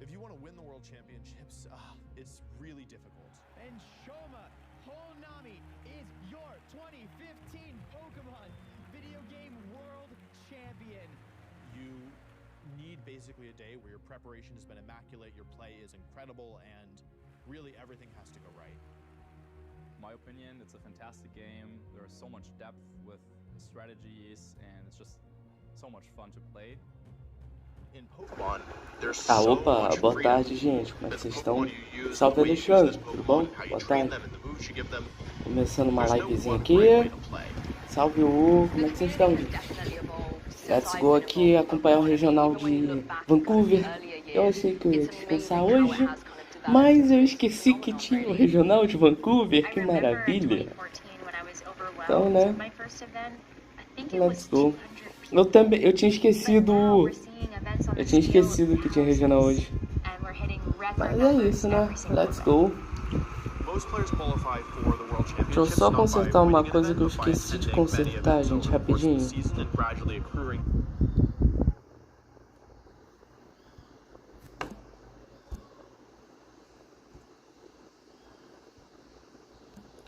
If you want to win the World Championships, it's really difficult. And Shoma Honami is your 2015 Pokemon Video Game World Champion. You need basically a day where your preparation has been immaculate, your play is incredible, and really everything has to go right. My opinion, it's a fantastic game. There is so much depth with strategies, and it's just so much fun to play. In Pokemon, there's so Opa, much boa freedom. tarde, gente. Como é que The vocês estão? Pokemon you use, Salve, the way you use Alexandre. those Tudo bom? Pokemon, how you Boa train tarde. them, and the moves you give them. Começando uma There's no livezinha one aqui. right way to play. Salve, Hugo. Como é que vocês estão, gente? Let's go aqui acompanhar o regional de Vancouver. Eu achei que eu ia dispensar hoje, mas eu esqueci que tinha o regional de Vancouver. Que maravilha. Então, né? Let's go. Eu tinha esquecido que tinha regional hoje. Mas é isso, né? Let's go. Deixa eu só consertar uma coisa que eu esqueci de consertar, gente, rapidinho.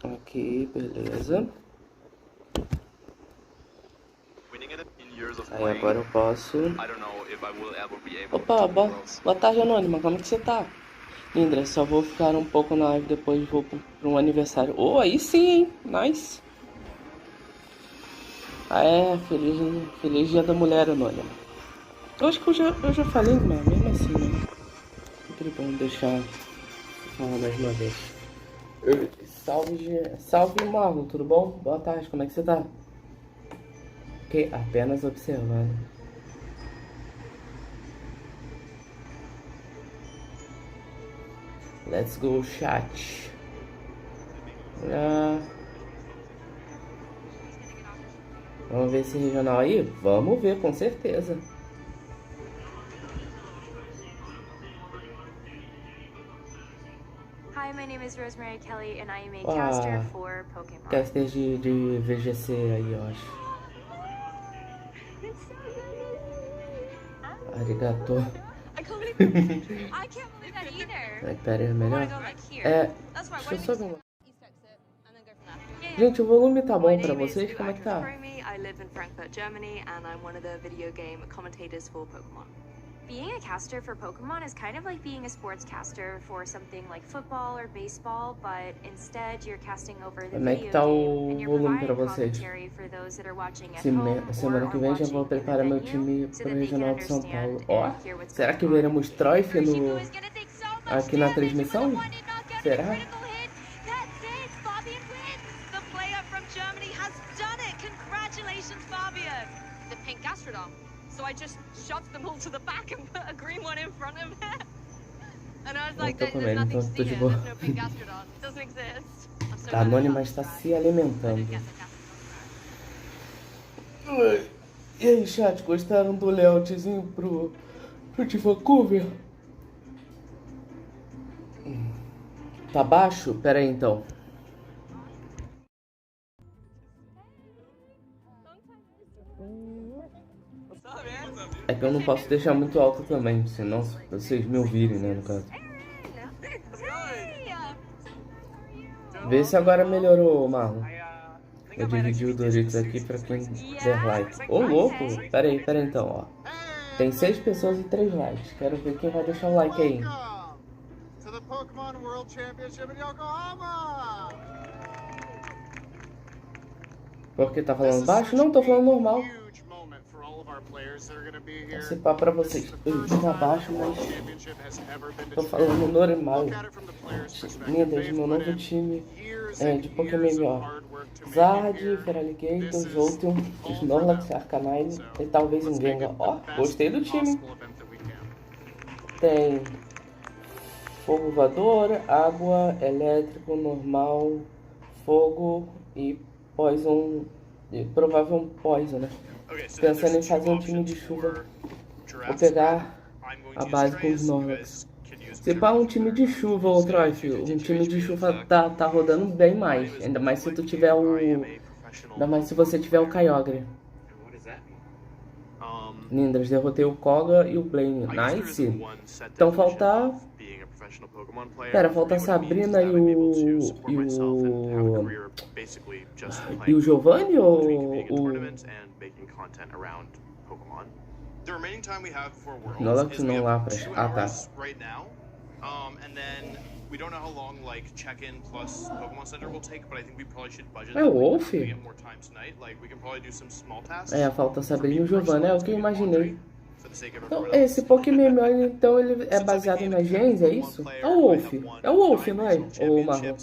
Ok, beleza. Aí agora eu posso... Opa, boa tarde, Anônima, como que você tá? Lindra, só vou ficar um pouco na live, depois vou pra um aniversário. Oh, aí sim, hein? Nice. Ah, é, feliz dia da mulher, Anônima. Eu acho que eu já falei, mas mesmo assim, né? Sempre bom deixar falar mais uma vez. Salve, Marlon, tudo bom? Boa tarde, como é que você tá? Ok, apenas observando. Let's go, chat. Vamos ver esse regional aí? Vamos ver, com certeza. Hi, my name is Rosemary Kelly and I am a caster for Pokemon. Caster de VGC aí, eu acho. Arigato. I can't believe that either. Pera aí, melhor. Deixa eu só ver uma. Yeah. Gente, o volume tá bom My pra name is vocês? Como é que tá? I live in Frankfurt, Germany, and I'm one of the video game commentators for Pokemon. Being a caster for Pokemon is kind of like being a sportscaster for something like football or baseball, but instead you're casting over the Como é que video tá game o and you're volume pra providing vocês? commentary for those that are watching at home Semana or que vem já vou watching in preparar the meu venue time so pro that they can Regional de São Paulo. understand Ó, and hear what's será going que on. veremos Troif Urshifu no... is gonna take so much aqui na damage transmissão? with the one and not getting Será? critical hit. That's it, Fabian wins. The player from Germany has done it. Congratulations, Fabian. The pink Gastrodon. So I just shoved them all to the back and put a green one in front of it. And I was like, tô there's comendo, nothing então to tô see de here. boa. There's no pink Gastrodon. It doesn't exist. I'm so A glad I Anônima got está this se right. alimentando. I didn't get the Gastrodon. E aí, chat, gostaram do layoutzinho pro de Vancouver? Tá baixo? Pera aí, então. É que eu não posso deixar muito alto também, senão vocês me ouvirem, né, no caso. Vê se agora melhorou, Marlon. Eu dividi o Doritos aqui pra quem der like. Ô, louco! Pera aí então, ó. Tem 6 pessoas e 3 likes. Quero ver quem vai deixar o like aí. Porque tá falando baixo? Não, tô falando normal. Esse papo pra vocês. Eu tô abaixo, mas tô falando normal. Minha Deus, meu novo time de Pokémon, ó. Zard, Feraligatr, Jolteon, Snorlax, Arcanine e talvez um Gengar. Ó, gostei do time. Tem fogo voador, água, elétrico, normal, fogo e poison, e provável poison, né? Pensando em fazer um time de chuva, vou pegar a base com os Snorlax. Se pá um time de chuva, ô Troif, um time de chuva tá rodando bem mais. Ainda mais se tu tiver Ainda mais se você tiver o Kyogre. Lindras, derrotei o Koga e o Blaine. Nice. Então falta... Pera, falta a Sabrina e o Giovanni ou o... Nolux não lá pra... Ah, tá. É o Wolf? É, falta Sabrina e o Giovanni, é o que eu imaginei. Então, esse Pokémon, então, ele é baseado nas gens, é isso? É o Wolf. É o Wolf, não é? Ou o Marrom?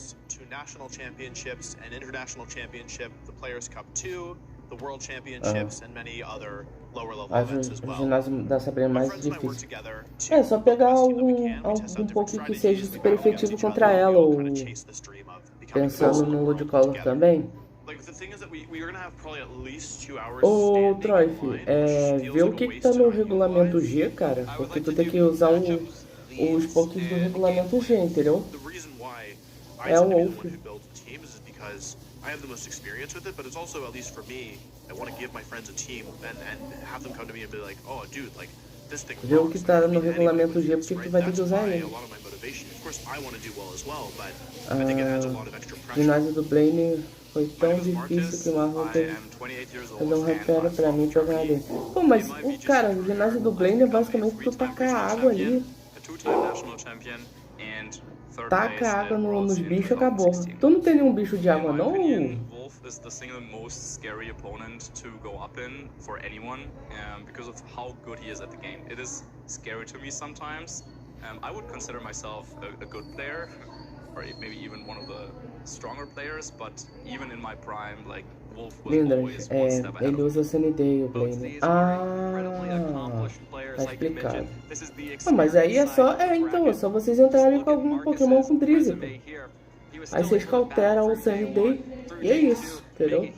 National Championships and International Championship, the Players Cup 2, the World Championships, and many other lower level events as well. O ginásio da Sabrina é mais difícil. É, só pegar algum pouco que seja super efetivo contra ela, ou pensando no Ludicolo também. Ô, Troif, vê o que tá no regulamento G, cara, porque tu tem que usar os pouquinhos do regulamento G, entendeu? É o Wolf. I have the most experience with it, but it's also, at least for me, I want to give my friends a team and have them come to me and be like, oh, dude, like, this thing Vê o que tá no regulamento G, porque tu vai ter que usar ele. Ginásio do Blaine foi tão difícil que o Marlon teve que fazer um repero pra mim pra ganhar dele. Pô, mas, cara, o ginásio do Blaine é basicamente tu tacar água ali. Taca água nos bichos e acabou. Tu não tem nenhum bicho de água, não? Wolf is the single most scary opponent to go up in for anyone because of how good he is at the game. It is scary to me sometimes. I would consider myself a good player, or maybe even one of the stronger players, but even in my prime, like, Wolf was always one step ahead. Ele usa o Sanidale, o Blaine. Ah, tá explicado. Ah, mas aí é só... então, é só vocês entrarem com algum Pokémon com Drizzy. Aí vocês cauteram o Sanidale e é isso, entendeu?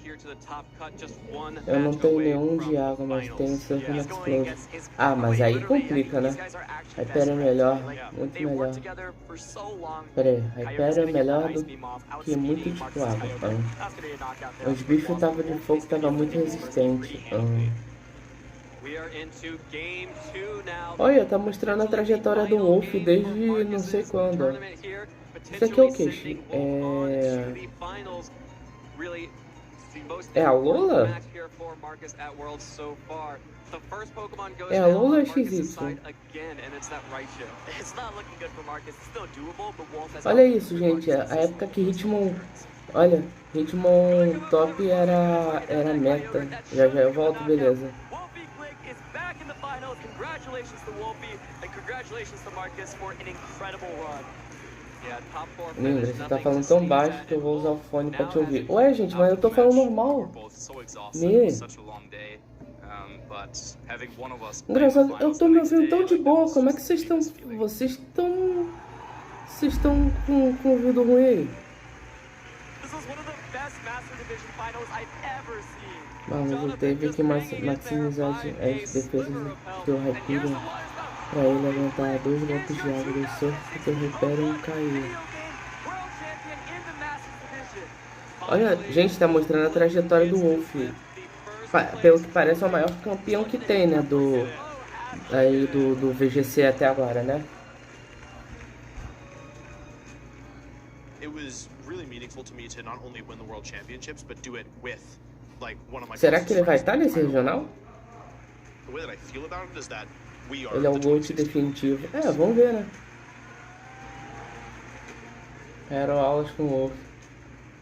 Eu não tenho nenhum de água, mas tenho Surfing Explode. Ah, mas aí complica, né? Hyper é melhor, muito melhor. Pera aí, Hyper é melhor do que muito tipo água, então. Os bichos estavam de fogo, estavam muito resistentes. Olha, tá mostrando a trajetória do Wolf desde não sei quando. Isso aqui é o que? É a Lola? É a Lola ou é XY? Olha isso, gente. A época que Hitmon... Olha, Hitmon top era meta. Já eu volto, beleza. Lindra, você tá falando tão baixo que eu vou usar o fone pra te ouvir. Ué, gente, mas eu tô falando normal. Engraçado, eu tô me ouvindo tão de boa. Como é que vocês estão... Vocês estão com o ouvido ruim aí? Mas eu teve que maximizar as defesas do Raipido pra ele aguentar 2 golpes de água do surf porque o Repero caiu. Olha, gente, tá mostrando a trajetória do Wolf. Pelo que parece é o maior campeão que tem, né, do VGC até agora, né? Será que ele vai estar nesse regional? Ele é o GOAT definitivo. Vamos ver, né? Quero aulas com o Wolf.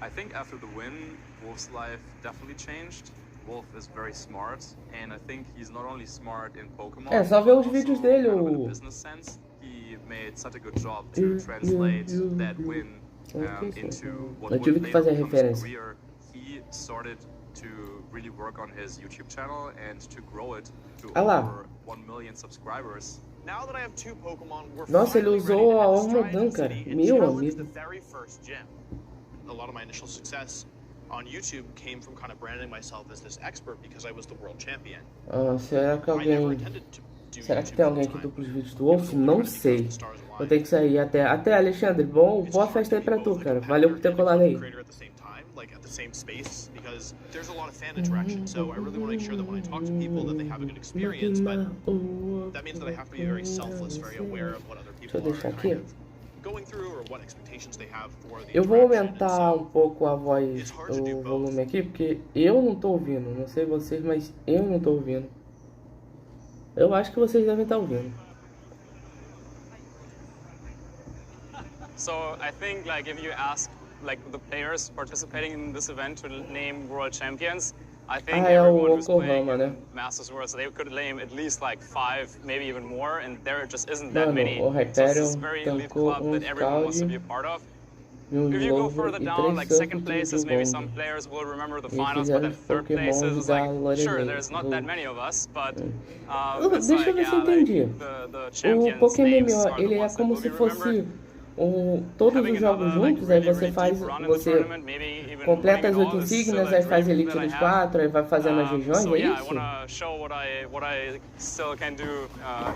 I think after the win, Wolf's life definitely changed. Wolf is very smart, and I think he's not only smart in Pokémon. Só ver os vídeos dele, o business sense. He made such a good job to translate that win into what would be a career. He started to really work on his YouTube channel and to grow it to over 1 million subscribers. Now that I have 2 Pokémon, nossa, ele usou a Ormodan, cara. Meu amigo. A lot of my initial success on YouTube came from kind of branding myself as this expert because I was the world champion. Será que tem alguém que dupla os vídeos do Wolf? Não sei. Eu tenho que sair até Alexandre. Boa festa aí pra tu, cara. Valeu por ter colado aí. same space because there's a lot of fan interaction. So I really want to make sure that when I talk to people that they have a good experience, but that means that I have to be very selfless, very aware of what other people are kind of going through or what expectations they have for the Eu vou interaction. aumentar um pouco a voz, it's hard to do o both. volume aqui, porque eu não tô ouvindo. Não sei vocês, mas eu não tô ouvindo. Eu acho que vocês devem estar ouvindo. So I think like if you ask like the players participating in this event to name world champions, I think everyone who's playing in Masters Worlds, they could name at least like 5, maybe even more, and there just isn't that many. So this is a very elite club that everyone wants to be a part of. If you go further down, like second places, maybe some players will remember the finals, but then third places is like, sure, there's not that many of us, but it's Deixa eu like, ver se eu yeah, entendi. like the O champions Pokémon names are ele the é ones that como will se be fosse remembered. todos os jogos Having juntos, another, aí like, você really faz, deep run in the você tournament, maybe even completa as winning it 8 all is still insígnias, a aí faz dream Elite that I dos have. 4, aí vai fazendo as regiões, So é yeah, I isso? want to show what I still can do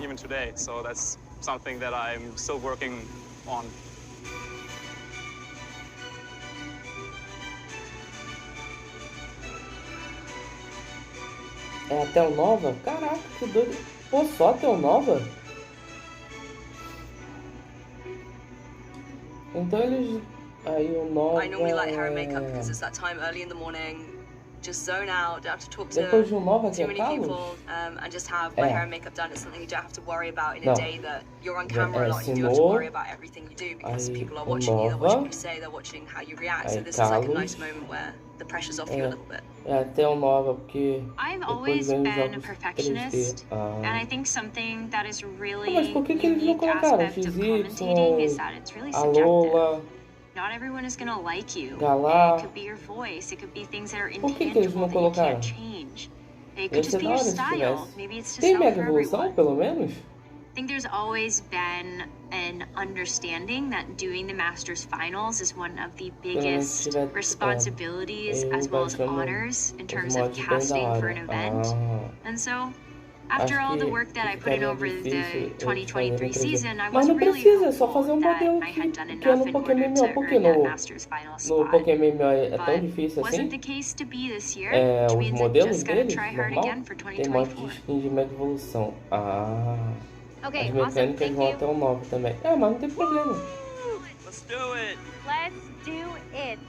even today. So that's something that I'm still working on. É a Tel Nova? Caraca, que doido. Pô, só a Tel Nova? Então eles... Aí o Nova... I normally like hair and makeup because it's that time early in the morning. Just zone out, don't have to talk to Depois do Nova, que too é many Carlos? people, and just have my hair and makeup done. It's something you don't have to worry about in a Não. day that you're on camera a lot. You do have to Senhor, worry about everything you do because aí people are o watching you, they're Nova, watching what you say, they're watching how you react. So aí this is like a Carlos, nice moment where the pressure's off you a little bit. É a Tel Nova, porque I've depois always vem os been a jogos 3D. perfectionist, and I think something that is really Mas por que eles não unique colocaram aspect of XY, commentating is that it's really a subjective. Lola, Not everyone is gonna like you. Galá? It could be your voice. It could be things that are Por que eles intangible não that you colocaram? can't change. It Ia could just ser be da your hora se style. tivesse. Maybe it's just Tem not Mega for Evolução, everyone. pelo menos? I think there's always been an understanding that doing the Masters Finals is one of the biggest responsibilities as well as honors in terms of casting for an event. And so, after all the work that I put in over the 2023 season, I was really hopeful that I had done enough in order to earn that Masters Finals No spot. Pokémon é tão But difícil wasn't assim? the case to be this year, É, which os means I modelos just gotta deles, try hard normal, again for tem mais de 2024. skin de Mega Evolução. Okay, As awesome, mecânicas thank vão you. até o 9 também. É, mas não tem problema. Let's do it. Let's do it.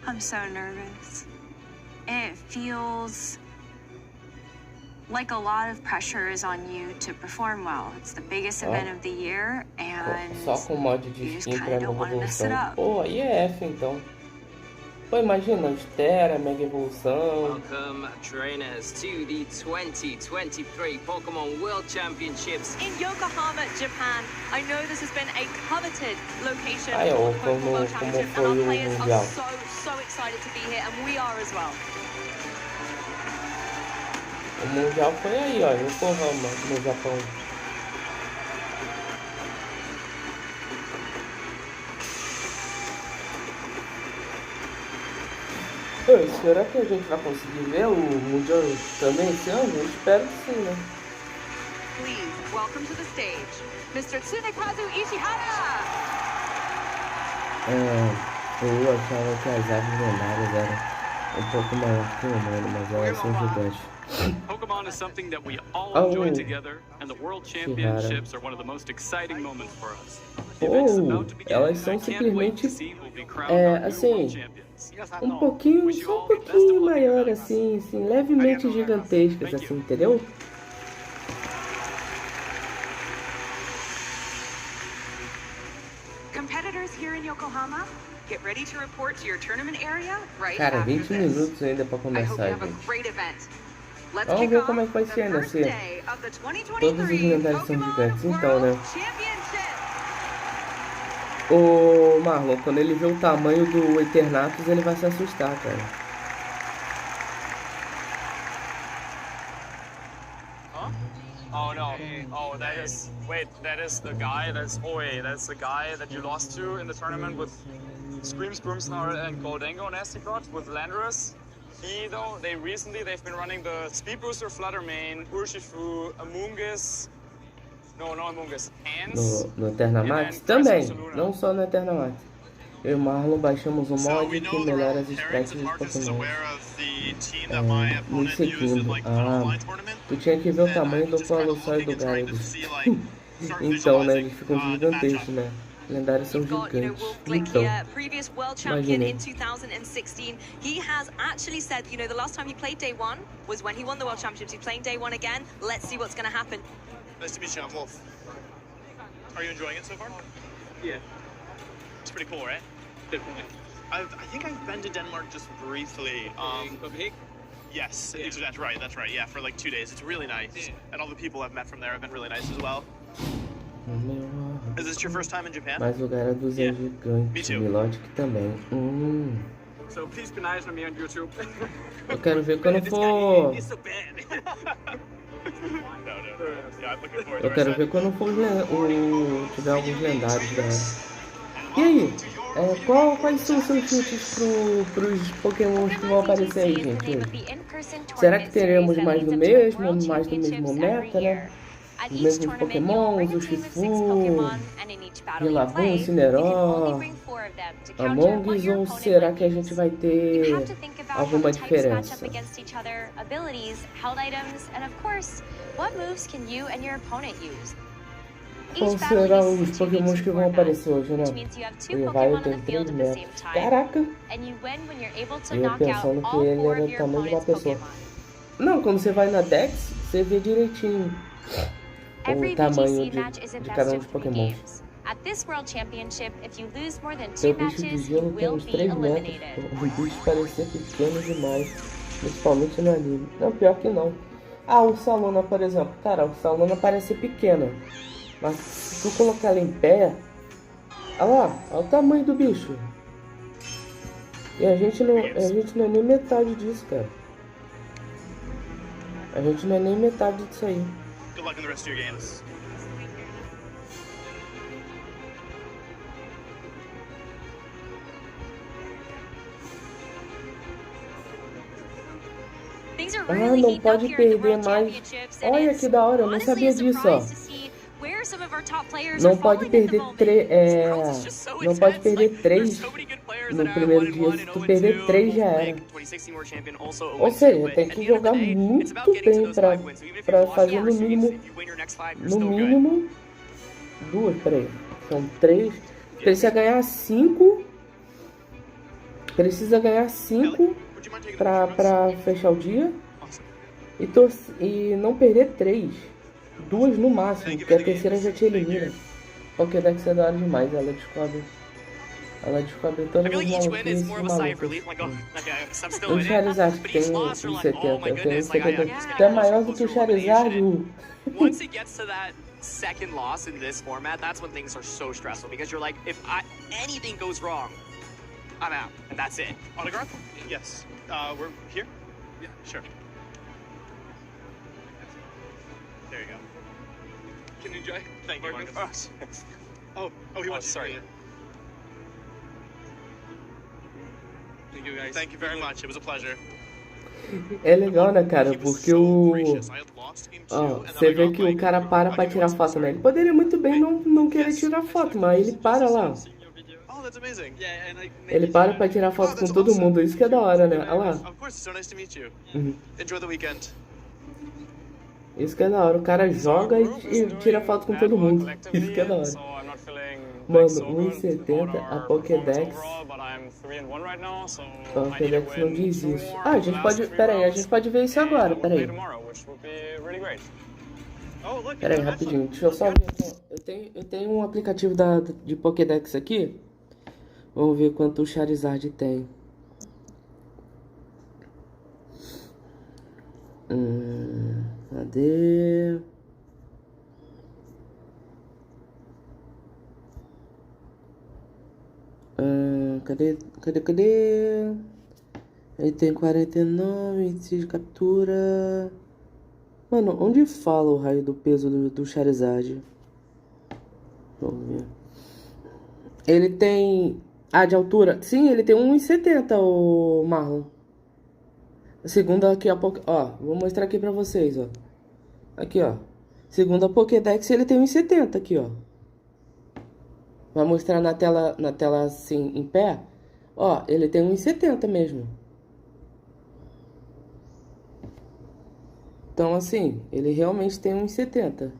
I'm so nervous. It feels like a lot of pressure is on you to perform well. It's the biggest event of the year, and Só com mod de you just skin pra kind Mega of don't want to mess it Evolução. up. Pô, aí é F então. Pô, imagina, Estera, Mega Evolução. Welcome, trainers, to the 2023 Pokemon World Championships In Yokohama, Japan, I know this has been a coveted location Ah, é, for the Pokemon como World Championship, and foi our o players Mundial. are so excited to be here, and we are as well. O Mundial foi aí, ó, em Yokohama, no Japão. Será que a gente vai conseguir ver o Mundial também esse ano? Eu espero que sim, né? Please welcome to the stage, Mr. Tsunekazu Ishihara. Eu achava que as aves lendárias eram um pouco maior que o humano, mas elas são gigantes. Pokemon is something that we all Oh. enjoy together, and the World Championships are one of the most exciting moments for us. The event's about to begin, Elas and são I can't wait to simplesmente see who will be crowned our new assim, World Champions. um pouquinho, só um pouquinho maior assim, levemente gigantescas assim, entendeu? Competitors here in Yokohama, get ready to report to your tournament area right Cara, after 20 this. minutos ainda pra I hope começar, you have a gente. great event. Let's Vamos kick ver off como é que vai the ser, né? first Se day of the todos os 2023 lendários são Pokemon gigantes, então, World né? Championship. O Marlon, quando ele vê o tamanho do Eternatus, ele vai se assustar, cara. Oh no. Oh, that is. Wait, that is the guy. That's Oe. That's the guy that you lost to in the tournament with Scream, Squirmsnarl, and Goldango Nasty God with Landorus. He, though, they've been running the Speed Booster, Fluttermane, Urshifu, Amoonguss. No Amoonguss. Ants. No Eternamax? Também, não só no Eternamax. Eu e o Marlon baixamos um So mod we que know the melhora realm as of pairings, sprites and dos Marcus is Pokémon. aware of the team that my No opponent used in segundo. like an online tournament. Tu tinha que ver o And tamanho I'm do just kind of Palossal e looking do and trying to Gyarados. see like start Então, né, visualizing eles ficam the matchup. gigantescos, né? Lendários são You've got, gigantes. Wolf Glick Então, here, previous world champion imaginei. in 2016. He has actually said, the last time he played day one was when he won the world championships. He's playing day one again. Let's see what's going to happen. Nice to meet you, I'm Wolf. Are you enjoying it so far? Yeah, It's pretty cool, right? definitely. I think I've been to Denmark just briefly. Copenhagen? Yes, Yeah. that's right. Yeah, for like 2 days. It's really nice. Yeah. And all the people I've met from there have been really nice as well. Is this your first time in Japan? Mas o Gyarados é Me gigante. too. Milotic também. So please be nice to me on YouTube. Eu quero ver quando This for. guy, he's so bad. No. Yeah, I'm looking forward to Eu it. quero ver quando for tiver alguns lendários dela. E aí? Quais são os seus chutes pros Pokémon que vão aparecer aí, gente? Hoje? Será que teremos mais do mesmo meta, né? Os mesmos Pokémon, o Shifu, Rillaboom, Cineró, Among Us, ou será que a gente vai ter alguma diferença? Qual será os Pokémons que vão aparecer hoje, né? Ele vai ter 3 metros. Caraca! Eu pensando que ele era do tamanho de uma pessoa. Não, quando você vai na Dex, você vê direitinho o tamanho de cada um dos Pokémon. Seu bicho de gelo tem uns 3 metros. Os bichos parecem pequenos demais, principalmente no anime. Não, pior que não. O Salona, por exemplo. Cara, o Salona parece pequeno. Mas se tu colocar ela em pé, olha lá, olha o tamanho do bicho. E a gente não é nem metade disso, cara. A gente não é nem metade disso aí. Good luck in the rest of your games. Não pode perder mais. Olha que da hora, eu não sabia disso, ó. Não pode perder não pode perder 3 no primeiro dia. Se tu perder 3 já era. Ou seja, tem que jogar muito bem pra fazer no mínimo 2, peraí. São 3. Precisa ganhar 5. Precisa ganhar 5 pra fechar o dia. E não perder 3. 2 no máximo, porque a terceira já te elimina. Pokédex é da hora demais, ela descobre todas as maluquices e malucos. O Charizard tem 1,70. Eu tenho 1,70. Até maior do que o Charizard. Once it gets to that second loss in this format, that's when things are so stressful. Because you're like, if anything goes wrong, I'm out. And that's it. Autograph? Yes. We're here? Yeah, sure. There you go. Can you enjoy? Thank you, Marcus. He wants sorry. Thank you, guys. Thank you very much. It was a pleasure. É legal, né, cara? Porque você vê que o cara para pra tirar foto, né? Ele poderia muito bem não querer tirar foto, mas ele para lá. Ele para pra tirar foto com todo mundo. Isso que é da hora, né? Olha lá. Isso que é da hora. O cara joga e tira foto com todo mundo. Isso que é da hora. Mano, 1,70 a Pokédex. A Pokédex não diz isso. A gente pode. Pera aí, a gente pode ver isso agora. Pera aí. Pera aí, rapidinho. Deixa eu só ver. Eu tenho um aplicativo de Pokédex aqui. Vamos ver quanto o Charizard tem. Cadê? Cadê? Ele tem 49, índice de captura. Mano, onde fala o raio do peso do Charizard? Vamos ver. Ele tem... de altura? Sim, ele tem 1,70, o Marlon. Segundo aqui a vou mostrar aqui pra vocês, ó. Aqui, ó. Segundo a Pokédex, ele tem 1,70 aqui, ó. Vai mostrar na tela assim, em pé. Ó, ele tem 1,70 mesmo. Então, assim, ele realmente tem 1,70.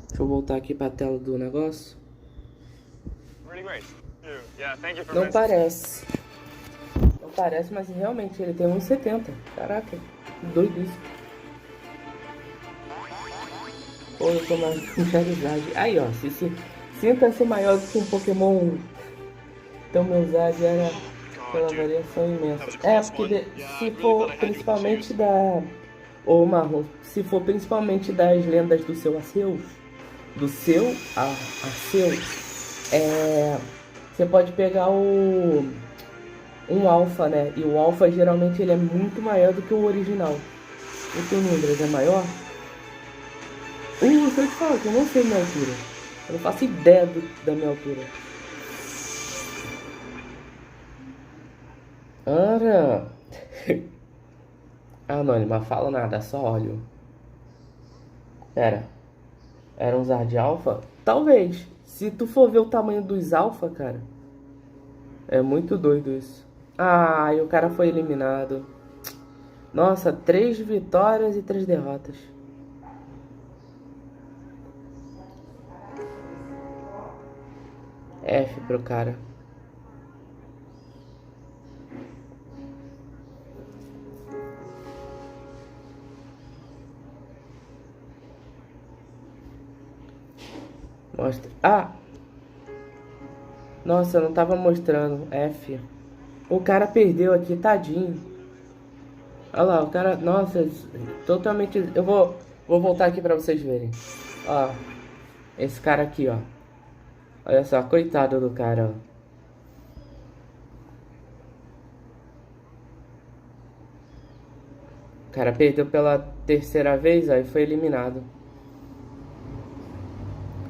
Deixa eu voltar aqui pra tela do negócio. Não parece. Não parece, mas realmente ele tem 1,70. Caraca, que doido isso. Pô, eu tô mais com Charizard. Aí, ó, sinta-se maior do que um Pokémon. Então, meu Zard era pela variação imensa. É, porque se for principalmente da... Ô, Marlon, se for principalmente das lendas do seu Arceus, do seu Arceus, você pode pegar um alfa, né? E o alfa geralmente ele é muito maior do que o original. O Tunundras é maior. Se eu te falar que eu não sei minha altura. Eu não faço ideia da minha altura. Ora. Ah, não, ele não fala nada, só olho. Era um Zard Alpha? Talvez. Se tu for ver o tamanho dos Alpha, cara. É muito doido isso. Ah, e o cara foi eliminado. Nossa, 3 vitórias e 3 derrotas. F pro cara. Mostra. Ah! Nossa, eu não tava mostrando. F. O cara perdeu aqui, tadinho. Olha lá, o cara... Nossa, totalmente... Eu vou voltar aqui pra vocês verem. Ó. Esse cara aqui, ó. Olha só, coitado do cara, ó. O cara perdeu pela terceira vez, ó, e foi eliminado.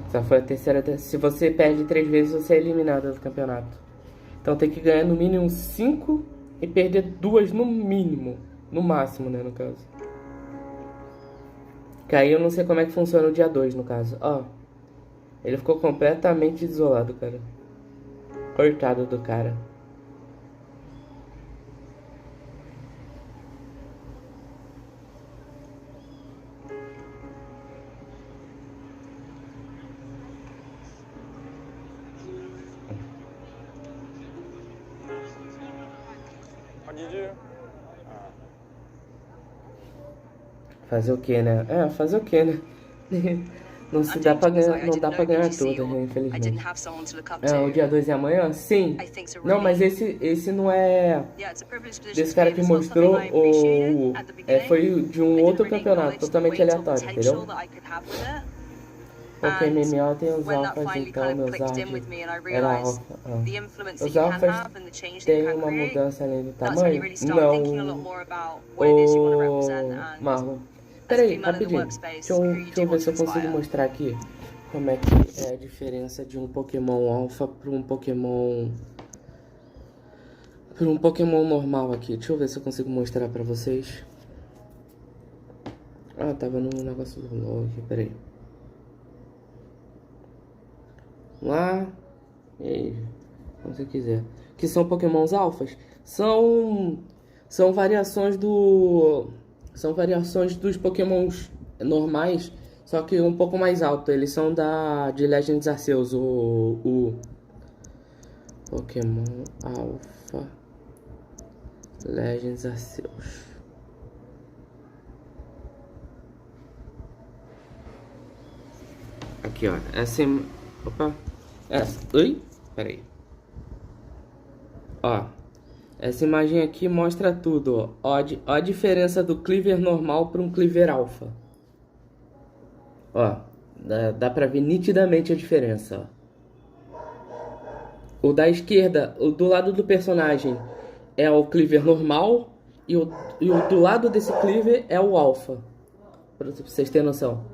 Só foi a terceira... Se você perde 3 vezes, você é eliminado do campeonato. Então tem que ganhar no mínimo 5 e perder 2 no mínimo. No máximo, né, no caso. Que aí eu não sei como é que funciona o dia 2, no caso. Ó. Ele ficou completamente isolado, cara. Coitado do cara. Fazer o que, né? Fazer o que, né? Não se dá pra ganhar, não dá pra ganhar todas, né, infelizmente. O dia 2 é amanhã? Sim. Não, mas esse não é... Desse cara que mostrou, foi de um outro campeonato, totalmente aleatório, entendeu? Porque MMO tem os alfas, então meus Zard era alfa. Os alfas têm uma mudança além do tamanho? Não. Marlon. Peraí, rapidinho. Deixa eu ver se eu consigo mostrar aqui como é que é a diferença de um Pokémon alfa para um Pokémon normal aqui. Deixa eu ver se eu consigo mostrar pra vocês. Ah, tava no negócio do LOL aqui, peraí. Lá. E aí, como você quiser. Que são Pokémons alfas? São variações dos Pokémons normais, só que um pouco mais alto. Eles são de Legends Arceus, o Pokémon Alpha Legends Arceus. Aqui, ó. Oi? Peraí. Ó. Essa imagem aqui mostra tudo, ó. Ó a diferença do Cleaver normal para um Cleaver Alpha. Ó, dá pra ver nitidamente a diferença, ó. O da esquerda, o do lado do personagem, é o Cleaver normal. E o do lado desse Cleaver é o Alpha. Pra vocês terem noção.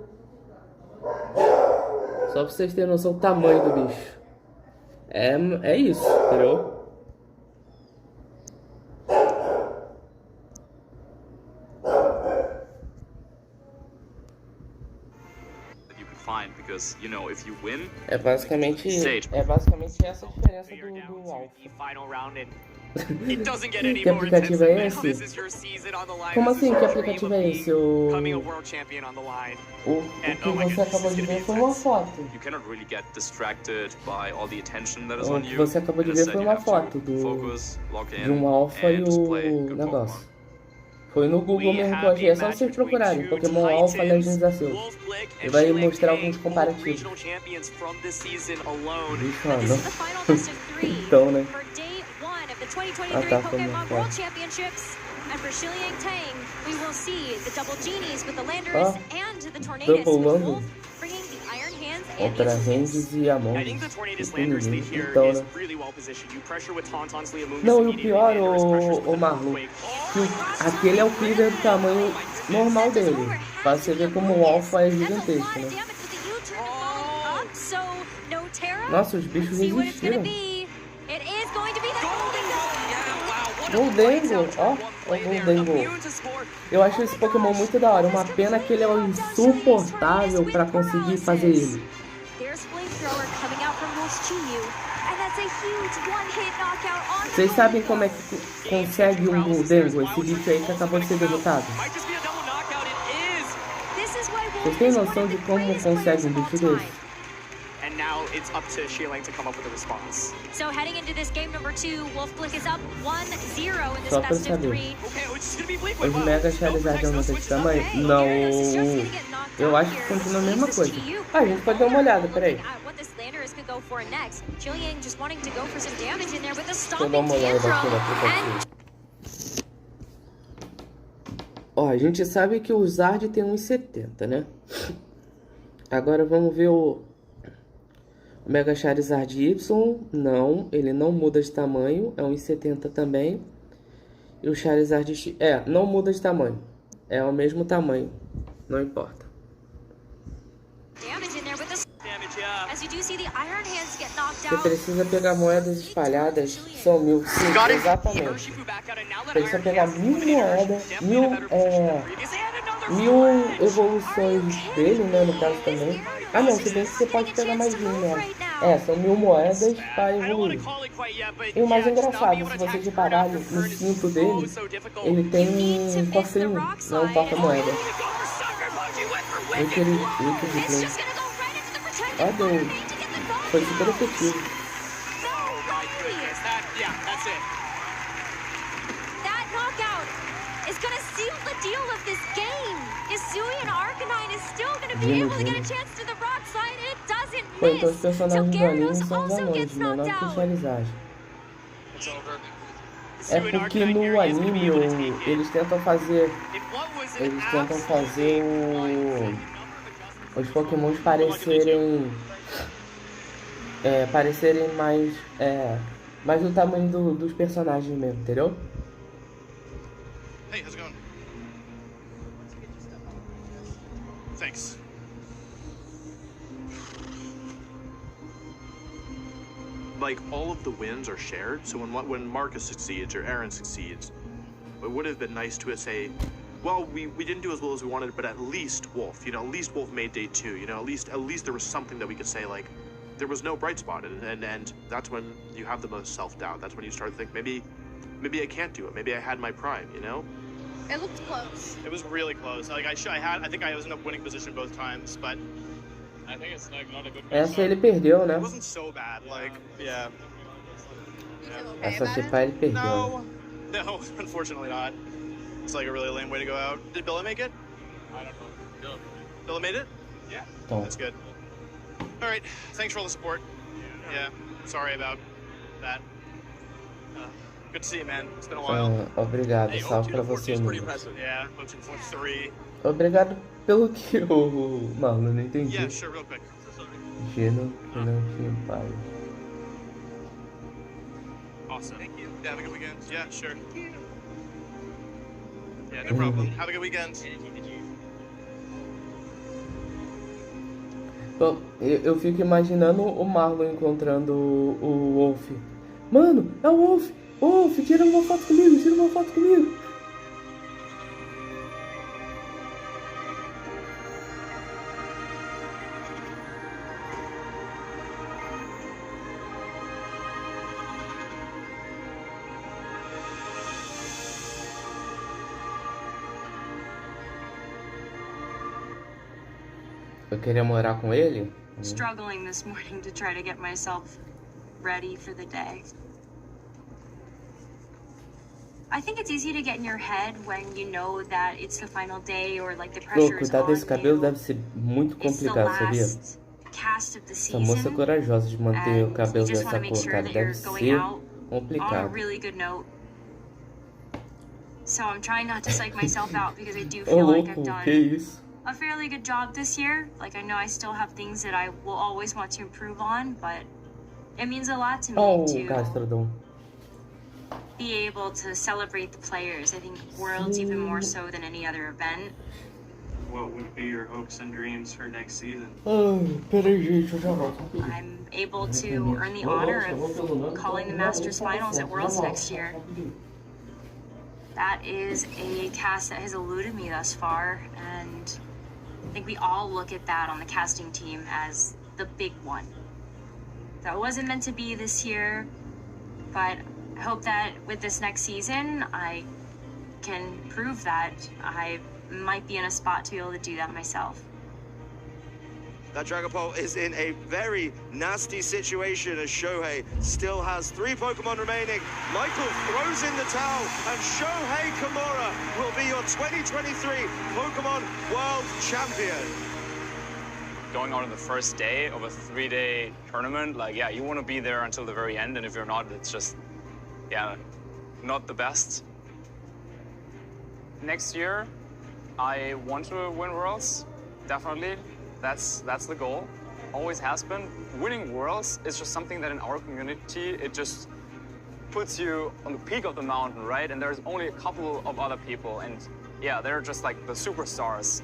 Só pra vocês terem noção do tamanho do bicho. É isso, entendeu? fine because you know if you win. É basicamente essa a diferença do Alpha. It doesn't get Que any more aplicativo intensive, é man. esse? This is your season on the line. Como This is assim? Que your aplicativo dream of é esse? O becoming a world champion on the line. que você acabou de ver foi uma foto. You cannot really get distracted by all the attention that is O on que you. você acabou de ver foi uma foto de um Alpha e o negócio. Foi no Google mesmo que eu achei, é só vocês procurarem Pokémon Alpha Legends Arceus. E vai mostrar alguns comparativos. Bicho, então, né? Ah, tá, foi And for Shiliang Tang, we will see the double genies with the landers and the tornadoes Double with Lando. Wolf bringing the Iron Hands and Contra Rendes e Amon. I think the Tornadus Landers lead here Então, is né? really well positioned. You pressure with Tauntaun's Leomoon's Não, e o speed, pior, and there is pressures with o the Marlon, Quake. que aquele é o Cleaver do tamanho normal dele. Pra você ver como o Alpha é gigantesco, né? Nossa, os bichos resistiram. Goldengo, ó, o Goldengo. Eu acho esse Pokémon muito da hora. Uma pena que ele é insuportável pra conseguir fazer ele. Vocês sabem como é que consegue um Goldengo? Esse bicho aí que acabou de ser derrotado. Vocês têm noção de como consegue um bicho desse? Now it's up to Shiliang to come up with a response. So heading into this game number 2, Wolfblick is up 1-0 in this Só pra best of saber. 3. Os Mega Charizard aumentam de tamanho? Não, eu acho que continua a mesma coisa. Ah, a gente pode dar uma olhada, peraí. Deixa eu dar uma olhada aqui no aplicativo. Ó, a gente sabe que o Zard tem 1,70, né? Agora vamos ver o Mega Charizard Y. Não, ele não muda de tamanho, é 1,70 também. E o Charizard X, não muda de tamanho, é o mesmo tamanho, não importa. Você precisa pegar moedas espalhadas, são 1000, sim, exatamente. Precisa pegar 1000 moedas, 1000 evoluções dele, né, no caso também. Ah não, se bem que você pode pegar mais 1000, né? São 1000 moedas para evoluir. E o mais engraçado, se vocês repararem no cinto dele, ele tem um cofrinho, não um porta-moeda. Muito ridículo. Ó, Deus. Foi super efetivo. Pô, então os personagens do anime são os anões, menor que o Charizard. É porque no anime eles tentam fazer os Pokémons parecerem mais do tamanho dos personagens mesmo, entendeu? Hey, how's it going? Thanks. Like, all of the wins are shared, so when Marcus succeeds or Aaron succeeds, it would have been nice to say, well, we didn't do as well as we wanted, but at least Wolf, you know, at least Wolf made day 2, you know, at least there was something that we could say, like, there was no bright spot, and that's when you have the most self-doubt. That's when you start to think, maybe I can't do it, maybe I had my prime, you know? It looked close. It was really close. Like, I think I was in a winning position both times, but I think it's like not a good Essa ele perdeu, né? it wasn't so bad. Like, yeah. Essa CPA ele perdeu. No, unfortunately not. It's like a really lame way to go out. Did Billa make it? I don't know. Billa made it? Yeah. Então, That's good. All right. Thanks for all the support. Yeah. Sorry about that. Good to see you, man. It's been a while. Obrigado, salve pra você, amigo. Yeah. 0-3. Obrigado pelo que o Marlon não entendi. Yeah, sure, real quick. Geno, pai. Awesome. Thank you. Yeah, have a good weekend. Yeah, sure. Yeah, no problem. Have a good weekend. Bom, eu fico imaginando o Marlon encontrando o Wolf. Mano, é o Wolf! Wolf, tira uma foto comigo, tira uma foto comigo! Eu queria morar com ele? Struggling this morning to try to get myself ready for the day. I think it's easy to get in your head when you know that it's the final day or like the pressure is cuidar on desse cabelo you. deve ser muito It's the complicado, sabia? last cast of the Essa moça é season, corajosa de manter o and you cabelo just want dessa to make cor, sure cara. that Deve you're going ser out on a complicado. really good note. So I'm trying not to psych myself out because I do Ô feel like louco, I've que done isso? a fairly good job this year. Like, I know I still have things that I will always want to improve on, but it means a lot to me Oh, to Gastrodon. be able to celebrate the players. I think Worlds even more so than any other event. What would be your hopes and dreams for next season? Ai, peraí, gente, eu já volto. I'm able to earn the honor of calling the Masters Finals at Worlds next year. That is a cast that has eluded me thus far, and I think we all look at that on the casting team as the big one. That wasn't meant to be this year, but I hope that with this next season, I can prove that I might be in a spot to be able to do that myself. That Dragapult is in a very nasty situation as Shohei still has 3 Pokemon remaining. Michael throws in the towel, and Shohei Kimura will be your 2023 Pokemon World Champion. Going on the first day of a 3-day tournament, like, yeah, you want to be there until the very end, and if you're not, it's just, yeah, not the best. Next year, I want to win Worlds, definitely. That's the goal. Always has been. Winning Worlds is just something that in our community, it just puts you on the peak of the mountain, right? And there's only a couple of other people, and yeah, they're just like the superstars.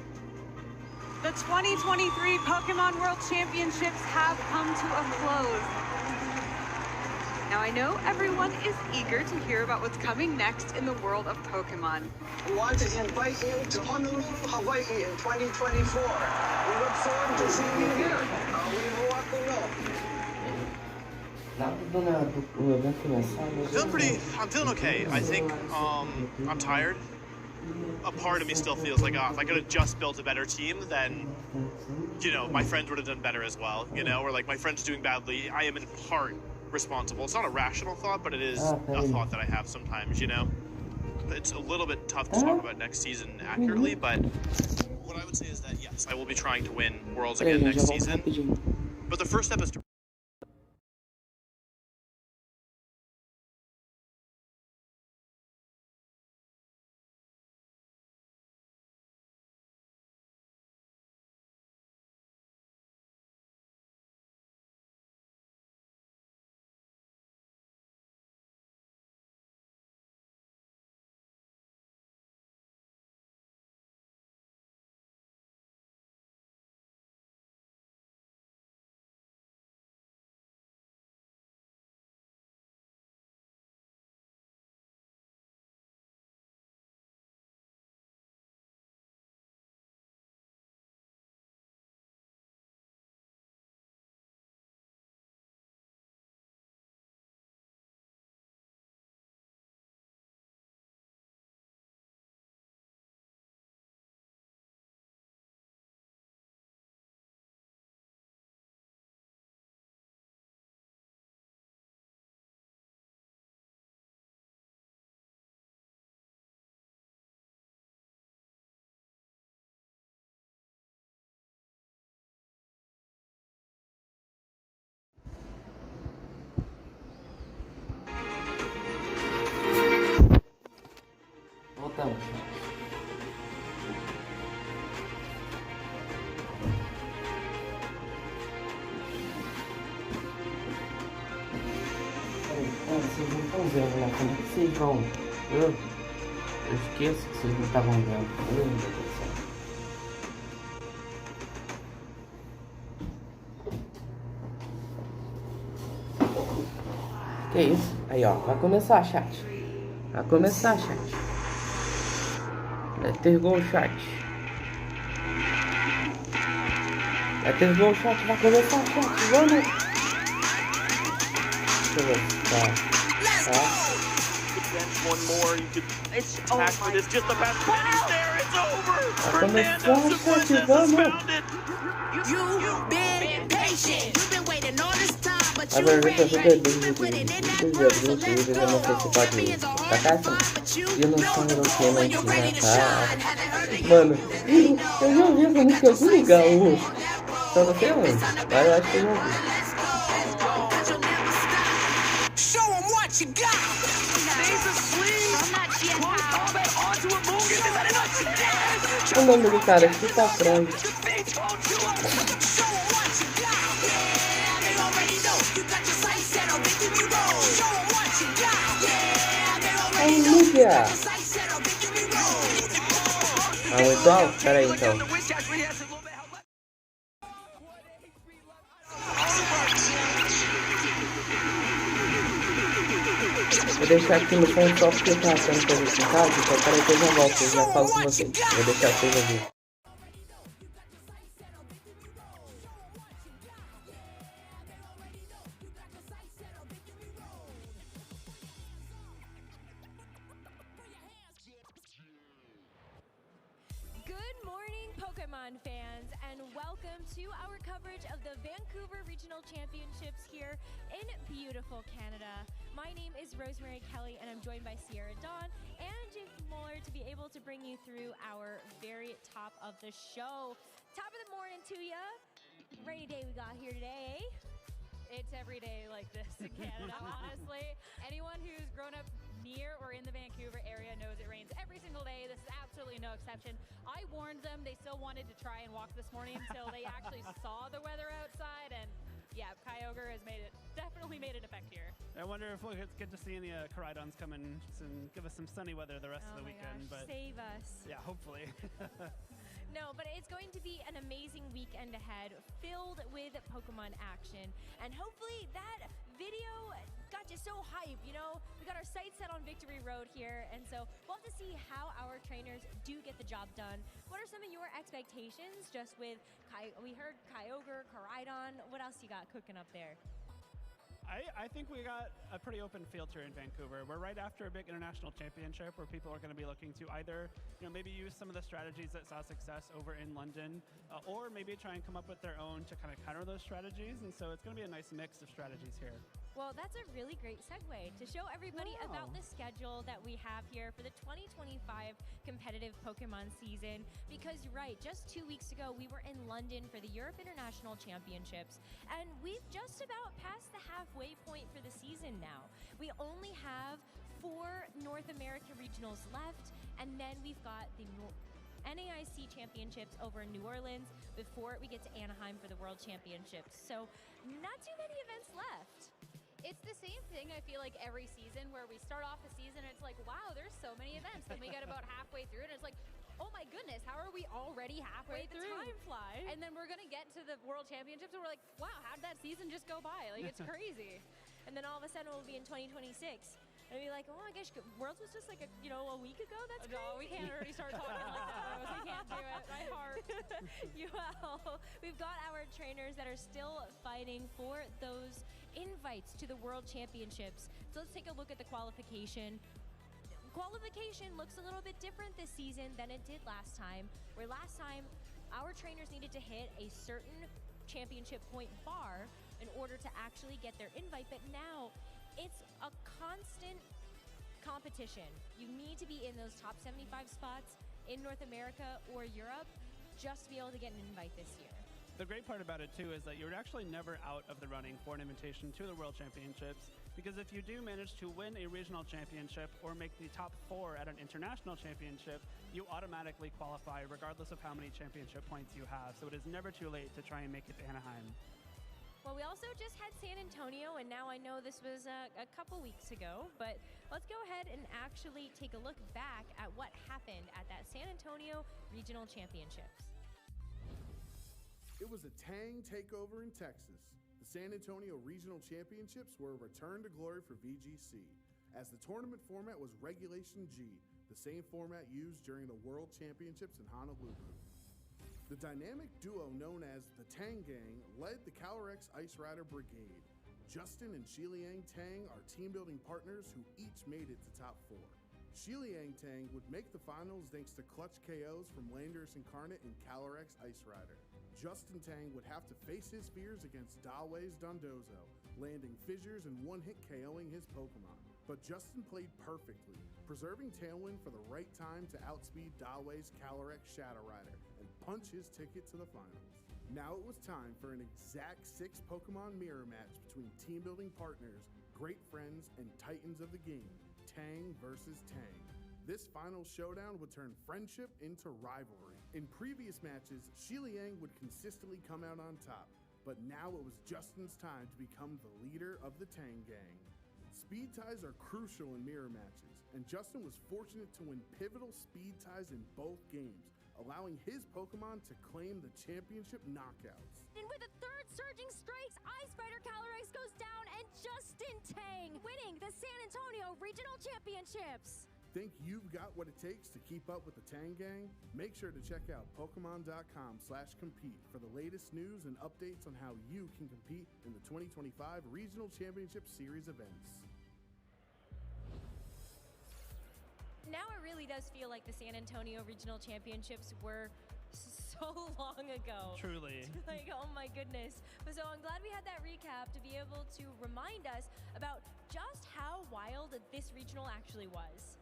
The 2023 Pokemon World Championships have come to a close. Now, I know everyone is eager to hear about what's coming next in the world of Pokemon. We want to invite you to Honolulu, Hawaii in 2024. We look forward to seeing you here. I'm feeling okay. I think I'm tired. A part of me still feels like, if I could have just built a better team, then, you know, my friends would have done better as well, you know, or like my friend's doing badly. I am in part responsible. It's not a rational thought, but it is a thought that I have sometimes, you know. It's a little bit tough to talk about next season accurately, but what I would say is that, yes, I will be trying to win Worlds again next season. But the first step is to Voltamos. Vocês não estão vendo, né? Como é que vocês vão? Eu esqueço que vocês não estavam vendo. Meu Deus do céu. Que isso? Aí, ó. Vai começar, chat. Vai começar, chat. Vai ter gol, chat. Vai ter gol, chat. Vai começar, chat. Vamos. Deixa eu ver. Tá. bench one more. You could It's ask for this. Just the best. And he's there. It's over. Começou Fernando a Seguin shot, has vamos! found it. You've been patient. You've been waiting all this time, but A you ver, ready. essa é You've been putting in that dos work, so adultos, let's eles go. não sei se pode Champions are hard tacar to assim. find, but you E eu não know sou the europeu, goal mas when you're ready to shine. tá. Haven't heard of Mano, you. eu já ouvi essa música em algum lugar hoje. Só não sei onde, mas eu acho que eu já ouvi. Show 'em what you got. He's asleep. From that shit power. Onto a Morgan. Is that enough? O nome do cara aqui tá atrás. Show 'em what you got. Yeah, they already know. You got your sights set on victory road. Show 'em what you got. Yeah, they already know. You got your sights set on victory road. Ah, muito alto? Pera aí então. Vou deixar aqui no fundo só porque tá achando coisa aqui em casa, então peraí que eu já volto, eu já falo com vocês. Vou deixar vocês ouvirem. Good morning, Pokemon fans, and welcome to our coverage of the Vancouver Regional Championships here in beautiful Canada. My name is Rosemary Kelly, and I'm joined by Sierra Dawn and Jake Muller to be able to bring you through our very top of the show. Top of the morning to ya. Rainy day we got here today. It's every day like this in Canada, honestly. Anyone who's grown up near or in the Vancouver area knows it rains every single day. This is absolutely no exception. I warned them. They still wanted to try and walk this morning until they actually saw the weather outside. And yeah, Kyogre has definitely made an effect here. I wonder if we'll get to see any Koraidons come in and give us some sunny weather the rest of the weekend. Gosh, but save us. yeah, hopefully. No, but it's going to be an amazing weekend ahead, filled with Pokemon action. And hopefully that video got you so hyped, you know? We got our sights set on Victory Road here, and so we'll have to see how our trainers do get the job done. What are some of your expectations just with, we heard Kyogre, Koraidon, what else you got cooking up there? I think we got a pretty open field here in Vancouver. We're right after a big international championship where people are going to be looking to either, maybe use some of the strategies that saw success over in London, or maybe try and come up with their own to kind of counter those strategies. And so it's going to be a nice mix of strategies here. Well, that's a really great segue to show everybody about the schedule that we have here for the 2025 competitive Pokemon season. Because you're right, just 2 weeks ago, we were in London for the Europe International Championships, and we've just about passed the halfway point for the season now. We only have 4 North America regionals left, and then we've got the NAIC Championships over in New Orleans before we get to Anaheim for the World Championships. So not too many events left. It's the same thing, I feel like, every season where we start off the season and it's like, wow, there's so many events. Then we get about halfway through and it's like, oh my goodness, how are we already halfway through? The time flies. And then we're going to get to the World Championships and we're like, wow, how did that season just go by? Like, it's crazy. And then all of a sudden we'll be in 2026. And be like, oh, I guess Worlds was just like a week ago. That's crazy. No, we can't already start talking like that. We can't do it. My heart. We've got our trainers that are still fighting for those invites to the World Championships. So let's take a look at the qualification. Qualification looks a little bit different this season than it did last time, where last time our trainers needed to hit a certain championship point bar in order to actually get their invite, but now it's a constant competition. You need to be in those top 75 spots in North America or Europe just to be able to get an invite this year. The great part about it, too, is that you're actually never out of the running for an invitation to the World Championships, because if you do manage to win a regional championship or make the top 4 at an international championship, you automatically qualify regardless of how many championship points you have. So it is never too late to try and make it to Anaheim. Well, we also just had San Antonio, and now I know this was a couple weeks ago, but let's go ahead and actually take a look back at what happened at that San Antonio Regional Championships. It was a Tang takeover in Texas. The San Antonio Regional Championships were a return to glory for VGC, as the tournament format was Regulation G, the same format used during the World Championships in Honolulu. The dynamic duo known as the Tang Gang led the Calyrex Ice Rider Brigade. Justin and Shiliang Tang are team-building partners who each made it to top 4. Shiliang Tang would make the finals thanks to clutch KOs from Landorus Incarnate and Calyrex Ice Rider. Justin Tang would have to face his fears against Dawei's Dondozo, landing fissures and one-hit KOing his Pokemon. But Justin played perfectly, preserving Tailwind for the right time to outspeed Dawei's Calyrex Shadow Rider and punch his ticket to the finals. Now it was time for an exact 6 Pokemon mirror match between team-building partners, great friends, and titans of the game, Tang versus Tang. This final showdown would turn friendship into rivalry. In previous matches, Shiliang would consistently come out on top, but now it was Justin's time to become the leader of the Tang gang. Speed ties are crucial in mirror matches, and Justin was fortunate to win pivotal speed ties in both games, allowing his Pokemon to claim the championship knockouts. And with a third surging strikes, Ice Rider Calyrex goes down and Justin Tang winning the San Antonio Regional Championships. Think you've got what it takes to keep up with the Tang gang? Make sure to check out Pokemon.com/compete for the latest news and updates on how you can compete in the 2025 Regional Championship Series events. Now it really does feel like the San Antonio Regional Championships were so long ago. Truly. Like, oh my goodness. But so I'm glad we had that recap to be able to remind us about just how wild this regional actually was.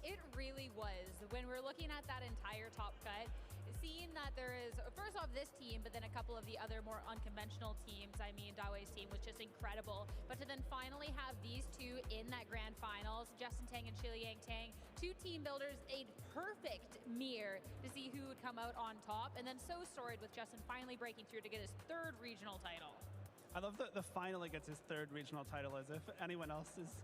It really was. When we're looking at that entire top cut, seeing that there is, first off, this team, but then a couple of the other more unconventional teams. I mean, Dawei's team was just incredible. But to then finally have these two in that grand finals, Justin Tang and Shiliang Tang, 2 team builders, a perfect mirror to see who would come out on top. And then so storied with Justin finally breaking through to get his 3rd regional title. I love that the finally gets his 3rd regional title, as if anyone else is,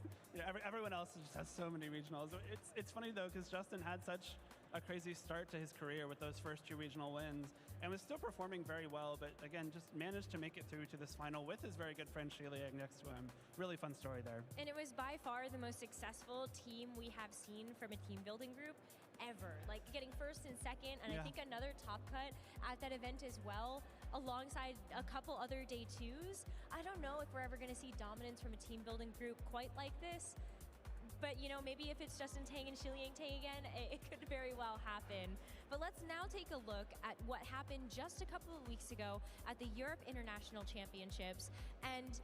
everyone else just has so many regionals. It's funny though, because Justin had such a crazy start to his career with those first 2 regional wins and was still performing very well, but again, just managed to make it through to this final with his very good friend Shiliang next to him. Really fun story there. And it was by far the most successful team we have seen from a team building group ever. Like getting 1st and 2nd, and I think another top cut at that event as well, alongside a couple other day 2s. I don't know if we're ever going to see dominance from a team building group quite like this. But, you know, maybe if it's Justin Tang and Shiliang Tang again, it could very well happen. But let's now take a look at what happened just a couple of weeks ago at the Europe International Championships. And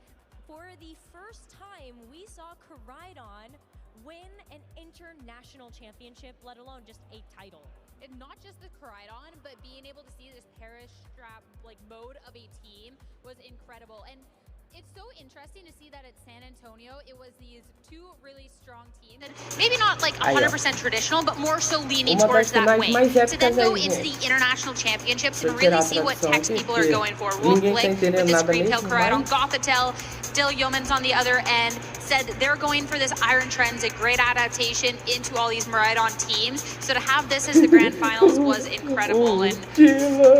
for the first time, we saw Koraidon win an international championship, let alone just a title. And not just the Koraidon, but being able to see this Perish Strap mode of a team was incredible. And it's so interesting to see that at San Antonio, it was these 2 really strong teams. Maybe not 100% traditional, but more so leaning towards that wing. To then go into the international championships and really see what techs people are going for. Wolflick with this Greentail Koraidon, Gothitelle, Dill Yeomans on the other end, said they're going for this Iron Trends, a great adaptation into all these Miraidon teams. So to have this as the grand finals was incredible, and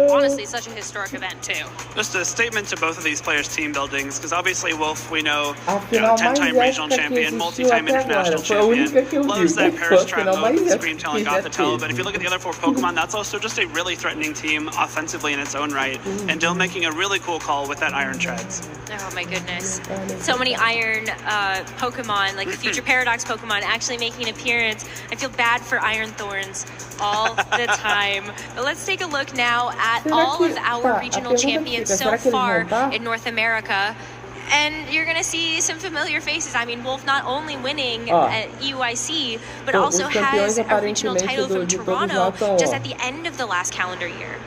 honestly such a historic event too. Just a statement to both of these players' team buildings, because obviously Wolf, we know, 10-time regional champion, multi-time international champion, loves that Perish Trap mode with Screamtail and Gothitelle, but if you look at the other 4 Pokemon, that's also just a really threatening team offensively in its own right, and Dill making a really cool call with that Iron Treads. Oh my goodness. So many Iron Pokemon, like the Future Paradox Pokemon, actually making an appearance. I feel bad for Iron Thorns all the time. But let's take a look now at all of our regional champions so far in North America. And you're going to see some familiar faces. I mean, Wolf not only winning at EUIC, but also has a regional title from Toronto just at the end of the last calendar year.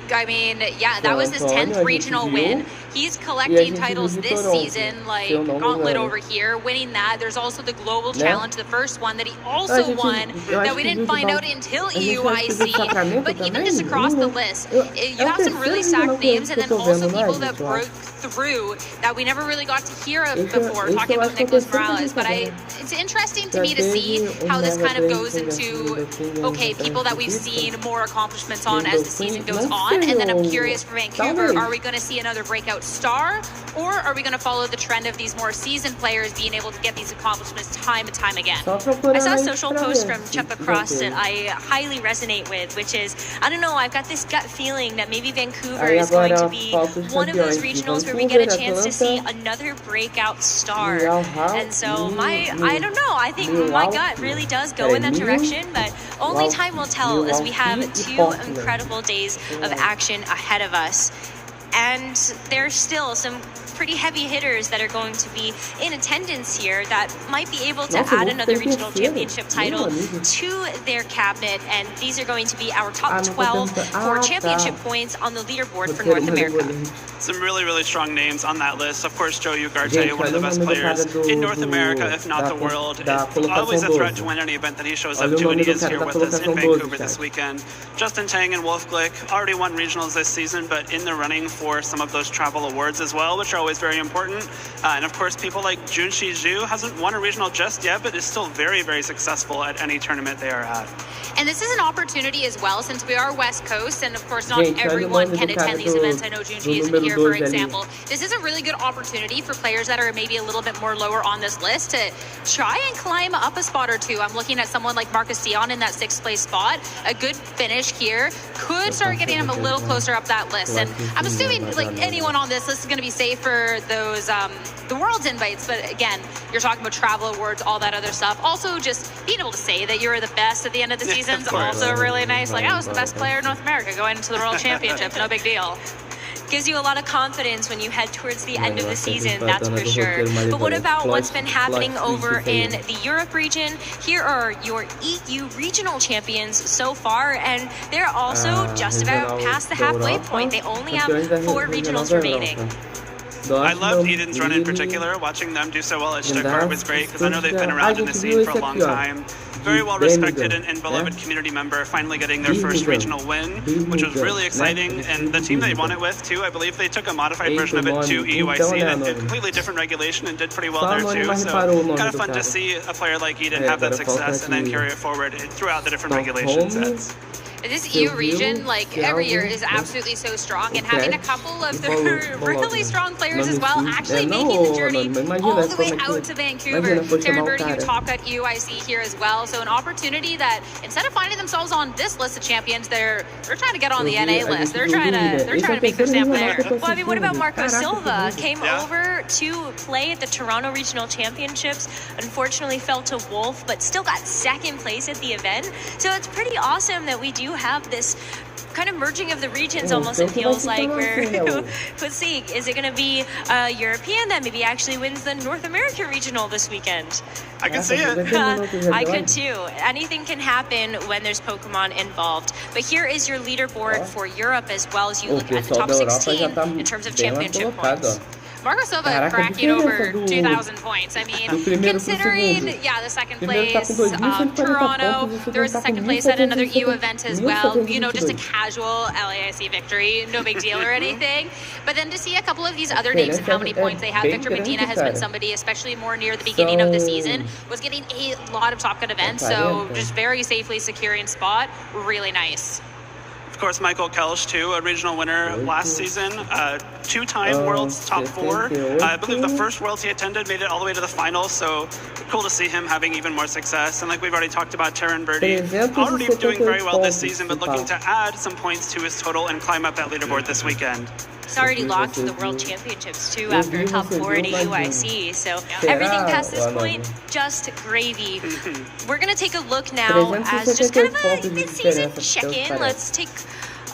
That was his 10th regional win. He's collecting titles this season, like Gauntlet over here, winning that. There's also the Global Challenge, the first one that he also won, that we didn't find out until EUIC. But even just across the list, you have some really stacked names, and then also people that broke through that we never really got to hear of before, talking about Nicholas Morales. But it's interesting to me to see how this kind of goes into, okay, people that we've seen more accomplishments on as the season goes on. And then I'm curious for Vancouver, are we going to see another breakout star, or are we going to follow the trend of these more seasoned players being able to get these accomplishments time and time again? I saw a social post from Chuck Lacrosse that I highly resonate with, which is, I don't know, I've got this gut feeling that maybe Vancouver is going to be one of those regionals where we get a chance to see another breakout star. And so I don't know, I think my gut really does go in that direction, but only time will tell as we have 2 incredible days of action ahead of us. And there's still some pretty heavy hitters that are going to be in attendance here that might be able to add another regional championship title to their cabinet, and these are going to be our top 12 for championship points on the leaderboard for North America. Some really, really strong names on that list. Of course, Joe Ugarte, one of the best players in North America, if not the world. Always a threat to win any event that he shows up to, and he is here with us in Vancouver this weekend. Justin Tang and Wolf Glick already won regionals this season, but in the running for some of those travel awards as well, which are always very important. And of course, people like Junshi Zhu hasn't won a regional just yet, but is still very, very successful at any tournament they are at. And this is an opportunity as well, since we are West Coast, and of course not everyone can attend these events. I know Junshi isn't here, for example. This is a really good opportunity for players that are maybe a little bit more lower on this list to try and climb up a spot or two. I'm looking at someone like Marcus Dion in that 6th place spot. A good finish here could start getting him a little closer up that list. And I'm assuming like anyone on this list is going to be safe for those the world's invites, but again, you're talking about travel awards, all that other stuff. Also, just being able to say that you're the best at the end of the season is also really nice. Like, I was the best player in North America going into the World Championship, no big deal. Gives you a lot of confidence when you head towards the end of the season, that's for sure. But what about what's been happening over in the Europe region? Here are your EU regional champions so far, and they're also just about past the halfway point. They only have 4 regionals remaining. I loved Eden's run in particular. Watching them do so well at Stuttgart was great, because I know they've been around in the scene for a long time. Very well respected and beloved community member, finally getting their first regional win, which was really exciting. And the team they won it with, too, I believe they took a modified version of it to EUIC and a completely different regulation and did pretty well there, too. So kind of fun to see a player like Eden have that success and then carry it forward throughout the different regulation sets. This EU region, like every year, is absolutely so strong, and having a couple of the really strong players as well, actually making the journey all the way out to Vancouver. Taryn Birdie, who top cut EUIC here as well, so an opportunity that instead of finding themselves on this list of champions, they're trying to get on the NA list. They're trying to make their stamp there. Well, I mean, what about Marco Silva? Came over to play at the Toronto Regional Championships. Unfortunately, fell to Wolf, but still got 2nd place at the event. So it's pretty awesome that we do have this kind of merging of the regions, almost, it feels like, where let's see, is it going to be a European that maybe actually wins the North American regional this weekend? I can see it. I could too. Anything can happen when there's Pokemon involved. But here is your leaderboard for Europe as well, as you look at the top 16 in terms of championship points. Marco Silva cracking over 2,000 points. I mean, considering, the 2nd place, Toronto, there was a 2nd place at another EU event as well. You know, just a casual LAIC victory, no big deal or anything. But then to see a couple of these other names and how many points they have, Victor Medina has been somebody, especially more near the beginning of the season, was getting a lot of Top Gun events, so just very safely securing spot. Really nice. Of course, Michael Kelsch, too, a regional winner last season, 2-time World's top 4. I believe the first Worlds he attended made it all the way to the final, so cool to see him having even more success. And like we've already talked about, Taryn Birdie, already doing very well this season, but looking to add some points to his total and climb up that leaderboard this weekend. He's already locked to the World Championships, too, after a top 4 at EUIC. So everything past this point, just gravy. We're going to take a look now as just kind of a mid-season check-in. Let's take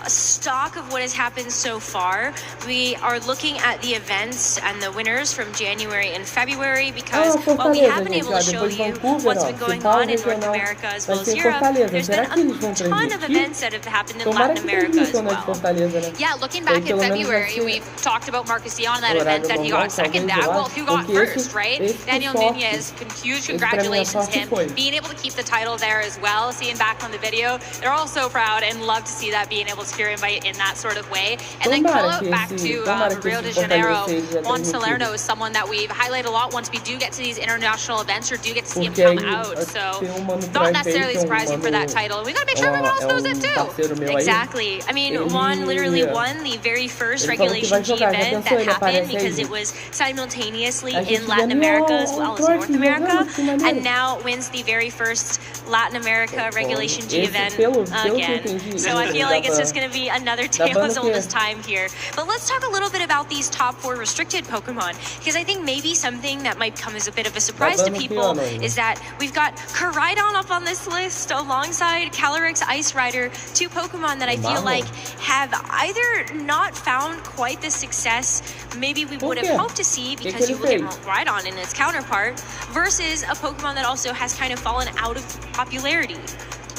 a stock of what has happened so far. We are looking at the events and the winners from January and February, because while we have been able to show you what's been going on in North America as well as Europe, there's been a ton of events that have happened in Latin America as well. Yeah, looking back in February, we talked about Marcus Dion, that event that he got 2nd at. Well, who got first, right? Daniel Nunez, huge congratulations to him. Being able to keep the title there as well, seeing back on the video, they're all so proud and love to see that being able to secure invite in that sort of way. And then call out back to Rio de Janeiro. Juan Salerno is someone that we've highlighted a lot once we do get to these international events or do get to see him come out. So not necessarily surprising for that title. We got to make sure everyone else knows it too. Exactly. I mean, Juan literally won the very first Regulation G event that happened because it was simultaneously in Latin America as well as North America, and now wins the very first Latin America Regulation G event again. So I feel like it's just going to be another tale as old as time here. But let's talk a little bit about these top 4 restricted Pokemon, because I think maybe something that might come as a bit of a surprise to people is that we've got Koraidon up on this list alongside Calyrex Ice Rider, 2 Pokemon that I feel like have either not found quite the success maybe we would have hoped to see, because you look at Koraidon and its counterpart versus a Pokemon that also has kind of fallen out of popularity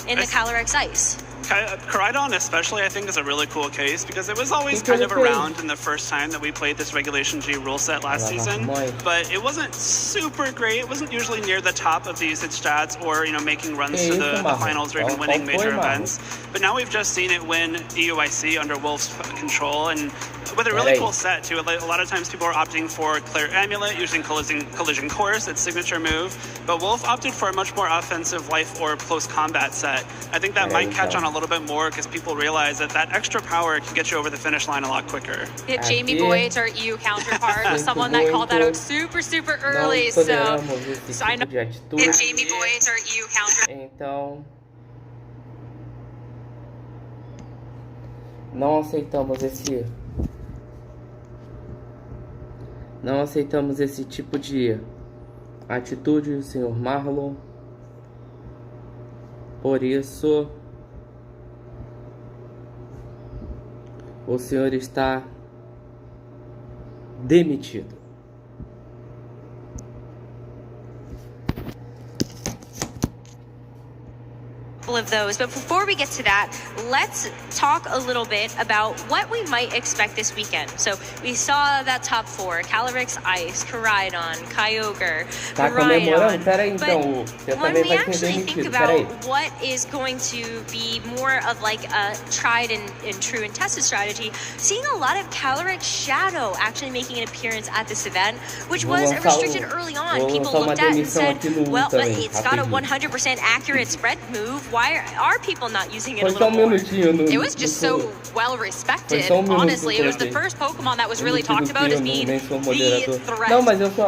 in the Calyrex Ice. Koraidon especially, I think, is a really cool case because it was always kind of around in the first time that we played this Regulation G rule set last season, but it wasn't super great. It wasn't usually near the top of the usage stats or, you know, making runs to the finals or even winning major events. But now we've just seen it win EUIC under Wolf's control, and with a really cool set too. A lot of times people are opting for Clear Amulet using Collision Course, its signature move, but Wolf opted for a much more offensive Life Orb close combat set. I think that might catch on a little bit more because people realize that that extra power can get you over the finish line a lot quicker. Yeah, Jamie Boyd, our EU counterpart, was someone that called that out super early, so I know. Yeah, Jamie Boyd, our EU counterpart. Então, não aceitamos esse tipo de atitude, senhor Marlon. Por isso, o senhor está demitido. Of those, but before we get to that, let's talk a little bit about what we might expect this weekend. So we saw that top 4: Calyrex Ice, Koraidon, Kyogre, Koraidon. But when we actually think about what is going to be more of like a tried and true and tested strategy, seeing a lot of Calyrex Shadow actually making an appearance at this event, which was restricted early on. People looked at it and said, well, but it's got a 100% accurate spread move. Why are people not using it a little more? It was just so well respected, honestly. It was the first Pokemon that was really talked about as being the threat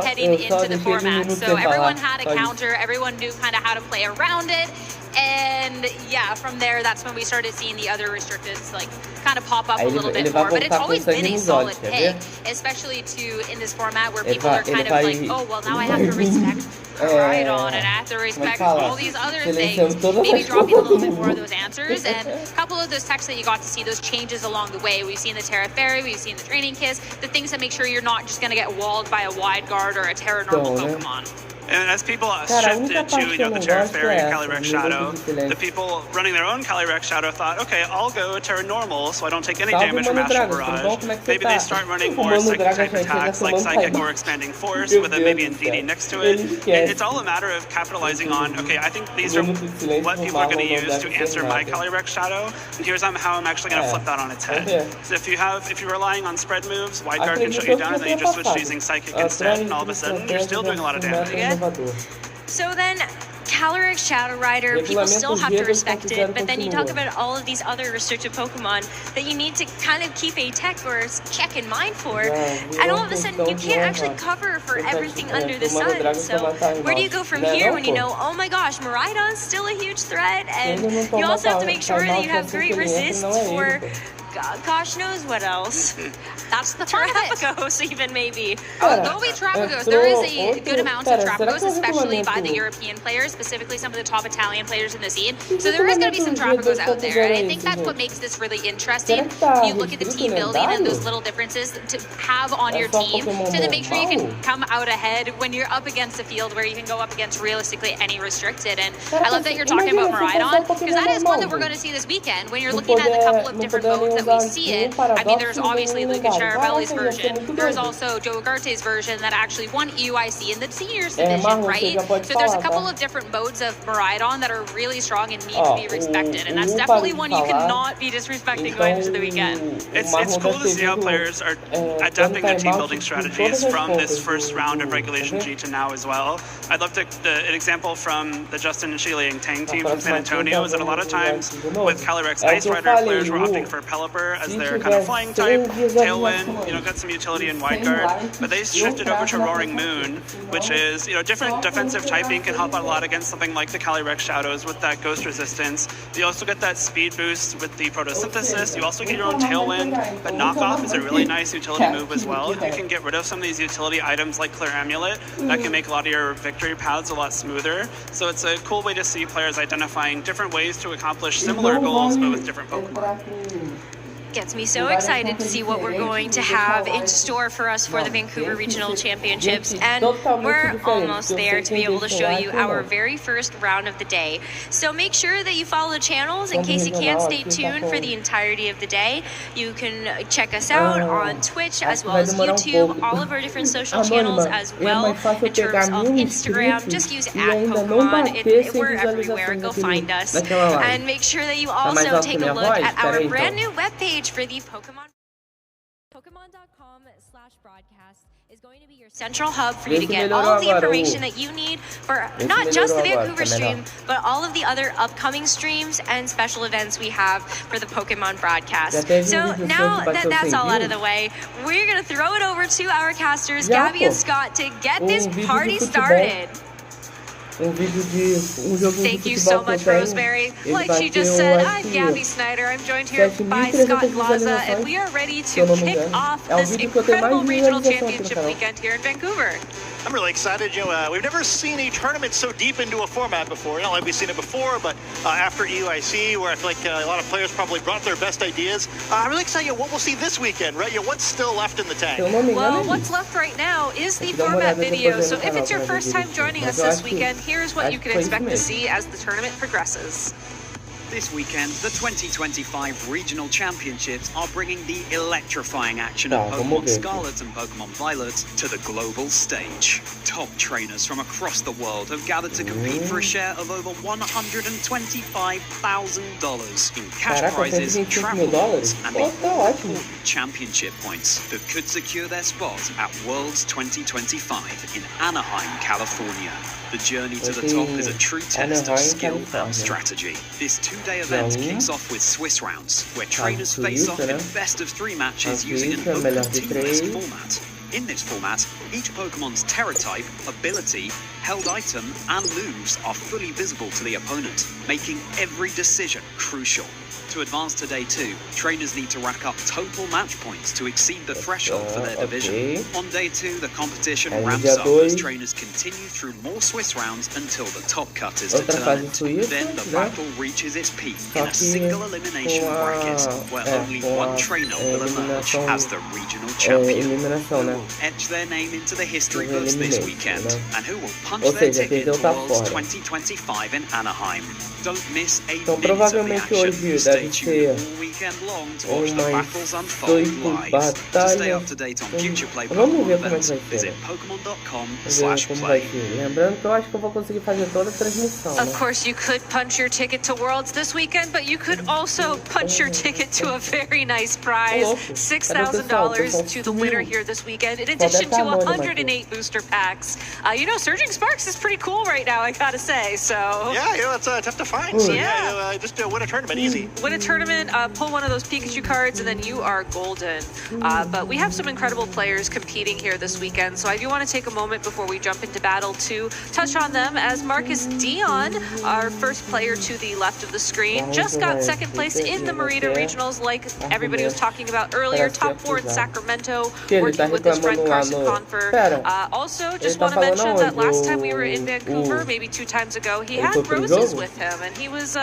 heading into the format. So everyone had a counter, everyone knew kind of how to play around it. And yeah, from there, that's when we started seeing the other restricteds like kind of pop up a little bit more. But it's always been a solid pick, especially in this format where people are kind of like, oh, well, now I have to respect Koraidon and I have to respect all these other things. Maybe dropping a little bit more of those answers. And a couple of those texts that you got to see, those changes along the way. We've seen the Terra Fairy, we've seen the Training Kiss, the things that make sure you're not just going to get walled by a Wide Guard or a Terra Normal Pokemon. And as people shifted to, you know, the Terra Fairy and Calyrex Shadow, the people running their own Calyrex Shadow thought, okay, I'll go Terra Normal so I don't take any damage from Astral Barrage. Maybe they start running more Psychic-type attacks like Psychic or Expanding Force with maybe an DD next to it. And it's all a matter of capitalizing on, okay, I think these are what people are going to use to answer my Calyrex Shadow, and here's how I'm actually going to flip that on its head. So if you're relying on spread moves, Wide Guard can shut you down, and then you just switch to using Psychic instead, and all of a sudden you're still doing a lot of damage. So then, Calyrex Shadow Rider, people still have to respect it, but then you talk about all of these other restricted Pokemon that you need to kind of keep a tech or check in mind for, and all of a sudden you can't actually cover for everything under the sun. So where do you go from here when you know, oh my gosh, Miraidon's still a huge threat, and you also have to make sure that you have great resists for gosh knows what else. That's the Terrapagos even maybe. There'll be Terrapagos. There is a good amount of Terrapagos, especially by the European players, specifically some of the top Italian players in the scene. So there is going to be some Terrapagos out there. And I think that's what makes this really interesting. You look at the team building and those little differences to have on your team to then make sure you can come out ahead when you're up against a field where you can go up against realistically any restricted. And I love that you're talking about Miraidon, because that is one that we're going to see this weekend when you're looking at a couple of different modes that we see it. I mean, there's obviously Lucas Charavelli's version. There's also Joe Ugarte's version that actually won EUIC in the seniors division, right? So there's a couple of different modes of Miraidon that are really strong and need to be respected, and that's definitely one you cannot be disrespecting going into the weekend. It's cool to see how players are adapting their team building strategies from this first round of Regulation G to now as well. I'd love to, an example from the Justin and Shiliang Tang team from San Antonio is that a lot of times with Calyrex Ice Rider, players were opting for Pelipper as their kind of flying type, Tailwind, you know, got some utility in Wide Guard, but they shifted over to Roaring Moon, which is, you know, different defensive typing can help out a lot against something like the Calyrex Shadows with that ghost resistance. You also get that speed boost with the photosynthesis. You also get your own Tailwind, but Knockoff is a really nice utility move as well. You can get rid of some of these utility items like Clear Amulet that can make a lot of your victory paths a lot smoother. So it's a cool way to see players identifying different ways to accomplish similar goals but with different Pokemon. Gets me so excited to see what we're going to have in store for us for the Vancouver Regional Championships, and we're almost there to be able to show you our very first round of the day. So make sure that you follow the channels in case you can't stay tuned for the entirety of the day. You can check us out on Twitch as well as YouTube, all of our different social channels as well. In terms of Instagram, just use @Pokemon. We're everywhere. Go find us. And make sure that you also take a look at our brand new webpage for the Pokemon. Pokemon.com/broadcast is going to be your central hub for you to get all of the information that you need for not just the Vancouver stream, but all of the other upcoming streams and special events we have for the Pokemon broadcast. So now that that's all out of the way, we're going to throw it over to our casters, Gabby and Scott, to get this party started. Thank you so much, Rosemary. Like she just said, I'm Gabby Snyder. I'm joined here by Scott Glaza, and we are ready to kick off this incredible regional championship weekend here in Vancouver. I'm really excited. You know, we've never seen a tournament so deep into a format before. Not only have we seen it before, but after EUIC, where I feel like a lot of players probably brought their best ideas. I'm really excited what we'll see this weekend, right? You know, what's still left in the tank? Well, what's left right now is the format video. So if it's your first time joining us this weekend, here's what you can expect to see as the tournament progresses. This weekend, the 2025 Regional Championships are bringing the electrifying action of Pokemon Scarlet and Pokemon Violet to the global stage. Top trainers from across the world have gathered to compete for a share of over $125,000 in cash prizes, travel balls, and the important championship points that could secure their spot at Worlds 2025 in Anaheim, California. The journey to the top is a true test of skill and strategy. This two-day event kicks off with Swiss rounds, where trainers face off in best-of-3 matches using an open team-based format. In this format, each Pokemon's Terra type, ability, held item, and moves are fully visible to the opponent, making every decision crucial. To advance to Day 2, trainers need to rack up total match points to exceed the threshold for their division. On Day 2, the competition ramps up as trainers continue through more Swiss rounds until the top cut is determined. Then the battle reaches its peak in a single elimination bracket, where only one trainer will emerge as the regional champion. Who will etch their name into the history books this weekend, and who will punch their ticket to Worlds 2025 in Anaheim. Don't miss a minute of the action. Stay tuned all weekend long to watch the battles unfold live. To stay up to date on future play Pokemon events, visit Pokemon.com/play. Of course, you could punch your ticket to Worlds this weekend, but you could also punch your ticket to a very nice prize, $6,000 to the winner here this weekend, in addition to 108 booster packs. You know, Surging Sparks is pretty cool right now, I gotta say. So yeah, you know, it's tough to find. So yeah, just win a tournament easy. Win a tournament, pull one of those Pikachu cards, and then you are golden. But we have some incredible players competing here this weekend, so I do want to take a moment before we jump into battle to touch on them, as Marcus Dion, our first player to the left of the screen, just got second place in the Merida Regionals, like everybody was talking about earlier, top 4 in Sacramento, working with this chamando lá no... Pera, also, just want to mention that last time we were in Vancouver, maybe 2 times ago, he had roses with him, and he was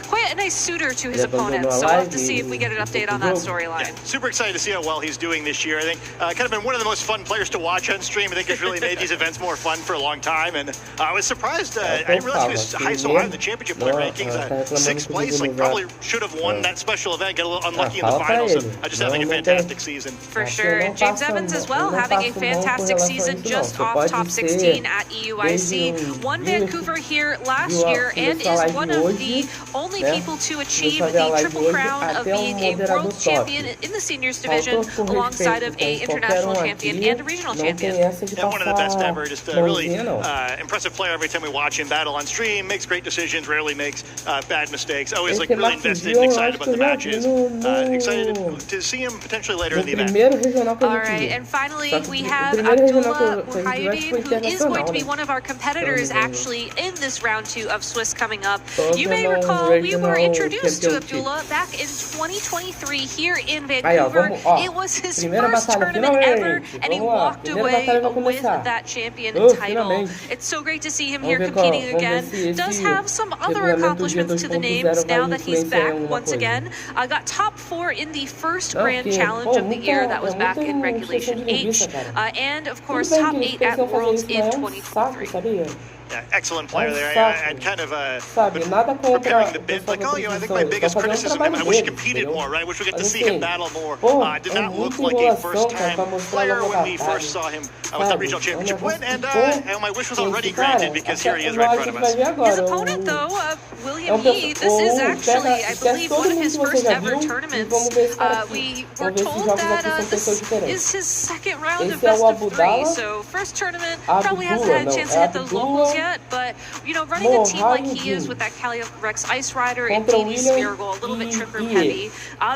quite a nice suitor to his opponent. So we'll have to see if we get an update on that storyline. Yeah, super excited to see how well he's doing this year. I think kind of been one of the most fun players to watch on stream. I think he's really made these events more fun for a long time, and I was surprised. I didn't realize he was so high in the championship point rankings. 6th place, like probably should have won that special event. Got a little unlucky in the finals. So just having a fantastic season. For sure. And James Evans as well, having a fantastic season, just off top 16 at EUIC. Won Vancouver here last year and is one of the only people to achieve the triple crown of being a world champion in the seniors division, alongside of a international champion and a regional champion. Yeah, one of the best ever. Just a really impressive player every time we watch him battle on stream. Makes great decisions, rarely makes bad mistakes. Always like really invested and excited about the matches. Excited to see him potentially later in the event. Alright, and finally we have Abdullah Muhayyidin, who is going to be one of our competitors actually in this round 2 of Swiss coming up. You may recall we were introduced to Abdullah back in 2023 here in Vancouver. It was his first tournament ever, and he walked away with that champion title. It's so great to see him here competing again. Does have some other accomplishments to the names now that he's back once again. Got top 4 in the first Grand Challenge of the year, that was back in Regulation H, and of course top 8 at Worlds in 2023. Yeah, excellent player there. I'd kind of been preparing the bid, like, oh, you know, I think my biggest criticism, I wish he competed more, right? I wish we get to see him battle more. Did not look like a first-time player when we first saw him with the regional championship win, and my wish was already granted because here he is right in front of us. His opponent, though, William He, this is actually, I believe, one of his first ever tournaments. We were told that this is his second round of best of 3, so first tournament, probably hasn't had a chance to hit those locals yet, but, you know, running a team like he is with that Calyrex Ice Rider and Davey Smeargle, a little bit trick room heavy,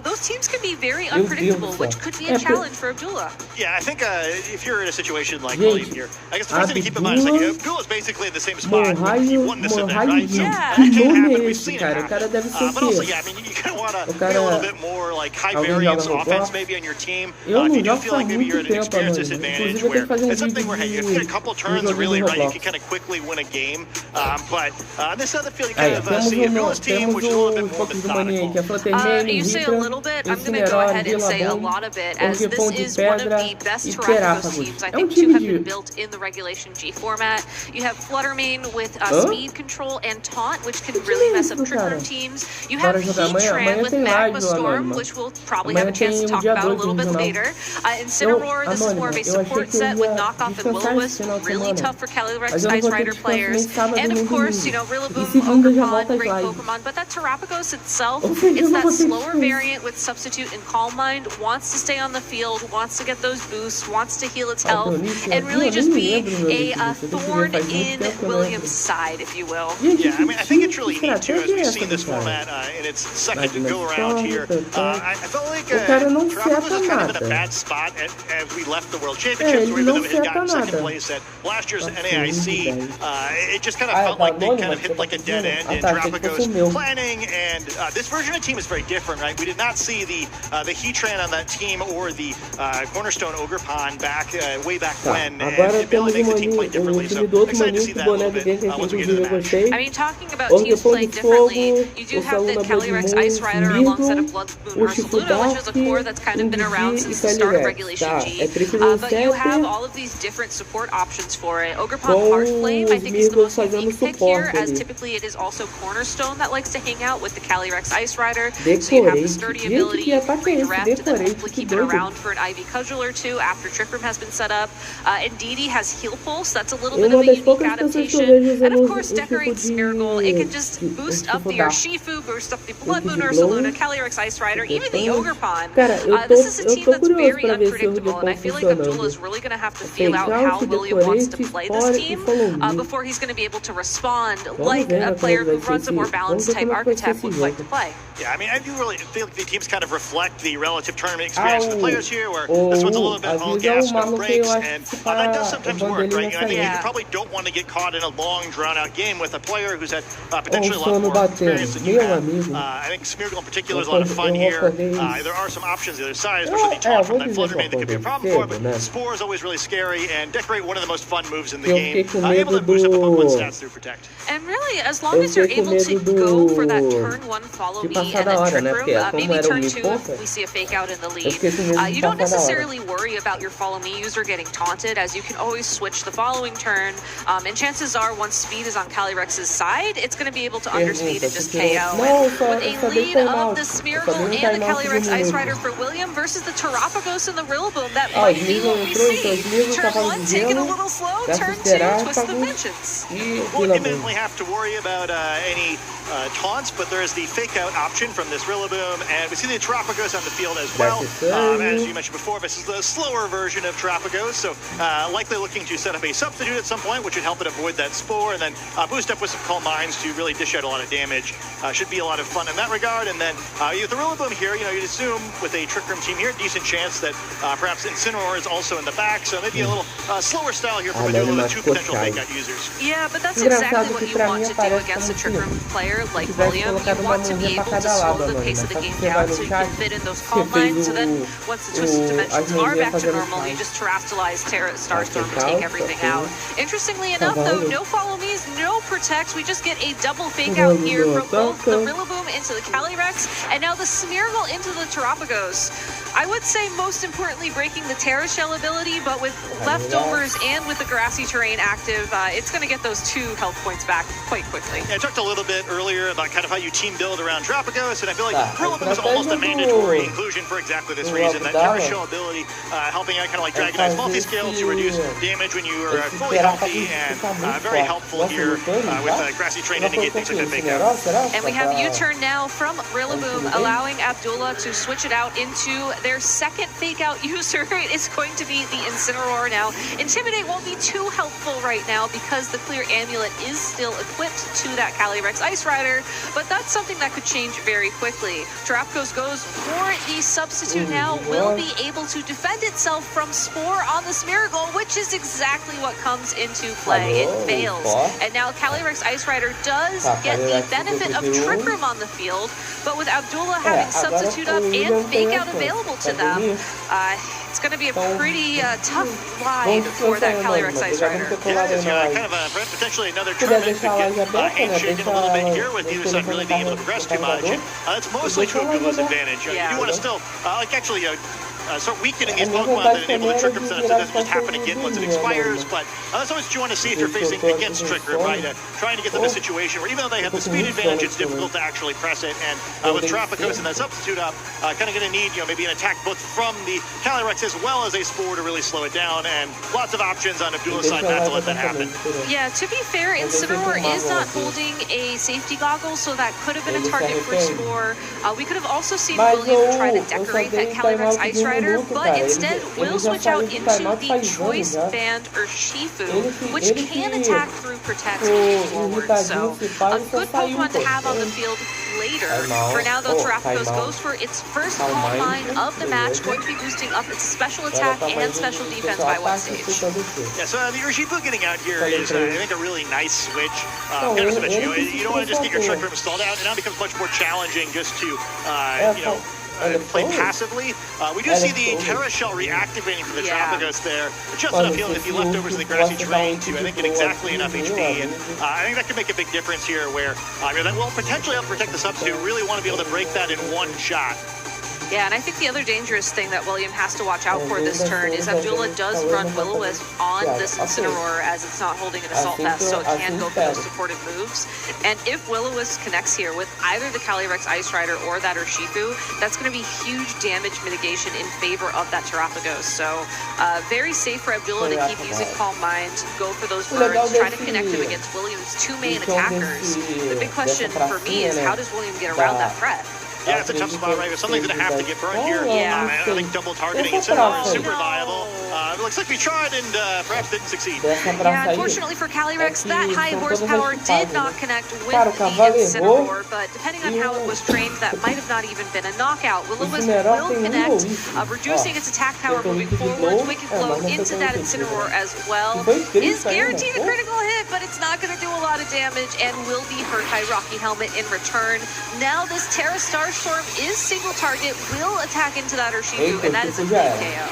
those teams can be very unpredictable, which could be a challenge for Abdullah. Yeah, I think if you're in a situation like William here, I guess the first thing to keep in mind is like Abdullah's basically in the same spot. He won this event, right? So that can happen. We've seen it happen. But also, yeah, I mean, you kind of want to be a little bit more like high variance offense maybe on your team. If you do feel like maybe you're at an experience disadvantage where it's something where, hey, you get a couple turns really right, you can kind of quickly win a game. But on this other field, you kind of see Abdullah's team, which is a little bit more methodical. You say a little bit, I'm going to go ahead and say a lot of it, as this is one of the best Terrapagos teams I think to have been built in the Regulation G format. You have Fluttermane with speed control and taunt, which can really mess up trick room teams. You have Heatran with Magma Storm, which we'll probably have a chance to talk about a little bit later. Incineroar, this is more of a support set with Knockoff and Will-O-Wisp, really tough for Calyrex Ice Rider players. And of course, you know, Rillaboom, Ogerpon, great Pokemon, but that Terrapagos itself, it's that slower variant with Substitute and Calm Mind, wants to stay on the field, wants to get those boosts, wants to heal its health, and really just be a thorn in William's side, if you will. Yeah, I mean, I think it's really neat, too, as we've seen this format in its second go-around here. I felt like Terrapagos was kind of in a bad spot as we left the World Championships, where even though it had gotten second place at last year's NAIC, it just kind of felt like they kind of hit like a dead end in Terrapagos planning, and this version of the team is very different, right? We did not see the Heatran on that team or the Cornerstone Ogerpon back way back when, and it really makes the team play differently, so excited to see that a little bit once we get to the match. I mean, talking about teams playing differently, you do have the Calyrex Ice Rider alongside of Blood Moon Ursaluna, which is a core that's kind of been around since the start of Regulation G, but you have all of these different support options for it. Ogerpon Heartflame, I think, is the most unique pick here, as typically it is also Cornerstone that likes to hang out with the Calyrex Ice Rider, so you have the sturdy ability, you can redirect, and then hopefully keep it around for an IV Cudgel or two after Trick Room has been set up. And Didi has Heal Pulse, that's a little bit of a unique adaptation, and of course Decorate Smeargle, it can just boost up the Urshifu, boost up the Blood Moon Ursaluna, Calyrex Ice Rider, even the Ogerpon. This is a team that's very unpredictable, and I feel like Abdullah is really going to have to feel out how William wants to play this team before he's going to be able to respond like a player who runs a more balanced type archetype would like to play. Yeah, I mean, I do really feel like the teams kind of reflect the relative tournament experience of the players here, where this one's a little bit all gas, no brakes, and that does sometimes work, right? I mean, you probably don't want to get caught in a long, drawn-out game with a player who's had potentially a lot more experience than you have. I think Smeargle in particular is a lot of fun here. There are some options on the other side, especially the taunt from that Flutter Mane that could be a problem for it, but Spore is always really scary, and Decorate, one of the most fun moves in the game, able to boost up the Pokemon stats through Protect. And really, as long as you're able to go for that turn 1 follow me and then Trick Room, maybe turn 2 we see a fake out in the lead. You don't necessarily worry about your follow me user getting taunted, as you can always switch the following turn, and chances are once speed is on Calirex's side, it's going to be able to underspeed and just KO. And with a lead of the Smeargle and the Calyrex Ice Rider for William versus the Terapagos and the Rillaboom, that might be what we see. Turn 1, take it a little slow, turn 2, twist the vengeance. Won't imminently have to worry about any taunts, but there is the fake out option from this Rillaboom, and we see the Terapagos on the field as well. As you mentioned before, this is the slower version of Terapagos, so likely looking to set up a substitute at some point, which would help it avoid that Spore, and then boost up with some Calm Minds to really dish out a lot of damage. Should be a lot of fun in that regard, and then with the Rillaboom here, you'd assume with a Trick Room team here, decent chance that perhaps Incineroar is also in the back, so maybe a little slower style here from Adula with 2 potential fake out users. Yeah, but that's exactly what you want to do against a Trick Room player like William. You want to be able to slow the pace of the game down so you can fit in those Calm Minds, so then once the Twisted Dimensions are back to normal, you just Terrastalize Starstorm and take everything out. Interestingly enough, though, no follow me's, no protects. We just get a double fake out here from both the Rillaboom into the Calyrex, and now the Smeargle into the Terapagos. I would say most importantly breaking the Terra Shell ability, but with leftovers and with the grassy terrain active, it's going to get those 2 health points back quite quickly. Yeah, I talked a little bit earlier about kind of how you team build around Terapagos, and I feel like Rillaboom is almost a mandatory inclusion for exactly this reason. That Terra Shell ability helping out kind of like Dragon Eyes multi-scale to reduce damage when you are fully healthy, and very helpful here with grassy terrain to negate things like that fake out. And we have U-turn now from Rillaboom, allowing Abdullah to switch it out into their second fake out user. It's going to be the Incineroar now. Intimidate won't be too helpful right now because the Clear Amulet is still equipped to that Calyrex Ice Rider, but that's something that could change very quickly. Terapagos goes for the substitute now, will be able to defend itself from Spore on the Smeargle, which is exactly what comes into play. It fails. And now Calyrex Ice Rider does get the benefit of Trick Room on the field, but with Abdullah having substitute up and fake out available to them, it's going to be a pretty tough ride for that Calyrex Ice Rider. Yeah, it's kind of potentially another tournament could get handshaken a little bit here with either side really being able to progress too much. And that's mostly to Abdullah's advantage. You do want to still, start weakening these Pokemon that enable the Trick Room, so that doesn't just happen again once it expires, but that's always what you want to see if you're facing against Trick Room, right? Trying to get them in a situation where even though they have the speed advantage, it's difficult to actually press it, and with Terapagos and that substitute up, kind of going to need, maybe an attack both from the Calyrex as well as a Spore to really slow it down, and lots of options on Abdullah's side not to let that happen. Yeah, to be fair, Incineroar is not holding a safety goggle, so that could have been a target for Spore. We could have also seen William try to decorate that Calyrex Ice Rider, but instead will switch out into the Choice Band Urshifu, which can attack through Protect moving forward. So a good Pokemon to have on the field later. For now, though, Terapagos goes for its first Calm Mind of the match, going to be boosting up its special attack and special defense by one stage. Yeah, so the Urshifu getting out here is, I think, a really nice switch. Kind of switch. You don't want to just get your Trick Room stalled out. It now becomes much more challenging just to, play passively. We do see the Terra Shell reactivating for the Terapagos there. Just enough healing with the leftovers in the grassy terrain to, I think, get exactly enough HP. And I think that could make a big difference here where that will potentially help protect the substitute. Really want to be able to break that in one shot. Yeah, and I think the other dangerous thing that William has to watch out for this turn is Abdullah does run Will-O-Wisp on this Incineroar as it's not holding an Assault Vest, so it can go for those supportive moves. And if Will-O-Wisp connects here with either the Calyrex Ice Rider or that Urshifu, that's going to be huge damage mitigation in favor of that Terapagos. So very safe for Abdullah to keep using Calm Mind, go for those burns, try to connect him against William's 2 main attackers. The big question for me is how does William get around that threat? Yeah, it's a tough spot, right? But something's going to have to get burned here. I think double targeting Incineroar is super viable. it looks like we tried and perhaps didn't succeed. Yeah, unfortunately for Calyrex, that high horsepower did not connect with the Incineroar, but depending on how it was trained, that might have not even been a knockout. Will-O-Wisp will connect, reducing its attack power moving forward. Wicked Blow into that Incineroar as well. Is guaranteed a critical hit, but it's not going to do a lot of damage and will be hurt by Rocky Helmet in return. Now this Terra Starstorm is single target, will attack into that Urshifu, and that is a big KO.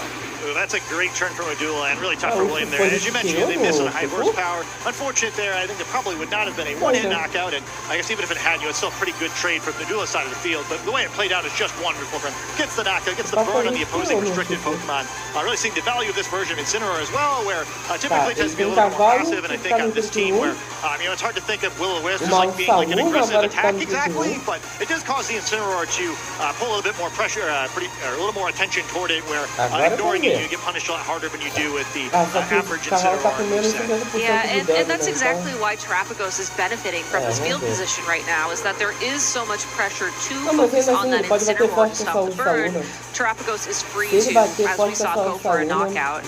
Ooh, that's a great turn from Medulla and really tough for William there. As you mentioned, they missed on a high horsepower. Unfortunate there. I think there probably would not have been a one-hit knockout, and I guess even if it had, it's still a pretty good trade from Medulla's side of the field. But the way it played out is just wonderful from him. Gets the knockout, gets the burn on the opposing restricted Pokemon. Really seeing the value of this version in Incineroar as well, where typically it tends to be a little more passive, and I think on this team where it's hard to think of Will-O-Wisp as like being like an aggressive attack exactly, but it does cause the Incineroar to pull a little bit more pressure, or a little more attention toward it, where ignoring it, you get punished a lot harder than you do with the average Incineroar. Yeah, and that's exactly why Terrapagos is benefiting from this field position right now, is that there is so much pressure to focus on that Incineroar to stop the burn. Terrapagos is free to, as we saw, go for a knockout.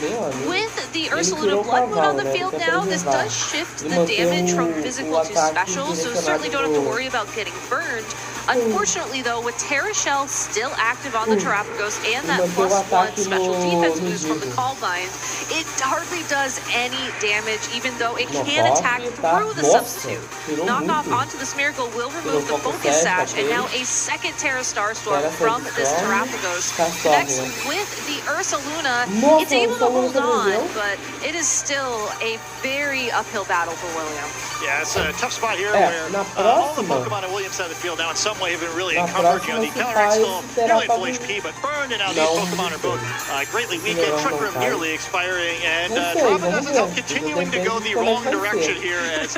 With the Ursaluna Blood Moon on the field now, this does shift the damage from physical to special, so certainly don't have to worry about getting burned. Unfortunately, though, with Terra Shell still active on the Terrapagos and that +1 special defense boost from the Calm Mind, it hardly does any damage, even though it can attack through the substitute. Knockoff onto the Smeargle will remove the Focus Sash, and now a second Terra Starstorm from this Terrapagos connects with the Ursaluna. It's able to hold on, but it is still a very uphill battle for William. Yeah, it's a tough spot here where all the Pokemon at Williams side of the field now in some way have been really encumbered. The Calyrex still nearly full HP, but burned, and now these Pokemon are both greatly weakened. Trick Room nearly expiring, and Terrapagos is continuing to go the wrong direction here as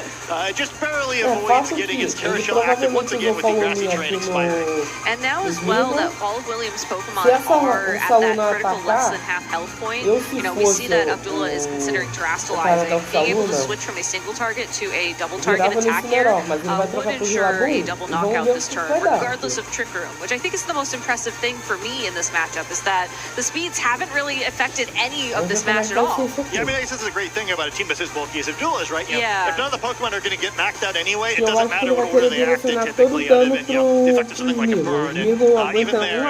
just barely avoids getting its Terra Shell active once again with the Grassy Terrain expiring. And now as well that all of Williams' Pokemon are at that critical less than half health point. We see that Abdullah is considering terastallizing. Being able to switch from a single target to a double target attack here would ensure a double knockout this turn, regardless of Trick Room, which I think is the most impressive thing for me in this matchup, is that the speeds haven't really affected any of this match at all. Yeah, I mean, I guess this is a great thing about a team that's as bulky as Abdullah's, right? If none of the Pokemon are going to get knocked out anyway, it doesn't matter what order they act in typically, other than, the effect of something like a burn. And even there,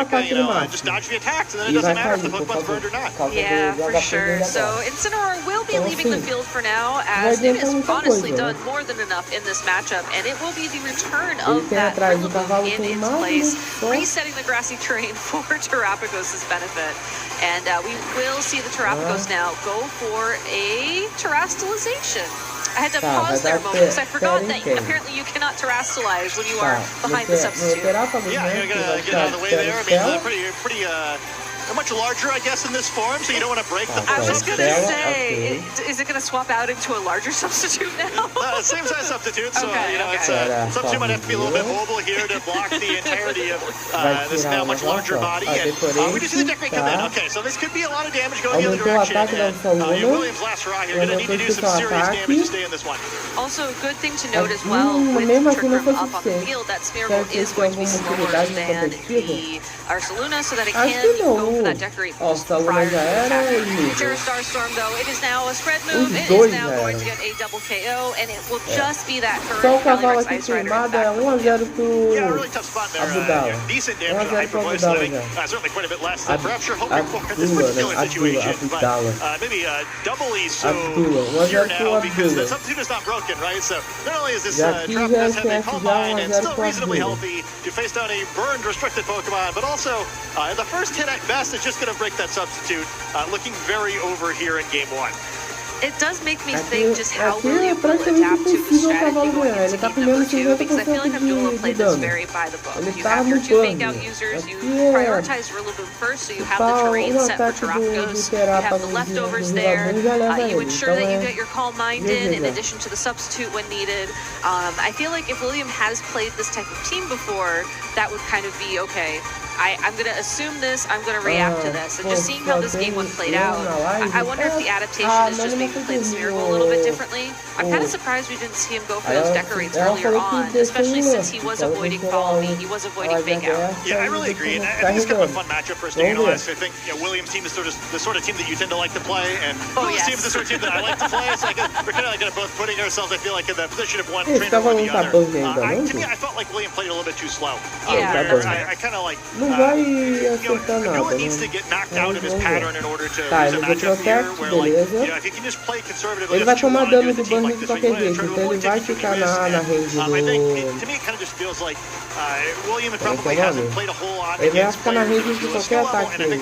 just dodge the attacks, and then it doesn't matter if the Pokemon's burned or not. Yeah, for sure. So Incineroar will be leaving the field for now, as it has honestly done more than enough in this matchup, and it will be the return of that Rillaboom in its place, resetting the Grassy Terrain for Terrapagos' benefit. And we will see the Terrapagos now go for a terastallization. I had to pause there a moment because I forgot that apparently you cannot terastallize when you are behind the substitute. Yeah, you're gonna get out of the way there. I mean, pretty much larger, I guess, in this form, so you don't want to break the I was going to say, is it going to swap out into a larger substitute now? Same size substitute, so substitute might have to be a little bit mobile here to block the entirety of this now much larger body. And we do see the deck rate come in. Okay, so this could be a lot of damage going the other direction. And Williams' last hurrah here, going to need to do some serious damage to stay in this one. Also, a good thing to note as well, with Trick Room up on the field, that Smeargle is going to be slower than the Ursaluna, so that it can go for that decorate boost prior to the attack. Terra Starstorm, though, it is now a spread move. It is now going to get a double KO, and it will just be that current Calyrex Ice Rider. Yeah, really tough spot there. Decent damage to Hyper Voice, certainly quite a bit less than perhaps you're hoping for in this particular situation. But maybe doubly so here now, because the substitute is not broken, right? So not only is this Terrapagos having a Calm Mind and still reasonably healthy to face down a burned restricted Pokemon, but also in the first hit at best, it's just going to break that substitute, looking very over here in Game 1. It does make me think just how William will adapt to the strategy going into game number 2, because I feel like Abdullah played this very by the book. You have your two fake out users, you prioritize Rillaboom first, so you have the terrain set for Terrapagos, you have the leftovers there, you ensure that you get your Calm Mind in addition to the substitute when needed. I feel like if William has played this type of team before, that would kind of be okay. I'm going to assume this, I'm going to react to this. And just seeing how this game 1 played out, I wonder if the adaptation is just maybe played Spherical a little bit differently. I'm kind of surprised we didn't see him go for those decorates earlier on, especially since he was avoiding follow me, he was avoiding fake out. Yeah, I really agree. And I think it's kind of a fun matchup for us to analyze. I think Williams' team is sort of the sort of team that you tend to like to play, and Will's team is the sort of team that I like to play. It's like we're kind of like both putting ourselves, I feel like, in the position of one trainer or the other. To me, I felt like William played a little bit too slow. I kind of like Abdullah needs to get knocked out of his pattern in order to lose a matchup here, where like, if he can just play conservatively, ele vai tomar dano do burn de qualquer jeito, então ele vai ficar na range do... I think, to me, it kind of just feels like William probably hasn't played a whole lot ele vai ficar na range de qualquer ataque dele.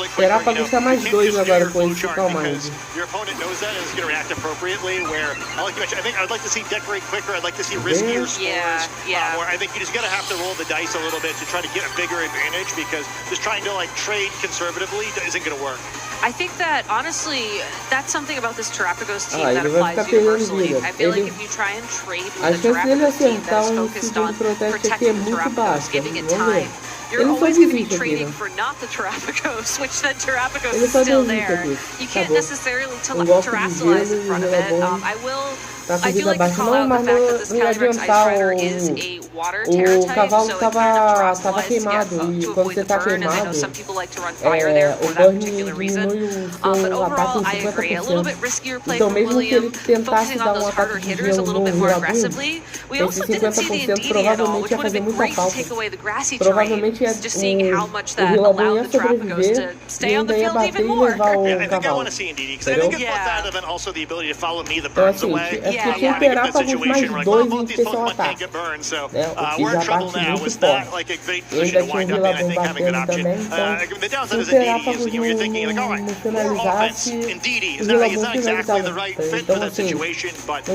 Esperar pra deixar mais dois agora com esse calmante. Your opponent knows that and is going to react appropriately, where, like you mentioned, I think I'd like to see decorate quicker, I'd like to see riskier scores, where I think you just got to have to roll the dice a little bit to try to get a bigger advantage, because just trying to like trade conservatively isn't going to work. I think that, honestly, that's something about this Terrapagos team that applies universally. I feel like if you try and trade with a Terrapagos team that's focused on protecting the Terrapagos, giving it time, you're always going to be trading for not the Terrapagos, which then Terrapagos is still there. You can't necessarily terrestrialize in front of it. I do like to call out the fact that this Calyrex Ice Rider is a water Terra type, so it kind of neutralized to avoid the burn, and I know some people like to run fire there for that particular reason. But overall, I agree. A little bit riskier play from William, focusing on those harder hitters a little bit more aggressively. We also didn't see the Indeedee at all, which would have been great to take away the grassy terrain, just seeing how much that allowed the Terrapagos to stay on the field even more. Yeah, I think I want to see Indeedee, because I think it's both that and then also the ability to follow me the burns away. Tinha que esperar pra mais dois em que são ataque. We're in trouble now. Was that like a great position to wind up in? I think having an option. The downside is Indeedee is you're thinking like, all right, more offense. Indeedee is not exactly the right fit for that situation, but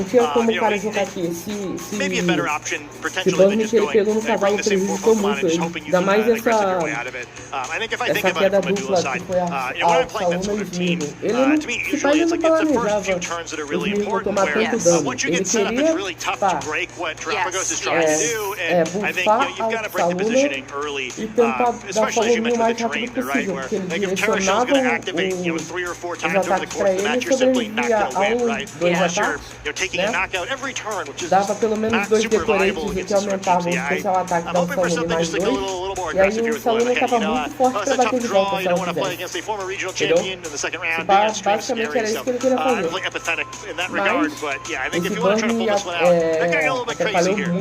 maybe a better option potentially than just going bring the same 4 Pokemon and just hoping you can aggressive your way out of it. I think if I think about it from a dual side, when I'm playing that sort of team, to me usually it's like it's the first few turns that are really important, where once you get set up, it's really tough to break what Terrapagos is trying to do, and I think you've got to break the positioning early, especially as you mentioned with the terrain, right? Where like if Terra Shell's going to activate 3 or 4 times over the course of the match, you're simply not going to win, right? Unless you're taking a knockout every turn, which is not super viable against this sort of team. I'm hoping for something just like a little more aggressive here with William. It's a tough draw. You don't want to play against a former regional champion in the second round. That's scary. So I'm really empathetic in that regard, but yeah, I think if you want to try to pull this one out, that got a little bit crazy here.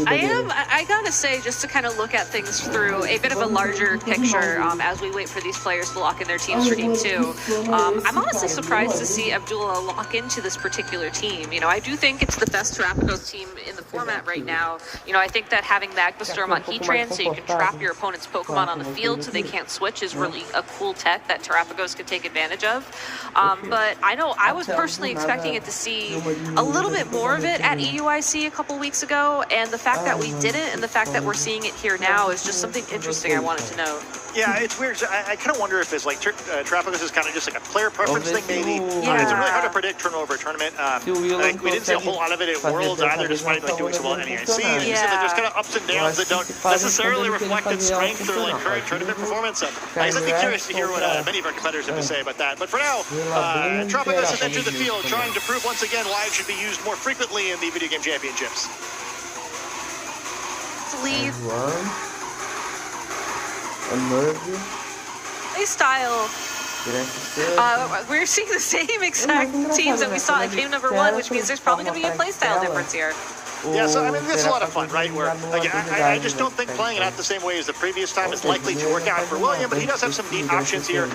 I gotta say, just to kind of look at things through a bit of a larger picture as we wait for these players to lock in their teams for Game 2, I'm honestly surprised to see Abdullah lock into this particular team. I do think it's the best Terrapagos team in the format right now. I think that having Magma Storm on Heatran so you can trap your opponent's Pokemon on the field so they can't switch is really a cool tech that Terrapagos could take advantage of. But I know I was personally expecting it to see a little bit more of it at EUIC a couple weeks ago, and the fact that we didn't and the fact that we're seeing it here now is just something interesting I wanted to know. Yeah, it's weird. I kind of wonder if it's like Terrapagos is kind of just like a player preference thing, maybe. It's really hard to predict turnover tournament. Like we didn't see a whole lot of it at Worlds either, despite like doing so well at NEIC. You said that there's kind of ups and downs that don't necessarily reflect its strength or like current tournament performance. So I guess I'd be curious to hear what many of our competitors have to say about that. But for now, Terrapagos has entered the field, trying to prove once again why it should be used more frequently in the video game championships. Leave. Play style. We're seeing the same exact teams that we saw in game number 1, which means there's probably going to be a playstyle difference here. Yeah, so I mean, it's a lot of fun, right? Where like, I just don't think playing it out the same way as the previous time is likely to work out for William, but he does have some neat options here.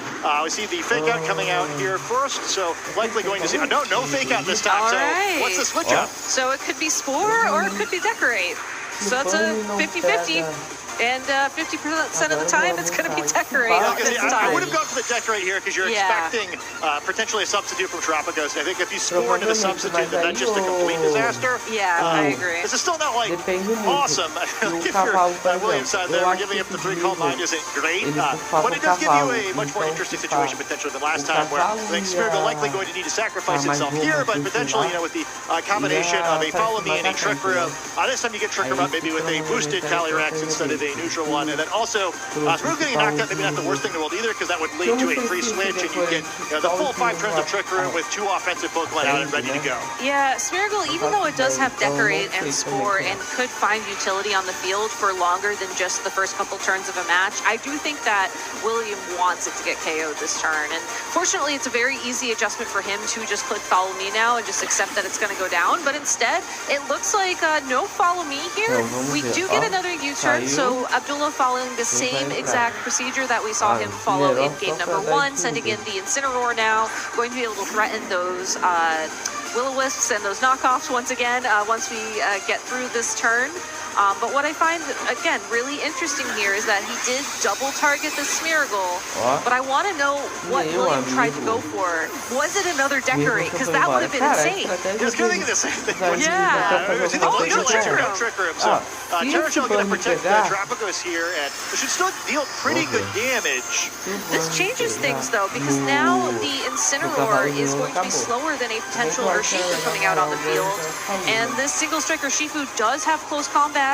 We see the fake out coming out here first, so likely going to see no fake out this time. Right. So what's the switch up? So it could be Spore or it could be Decorate. So it's a 50-50. And 50% of the time, it's going to be Decorate this time. I would have gone for the Decorate here because you're expecting potentially a substitute from Terrapagos. I think if you score into the substitute, then that's just a complete disaster. Yeah, I agree. This is still not like awesome. If you're Williams side there, giving up the 3-call mine isn't great. But it does give you a much more interesting situation potentially than last time, where I think Spherical likely going to need to sacrifice itself here, but potentially, with the combination of a Follow Me and a Trick Room, this time you get Trick Room up maybe with a boosted Calyrex instead of a a neutral one. And then also, Smirgle getting knocked out, maybe not the worst thing in the world either, because that would lead to a free switch, and you get the full 5 turns of Trick Room with 2 offensive Pokemon out and ready to go. Yeah, Smirgle, even though it does have Decorate and Spore and could find utility on the field for longer than just the first couple turns of a match, I do think that William wants it to get KO'd this turn. And fortunately, it's a very easy adjustment for him to just click Follow Me now and just accept that it's going to go down. But instead, it looks like no Follow Me here. We do get another U-turn, so Abdullah following the same exact procedure that we saw him follow in game number 1, sending in the Incineroar now, going to be able to threaten those Will-O-Wisps and those knockoffs once again once we get through this turn. But what I find, again, really interesting here is that he did double target the Smeargle, but I want to know what William tried to go for. Was it another Decorate? Because that would have been insane. I was kind of thinking the same thing. Yeah. Trick Room. So, Terra Shell going to protect the Trapagos here, and it should still deal pretty good damage. This changes things, though, because now the Incineroar is going to be slower than a potential Urshifu coming out on the field, and this single strike Urshifu does have close combat.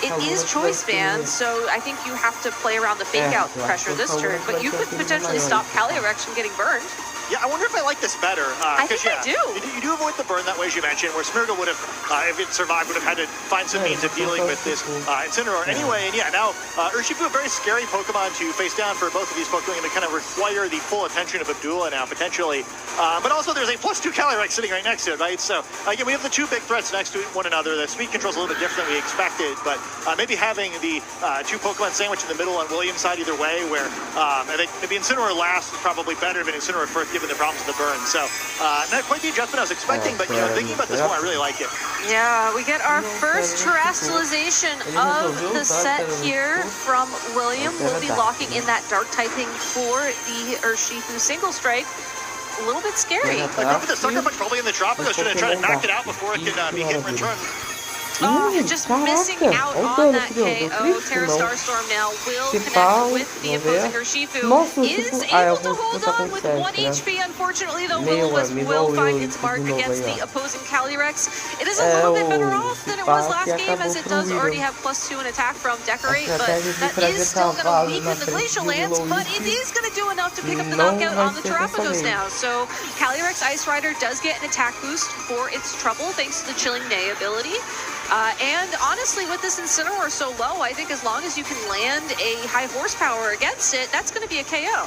It is choice banned, so I think you have to play around the fake out pressure this turn, but you could potentially stop Calyrex from getting burned. Yeah, I wonder if I like this better. I think I do. You do avoid the burn that way, as you mentioned, where Smeargle would have, if it survived, would have had to find some means of dealing with this Incineroar anyway. And yeah, now Urshifu, a very scary Pokemon to face down for both of these Pokemon, going to kind of require the full attention of Abdullah now, potentially. But also, there's a +2 Calyrex sitting right next to it, right? So, again, we have the 2 big threats next to one another. The speed control is a little bit different than we expected, but maybe having the 2 Pokemon sandwich in the middle on William's side either way, where I think maybe Incineroar last is probably better than Incineroar first, given the problems with the burn. So, not quite the adjustment I was expecting, but, you know, thinking about this more, I really like it. Yeah, we get our first terrestrialization of the set here from William. We'll be locking in that dark typing for the Urshifu single strike. A little bit scary. I go for the Sucker Punch probably in the Tropical. Should have tried to knock it out before it can be hit and return. Oh, just missing out on that KO. Terra Starstorm now will connect with the opposing Urshifu. Is able to hold on with 1 HP. Unfortunately, though, Will-O-Wisp will find its mark against the opposing Calyrex. It is a little bit better off than it was last game, as it does already have +2 in attack from Decorate, but that is still going to weaken the Glacial Lance, but it is going to do enough to pick up the knockout on the Terrapagos now. So Calyrex Ice Rider does get an attack boost for its trouble, thanks to the Chilling Neigh ability. And honestly, with this Incineroar so low, I think as long as you can land a high horsepower against it, that's going to be a KO.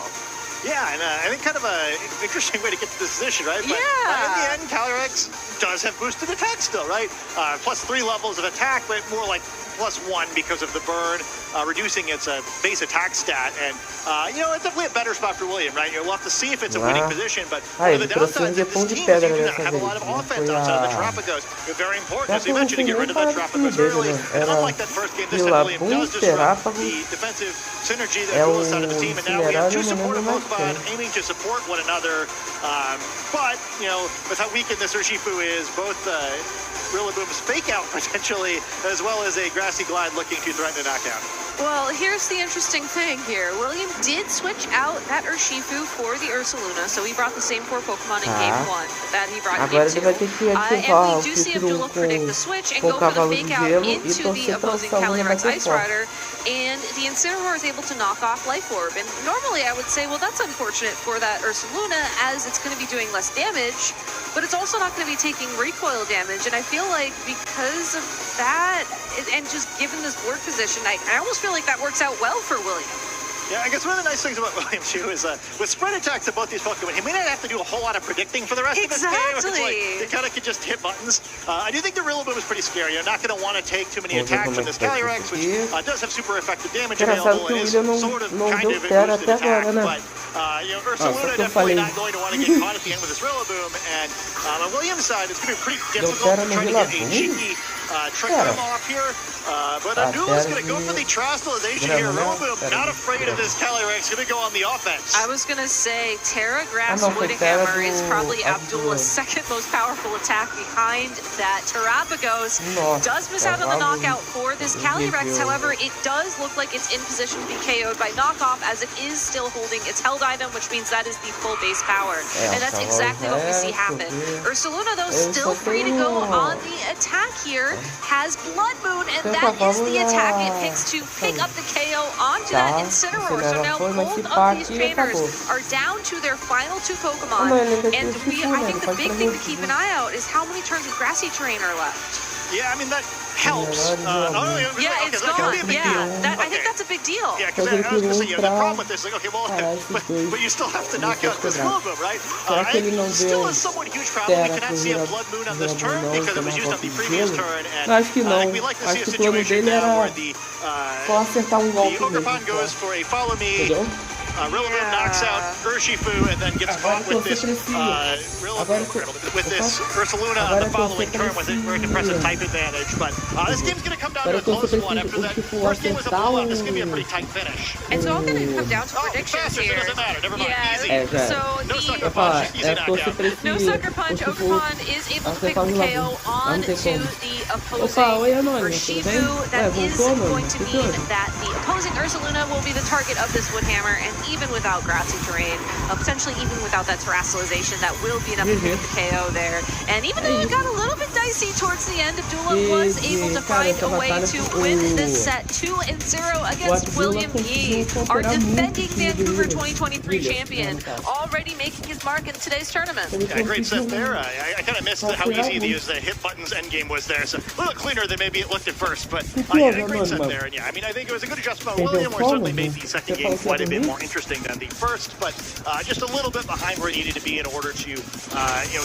Yeah, and I think kind of an interesting way to get to this position, right? But in the end, Calyrex does have boosted attack still, right? +3 levels of attack, but more like +1 because of the burn, reducing its base attack stat. And, you know, it's definitely a better spot for William, right? You'll have to see if it's a winning position, but one of the downsides of this team is you do not have a lot of offense outside of the Trapagos. It's very important, as you mentioned, to get rid of that Trapagos early. And unlike that first game, this time William does disrupt the defensive synergy that Abdullah side of the team. And now we have 2 supportive Pokemon aiming to support one another. But, you know, with how weakened this Urshifu is, both Rillaboom's fake out potentially, as well as a Grassy Glide looking to threaten a knockout. Well, here's the interesting thing here. William did switch out that Urshifu for the Ursaluna, so he brought the same 4 Pokemon in game 1 that he brought in game 2. And we do see Abdullah predict the switch and go for the fake out into the opposing Calyrex Ice Rider, and the Incineroar is able to knock off Life Orb. And normally I would say, well, that's unfortunate for that Ursaluna, as it's going to be doing less damage, but it's also not going to be taking recoil damage. And I feel like because of that, and just given this board position, I almost feel like that works out well for William. Yeah, I guess one of the nice things about William, too, is with spread attacks of both these Pokemon, he may not have to do a whole lot of predicting for the rest of his game. It's like, they kind of could just hit buttons. I do think the Rillaboom is pretty scary. You're not going to want to take too many attacks from this Calyrex, which does have super effective damage available and is sort of kind of a boosted attack. But, you know, Ursaluna definitely not going to want to get caught at the end with this Rillaboom. And on William's side, it's going to be pretty difficult to try to get a cheeky Trick Room off here. But Abdullah's going to go for the Terastallization here. Rillaboom not afraid of this Calyrex, going to go on the offense. I was going to say Terra Grass Wooden Hammer is probably Abdullah's second most powerful attack behind that Terrapagos. Does miss out on the knockout for this Calyrex. However, it does look like it's in position to be KO'd by knockoff, as it is still holding its held item, which means that is the full base power. And that's exactly what we see happen. Ursaluna, though, still free to go on the attack here. has Blood Moon, and that is the attack it picks to pick up the KO onto that Incineroar. So now both of these trainers are down to their final 2 Pokemon, and I think the big thing to keep an eye out is how many turns of Grassy Terrain are left. Yeah, I mean, that helps. Yeah, it's gone. Yeah, I think that's a big deal. Yeah, because I was going to say, the problem with this, like, okay, well, but you still have to knock out this Willowboom, right? Still a somewhat huge problem. We cannot see a Blood Moon on this turn because it was used on the previous turn. And acho que não. we like to see Acho a que o plano situation dele now where era só acertar golpe mesmo. Acompanhando goes for a follow me. Rillaboom knocks out Urshifu and then gets caught with this Ursaluna on the following turn with a very impressive type advantage. But this game's going to come down to a close one. After that first game was a blowout, this is going to be a pretty tight finish. It's all going to come down to predictions here. It doesn't matter. Never mind. Yeah, Easy. So no sucker punch. Easy knockout. No sucker punch. Okamon is able to pick the KO on to the opposing Urshifu. That is going to mean that the opposing Ursaluna will be the target of this Woodhammer, and even without Grassy Terrain, potentially even without that Terastallization, that will be enough to pick the KO there. And even though it got a little bit dicey towards the end, Abdullah was able to find a way to win this set 2-0 against William E, our defending Vancouver 2023 champion, already making his mark in today's tournament. Yeah, great set there. I kind of missed how easy the hit buttons endgame was there. So a little cleaner than maybe it looked at first, but yeah, a great set there. And yeah, I mean, I think it was a good adjustment. William certainly made the second game quite a bit more interesting than the first, but just a little bit behind where it needed to be in order to,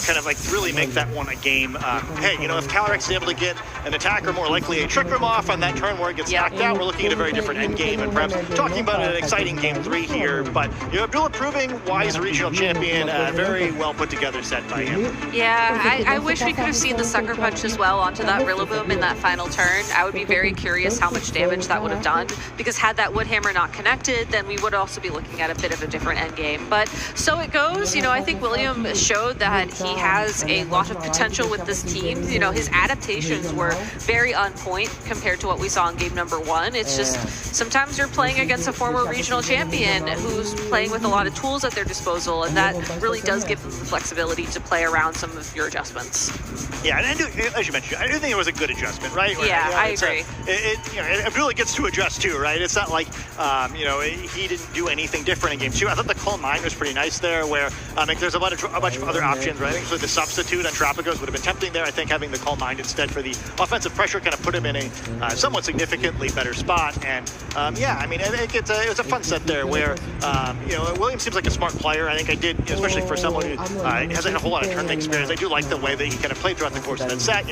kind of like really make that one a game. Hey, if Calyrex is able to get an attacker, more likely a Trick Room off on that turn where it gets knocked out, we're looking at a very different end game, and perhaps talking about an exciting game 3 here. But Abdullah proving why he's a regional champion, very well put together set by him. Yeah, I wish we could have seen the sucker punch as well onto that Rillaboom in that final turn. I would be very curious how much damage that would have done, because had that Woodhammer not connected, then we would also be looking at a bit of a different end game. But so it goes. I think William showed that he has a lot of potential with this team. His adaptations were very on point compared to what we saw in game number 1. It's just sometimes you're playing against a former regional champion who's playing with a lot of tools at their disposal, and that really does give them the flexibility to play around some of your adjustments. Yeah, and as you mentioned, I do think it was a good adjustment, right? Yeah, I agree. It really gets to adjust too, right? It's not like, he didn't do anything different in game 2. I thought the Calm Mind was pretty nice there, where there's a bunch of other options, right? I think so the substitute on Tropicos would have been tempting there. I think having the Calm Mind instead for the offensive pressure kind of put him in a somewhat significantly better spot. And I think it was a fun set there where, William seems like a smart player. I think I did, especially for someone who hasn't had a whole lot of tournament experience, I do like the way that he kind of played throughout the course of that set.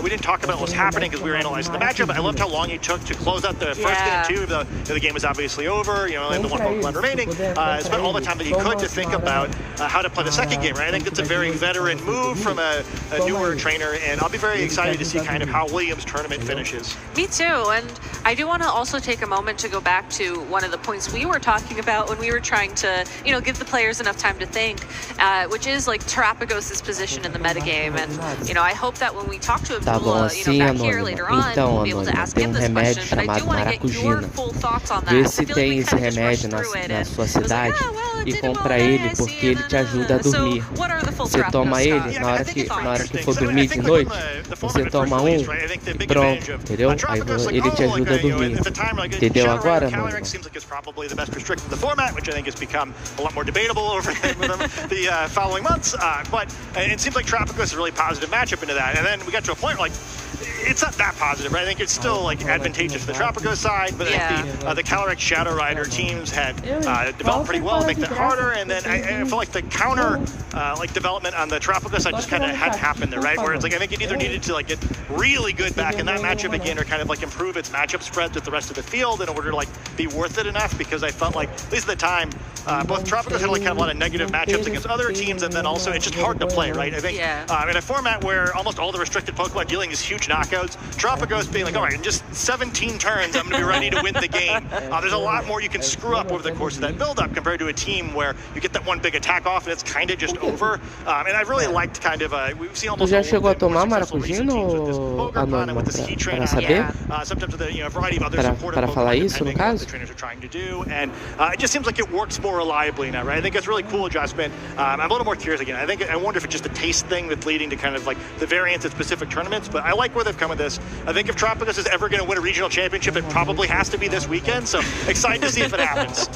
We didn't talk about what was happening because we were analyzing the matchup, but I loved how long he took to close out the first game too. The game was obviously over, only the one Pokemon remaining. Spent all the time that he could to think about how to play the second game, right? I think it's a very veteran move from a newer trainer, and I'll be very excited to see kind of how Williams' tournament finishes. Me too, and I do want to also take a moment to go back to one of the points we were talking about when we were trying to, give the players enough time to think, which is like Terapagos' position in the metagame. And, I hope that when we talk to Abdullah, back here later on, we'll be able to ask him this question. But I do want to get your full thoughts on that. Vê se tem esse remédio na sua cidade e compra ele, porque ele te ajuda a dormir. Você toma ele na hora que for dormir de noite, você toma um e pronto, entendeu? Aí ele te ajuda a dormir. Entendeu agora, mano? Seems like it's probably the best restricted to the format, which I think has become a lot more debatable over the following months. But it seems like Tropicos is a really positive matchup into that. And then we got to a point where, it's not that positive, right? I think it's still advantageous for the Tropicos side, but I think the Calyrex Shadow Rider teams had developed pretty well to make that harder. And then I feel like the counter development on the Tropicos side just kind of had to happen there, right? Where it's I think it either needed to get really good back in that matchup again, or kind of improve its matchup spreads with the rest of the field in order to be worth it enough. Because I felt like, at least at the time, both Tropicos had kind of a lot of negative matchups against other teams, and then also it's just hard to play, right? I think in a format where almost all the restricted Pokemon dealing these huge knockouts, Tropicos being all right, in just 17 turns, I'm going to be ready to win the game. There's a lot more you can screw up over the course of that build-up compared to a team where you get that one big attack off and it's kind of just over. And I really liked kind of, we've seen almost já chegou a tomar maracujina, Anônimo, para saber? Sometimes with a variety of other supportive Pokemon, depending on what the trainers are trying to do. And it just seems like it works more reliably now, right? I think it's a really cool adjustment. I'm a little more curious again. I wonder if it's just a taste thing that's leading to kind of the variance at specific tournaments, but I like where they've come of this. I think if Tropicus is ever going to win a regional championship, it probably has to be this weekend. So excited to see if it happens.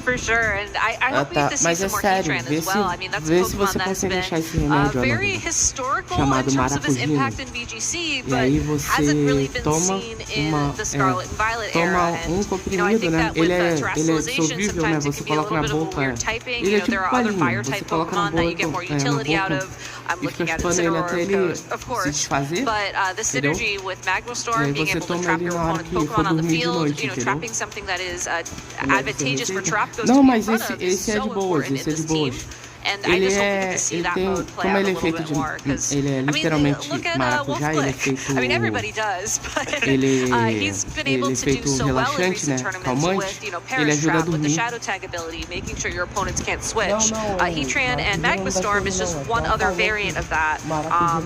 For sure, and I hope we get to see some more Heatran as well. I mean, that's a Pokemon that has been very historical in terms of its impact in VGC, but hasn't really been seen in the Scarlet and Violet era. And I think that with terrestrialization, sometimes it can be a little bit of a weird typing. There are other fire type Pokemon that you get more utility out of. I'm looking at Incineroar, of course, but the synergy with Magma Storm, being able to trap your opponent's Pokemon on the field, trapping something that is advantageous for Terapagos to be in front of is so important in this team. And I just hope we get to see that mode play out a little bit more. Because, I mean, look at Wolfblick. I mean, everybody does, but he's been able to do so well in recent tournaments with, Perish Trap, with the Shadow Tag ability, making sure your opponents can't switch. Heatran and Magma Storm is just one other variant of that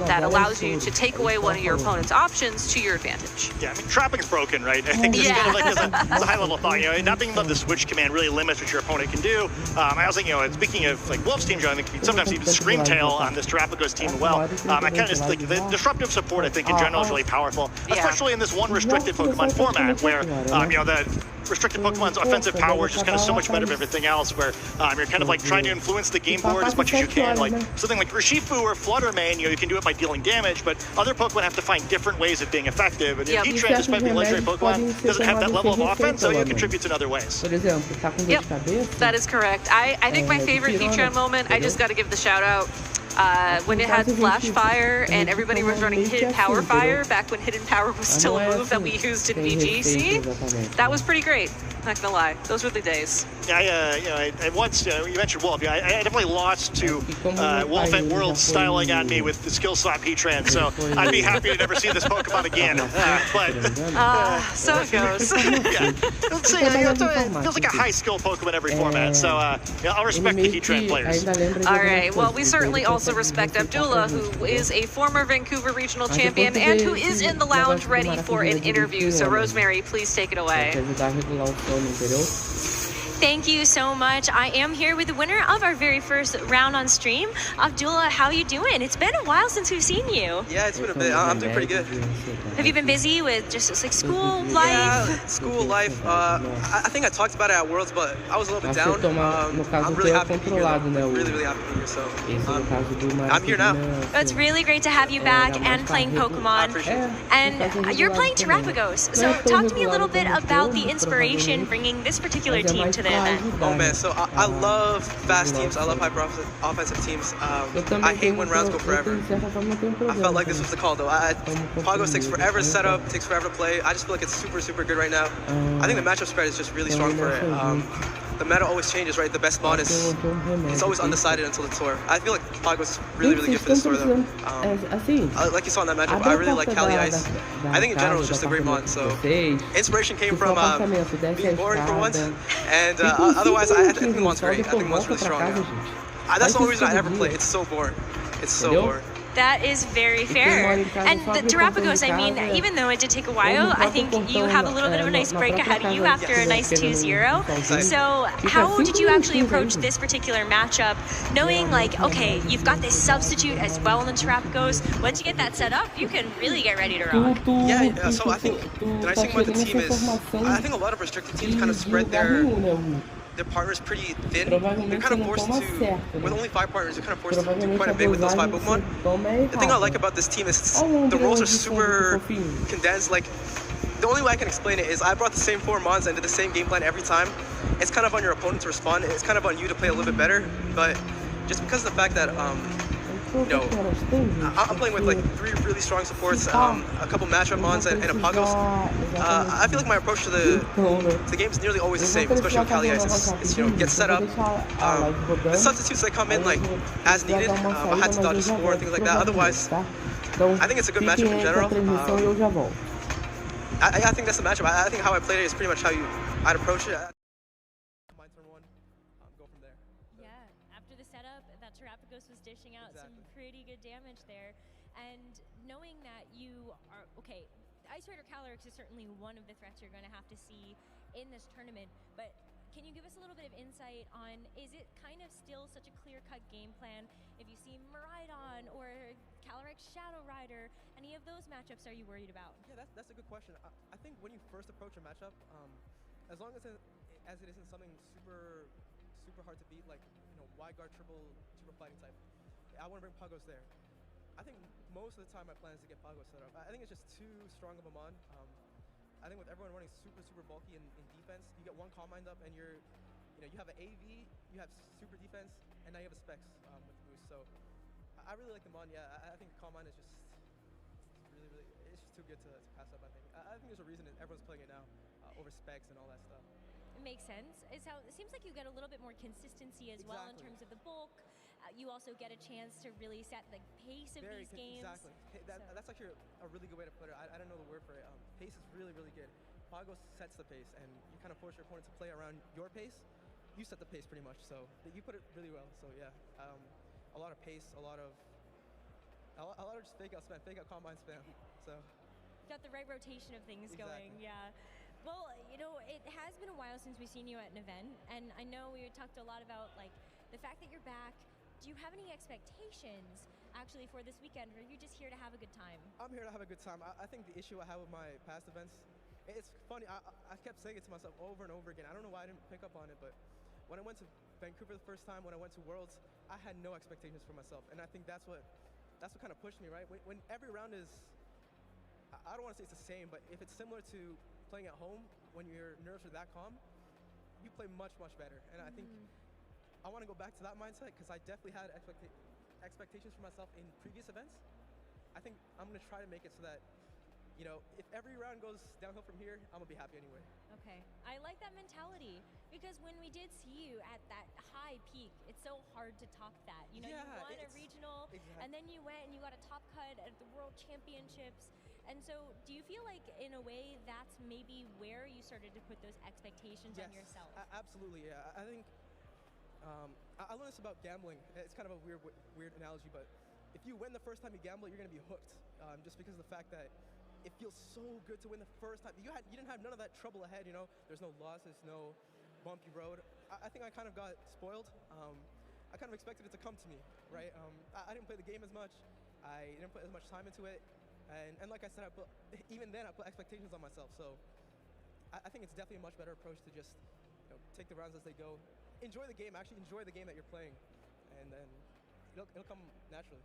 that allows you to take away one of your opponent's options to your advantage. Yeah, I mean, trapping is broken, right? I think this is kind of like it's a high-level thought. Not being able to switch command really limits what your opponent can do. I was thinking, speaking of like Wolf's team, I think sometimes even Screamtail on this Terapagos team as well. I kind of just think the disruptive support, I think, in general is really powerful, especially in this one restricted Pokemon format where, the restricted Pokemon's offensive power is just kind of so much better than everything else, where you're kind of like trying to influence the game board as much as you can. Like something like Urshifu or Fluttermane, you can do it by dealing damage, but other Pokemon have to find different ways of being effective. And Heatran, despite being a legendary Pokemon, doesn't have that level of offense, so it contributes in other ways. Yep, that is correct. I think my favorite Heatran moment, I just got to give the shout out. When it had Flash Fire and everybody was running Hidden Power Fire back when Hidden Power was still a move that we used in VGC, that was pretty great. Not gonna lie, those were the days. Yeah, I once, you mentioned Wolf. I definitely lost to Wolf at Worlds styling on me with the skill slap Heatran, so I'd be happy to never see this Pokemon again. So it goes. It feels like a high skill Pokemon every format, so I'll respect the Heatran players. All right, well, we certainly also respect Abdullah, who is a former Vancouver regional champion and who is in the lounge ready for an interview. So Rosemary, please take it away. Thank you so much. I am here with the winner of our very first round on stream. Abdullah, how are you doing? It's been a while since we've seen you. Yeah, it's been a bit. I'm doing pretty good. Have you been busy with just like school life? Yeah, school life. I think I talked about it at Worlds, but I was a little bit down. I'm really happy to be here. Really happy to be here. So I'm here now. It's really great to have you back and playing Pokemon. And you're playing Terapagos. So talk to me a little bit about the inspiration bringing this particular team to the event. Oh man, so I love fast teams. I love hyper offensive teams. I hate when rounds go forever. I felt like this was the call though. Pagos takes forever to set up, takes forever to play. I just feel like it's super good right now. I think the matchup spread is just really strong for it. The meta always changes, right? The best mod it's always undecided until the tour. I feel like Pagos is really good for this tour though. Like you saw in that matchup, I really like Cali Ice. I think in general it's just a great mod. So inspiration came from being boring for once, and otherwise I think the mod's great. I think the mod's really strong. That's the only reason I ever play. It's so boring. It's so boring. That is very fair. And the Terapagos, I mean, even though it did take a while, I think you have a little bit of a nice break ahead of you after a nice 2-0. So how did you actually approach this particular matchup, knowing like, okay, you've got this substitute as well in the Terapagos. Once you get that set up, you can really get ready to rock. Yeah, so I think the nice thing about the team is, I think a lot of restricted teams kind of spread their partners pretty thin. You're kind of forced to, with only 5 partners, you're kind of forced to do quite a bit with those 5 Pokemon. The thing I like about this team is the roles are super condensed. Like, the only way I can explain it is I brought the same 4 mons and did the same game plan every time. It's kind of on your opponent to respond. It's kind of on you to play a little bit better. But just because of the fact that I'm playing with like 3 really strong supports, a couple matchup mons, and a Pagos. I feel like my approach to the game is nearly always the same, especially on Cali Ice. It's get set up. The substitutes that come in like as needed. I had to dodge a score and things like that. Otherwise, I think it's a good matchup in general. I think that's the matchup. I think how I played it is pretty much how I'd approach it. Terapagos was dishing out some pretty good damage there, and knowing that you are okay, Ice Rider Calyrex is certainly one of the threats you're going to have to see in this tournament, but can you give us a little bit of insight on, is it kind of still such a clear-cut game plan? If you see Maridon or Calyrex Shadow Rider, any of those matchups are you worried about? Yeah, that's a good question. I think when you first approach a matchup, as long as it isn't something super hard to beat, like wide guard triple fighting type, I want to bring Pagos there. I think most of the time my plan is to get Pagos set up. I think it's just too strong of a mon. I think with everyone running super bulky in defense, you get one calm mind up and you have an AV, you have super defense, and now you have a Specs with the boost. So I really like the mon. Yeah, I think calm mind is just really, it's just too good to pass up. I think there's a reason that everyone's playing it now over Specs and all that stuff. It makes sense. It seems like you get a little bit more consistency as well in terms of the bulk. You also get a chance to really set the pace of these games. Exactly. That's actually a really good way to put it. I don't know the word for it. Pace is really good. Pagos sets the pace, and you kind of force your opponent to play around your pace. You set the pace pretty much, so you put it really well. So yeah, a lot of pace, a lot of just fake out spam, fake out combine spam. So got the right rotation of things going. Yeah. Well, it has been a while since we've seen you at an event, and I know we talked a lot about like the fact that you're back. Do you have any expectations actually for this weekend, or are you just here to have a good time? I'm here to have a good time. I think the issue I have with my past events, it's funny, I kept saying it to myself over and over again. I don't know why I didn't pick up on it, but when I went to Vancouver the first time, when I went to Worlds, I had no expectations for myself, and I think that's what kind of pushed me, right? When every round is, I don't want to say it's the same, but if it's similar to playing at home, when your nerves are that calm, you play much better. And I think I want to go back to that mindset, because I definitely had expectations for myself in previous events. I think I'm going to try to make it so that, if every round goes downhill from here, I'm going to be happy anyway. Okay. I like that mentality, because when we did see you at that high peak, it's so hard to top that. You won a regional, and then you went and you got a top cut at the World Championships. And so do you feel like, in a way, that's maybe where you started to put those expectations on yourself? Absolutely, yeah. I think I learned this about gambling. It's kind of a weird analogy, but if you win the first time you gamble, you're going to be hooked, just because of the fact that it feels so good to win the first time. You didn't have none of that trouble ahead, There's no losses, no bumpy road. I think I kind of got spoiled. I kind of expected it to come to me, right? I didn't play the game as much. I didn't put as much time into it. And like I said, even then I put expectations on myself. So I think it's definitely a much better approach to just take the rounds as they go. Enjoy the game. Actually enjoy the game that you're playing, and then it'll come naturally.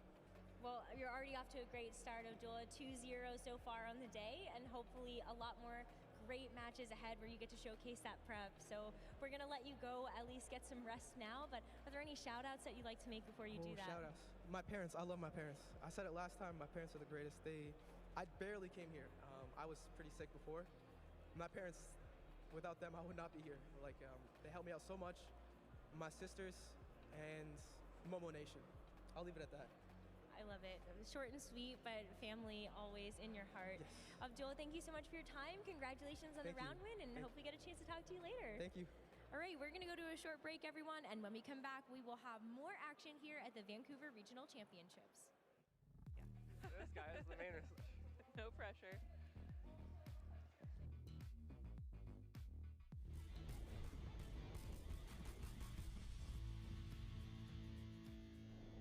Well, you're already off to a great start, Abdullah. 2-0 so far on the day, and hopefully a lot more great matches ahead where you get to showcase that prep. So we're going to let you go, at least get some rest now, but are there any shout-outs that you'd like to make before you do that? Shout-outs. My parents. I love my parents. I said it last time, my parents are the greatest. I barely came here. I was pretty sick before. My parents, without them, I would not be here. They helped me out so much. My sisters and Momo Nation. I'll leave it at that. I love it. Short and sweet, but family always in your heart. Yes. Abdullah, thank you so much for your time. Congratulations on the round win, and hope we get a chance to talk to you later. Thank you. All right, we're going to go to a short break, everyone, and when we come back, we will have more action here at the Vancouver Regional Championships. This guy is the main. No pressure.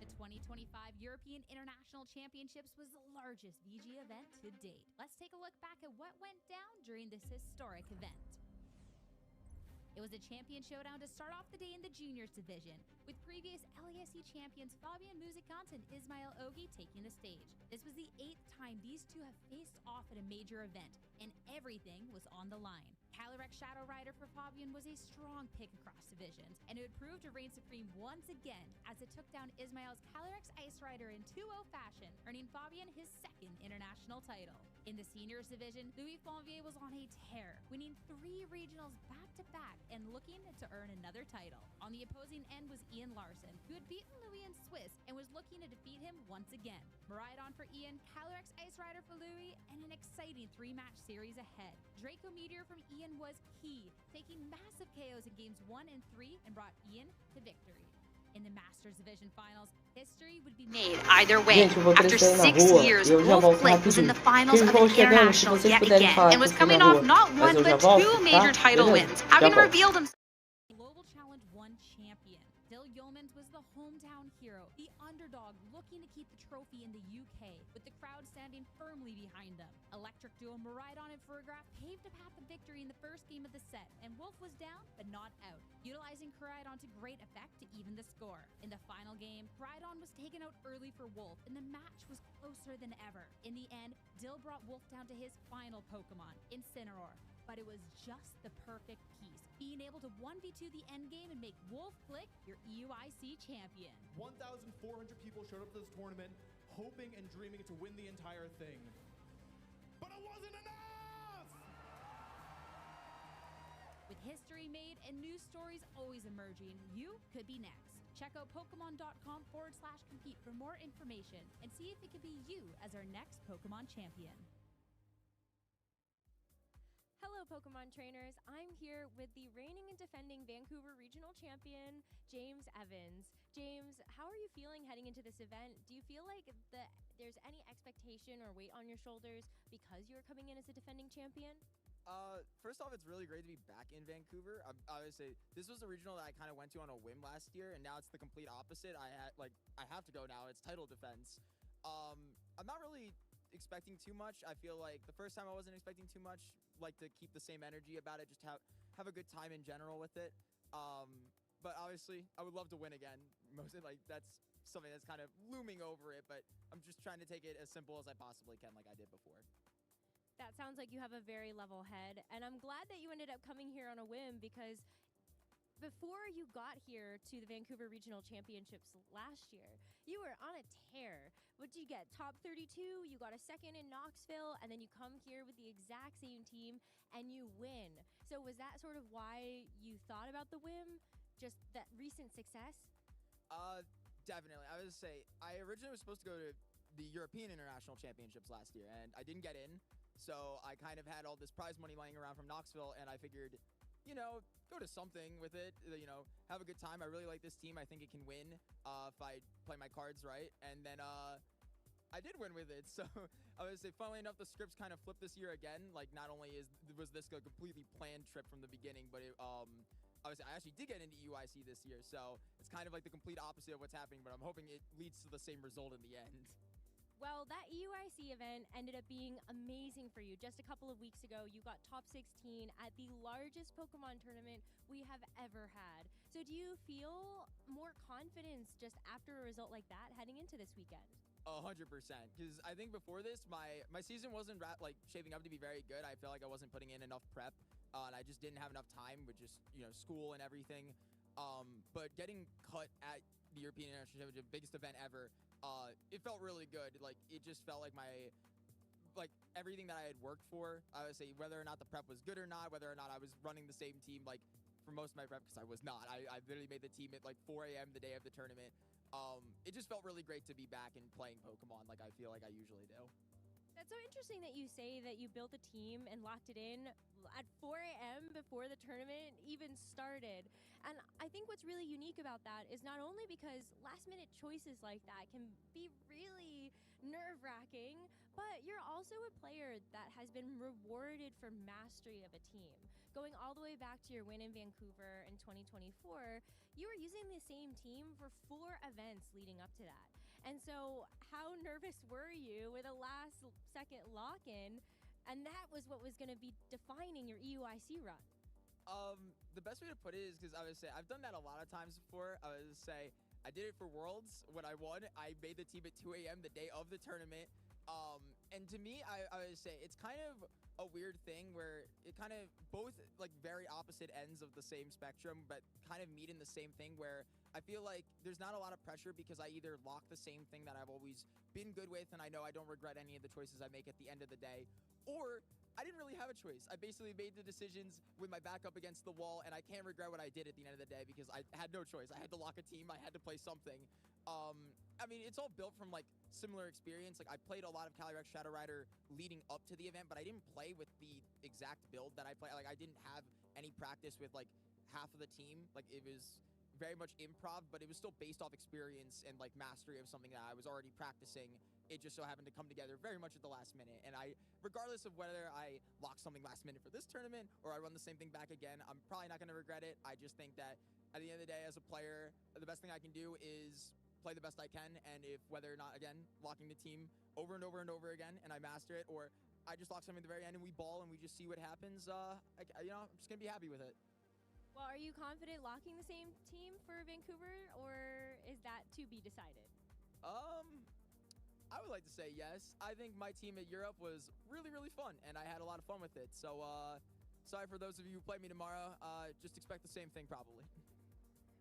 The 2025 European International Championships was the largest VG event to date. Let's take a look back at what went down during this historic event. It was a champion showdown to start off the day in the juniors division, with previous LASC champions Fabian Musicant and Ismail Ogi taking the stage. This was the 8th time these two have faced off at a major event, and everything was on the line. Calyrex Shadow Rider for Fabian was a strong pick across divisions, and it would prove to reign supreme once again as it took down Ismail's Calyrex Ice Rider in 2-0 fashion, earning Fabian his second international title. In the seniors division, Louis Fonvier was on a tear, winning 3 regionals back-to-back and looking to earn another title. On the opposing end was Ian Larson, who had beaten Louis in Swiss and was looking to defeat him once again. Maridon for Ian, Calyrex Ice Rider for Louis, and an exciting 3-match series ahead. Draco Meteor from Ian was key, taking massive KOs in games 1 and 3 and brought Ian to victory. In the Masters Division Finals, history would be made either way. After 6 years, Wolf Blake was in the finals of an international yet again and was coming off not one but 2 major title wins, having revealed himself underdog looking to keep the trophy in the UK, with the crowd standing firmly behind them. Electric duo Maridon and Fergraf paved a path to victory in the first game of the set, and Wolf was down but not out, utilizing Maridon to great effect to even the score. In the final game, Maridon was taken out early for Wolf, and the match was closer than ever. In the end, Dill brought Wolf down to his final Pokemon, Incineroar. But it was just the perfect piece, being able to 1v2 the endgame and make Wolf Flick your EUIC champion. 1,400 people showed up to this tournament, hoping and dreaming to win the entire thing. But it wasn't enough! With history made and new stories always emerging, you could be next. Check out Pokemon.com/compete for more information and see if it could be you as our next Pokemon champion. Hello, Pokemon trainers. I'm here with the reigning and defending Vancouver Regional Champion, James Evans. James, how are you feeling heading into this event? Do you feel like there's any expectation or weight on your shoulders because you're coming in as a defending champion? First off, it's really great to be back in Vancouver. Obviously, this was a regional that I kind of went to on a whim last year, and now it's the complete opposite. I have to go now. It's title defense. I'm not really expecting too much. I feel like the first time I wasn't expecting too much, like to keep the same energy about it, just have a good time in general with it. But obviously I would love to win again. Mostly like that's something that's kind of looming over it, but I'm just trying to take it as simple as I possibly can, like I did before. That sounds like you have a very level head, and I'm glad that you ended up coming here on a whim, because before you got here to the Vancouver Regional Championships last year, you were on a tear. What did you get? Top 32, you got a second in Knoxville, and then you come here with the exact same team and you win. So was that sort of why you thought about the whim? Just that recent success? Definitely. I would say I originally was supposed to go to the European International Championships last year, and I didn't get in. So I kind of had all this prize money lying around from Knoxville, and I figured, you know, go to something with it, you know, have a good time. I really like this team. I think it can win if I play my cards right. And then I did win with it. So I would say, funnily enough, the scripts kind of flipped this year again. Like, not only was this a completely planned trip from the beginning, but I actually did get into EUIC this year. So it's kind of like the complete opposite of what's happening, but I'm hoping it leads to the same result in the end. Well, that EUIC event ended up being amazing for you. Just a couple of weeks ago, you got top 16 at the largest Pokemon tournament we have ever had. So do you feel more confidence just after a result like that heading into this weekend? 100%, because I think before this, my season wasn't shaping up to be very good. I felt like I wasn't putting in enough prep, and I just didn't have enough time with just, you know, school and everything. But getting cut at the European International Championship, biggest event ever, it felt really good. Like, it just felt like everything that I had worked for. I would say whether or not the prep was good or not, whether or not I was running the same team like for most of my prep, because I was not. I literally made the team at like 4 a.m. the day of the tournament. It just felt really great to be back and playing Pokemon like I feel like I usually do. That's so interesting that you say that you built a team and locked it in at 4 a.m. before the tournament even started. And I think what's really unique about that is not only because last-minute choices like that can be really nerve-wracking, but you're also a player that has been rewarded for mastery of a team. Going all the way back to your win in Vancouver in 2024, you were using the same team for 4 events leading up to that. And so how nervous were you with a last-second lock-in, and that was what was going to be defining your EUIC run? The best way to put it is, because I would say I've done that a lot of times before. I would say I did it for Worlds. When I won, I made the team at 2 a.m. the day of the tournament. And to me, I would say it's kind of a weird thing where it kind of both like very opposite ends of the same spectrum, but kind of meet in the same thing, where I feel like there's not a lot of pressure because I either lock the same thing that I've always been good with, and I know I don't regret any of the choices I make at the end of the day, or I didn't really have a choice. I basically made the decisions with my back up against the wall, and I can't regret what I did at the end of the day because I had no choice. I had to lock a team. I had to play something. I mean, it's all built from like similar experience. Like, I played a lot of Calyrex Shadow Rider leading up to the event, but I didn't play with the exact build that I play. Like, I didn't have any practice with like half of the team. Like, it was very much improv, but it was still based off experience and like mastery of something that I was already practicing. It just so happened to come together very much at the last minute. And regardless of whether I lock something last minute for this tournament or I run the same thing back again, I'm probably not going to regret it. I just think that at the end of the day, as a player, the best thing I can do is play the best I can, and if whether or not, again, locking the team over and over and over again, and I master it, or I just lock something at the very end and we ball and we just see what happens, I'm just gonna be happy with it. Well, are you confident locking the same team for Vancouver, or is that to be decided? I would like to say yes. I think my team at Europe was really, really fun, and I had a lot of fun with it. So, sorry for those of you who play me tomorrow. Just expect the same thing, probably.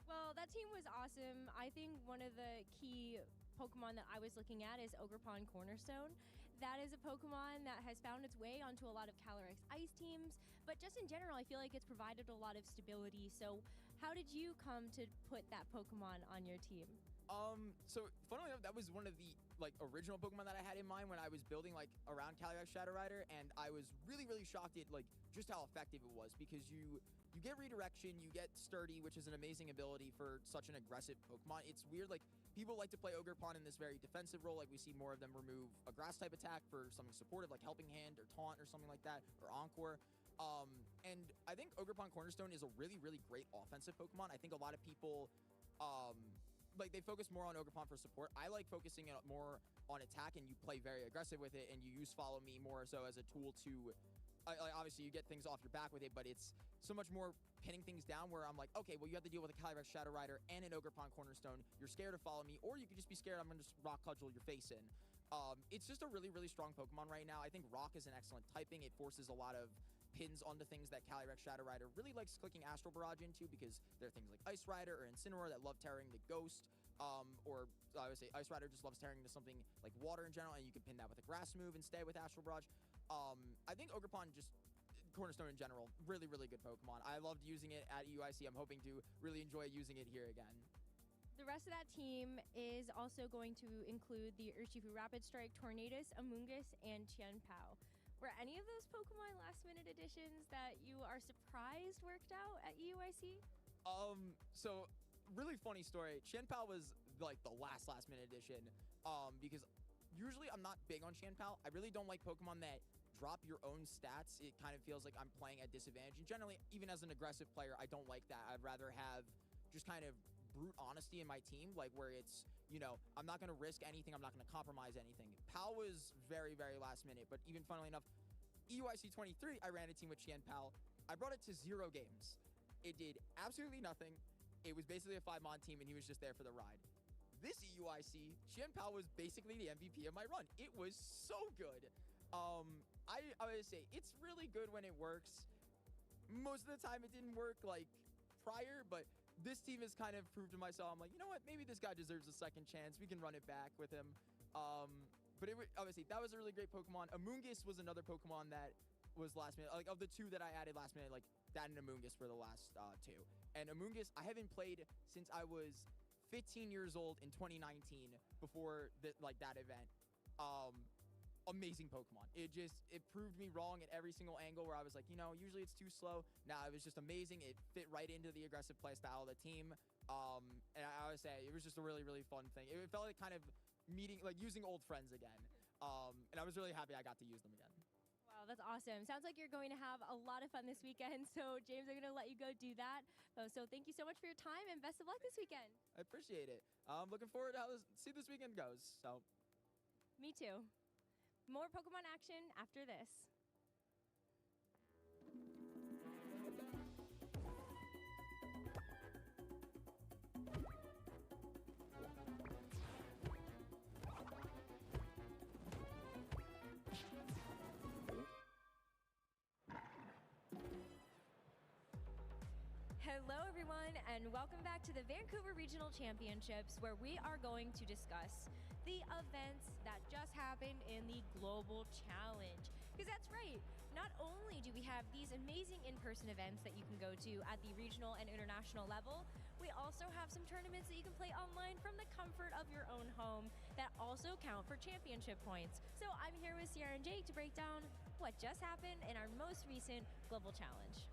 Well, that team was awesome. I think one of the key Pokemon that I was looking at is Ogerpon Cornerstone. That is a Pokemon that has found its way onto a lot of Calyrex Ice teams, but just in general, I feel like it's provided a lot of stability. So how did you come to put that Pokemon on your team? So funnily enough, that was one of the original Pokemon that I had in mind when I was building around Calyrex Shadow Rider, and I was really, really shocked at just how effective it was, because you get redirection, you get sturdy, which is an amazing ability for such an aggressive Pokemon. It's weird, people like to play Ogerpon in this very defensive role, we see more of them remove a grass type attack for something supportive like Helping Hand or Taunt or something like that, or Encore. And I think Ogerpon Cornerstone is a really, really great offensive Pokemon. I think a lot of people they focus more on Ogerpon for support. I like focusing more on attack, and you play very aggressive with it, and you use Follow Me more so as a tool to obviously you get things off your back with it, but it's so much more pinning things down, where I'm like, okay, well, you have to deal with a Calyrex Shadow Rider and an Ogerpon Cornerstone. You're scared to Follow Me, or you could just be scared I'm gonna just Rock Cudgel your face in. It's just a really, really strong Pokemon right now. I think Rock is an excellent typing. It forces a lot of pins onto things that Calyrex Shadow Rider really likes clicking Astral Barrage into, because there are things like Ice Rider or Incineroar that love tearing the Ghost, or I would say Ice Rider just loves tearing into something like Water in general, and you can pin that with a Grass move instead with Astral Barrage. I think Ogerpon, just Cornerstone in general, really, really good Pokemon. I loved using it at UIC. I'm hoping to really enjoy using it here again. The rest of that team is also going to include the Urshifu Rapid Strike, Tornadus, Amoonguss, and Qianpao. Were any of those Pokemon last-minute additions that you are surprised worked out at UIC? So really funny story. Qianpao was the last-minute addition, because usually I'm not big on Qianpao. I really don't like Pokemon that drop your own stats. It kind of feels like I'm playing at disadvantage. And generally, even as an aggressive player, I don't like that. I'd rather have just kind of brute honesty in my team, where it's, I'm not going to risk anything. I'm not going to compromise anything. Pal was very, very last minute, but even funnily enough, EUIC 23, I ran a team with Qianpao. I brought it to 0 games. It did absolutely nothing. It was basically a 5-mon team, and he was just there for the ride. This EUIC, Qianpao was basically the MVP of my run. It was so good. I would say it's really good when it works. Most of the time it didn't work prior, but this team has kind of proved to myself, I'm like, you know what, maybe this guy deserves a second chance. We can run it back with him. But obviously that was a really great Pokemon. Amoonguss was another Pokemon that was last minute, of the 2 that I added last minute, that and Amoonguss were the last 2. And Amoonguss, I haven't played since I was 15 years old in 2019 before that event. Amazing Pokemon. It proved me wrong at every single angle, where I was like, usually it's too slow. Nah, it was just amazing. It fit right into the aggressive play style of the team. And I would say it was just a really, really fun thing. It felt like kind of meeting, using old friends again. And I was really happy I got to use them again. Wow, that's awesome. Sounds like you're going to have a lot of fun this weekend. So, James, I'm going to let you go do that. So thank you so much for your time, and best of luck this weekend. I appreciate it. I'm looking forward to see this weekend goes. So, me too. More Pokemon action after this. Hello everyone, and welcome back to the Vancouver Regional Championships, where we are going to discuss the events that just happened in the Global Challenge. Because that's right, not only do we have these amazing in-person events that you can go to at the regional and international level, we also have some tournaments that you can play online from the comfort of your own home that also count for championship points. So I'm here with Sierra and Jake to break down what just happened in our most recent Global Challenge.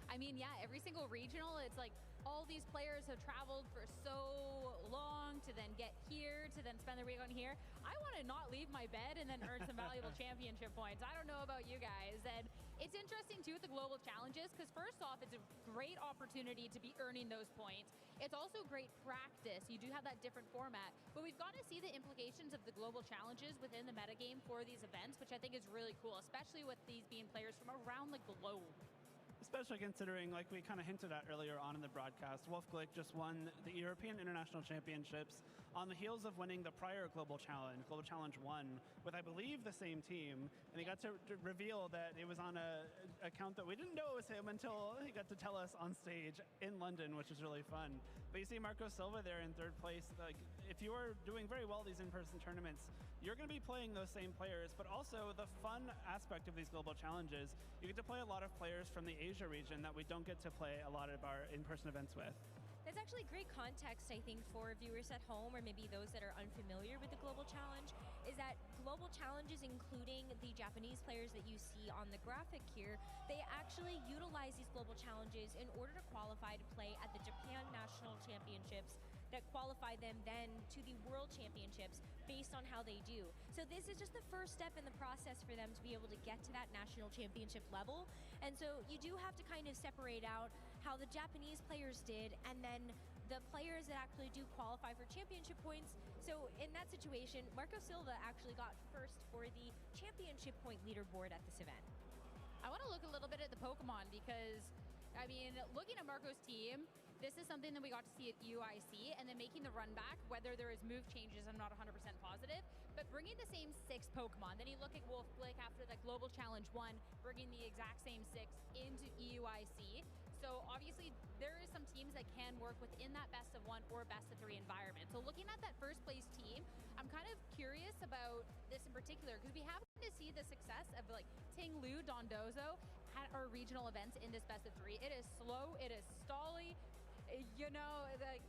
I'm mean, yeah, every single regional, it's like all these players have traveled for so long to then get here, to then spend their week on here. I want to not leave my bed and then earn some valuable championship points. I don't know about you guys. And it's interesting too with the global challenges, because first off, it's a great opportunity to be earning those points. It's also great practice. You do have that different format, but we've got to see the implications of the global challenges within the metagame for these events, which I think is really cool, especially with these being players from around the globe. Especially considering, like we kind of hinted at earlier on in the broadcast, Wolf Glick just won the European International Championships on the heels of winning the prior Global Challenge 1, with, I believe, the same team. And he got to reveal that it was on a account that we didn't know it was him until he got to tell us on stage in London, which is really fun. But you see Marco Silva there in third place. Like, if you are doing very well these in-person tournaments, you're going to be playing those same players, but also the fun aspect of these global challenges, you get to play a lot of players from the Asia region that we don't get to play a lot of our in-person events with. That's actually great context, I think, for viewers at home or maybe those that are unfamiliar with the Global Challenge, is that Global Challenges, including the Japanese players that you see on the graphic here, they actually utilize these Global Challenges in order to qualify to play at the Japan National Championships that qualify them then to the World Championships based on how they do. So this is just the first step in the process for them to be able to get to that national championship level. And so you do have to kind of separate out how the Japanese players did and then the players that actually do qualify for championship points. So in that situation, Marco Silva actually got first for the championship point leaderboard at this event. I want to look a little bit at the Pokemon because, I mean, looking at Marco's team, this is something that we got to see at UIC, and then making the run back, whether there is move changes, I'm not 100% positive, but bringing the same 6 Pokemon. Then you look at Wolf Glick after the Global Challenge 1, bringing the exact same 6 into EUIC. So obviously there is some teams that can work within that best of 1 or best of 3 environment. So looking at that first place team, I'm kind of curious about this in particular, because we have to see the success of like Ting Lu Dondozo at our regional events in this best of 3. It is slow, it is stally. You know, like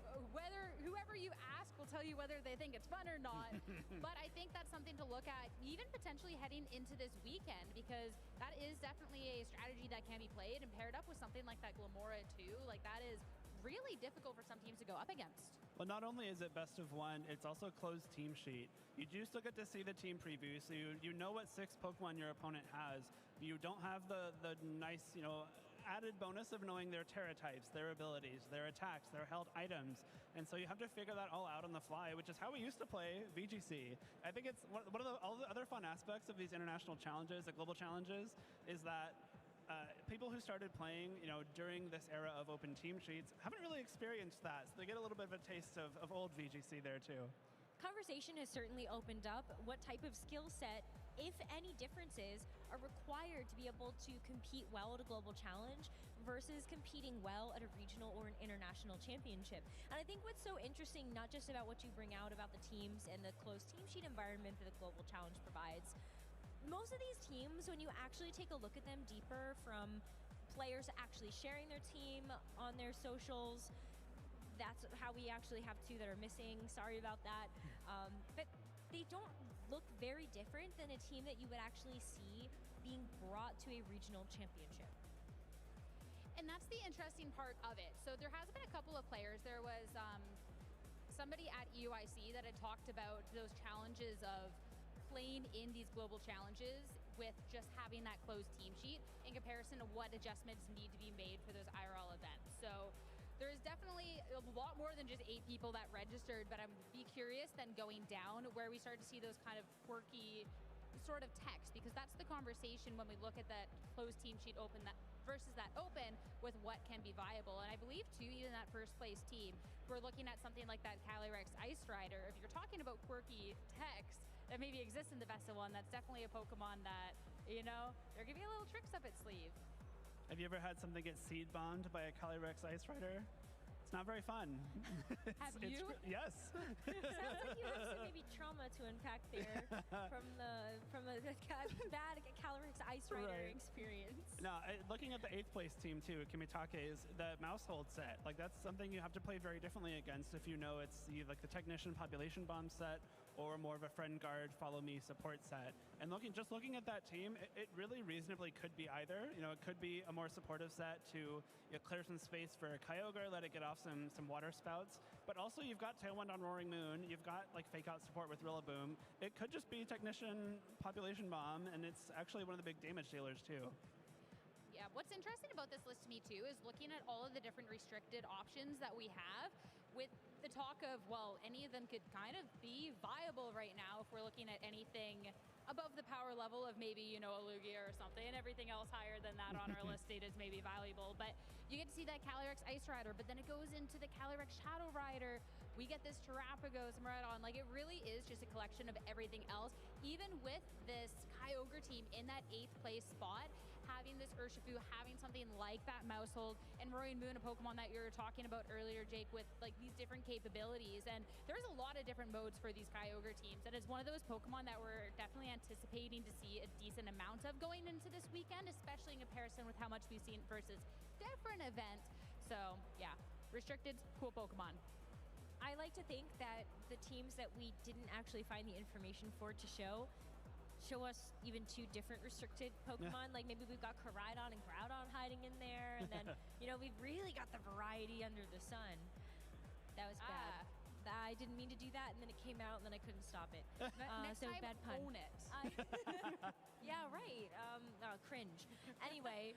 whoever you ask will tell you whether they think it's fun or not. But I think that's something to look at, even potentially heading into this weekend, because that is definitely a strategy that can be played and paired up with something like that Glamora too. Like, that is really difficult for some teams to go up against. Well, not only is it best of 1, it's also a closed team sheet. You do still get to see the team preview, so you know what 6 Pokemon your opponent has. But you don't have the nice, you know, added bonus of knowing their Terra types, their abilities, their attacks, their held items. And so you have to figure that all out on the fly, which is how we used to play VGC. I think it's one of all the other fun aspects of these international challenges, the global challenges, is that people who started playing, you know, during this era of open team sheets haven't really experienced that. So they get a little bit of a taste of old VGC there too. Conversation has certainly opened up what type of skill set, if any differences, are required to be able to compete well at a global challenge versus competing well at a regional or an international championship. And I think what's so interesting, not just about what you bring out about the teams and the closed team sheet environment that the global challenge provides, most of these teams, when you actually take a look at them deeper, from players actually sharing their team on their socials, that's how we actually have 2 that are missing. Sorry about that. But they don't look very different than a team that you would actually see being brought to a regional championship. And that's the interesting part of it. So there has been a couple of players. There was somebody at EUIC that had talked about those challenges of playing in these global challenges with just having that closed team sheet in comparison to what adjustments need to be made for those IRL events. So there's definitely a lot more than just 8 people that registered, but I'm be curious then going down where we start to see those kind of quirky sort of text, because that's the conversation when we look at that closed team sheet open that versus that open with what can be viable. And I believe too, even that first place team, we're looking at something like that Calyrex Ice Rider. If you're talking about quirky text that maybe exists in the best of 1, that's definitely a Pokemon that, you know, they're giving a little tricks up its sleeve. Have you ever had something get seed bombed by a Calyrex Ice Rider? It's not very fun. Have you? Yes. Sounds like you have some maybe trauma to unpack there from the bad Calyrex Ice Rider experience. Now, looking at the 8th place team too, Kimitake's, the mouse hold set, like that's something you have to play very differently against if you know it's like the Technician Population Bomb set or more of a friend guard, follow me support set. And just looking at that team, it really reasonably could be either. You know, it could be a more supportive set to clear some space for Kyogre, let it get off some water spouts. But also you've got Tailwind on Roaring Moon, you've got like fake out support with Rillaboom. It could just be Technician Population Bomb, and it's actually one of the big damage dealers too. Yeah, what's interesting about this list to me too is looking at all of the different restricted options that we have with the talk of, well, any of them could kind of be viable right now if we're looking at anything above the power level of maybe, you know, a Lugia or something, and everything else higher than that on our list state is maybe valuable. But you get to see that Calyrex Ice Rider, but then it goes into the Calyrex Shadow Rider. We get this Terapagos and right on. Like, it really is just a collection of everything else. Even with this Kyogre team in that 8th place spot, having this Urshifu, having something like that Mousehold, and Roaring Moon, a Pokemon that you were talking about earlier, Jake, with like these different capabilities. And there's a lot of different modes for these Kyogre teams. And it's one of those Pokemon that we're definitely anticipating to see a decent amount of going into this weekend, especially in comparison with how much we've seen versus different events. So yeah, restricted, cool Pokemon. I like to think that the teams that we didn't actually find the information for to show us even 2 different restricted Pokemon. Like maybe we've got Koraidon and Groudon hiding in there, and then you know, we've really got the variety under the sun. That was bad. I didn't mean to do that, and then it came out, and then I couldn't stop it. Next so time, bad pun. own it. Yeah, right. Cringe. Anyway,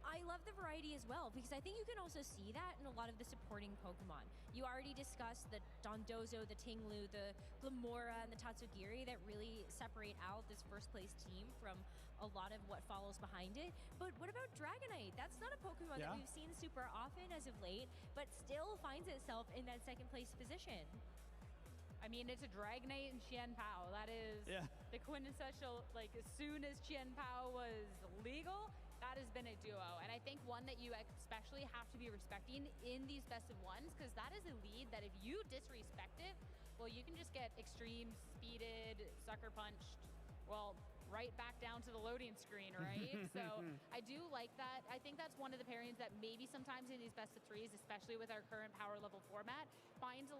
I love the variety as well, because I think you can also see that in a lot of the supporting Pokemon. You already discussed the Dondozo, the Tinglu, the Glamora, and the Tatsugiri that really separate out this first place team from a lot of what follows behind it. But what about Dragonite? That's not a Pokemon that we've seen super often as of late, but still finds itself in that 2nd place position. I mean, it's a Dragonite and Qianpao. That is the quintessential, like, as soon as Qianpao was legal, that has been a duo. And I think one that you especially have to be respecting in these best of ones, because that is a lead that if you disrespect it, well, you can just get extreme, speeded, sucker punched, well, right back down to the loading screen, right? So I do like that. I think that's one of the pairings that maybe sometimes in these best of 3s, especially with our current power level format, finds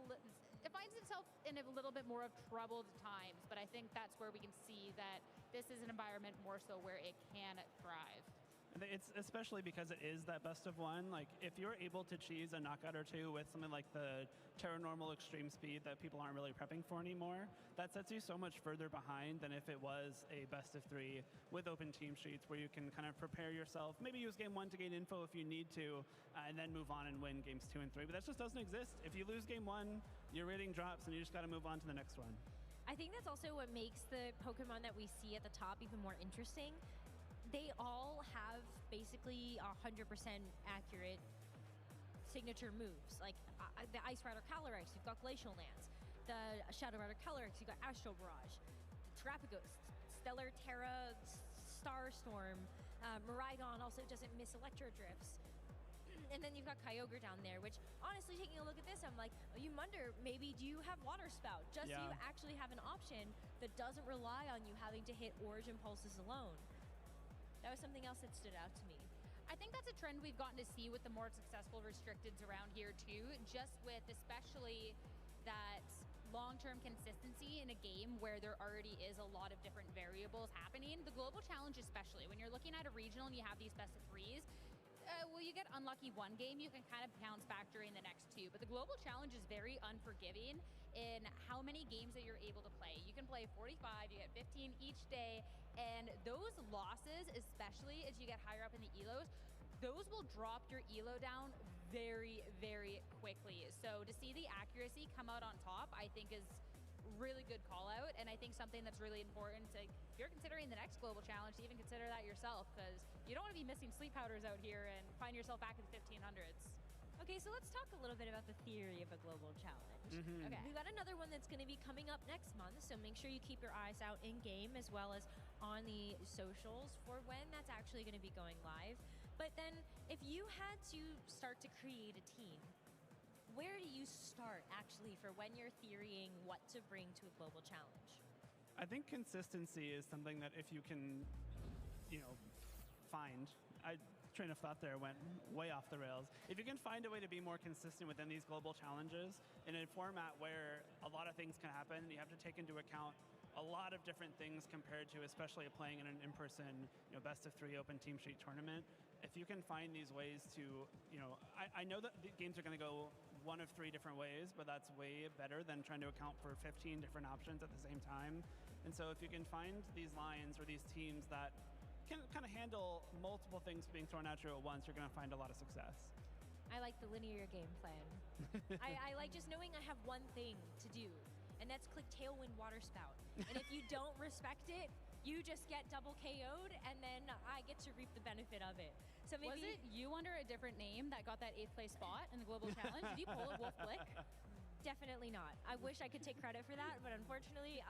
itself in a little bit more of troubled times. But I think that's where we can see that this is an environment more so where it can thrive. It's especially because it is that best of 1. Like, if you're able to cheese a knockout or 2 with something like the Terra Normal Extreme Speed that people aren't really prepping for anymore, that sets you so much further behind than if it was a best of 3 with open team sheets where you can kind of prepare yourself, maybe use game 1 to gain info if you need to, and then move on and win games 2 and 3. But that just doesn't exist. If you lose game 1, your rating drops and you just got to move on to the next one. I think that's also what makes the Pokemon that we see at the top even more interesting. They all have basically 100% accurate signature moves. Like the Ice Rider Calyrex, you've got Glacial Lance. The Shadow Rider Calyrex, you've got Astro Barrage. Terapagos, Stellar Terra, Starstorm. Miraidon also doesn't miss Electro Drifts. And then you've got Kyogre down there, which honestly, taking a look at this, I'm like, you wonder, maybe do you have Water Spout? Just so you actually have an option that doesn't rely on you having to hit Origin Pulses alone. That was something else that stood out to me. I think that's a trend we've gotten to see with the more successful restricteds around here too, just with especially that long-term consistency in a game where there already is a lot of different variables happening. The global challenge especially, when you're looking at a regional and you have these best of 3s, well, you get unlucky one game, you can kind of bounce back during the next 2. But the global challenge is very unforgiving in how many games that you're able to play. You can play 45, you get 15 each day, and those losses, especially as you get higher up in the ELOs, those will drop your ELO down very, very quickly. So to see the accuracy come out on top, I think is really good call out, and I think something that's really important to, if you're considering the next global challenge, to even consider that yourself, because you don't want to be missing sleep powders out here and find yourself back in the 1500s. Okay, so let's talk a little bit about the theory of a global challenge. Okay. We've got another one that's going to be coming up next month, so make sure you keep your eyes out in-game as well as on the socials for when that's actually going to be going live. But then, if you had to start to create a team, where do you start actually for when you're theorying what to bring to a global challenge? I think consistency is something that if you can, find. train of thought there went way off the rails. If you can find a way to be more consistent within these global challenges in a format where a lot of things can happen, you have to take into account a lot of different things compared to especially playing in an in-person, best of 3 open team sheet tournament. If you can find these ways to, I know that the games are going to go one of 3 different ways, but that's way better than trying to account for 15 different options at the same time. And so if you can find these lines or these teams that can kind of handle multiple things being thrown at you at once, you're going to find a lot of success. I like the linear game plan. I like just knowing I have one thing to do, and that's click Tailwind Water Spout. And if you don't respect it, you just get double KO'd, and then I get to reap the benefit of it. So maybe was it you under a different name that got that 8th place spot in the global challenge? Did you pull a Wolf Blick? Definitely not. I wish I could take credit for that, but unfortunately,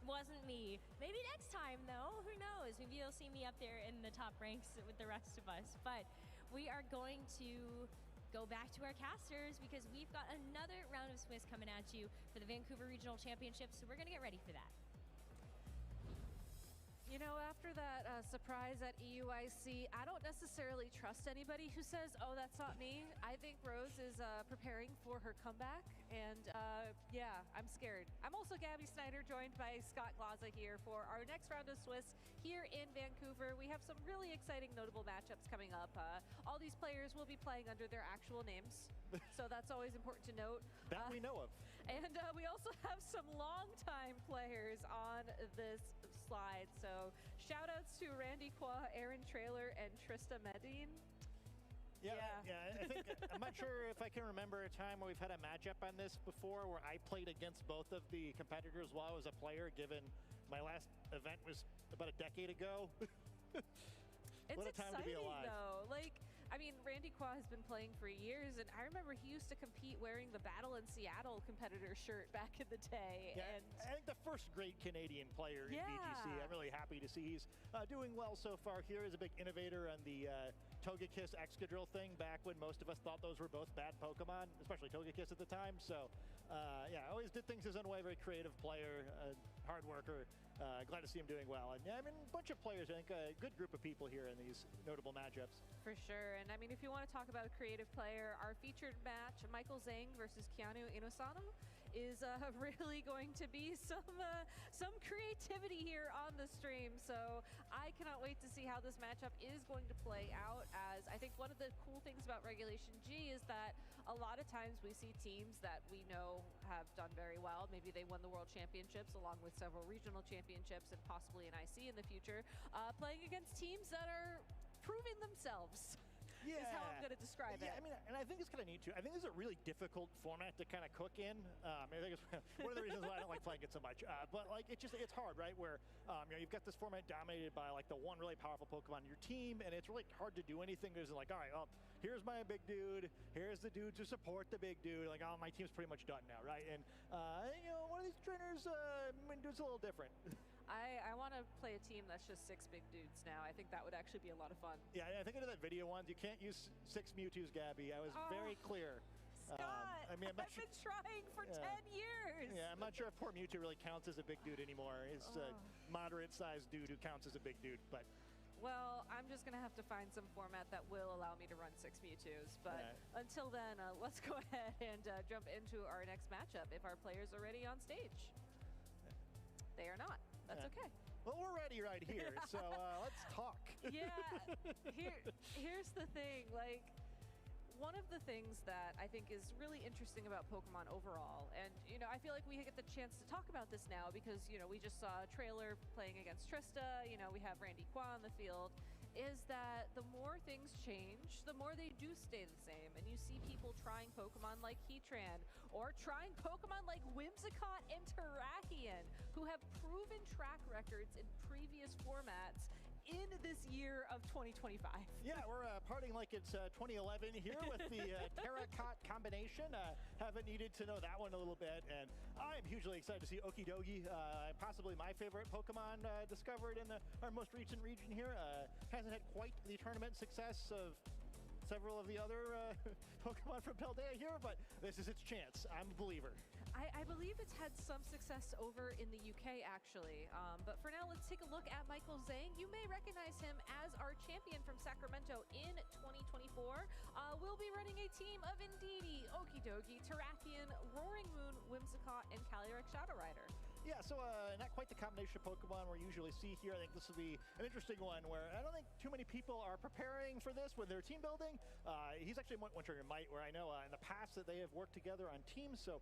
wasn't me. Maybe next time, though. Who knows? Maybe you'll see me up there in the top ranks with the rest of us. But we are going to go back to our casters because we've got another round of Swiss coming at you for the Vancouver Regional Championships, so we're going to get ready for that. You know, after that surprise at EUIC, I don't necessarily trust anybody who says, oh, that's not me. I think Rose is preparing for her comeback, and yeah, I'm scared. I'm also Gabby Snyder, joined by Scott Glaza here for our next round of Swiss here in Vancouver. We have some really exciting, notable matchups coming up. All these players will be playing under their actual names, so that's always important to note. That we know of. And we also have some longtime players on this slide, so shout outs to Randy Qua, Aaron Traylor, and Trista Medine. Yeah, I think, I'm not sure if I can remember a time where we've had a matchup on this before where I played against both of the competitors while I was a player, given my last event was about a decade ago. What a time to be alive. Though. Like, I mean, Randy Qua has been playing for years, and I remember he used to compete wearing the Battle in Seattle competitor shirt back in the day. Yeah, and I think the first great Canadian player in VGC. I'm really happy to see he's doing well so far here. He's a big innovator on the Togekiss Excadrill thing back when most of us thought those were both bad Pokemon, especially Togekiss at the time. So, yeah, always did things his own way, very creative player, hard worker. Glad to see him doing well. And yeah, I mean, a bunch of players, I think a good group of people here in these notable matchups. For sure. And I mean, if you want to talk about a creative player, our featured match, Michael Zhang versus Keanu Inosano, is really going to be some creativity here on the stream. So I cannot wait to see how this matchup is going to play out, as I think one of the cool things about Regulation G is that a lot of times we see teams that we know have done very well. Maybe they won the World Championships along with several regional championships and possibly an IC in the future, playing against teams that are proving themselves. Yeah. Is how I'm going to describe it. I mean, and I think it's kind of neat too. I think this is a really difficult format to kind of cook in. I think it's one of the reasons why I don't like playing it so much. But like, it's hard, right? Where you've got this format dominated by like the one really powerful Pokemon in your team, and it's really hard to do anything. There's like, all right, here's my big dude. Here's the dude to support the big dude. Like, my team's pretty much done now, right? And one of these trainers does a little different. I want to play a team that's just 6 big dudes now. I think that would actually be a lot of fun. Yeah, I think I did that video once. You can't use 6 Mewtwo's, Gabby. I was very clear. Scott, I mean, I've been trying for 10 years. Yeah, I'm not sure if poor Mewtwo really counts as a big dude anymore. He's a moderate-sized dude who counts as a big dude, but... Well, I'm just going to have to find some format that will allow me to run 6 Mewtwo's. But until then, let's go ahead and jump into our next matchup if our players are ready on stage. They are not. That's okay. Well, we're ready right here, so let's talk. Yeah, here's the thing. Like, one of the things that I think is really interesting about Pokemon overall, and, I feel like we get the chance to talk about this now because, we just saw a trailer playing against Trista, we have Randy Qua on the field, is that the more things change, the more they do stay the same. And you see people trying Pokemon like Heatran, or trying Pokemon like Whimsicott and Terrakion, who have proven track records in previous formats in this year of 2025. Yeah, we're partying like it's 2011 here with the Terracott combination. Haven't needed to know that one a little bit, and I'm hugely excited to see Okidogi, possibly my favorite Pokemon discovered in our most recent region here. Hasn't had quite the tournament success of several of the other Pokemon from Paldea here, but this is its chance. I'm a believer. I believe it's had some success over in the UK, actually. But for now, let's take a look at Michael Zhang. You may recognize him as our champion from Sacramento in 2024. We'll be running a team of Indeedee, Okidogi, Terrakion, Roaring Moon, Whimsicott, and Calyrex Shadow Rider. Yeah, so not quite the combination of Pokemon we usually see here. I think this will be an interesting one where I don't think too many people are preparing for this with their team building. He's actually one trigger Might, where I know in the past that they have worked together on teams, so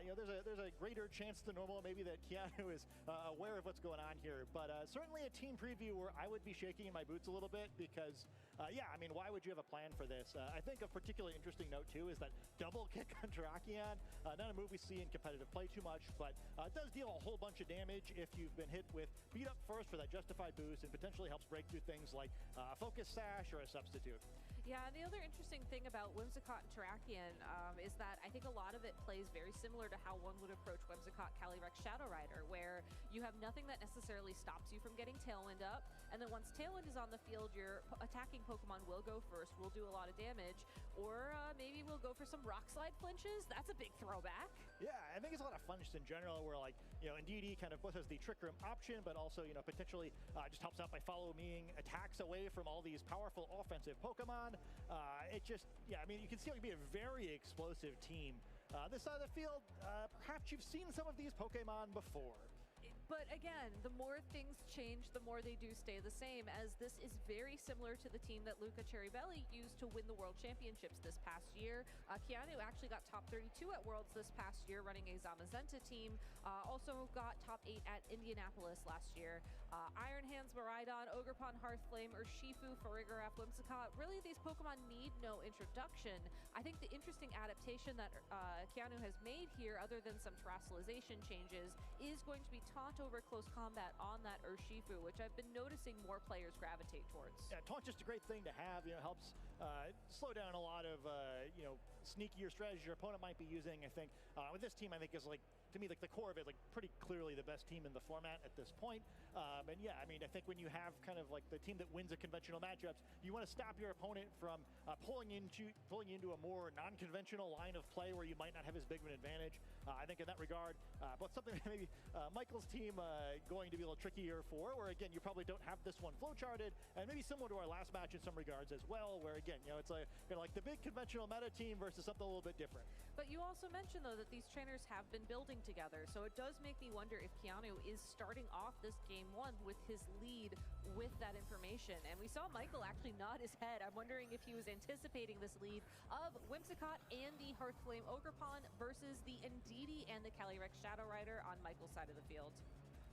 you know, there's a greater chance than normal maybe that Keanu is aware of what's going on here. But certainly a team preview where I would be shaking in my boots a little bit because, yeah, I mean, why would you have a plan for this? I think a particularly interesting note too is that double kick on Terrakion, not a move we see in competitive play too much, but it does deal a whole bunch of damage if you've been hit with beat up first for that justified boost, and potentially helps break through things like focus sash or a substitute. Yeah, and the other interesting thing about Whimsicott and Terrakion is that I think a lot of it plays very similar to how one would approach Whimsicott Calyrex Shadow Rider, where you have nothing that necessarily stops you from getting Tailwind up, and then once Tailwind is on the field, your attacking Pokemon will go first, will do a lot of damage, or maybe we'll go for some Rock Slide flinches. That's a big throwback. Yeah, I think it's a lot of fun just in general, where like, you know, Indeedee kind of both has the Trick Room option, but also, you know, potentially just helps out by follow-meing attacks away from all these powerful offensive Pokemon. It just, yeah, I mean, you can see it can be a very explosive team. This side of the field, perhaps you've seen some of these Pokemon before. But again, the more things change, the more they do stay the same, as this is very similar to the team that Luca Ceribelli used to win the World Championships this past year. Keanu actually got top 32 at Worlds this past year running a Zamazenta team. Also got top 8 at Indianapolis last year. Iron Hands, Miraidon, Ogerpon, Hearthflame, Urshifu, Farigiraf, Whimsicott. Really, these Pokemon need no introduction. I think the interesting adaptation that Keanu has made here, other than some terrestrialization changes, is going to be Taunt over close combat on that Urshifu, which I've been noticing more players gravitate towards. Yeah, Taunt's just a great thing to have. You know, helps slow down a lot of you know, sneakier strategies your opponent might be using. I think with this team, I think is like, to me, like the core of it, like pretty clearly the best team in the format at this point. And yeah, I mean, I think when you have kind of like the team that wins a conventional matchups, you want to stop your opponent from pulling into a more non-conventional line of play where you might not have as big of an advantage. I think in that regard, but something that maybe Michael's team going to be a little trickier for, where again, you probably don't have this one flowcharted, and maybe similar to our last match in some regards as well, where again, you know, it's like, you know, like the big conventional meta team versus something a little bit different. But you also mentioned, though, that these trainers have been building together, so it does make me wonder if Keanu is starting off this game one with his lead with that information. And we saw Michael actually nod his head. I'm wondering if he was anticipating this lead of Whimsicott and the Hearthflame Ogerpon versus the Indeedee and the Calyrex Shadow Rider on Michael's side of the field.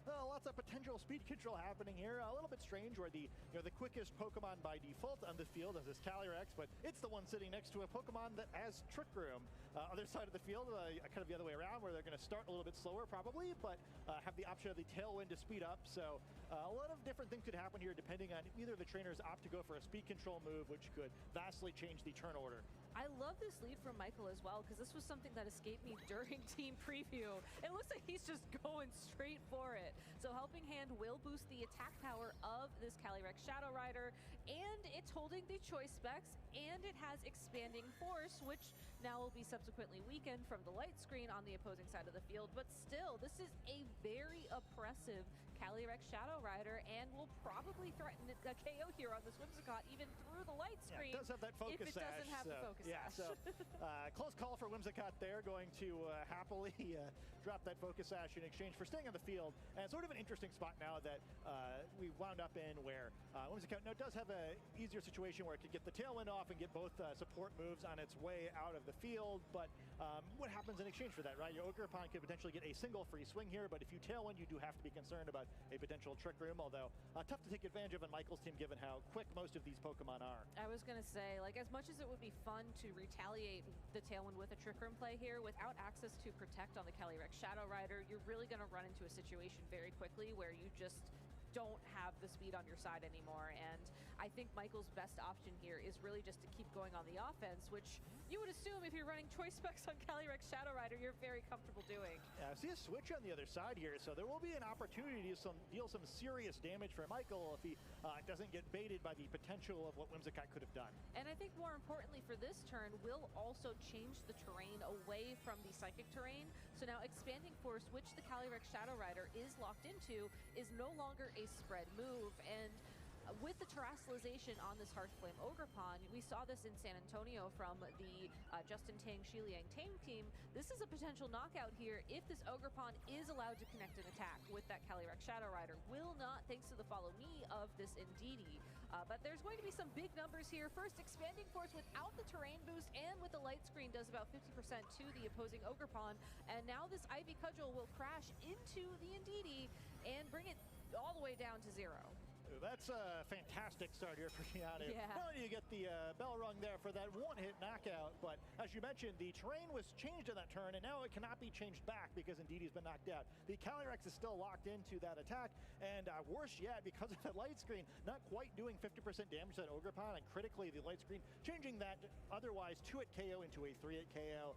Lots of potential speed control happening here. A little bit strange where the quickest Pokemon by default on the field is this Calyrex, but it's the one sitting next to a Pokemon that has Trick Room. Other side of the field, kind of the other way around, where they're going to start a little bit slower probably, but have the option of the Tailwind to speed up. So a lot of different things could happen here depending on either the trainers opt to go for a speed control move, which could vastly change the turn order. I love this lead from Michael as well, because this was something that escaped me during team preview. It looks like he's just going straight for it. So Helping Hand will boost the attack power of this Calyrex Shadow Rider, and it's holding the choice specs, and it has Expanding Force, which now will be subsequently weakened from the light screen on the opposing side of the field. But still, this is a very oppressive Calyrex Shadow Rider, and will probably threaten a KO here on this Whimsicott, even through the light screen. Yeah, it does have that focus if it doesn't have the focus yeah, sash. So close call for Whimsicott there, going to happily drop that focus sash in exchange for staying on the field. And sort of an interesting spot now that we wound up in, where Whimsicott now does have an easier situation where it could get the Tailwind off and get both support moves on its way out of the field. But what happens in exchange for that, right? Your Ogerpon could potentially get a single free swing here, but if you Tailwind, you do have to be concerned about a potential Trick Room, although tough to take advantage of on Michael's team given how quick most of these Pokemon are. I was going to say, like, as much as it would be fun to retaliate the Tailwind with a Trick Room play here, without access to Protect on the Calyrex Shadow Rider, you're really going to run into a situation very quickly where you just don't have the speed on your side anymore. And I think Michael's best option here is really just to keep going on the offense, which you would assume if you're running choice specs on Calyrex Shadow Rider, you're very comfortable doing. Yeah, I see a switch on the other side here, so there will be an opportunity to deal some serious damage for Michael if he doesn't get baited by the potential of what Whimsicott could have done. And I think more importantly for this turn, will also change the terrain away from the Psychic terrain. So now Expanding Force, which the Calyrex Shadow Rider is locked into, is no longer a spread move. And with the terrestrialization on this Hearthflame Ogerpon, we saw this in San Antonio from the Justin Tang Shiliang Tang team. This is a potential knockout here if this Ogerpon is allowed to connect an attack with that Calyrex Shadow Rider. Will not, thanks to the follow me of this Indeedee. But there's going to be some big numbers here. First, Expanding Force without the terrain boost and with the light screen does about 50% to the opposing Ogerpon. And now this Ivy Cudgel will crash into the Indeedee and bring it all the way down to 0. That's a fantastic start here for Keanu. Yeah. Not only do you get the bell rung there for that one-hit knockout, but as you mentioned, the terrain was changed in that turn, and now it cannot be changed back because Indeedee's been knocked out. The Calyrex is still locked into that attack, and worse yet, because of that light screen, not quite doing 50% damage to that Ogerpon, and critically, the light screen changing that otherwise 2-hit KO into a 3-hit KO.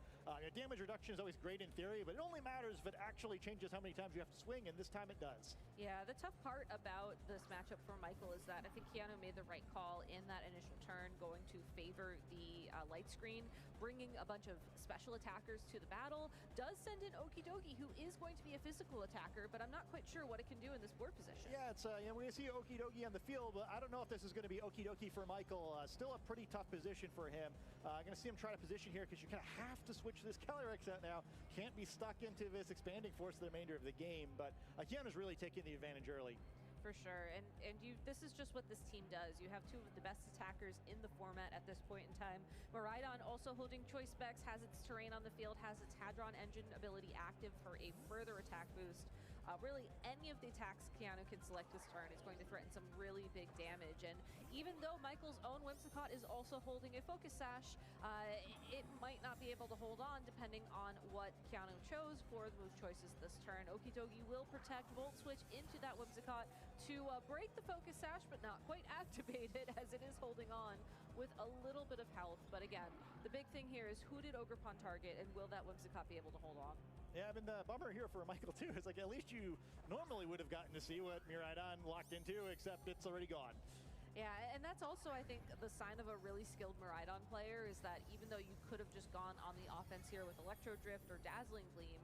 Damage reduction is always great in theory, but it only matters if it actually changes how many times you have to swing, and this time it does. Yeah, the tough part about this matchup for Michael is that I think Keanu made the right call in that initial turn, going to favor the light screen, bringing a bunch of special attackers to the battle. Does send in Okidogi, who is going to be a physical attacker, but I'm not quite sure what it can do in this board position. Yeah, it's we see Okidogi on the field, but I don't know if this is going to be Okidogi for Michael. Still a pretty tough position for him. I'm going to see him try to position here because you kind of have to switch this Calyrex out now. Can't be stuck into this Expanding Force the remainder of the game, but Keanu's really taking the advantage early. For sure, and this is just what this team does. You have two of the best attackers in the format at this point in time. Miraidon also holding choice specs, has its terrain on the field, has its Hadron Engine ability active for a further attack boost. Really, any of the attacks Keanu can select this turn is going to threaten some really big damage. And even though Michael's own Whimsicott is also holding a Focus Sash, it might not be able to hold on depending on what Keanu chose for the move choices this turn. Okidogi will protect, Volt Switch into that Whimsicott to break the Focus Sash, but not quite activate it as it is holding on with a little bit of health. But again, the big thing here is who did Ogerpon target, and will that Whimsicott be able to hold on? Yeah, I mean, the bummer here for Michael, too, is like at least you normally would have gotten to see what Miraidon locked into, except it's already gone. Yeah, and that's also, I think, the sign of a really skilled Miraidon player is that even though you could have just gone on the offense here with Electro Drift or Dazzling Gleam,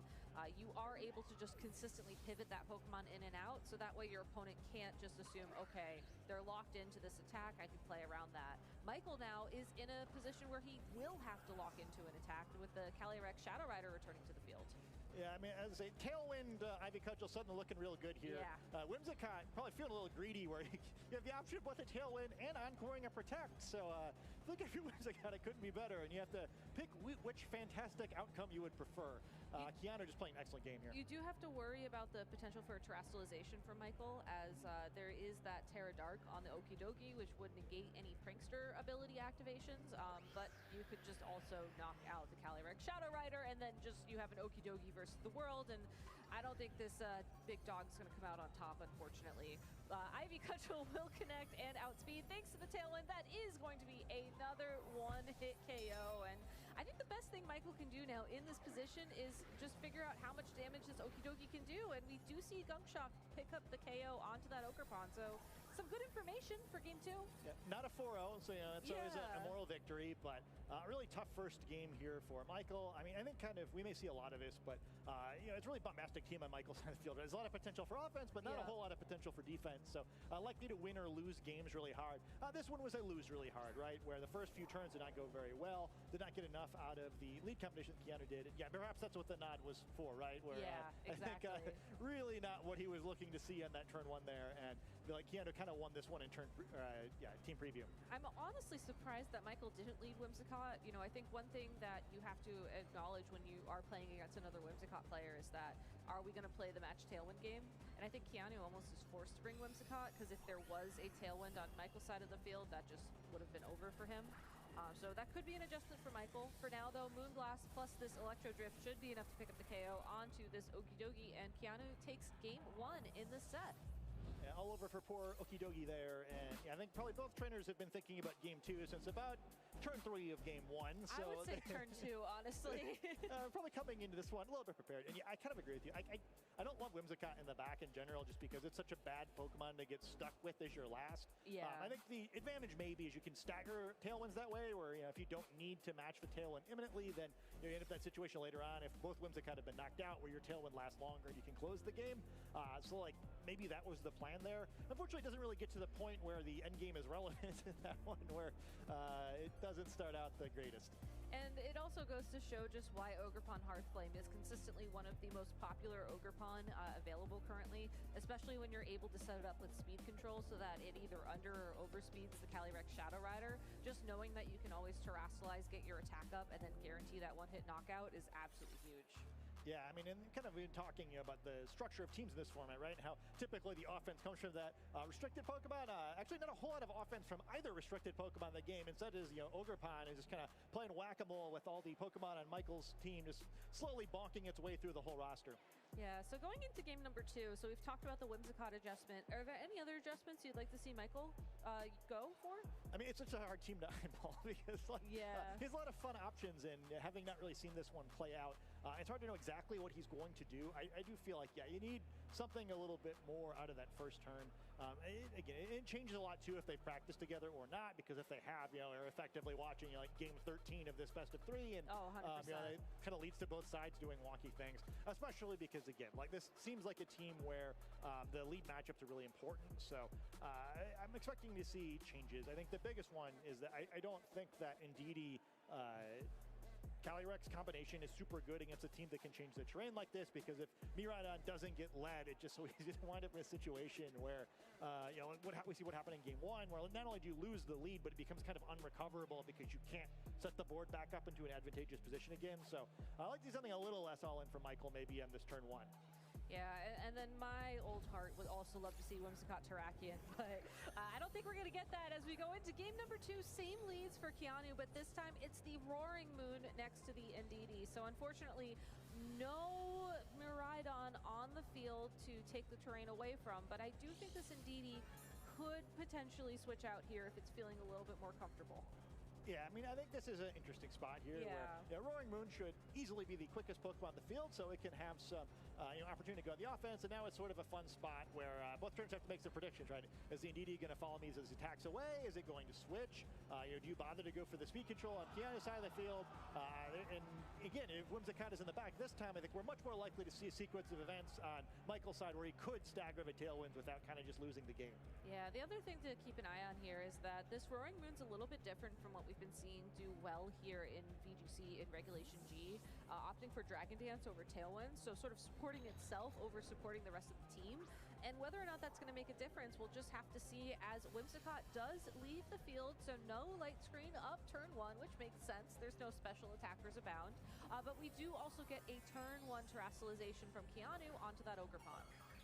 you are able to just consistently pivot that Pokemon in and out, so that way your opponent can't just assume, okay, they're locked into this attack, I can play around that. Michael now is in a position where he will have to lock into an attack with the Calyrex Shadow Rider returning to the field. Yeah, I mean, as I say, Tailwind Ivy Cudgel suddenly looking real good here. Yeah. Whimsicott probably feeling a little greedy where you have the option of both a Tailwind and Encoring and Protect. So look at your Whimsicott, it couldn't be better. And you have to pick which fantastic outcome you would prefer. Keanu just playing an excellent game here. You do have to worry about the potential for a terrestrialization from Michael, as there is that Terra Dark on the Okidogi, which would negate any Prankster ability activations, but you could just also knock out the Calyrex Shadow Rider, and then just you have an Okidogi versus the world, and I don't think this big dog's going to come out on top, unfortunately. Ivy Cudgel will connect and outspeed thanks to the Tailwind. That is going to be another one-hit KO, and I think the best thing Michael can do now in this position is just figure out how much damage this Okidogi can do, and we do see Gunk Shock pick up the KO onto that Ogerpon, so some good information for Game 2. Yeah, not a 4-0, so it's always a moral victory, but really tough first game here for Michael. I mean, I think kind of we may see a lot of this, but it's really bombastic team on Michael's side of the field. There's a lot of potential for offense, but not a whole lot of potential for defense, so likely to win or lose games really hard. This one was a lose really hard, right, where the first few turns did not go very well, did not get enough out of the lead competition that Keanu did. Yeah, perhaps that's what the nod was for, right? Where, exactly. I think really not what he was looking to see on that turn one there, and like Keanu kind of won this one in turn, team preview. I'm honestly surprised that Michael didn't lead Whimsicott. You know, I think one thing that you have to acknowledge when you are playing against another Whimsicott player is that, are we going to play the match Tailwind game? And I think Keanu almost is forced to bring Whimsicott, because if there was a Tailwind on Michael's side of the field, that just would have been over for him. So that could be an adjustment for Michael. For now, though, Moonblast plus this Electro Drift should be enough to pick up the KO onto this Okidogi, and Keanu takes game 1 in this set. all over for poor Okidogi there. And I think probably both trainers have been thinking about game 2 since about turn 3 of game 1. So I would say turn 2, honestly. Probably coming into this one a little bit prepared. And yeah, I kind of agree with you. I don't love Whimsicott in the back in general just because it's such a bad Pokemon to get stuck with as your last. Yeah. I think the advantage maybe is you can stagger Tailwinds that way, where if you don't need to match the Tailwind imminently, then you end up that situation later on if both Whimsicott have been knocked out where your Tailwind lasts longer and you can close the game. So like maybe that was the plan there. Unfortunately, it doesn't really get to the point where the end game is relevant in that one, where it doesn't start out the greatest. And it also goes to show just why Ogerpon Hearthflame is consistently one of the most popular Ogerpon available currently, especially when you're able to set it up with speed control so that it either under or overspeeds the Calyrex Shadow Rider. Just knowing that you can always Terrasilize, get your attack up, and then guarantee that one-hit knockout is absolutely huge. Yeah, I mean, and kind of been talking about the structure of teams in this format, right? How typically the offense comes from that restricted Pokemon. Actually, not a whole lot of offense from either restricted Pokemon in the game. Instead, is Ogerpon is just kind of playing whack-a-mole with all the Pokemon on Michael's team, just slowly bonking its way through the whole roster. Yeah, so going into game number 2, so we've talked about the Whimsicott adjustment. Are there any other adjustments you'd like to see Michael go for? I mean, it's such a hard team to eyeball because he has a lot of fun options, and having not really seen this one play out, it's hard to know exactly what he's going to do. I do feel like, yeah, you need something a little bit more out of that first turn. Again, it changes a lot too if they practice together or not, because if they have, are effectively watching like game 13 of this best of 3, and 100%. It kind of leads to both sides doing wonky things, especially because again, like this seems like a team where the lead matchups are really important. So I'm expecting to see changes. I think the biggest one is that I don't think that Indeedee Calyrex combination is super good against a team that can change the terrain like this, because if Miraidon doesn't get led, it just so easy to wind up in a situation where, we see what happened in game 1, where not only do you lose the lead, but it becomes kind of unrecoverable because you can't set the board back up into an advantageous position again. So I like to see something a little less all in for Michael maybe on this turn 1. Yeah, and then my old heart would also love to see Whimsicott Terrakion, but I don't think we're going to get that as we go into game number 2. Same leads for Keanu, but this time it's the Roaring Moon next to the Indeedee. So unfortunately, no Miraidon on the field to take the terrain away from, but I do think this Indeedee could potentially switch out here if it's feeling a little bit more comfortable. Yeah, I mean, I think this is an interesting spot here where Roaring Moon should easily be the quickest Pokemon on the field, so it can have some opportunity to go on the offense, and now it's sort of a fun spot where both turns have to make some predictions, right? Is the Indeedee going to follow me as it attacks away? Is it going to switch? Do you bother to go for the speed control on Keanu's side of the field? And again, if Whimsicott is in the back this time, I think we're much more likely to see a sequence of events on Michael's side where he could stagger the Tailwinds without kind of just losing the game. Yeah, the other thing to keep an eye on here is that this Roaring Moon's a little bit different from what we've been seeing do well here in VGC in Regulation G, opting for Dragon Dance over Tailwind, so sort of supporting itself over supporting the rest of the team. And whether or not that's going to make a difference, we'll just have to see as Whimsicott does leave the field, so no light screen up turn 1, which makes sense. There's no special attackers abound, but we do also get a turn 1 Terrasalization from Keanu onto that Ogerpon.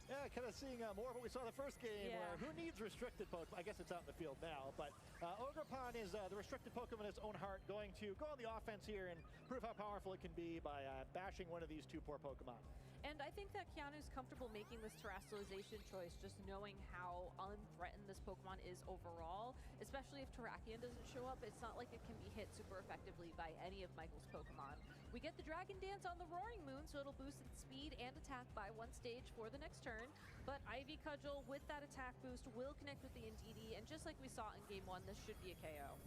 Yeah, kind of seeing more of what we saw the first game, where who needs restricted Pokemon? I guess it's out in the field now, but Ogerpon is the restricted Pokemon in its own heart, going to go on the offense here and prove how powerful it can be by bashing one of these two poor Pokemon. And I think that Keanu's comfortable making this Terrasalization choice, just knowing how unthreatened this Pokemon is overall, especially if Terrakion doesn't show up. It's not like it can be hit super effectively by any of Michael's Pokemon. We get the Dragon Dance on the Roaring Moon, so it'll boost its speed and attack by 1 stage for the next turn. But Ivy Cudgel, with that attack boost, will connect with the Indeedee, and just like we saw in game 1, this should be a KO.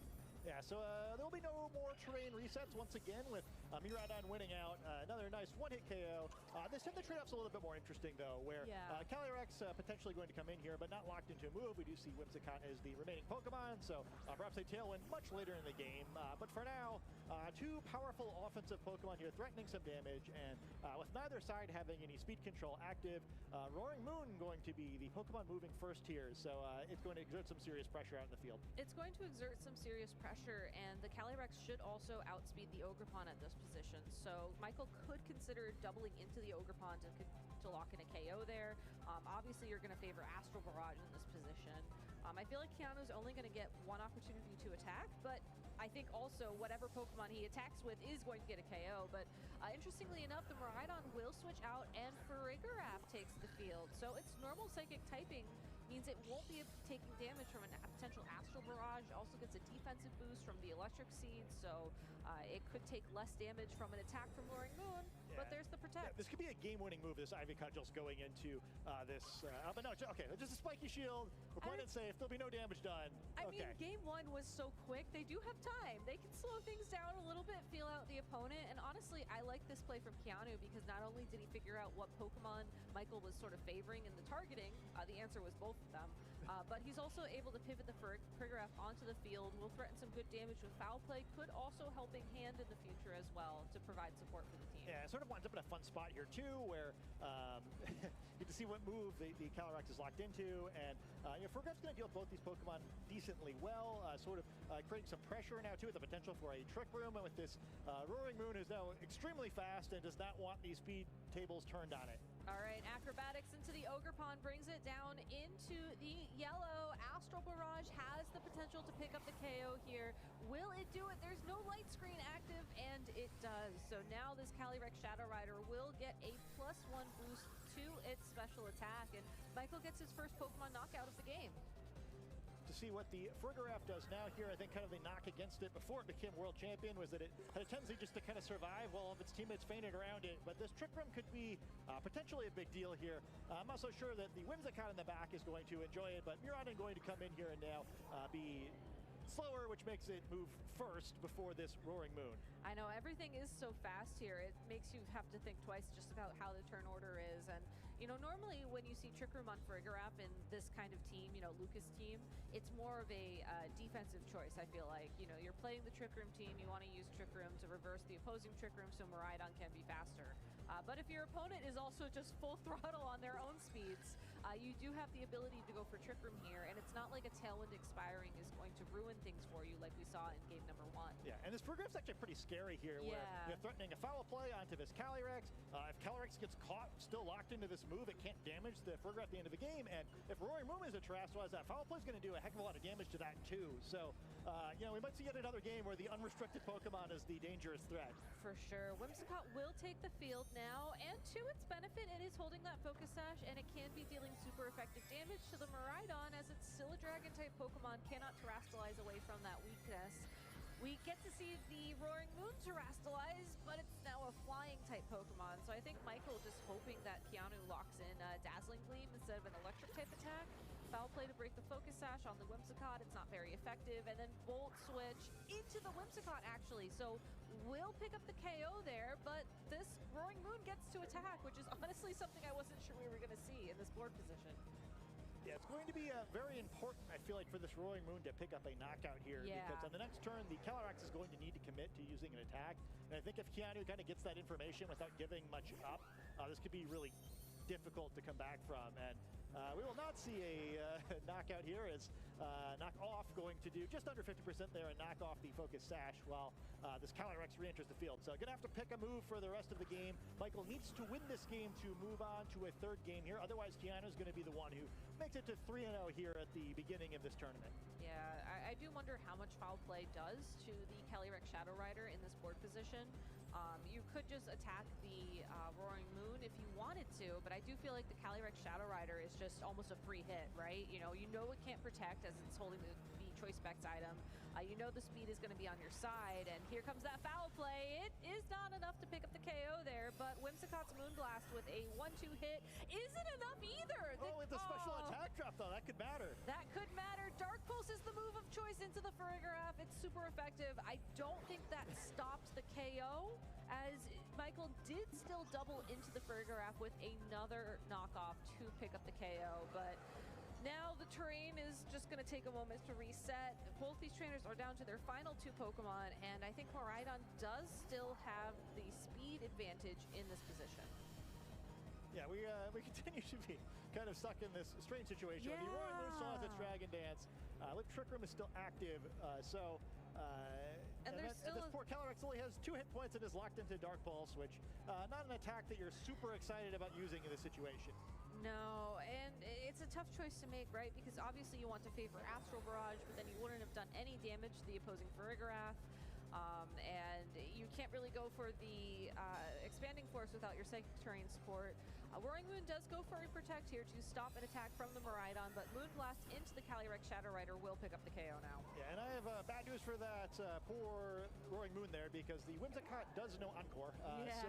Yeah, so there will be no more terrain resets once again with Miraidon winning out. Another nice one-hit KO. This time the trade-off's a little bit more interesting, though, where Calyrex potentially going to come in here, but not locked into a move. We do see Whimsicott as the remaining Pokemon, so perhaps a Tailwind much later in the game. But for now, 2 powerful offensive Pokemon here threatening some damage, and with neither side having any speed control active, Roaring Moon going to be the Pokemon moving first here, so it's going to exert some serious pressure out in the field. It's going to exert some serious pressure, and the Calyrex should also outspeed the Ogerpon at this position, so Michael could consider doubling into the Ogerpon to lock in a KO there. Obviously, you're going to favor Astral Barrage in this position. I feel like Keanu's only going to get one opportunity to attack, but I think also whatever Pokemon he attacks with is going to get a KO. But interestingly enough, the Miraidon will switch out and Farigiraf takes the field. So its normal Psychic typing means it won't be taking damage from a potential Astral Barrage. Also gets a defensive boost from the Electric Seed, so it could take less damage from an attack from Roaring Moon, but there's the Protect. This could be a game-winning move, this Ivy Cudgels going into this. But no, okay, just a spiky shield. We're playing it safe. There'll be no damage done. I mean, game one was so quick. They do have time. They can slow things down a little bit, feel out the opponent. And honestly, I like this play from Keanu because not only did he figure out what Pokemon Michael was sort of favoring in the targeting, the answer was both of them. But he's also able to pivot the Farigiraf onto the field, will threaten some good damage with Foul Play, could also helping hand in the future as well to provide support for the team. Yeah, it sort of winds up in a fun spot here too, where you get to see what move the Calyrex is locked into, and Farigiraf's going to deal with both these Pokemon decently well, sort of creating some pressure now too, with the potential for a Trick Room, and with this Roaring Moon is now extremely fast and does not want these speed tables turned on it. All right, Acrobatics into the Ogre Pond brings it down into the yellow. Astral Barrage has the potential to pick up the KO here. Will it do it? There's no light screen active, and it does. So now this Calyrex Shadow Rider will get a +1 boost to its special attack, and Michael gets his first Pokemon knockout of the game. To see what the Farigiraf does now here, I think kind of the knock against it before it became world champion was that it had a tendency just to kind of survive while all of its teammates fainted around it. But this Trick Room could be potentially a big deal here. I'm also sure that the Whimsicott in the back is going to enjoy it, but Miraidon going to come in here and now be slower, which makes it move first before this Roaring Moon. I know, everything is so fast here. It makes you have to think twice just about how the turn order is. And, you know, normally when you see Trick Room on Farigiraf in this kind of team, you know, Lucas team, it's more of a defensive choice, I feel like. You know, you're playing the Trick Room team, you want to use Trick Room to reverse the opposing Trick Room so Miraidon can be faster. But if your opponent is also just full throttle on their own speeds, you do have the ability to go for Trick Room here, and it's not like a Tailwind expiring is going to ruin things for you like we saw in game number 1. Yeah, and this Farigiraf's actually pretty scary here, where you're threatening a foul play onto this Calyrex. If Calyrex gets caught still locked into this move, it can't damage the Farigiraf at the end of the game, and if Roaring Moon is a Terastallize, that foul play is going to do a heck of a lot of damage to that too. So, you know, we might see yet another game where the unrestricted Pokemon is the dangerous threat. For sure. Whimsicott will take the field now, and to its benefit, it is holding that Focus Sash, and it can be dealing super effective damage to the Miraidon, as it's still a Dragon-type Pokemon, cannot Terastallize away from that weakness. We get to see the Roaring Moon Terastallize, but it's now a Flying-type Pokemon, so I think Michael just hoping that Keanu locks in Dazzling Gleam instead of an Electric-type attack. Foul Play to break the Focus Sash on the Whimsicott, it's not very effective, and then Volt Switch into the Whimsicott, actually, so will pick up the KO there, but this Roaring Moon gets to attack, which is honestly something I wasn't sure we were going to see in this board position. Yeah, it's going to be very important, I feel like, for this Roaring Moon to pick up a knockout here, because on the next turn, the Calyrex is going to need to commit to using an attack, and I think if Keanu kind of gets that information without giving much up, this could be really difficult to come back from, and we will not see a knockout here, as Knock Off going to do just under 50% there and knock off the Focus Sash while this Calyrex re-enters the field. So gonna have to pick a move for the rest of the game. Michael needs to win this game to move on to a third game here. Otherwise, Keanu's gonna be the one who makes it to 3-0 here at the beginning of this tournament. Yeah, I do wonder how much foul play does to the Calyrex Shadow Rider in this board position. You could just attack the Roaring Moon if you wanted to, but I do feel like the Calyrex Shadow Rider is just almost a free hit, right? You know it can't protect as it's holding the Choice Specs item. You know the speed is going to be on your side, and here comes that foul play. It is not enough to pick up the KO there, but Whimsicott's Moonblast with a 1-2 hit isn't enough either. With the special attack drop, though, that could matter. That could matter. Dark Pulse is the move of choice into the Farigiraf. It's super effective. I don't think that stopped the KO, as Michael did still double into the Farigiraf with another knockoff to pick up the KO, but now the terrain is just going to take a moment to reset. Both these trainers are down to their final 2 Pokemon, and I think Miraidon does still have the speed advantage in this position. Yeah, we continue to be kind of stuck in this strange situation. The Roaring Moon still has its Dragon Dance. Lip Trick Room is still active, and this poor Calyrex only has 2 hit points and is locked into Dark Pulse, which not an attack that you're super excited about using in this situation. No, and it's a tough choice to make, right? Because obviously you want to favor Astral Barrage, but then you wouldn't have done any damage to the opposing Farigarath. And you can't really go for the Expanding Force without your Psychic Terrain support. Roaring Moon does go for a Protect here to stop an attack from the Miraidon, but Moonblast into the Calyrex Shadow Rider will pick up the KO now. Yeah, and I have bad news for that poor Roaring Moon there, because the Whimsicott does know Encore, so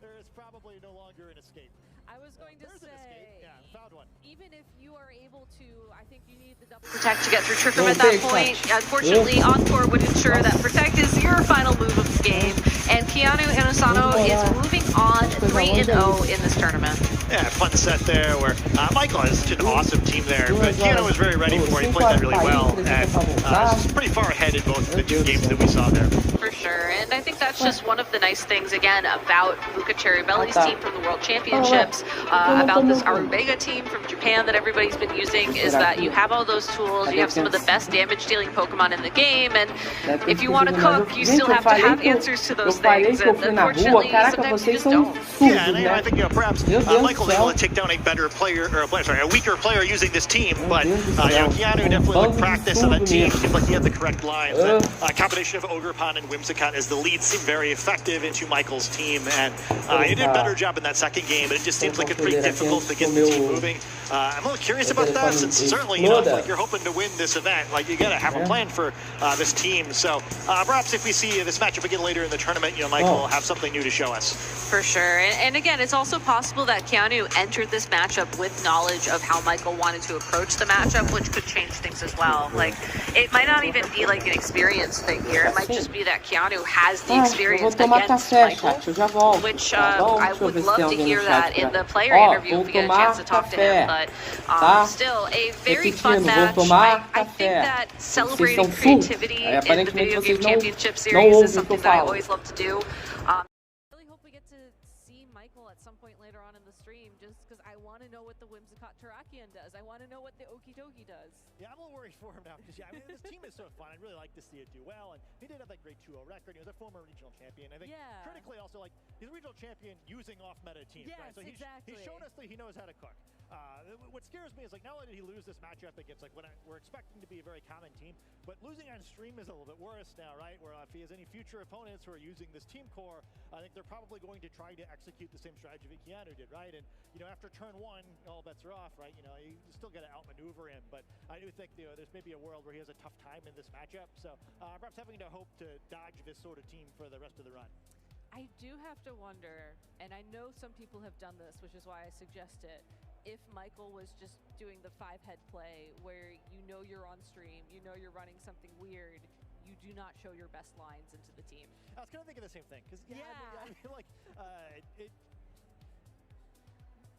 there is probably no longer an escape. I was going to say, an escape. Yeah, found one. Even if you are able to, I think you need the double Protect to get through Trick Room at that point. Unfortunately, Encore would ensure that Protect is your final move of the game, and Keanu Inosano is moving on 3-0 in this tournament. Yeah, fun set there where Michael has such an awesome team there, but Keanu was very ready for it. He played that really well, and pretty far ahead in both the two games that we saw there. For sure, and I think that's just one of the nice things, again, about Luca Cherrybelli's team from the World Championships, about this Arubega team from Japan that everybody's been using, is that you have all those tools, you have some of the best damage-dealing Pokemon in the game, and if you want to cook, you still have to have answers to those things, and unfortunately, sometimes you just don't. Yeah, and I think perhaps Michael's able to take down a better player, or a weaker player using this team, but Keanu definitely looked practice on that team. Seemed like he had the correct lines. A combination of Ogrepon and Whimsicott as the lead seemed very effective into Michael's team, and he did a better job in that second game, but it just seems like it's pretty difficult to get the team moving. I'm a little curious about that, since certainly, you know, if you're hoping to win this event, like, you gotta have a plan for this team. So perhaps if we see this matchup again later in the tournament, you know, Michael will have something new to show us. For sure, and again, it's also possible that Keanu entered this matchup with knowledge of how Michael wanted to approach the matchup, which could change things as well. Like, it might not even be like an experience thing here. It might just be that Keanu has the experience against Michael, which I would love to hear that in the player interview if we get a chance to talk to him. But still, a very fun match. I think that celebrating creativity in the Video Game Championship Series is something that I always love to do. Later on in the stream, just because I want to know what the Whimsicott Terrakion does. I want to know what the Okidogi does. Yeah, I'm a little worried for him now, because I mean, this team is so fun. I'd really like to see it do well, and he did have that great 2-0 record. He was a former regional champion. I think critically also, like, he's a regional champion using off-meta teams, right? So he's shown us that he knows how to cook. What scares me is, like, not only did he lose this matchup against, like, we're expecting to be a very common team, but losing on stream is a little bit worse now, right? Where if he has any future opponents who are using this team core, I think they're probably going to try to execute the same strategy that Keanu did, right? And, you know, after turn one, all bets are off, right? You know, you still got to outmaneuver him, but I do think, you know, there's maybe a world where he has a tough time in this matchup, so perhaps having to hope to dodge this sort of team for the rest of the run. I do have to wonder, and I know some people have done this, which is why I suggest it, if Michael was just doing the 5-head play where you know you're on stream, you know you're running something weird, you do not show your best lines into the team. I was kind of thinking the same thing, because I mean, like,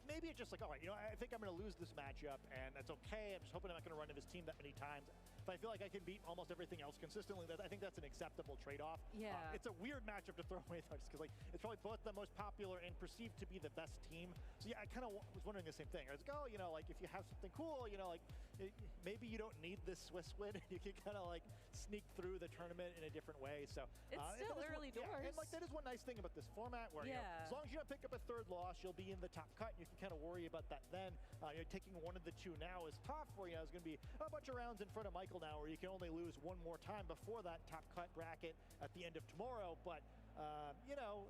maybe it's just like, all right, you know, I think I'm going to lose this matchup, and that's okay. I'm just hoping I'm not going to run into this team that many times. If I feel like I can beat almost everything else consistently, I think that's an acceptable trade-off. Yeah. It's a weird matchup to throw away, though, just because, like, it's probably both the most popular and perceived to be the best team. So, yeah, I kind of was wondering the same thing. I was like, oh, you know, like, if you have something cool, you know, like, maybe you don't need this Swiss win. You can kind of, like, sneak through the tournament in a different way. So it's still early doors. Yeah, and, like, that is one nice thing about this format where, you know, as long as you don't pick up a third loss, you'll be in the top cut, and you can kind of worry about that then. You know, taking one of the two now is tough, where, you know, there's going to be a bunch of rounds in front of Michael now where you can only lose one more time before that top cut bracket at the end of tomorrow. But, you know,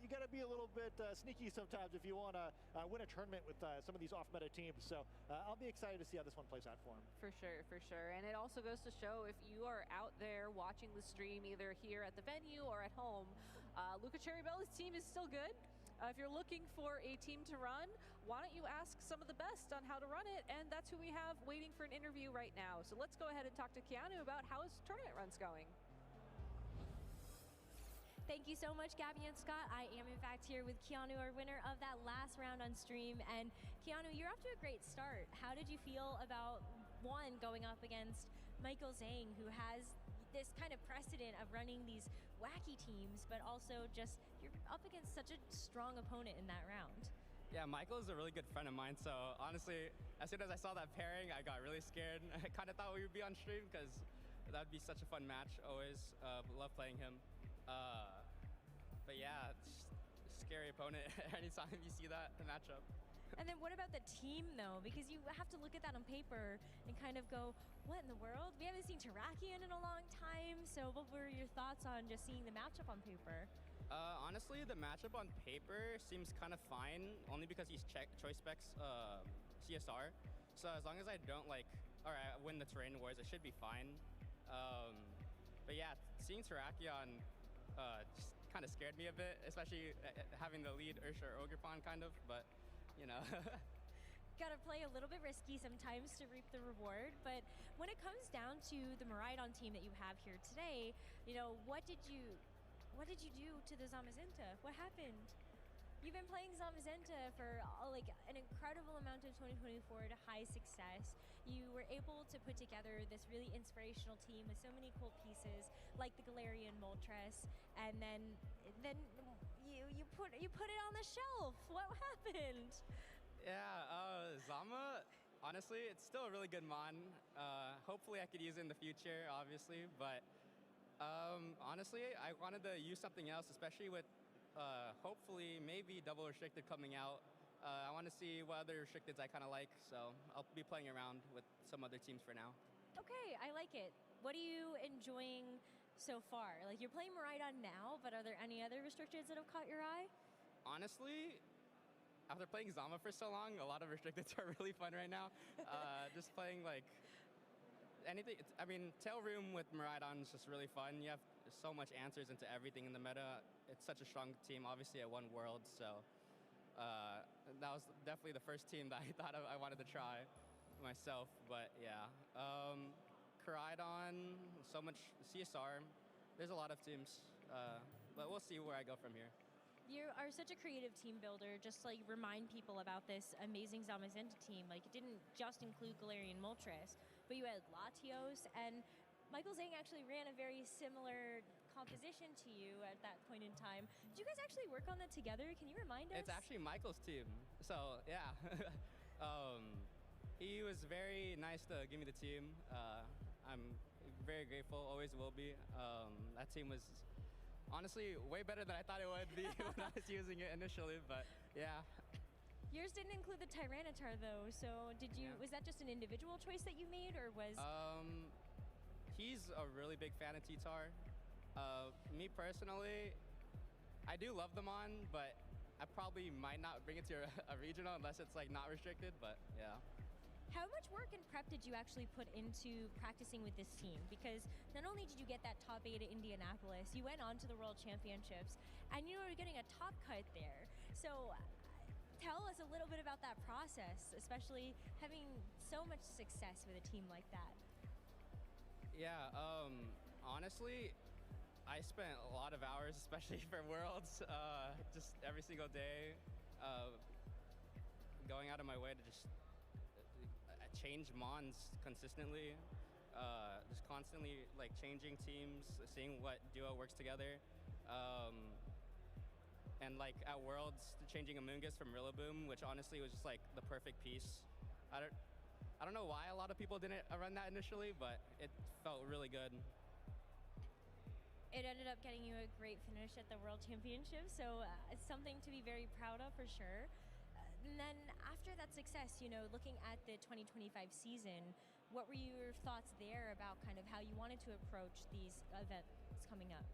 you got to be a little bit sneaky sometimes if you want to win a tournament with some of these off-meta teams. So I'll be excited to see how this one plays out for him. For sure, for sure. And it also goes to show, if you are out there watching the stream, either here at the venue or at home, Luca Cherrybelli's team is still good. If you're looking for a team to run, why don't you ask some of the best on how to run it? And that's who we have waiting for an interview right now. So let's go ahead and talk to Keanu about how his tournament run's going. Thank you so much, Gabby and Scott. I am, in fact, here with Keanu, our winner of that last round on stream. And Keanu, you're off to a great start. How did you feel about, one, going up against Michael Zhang, who has this kind of precedent of running these wacky teams, but also just you're up against such a strong opponent in that round? Yeah, Michael is a really good friend of mine, so honestly, as soon as I saw that pairing, I got really scared. I kind of thought we would be on stream because that would be such a fun match. Always love playing him. But yeah, it's scary opponent anytime you see that matchup. And then what about the team, though? Because you have to look at that on paper and kind of go, what in the world? We haven't seen Tarakian in a long time, so what were your thoughts on just seeing the matchup on paper? Honestly, the matchup on paper seems kind of fine, only because he's choice specs CSR. So as long as I don't or I win the terrain wars, it should be fine. But yeah, seeing Tarakian just kind of scared me a bit, especially having the lead Ursha or Ogrepon kind of, but you know. Gotta play a little bit risky sometimes to reap the reward, but when it comes down to the Miraidon team that you have here today, you know, what did you do to the Zamazenta? What happened? You've been playing Zamazenta for like an incredible amount of 2024 to high success. You were able to put together this really inspirational team with so many cool pieces, like the Galarian Moltres, and then you put it on the shelf. What happened? Yeah, Zama, honestly, it's still a really good mon. Hopefully I could use it in the future, obviously, but honestly, I wanted to use something else, especially with hopefully maybe double restricted coming out. I want to see what other restricteds I kind of like, so I'll be playing around with some other teams for now. Okay, I like it. What are you enjoying so far? Like, you're playing Miraidon now, but are there any other restricteds that have caught your eye? Honestly, after playing Zama for so long, a lot of restricteds are really fun right now. Just playing like anything. I mean, Tail Room with Miraidon is just really fun. You have so much answers into everything in the meta. It's such a strong team, obviously at one world, so that was definitely the first team that I thought I wanted to try myself. But yeah, Koraidon, so much CSR. There's a lot of teams, but we'll see where I go from here. You are such a creative team builder. Just like remind people about this amazing Zamazenta team. Like, it didn't just include Galarian Moltres, but you had Latios, and Michael Zhang actually ran a very similar composition to you at that point in time. Did you guys actually work on that together? Can you remind us? It's actually Michael's team, so yeah. He was very nice to give me the team. I'm very grateful, always will be. That team was honestly way better than I thought it would be when I was using it initially, but yeah. Yours didn't include the Tyranitar though, so did you? Yeah. Was that just an individual choice that you made, or was? He's a really big fan of T-Tar. Me personally, I do love them on, but I probably might not bring it to a regional unless it's like not restricted, but yeah. How much work and prep did you actually put into practicing with this team? Because not only did you get that top 8 at Indianapolis, you went on to the World Championships, and you were getting a top cut there. So tell us a little bit about that process, especially having so much success with a team like that. Yeah, honestly, I spent a lot of hours, especially for Worlds, just every single day, going out of my way to just change mons consistently, just constantly like changing teams, seeing what duo works together, and like at Worlds changing Amoonguss from Rillaboom, which honestly was just like the perfect piece. I don't know why a lot of people didn't run that initially, but it felt really good. It ended up getting you a great finish at the World Championship, so it's something to be very proud of for sure. And then after that success, you know, looking at the 2025 season, what were your thoughts there about kind of how you wanted to approach these events coming up?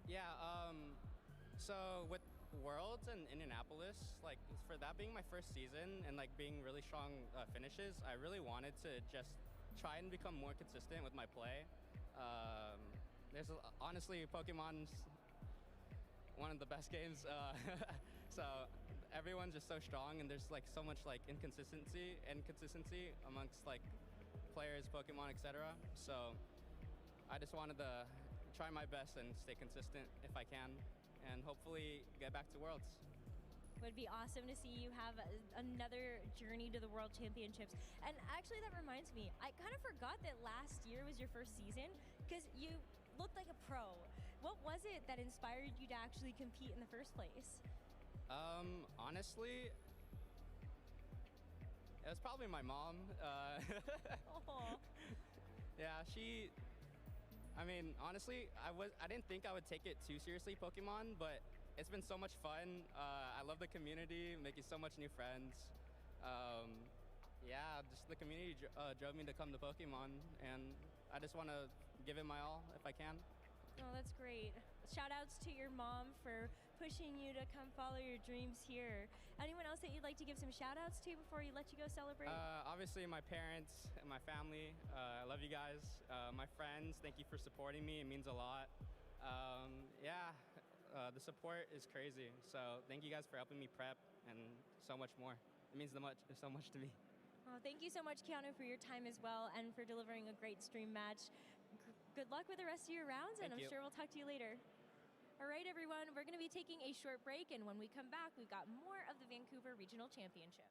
Yeah, so with Worlds and Indianapolis, like for that being my first season and like being really strong finishes, I really wanted to just try and become more consistent with my play. There's honestly, Pokemon's one of the best games, so everyone's just so strong, and there's like so much like inconsistency amongst like players, Pokemon, etc. So I just wanted to try my best and stay consistent if I can, and hopefully get back to Worlds. It would be awesome to see you have another journey to the World Championships. And actually, that reminds me, I kind of forgot that last year was your first season, because you looked like a pro. What was it that inspired you to actually compete in the first place? Honestly, it was probably my mom. Yeah, I mean, honestly, I didn't think I would take it too seriously, Pokemon, but it's been so much fun. I love the community, making so much new friends. Yeah, just the community drove me to come to Pokemon, and I just want to give it my all if I can. Oh, that's great. Shout outs to your mom for pushing you to come follow your dreams here. Anyone else that you'd like to give some shout outs to before you let you go celebrate? Obviously, my parents and my family. I love you guys. My friends, thank you for supporting me. It means a lot. Yeah, the support is crazy. So thank you guys for helping me prep and so much more. It means so much to me. Oh, thank you so much, Keanu, for your time as well and for delivering a great stream match. Good luck with the rest of your rounds, and I'm sure we'll talk to you later. All right, everyone, we're going to be taking a short break, and when we come back, we've got more of the Vancouver Regional Championship.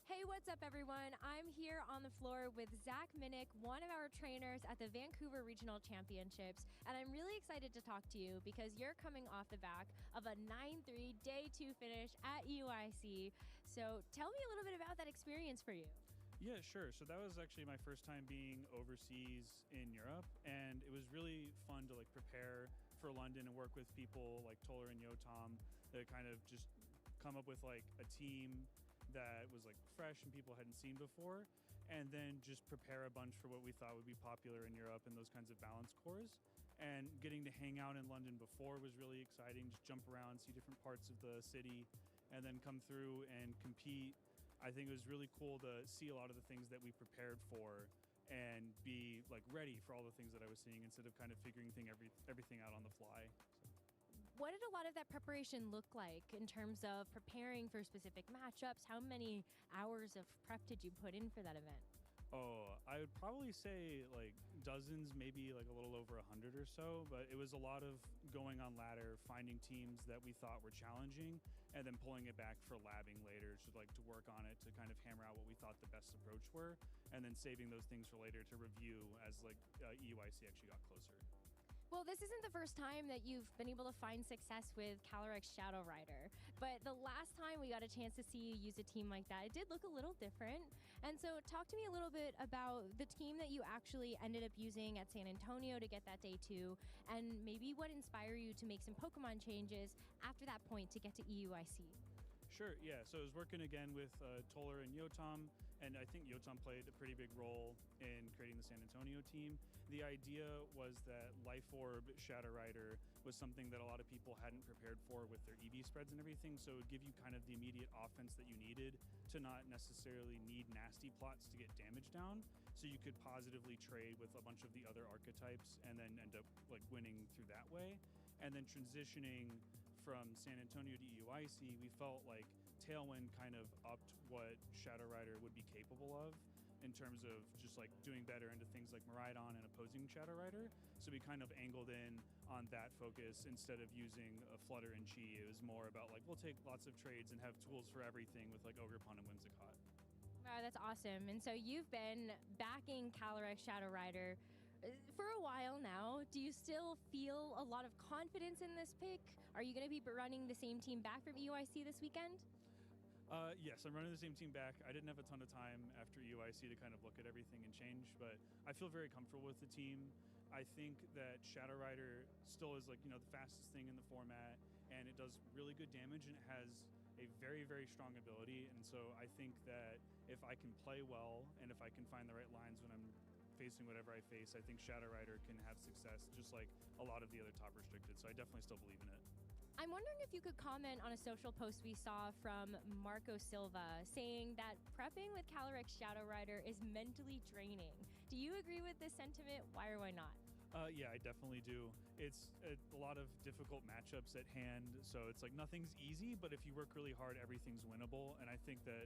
Hey, what's up, everyone? I'm here on the floor with Zach Minnick, one of our trainers at the Vancouver Regional Championships, and I'm really excited to talk to you because you're coming off the back of a 9-3 Day 2 finish at UIC. So tell me a little bit about that experience for you. Yeah, sure. So that was actually my first time being overseas in Europe, and it was really fun to like prepare for London and work with people like Toller and Yotam to kind of just come up with like a team that was like fresh and people hadn't seen before, and then just prepare a bunch for what we thought would be popular in Europe and those kinds of balance cores. And getting to hang out in London before was really exciting. Just jump around, see different parts of the city, and then come through and compete. I think it was really cool to see a lot of the things that we prepared for and be like ready for all the things that I was seeing instead of kind of figuring everything out on the fly. What did a lot of that preparation look like in terms of preparing for specific matchups? How many hours of prep did you put in for that event? Oh, I would probably say like dozens, maybe like a little over 100 or so, but it was a lot of going on ladder, finding teams that we thought were challenging, and then pulling it back for labbing later, so like to work on it, to kind of hammer out what we thought the best approach were, and then saving those things for later to review as like EUIC actually got closer. Well, this isn't the first time that you've been able to find success with Calyrex Shadow Rider, but the last time we got a chance to see you use a team like that, it did look a little different. And so talk to me a little bit about the team that you actually ended up using at San Antonio to get that Day 2, and maybe what inspired you to make some Pokemon changes after that point to get to EUIC. Sure, yeah. So I was working again with Toller and Yotam, and I think Yotam played a pretty big role in creating the San Antonio team. The idea was that Life Orb Shadow Rider was something that a lot of people hadn't prepared for with their EV spreads and everything, so it would give you kind of the immediate offense that you needed to not necessarily need nasty plots to get damage down, so you could positively trade with a bunch of the other archetypes and then end up like winning through that way. And then transitioning from San Antonio to EUIC, we felt like Tailwind kind of upped what Shadow Rider would be capable of in terms of just like doing better into things like Miraidon and opposing Shadow Rider. So we kind of angled in on that focus instead of using a Flutter and Chi. It was more about like, we'll take lots of trades and have tools for everything with like Ogerpon and Whimsicott. Wow, that's awesome. And so you've been backing Calyrex Shadow Rider for a while now. Do you still feel a lot of confidence in this pick? Are you going to be running the same team back from EUIC this weekend? Yes, I'm running the same team back. I didn't have a ton of time after UIC to kind of look at everything and change, but I feel very comfortable with the team. I think that Shadow Rider still is like, you know, the fastest thing in the format, and it does really good damage, and it has a very, very strong ability. And so I think that if I can play well, and if I can find the right lines when I'm facing whatever I face, I think Shadow Rider can have success just like a lot of the other top restricted. So I definitely still believe in it. I'm wondering if you could comment on a social post we saw from Marco Silva saying that prepping with Calyrex Shadow Rider is mentally draining. Do you agree with this sentiment? Why or why not? Yeah, I definitely do. It's a lot of difficult matchups at hand, so it's like nothing's easy, but if you work really hard, everything's winnable. And I think that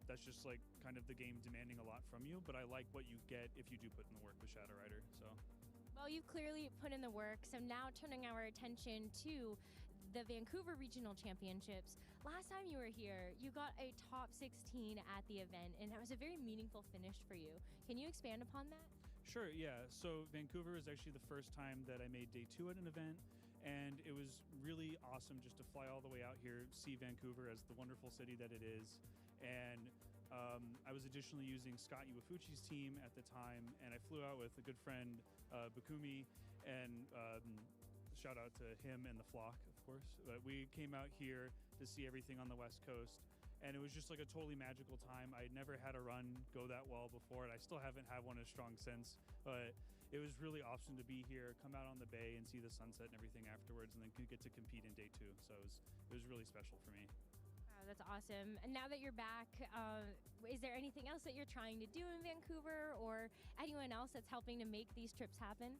that's just like kind of the game demanding a lot from you, but I like what you get if you do put in the work with Shadow Rider, so. Well, you've clearly put in the work, so now turning our attention to the Vancouver Regional Championships. Last time you were here, you got a top 16 at the event, and that was a very meaningful finish for you. Can you expand upon that? Sure, yeah. So Vancouver is actually the first time that I made day 2 at an event, and it was really awesome just to fly all the way out here, see Vancouver as the wonderful city that it is. And I was additionally using Scott Iwafuchi's team at the time, and I flew out with a good friend, Bakumi, and shout out to him and the flock, of course. But we came out here to see everything on the West Coast, and it was just like a totally magical time. I'd never had a run go that well before, and I still haven't had one as strong since, but it was really awesome to be here, come out on the bay and see the sunset and everything afterwards, and then get to compete in day 2. So it was really special for me. Wow, that's awesome. And now that you're back, is there anything else that you're trying to do in Vancouver, or anyone else that's helping to make these trips happen?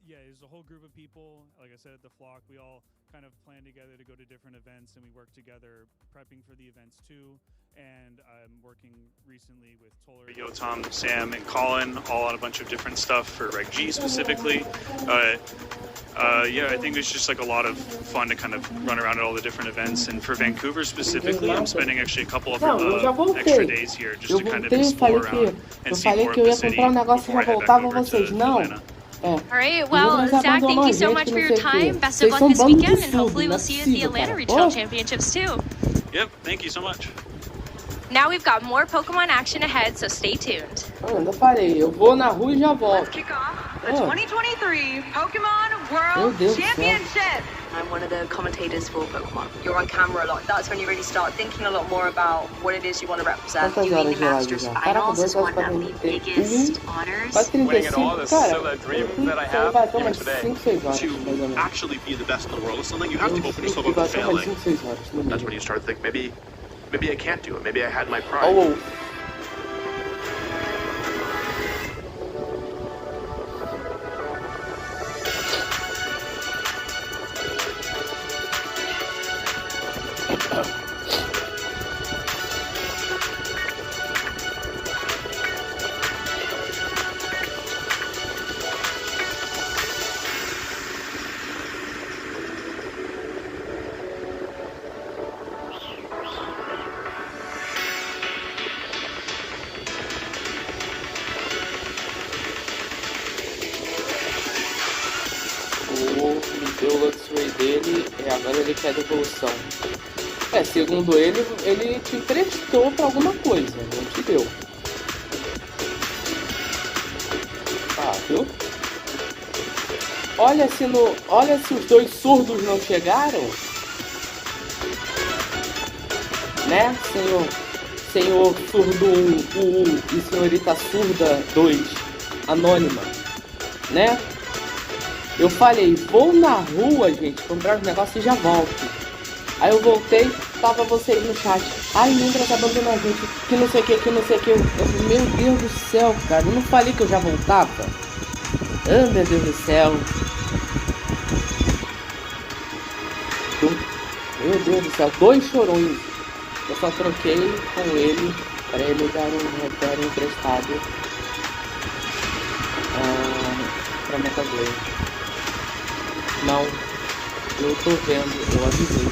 Yeah, there's a whole group of people. Like I said, at the flock, we all kind of plan together to go to different events, and we work together prepping for the events too. And I'm working recently with Toller, Yotam, Sam, and Colin, all on a bunch of different stuff for Reg G specifically. Yeah, I think it's just like a lot of fun to kind of run around at all the different events. And for Vancouver specifically, I'm spending actually a couple of extra days here just to kind of explore around and see more of the city before I head back over to Atlanta. All right, well, Zach, thank you so much for your time. Best of luck this weekend, and hopefully we'll see you at the Atlanta Regional Championships too. Yep, thank you so much. Now we've got more Pokemon action ahead, so stay tuned. Ainda parei, eu vou na rua e já volto. Let's kick off the 2023 Pokemon World Championship. I'm one of the commentators for Pokemon. You're on camera a lot. That's when you really start thinking a lot more about what it is you want to represent. Doing the Masters Finals is one of the biggest honors. Winning it all is still a dream that I have even today. To actually be the best in the world is something you have to open yourself up to failing. That's when you start to think, maybe I can't do it. Maybe I had my pride. Agora ele quer devolução. Segundo ele te emprestou pra alguma coisa, não te deu. Viu? Olha se os dois surdos não chegaram. Né, senhor surdo 1 e senhorita surda 2, anônima, né? Eu falei, vou na rua, gente, comprar os negócios e já volto. Aí eu voltei, tava vocês no chat. Ai, Mindras abandonou a gente, que não sei o que. Meu Deus do céu, cara, eu não falei que eu já voltava? Ah, meu Deus do céu. Meu Deus do céu, 2 chorões. Eu só troquei com ele para ele dar um reparo emprestado pra Metablade. Não, eu tô vendo, eu avisei.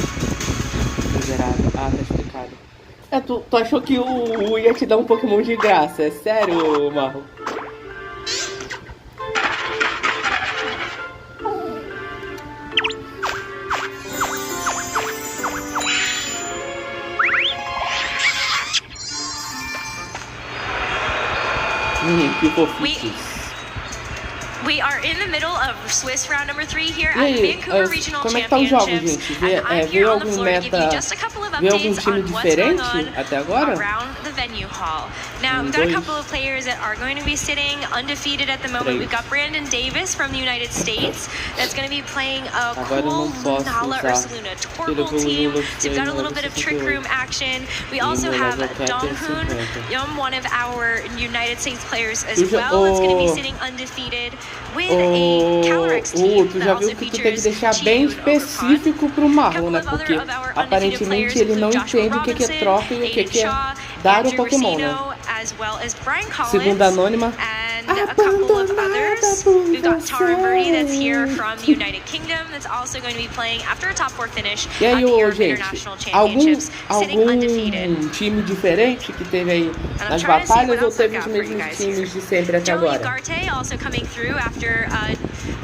Miserável. Tá explicado. Tu achou que o ia te dar um Pokémon de graça? É sério, Marro? Que fofitos. We are in the middle of Swiss round number 3 here at the Vancouver Regional Championships, and I'm here on the floor to give you just a couple of updates on what's going on around the venue hall. Now, we've got a couple of players that are going to be sitting undefeated at the moment. We've got Brandon Davis from the United States that's going to be playing a cool Lunala Ursaluna Torkoal team. So we've got a little bit of Trick Room action. We also have Donghoon, one of our United States players as well, that's going to be sitting undefeated. Tu já viu que tu tem que deixar bem específico pro Marrom, né? Porque aparentemente ele não entende o que é troca e o que é dar o Pokémon, né? Segundo a Anônima, a couple of others. We've got Tara Birdie that's here from the United Kingdom that's also going to be playing after a top 4 finish at the Europe International Championships, sitting undefeated. Time diferente que teve aí nas batalhas ou teve os mesmos times de sempre até agora? Ugarte also coming through after a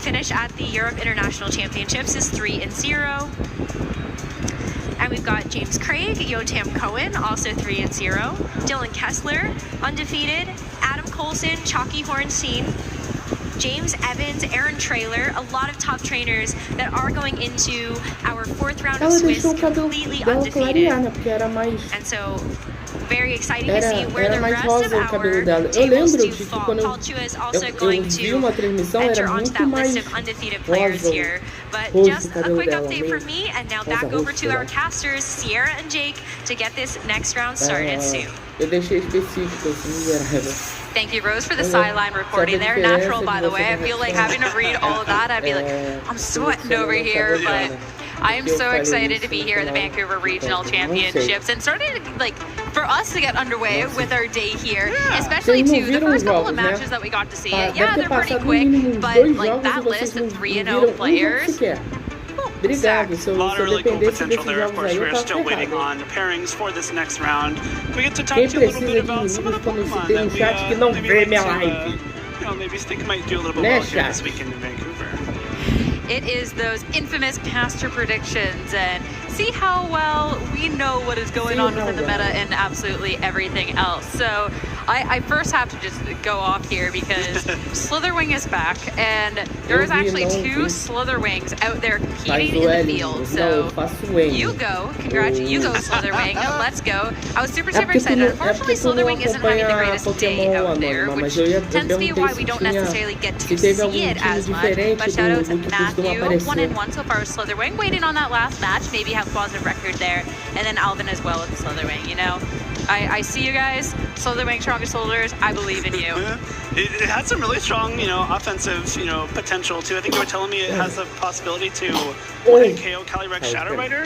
finish at the Europe International Championships is 3-0. And we've got James Craig, Yotam Cohen, also 3-0. Dylan Kessler, undefeated. Adam Colson, Chalky Hornstein, James Evans, Aaron Trailer, a lot of top trainers that are going into our 4th round of Swiss completely undefeated. And so, very exciting to see where the rest of our tables do fall. Paul Chua is also going to enter onto that list of undefeated players here. But just a quick update from me, and now back over to our casters, Sierra and Jake, to get this next round started soon. Thank you, Rose, for the sideline reporting there. Natural, by the way. I feel like having to read all of that, I'd be like, I'm sweating over here, but I am so excited to be here at the Vancouver Regional Championships and starting to, like, for us to get underway with our day here, especially too, the first couple of matches that we got to see. Yeah, they're pretty quick, but like that list of 3-0 players. A lot of really cool potential there. Of course, we're still waiting on the pairings for this next round. We get to talk to you a little bit about some of the Pokemon that we maybe think might do a little bit well here this weekend in Vancouver. It is those infamous caster predictions and see how well we know what is going on within the meta and absolutely everything else. So I first have to just go off here because Slitherwing is back, and there is actually 2 Slitherwings out there competing in the field. So you go, you go Slitherwing, let's go. I was super excited. Unfortunately, Slitherwing isn't having the greatest day out there, which tends to be why we don't necessarily get to see it as much. But shout out to Matthew, 1-1 so far with Slitherwing, waiting on that last match, maybe have a positive record there, and then Alvin as well with the Slitherwing, you know. I see you guys, Slitherwing, strongest soldiers, I believe in you. It had some really strong, offensive, potential too. I think you were telling me it has the possibility to KO Calyrex Shadow Rider.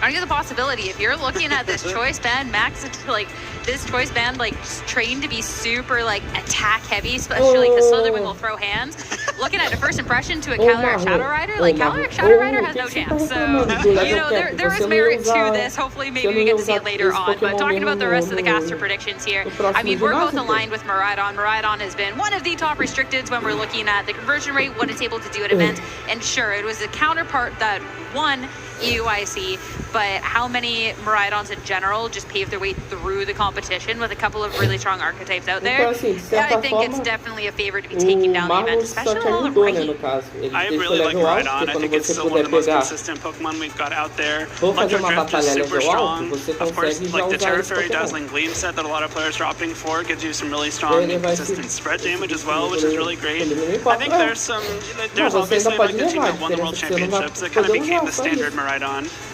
I think the possibility, if you're looking at this choice band, Max, like this choice band, like trained to be super like attack heavy, especially like the Slitherwing will throw hands. Looking at a first impression to a Calyrex Shadow Rider, like Calyrex Shadow Rider has no chance. So there is merit to this. Hopefully, maybe we get to see it later on. But talking about the rest of the caster predictions here, I mean, we're both aligned with Miraidon. Miraidon has been one of the top restricteds when we're looking at the conversion rate, what it's able to do at events. And sure, it was the counterpart that won EUIC, but how many Miraidons in general just paved their way through the competition with a couple of really strong archetypes out there? I think it's definitely a favor to be taking down the event, especially all of Rain. I really like Miraidon. I think it's still one of the most consistent Pokemon we've got out there. Electro Drift is super strong. Of course, like the Terra Fairy Dazzling Gleam set that a lot of players are opting for gives you some really strong and consistent spread damage as well, which is really great. I think there's obviously like the team that won the World Championships that kind of became the standard Miraidon.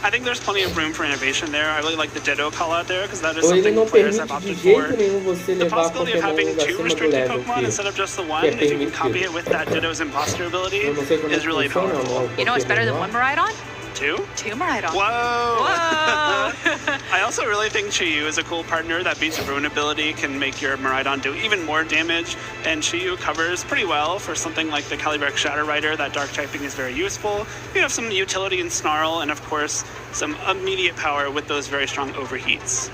I think there's plenty of room for innovation there. I really like the Ditto call out there because that is something players have opted for. The possibility of having 2 restricted Pokemon instead of just the 1, if you can copy it with that Ditto's imposter ability, is really powerful. You know what's better than 1 Miraidon? 2? 2 Miraidon. Whoa! I also really think Chiyu is a cool partner. That Beats of Ruin ability can make your Miraidon do even more damage, and Chiyu covers pretty well for something like the Calyrex Shadow Rider. That dark typing is very useful. You have some utility in Snarl, and of course, some immediate power with those very strong overheats.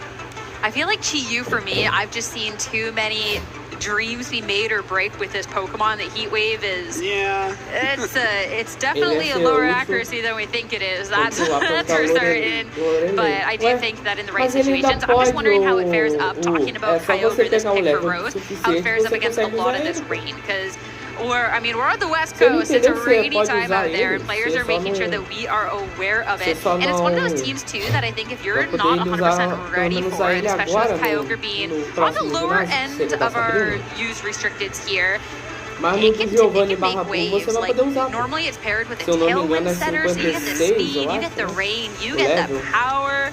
I feel like Chiyu, for me, I've just seen too many dreams be made or break with this Pokemon. The Heat Wave is it's definitely a lower accuracy than we think it is. That's for certain. But I do think that in the right situations, I'm just wondering how it fares up. Talking about Kyogre, this pick for Rose, how it fares up against a lot of this rain, because we're on the West Coast. It's a rainy time out there, and players are making sure that we are aware of it. And it's one of those teams too that I think if you're not 100% ready for it, especially with Kyogre being on the lower end of our use restricteds here, it can make waves. Like normally it's paired with a tailwind setter, so you get the speed, you get the rain, you get the power.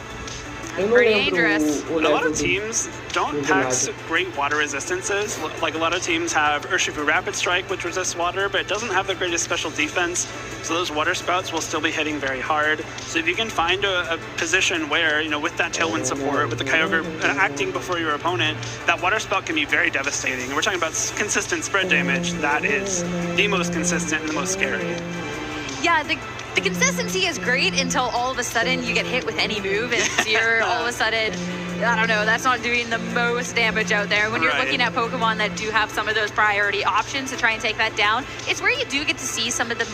Pretty dangerous. A lot of teams don't pack great water resistances. Like a lot of teams have Urshifu Rapid Strike, which resists water, but it doesn't have the greatest special defense. So those water spouts will still be hitting very hard. So if you can find a position where, with that tailwind support, with the Kyogre acting before your opponent, that water spout can be very devastating. And we're talking about consistent spread damage. That is the most consistent and the most scary. Yeah, the consistency is great until all of a sudden you get hit with any move and you're all of a sudden, I don't know, that's not doing the most damage out there. When you're looking at Pokemon that do have some of those priority options to try and take that down, it's where you do get to see some of the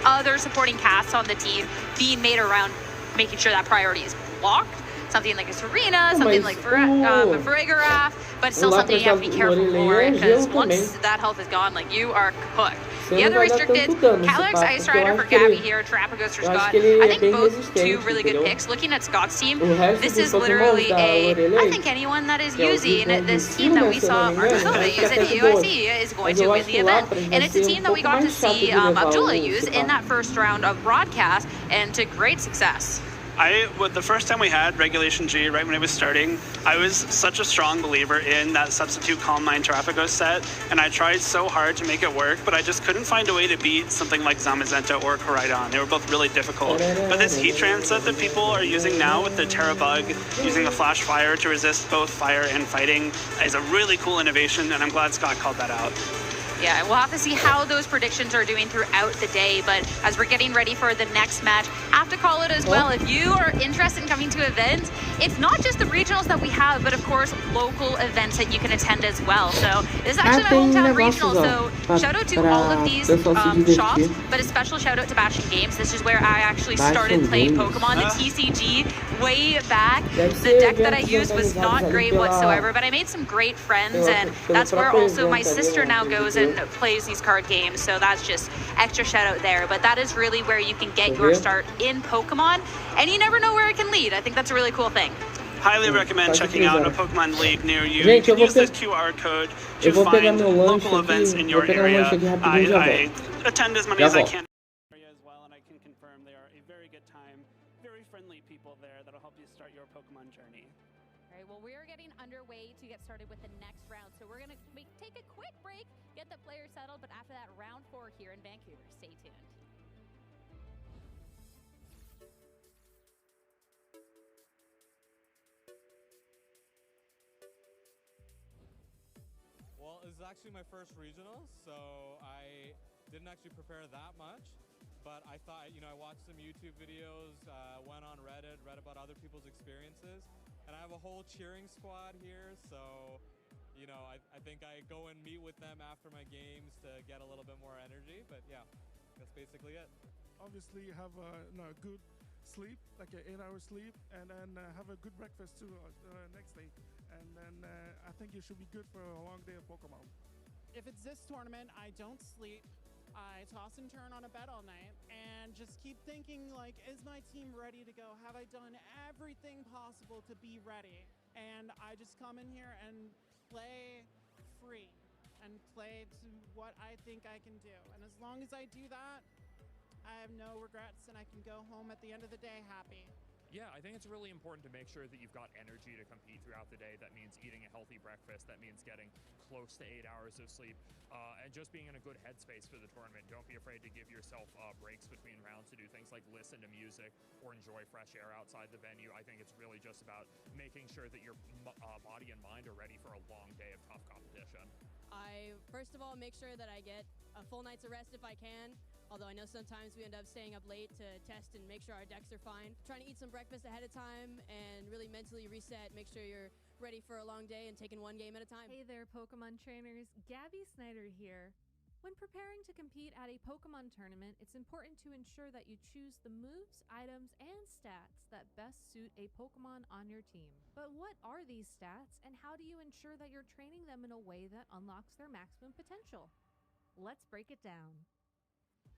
other supporting casts on the team being made around making sure that priority is blocked. Something like a Serena, something like a Farigiraf, but still something you have to be careful for, because once that health is gone, like, you are cooked. The other restricted, Calyrex, Ice Rider for Gabby here, Terapagos for Scott. I think both two really good picks. Looking at Scott's team, this is literally I think anyone that is using this team that we saw Marcova use at UIC is going to win the event. And it's a team that we got to see Abdullah use in that first round of broadcast, and to great success. The first time we had Regulation G, right when it was starting, I was such a strong believer in that substitute Calm Mind Terapagos set, and I tried so hard to make it work, but I just couldn't find a way to beat something like Zamazenta or Koraidon. They were both really difficult. But this Heatran set that people are using now with the Terra Bug, using the Flash Fire to resist both fire and fighting, is a really cool innovation, and I'm glad Scott called that out. Yeah, we'll have to see how those predictions are doing throughout the day, but as we're getting ready for the next match, have to call it as well. If you are interested in coming to events, it's not just the regionals that we have, but of course local events that you can attend as well. So this is actually my hometown regional, so shout out to all of these shops, but a special shout out to Bastion Games. This is where I actually started playing Pokemon, the TCG, way back. The deck that I used was not great whatsoever, but I made some great friends, and that's where also my sister now goes and plays these card games, so that's just extra shout out there. But that is really where you can get your start in Pokemon, and you never know where it can lead. I think that's a really cool thing. Highly recommend checking out a Pokemon League near you. You can use this QR code to find local events in your area. I attend as many as I can. As well, and I can confirm they are a very good time, very friendly people there that'll help you start your Pokemon journey. All right, well, we are getting underway to get started with the next round, so we're going to take a quick break, get the players settled, but after that, round 4 here in Vancouver. Stay tuned. Well, this is actually my first regional, so I didn't actually prepare that much, but I thought, I watched some YouTube videos, went on Reddit, read about other people's experiences, and I have a whole cheering squad here, so I think I go and meet with them after my games to get a little bit more energy, but yeah, that's basically it. Obviously have a good sleep, like an 8-hour sleep, and then have a good breakfast too next day. And then I think you should be good for a long day of Pokemon. If it's this tournament, I don't sleep. I toss and turn on a bed all night and just keep thinking, like, is my team ready to go? Have I done everything possible to be ready? And I just come in here and play free and play to what I think I can do. And as long as I do that, I have no regrets and I can go home at the end of the day happy. Yeah, I think it's really important to make sure that you've got energy to compete throughout the day. That means eating a healthy breakfast. That means getting close to 8 hours of sleep and just being in a good headspace for the tournament. Don't be afraid to give yourself breaks between rounds to do things like listen to music or enjoy fresh air outside the venue. I think it's really just about making sure that your body and mind are ready for a long day of tough competition. I, first of all, make sure that I get a full night's of rest if I can. Although I know sometimes we end up staying up late to test and make sure our decks are fine. Trying to eat some breakfast ahead of time and really mentally reset, make sure you're ready for a long day and taking one game at a time. Hey there, Pokemon trainers. Gabby Snyder here. When preparing to compete at a Pokemon tournament, it's important to ensure that you choose the moves, items, and stats that best suit a Pokemon on your team. But what are these stats, and how do you ensure that you're training them in a way that unlocks their maximum potential? Let's break it down.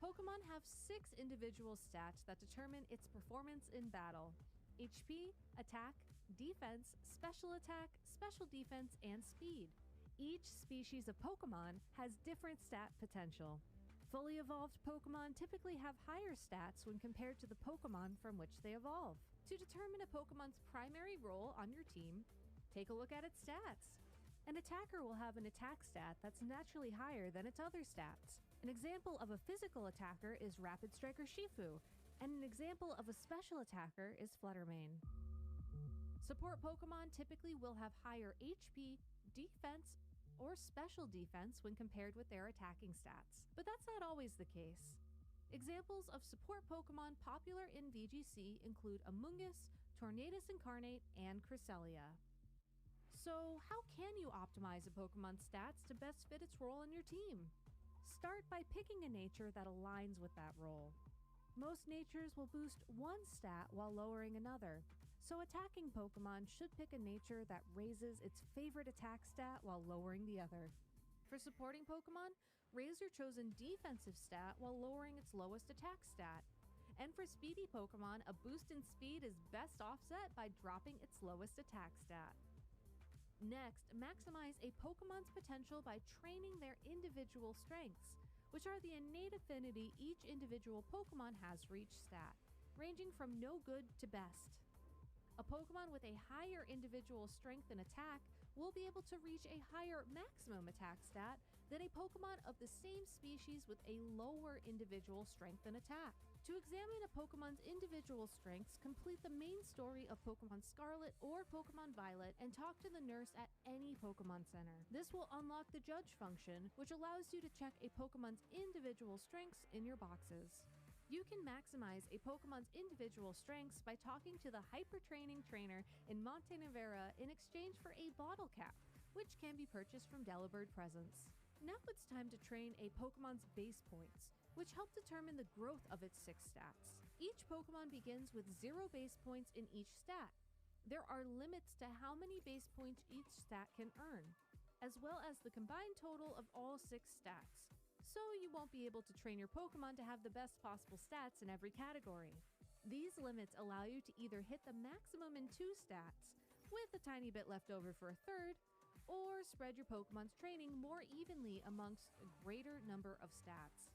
Pokemon have 6 individual stats that determine its performance in battle: HP, attack, defense, special attack, special defense, and speed. Each species of Pokemon has different stat potential. Fully evolved Pokemon typically have higher stats when compared to the Pokemon from which they evolve. To determine a Pokemon's primary role on your team, take a look at its stats. An attacker will have an attack stat that's naturally higher than its other stats. An example of a physical attacker is Rapid Striker Shifu, and an example of a special attacker is Fluttermane. Support Pokemon typically will have higher HP, defense, or special defense when compared with their attacking stats, but that's not always the case. Examples of support Pokemon popular in VGC include Amoonguss, Tornadus Incarnate, and Cresselia. So, how can you optimize a Pokemon's stats to best fit its role on your team? Start by picking a nature that aligns with that role. Most natures will boost one stat while lowering another, so attacking Pokemon should pick a nature that raises its favorite attack stat while lowering the other. For supporting Pokemon, raise your chosen defensive stat while lowering its lowest attack stat. And for speedy Pokemon, a boost in speed is best offset by dropping its lowest attack stat. Next, maximize a Pokemon's potential by training their individual strengths, which are the innate affinity each individual Pokemon has for each stat, ranging from no good to best. A Pokemon with a higher individual strength and attack will be able to reach a higher maximum attack stat than a Pokemon of the same species with a lower individual strength and attack. To examine a Pokemon's individual strengths, complete the main story of Pokemon Scarlet or Pokemon Violet and talk to the nurse at any Pokemon Center. This will unlock the judge function, which allows you to check a Pokemon's individual strengths in your boxes. You can maximize a Pokemon's individual strengths by talking to the Hyper Training Trainer in Montenevera in exchange for a bottle cap, which can be purchased from Delibird Presents. Now it's time to train a Pokemon's base points, which help determine the growth of its 6 stats. Each Pokemon begins with 0 base points in each stat. There are limits to how many base points each stat can earn, as well as the combined total of all 6 stats. So you won't be able to train your Pokemon to have the best possible stats in every category. These limits allow you to either hit the maximum in 2 stats, with a tiny bit left over for a third, or spread your Pokemon's training more evenly amongst a greater number of stats.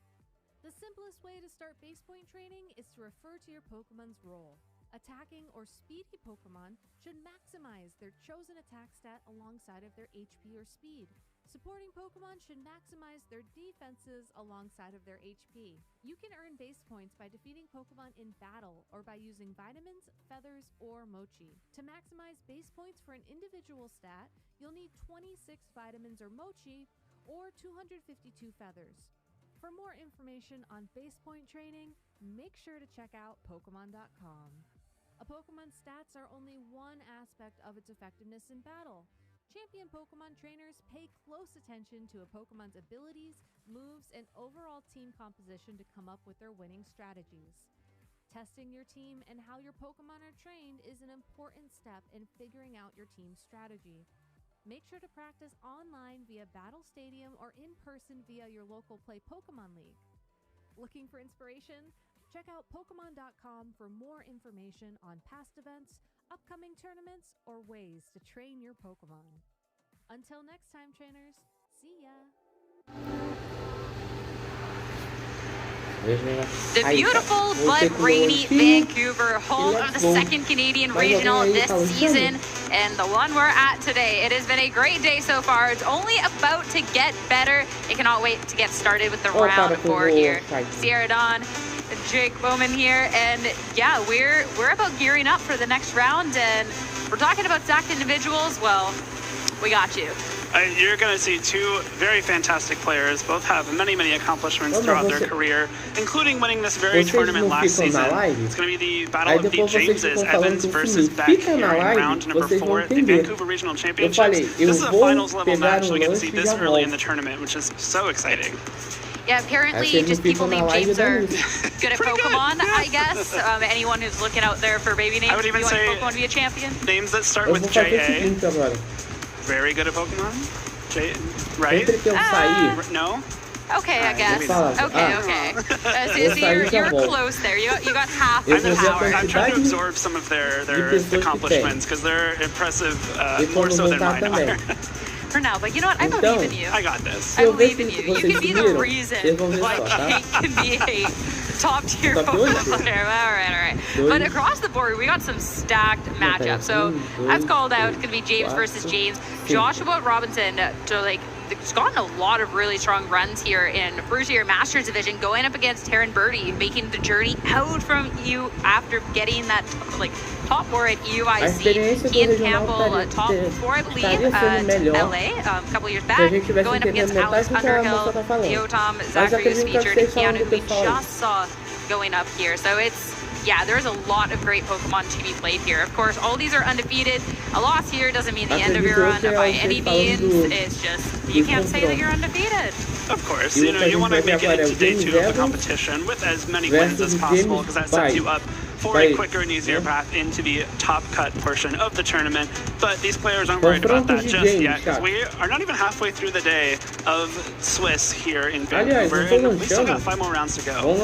The simplest way to start base point training is to refer to your Pokemon's role. Attacking or speedy Pokemon should maximize their chosen attack stat alongside of their HP or speed. Supporting Pokemon should maximize their defenses alongside of their HP. You can earn base points by defeating Pokemon in battle or by using vitamins, feathers, or mochi. To maximize base points for an individual stat, you'll need 26 vitamins or mochi or 252 feathers. For more information on base point training, make sure to check out Pokemon.com. A Pokemon's stats are only one aspect of its effectiveness in battle. Champion Pokemon trainers pay close attention to a Pokemon's abilities, moves, and overall team composition to come up with their winning strategies. Testing your team and how your Pokemon are trained is an important step in figuring out your team's strategy. Make sure to practice online via Battle Stadium or in person via your local Play Pokemon League. Looking for inspiration? Check out Pokemon.com for more information on past events, upcoming tournaments, or ways to train your Pokemon. Until next time, trainers, see ya! The beautiful but rainy Vancouver, home of the 2nd Canadian Regional this season, and the one we're at today. It has been a great day so far. It's only about to get better. I cannot wait to get started with the round 4 here. Sierra Dawn, Jake Bowman here, and yeah, we're about gearing up for the next round, and we're talking about stacked individuals. Well, we got you. You're going to see 2 very fantastic players. Both have many, many accomplishments throughout their career, including winning this very tournament last season. It's going to be the battle of the Jameses, Evans versus Beck here in round number 4 at the Vancouver Regional Championships. This is a finals level match, so we get to see this early in the tournament, which is so exciting. Yeah, apparently just people named James are good at Pokemon, I guess. Anyone who's looking out there for baby names, I would even say Pokemon to be a champion? Names that start with J.A. Very good at Pokemon? Right? No? Okay, I guess. Okay. So you're close there. You got half of the power. I'm trying to absorb some of their accomplishments because they're impressive, more so than mine are. for now, but you know what? I believe in you. I got this. I believe in you. You can be the reason why Kate can be a top-tier Pokemon player. All right. But across the board, we got some stacked matchups. So as called out, it's going to be James versus James. Joshua Robinson, there's gotten a lot of really strong runs here in First Year Masters Division, going up against Taryn Birdie, making the journey out from EU after getting that top 4 at EUIC. Ian Campbell, top 4, I believe, at LA a couple years back, going up against Alex Underhill, Yotam, Zachary was featured, and Keanu, who we just saw going up here. So there's a lot of great Pokemon to be played here. Of course, all these are undefeated. A loss here doesn't mean the end of your run by any means. It's just, you can't say that you're undefeated. Of course, you want to make it into day 2 of the competition with as many wins as possible, because that sets you up for a quicker and easier path into the top cut portion of the tournament. But these players aren't worried about that just yet, because we are not even halfway through the day of Swiss here in Vancouver, and we still got 5 more rounds to go.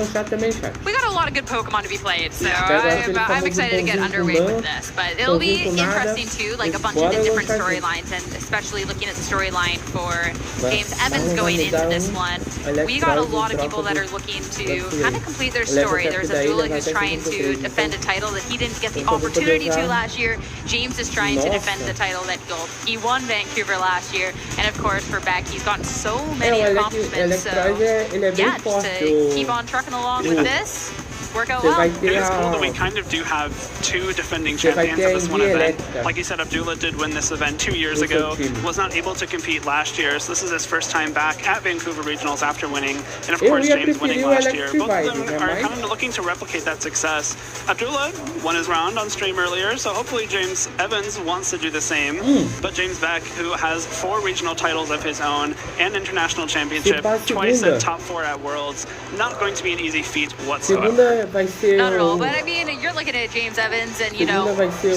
We got a lot of good Pokemon to be played, so I'm excited to get underway with this. But it'll be interesting too, a bunch of the different storylines, and especially looking at the storyline for James Evans going into this one. We got a lot of people that are looking to kind of complete their story. There's Abdullah who's trying to defend a title that he didn't get the opportunity to last year. James is trying to defend the title that he won Vancouver last year. And of course, for Beck, he's gotten so many accomplishments. So yeah, just to keep on trucking along with this. Work out well. It is cool that we kind of do have 2 defending champions at this one event. Like you said, Abdullah did win this event 2 years ago, was not able to compete last year, so this is his first time back at Vancouver Regionals after winning, and of course James winning last year. Both of them are kind of looking to replicate that success. Abdullah won his round on stream earlier, so hopefully James Evans wants to do the same. But James Beck, who has 4 regional titles of his own, and international championship, twice at top 4 at Worlds, not going to be an easy feat whatsoever. Not at all, but I mean, you're looking at James Evans, and he's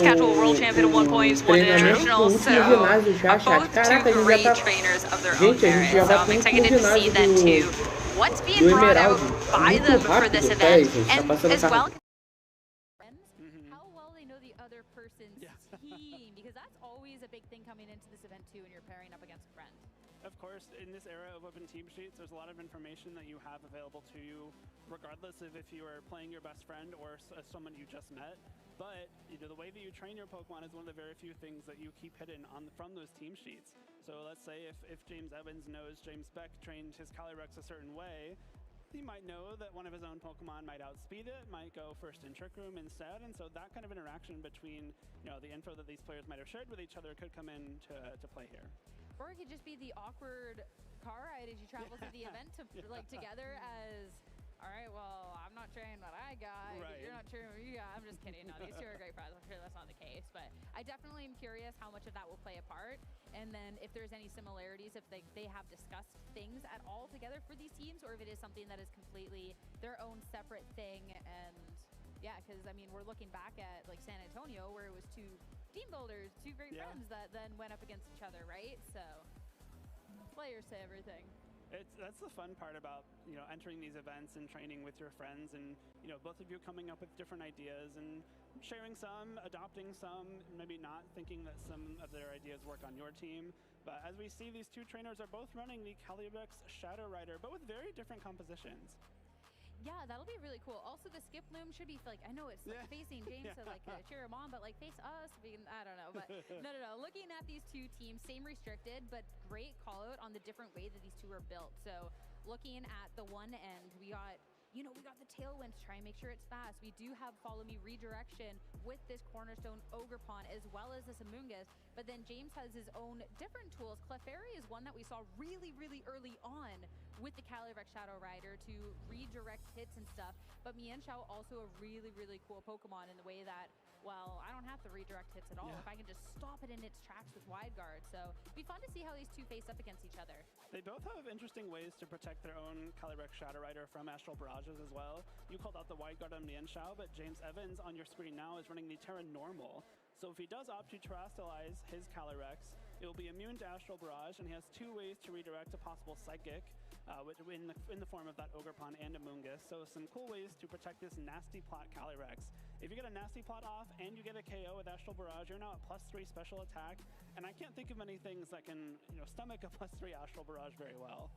casual world champion at one point, he's won international, so both 2 great trainers of their own merit. So I'm excited to see then too what's being brought out by them for this event, and as well how well they know the other person's team, because that's always a big thing coming into this event too, when you're pairing up against a friend. Of course, in this era of open team sheets, there's a lot of information that you have available to you, regardless of if you are playing your best friend or someone you just met. But the way that you train your Pokemon is one of the very few things that you keep hidden from those team sheets. So let's say if James Evans knows James Beck trained his Calyrex a certain way, he might know that one of his own Pokemon might outspeed it, might go first in Trick Room instead, and so that kind of interaction between the info that these players might have shared with each other could come in to play here. Or it could just be the awkward car ride as you travel to the event together as, all right, well, I'm not sharing what I got. Right. You're not sharing what you got. I'm just kidding. No, these 2 are great friends. I'm sure that's not the case. But I definitely am curious how much of that will play a part. And then if there's any similarities, if they have discussed things at all together for these teams, or if it is something that is completely their own separate thing. And yeah, because I mean, we're looking back at San Antonio, where it was 2 team builders, 2 great friends that then went up against each other, right? So players say everything. That's the fun part about entering these events and training with your friends, and both of you coming up with different ideas and sharing some, adopting some, maybe not thinking that some of their ideas work on your team. But as we see, these 2 trainers are both running the Calyrex Shadow Rider, but with very different compositions. Yeah, that'll be really cool. Also, the skip loom should be I know it's facing James to cheer him on, but face us. I don't know, but no. Looking at these 2 teams, same restricted, but great call out on the different way that these 2 are built. So looking at the one end, we got the tailwind to try and make sure it's fast. We do have follow me redirection with this Cornerstone Ogerpon as well as this Amoonguss, but then James has his own different tools. Clefairy is one that we saw really, really early on with the Calyrex Shadow Rider to redirect hits and stuff, but Mienshao also a really, really cool Pokemon in the way that, well, I don't have to redirect hits at all if I can just stop it in its tracks with Wide Guard. So it'd be fun to see how these 2 face up against each other. They both have interesting ways to protect their own Calyrex Shadow Rider from Astral Barrages as well. You called out the Wide Guard on Mienshao, but James Evans on your screen now is running the Terra Normal. So if he does opt to Terrastalize his Calyrex, it will be immune to Astral Barrage, and he has 2 ways to redirect a possible Psychic in the form of that Ogerpon and Amoonguss. So some cool ways to protect this nasty plot Calyrex. If you get a nasty plot off and you get a KO with Astral Barrage, you're now at +3 special attack, and I can't think of many things that can, stomach a +3 Astral Barrage very well.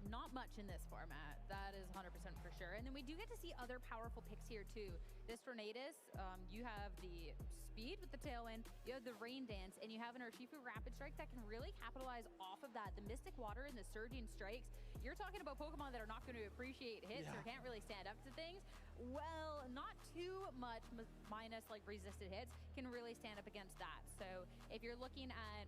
Not much in this format. That is 100% for sure. And then we do get to see other powerful picks here too. This Tornadus, you have the speed with the Tailwind, you have the Rain Dance, and you have an Urshifu Rapid Strike that can really capitalize off of that. The Mystic Water and the Surging Strikes. You're talking about Pokemon that are not going to appreciate hits or can't really stand up to things. Well, not too much minus like resisted hits can really stand up against that. So if you're looking at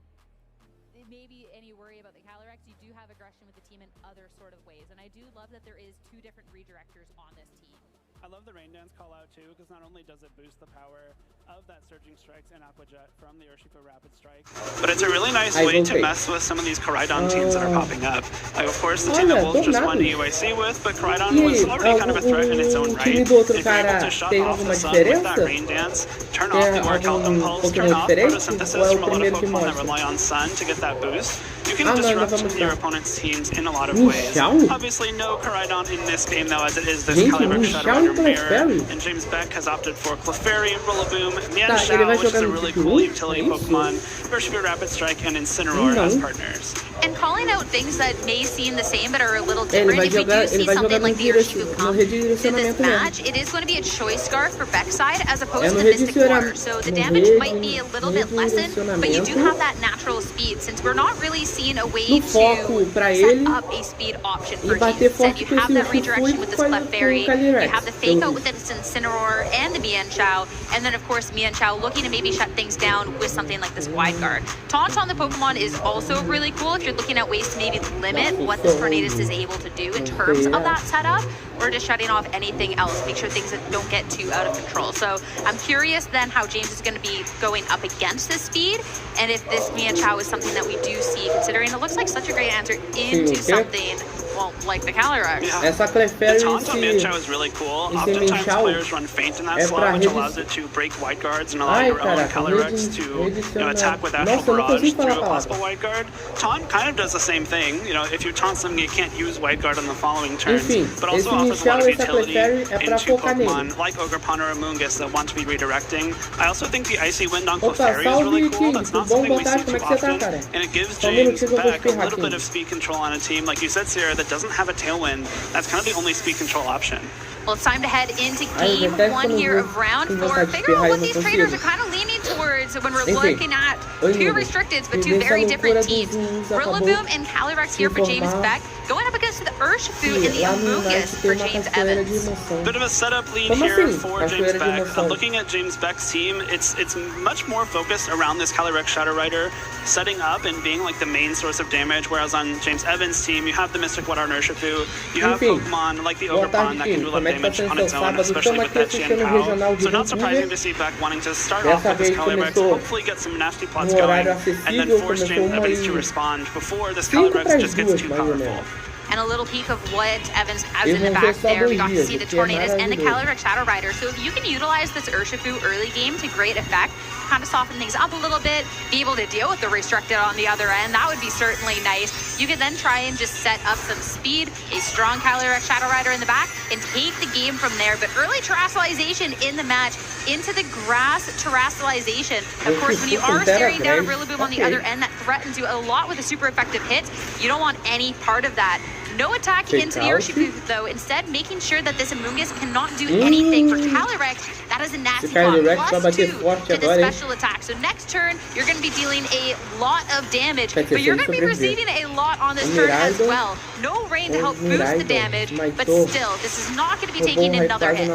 maybe any worry about the Calyrex, you do have aggression with the team in other sort of ways. And I do love that there is 2 different redirectors on this team. I love the Rain Dance call out too, because not only does it boost the power of that Surging Strikes and Aqua Jet from the Urshifu Rapid Strike, but it's a really nice way to mess with some of these Koraidon teams that are popping up. Like, of course, the team that Wolf just won the UIC with, but Koraidon was already kind of a threat in its own right. If you're able to shut off the sun with that Rain Dance, turn off the Orcal Impulse, turn off Photosynthesis from a lot of Pokemon that rely on Sun to get that boost, you can disrupt your opponent's teams in a lot of ways. Obviously, no Koraidon in this game, though, as it is this Calyrex Shadow Rider mirror, and James Beck has opted for Clefairy, Rillaboom, Mienshao, which is a really cool utility Pokemon, Urshifu Rapid Strike, and Incineroar as partners. And calling out things that may seem the same but are a little different, if we do see something like the Urshifu come to this match, it is going to be a Choice Scarf for Beck's side as opposed to Mystic Water. So the damage might be a little bit lessened, but you do have that natural speed, since we're not really seeing a way to set up a speed option for teams. Instead, you have that redirection with this Clefairy, you have the Fake Out with this Incineroar and the Mienshao, and then of course Mienshao looking to maybe shut things down with something like this Wide Guard. Taunt on the Pokemon is also really cool if you're looking at ways to maybe limit what this Tornadus is able to do in terms of that setup, or just shutting off anything else, make sure things don't get too out of control. So I'm curious then how James is going to be going up against this speed, and if this Mienshao is something that we do see, considering it looks like such a great answer into something, well, like the Calyrex. Yeah. The taunt on Mienshao is really cool. Oftentimes players run Feint in that slot, which allows it to break Wide Guards and allow your own Calyrex to attack with Astral Barrage through a possible Wide Guard. Taunt kind of does the same thing. If you taunt something, you can't use Wide Guard on the following turns, but also offers a lot of utility into Pokemon like Ogerpon or Amoonguss that want to be redirecting. I also think the Icy Wind on Clefairy is really cool. That's not something we see too often, and it gives James Beck a little bit of speed control on a team, like you said, Sierra, that doesn't have a Tailwind. That's kind of the only speed control option. Well, it's time to head into game 1 here of round 4. Figure out what these traders are kind of leaning towards when we're looking at 2 restricteds, but 2 very different teams. Rillaboom and Calyrex here for James Beck, going up against the Urshifu and the Amoonguss for James Evans. Bit of a setup lead here for James Beck. Looking at James Beck's team, it's much more focused around this Calyrex Shadow Rider setting up and being like the main source of damage, whereas on James Evans' team, you have the Mystic Water and Urshifu, you have Pokemon like the Ogerpon that can do a lot of damage on its own, especially with that Qianpao. So not surprising to see Beck wanting to start off with this Calyrex, hopefully get some nasty plots going, and then force James Evans to respond before this Calyrex just gets too powerful. And a little peek of what Evans has in the back there. We got to see the Tornadus and the Calyrex Shadow Rider. So if you can utilize this Urshifu early game to great effect, kind of soften things up a little bit, be able to deal with the restricted on the other end, that would be certainly nice. You could then try and just set up some speed, a strong Calyrex Shadow Rider in the back, and take the game from there. But early terrestrialization in the match into the grass terrestrialization. Of course, when you are staring down a Rillaboom on the other end, that threatens you a lot with a super effective hit. You don't want any part of that. No attacking into the Urshifu, though. Instead, making sure that this Amoonguss cannot do anything for Calyrex. That is a nasty block. +2 to the special attack. So next turn, you're going to be dealing a lot of damage, but you're going to be receiving a lot on this turn as well. No rain to help boost the damage, but still, this is not going to be taking another hit.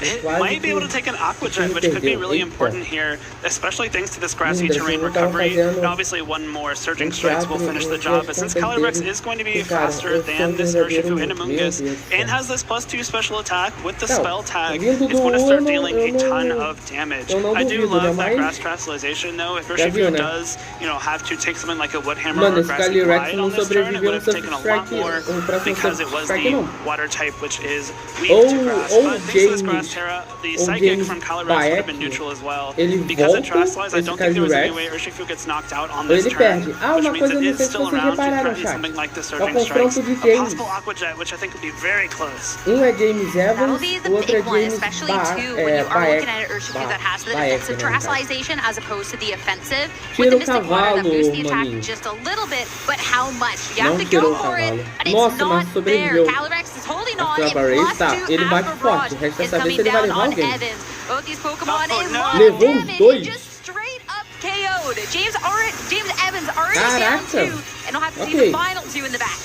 It might be able to take an Aqua Jet, which could be really important here, especially thanks to this grassy terrain recovery. And obviously, one more Surging Strikes will finish the job, but since Calyrex is going to be faster than this Urshifu and Amoonguss, and has this +2 special attack with the spell tag, it's going to start dealing a ton of damage. I do love that grass terrestrialization, though. If Urshifu does, have to take something like a Wood Hammer or Grassy Glide on this turn, it would have taken a lot more because it was the water type, which is weak to grass. But thanks to this Grass Terra, the Psychic from Calyrex would have been neutral as well. Because it terrestrialized, I don't think there was any way Urshifu gets knocked out on this turn. perde. Ah, uma coisa eu não sei se vocês repararam, chat. É o confronto de James. Um é James Evans, o outro é James Tira o cavalo, maninho. Não tirou o cavalo. Nossa, mas sobreviveu. Ele bate forte, o resto é saber se ele vai levar alguém. Levou os dois. James Evans already down 2, and he'll have to see the final 2 in the back.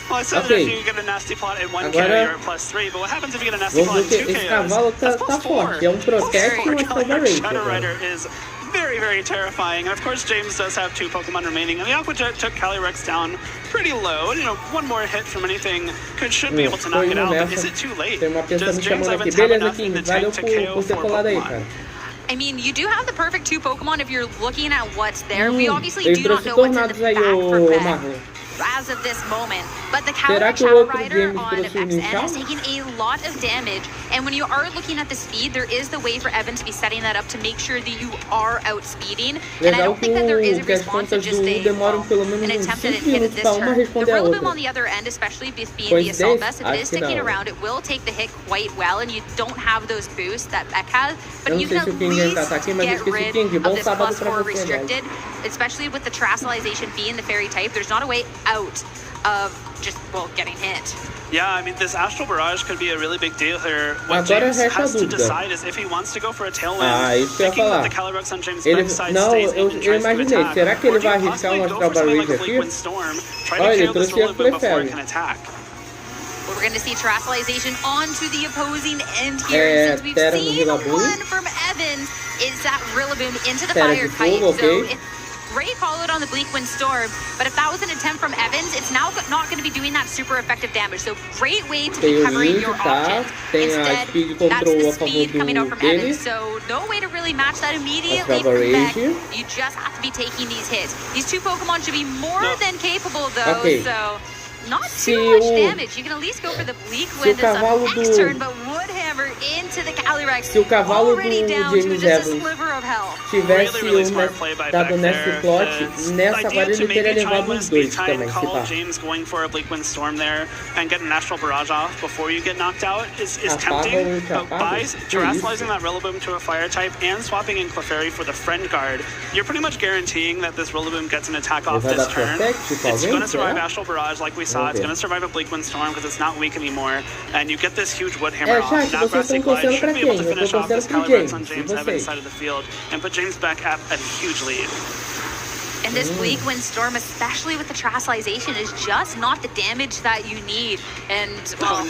Well, I said that if you get a nasty plot at 1 KO, you're at +3, but what happens if you get a nasty plot at 2 KOs? Esse cavalo tá forte, é um Protect e um Accelerate. Shadow Rider is very, very terrifying, and of course James does have 2 Pokemon remaining, and the Aqua Jet took Calyrex down pretty low. You know, one more hit from anything should be able to knock it out, but is it too late? Does James Evans have enough in the tank to KO 4 Pokemon? I mean, you do have the perfect 2 Pokemon if you're looking at what's there. We obviously do not know what's in the back for Peck as of this moment. But the Calyrex Shadow Rider on XN is taking a lot of damage. And when you are looking at the speed, there is the way for Evan to be setting that up to make sure that you are outspeeding. And I don't think that there is a response to just an attempt at hit at this turn. The Rillaboom on the other end, especially being the Assault Vest, if it is sticking around, it will take the hit quite well, and you don't have those boosts that Peck has. But you can at least get rid of this +4 restricted, especially with the Terastallization being the fairy type. There's not a way out of just, well, getting hit. Yeah, I mean, this Astral Barrage could be a really big deal here. What James has to decide is if he wants to go for a Tailwind, thinking that the Calyrex on James' backside stays in and tries to attack, será que ele vai arriscar um Astral Barrage aqui? Olha, ele trouxe a Clefairy. We're going to see Terastallization onto the opposing end here, since we've seen one from Evans is that Rillaboom into the Fire Kite. So it's great call out on the Bleak Wind Storm, but if that was an attempt from Evans, it's now not going to be doing that super effective damage. So great way to be covering your options. Instead, that's the speed coming out from Evans. So no way to really match that immediately from Beck. You just have to be taking these hits. These 2 Pokemon should be more than capable, though. So not too much damage. You can at least go for the Bleak Wind as a next turn, but Woodhammer into the Calyrex. Se o cavalo do James Evans tivesse dado nesse plot, nessa agora ele teria levado os dois também, se pá. James going for a Bleak Wind Storm there and get an Astral Barrage off before you get knocked out is tempting, but by terastallizing that Rillaboom to a Fire type and swapping in Clefairy for the Friend Guard, you're pretty much guaranteeing that this Rillaboom gets an attack off this turn. It's going to survive Astral Barrage like we saw. It's going to survive a Bleak Wind Storm because it's not weak anymore, and you get this huge Woodhammer off. Now Grassy Glide should be able to finish off this Calyrex on James Evans' side of the field and put James back at a huge lead. And this Bleak Wind Storm, especially with the Terastallization, is just not the damage that you need. And, well,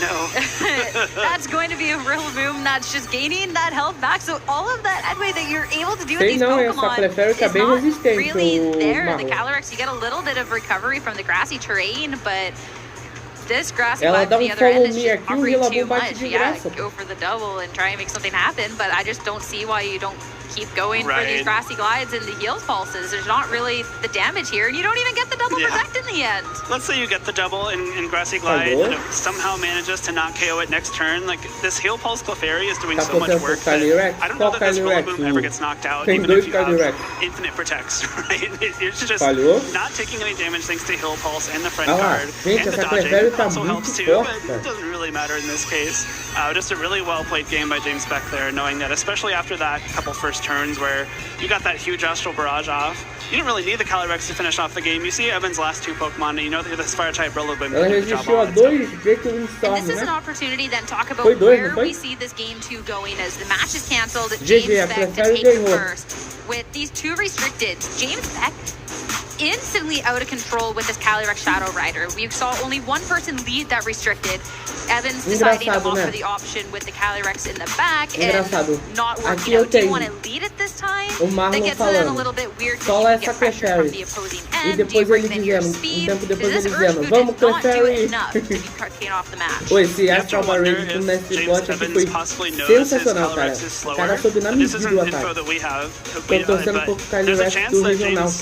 that's going to be a Rillaboom that's just gaining that health back. So all of that headway that you're able to do with these Pokemon is not really there. The Calyrex, you get a little bit of recovery from the grassy terrain, but this Grassy Glide to the other end is just offering too much. Yeah, go for the double and try and make something happen, but I just don't see why you don't keep going for these Grassy Glides and the Heals Pulses. There's not really the damage here, and you don't even get the double protect in the end. Let's say you get the double in Grassy Glide, and it somehow manages to not KO it next turn. Like, this Heal Pulse Clefairy is doing so much work that I don't know that this Rillaboom ever gets knocked out, even if you have infinite protects, right? It's just not taking any damage thanks to Heal Pulse and the Friend Guard, and the dodging also helps too, but it doesn't really matter in this case. Just a really well-played game by James Beck there, knowing that especially after that couple first turns where you got that huge Astral Barrage off, you don't really need the Calyrex to finish off the game. You see Evan's last 2 Pokemon, and you know that this Fire-type Rillaboom can do the job all its own. And this is an opportunity then to talk about where we see this game 2 going as the match is cancelled. James Beck to take it first. With these 2 restricted, James Beck instantly out of control with this Calyrex Shadow Rider. We saw only one person lead that restricted. Evans deciding to offer the option with the Calyrex in the back and not working out. Do you want to lead it this time? That gets in a little bit weird because you can get pressure from the opposing end. Do you bring in your speed? Because this Urshifu did not do enough to be taken off the match. Esse Astral Barrage com nesse plot aqui foi sensacional, cara. O cara soube na medida do ataque. Tô torcendo pro Calyrex do regional.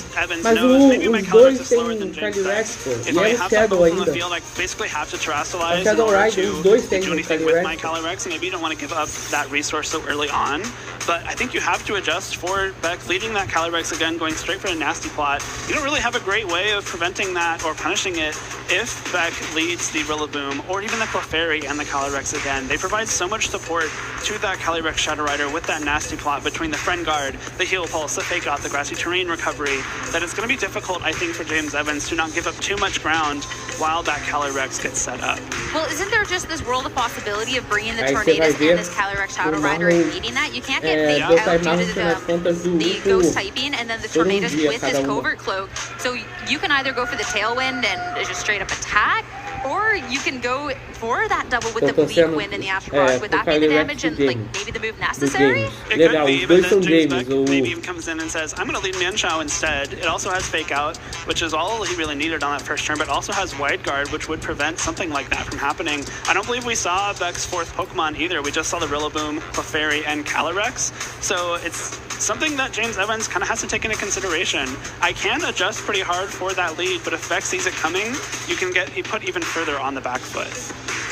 Mas os dois tem Calyrex, pô. E é o Shadow ainda. O Shadow Rider, os dois têm Calyrex. Maybe you don't want to give up that resource so early on, but I think you have to adjust adjust for Beck leading that Calyrex again, going straight for a nasty plot. You don't really have a great way of preventing that or punishing it if Beck leads the Rillaboom or even the Clefairy and the Calyrex again. They provide so much support to that Calyrex Shadow Rider with that nasty plot between the Friend Guard, the Heal Pulse, the Fake Out, the Grassy Terrain recovery, that it's going to be difficult, I think, for James Evans to not give up too much ground while that Calyrex gets set up. Well, isn't there just this world of possibility of bringing the Tornadus and this Calyrex Shadow Rider and beating that? You can't get Fake Out due to the Ghost typing and then the Tornadus with this Covert Cloak. So you can either go for the Tailwind and just straight up attack, or you can go for that double with the Bleak Wind and the Astral Rod. Would that be the damage and like maybe the move necessary? It could be, but then James Beck maybe even comes in and says, I'm going to lead Mienshao instead. It also has Fake Out, which is all he really needed on that first turn, but also has Wide Guard, which would prevent something like that from happening. I don't believe we saw Beck's fourth Pokemon either. We just saw the Rillaboom, Clefairy, and Calyrex. So it's something that James Evans kind of has to take into consideration. I can adjust pretty hard for that lead, but if Beck sees it coming, you put even further on the back foot.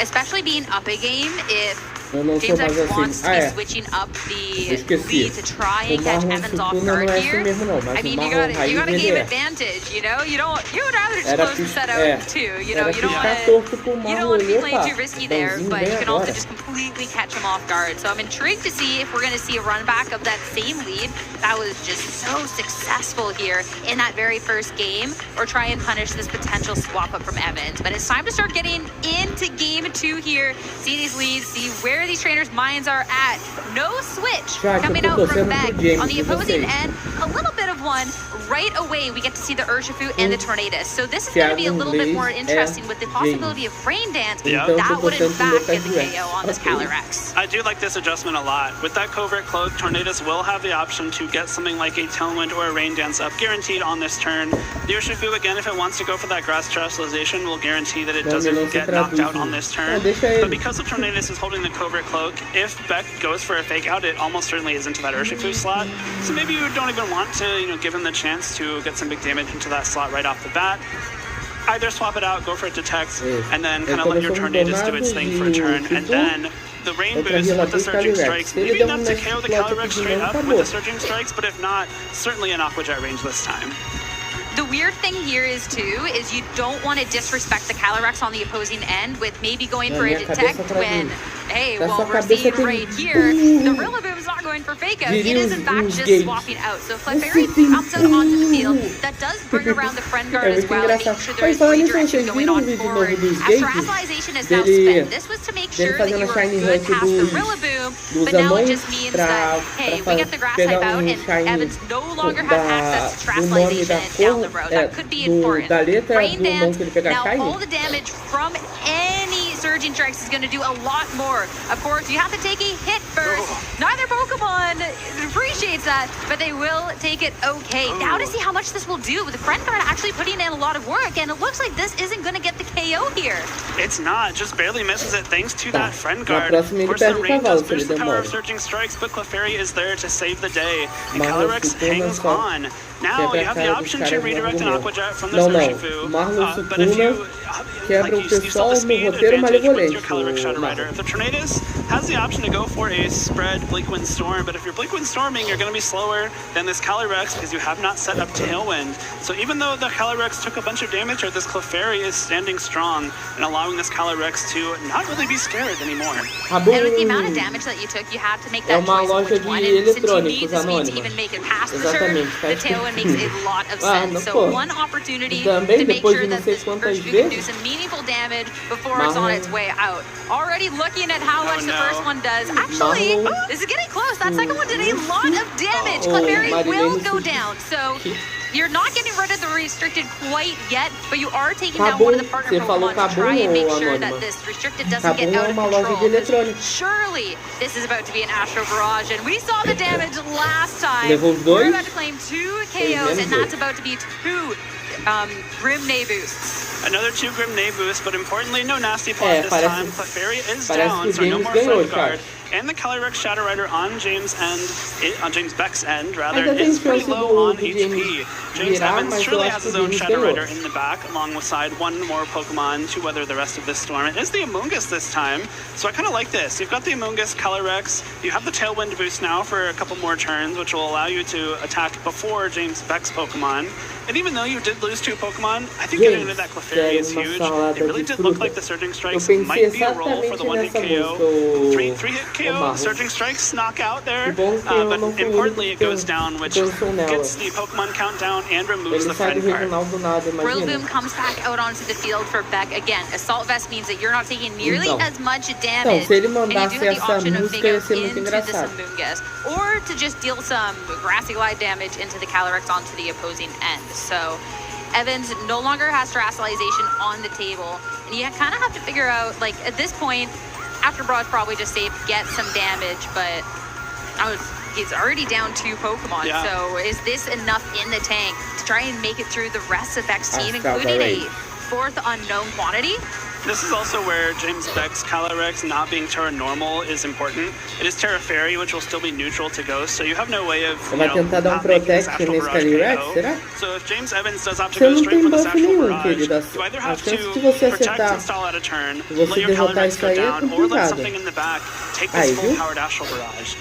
Especially being up a game, if James Evans wants to be switching up the lead to try and catch Evans off guard here. I mean, you got a game advantage, you know. You would rather just close the set out in 2. You know, you don't want to be playing too risky there, but you can also just completely catch him off guard. So I'm intrigued to see if we're going to see a run back of that same lead that was just so successful here in that very first game, or try and punish this potential swap up from Evans. But it's time to start getting into game 2 here. See these leads, see where these trainers' minds are at. No switch coming out from Beck. On the opposing end, a little bit of one. Right away, we get to see the Urshifu and the Tornadus. So this is going to be a little bit more interesting with the possibility of Rain Dance. That would in fact get the KO on this Calyrex. I do like this adjustment a lot. With that Covert Cloak, Tornadus will have the option to get something like a Tailwind or a Rain Dance up, guaranteed on this turn. The Urshifu, again, if it wants to go for that Grass Terrestrialization, will guarantee that it doesn't get knocked out on this turn. But because the Tornadus is holding the Covert Cloak, if Beck goes for a Fake Out, it almost certainly is into that Urshifu slot. So maybe you don't even want to, give him the chance to get some big damage into that slot right off the bat. Either swap it out, go for a Detect, and then kind of let your Tornadus do its thing for a turn, and then the Rain Boost with the Surging Strikes. Maybe enough to KO the Calyrex straight up with the Surging Strikes, but if not, certainly an Aqua Jet range this time. The weird thing here is you don't want to disrespect the Calyrex on the opposing end with maybe going for a Detect when, hey, well, we're seeing right here, the Rillaboom's not going for Fake Out. It is in fact just swapping out. So Clefairy comes out onto the field. That does bring around the Friend Guard as well and make sure there's redirection going on forward. As Terrestrialization is now spent, this was to make sure that you were good past the Rillaboom, but now it just means that, hey, we get the Grass type out and Evans no longer has access to Terrestrialization down the road. That could be important. Rain Dance, now all the damage from any Surging Strikes is going to do a lot more. Of course, you have to take a hit first. Neither Pokemon appreciates that, but they will take it okay. Now to see how much this will do. The Friend Guard actually putting in a lot of work, and it looks like this isn't going to get the KO here. It's not. Just barely misses it thanks to that Friend Guard. Of course, the Rain does boost the power of Surging Strikes, but Clefairy is there to save the day, and Calyrex hangs on. Now you have the option to redirect an Aqua Jet from the Urshifu, but if you still have the speed advantage with your Calyrex Shadow Rider. The Tornadus has the option to go for a spread Bleakwind Storm, but if you're Bleakwind Storming, you're going to be slower than this Calyrex because you have not set up Tailwind. So even though the Calyrex took a bunch of damage here, this Clefairy is standing strong and allowing this Calyrex to not really be scared anymore. And with the amount of damage that you took, you have to make that choice of which one, and since you need the speed to even make it past the turn, the Tailwind makes a lot of sense. So one opportunity to make sure that this Urshifu can do some meaningful damage before it's on its way out. Already looking at how much the first one does. Actually, this is getting close. That second one did a lot of damage. Clefairy will go down. So you're not getting rid of the restricted quite yet, but you are taking down one of the partner Pokemon to try and make sure that this restricted doesn't get out of control. Surely this is about to be an Astro Barrage, and we saw the damage last time. We're about to claim 2 KOs, and that's about to be 2 Grim Nay boosts. Another 2 Grim Nay boosts, but importantly, no Nasty Plot this time. Clefairy is down, so no more Friend Guard. and the Calyrex Shadow Rider on James' Beck's end, rather, is pretty low on HP. James Evans truly has his own Shadow Rider in the back, alongside one more Pokemon to weather the rest of this storm. It is the Amoonguss this time, so I kind of like this. You've got the Amoonguss, Calyrex, you have the Tailwind boost now for a couple more turns, which will allow you to attack before James Beck's Pokemon. And even though you did lose 2 Pokemon, I think getting into that Clefairy is huge. It really did look like the Surging Strikes might be a roll for the one-hit KO. Three-hit KO, Surging Strikes knock out there, but importantly it goes down, which gets the Pokemon countdown and removes the friend card. Rillaboom comes back out onto the field for Beck again. Assault Vest means that you're not taking nearly as much damage, and you do have the option of Figure into this Amoonguss, or to just deal some Grassy Glide damage into the Calyrex onto the opposing end. So Evans no longer has Terastallization on the table, and you kind of have to figure out, like, at this point, After Braw's probably just safe, get some damage, but he's already down 2 Pokemon, so is this enough in the tank to try and make it through the rest of Beck's team, including a 4th unknown quantity? This is also where James Beck's Calyrex not being Terra Normal is important. It is Terra Fairy, which will still be neutral to Ghost, so you have no way of, not making this Astral Barrage KO. So if James Evans does opt to go straight for this Astral Barrage, you either have to protect and stall out a turn, let your Calyrex go down, or let something in the back take this full-powered Astral Barrage.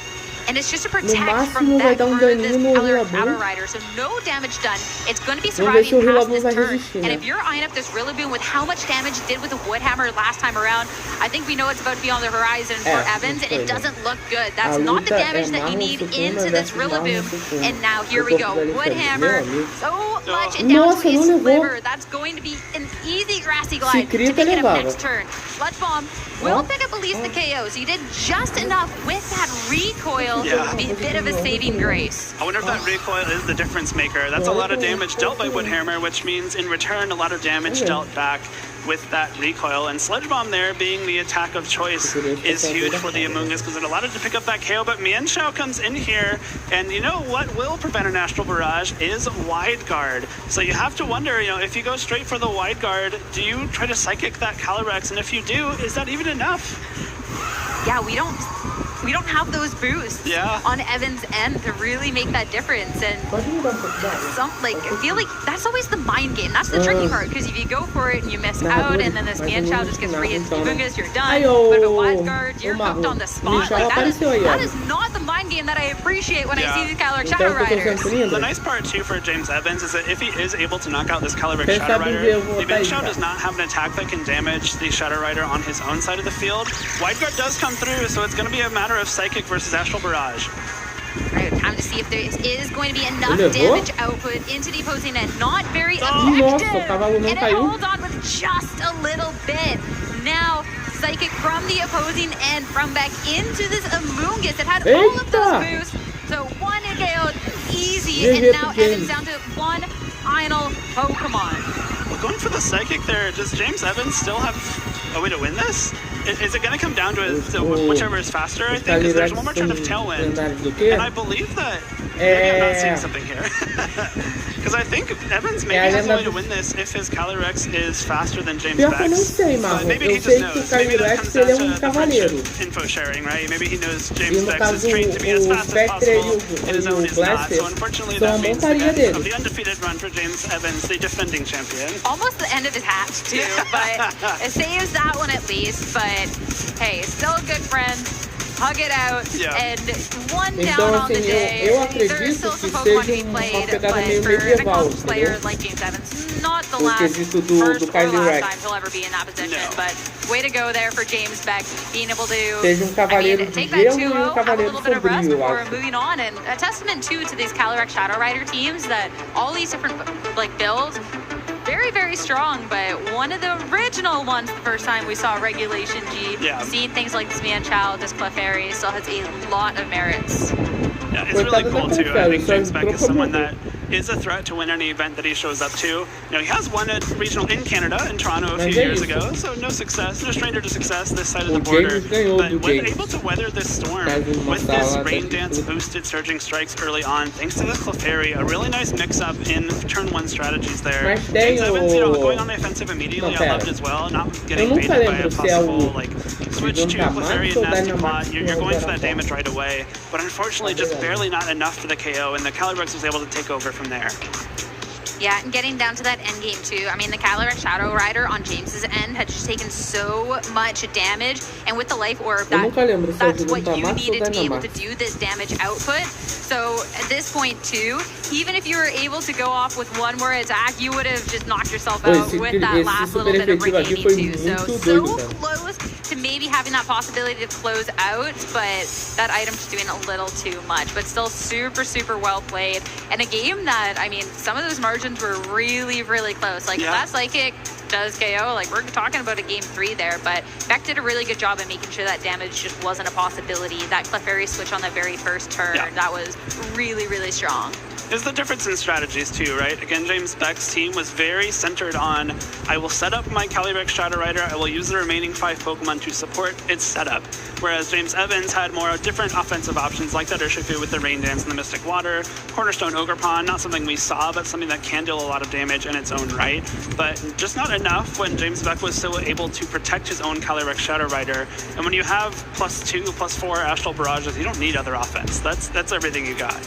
And it's just to protect from Beck for this Calyrex Shadow Rider, so no damage done. It's going to be surviving past this turn. And if you're eyeing up this Rillaboom with how much damage it did with the Woodhammer last time around, I think we know it's about to be on the horizon for Evans, and it doesn't look good. That's not the damage that you need into this Rillaboom. And now here we go. Woodhammer, so much down to his liver. That's going to be an easy Grassy Glide to pick it up next turn. Sludge Bomb will pick up at least the KO, so you did just enough with that recoil to be a bit of a saving grace. I wonder if that recoil is the difference maker. That's a lot of damage dealt by Woodhammer, which means in return a lot of damage dealt back with that recoil. And Sludge Bomb there being the attack of choice is huge for the Amoonguss because it allowed it to pick up that KO, but Mienshao comes in here, and you know what will prevent an Astral Barrage is Wide Guard. So you have to wonder, if you go straight for the Wide Guard, do you try to Psychic that Calyrex? And if you do, is that even enough? Yeah, we don't have those boosts on Evans' end to really make that difference. And I feel like that's always the mind game. That's the tricky part, because if you go for it and you miss out, and then this Mienshao just gets re-hit Amoonguss, you're done. But if it Wide Guard, you're hooked on the spot. Like, that is not the mind game that I appreciate when I see these Calyrex Shadow Riders. The nice part too for James Evans is that if he is able to knock out this Calyrex Shadow Rider, the Mienshao does not have an attack that can damage the Shadow Rider on his own side of the field. Wide Guard does come through, so it's going to be a matter of Psychic versus Astral Barrage. Right, time to see if there is going to be enough damage output into the opposing end. Not very effective. And it holds on with just a little bit. Now, Psychic from the opposing end, from back into this Amoonguss. It had all of those boosts. So 1 KO, easy. And now Evans down to 1 final Pokemon. Well, going for the Psychic there, does James Evans still have a way to win this? Is it going to come down to whichever is faster, I think? Because there's one more turn of Tailwind. And I believe that maybe I'm not seeing something here. Because I think Evans maybe has a way to win this if his Calyrex is faster than James Beck's. But maybe he just knows. Maybe that comes down to the friendship info sharing, right? Maybe he knows James Beck's is trained to be as fast as possible, and his own is not. So unfortunately, that means the end of the undefeated run for James Evans, the defending champion. Almost the end of his hatch, too, but it saves that one at least. But hey, still a good friend. Hug it out, and 1 down on the day. There's still some Pokemon to be played, but for an accomplished player like James Evans, not the first or last time he'll ever be in that position. But way to go there for James Beck, being able to take that 2-0, have a little bit of rest before moving on. And a testament, too, to these Calyrex Shadow Rider teams, that all these different builds, very, very strong, but one of the original ones the first time we saw Regulation G. Seeing things like this Mienshao, this Clefairy still has a lot of merits. Yeah, it's really cool too. I think James Beck is someone that is a threat to win any event that he shows up to. You know, he has won a regional in Canada, in Toronto a few years ago, so no stranger to success this side of the border. But able to weather this storm with this Rain Dance boosted Surging Strikes early on, thanks to the Clefairy, a really nice mix-up in turn 1 strategies there. James Evans, you know, going on the offensive immediately, I loved as well, not getting baited by a possible, like, switch to Clefairy and Nasty Plot. You're going for that damage right away, but unfortunately just barely not enough for the KO, and the Calyrex was able to take over from there. Yeah, and getting down to that end game too. I mean, the Calyrex Shadow Rider on James's end had just taken so much damage, and with the Life Orb, that's what you needed to be able to do this damage output. So at this point too, even if you were able to go off with one more attack, you would have just knocked yourself out with that last little bit of remaining too. So close to maybe having that possibility to close out, but that item just doing a little too much. But still super, super well played. And a game that, I mean, some of those margins were really, really close. Like, if that Psychic does KO, like, we're talking about a game 3 there, but Beck did a really good job in making sure that damage just wasn't a possibility. That Clefairy switch on the very first turn, that was really, really strong. There's the difference in strategies too, right? Again, James Beck's team was very centered on, I will set up my Calyrex Shadow Rider, I will use the remaining 5 Pokemon to support its setup. Whereas James Evans had more different offensive options like that Urshifu with the Rain Dance and the Mystic Water, Cornerstone Ogerpon, not something we saw, but something that can deal a lot of damage in its own right. But just not enough when James Beck was still able to protect his own Calyrex Shadow Rider. And when you have +2, +4 Astral Barrages, you don't need other offense. That's everything you got.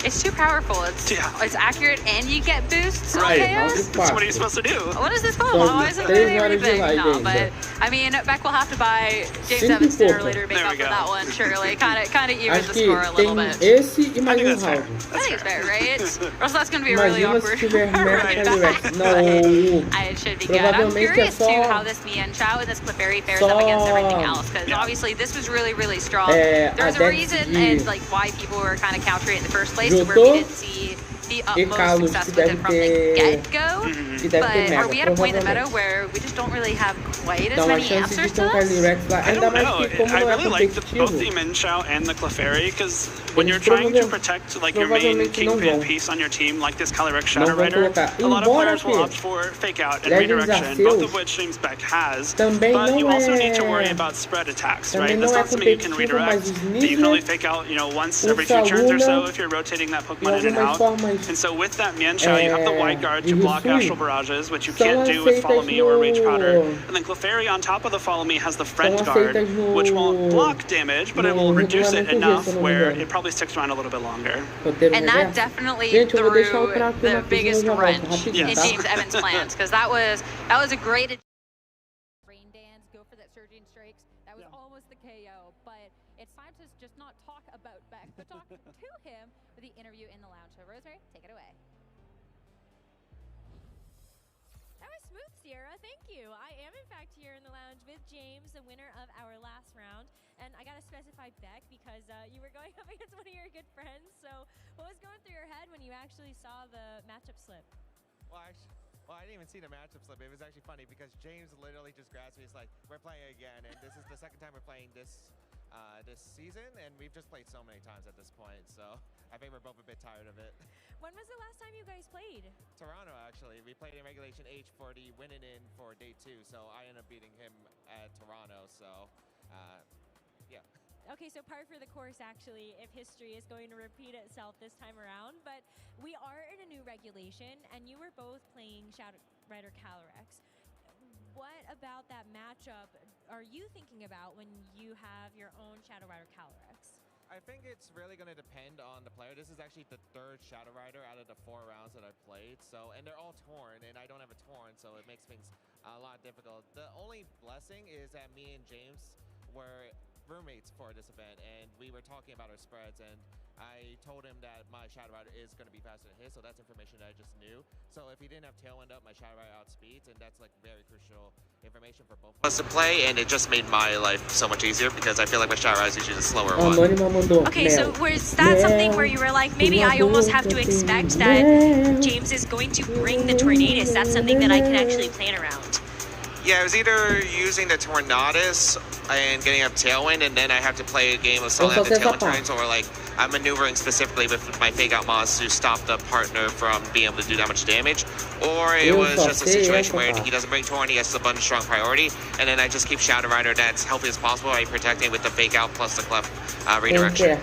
It's too powerful. It's accurate, and you get boosts on KOs. That's what are you supposed to do? What is this Pokemon? Why isn't it anything? No, but I mean, Beck will have to buy James Evans dinner later to make up for that one. Surely, kind of even the score a little bit. I think it's fair, right? Or else that's going to be really awkward. It should be good. I'm curious too how this Mienshao and this Clefairy fares up against everything else, because obviously this was really, really strong. There's a reason and like why people were kind of countering it in the first place, where we didn't see the utmost success with it from the get-go. But are we at a point in the meta where we just don't really have quite as many answers to this? I don't know. I really like both the Mienshao and the Clefairy, because when you're trying to protect like your main Kingpin piece on your team, like this Calyrex Shadow Rider, a lot of players will opt for Fake Out and Redirection, both of which James Beck has. But you also need to worry about spread attacks, right? That's not something you can redirect, but you can only Fake Out, you know, once every few turns or so if you're rotating that Pokemon in and out. And so with that Mienshao, you have the Wide Guard to block Astral Barrages, which you can't do with Follow Me or Rage Powder. And then Clefairy on top of the Follow Me has the Friend Guard, which won't block damage, but it will reduce it enough where it probably sticks around a little bit longer. And that definitely threw the biggest wrench in James Evans' plans, because that was a great Rain Dance, go for that Surging Strikes. That was almost the KO, but it's time to just not talk about Beck, but talk to him with the interview in the lounge. So Rosemary, take it away. That was smooth, Sierra. Thank you. I am, in fact, here in the lounge with James, the winner of our last round. And I got to specify Beck because you were going up against one of your good friends. So what was going through your head when you actually saw the matchup slip? Well, I didn't even see the matchup slip. It was actually funny because James literally just grabbed me. He's like, we're playing again. And this is the second time we're playing this season. And we've just played so many times at this point. So I think we're both a bit tired of it. When was the last time you guys played? Toronto, actually. We played in regulation H40, winning in for day 2. So I ended up beating him at Toronto. So, yeah. Okay, so par for the course, actually, if history is going to repeat itself this time around. But we are in a new regulation, and you were both playing Shadow Rider Calyrex. What about that matchup are you thinking about when you have your own Shadow Rider Calyrex? I think it's really going to depend on the player. This is actually the 3rd Shadow Rider out of the 4 rounds that I've played. So, and they're all torn, and I don't have a torn, so it makes things a lot difficult. The only blessing is that me and James were roommates for this event, and we were talking about our spreads, and I told him that my Shadow Rider is going to be faster than his, so that's information that I just knew. So if he didn't have Tailwind up, my Shadow Rider outspeeds, and that's like very crucial information for both of us to play, and it just made my life so much easier because I feel like my Shadow Rider is usually the slower one. Okay, so was that something where you were like, maybe I almost have to expect that James is going to bring the Tornadus? That's something that I can actually plan around. Yeah, I was either using the Tornadus and getting up Tailwind, and then I have to play a game of selling out the Tailwind turns, or like maneuvering specifically with my fake out mods to stop the partner from being able to do that much damage, or it was just a situation where he doesn't bring Torn, he has a bunch of strong priority, and then I just keep Shadow Rider as healthy as possible by protecting with the fake out plus the Clef redirection.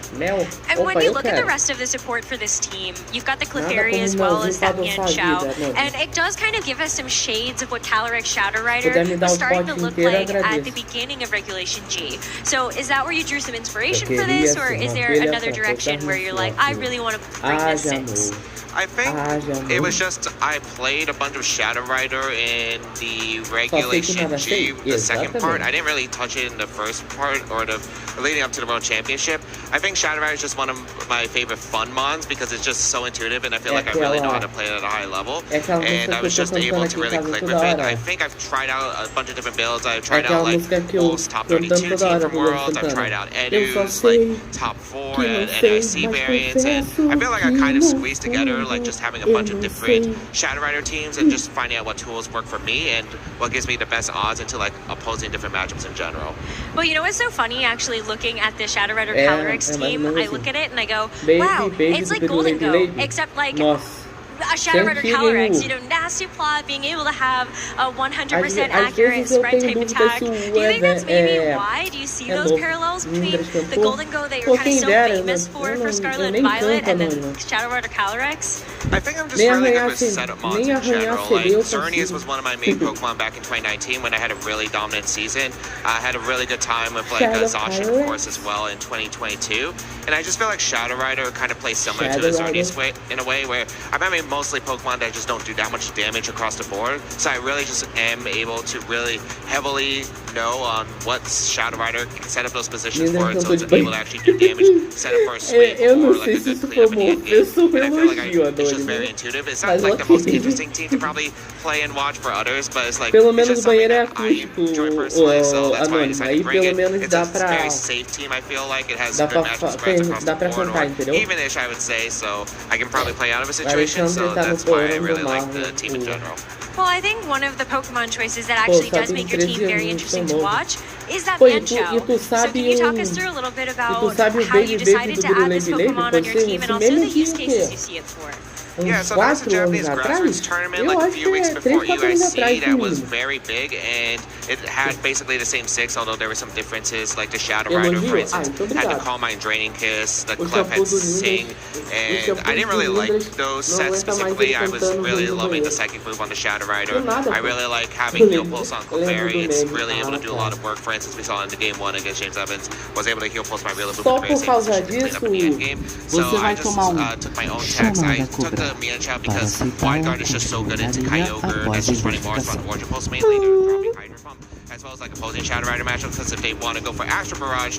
And when you look at the rest of the support for this team, you've got the Clefairy as well as that Mian Xiao, and it does kind of give us some shades of what Calyrex Shadow Rider was starting to look like at the beginning of Regulation G. So is that where you drew some inspiration for this, or is there another direction where you're like, I really want to bring this 6? I think it was just I played a bunch of Shadow Rider in the Regulation G, the second part. I didn't really touch it in the first part or the leading up to the World Championship. I think Shadow Rider is just one of my favorite fun mons because it's just so intuitive, and I feel like I really know how to play it at a high level. And I was just able to really click with it. I think I've tried out a bunch of different builds. I've tried out like Wolf's top 32 team from Worlds. I've tried out Edu's like top 4 and NIC variants, and I feel like I kind of squeezed together like just having a bunch of different Shadow Rider teams and just finding out what tools work for me and what gives me the best odds into like opposing different matchups in general. Well, you know what's so funny actually looking at the Shadow Rider Calyrex team, I look at it and I go, wow, it's like Golden Go, except like a Shadow Rider Calyrex, you know, nasty plot, being able to have a 100% accurate spread type attack. Do you think that's maybe why? Do you see those parallels between the Golden Go that you're kind of so famous for Scarlet and Violet, and then Shadow Rider Calyrex? I think I'm just really good with setup mods in general. Like, Xerneas was one of my main Pokemon back in 2019 when I had a really dominant season. I had a really good time with like Zacian, of course, as well in 2022. And I just feel like Shadow Rider kind of plays similar to the Xerneas in a way where I'm having mostly Pokemon that just don't do that much damage across the board. So I really just am able to really heavily know on what Shadow Rider can set up those positions for it, so it's able to actually do damage, set up for a sweep or like a good cleanup in the end game. And I feel like it's just very intuitive. It's not like the most interesting team to probably play and watch for others, but it's like it's just something that I enjoy personally, so that's why I decided to bring it. It's a very safe team, I feel like. It has good matchup spreads across the board, or even-ish, I would say, so I can probably play out of a situation, so that's why I really like the team in general. Well, I think one of the Pokemon choices that actually does make your team very interesting to watch is that Manchow. So can you talk us through a little bit about how you decided to add this Pokemon on your team and also the use cases you see it for? Yeah, so there was a Japanese grassroots tournament like a few weeks before UIC that was very big, and it had basically the same 6, although there were some differences, like the Shadow Rider, for instance, had the Calm Mind Draining Kiss, the Clef had Sing, and I didn't really like those sets specifically. I was really loving the Psychic move on the Shadow Rider. I really like having Heal Pulse on Clefairy. It's really able to do a lot of work. For instance, we saw in the game 1 against James Evans, was able to Heal Pulse my real move to clean up in the end game. So I just took my own text. I took the Mian Xiao because Wide Guard is just so good into Kyogre, that's just running more on Origin Pulse mainly to dropping Hydro Pump, as well as like opposing Shadow Rider matchups, because if they want to go for Astro Barrage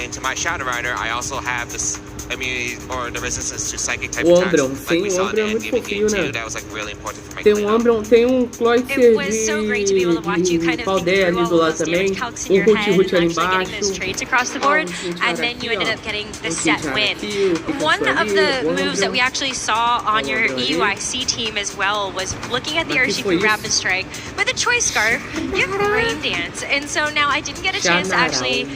into my Shadow Rider, I also have this immunity or the resistance to Psychic type attacks, like we saw in the end game in game 2, that was like really important for my cleanup. Tem Cloyster It was so great to be able to watch you kind of think through all of those damage calcs in your head and actually getting those trades across the board, and then you ended up getting the set win. One of the moves that we actually saw on your EUIC team as well was looking at the Urshifu Rapid Strike. With a Choice Scarf, you have Rain Dance, and so now I didn't get a chance to actually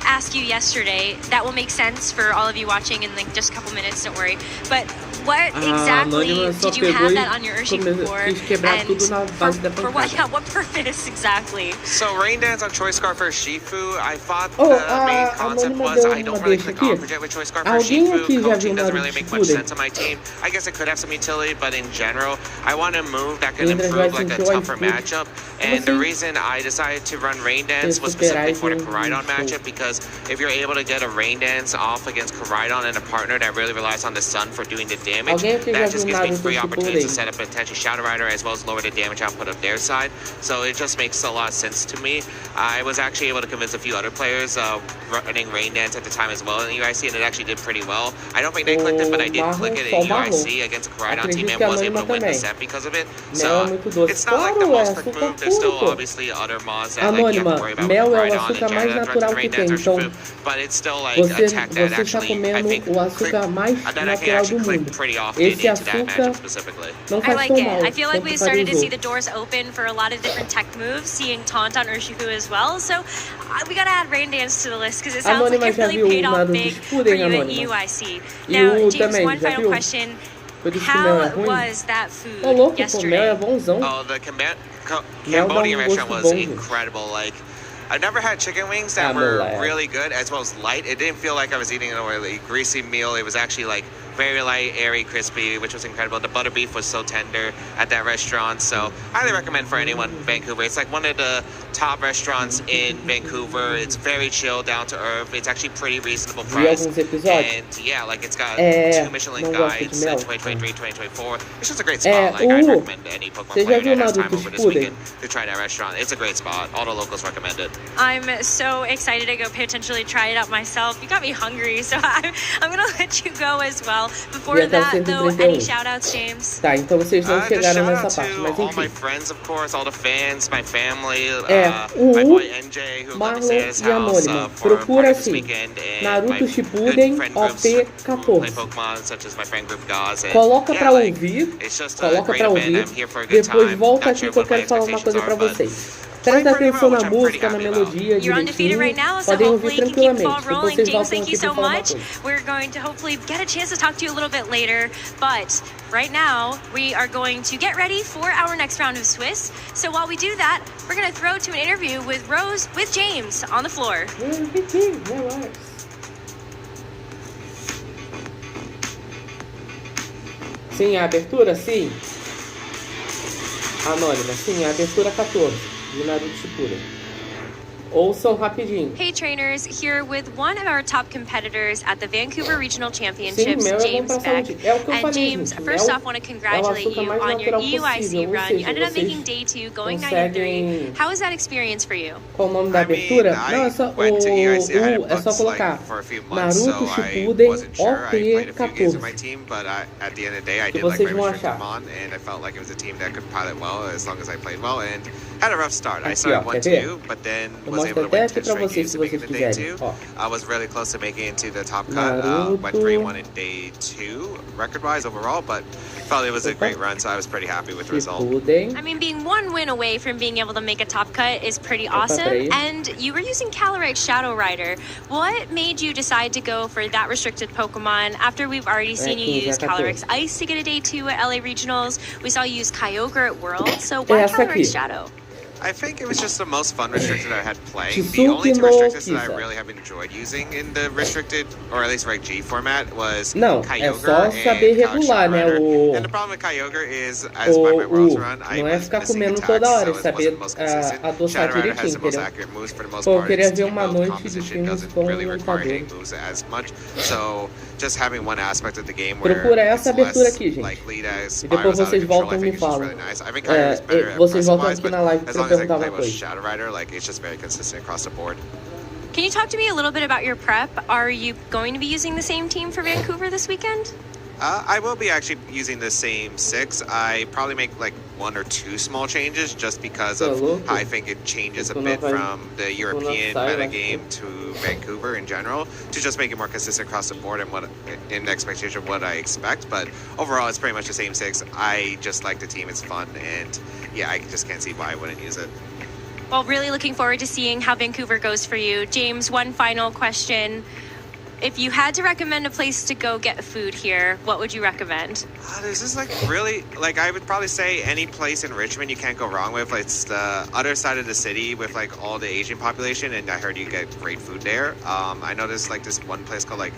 ask you yesterday. That will make sense for all of you watching in like just a couple minutes, don't worry. But what exactly did you have that on your Urshifu for? And for what, yeah, what purpose exactly? So Rain Dance on Choice Scarf for Urshifu, I thought the main concept was I don't really click on project with Choice Scarf for Urshifu. Coaching doesn't really make much sense on my team. I guess it could have some utility, but in general, I want a move that can improve like a tougher matchup. And the reason I decided to run Rain Dance was specifically for the Koraidon matchup, because if you're able to get a Rain Dance off against Koraidon and a partner that really relies on the Sun for doing the damage, that just gives me free opportunities to set up potentially Shadow Rider as well as lower the damage output of their side. So it just makes a lot of sense to me. I was actually able to convince a few other players running Rain Dance at the time as well in UIC, and it actually did pretty well. I don't think they clicked it, but I did click it in UIC against a Koraidon team and was able to win the set because of it. So it's not like the most click move. There's still obviously other mods that like, you have to worry about with Koraidon and Janna Rain Dance or Shifu, but it's still like a tech that actually I think that I can actually click pretty pretty often esse into that matchup açúcar specifically. não I faz like tão it. mal I feel like we quanto faria started os to see the outros. doors open for a lot of different tech moves, seeing taunt on Urshifu as well. So we gotta add Rain Dance to the list because it sounds like Anônima it já really viu paid o off Naruto big for Shippuden, you at Anônima? EUIC. E Now, o James, também, one já final viu? question. Por isso que o mel é How ruim. was that Ô food louco, pô, yesterday? mel é bonzão. Oh, the Mel dá Cambodian gosto restaurant was bom, gente. incredible. Like, I've never had chicken wings that were really good, as well as light. It didn't feel like I was eating a really greasy meal. It was actually like very light, airy, crispy, which was incredible. The butter beef was so tender at that restaurant. So highly recommend for anyone in Vancouver. It's like one of the top restaurants in Vancouver. It's very chill, down to earth. It's actually pretty reasonable price. And yeah, like it's got 2 Michelin guides, 2023, 2024. It's just a great spot. Like I'd recommend any Pokemon player that has time over this weekend to try that restaurant. It's a great spot. All the locals recommend it. I'm so excited to go potentially try it out myself. You got me hungry, so I'm gonna let you go as well. Before that, though, any shout-outs, James? Tá, então vocês não chegaram just nessa shout parte, out mas to all my enfim. friends, of course, all the fans, my family, O my boy NJ, who let me stay at his Marlon e house Anônima. for part Procura of this assim, weekend, and Naruto my Shippuden good friend groups who play OP14. Pokemon, such as my friend group Gauze. And Coloca yeah, pra like, ouvir, it's just a coloca great pra event. ouvir, I'm here for a good depois time. volta Not aqui sure que eu what my quero falar uma expectations coisa pra are, but vocês. Presta atenção na música, na melodia, You're undefeated right direitinho, now, so podem ouvir hopefully you can keep the ball tranquilamente. Depois rolling. vocês James, voltam thank you aqui pra so falar uma much. coisa. We're going to hopefully get a chance to talk to you a little bit later, but right now we are going to get ready for our next round of Swiss. So while we do that, we're going to throw to an interview with Rose with James on the floor. Sim, a abertura, sim. Anônima, sim, a abertura 14 de Naruto Shippuden. Ouçam rapidinho. Hey trainers, here with one of our top competitors at the Vancouver Regional Championships, Sim, mel é bom James pra Beck. saúde. É o que eu And falei, James, gente. first Mel off, want to é o congratulate açúcar you mais on your natural EUIC possível, ou run. seja, You ended up vocês making day 2, going 9-3. conseguem... How was that experience for you? Qual o nome da abertura? Não, é só é só colocar Naruto Shippuden OP14. but at the end of the day, I Que did like vocês my vão restricted achar. mon, and I felt like it was a team that could pilot well as long as I played well, and had a rough start. I Aqui, started ó, quer ver? 1-2, but then Eu was mostro able to até win aqui 10 pra straight vocês, games se to make vocês it to day quiserem. 2. Ó. I was really close to making it to the top cut. Went Naruto 3-1 in day 2, record-wise overall, but felt it was a great run, so I was pretty happy with the result. I mean, being one win away from being able to make a top cut is pretty awesome. And you were using Calyrex Shadow Rider. What made you decide to go for that restricted Pokemon after we've already seen you use Calyrex Ice to get a day 2 at LA Regionals? We saw you use Kyogre at Worlds, so why Calyrex Shadow? I think it was just the most fun restricted I had playing. Shizuki The only two no restricteds that I Kisa. really have enjoyed using in the restricted, or at least Reg G format, was Não, é Kyogre só and saber regular, né? And the problem with Kyogre is, as by my Worlds run, I não é was ficar missing comendo attacks, toda hora, so é it saber wasn't the most consistent. adoçar Shadow Rider has direitinho, the most entendeu? accurate moves for the most Pô, eu part. queria Its ver team uma build noite de composition filmes doesn't com really um require lutador. hitting moves as much, so just having one aspect of the game where Procura essa it's abertura less aqui, gente. likely that E depois spirals out of vocês control, voltam I e think me it's just falam. really nice. I think Kyogre is better at Vocês voltam pressing-wise, aqui but na live as pra long as I perguntar can play uma with coisa. Shadow Rider, like it's just very consistent across the board. Can you talk to me a little bit about your prep? Are you going to be using the same team for Vancouver this weekend? I will be actually using the same 6. I probably make like 1 or 2 small changes just because of how I think it changes a bit from the European metagame to Vancouver in general to just make it more consistent across the board and what in expectation of what I expect. But overall, it's pretty much the same 6. I just like the team; it's fun, and yeah, I just can't see why I wouldn't use it. Well, really looking forward to seeing how Vancouver goes for you. James, one final question. If you had to recommend a place to go get food here, what would you recommend? This is like really, like I would probably say any place in Richmond you can't go wrong with. It's the other side of the city with like all the Asian population, and I heard you get great food there. I know there's like this one place called like,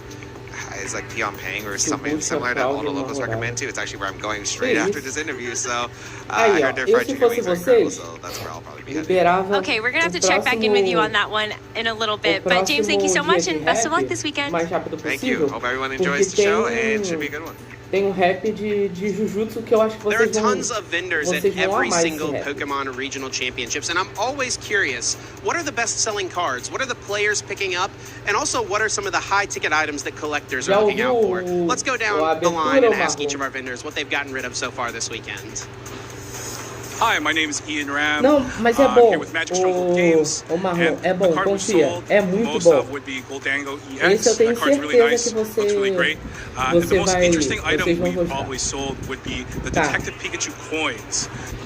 it's like Pyeongpang or something similar that all the locals recommend too. It's actually where I'm going straight after this interview, so I heard their fried chicken wings are incredible, so that's where I'll probably be heading. Okay, we're gonna have to check back in with you on that one in a little bit. But James, thank you so much, and best of luck this weekend. Thank you. Hope everyone enjoys the show, and it should be a good one. Tem um rap de Jujutsu que eu acho que There are vocês vão, tons of vendors at vocês vão every amar esse single rap. Pokemon regional championships, and I'm always curious, what are the best-selling cards? What are the players picking up? And also, what are some of the high-ticket items that collectors are Já looking out ouviu for? Let's go a down the abertura, line and ou ask Marlon? each of our vendors what they've gotten rid of so far this weekend. Hi, my name is Ian Ram. Não, mas é bom. O Marlon, é bom, confia. É muito bom. Esse eu tenho certeza que vocês vão gostar. Tá.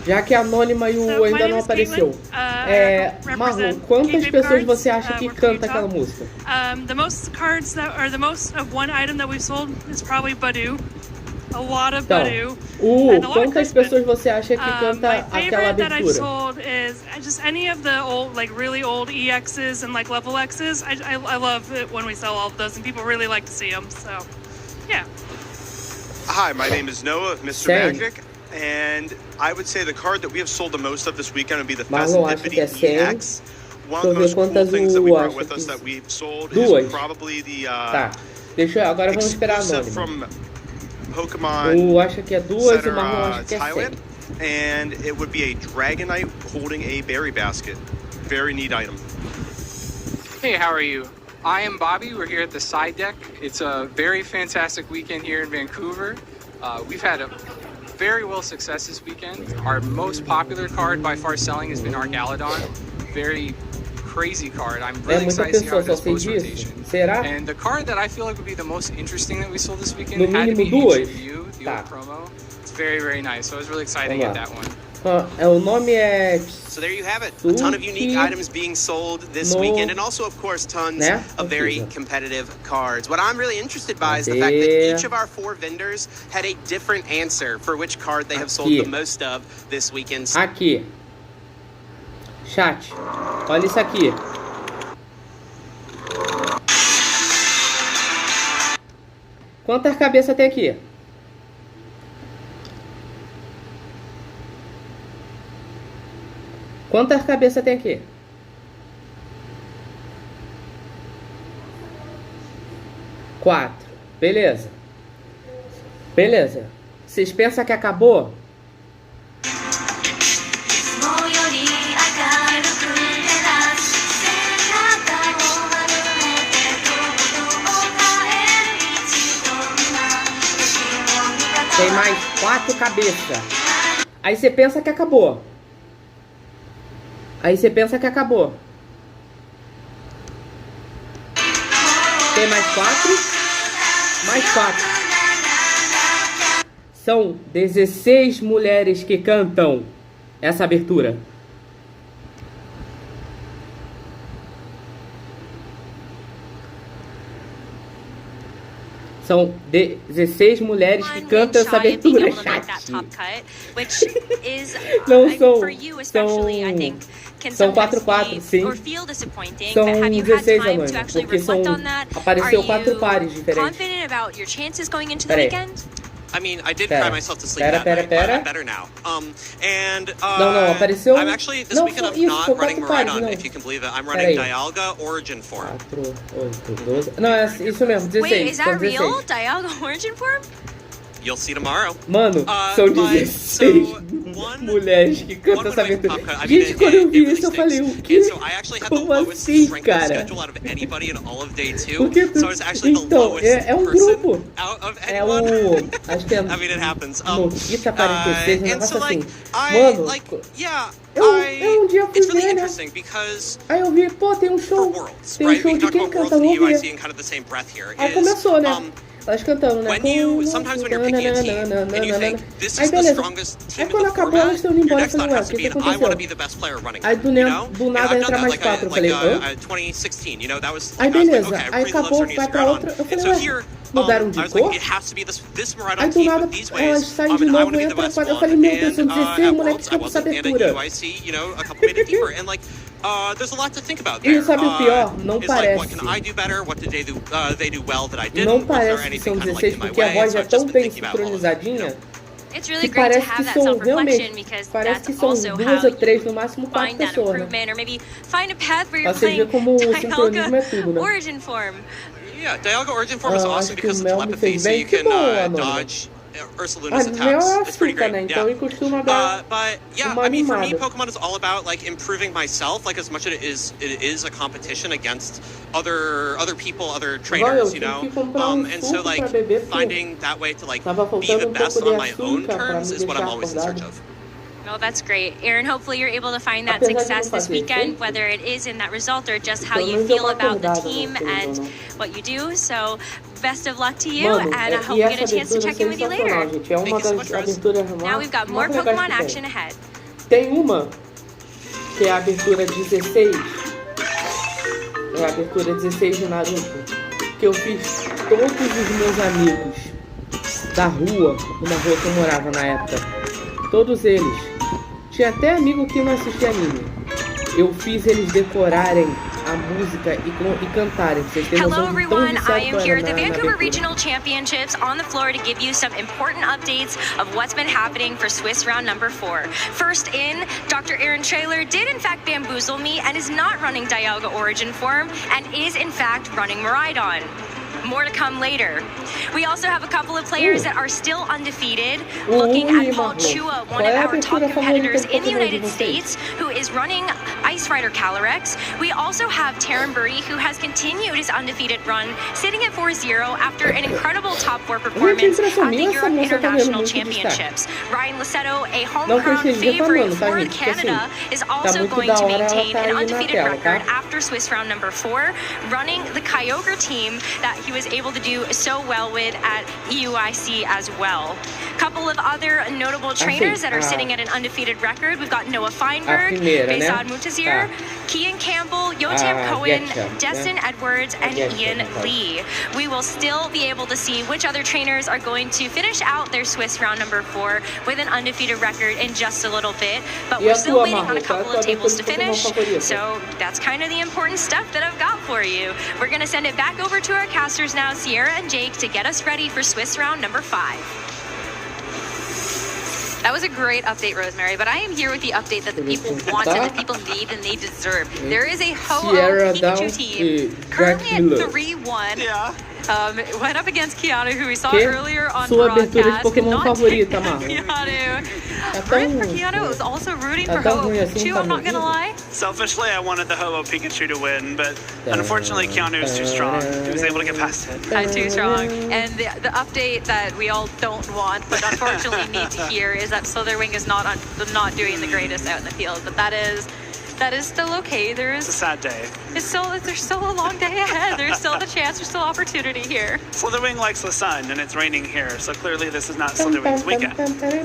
Já que a Anônima e o ainda não apareceu. Marlon, quantas pessoas você acha que canta aquela música? The most cards that are the most of one item that we've sold is probably Badu. A lot of Badu. Quantas pessoas você acha que canta aquela abertura? That I've sold is just any of the old, like really old EXs and like level Xs. I love it when we sell all of those, and people really like to see them. So, yeah. Hi, my name is Noah, Mr. Magic, and I would say the card that we have sold the most of this weekend would be the Festivity EX. One of the most cool things that we brought with us that we've sold is probably the agora vamos esperar a Anônima. Pokemon acho que é duas, o Marlon acho que é Thailand, and it would be a Dragonite holding a berry basket. Very neat item. Hey, how are you? I am Bobby. We're here at the side deck. It's a very fantastic weekend here in Vancouver. We've had a very well success this weekend. Our most popular card by far selling has been our Galadon. Very crazy card. I'm really excited to see how it does post-rotation. And the card that I feel like would be the most interesting that we sold this weekend had to be Ancient View, the old promo. It's very, very nice. So I was really excited to get that one. O nome é... So there you have it. A ton of unique items being sold this weekend, and also, of course, tons of very competitive cards. What I'm really interested by is the fact that each of our 4 vendors had a different answer for which card they have sold the most of this weekend. Aqui. Chat. Olha isso aqui. Quantas cabeças tem aqui? Quantas cabeças tem aqui? 4. Beleza. Beleza. Vocês pensam que acabou? Tem mais 4 cabeças. Aí você pensa que acabou. Tem mais 4. Mais 4. São 16 mulheres que cantam essa abertura. São 16 mulheres que cantam essa abertura, chat. Não são 4-4, sim. São 16, Amanda, porque apareceu 4 pares diferentes. Peraí. I mean, I did cry myself to sleep that night, but I'm better now. Não, apareceu... I'm actually, this weekend I'm not running Maridon, if you can believe it. I'm running Dialga Origin Form. 4, 8, 12... Não, é isso mesmo, 16. Wait, is that real? Dialga Origin Form? You'll see tomorrow. Mano, são 16 mulheres que cantam essa abertura. Gente, quando eu vi isso, eu falei, o quê? Como assim, cara? Porque então, é um grupo. É o... Acho que é Notita 46, um negócio assim. Mano, eu um dia fui ver, né? Aí eu vi, pô, tem um show. Tem um show de quem canta, vamos ver. Aí começou, né? Elas cantando, né? Sometimes when you're picking a team and you think this is the strongest team in the format, your deck's not has to be an I want to be the best player running. Aí do nada entra mais 4, eu falei, 2016, you know, that was aí beleza, aí acabou, vai pra outra, eu falei, ué, mudaram de cor? Aí do nada elas saem de novo, entra 4, eu falei, meu Deus, são 16 moleques que essa abertura. There's a lot to think about there. E sabe o pior? Não parece. What can I do better? What do they do well that I didn't? Não parece que são 16 porque a voz é tão bem sincronizadinha que parece que são realmente, parece que são 2 ou 3, no máximo 4 pessoas, né? Você vê como o sincronismo é tudo, né? Yeah, Dialga Origin Form is awesome because of telepathy, so you can dodge Ursaluna's attacks. It's pretty great. Então ele costuma dar but yeah, I mean, for me, Pokemon is all about like improving myself, like as much as it is a competition against other people, other trainers, you know. And so like finding that way to like be the best on my own terms is what I'm always in search of. No, that's great. Aaron, hopefully you're able to find that success this weekend, whether it is in that result or just how you feel about the team and what you do. So, best of luck to you, and I hope we get a chance to check in with you later. Now we've got more Pokemon action ahead. Tem uma que é a abertura 16. É a abertura 16 de Naruto, que eu fiz todos os meus amigos da rua, uma rua que eu morava na época, todos eles. Tinha até amigo que não assistia anime. Eu fiz eles decorarem a música e cantarem. Hello everyone, I am here at the Vancouver Regional Championships on the floor to give you some important updates of what's been happening for Swiss round number 4. First in, Dr. Aaron Trailer did in fact bamboozle me and is not running Dialga Origin form and is in fact running Miraidon. More to come later. We also have a couple of players that are still undefeated. Looking at Paul Chua, one of our top competitors in the United States, who is running Ice Rider Calyrex. We also have Taryn Burry, who has continued his undefeated run, sitting at 4-0 after an incredible top 4 performance at the Europe International Championships. Ryan Lassetto, a home-crowned favorite for Canada, is also going to maintain an undefeated record after Swiss round number 4, running the Kyogre team that he was able to do so well with at EUIC as well. A couple of other notable trainers that are sitting at an undefeated record. We've got Noah Feinberg, Faisad Mutazir, Kian Campbell, Yotam Cohen, Destin Edwards, and Ian Lee. We will still be able to see which other trainers are going to finish out their Swiss round number 4 with an undefeated record in just a little bit, but we're still waiting on a couple of tables to finish, so that's kind of the important stuff that I've got for you. We're going to send it back over to our casters now, Sierra and Jake, to get us ready for Swiss round number 5. That was a great update, Rosemary, but I am here with the update that the people want and the people need and they deserve. There is a Ho-Oh Pikachu team currently at 3-1. Yeah. Went up against Keanu, who we saw earlier on broadcast. Not Keanu. Rooting for Keanu was also rooting for Ho-Oh. I'm not gonna lie. Selfishly, I wanted the Ho-Oh Pikachu to win, but unfortunately, Keanu was too strong. He was able to get past it. I'm too strong. And the update that we all don't want, but unfortunately need to hear, is that Slitherwing is not doing the greatest out in the field. But that is still okay. It's a sad day. There's still a long day ahead. There's still the chance. There's still opportunity here. Slitherwing likes the sun, and it's raining here, so clearly this is not Slitherwing's weekend.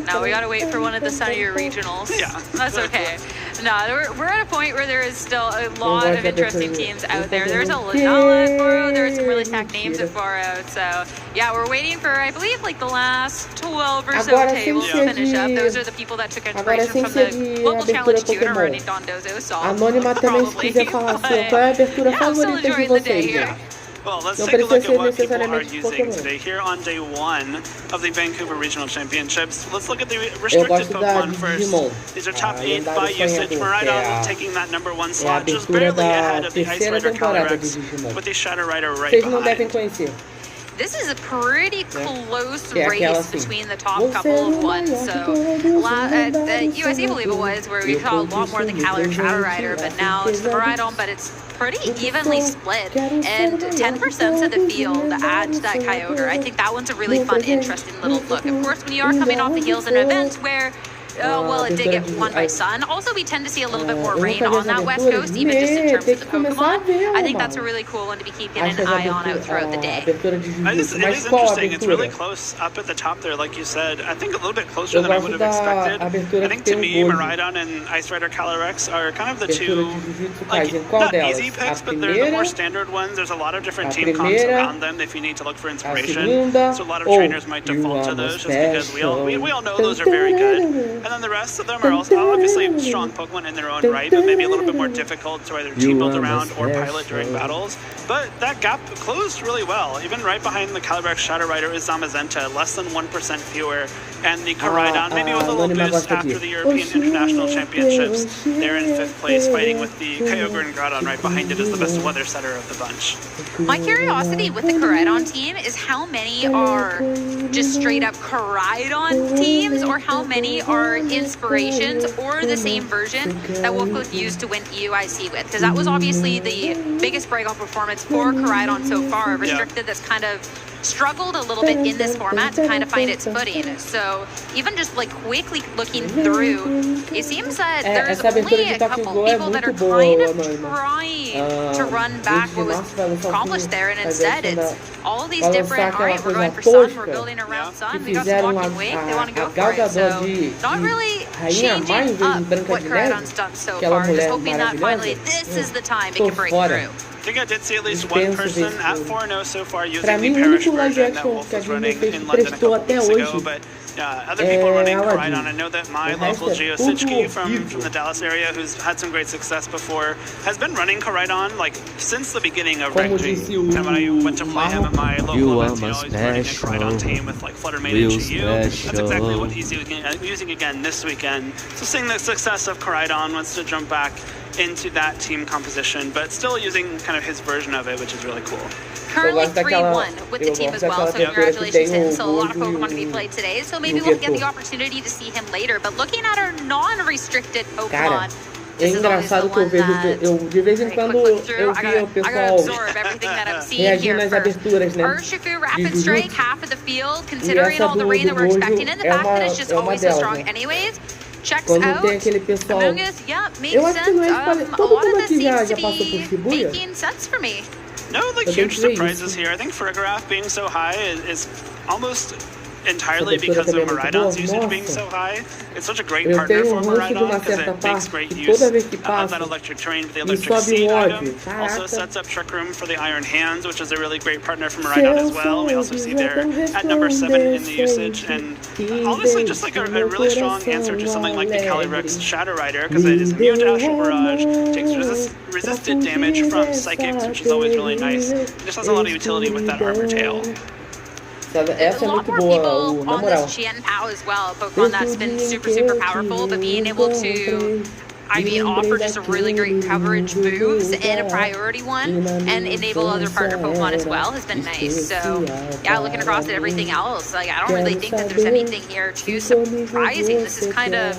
Now we gotta wait for one of the sunnier regionals. Yeah. That's okay. No, we're at a point where there is still a lot of interesting teams out there. There's a Lanala at Faro. There's some really stacked names at Faro. So, yeah, we're waiting for, I believe, like the last 12 or so tables to finish up. Those are the people that took inspiration from the Global Challenge 2 and are running Dondozo. So, Anônima também, se quiser falar assim, qual é a abertura favorita de vocês, gente? Well, let's take a look at what people are using today. Here on day 1 of the Vancouver Regional Championships, let's look at the restricted Pokemon first. These are top 8 by usage. Miraidon taking that number 1 slot, just barely ahead of the Ice Rider Calyrex, with the Shadow Rider right behind. This is a pretty close race between the top couple of ones. So, USC, I believe it was, where we saw a lot more of the Calyrex Shadow Rider, but now it's the Miraidon, but it's pretty evenly split. And 10% of the field add to that Kyogre. I think that one's a really fun, interesting little look. Of course, when you are coming off the heels of an event where well, it did get won by sun. Also, we tend to see a little bit more rain on that west coast, even just in terms of the Pokemon. I think that's a really cool one to be keeping an eye on out throughout the day. It is interesting. It's really close up at the top there, like you said. I think a little bit closer than I would have expected. I think to me, Miraidon and Ice Rider Calyrex are kind of the two, like, not easy picks, but they're the more standard ones. There's a lot of different team comps around them if you need to look for inspiration. So a lot of trainers might default to those just because we all know those are very good. And then the rest of them are also obviously strong Pokemon in their own right, but maybe a little bit more difficult to either team build around or pilot during battles. But that gap closed really well. Even right behind the Calyrex Shadow Rider is Zamazenta, less than 1% fewer. And the Koraidon, maybe with a little boost after the European International Championships. They're in 5th place, fighting with the Kyogre and Groudon right behind it as the best weather setter of the bunch. My curiosity with the Koraidon team is how many are just straight up Koraidon teams, or how many are inspirations or the same version that Wolfwood used to win EUIC with, because that was obviously the biggest breakout performance for Koraidon so far, restricted that's kind of struggled a little bit in this format to kind of find its footing. So even just like quickly looking through, it seems that there's only a couple people that are kind of trying to run back what was accomplished there, and instead it's all these different, all right, we're going for sun, we're building around sun, we got some walking wake, they want to go for it. So not really changing up what Caradon's done so far, just hoping that finally this is the time it can break through. I think I did see at least one person at 4-0 so far using the parish version that Wolf was running in London a couple weeks ago, but other people running Caridon. I know that my local Geo Sitchke from the Dallas area, who's had some great success before, has been running Caridon like since the beginning of Reg G. And when I went to play him at my local events, you know, he's running a Caridon team with like Fluttermane and GU. That's exactly what he's using again this weekend. So seeing the success of Caridon, wants to jump back into that team composition, but still using kind of his version of it, which is really cool. Currently 3-1 with the team as well, so congratulations to him. So a lot of Pokemon to be played today, so maybe we'll get the opportunity to see him later. But looking at our non-restricted Pokemon, é engraçado que eu de vez em quando eu via o pessoal reagir nas aberturas, né? Urshifu, Rapid Strike, half of the field, considering all the rain that we're expecting, and the fact that it's just always so strong anyways. Checks out. Among Us, yeah, makes sense. A lot of this seems to be making sense for me. No, like huge surprises here. I think Farigiraf being so high is almost entirely because of Miraidon's usage being so high. It's such a great partner for Miraidon because it makes great use of that electric terrain with the electric seed item. Also sets up Trick Room for the Iron Hands, which is a really great partner for Miraidon as well. We also see there at number 7 in the usage, and honestly just like a really strong answer to something like the Calyrex Shadow Rider, because it is immune to Astral Barrage, takes resisted damage from Psychics, which is always really nice. It just has a lot of utility with that Armor Tail. Essa é muito boa, na moral. Qian Pao as well, Pokemon that's been super powerful, but being able to, I mean, offer just a really great coverage moves and a priority one, and enable other partner Pokemon as well has been nice. So, yeah, looking across at everything else, like, I don't really think that there's anything here too surprising. This is kind of,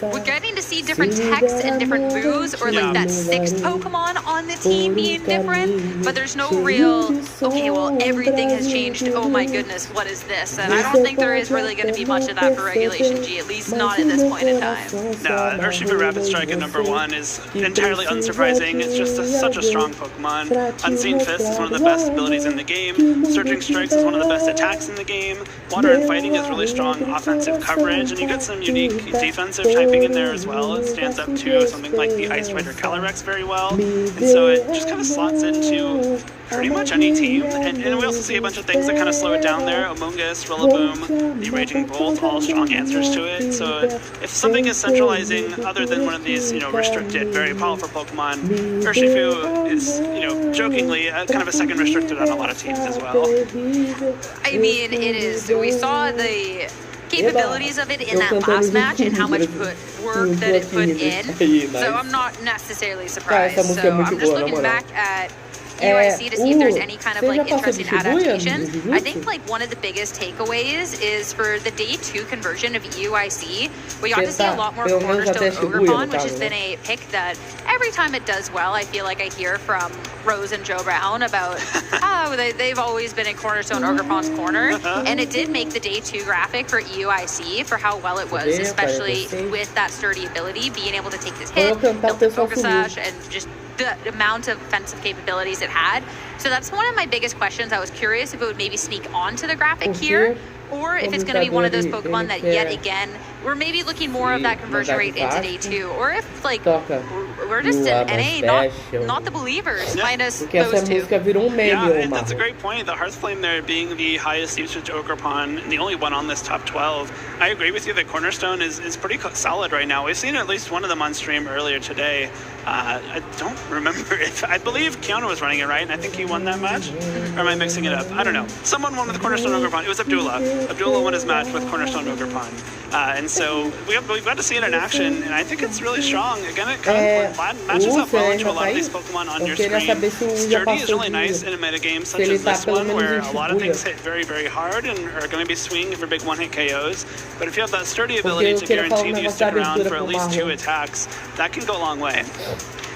we're getting to see different techs and different moves, or like that 6th Pokemon on the team being different, but there's no real, okay, well, everything has changed, oh my goodness, what is this? And I don't think there is really going to be much of that for Regulation G, at least not at this point in time. No, Urshifu Rapid Strike at number 1 is entirely unsurprising. It's just such a strong Pokemon. Unseen Fist is one of the best abilities in the game. Surging Strikes is one of the best attacks in the game. Water and Fighting is really strong offensive coverage, and you get some unique defensive typing in there as well. It stands up to something like the Ice Rider Calyrex very well, and so it just kind of slots into pretty much any team. And we also see a bunch of things that kind of slow it down there. Among Us, Rillaboom, the Raging Bolt, all strong answers to it. So if something is centralizing other than one of these, you know, restricted, very powerful Pokemon, Urshifu is, you know, jokingly kind of a second restricted on a lot of teams as well. I mean, it is. We saw the capabilities of it in that last match and how much work that it put in. So I'm not necessarily surprised. So I'm just looking back at UIC to see if there's any kind of like interesting adaptations. I think like one of the biggest takeaways is for the day 2 conversion of UIC, we got to see a lot more Cornerstone Ogrepon, which has been a pick that every time it does well, I feel like I hear from Rose and Joe Brown about how they've always been in Cornerstone Ogrepond's corner, and it did make the day 2 graphic for UIC for how well it was, especially with that sturdy ability, being able to take this hit, build the Focus Sash, and just the amount of offensive capabilities it had. So that's one of my biggest questions. I was curious if it would maybe sneak onto the graphic here, or if it's going to be one of those Pokemon that yet again we're maybe looking more of that conversion rate into day 2, or if like we're just in NA not the believers minus those 2. Yeah, that's a great point. The Hearthflame there being the highest usage Ogrepon and the only one on this top 12. I agree with you that Cornerstone is pretty solid right now. We've seen at least one of them on stream earlier today. I don't remember if, I believe Keanu was running it, right? And I think he won that match? Or am I mixing it up? I don't know. Someone won with Cornerstone Ogrepon. It was Abdullah. Abdullah won his match with Cornerstone Ogrepon. And so we've got to see it in action, and I think it's really strong. Again, it kind of matches up well to a lot of these Pokemon on your screen. Sturdy is really nice in a metagame such as this one, where a lot of things hit very, very hard and are going to be swinging for big one-hit KOs. But if you have that sturdy ability to guarantee that you stick around for at least 2 attacks, that can go a long way.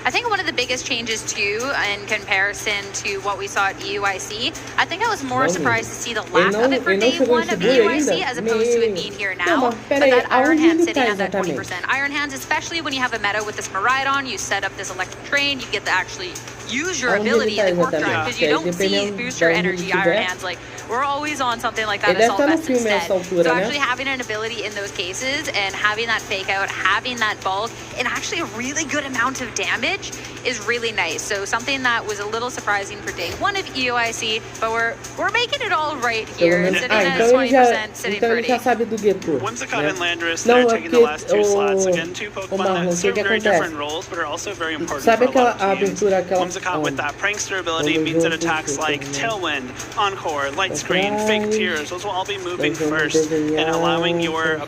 I think one of the biggest changes too, in comparison to what we saw at EUIC, I think I was more surprised to see the lack of it for day one of EUIC as opposed to it being here now. But that Iron Hand sitting at that 20%. Iron Hands, especially when you have a meta with this Miraidon, you set up this electric train, you get to actually use your ability in the Cork Drive, because you don't see booster energy Iron Hands. Like, we're always on something like that Assault Vest instead. So actually having an ability in those cases and having that fake out, having that bulk, and actually a really good amount of damage is really nice. So something that was a little surprising for day one of EUIC, but we're making it all right here. Sitting at 20%, sitting pretty. Whimsicott and Landorus, they're taking the last two slots. Again, two Pokemon that serve very different roles, but are also very important for a lot of teams. Whimsicott with that Prankster ability means that attacks like Tailwind, Encore, Light Screen, Fake Tears, those will all be moving first and allowing your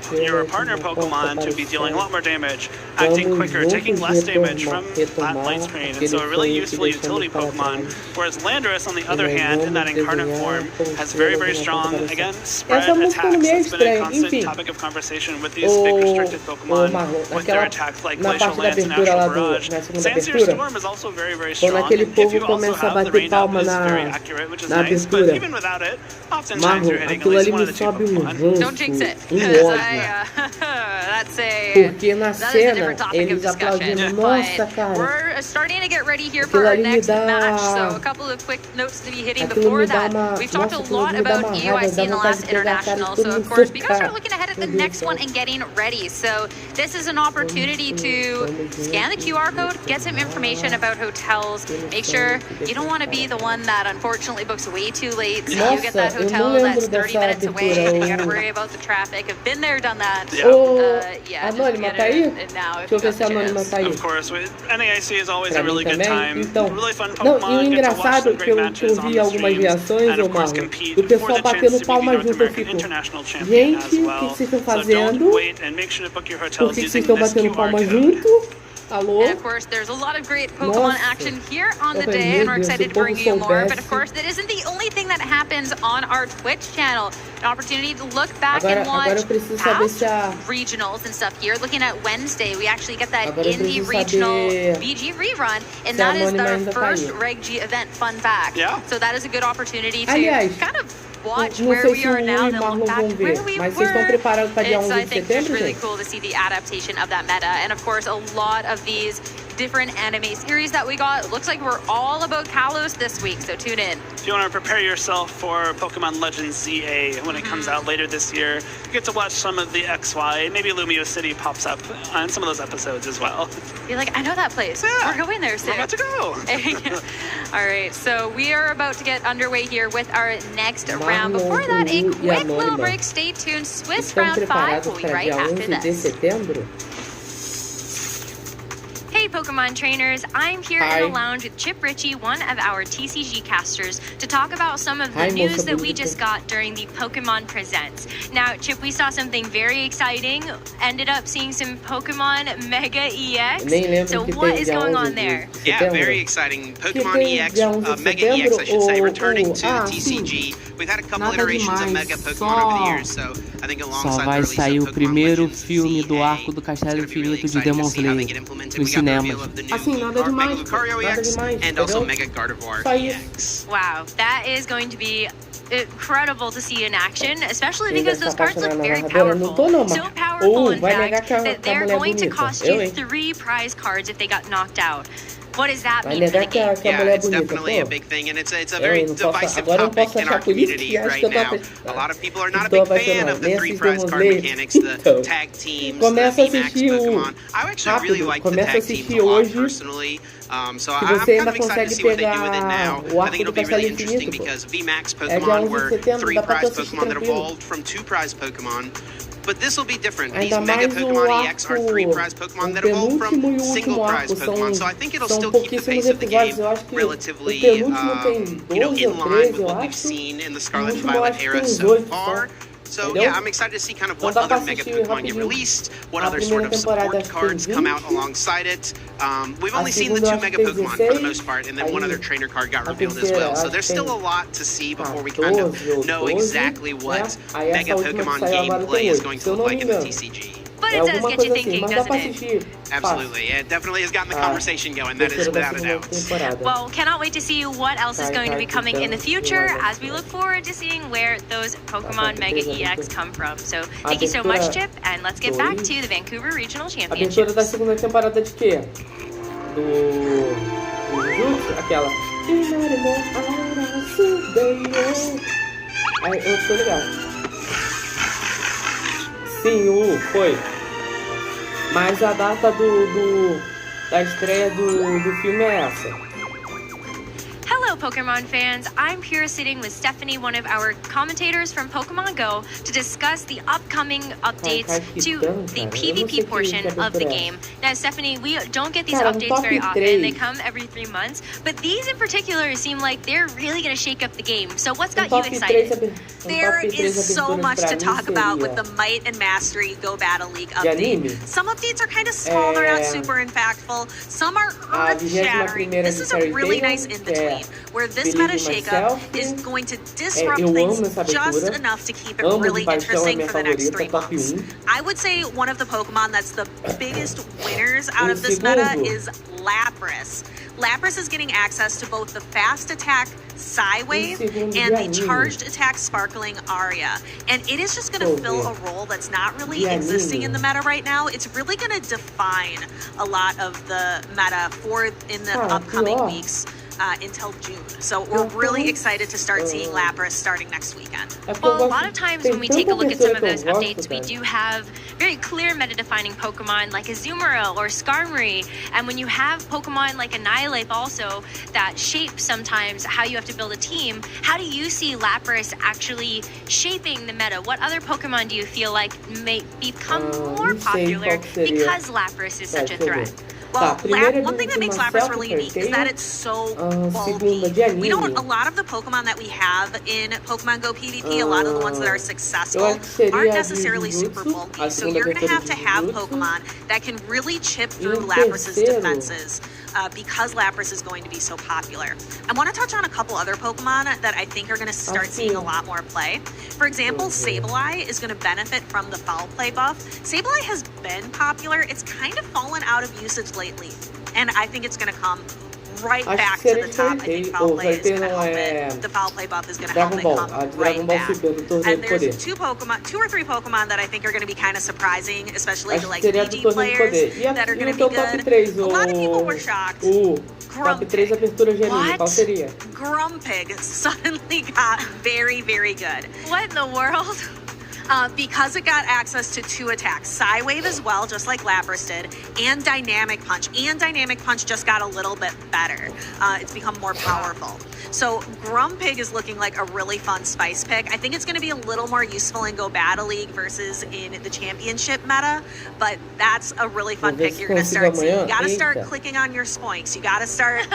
partner Pokemon to be dealing a lot more damage, acting quicker, taking less damage from that Light Screen, and so a really useful utility Pokemon. Whereas Landorus, on the other hand, in that incarnate form, has very, very strong, again, spread attacks. It's been a constant topic of conversation with these big restricted Pokemon, with their attacks like Glacial Lance and Natural Barrage. Sandsear Storm is also very, very strong. If you also have the rain up, is very accurate, which is nice, but even without it, oftentimes you're hitting at least one of the two Pokemon. Don't jinx it, because that's a different topic of discussion. But we're starting to get ready here for our next match, so a couple of quick notes to be hitting before that. We've talked a lot about EUIC in the last international, so of course we gotta start looking ahead at the next one and getting ready. So this is an opportunity to scan the QR code, get some information about hotels, make sure you don't want to be the one that unfortunately books way too late, so you get that hotel that's 30 minutes away and you gotta worry about the traffic. I've been there, done that. Yeah, just get it now if you got the chance. Of course, NAIC is always a really good time. Really fun Pokemon, get to watch some great matches on the stream, and of course compete for the chance to be the North American International Champion as well. So don't wait and make sure to book your hotels using this QR code. And of course, there's a lot of great Pokemon action here on the day, and we're excited to bring you more. But of course, that isn't the only thing that happens on our Twitch channel. An opportunity to look back and watch past regionals and stuff here. Looking at Wednesday, we actually get that Indie Regional VG rerun, and that is the first Reg G event. Fun fact. Yeah. So that is a good opportunity to kind of watch where we are now and then look back to where we were. I think it's really cool to see the adaptation of that meta, and of course a lot of these different anime series that we got. It looks like we're all about Kalos this week, so tune in. If you want to prepare yourself for Pokemon Legends ZA when it comes out later this year, you get to watch some of the XY. Maybe Lumio City pops up on some of those episodes as well. You're like, I know that place. Yeah, we're going there soon. We're about to go. All right, so we are about to get underway here with our next round. Before that, a quick little break. Stay tuned. Swiss round 5 will be right after this. Hey Pokemon trainers, I'm here in the lounge with Chip Ritchie, one of our TCG casters, to talk about some of the news that we just got during the Pokemon Presents. Now, Chip, we saw something very exciting, ended up seeing some Pokemon Mega EX, so what is going on there? Yeah, very exciting. Pokemon EX, Mega EX I should say, returning to TCG. We've had a couple iterations of Mega Pokemon over the years, so I think alongside the release of Pokemon Legends filme do arco do Castelo Infinito de Demon Slayer nos cinemas. Assim, nada demais, nada demais. And also Mega Gardevoir EX. Wow, that is going to be incredible to see in action, especially because those cards look very powerful. So powerful, in fact, that they're going to cost you 3 prize cards if they got knocked out. What does that mean for the game? Yeah, it's definitely a big thing, and it's a very divisive topic in our community right now. A lot of people are not a big fan of the 3 prize card mechanics, the tag teams, the VMAX Pokemon. I actually really like the tag teams a lot personally. So I'm kind of excited to see what they do with it now. I think it'll be really interesting because VMAX Pokemon were 3 prize Pokemon that evolved from 2 prize Pokemon. But this will be different. These Mega Pokemon EX are 3 prize Pokemon that evolve from single prize Pokemon. So I think it'll still keep the pace of the game relatively, in line with what we've seen in the Scarlet and Violet era so far. So yeah, I'm excited to see kind of what other Mega Pokemon get released, what other sort of support cards come out alongside it. We've only seen the 2 Mega Pokemon for the most part, and then one other trainer card got revealed as well. So there's still a lot to see before we kind of know exactly what Mega Pokemon gameplay is going to look like in the TCG. But É it does alguma get you coisa assim, thinking, mas dá doesn't pra it? assistir. Absolutely. It definitely has gotten the Ah, conversation going. That is terceira da without a segunda doubt. temporada. Well, cannot wait to see what else is going to be coming in the future as we look forward to seeing where those Pokemon Mega EX come from. So thank you so much, Chip, and let's get back to the Vancouver Regional Abertura da Championships. segunda temporada de quê? Do Jujutsu? Aquela. Aí, eu tô ligado. Sim, foi. Mas a data da estreia do filme é essa. Hello, Pokemon fans. I'm here sitting with Stephanie, one of our commentators from Pokemon Go, to discuss the upcoming updates to the PvP portion of the game. Now, Stephanie, we don't get these updates very often. They come every 3 months. But these in particular seem like they're really going to shake up the game. So what's got you excited? There is so much to talk about with the Might and Mastery Go Battle League update. Some updates are kind of small, they're not super impactful. Some are earth-shattering. This is a really nice in-between, where this meta shakeup is going to disrupt things just enough to keep it really interesting for the next 3 months. I would say one of the Pokemon that's the biggest winners out of this meta is Lapras. Lapras is getting access to both the fast attack Psywave and the charged attack Sparkling Aria. And it is just going to fill a role that's not really existing in the meta right now. It's really going to define a lot of the meta in the upcoming weeks. Until June. So we're really excited to start seeing Lapras starting next weekend. Well, a lot of times when we take a look at some of those updates, we do have very clear meta-defining Pokemon like Azumarill or Skarmory. And when you have Pokemon like Annihilate also that shape sometimes how you have to build a team, how do you see Lapras actually shaping the meta? What other Pokemon do you feel like may become more popular because Lapras is such a threat? Well, one thing that makes Lapras really unique is that it's so bulky. A lot of the Pokemon that we have in Pokemon Go PvP, a lot of the ones that are successful, aren't necessarily super bulky. So you're going to have Pokemon that can really chip through Lapras's defenses because Lapras is going to be so popular. I want to touch on a couple other Pokemon that I think are going to start seeing a lot more play. For example, Sableye is going to benefit from the foul play buff. Sableye has been popular. It's kind of fallen out of usage lately, and I think it's going to come right back to the top. I think foul play is going to help it. The foul play buff is going to help it come right back. And there's two or three Pokemon that I think are going to be kind of surprising, especially the like DG players that are going to be good. A lot of people were shocked. Grumpig suddenly got very, very good. What in the world? Because it got access to 2 attacks, Psywave as well, just like Lapras did, and Dynamic Punch. And Dynamic Punch just got a little bit better. It's become more powerful. So Grumpig is looking like a really fun spice pick. I think it's going to be a little more useful in Go Battle League versus in the championship meta, but that's a really fun pick you're going to start seeing. You got to start clicking on your spoinks. You got to start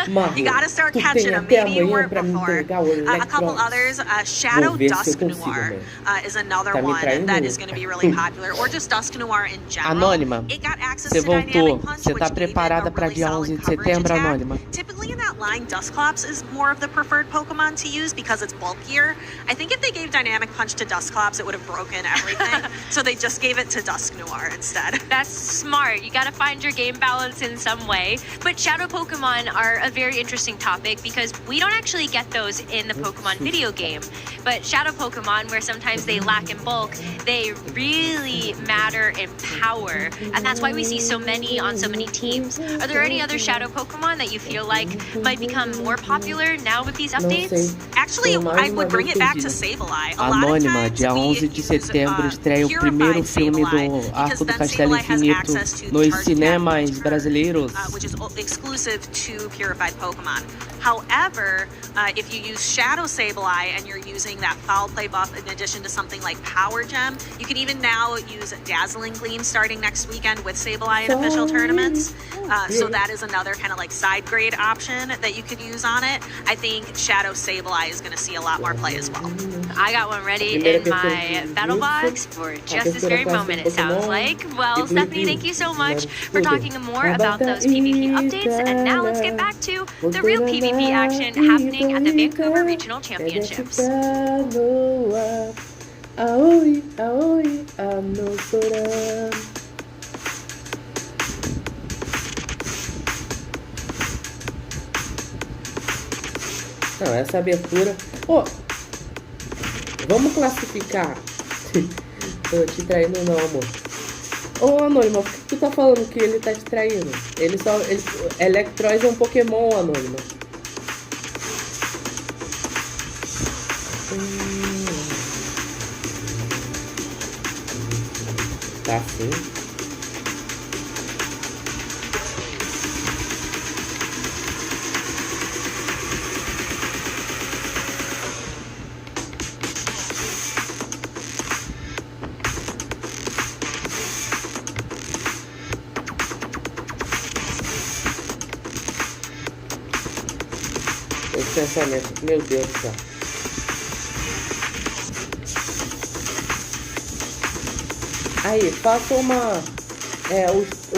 catching them. Maybe you weren't before. A couple others, Shadow Dusk Noir is another one that is going to be really popular, or just Dusk Noir in general. Anônima, It got access você to Dynamic voltou. Punch, Você which tá gave it preparada a para really dia solid 11 de coverage setembro, attack. Anônima? Typically in that line, Dusclops is more of the preferred Pokemon to use because it's bulkier. I think if they gave Dynamic Punch to Dusclops, it would have broken everything. So they just gave it to Dusk Noir instead. That's smart. You got to find your game balance in some way. But Shadow Pokemon are a very interesting topic because we don't actually get those in the Pokemon video game. But Shadow Pokemon, where sometimes they lack in bulk, they really matter in power. And that's why we see so many on so many teams. Are there any other Shadow Pokemon that you feel like might become more popular now with these updates? Actually, I would bring it back to Sableye. Anônima, dia 11 de setembro estreia o primeiro filme do Arco do Castelo Infinito nos cinemas brasileiros. Which is exclusive to Purified Pokemon. However, if you use Shadow Sableye and you're using that foul play buff in addition to something like Power Gem, you can even now use Dazzling Gleam starting next weekend with Sableye in official tournaments. So that is another kind of like side grade option that you could use on it. I think Shadow Sableye is going to see a lot more play as well. I got one ready in my battle box for just this very moment, it sounds like. Well, Stephanie, thank you so much for talking more about those PvP updates. And now let's get back to the real PvP action happening at the Vancouver Regional Championships. Não, essa abertura... Pô, vamos classificar. Tô te traindo não, amor. Ô, Anônima, por que tu tá falando que ele tá te traindo? Electróis é um Pokémon, Anônima. Tá sim. Esse pensamento, meu Deus do céu. Aí, faça uma...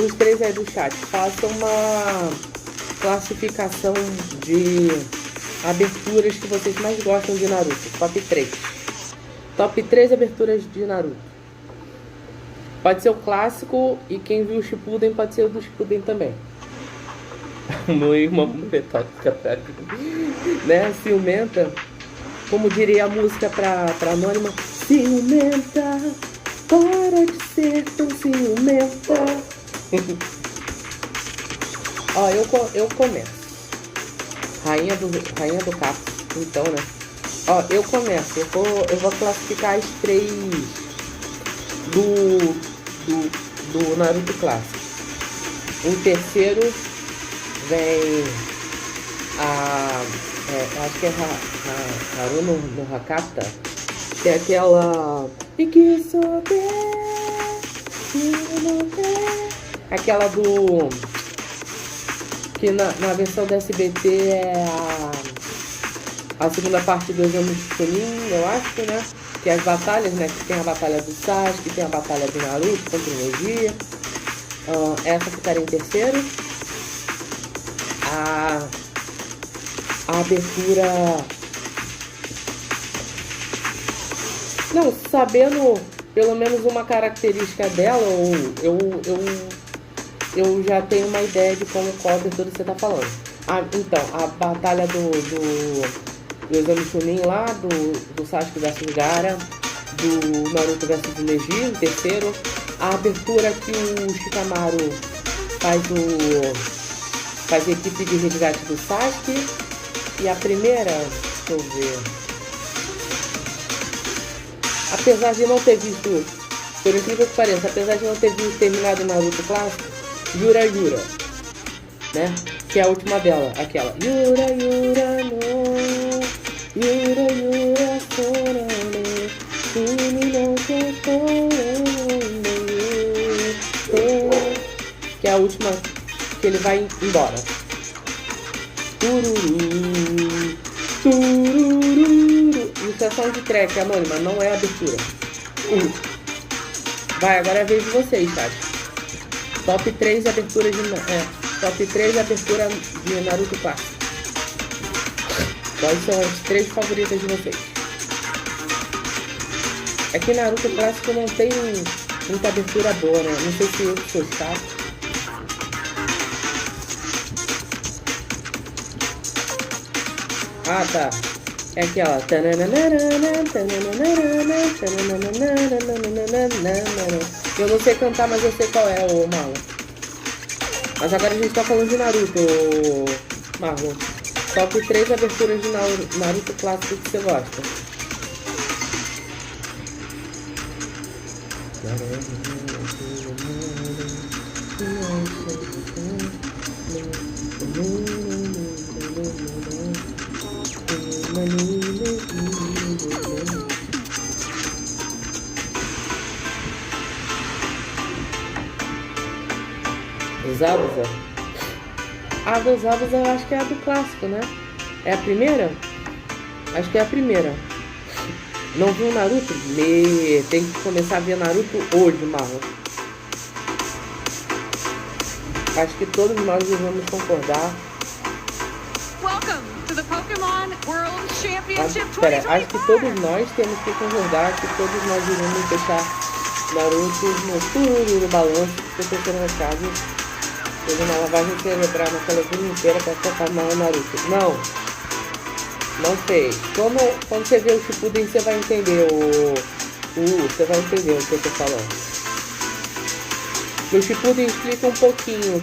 os três aí do chat, façam uma classificação de aberturas que vocês mais gostam de Naruto. Top 3. Top 3 aberturas de Naruto. Pode ser o clássico e quem viu o Shippuden pode ser o do Shippuden também. Meu irmão metódica, né? Ciumenta. Como diria a música pra Anônima. Ciumenta, para de ser tão ciumenta. Ó, eu começo. Rainha do Capo, então, né? Ó, eu começo. Eu vou classificar as 3 do Naruto clássico. Em terceiro vem acho que é Haru no Hakata, que é aquela aquela do que na versão da SBT é a segunda parte do exame de Chunin, eu acho, né? Que é as batalhas, né? Que tem a batalha do Sasuke, tem a batalha do Naruto contra o Neji. Essa ficaria em terceiro. A abertura... Não, sabendo pelo menos uma característica dela, eu já tenho uma ideia de qual abertura você tá falando. Então, a batalha do exame Chunin lá, do Sasuke vs Gaara, do Naruto vs Neji, em terceiro. A abertura que o Shikamaru faz a equipe de resgate do Sasuke. E a primeira, deixa eu ver. Apesar de não ter visto, por incrível que pareça, apesar de não ter visto terminado o Naruto clássico, Yura Yura, né? Que é a última dela, aquela Yura Yura no Yura Yura sorane kimi no kokoro, que é a última que ele vai embora. Tururu, tururu. Isso é som de track, Anônima, não é abertura. Vai, agora é a vez de vocês, chat. Top 3 aberturas Top 3 abertura de Naruto clássico. Quais são as 3 favoritas de vocês? É que Naruto clássico não tem muita abertura boa, né? Não sei se eu sou chato. Ah, tá. É aquela. Eu não sei cantar, mas eu sei qual é, ô Marlon. Mas agora a gente tá falando de Naruto, Marlon. Top 3 aberturas de Naruto clássico que você gosta. Zabuza? A do Zabuza eu acho que é a do clássico, né? É a primeira? Acho que é a primeira. Não viu Naruto? Tem que começar a ver Naruto hoje, Marlon. Acho que todos nós devemos concordar. Acho que todos nós temos que concordar que todos nós devemos deixar Naruto no tudo no balanço, professor na casa. Fez uma lavagem cerebral na televisão inteira para focar no Naruto. Não! Não fez. Quando você ver o Shippuden, você vai entender você vai entender o que eu tô falando. O Shippuden explica um pouquinho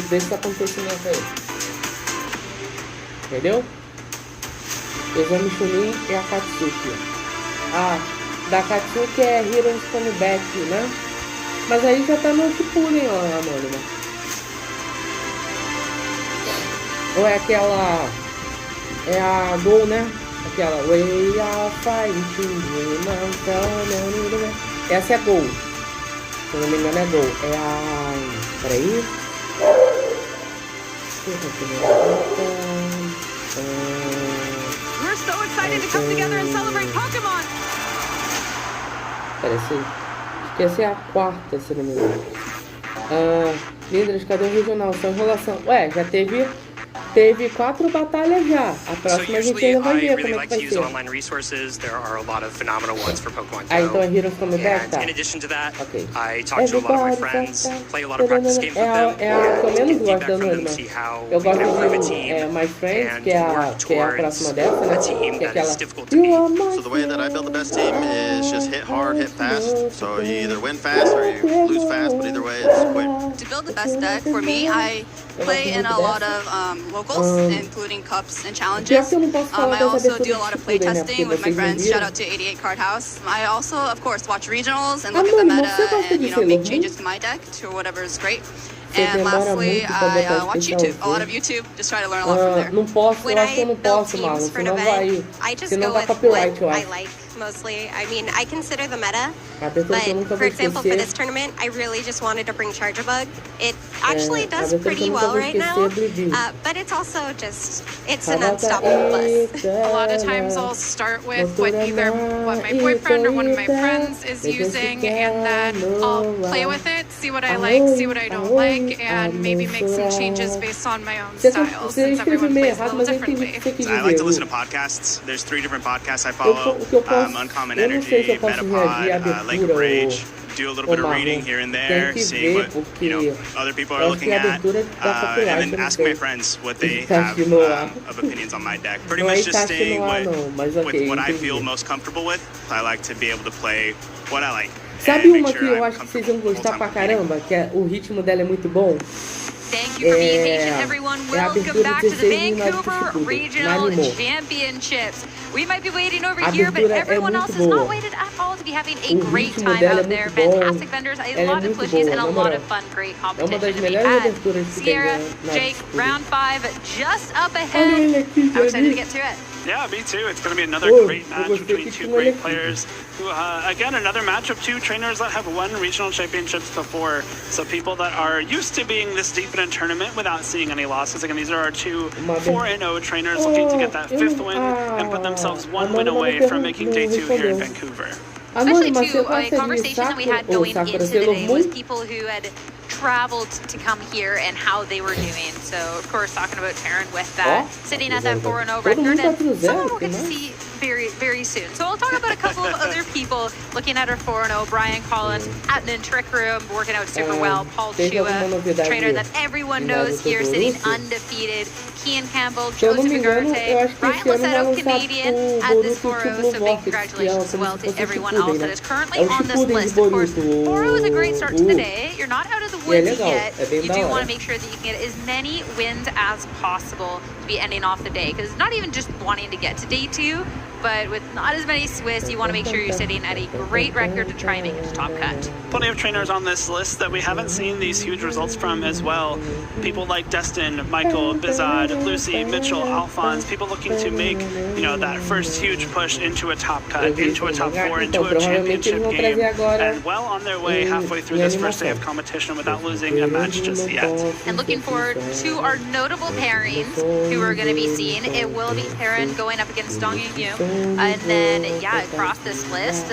desse acontecimento aí. Entendeu? Exame Chunin e a Katsuki. Da Katsuki é Heroes Come Back, né? Mas aí já tá no Shippuden, ó, anônima. Ou é aquela... É a Gol, né? Aquela Way of Fighting. Essa é Gol. Se não me engano é Gol. É a... Peraí. We're so excited to come together and celebrate Pokemon. Parece que essa é a quarta, se não me engano. Líderes, cadê o regional? Só enrolação. Ué, já teve 4 batalhas já. A próxima a gente ainda vai ver como é que vai ser. Online resources. There are a lot of phenomenal ones for Pokemon Go. Então é Heroes Come Back, tá? In addition to that, okay. I talk to a lot of my friends, play a lot of practice games with them, é a que eu menos gosto da Anônima. Eu gosto de My Friends, que é a próxima dessa, né? Que é aquela... So the way that I build the best team is just hit hard, hit fast. So you either win fast or you lose fast, but either way it's quick. To build the best deck, for me, I play in a lot of locals, including cups and challenges. I also do a lot of play testing with my friends. Shout out to 88 Card House. I also, of course, watch regionals and look at the meta and make changes to my deck to whatever is great. And lastly, I watch YouTube, a lot of YouTube, just try to learn a lot from there. Não posso, eu acho que eu não posso, Marlon, senão vai... Senão dá copyright, eu acho. Mostly. I mean, I consider the meta, but for example, for this tournament, I really just wanted to bring Charger Bug. It actually does pretty well right now, but it's also just, it's an unstoppable bus. A lot of times I'll start with what my boyfriend or one of my friends is using, and then I'll play with it, see what I like, see what I don't like, and maybe make some changes based on my own style, since everyone plays a little differently. I like to listen to podcasts. There's 3 different podcasts I follow. Uncommon Energy, Metapod, Lake of Rage. Do a little bit of reading here and there, see what other people are looking at, and then ask my friends what they have of opinions on my deck. Pretty much just staying with what I feel most comfortable with. I like to be able to play what I like. Sabe uma que eu acho que vocês vão gostar pra caramba, que o ritmo dela é muito bom? Thank you for being patient, everyone. Welcome back to the Vancouver Regional Championships. We might be waiting over here, but everyone else is not waited at all to be having a great time out there. Fantastic vendors, a lot of plushies, and a lot of fun, great competition to be had. Sierra, Jake, round 5 just up ahead. I'm excited to get to it. Yeah, me too. It's going to be another great match between 2 great players. Who, again, another match of 2 trainers that have won regional championships before. So people that are used to being this deep in a tournament without seeing any losses. Again, these are our 2 4-0 trainers looking to get that 5th win and put themselves 1 win away from making day 2 here in Vancouver. Especially too, a conversation that we had going into today was people who had traveled to come here and how they were doing. So, of course, talking about Taryn with that, sitting at that 4-0 record, and someone we'll get to see very, very soon. So we'll talk about a couple of other people looking at our 4-0. Brian Collins out in the trick room, working out super well. Paul Chua, trainer that everyone knows here, sitting undefeated. Kian Campbell, Joseph Ugarte, Ryan Lassetto, Canadian, at this 4-0. So big congratulations as well to everyone else that is currently on this list. Of course, 4-0 is a great start to the day. You're not out of the woods yet. You do want to make sure that you can get as many wins as possible to be ending off the day. Because it's not even just wanting to get to day 2, but with not as many Swiss, you want to make sure you're sitting at a great record to try and make it to top cut. Plenty of trainers on this list that we haven't seen these huge results from as well. People like Destin, Michael, Bizad, Lucy, Mitchell, Alphonse, people looking to make, that first huge push into a top cut, into a top 4, into a championship game, and well on their way halfway through this first day of competition without losing a match just yet. And looking forward to our notable pairings who we're going to be seeing. It will be Taryn going up against Dong Yu. And then, across this list,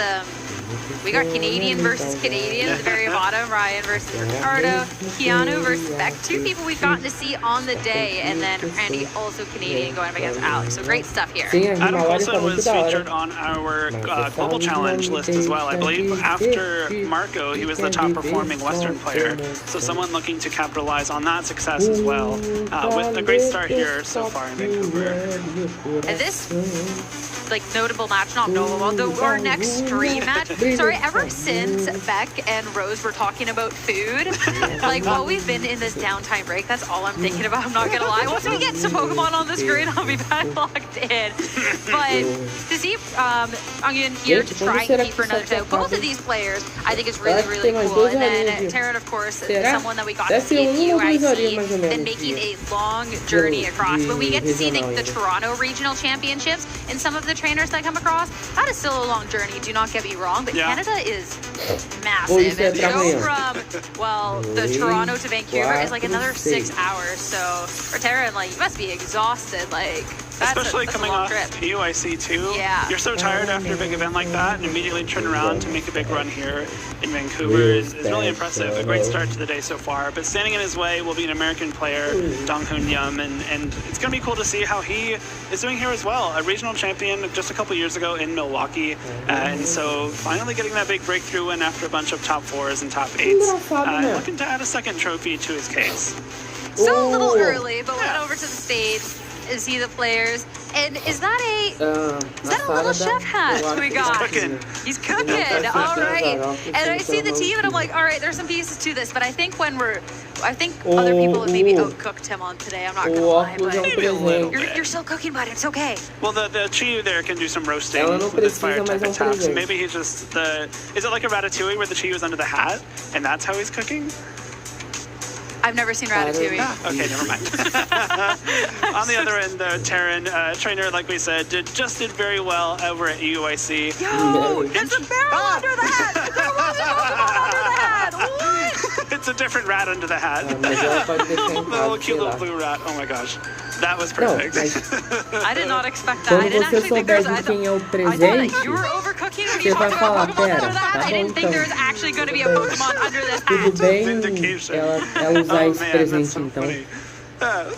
We got Canadian versus Canadian at the very bottom. Ryan versus Ricardo. Keanu versus Beck. Two people we've gotten to see on the day. And then Randy, also Canadian, going up against Alex. So great stuff here. Adam Coulson was featured on our Global Challenge list as well. I believe after Marco, he was the top performing Western player. So someone looking to capitalize on that success as well. With a great start here so far in Vancouver. And this, like, notable match, not notable, our next dream match. Sorry, ever since Beck and Rose were talking about food, like, while we've been in this downtime break, that's all I'm thinking about, I'm not gonna lie. Once we get some Pokemon on the screen, I'll be back locked in. But to see Onion here to try and keep for another time, both of these players, I think is really, really cool. And then Taryn, of course, is someone that we got to see at UIC, then making a long journey across. When we get to see the Toronto Regional Championships and some of the trainers that come across, that is still a long journey, do not get me wrong, but Canada is massive. And to go from, well, the Toronto to Vancouver is like another 6 hours. So for Taryn, like, you must be exhausted, like, especially coming off UIC too. Yeah. You're so tired after a big event like that, and immediately turn around to make a big run here in Vancouver is really impressive. A great start to the day so far. But standing in his way will be an American player, Donghoon Yum, and it's going to be cool to see how he is doing here as well. A regional champion just a couple years ago in Milwaukee, and so finally getting that big breakthrough win after a bunch of top 4s and top 8s. Looking to add a second trophy to his case. So a little early, but went over to the stage to see the players. And is that a little chef hat we got? He's cooking. All right. And I see the team, and I'm like, all right, there's some pieces to this. But I think I think other people have maybe outcooked him on today. I'm not gonna lie, but maybe a little bit. You're still cooking, but it's okay. Well, the Chi there can do some roasting with his fire type attack. So maybe he's just is it like a Ratatouille where the Chi was under the hat, and that's how he's cooking? I've never seen Ratatouille. Okay, never mind. On the other end, Taryn, trainer, like we said, just did very well over at UIC. Yo, there's a barrel under the hat! There was a Pokemon under the hat! What? It's a different rat under the hat. Little cute little blue rat. Oh my gosh. That was perfect. I did not expect that. I didn't actually think there was... I thought that you were overcooking when you talked about Pokemon under that. I didn't think there was actually going to be a Pokemon under this hat. Vindication. Ela usar esse presente, então.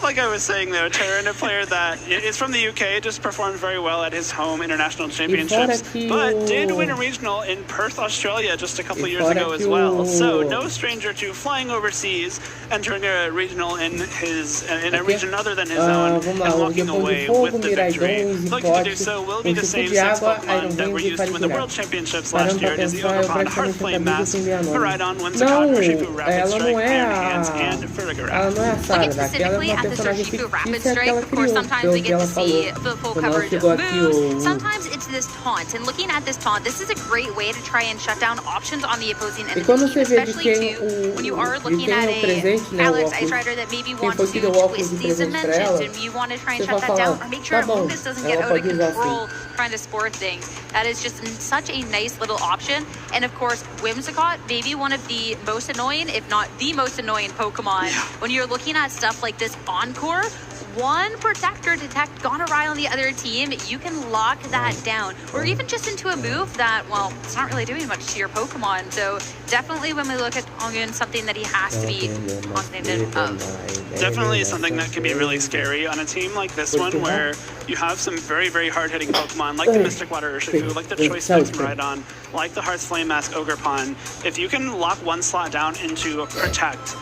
Like I was saying though, Taryn, a player that is from the UK, just performed very well at his home international championships, but did win a regional in Perth, Australia just a couple years ago as well. So no stranger to flying overseas, entering a regional in a region other than his own, and walking away with the victory. Looking to do so will be the same 6 Pokemon that were used to win the World Championships last year. It is the Acompanhando Hearth Flame Mask, Miraidon, Whimsicott, Urshifu, Rapid Strike, Iron Hands, and Farigiraf. At the Urshifu Rapid Strike, of course, sometimes we get to see the full coverage of moves. Sometimes it's this taunt, and looking at this taunt, this is a great way to try and shut down options on the opposing enemy team, especially when you are looking at a Alex Ice Rider that maybe wants to twist these dimensions, and you want to try and shut that down, or make sure Lucas doesn't get out of control trying to sport things. That is just such a nice little option. And of course, Whimsicott, maybe one of the most annoying, if not the most annoying Pokemon, when you're looking at stuff like this Encore. One protector detect Gonorrhea on the other team, you can lock that down. Or even just into a move that, well, it's not really doing much to your Pokemon. So definitely when we look at Ongun, something that he has to be cognizant of. Definitely something that can be really scary on a team like this one, where you have some very, very hard-hitting Pokemon, like the Mystic Water Urshifu, like the Choice Specs Miraidon, like the Hearth Flame Mask Ogerpon. If you can lock one slot down into a Protect,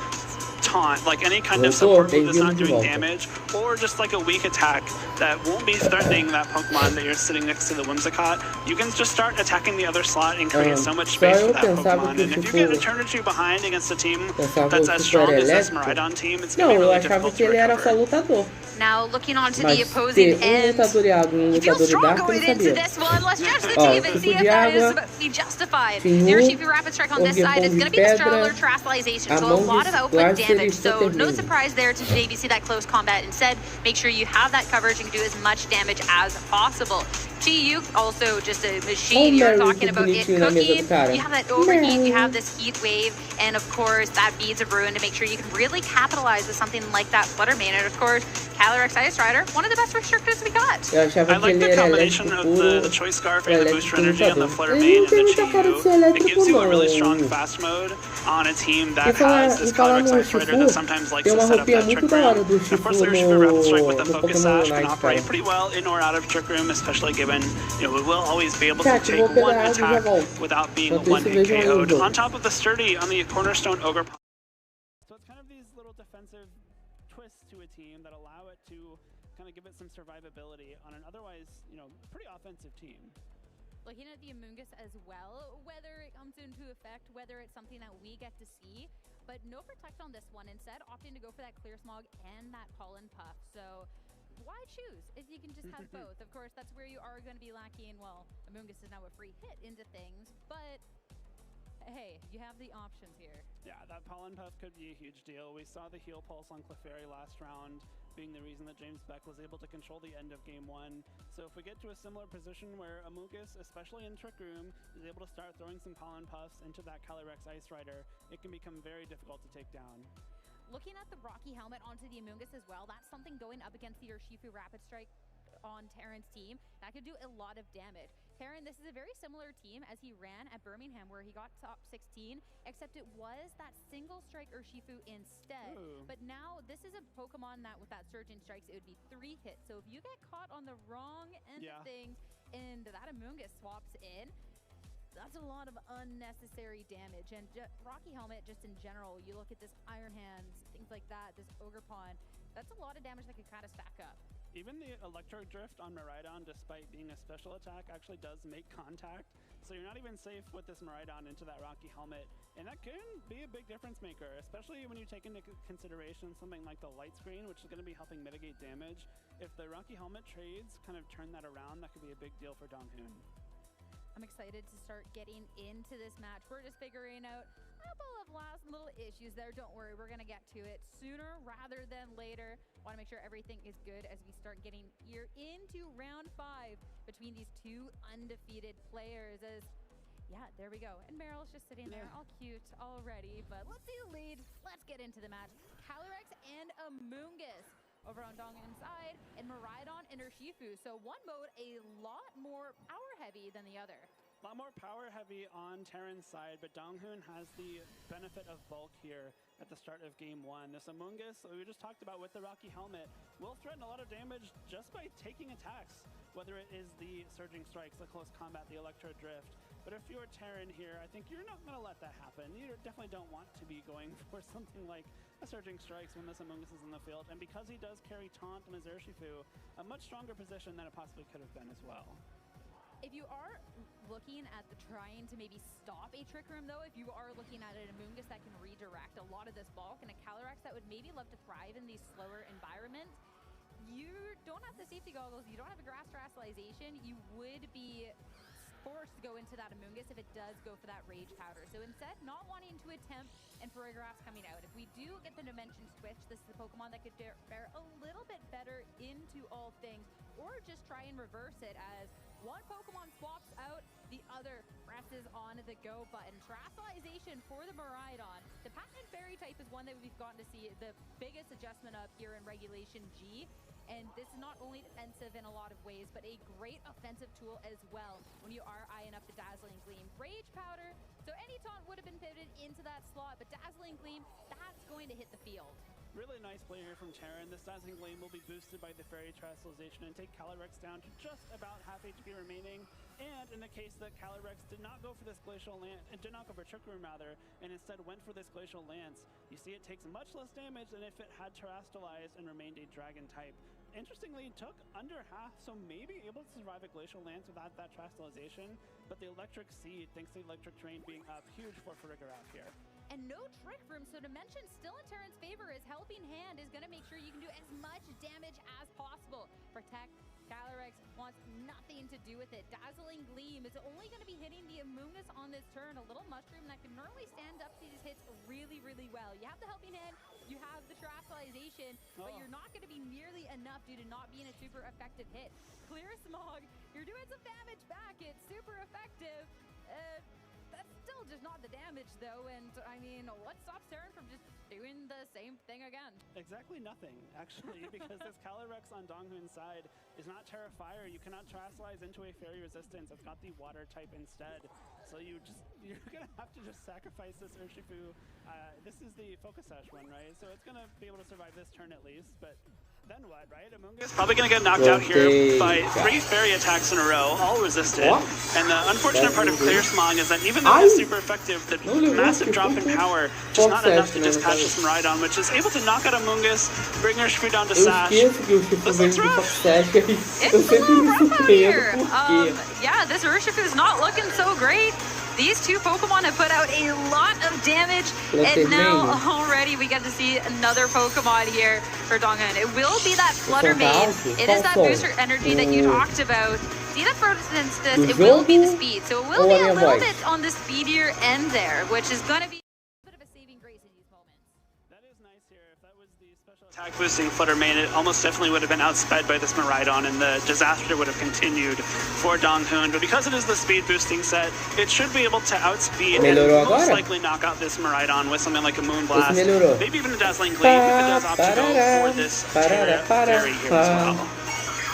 Taunt, like any kind of support move that's not doing damage, or just like a weak attack that won't be threatening that Pokemon that you're sitting next to the Whimsicott, you can just start attacking the other slot and create so much space for that Pokemon. And if you get a turn or two behind against a team that's as strong as this Miraidon team, it's going to be really difficult to recover. Now looking on to the opposing end, you feel strong going into this one. Let's judge the team and see if that is be justified. The Urshifu Rapid Strike on this side is going to be the Stroller Terastallization, so a lot of output damage damage. So no surprise there to maybe see that close combat. Instead, make sure you have that coverage and do as much damage as possible. Chi, also just a machine. You're talking about it cooking. You have that overheat, you have this heat wave, and of course that Beads of Ruin to make sure you can really capitalize with something like that Flutter Mane. And of course, Calyrex Ice Rider, one of the best restrictors we got. I like the combination of the Choice Scarf and the Booster Energy on the Flutter Mane and the Chi. It gives you a really strong fast mode on a team that has this Calyrex Ice Rider that sometimes likes to set up that Trick Room. And of course, the Urshifu Rapid Strike with the Focus Sash can operate pretty well in or out of Trick Room, especially given, you know, it will always be able to take one attack without being one hit KO'd. On top of the Sturdy on the Cornerstone Ogre. So it's kind of these little defensive twists to a team that allow it to kind of give it some survivability on an otherwise, you know, pretty offensive team. Looking at the Amoonguss as well, whether it comes into effect, whether it's something that we get to see, but no protect on this one. Instead, opting to go for that Clear Smog and that Pollen Puff. So why choose if you can just have both? Of course, that's where you are going to be lacking. Well, Amoonguss is now a free hit into things, but hey, you have the options here. Yeah, that Pollen Puff could be a huge deal. We saw the heal pulse on Clefairy last round being the reason that James Beck was able to control the end of game 1. So if we get to a similar position where Amoonguss, especially in Trick Room, is able to start throwing some Pollen Puffs into that Calyrex Ice Rider, it can become very difficult to take down. Looking at the Rocky Helmet onto the Amoonguss as well, that's something going up against the Urshifu Rapid Strike on Terran's team. That could do a lot of damage. Terran, this is a very similar team as he ran at Birmingham where he got top 16, except it was that single strike Urshifu instead. Ooh. But now this is a Pokemon that with that Surgeon Strikes, it would be 3 hits. So if you get caught on the wrong end of things and that Amoonguss swaps in, that's a lot of unnecessary damage. And Rocky Helmet, just in general, you look at this Iron Hands, things like that, this Ogre Pawn, that's a lot of damage that could kind of stack up. Even the Electro Drift on Miraidon, despite being a special attack, actually does make contact. So you're not even safe with this Miraidon into that Rocky Helmet. And that can be a big difference maker, especially when you take into consideration something like the Light Screen, which is going to be helping mitigate damage. If the Rocky Helmet trades kind of turn that around, that could be a big deal for Donghoon. I'm excited to start getting into this match. We're just figuring out a couple of last little issues there. Don't worry, we're going to get to it sooner rather than later. Want to make sure everything is good as we start getting here into round 5 between these two undefeated players. As yeah, there we go. And Meryl's just sitting there all cute already. But let's see the lead. Let's get into the match. Calyrex and Amoonguss over on Donghoon's side, and Miraidon and Urshifu. So one mode a lot more power heavy than the other. A lot more power heavy on Terran's side, but Donghoon has the benefit of bulk here at the start of game 1. This Amoonguss, we just talked about with the Rocky Helmet, will threaten a lot of damage just by taking attacks, whether it is the Surging Strikes, the Close Combat, the Electro Drift. But if you're Terran here, I think you're not going to let that happen. You definitely don't want to be going for something like a Surging Strikes when this Amoonguss is in the field. And because he does carry Taunt and his Urshifu, a much stronger position than it possibly could have been as well. If you are looking at the trying to maybe stop a Trick Room, though, if you are looking at an Amoonguss that can redirect a lot of this bulk and a Calyrex that would maybe love to thrive in these slower environments, you don't have the safety goggles, you don't have a grass terastallization, you would be forced to go into that Amoonguss if it does go for that Rage Powder. So instead, not wanting to attempt and Farigiraf's coming out. If we do get the Dimensions Switch, this is a Pokemon that could fare a little bit better into all things, or just try and reverse it as one Pokemon swaps out, the other presses on the go button. Terastallization for the Miraidon. The Patent Fairy type is one that we've gotten to see the biggest adjustment of here in Regulation G. And this is not only defensive in a lot of ways, but a great offensive tool as well when you are eyeing up the Dazzling Gleam. Rage Powder, so any taunt would have been pivoted into that slot, but Dazzling Gleam, that's going to hit the field. Really nice play here from Terran. This Dazzling Gleam will be boosted by the Fairy Terastallization and take Calyrex down to just about half HP remaining. And in the case that Calyrex did not go for this Glacial Lance, did not go for Trick Room rather, and instead went for this Glacial Lance, you see it takes much less damage than if it had Terastallized and remained a Dragon type. Interestingly, it took under half, so maybe able to survive a Glacial Lance without that Terastallization, but the Electric Seed, thanks to the Electric Terrain being up, huge for Farigiraf here. And no Trick Room, so Dimension still in Terran's favor. His Helping Hand is going to make sure you can do as much damage as possible. Protect. Calyrex wants nothing to do with it. Dazzling Gleam is only going to be hitting the Amoonguss on this turn. A little mushroom that can normally stand up to these hits really, really well. You have the Helping Hand, You have the terastallization, but you're not going to be nearly enough due to not being a super effective hit. Clear Smog, you're doing some damage back. It's super effective. That's still just not the damage, though. And I mean, what stops Terran from just doing the same thing again? Exactly nothing, actually, because this Calyrex on Donghoon's side is not Terra Fire. You cannot terastallize into a fairy resistance. It's got the water type instead. So you're gonna have to just sacrifice this Urshifu. This is the Focus Sash one, right? So it's gonna be able to survive this turn at least, but then what, right? Amungus probably gonna get knocked out here by 3 fairy attacks in a row, all resisted. And the unfortunate part of Clear Smog is that even though it's super effective, the massive drop in power just not enough to just catch this Miraidon, which is able to knock out Amungus, bring Urshifu down to Sash. This looks rough. It's a little rough out here. Yeah, this Urshifu is not looking so great. These two Pokemon have put out a lot of damage, and now already we get to see another Pokemon here for Donghoon. It will be that Flutter Mane. It is that booster energy that you talked about. See that, for instance, it will be the speed. So it will be a little bit on the speedier end there, which is going to be attack boosting Flutter Mane, it almost definitely would have been outsped by this Miraidon, and the disaster would have continued for Donghoon. But because it is the speed boosting set, it should be able to outspeed and most likely knock out this Miraidon with something like a Moonblast, maybe even a Dazzling Gleam if it does opt to go for this Terra Fairy here as well.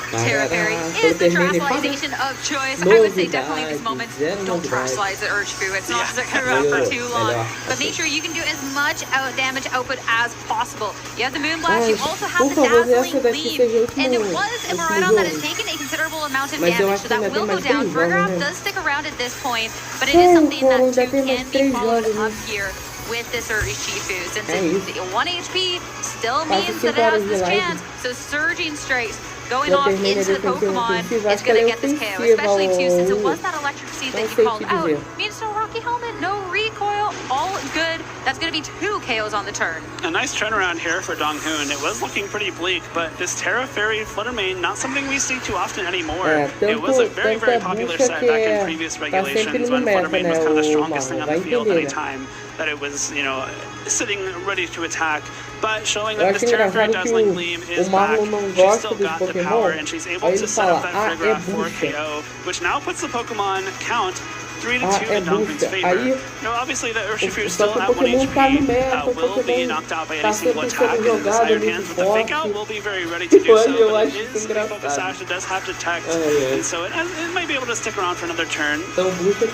Terra Fairy is the terastallization of choice. I would say definitely in these moments, don't terastallize the Urshifu. It's not going to run for too long. But make sure you can do as much damage output as possible. You have the Moonblast, you also have the Dazzling Gleam. And it was a Miraidon that has taken a considerable amount of damage, so that will go down. Burgraff does stick around at this point, but it is something that can be followed up here with this Urshifu. Since it's 1 HP, still means that it has this chance. So Surging Strikes going off into the Pokemon is going to get this KO, especially too since it was that Electric Seed that you called out. Means no Rocky Helmet, no recoil, all good. That's going to be 2 KOs on the turn. A nice turnaround here for Donghoon. It was looking pretty bleak, but this Terra Fairy Flutter Mane, not something we see too often anymore. It was a very, very popular set back in previous regulations when Flutter Mane was kind of the strongest thing on the field any time that it was, you know, sitting ready to attack. But showing that this Terra Fairy Dazzling Gleam is back, she's still got the power, and she's able to set up that Friggraff for KO, which now puts the Pokemon count 3-2 in Donghoon's favor. Now, obviously, the Urshifu is still at 1 HP, will be knocked out by any single attack, and this Iron Hands with the Fake Out will be very ready to do so, but it is a Focus Sash that does have Detect, and so it might be able to stick around for another turn.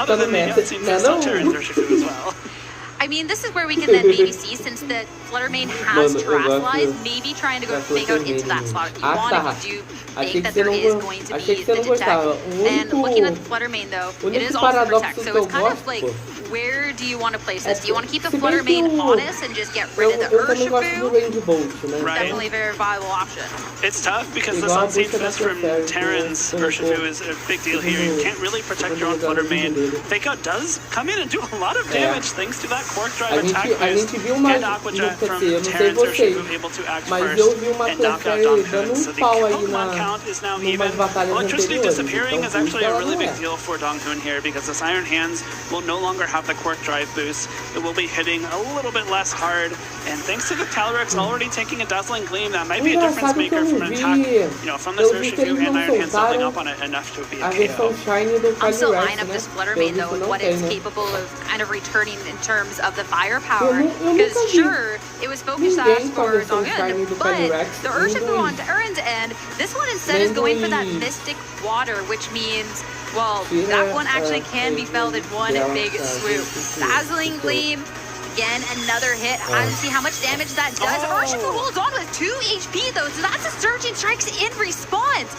Other than maybe it seems to still Terran's Urshifu as well. I mean, this is where we can then maybe see, since the Flutter Mane has terastallized, maybe trying to go Fake Out into that slot if you want, if you do think that there is going to be the Detect. And looking at the Flutter Mane, though, it is also Protect, so it's kind of like, where do you want to place this? Do you want to keep the Flutter Mane honest and just get rid of the Urshifu? Right. Definitely a very viable option. It's tough because the Unseen Fist from Terran's Urshifu is a big deal here. You can't really protect your own Flutter Mane. Fake Out does come in and do a lot of damage thanks to that Quark Drive attack boost and Aqua Jet from Terran's Urshifu able to act first and knock out Donghoon. So the Pokemon count is now even. Electricity disappearing is actually a really big deal for Donghoon here because this Iron Hands will no longer have the Quark Drive boost. It will be hitting a little bit less hard, and thanks to the Calyrex already taking a Dazzling Gleam, that might be a difference maker from an attack, you know, from this Urshifu and Iron Hands doubling up on it enough to be a KO. I'm still eyeing up this Flutter Mane though, and what it's capable of kind of returning in terms of the firepower, because sure, it was Focus Sash for Donghoon, but the Urshifu on Terran's end, this one instead is going for that Mystic Water, which means, well, that one actually can be felled in one big swoop. Dazzling Gleam, again, another hit. I don't see how much damage that does. Urshifu holds on with 2 HP though, so that's a Surging Strikes in response.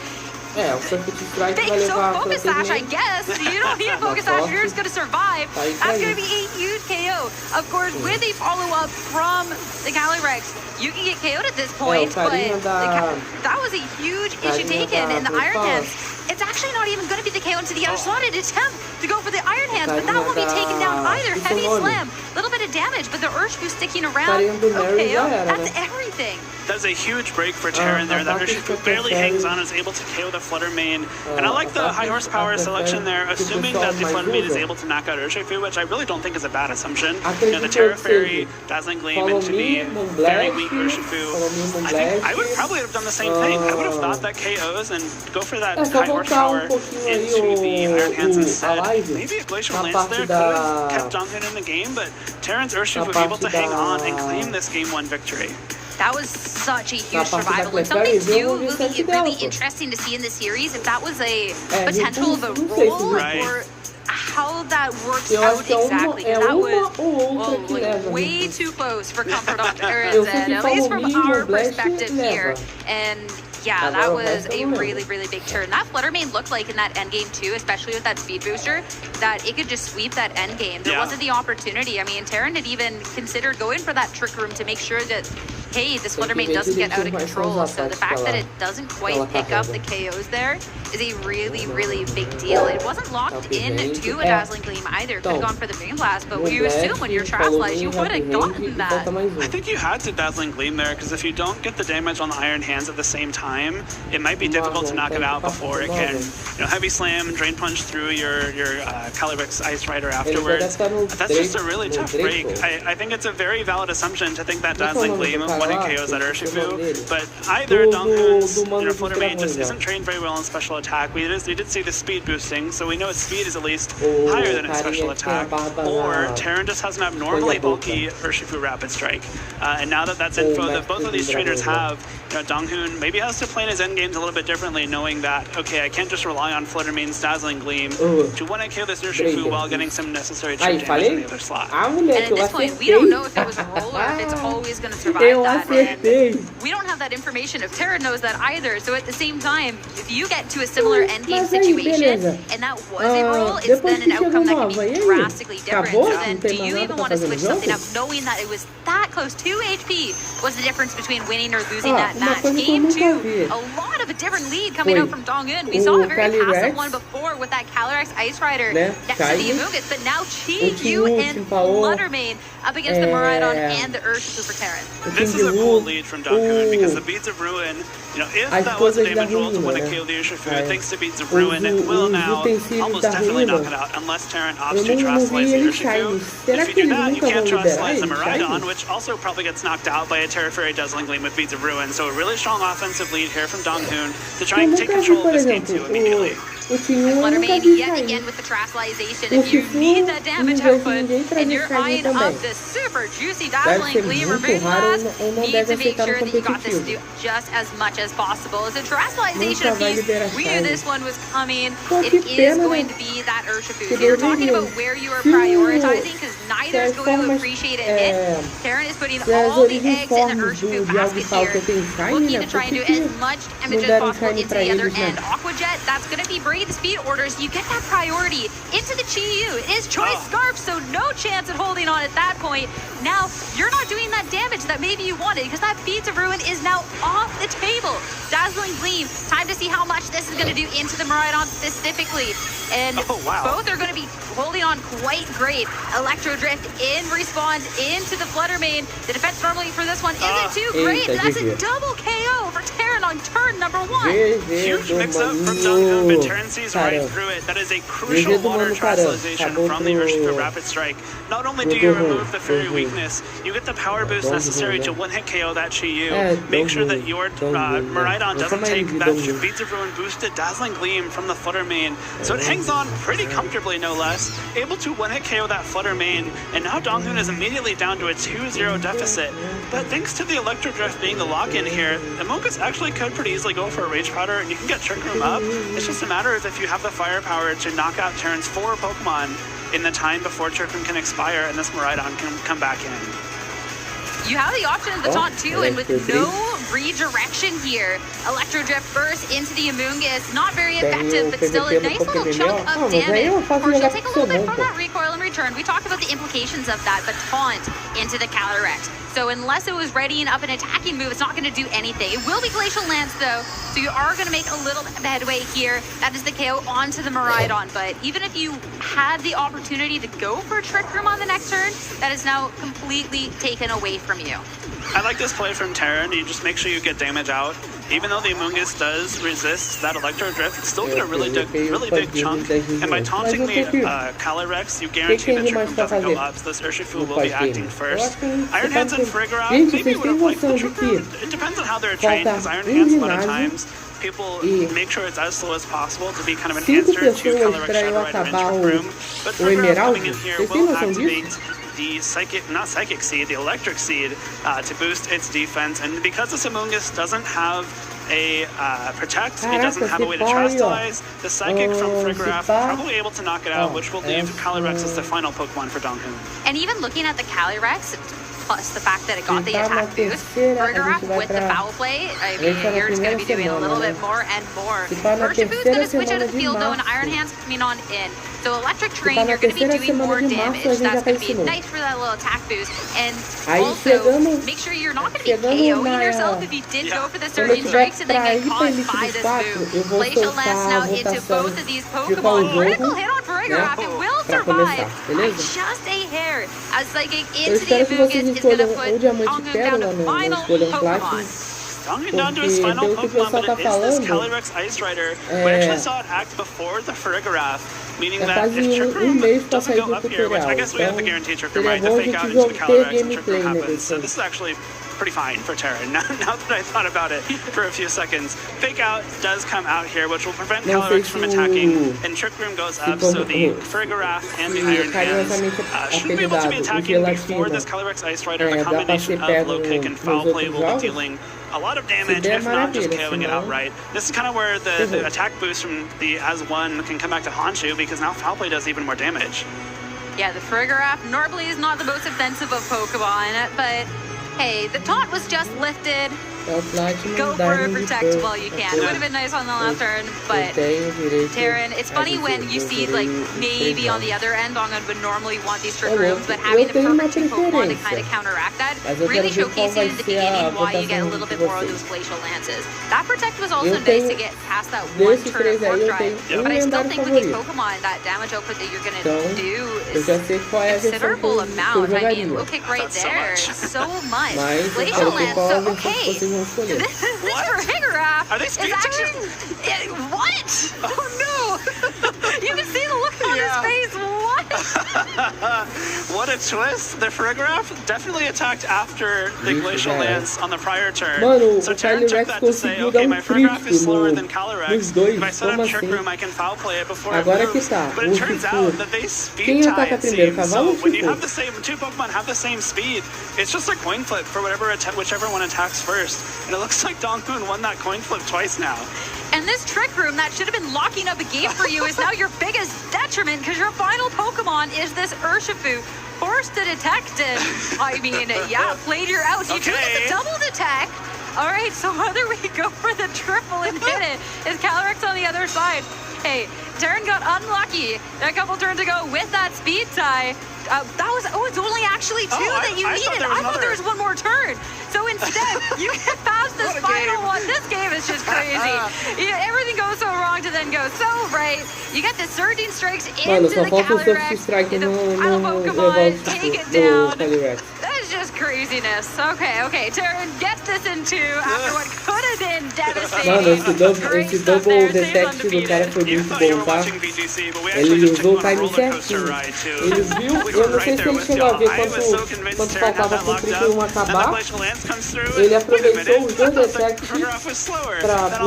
So Focus Sash, I guess. You don't need a Focus Sash, you're just going to survive. That's going to be a huge KO. Of course, with a follow-up from the Calyrex, you can get KO'd at this point, but that was a huge issue taken in the Iron Hands. It's actually not even going to be the KO into the other slot. An attempt to go for the Iron Hands, but that won't be taken down either. Heavy Slam, a little bit of damage, but the Urshifu sticking around, okay, that's everything. That's a huge break for Terran there. That Urshifu barely hangs on and is able to KO the Flutter Mane. And I like the high horsepower selection there, assuming that the Flutter Mane is able to knock out Urshifu, which I really don't think is a bad assumption. You know, the Terra Fairy, Dazzling Gleam into the very weak Urshifu. I think I would probably have done the same thing. I would have thought that KOs and go for that high horsepower into the Iron Hands instead. Maybe a Glacial Lance there could have kept Donghun in the game, but Terran's Urshifu able to hang on and claim this Game 1 victory. That was such a huge survival. And something too will be really interesting to see in the series if that was a potential of a roll or how that works out exactly. That was way too close for Comfort on Terran's end, at least from our perspective here. And yeah, that was a really, really big turn. That Flutter Mane looked like in that endgame too, especially with that speed booster, that it could just sweep that endgame. There wasn't the opportunity. I mean, Terran had even considered going for that Trick Room to make sure that, hey, this Flutter Mane doesn't get out of control. So the fact that it doesn't quite pick up the KOs there is a really, really big deal. It wasn't locked in to a Dazzling Gleam either. Could have gone for the Moon Blast, but we assume when you're Terastallized, you would have gotten that. I think you had to Dazzling Gleam there, because if you don't get the damage on the Iron Hands at the same time, it might be difficult to knock it out before it can, Heavy Slam, Drain Punch through your Calyrex Ice Rider afterwards. That's just a really tough break. I think it's a very valid assumption to think that Dazzling Gleam when it KOs that Urshifu, but either Donghun's Flutter Mane just isn't trained very well in special attack. We did see the speed boosting, so we know its speed is at least higher than its special attack, or Terran just has an abnormally bulky Urshifu Rapid Strike. And now that that's info that both of these trainers have, Donghun maybe has to plan his endgames a little bit differently, knowing that, okay, I can't just rely on Flutter Mane's Dazzling Gleam to want to kill this Urshifu while getting some necessary chip damage in the other slot. And at this point, we don't know if it was a roll or if it's always going to survive that. And we don't have that information if Terra knows that either. So at the same time, if you get to a similar endgame situation and that was a roll, it's then an outcome that can be drastically different. So then do you even want to switch something up knowing that it was that close? 2 HP was the difference between winning or losing that match. Game 2, a lot of a different lead coming out from Donghun. We saw a very passive one before with that Calyrex Ice Rider next to the Amoonguss, but now Chi-Yu and Flutter Mane up against the Miraidon and the Urshifu for Terran. This is a cool lead from Donghun because the Beads of Ruin, if that was a damage roll to win a kill the Urshifu, thanks to Beads of Ruin, it will now almost definitely knock it out unless Terran opts to Terastallize the Urshifu. If you do that, you can't Terastallize the Miraidon, which also probably gets knocked out by a Terra Fairy Dazzling Gleam with Beads of Ruin. So a really strong offensive lead here from Donghun to try and take control of this game 2 immediately. Flutter Mane yet again with the Terastallization. If you need that damage output and you're eyeing up this super juicy Dazzling Gleam or Moon Blast, need to make sure that you got this to do just as much as possible. As a Terastallization piece, we knew this one was coming. It is going to be that Urshifu. So you're talking about where you are prioritizing because neither is going to appreciate a hit. Terran is putting all the eggs in the Urshifu basket here, looking to try and do as much damage as possible into the other end. Aqua Jet, that's going to be the speed orders, you get that priority into the Chi-Yu. It is Choice Scarf, so no chance of holding on at that point. Now, you're not doing that damage that maybe you wanted because that Beads of Ruin is now off the table. Dazzling Gleam, time to see how much this is going to do into the Miraidon specifically. And both are going to be holding on quite great. Electro Drift in response into the Flutter Mane. The defense normally for this one isn't too great. That's a double KO for Terran on turn number 1. Huge mix-up from Donghun, but Terran sees right through it. That is a crucial water Terastallization from the Urshifu Rapid Strike. Not only do you remove the Fairy weakness, you get the power boost necessary to one-hit KO that Chi-Yu. Make sure that your Miraidon doesn't take that Beads of Ruin boosted Dazzling Gleam from the Flutter Mane. So it hangs on pretty comfortably, no less. Able to one-hit KO that Flutter Mane, and now Donghun is immediately down to a 2-0 deficit. But thanks to the Electro Drift being the lock-in here, the Amoonguss actually could pretty easily go for a Rage Powder, and you can get Trick Room up. It's just a matter of if you have the firepower to knock out Terran's 4 Pokemon in the time before Trick Room can expire and this Miraidon can come back in. You have the option of the taunt too, and with no redirection here, Electro Drift burst into the Amoonguss. Not very effective, but still a nice little chunk of damage. Of course, you'll take a little bit from that recoil and turn, we talked about the implications of that, but taunt into the Calyrex. So unless it was readying up an attacking move, it's not going to do anything. It will be Glacial Lance, though, so you are going to make a little bit of headway here. That is the KO onto the Miraidon, but even if you had the opportunity to go for a Trick Room on the next turn, that is now completely taken away from you. I like this play from Terran. You just make sure you get damage out. Even though the Amoonguss does resist that Electro Drift, it's still going to really big chunk. And by taunting the Calyrex, you guarantee that Trick Room doesn't go up, so this Urshifu will be acting first. Iron Hands and Frigoraph maybe would have liked the Trick Room. It depends on how they're trained, because Iron Hands a lot of times people make sure it's as slow as possible to be kind of an answer to Calyrex Shadow Rider and Trick Room. But Frigoraph coming in here will activate the the Electric Seed to boost its defense. And because this Amoonguss doesn't have a Protect, it doesn't have a way to Chastise, the Psychic from Frigoraph probably able to knock it out, which will leave Calyrex as the final Pokemon for Donghun. And even looking at the Calyrex, plus the fact that it got the attack boost, Frigoraph with the foul play, I mean, you're just going to be doing a little bit more and more. Urshifu's going to switch out of the field, though, and Iron Hand's coming on in. So Electric Drain, you're going to be doing more damage. That's going to be nice for that little attack boost. And also, make sure you're not going to be KOing yourself if you did go for the Surging Strikes and then get caught by this move. Glacial Lance now into both of these Pokemon. Critical hit on Frigoraph. It will survive by just a hair. As Psychic into the Amoonguss is going to put Donghun down to final Pokemon. Donghun down to his final Pokemon, but it is this Calyrex Ice Rider. We actually saw it act before the Frigoraph, meaning that if Trick Room doesn't go up here, which I guess we have the guaranteed Trick Room, right? The fake out into the Calyrex and Trick Room happens. So this is actually pretty fine for Terran. Now that I thought about it for a few seconds. Fake out does come out here, which will prevent Calyrex from attacking, and Trick Room goes up, so the Frigoraph and the Iron Hands should be able to be attacking before this Calyrex Ice Rider. The combination of Low Kick and Foul Play will be dealing a lot of damage, if not just KOing it outright. This is kind of where the attack boost from the As-1 can come back to haunt you, because now Foul Play does even more damage. Yeah, the Frigoraph normally is not the most offensive of Pokemon, but hey, the taunt was just lifted. Go for a Protect while you can. It would have been nice on the last turn, but Terran, it's funny when you see, like, maybe on the other end, Donghun would normally want these Trick Rooms, but having the perfect two Pokemon to kind of counteract that really showcasing in the beginning why you get a little bit more of those Glacial Lances. That Protect was also nice to get past that one turn of Warp Drive, but I still think with these Pokemon, that damage output that you're going to do is a considerable amount. I mean, Low Kick right there, so much. Glacial Lance, so okay. This Frigoraph Are they speed what? Oh no! You can see the look on his face. What? What a twist! The Frigoraph definitely attacked after the Glacial Lance on the prior turn. So Terran took that to say, okay, my Frigoraph is slower than Calyrex. If I set up Trick Room, I can foul play it before it moves. But it turns out that they speed tie, it seems. So when you have the same, two Pokemon have the same speed, it's just a coin flip for whichever one attacks first. And it looks like Donghun won that coin flip twice now. And this Trick Room that should have been locking up a game for you is now your biggest detriment, because your final Pokemon is this Urshifu. Forced to detect it. I mean, yeah, played your out. You do get the double detect. All right, so whether we go for the triple and hit it, is Calyrex on the other side. Hey, Terran got unlucky a couple turns ago with that speed tie. That was, it's only actually two that you needed. I thought there was one more turn. So instead, you get past this final one. This game is just crazy. Everything goes so wrong to then go so right. You get the Surging Strikes into the Calyrex. The final Pokemon take it down. That's just craziness. Okay. Terran gets this in two after what could have been devastating. Mano, esse double detect do cara foi muito bom, tá? Ele usou o time certinho. Ele viu, eu não sei se ele chegou a ver quanto faltava pro Trick Room acabar. Ele aproveitou os dois detects pra o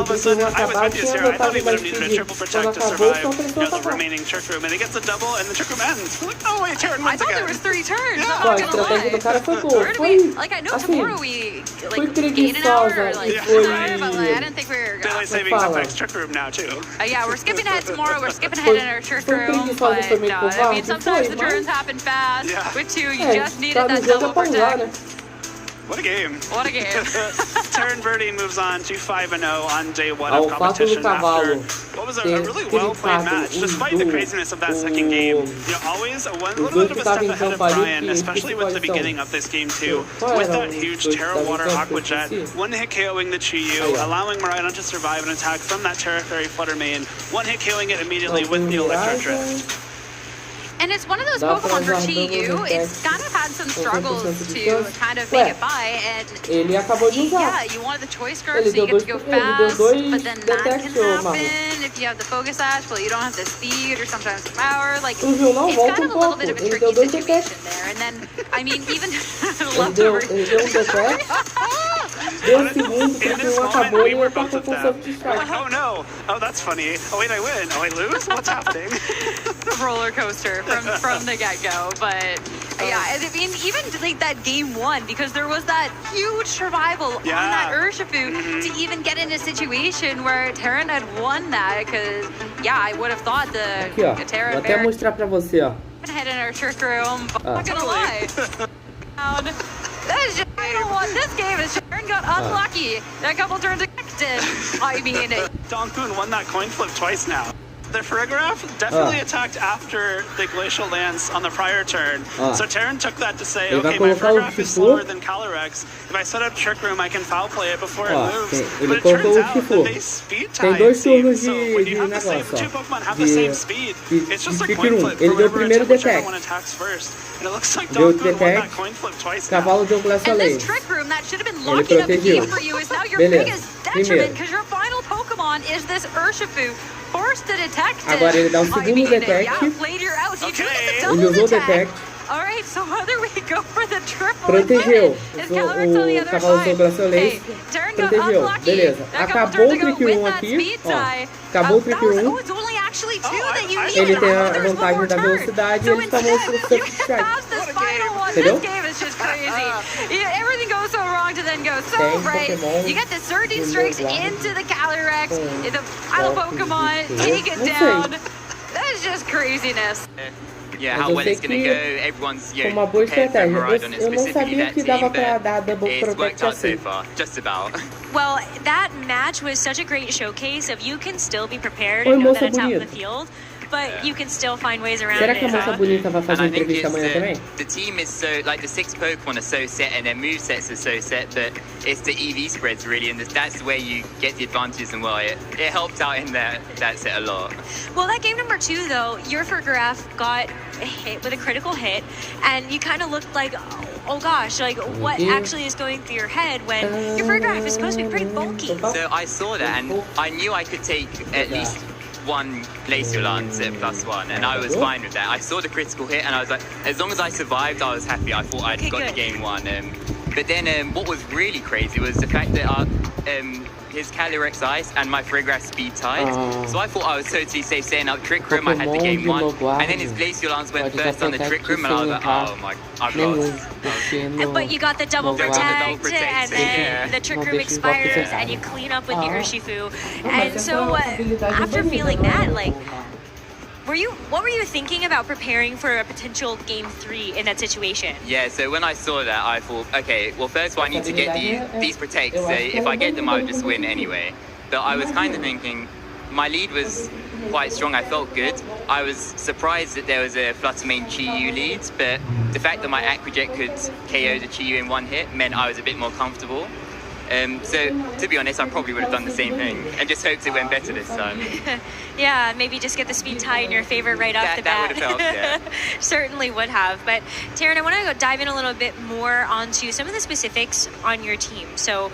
Trick Room acabar, tinha metade da speed. Quando acabou, só pensou acabar. I thought there was 3 turns. A estratégia do cara foi boa. Foi, assim, foi preguiçosa e foi... I didn't think we were Daylight Savings affects Trick Room now too. Yeah, we're skipping ahead tomorrow. We're skipping ahead in our Trick Room, but I mean, sometimes the turns happen fast. With 2, you just needed that double protect. What a game. What a game. Terran Birdie moves on to 5-0 on day one of competition after what was a really well-played match, despite the craziness of that second game. Always a little bit of a step ahead of Brian, especially with the beginning of this game too. With that huge Terra Water Aqua Jet, one-hit KOing the Chi-Yu, allowing Mariana to survive an attack from that Terra Fairy Flutter Main, one-hit KOing it immediately with the Electro Drift. And it's one of those Pokemon for Chi-Yu, it's kind of had some struggles to kind of make it by, and yeah, you wanted the choice scarf so you get to go fast, but then that can happen if you have the Focus Ash, but you don't have the speed or sometimes the power, like, it's kind of a little bit of a tricky situation there, and then, I mean, even leftover... We were both of them. We're like, oh no, oh that's funny, oh wait I win, oh I lose, what's happening? Roller coaster from the get-go, but yeah, I mean, even like that game one, because there was that huge survival on that Urshifu to even get in a situation where Terran had won that, because yeah, I would have thought the Terran Vou até mostrar pra você, ó. Head in our trick room, but I'm not gonna lie. I don't want this game. Is Sharon got unlucky a couple turns connected. I mean, Donkun won that coin flip twice now. The Farigiraf definitely attacked after the Glacial Lance on the prior turn. So Terran took that to say, okay, my Farigiraf is slower than Calyrex. If I set up Trick Room, I can foul play it before it moves. But it turns out that they speed tie it seems. So when you have the same, two Pokemon have the same speed, it's just a coin flip for whichever one attacks first. And it looks like Donkun won that coin flip twice now. Cavalo de Glacial and Lance. this Trick Room that should have been locking up the game for you is now your biggest detriment, because your final Pokemon is this Urshifu. Forced to detect it. Agora ele dá segundo detect. Ele usou o detect. Alright, so whether we go for the triple protegeu. O cavalo do Glacial Lance protegeu. Beleza. Acabou o Trick 1 aqui. Ó. Acabou o Trick 1. Ele tem a vantagem da velocidade e ele tomou o Surf Strike. Entendeu? Everything goes so wrong to then go so right. You get the Surging Strikes into the Calyrex. The final Pokemon take it down. That's just craziness. Yeah, how well it's going to go. Everyone's uma boa estratégia. Eu não sabia que dava pra dar double it's protect worked out assim. so far, just about. Well, that match was such a great showcase of you can still be prepared Oi, and know moça that it's out in the bonita. field, but you can still find ways around Será it. que a moça bonita vai fazer And I think entrevista amanhã também? the team is so, like the 6 Pokemon are so set and their movesets are so set that it's the EV spreads really, and that's where you get the advantages, and well, it helped out in that set a lot. Well, that game number 2, though, your Farigiraf got hit with a critical hit, and you kind of looked like, oh gosh, like what actually is going through your head when your Farigiraf is supposed to be pretty bulky. So I saw that, and I knew I could take at least one Glacial Lance at +1, and I was fine with that. I saw the critical hit, and I was like, as long as I survived, I was happy. I thought I'd got the game won. But then what was really crazy was the fact that his Calyrex Ice and my Farigiraf speed tied. So I thought I was totally safe setting up Trick Room. I had the game won, and then his Glacial Lance went first on the Trick Room, and I was like, oh my, I've lost. But you got the double protect, and then the Trick Room expires, and you clean up with the Urshifu. And so after feeling that, like, what were you thinking about preparing for a potential game 3 in that situation? Yeah, so when I saw that, I thought, okay, well, first of all, I need to get these protects. So if I get them, I would just win anyway. But I was kind of thinking, my lead was quite strong. I felt good. I was surprised that there was a Flutter Main Chi-Yu lead, but the fact that my Aqua Jet could KO the Chi-Yu in one hit meant I was a bit more comfortable. So, to be honest, I probably would have done the same thing and just hoped it went better this time. Yeah, maybe just get the speed tie in your favor right off the bat. That would have helped, yeah. Certainly would have. But, Taryn, I want to go dive in a little bit more onto some of the specifics on your team. So,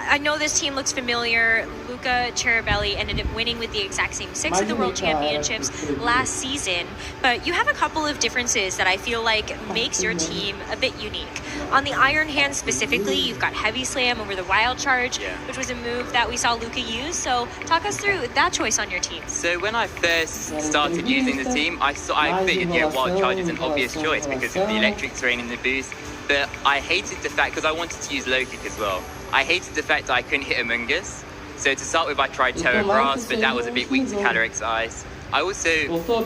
I know this team looks familiar. Luca Cherubelli ended up winning with the exact same 6 of the World Championships last season, but you have a couple of differences that I feel like makes your team a bit unique. On the Iron Hand specifically, you've got Heavy Slam over the Wild Charge, which was a move that we saw Luca use, so talk us through that choice on your team. So when I first started using the team, I figured, Wild Charge is an obvious choice because of the electric terrain and the boost, but I hated the fact, because I wanted to use low kick as well, I hated the fact that I couldn't hit Amoonguss. So to start with, I tried Terra Grass, but that was a bit weak to Calyrex Ice. I also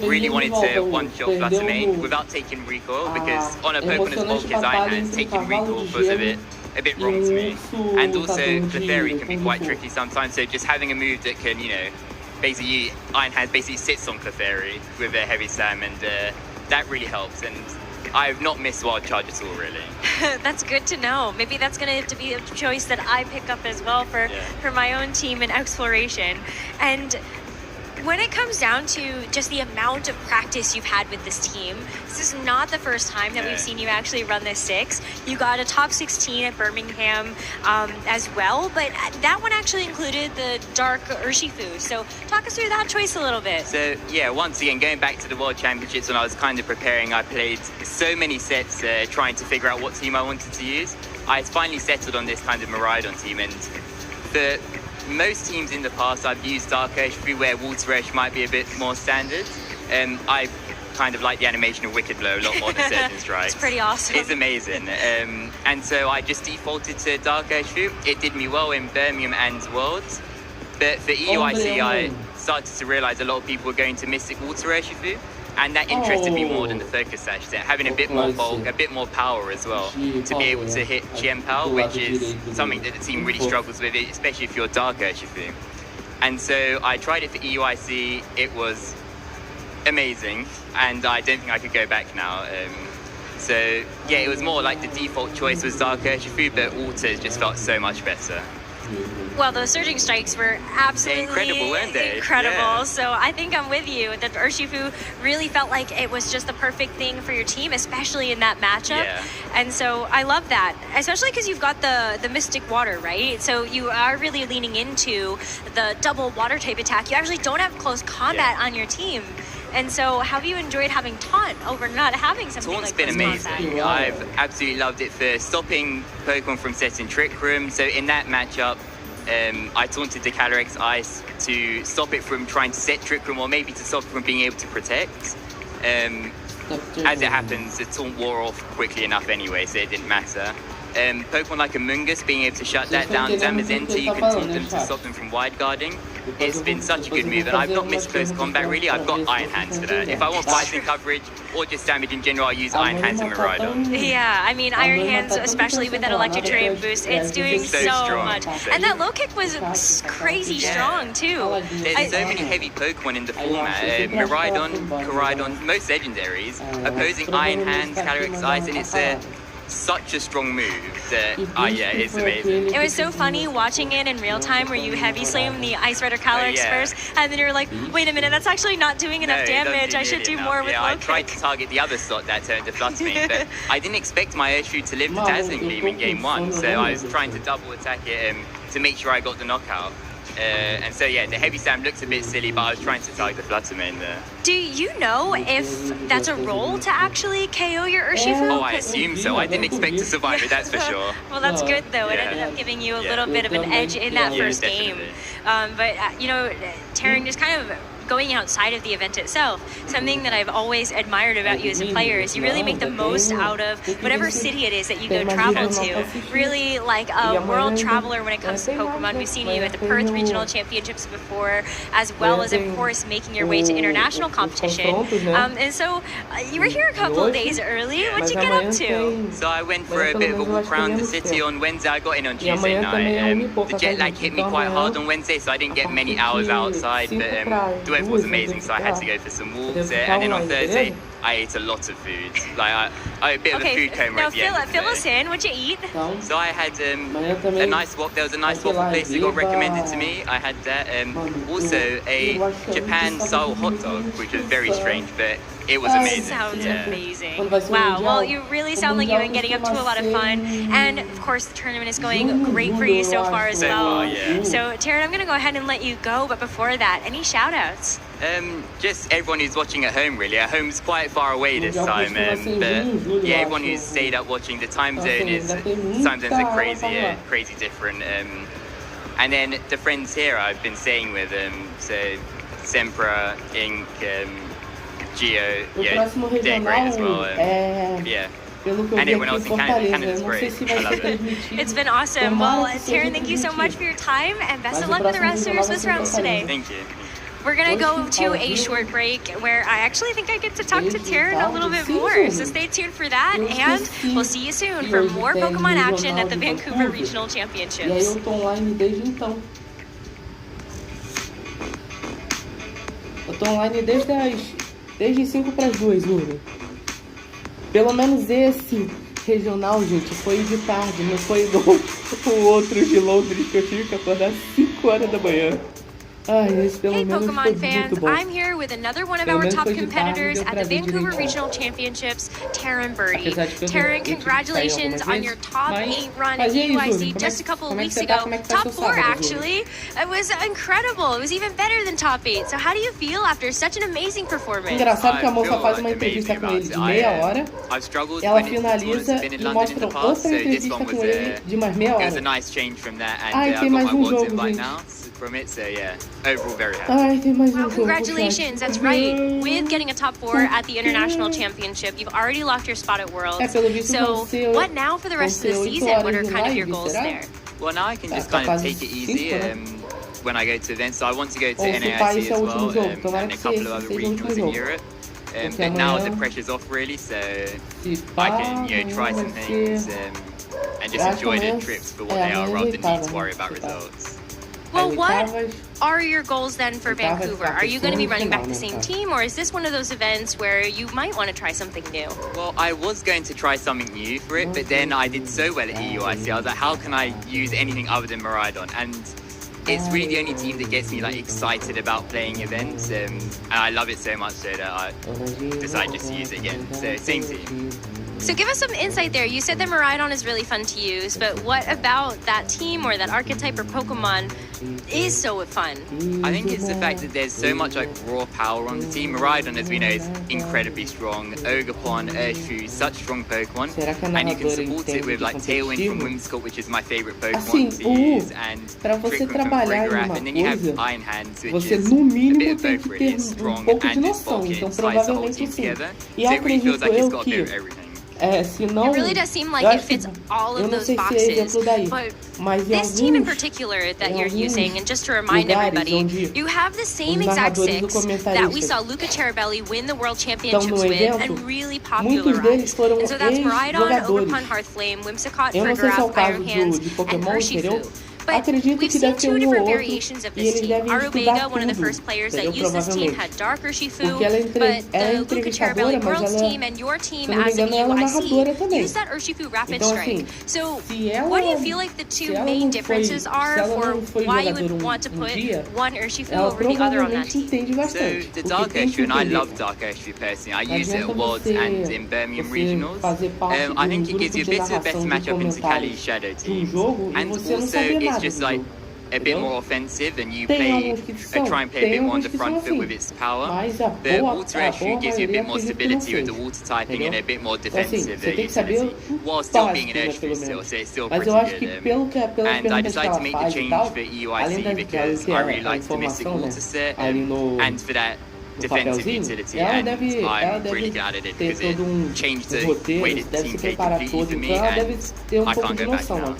really wanted to one-shot Flutter Mane without taking recoil, because on a Pokemon as bulky as Iron Hands, taking recoil was a bit wrong to me. And also, Clefairy can be quite tricky sometimes, so just having a move that can, you know, basically, Iron Hands basically sits on Clefairy with a Heavy Slam, and that really helps. And I've not missed Wild Charge at all, really. That's good to know. Maybe that's going to have to be a choice that I pick up as well for my own team in Exploration. And when it comes down to just the amount of practice you've had with this team, this is not the first time that we've seen you actually run this 6. You got a top 16 at Birmingham as well, but that one actually included the Dark Urshifu. So talk us through that choice a little bit. So yeah, once again, going back to the World Championships, when I was kind of preparing, I played so many sets trying to figure out what team I wanted to use. I finally settled on this kind of Miraidon team, and the most teams in the past I've used Dark Urshifu where Water Rush might be a bit more standard. I kind of like the animation of Wicked Blow a lot more than Surgeon Strike. It's pretty awesome. It's amazing. And so I just defaulted to Dark Urshifu. It did me well in Birmingham and Worlds. But for EUIC, I started to realise a lot of people were going to Mystic Water Urshifu. And that interested me more than the Focus Sash set, having a bit more bulk, a bit more power as well, to be able to hit Chien-Pao, which is something that the team really struggles with, especially if you're Dark Urshifu. And so I tried it for EUIC, it was amazing, and I don't think I could go back now. So yeah, it was more like the default choice was Dark Urshifu, but Water just felt so much better. Well, those Surging Strikes were absolutely incredible, weren't they? Incredible. Yeah. So I think I'm with you. The Urshifu really felt like it was just the perfect thing for your team, especially in that matchup. Yeah. And so I love that, especially because you've got the Mystic Water, right? So you are really leaning into the double water type attack. You actually don't have close combat on your team. And so how have you enjoyed having Taunt over not having something Taunt's like been close amazing. combat? I've absolutely loved it for stopping Pokemon from setting Trick Room. So in that matchup, I taunted the Calyrex Ice to stop it from trying to set Trick Room, or maybe to stop it from being able to protect. As it happens, the taunt wore off quickly enough anyway, so it didn't matter. Pokemon like Amoonguss, being able to shut that down, Zamazenta, you can taunt them to stop them from wide guarding. It's been such a good move, and I've not missed close combat really. I've got Iron Hands for that. If I want fighting coverage or just damage in general, I'll use Iron Hands and Miraidon. Yeah, I mean, Iron Hands, especially with that electric terrain boost, it's doing so much. And that low kick was crazy strong too. There's so many heavy Pokemon in the format. Miraidon, Koraidon, most legendaries, opposing Iron Hands, Calyrex Ice, and it's such a strong move that, yeah, it's amazing. It was so funny watching it in real time where you heavy slam the Ice Rider Calyrex first, and then you're like, wait a minute, that's actually not doing enough damage. I should do more with low I kick. tried to target the other slot that turned to Flutter Mane, but I didn't expect my Urshifu to live the Dazzling Gleam in game 1, so I was trying to double attack it to make sure I got the knockout. And so yeah, the Heavy Slam looks a bit silly, but I was trying to target the Flutter Mane there. Do you know if that's a role to actually KO your Urshifu? Oh, I assume so. I didn't expect to survive it, that's for sure. Well, that's good though. It ended up giving you a little bit of an edge in that first game. But you know, Taryn, just kind of going outside of the event itself, something that I've always admired about you as a player is you really make the most out of whatever city it is that you go travel to. Really like a world traveler when it comes to Pokemon. We've seen you at the Perth Regional Championships before, as well as, of course, making your way to international competition. And so you were here a couple of days early. What'd you get up to? So I went for a bit of a walk around the city on Wednesday. I got in on Tuesday night. The jet lag hit me quite hard on Wednesday, so I didn't get many hours outside, but the weather was amazing, so I had to go for some walks. And then on Thursday, I ate a lot of food. Like I a bit of a food coma at the end. Fill us in. What'd you eat? So I had a nice walk. There was a nice waffle place that got recommended to me. I had that. Also a Japan-style hot dog, which was very strange, but it was amazing. Sounds amazing. Wow. Well, you really sound like you've been getting up to a lot of fun. And, of course, the tournament is going great for you so far as well. So, Taryn, I'm going to go ahead and let you go. But before that, any shout-outs? Just everyone who's watching at home, really. Our home's quite far away this time. But, yeah, everyone who's stayed up watching. The time zones are crazy different. And then the friends here I've been staying with, so Sempra, Ink, Geo, they're great as well. Yeah. And everyone else in Canada. Canada's great. I love it. It's been awesome. Well, Taryn, thank you so much for your time, and best of luck with the rest of your Swiss rounds today. Thank you. We're gonna go to a short break where I actually think I get to talk to Taryn a little bit more. So stay tuned for that, and we'll see you soon for more Pokemon action at the Vancouver Regional E aí Championships. eu tô online desde então. Eu tô online desde 5 para as 2, Lula. Pelo menos esse regional, gente, foi de tarde, não foi o outro de Londres que eu tive que acordar às 5 horas da manhã. Hey Pokemon fans, I'm here with another one of our top competitors at the Vancouver Regional Championships, Taryn Birdie. Taryn, congratulations on your top 8 run at UIC just a couple of weeks ago. Top 4 actually. It was incredible. It was even better than top 8. So how do you feel after such an amazing performance? Engraçado que a moça faz uma entrevista com ele de meia hora, ela finaliza e mostra outra entrevista com ele de mais meia hora. Ai, tem mais um jogo, gente. From it, so yeah, overall very happy. Wow, congratulations, that's right. With getting a top 4 at the International Championship, you've already locked your spot at Worlds. So what now for the rest of the season? What are kind of your goals there? Well, now I can just kind of take it easy when I go to events. So I want to go to NAIC as well and a couple of other regionals in Europe. But now the pressure's off really, so I can try some things and just enjoy the trips for what they are rather than need to worry about results. Well, what are your goals then for Vancouver? Are you going to be running back the same team, or is this one of those events where you might want to try something new? Well, I was going to try something new for it, but then I did so well at EUIC. I was like, how can I use anything other than Miraidon? And it's really the only team that gets me like excited about playing events, and I love it so much so that I decided just to use it again. So same team. So give us some insight there. You said that Miraidon is really fun to use, but what about that team or that archetype or Pokemon is so fun? I think it's the fact that there's so much like raw power on the team. Miraidon, as we know, is incredibly strong. Ogerpon, Urshifu, such strong Pokemon. And you can support it with like Tailwind from Whimsicott, which is my favorite Pokemon to use, and Trick Room from Frigoraph. And then you have Iron Hands, which is a bit of both really. It's strong and it's bulky and it ties the whole team together. So it really feels like it's got a bit of everything. It really does seem like it fits all of those boxes, but this team in particular that you're using, and just to remind everybody, you have the same exact 6 that we saw Luca Cherubelli win the World Championships with and really popularize. And so that's Miraidon, Ogerpon, Hearthflame, Whimsicott, Frigoraph, Iron Hands, and Urshifu. But we've seen 2 different variations of this team. Arubega, one of the first players that used this team, had Dark Urshifu, but the Luca Cherubelli Worlds team and your team as an EUIC used that Urshifu Rapid Strike. So what do you feel like the 2 main differences are for why you would want to put one Urshifu over the other on that team? So the Dark Urshifu, and I love Dark Urshifu personally, I use it at Worlds and in Birmingham Regionals. I think it gives you a bit of a better matchup into Cali's Shadow teams, and also it's just like a bit more offensive, and you try and play a bit more on the front foot with its power. The Water Urshifu gives you a bit more stability with the water typing and a bit more defensive utility, while still being an Urshifu still, so it's still pretty good. And I decided to make the change for EUIC because I really liked the Mystic Water set, and for that defensive utility, and I'm really glad I did because it changed the way that the team played completely for me, and I can't go back now.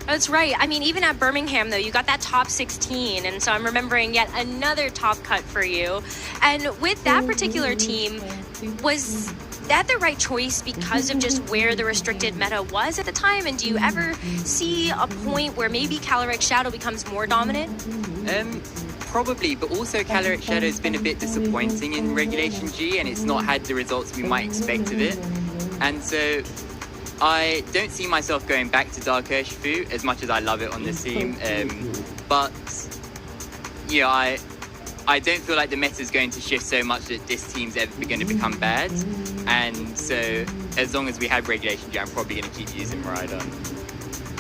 That's right. I mean, even at Birmingham, though, you got that top 16, and so I'm remembering yet another top cut for you. And with that particular team, was that the right choice because of just where the restricted meta was at the time? And do you ever see a point where maybe Calyrex Shadow becomes more dominant? Probably, but also Calyrex Shadow has been a bit disappointing in Regulation G, and it's not had the results we might expect of it. And so I don't see myself going back to Dark Urshifu as much as I love it on this team. But yeah, I don't feel like the meta is going to shift so much that this team's ever going to become bad. And so as long as we have Regulation G, I'm probably going to keep using Miraidon.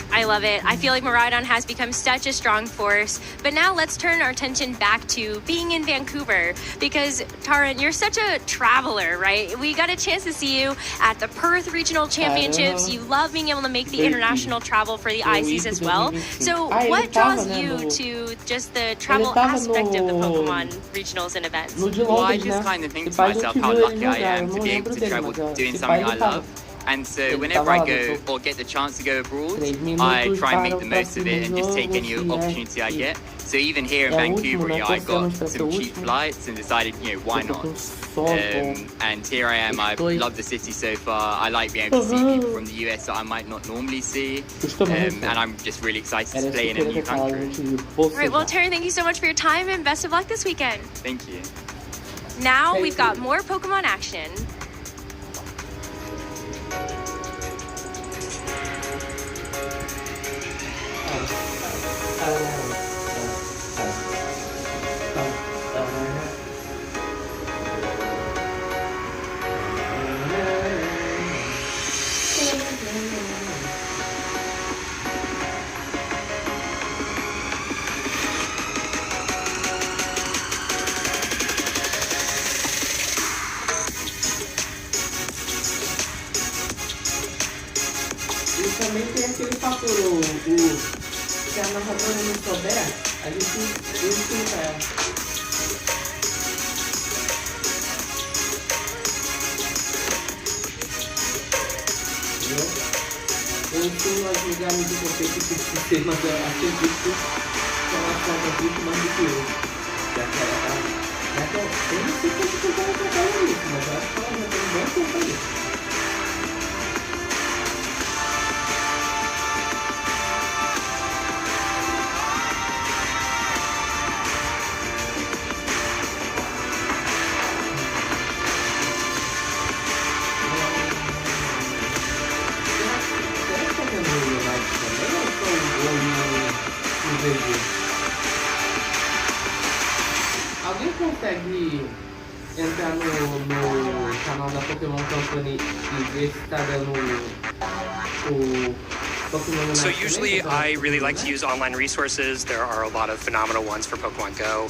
I love it. I feel like Miraidon has become such a strong force. But now let's turn our attention back to being in Vancouver, because Taryn, you're such a traveler, right? We got a chance to see you at the Perth Regional Championships. You love being able to make the international travel for the ICs as well. So what draws you to just the travel aspect of the Pokemon regionals and events? Well, I just kind of think to myself how lucky I am to be able to travel doing something I love. And so whenever I go or get the chance to go abroad, I try and make the most of it and just take any opportunity I get. So even here in Vancouver, I got some cheap flights and decided, why not? And here I am. I love the city so far. I like being able to see people from the US that I might not normally see. And I'm just really excited to play in a new country. All right, well, Terry, thank you so much for your time and best of luck this weekend. Thank you. Now we've got more Pokemon action. Também tem aquele fator, se a narradora não souber, a gente ensina ela. Entendeu? Eu ensino a jogar no competitivo de sistemas, acredito que ela sabe muito mais do que eu. Eu não sei quanto tempo ela trabalha nisso, mas eu acho que ela já tem um bom tempo aí. Alguém consegue entrar no canal da Pokémon Company e ver se tá dando o Pokémon? So usually I really like to use online resources. There are a lot of phenomenal ones for Pokemon Go.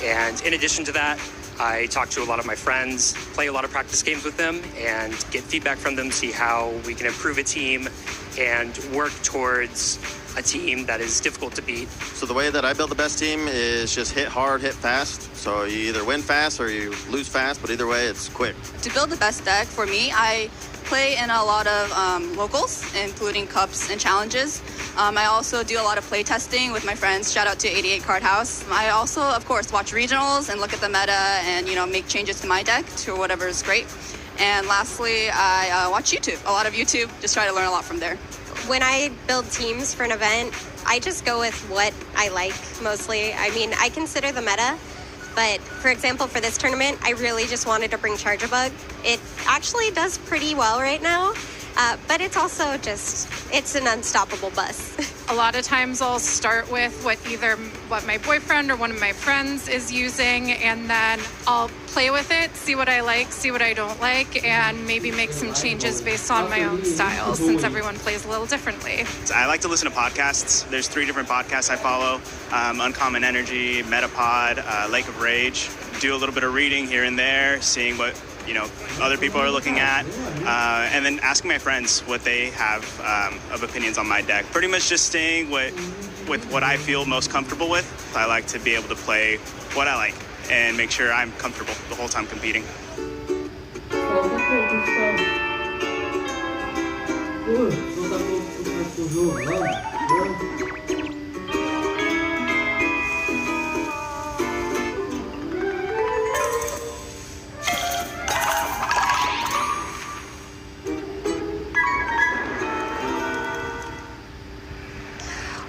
And in addition to that, I talk to a lot of my friends, play a lot of practice games with them, and get feedback from them, see how we can improve a team and work towards a team that is difficult to beat. So the way that I build the best team is just hit hard, hit fast. So you either win fast or you lose fast, but either way, it's quick. To build the best deck, for me, I play in a lot of locals, including cups and challenges. I also do a lot of play testing with my friends. Shout out to 88 Card House. I also, of course, watch regionals and look at the meta and, make changes to my deck to whatever is great. And lastly, I watch YouTube, a lot of YouTube, just try to learn a lot from there. When I build teams for an event, I just go with what I like mostly. I mean, I consider the meta, but for example, for this tournament, I really just wanted to bring Charge-a-Bug. It actually does pretty well right now, but it's also it's an unstoppable bus. A lot of times I'll start with what my boyfriend or one of my friends is using, and then I'll play with it, see what I like, see what I don't like, and maybe make some changes based on my own style, since everyone plays a little differently. I like to listen to podcasts. There's 3 different podcasts I follow. Uncommon Energy, Metapod, Lake of Rage. Do a little bit of reading here and there, seeing what other people are looking at, and then asking my friends what they have of opinions on my deck. Pretty much just staying with what I feel most comfortable with. I like to be able to play what I like and make sure I'm comfortable the whole time competing.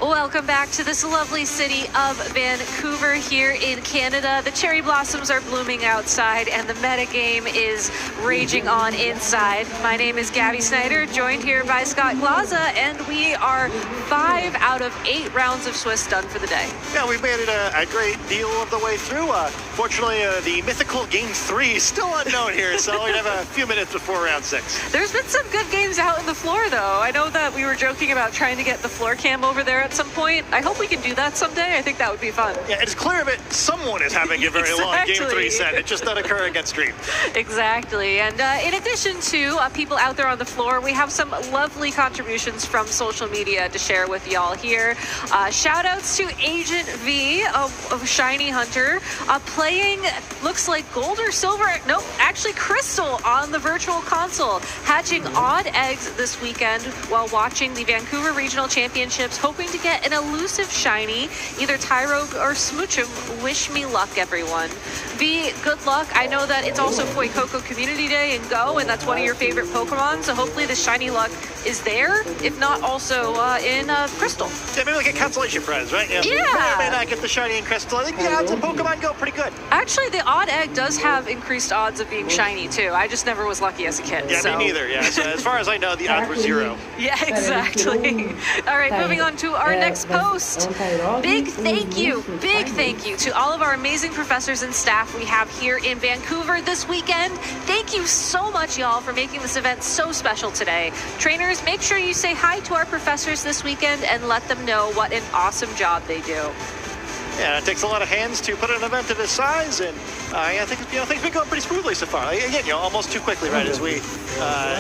Welcome back to this lovely city of Vancouver here in Canada. The cherry blossoms are blooming outside and the metagame is raging on inside. My name is Gabby Snyder, joined here by Scott Glaza, and we are 5 out of 8 rounds of Swiss done for the day. Yeah, we've made it a great deal of the way through. Fortunately, the mythical Game 3 is still unknown here, so we have a few minutes before round 6. There's been some good games out in the floor, though. I know that we were joking about trying to get the floor cam over there at some point. I hope we can do that someday. I think that would be fun. Yeah, it's clear that someone is having a very long Game 3 set. It just doesn't occur against Dream. Exactly. And in addition to people out there on the floor, we have some lovely contributions from social media to share with y'all here. Shout outs to Agent V of Shiny Hunter, playing, looks like gold or silver, nope, actually crystal on the virtual console, hatching odd eggs this weekend while watching the Vancouver Regional Championships, hoping to get an elusive shiny, either Tyrogue or Smoochum. Wish me luck, everyone. V, good luck. I know that it's also Fuecoco Community Day in Go, and that's one of your favorite Pokemon, so hopefully the shiny luck is there, if not also in Crystal. Yeah, maybe like a consolation prize, right? Yeah. You may not get the shiny in Crystal. I think the odds in Pokemon Go pretty good. Actually, the odd egg does have increased odds of being shiny, too. I just never was lucky as a kid. Yeah, so. Me neither, yeah. So as far as I know, the odds were 0. Yeah, exactly. All right, moving on to our next post. Big thank you to all of our amazing professors and staff we have here in Vancouver this weekend. Thank you so much, y'all, for making this event so special today. Trainers, make sure you say hi to our professors this weekend and let them know what an awesome job they do. Yeah, it takes a lot of hands to put an event of this size, and I think things have been going pretty smoothly so far. Again, almost too quickly, right, as we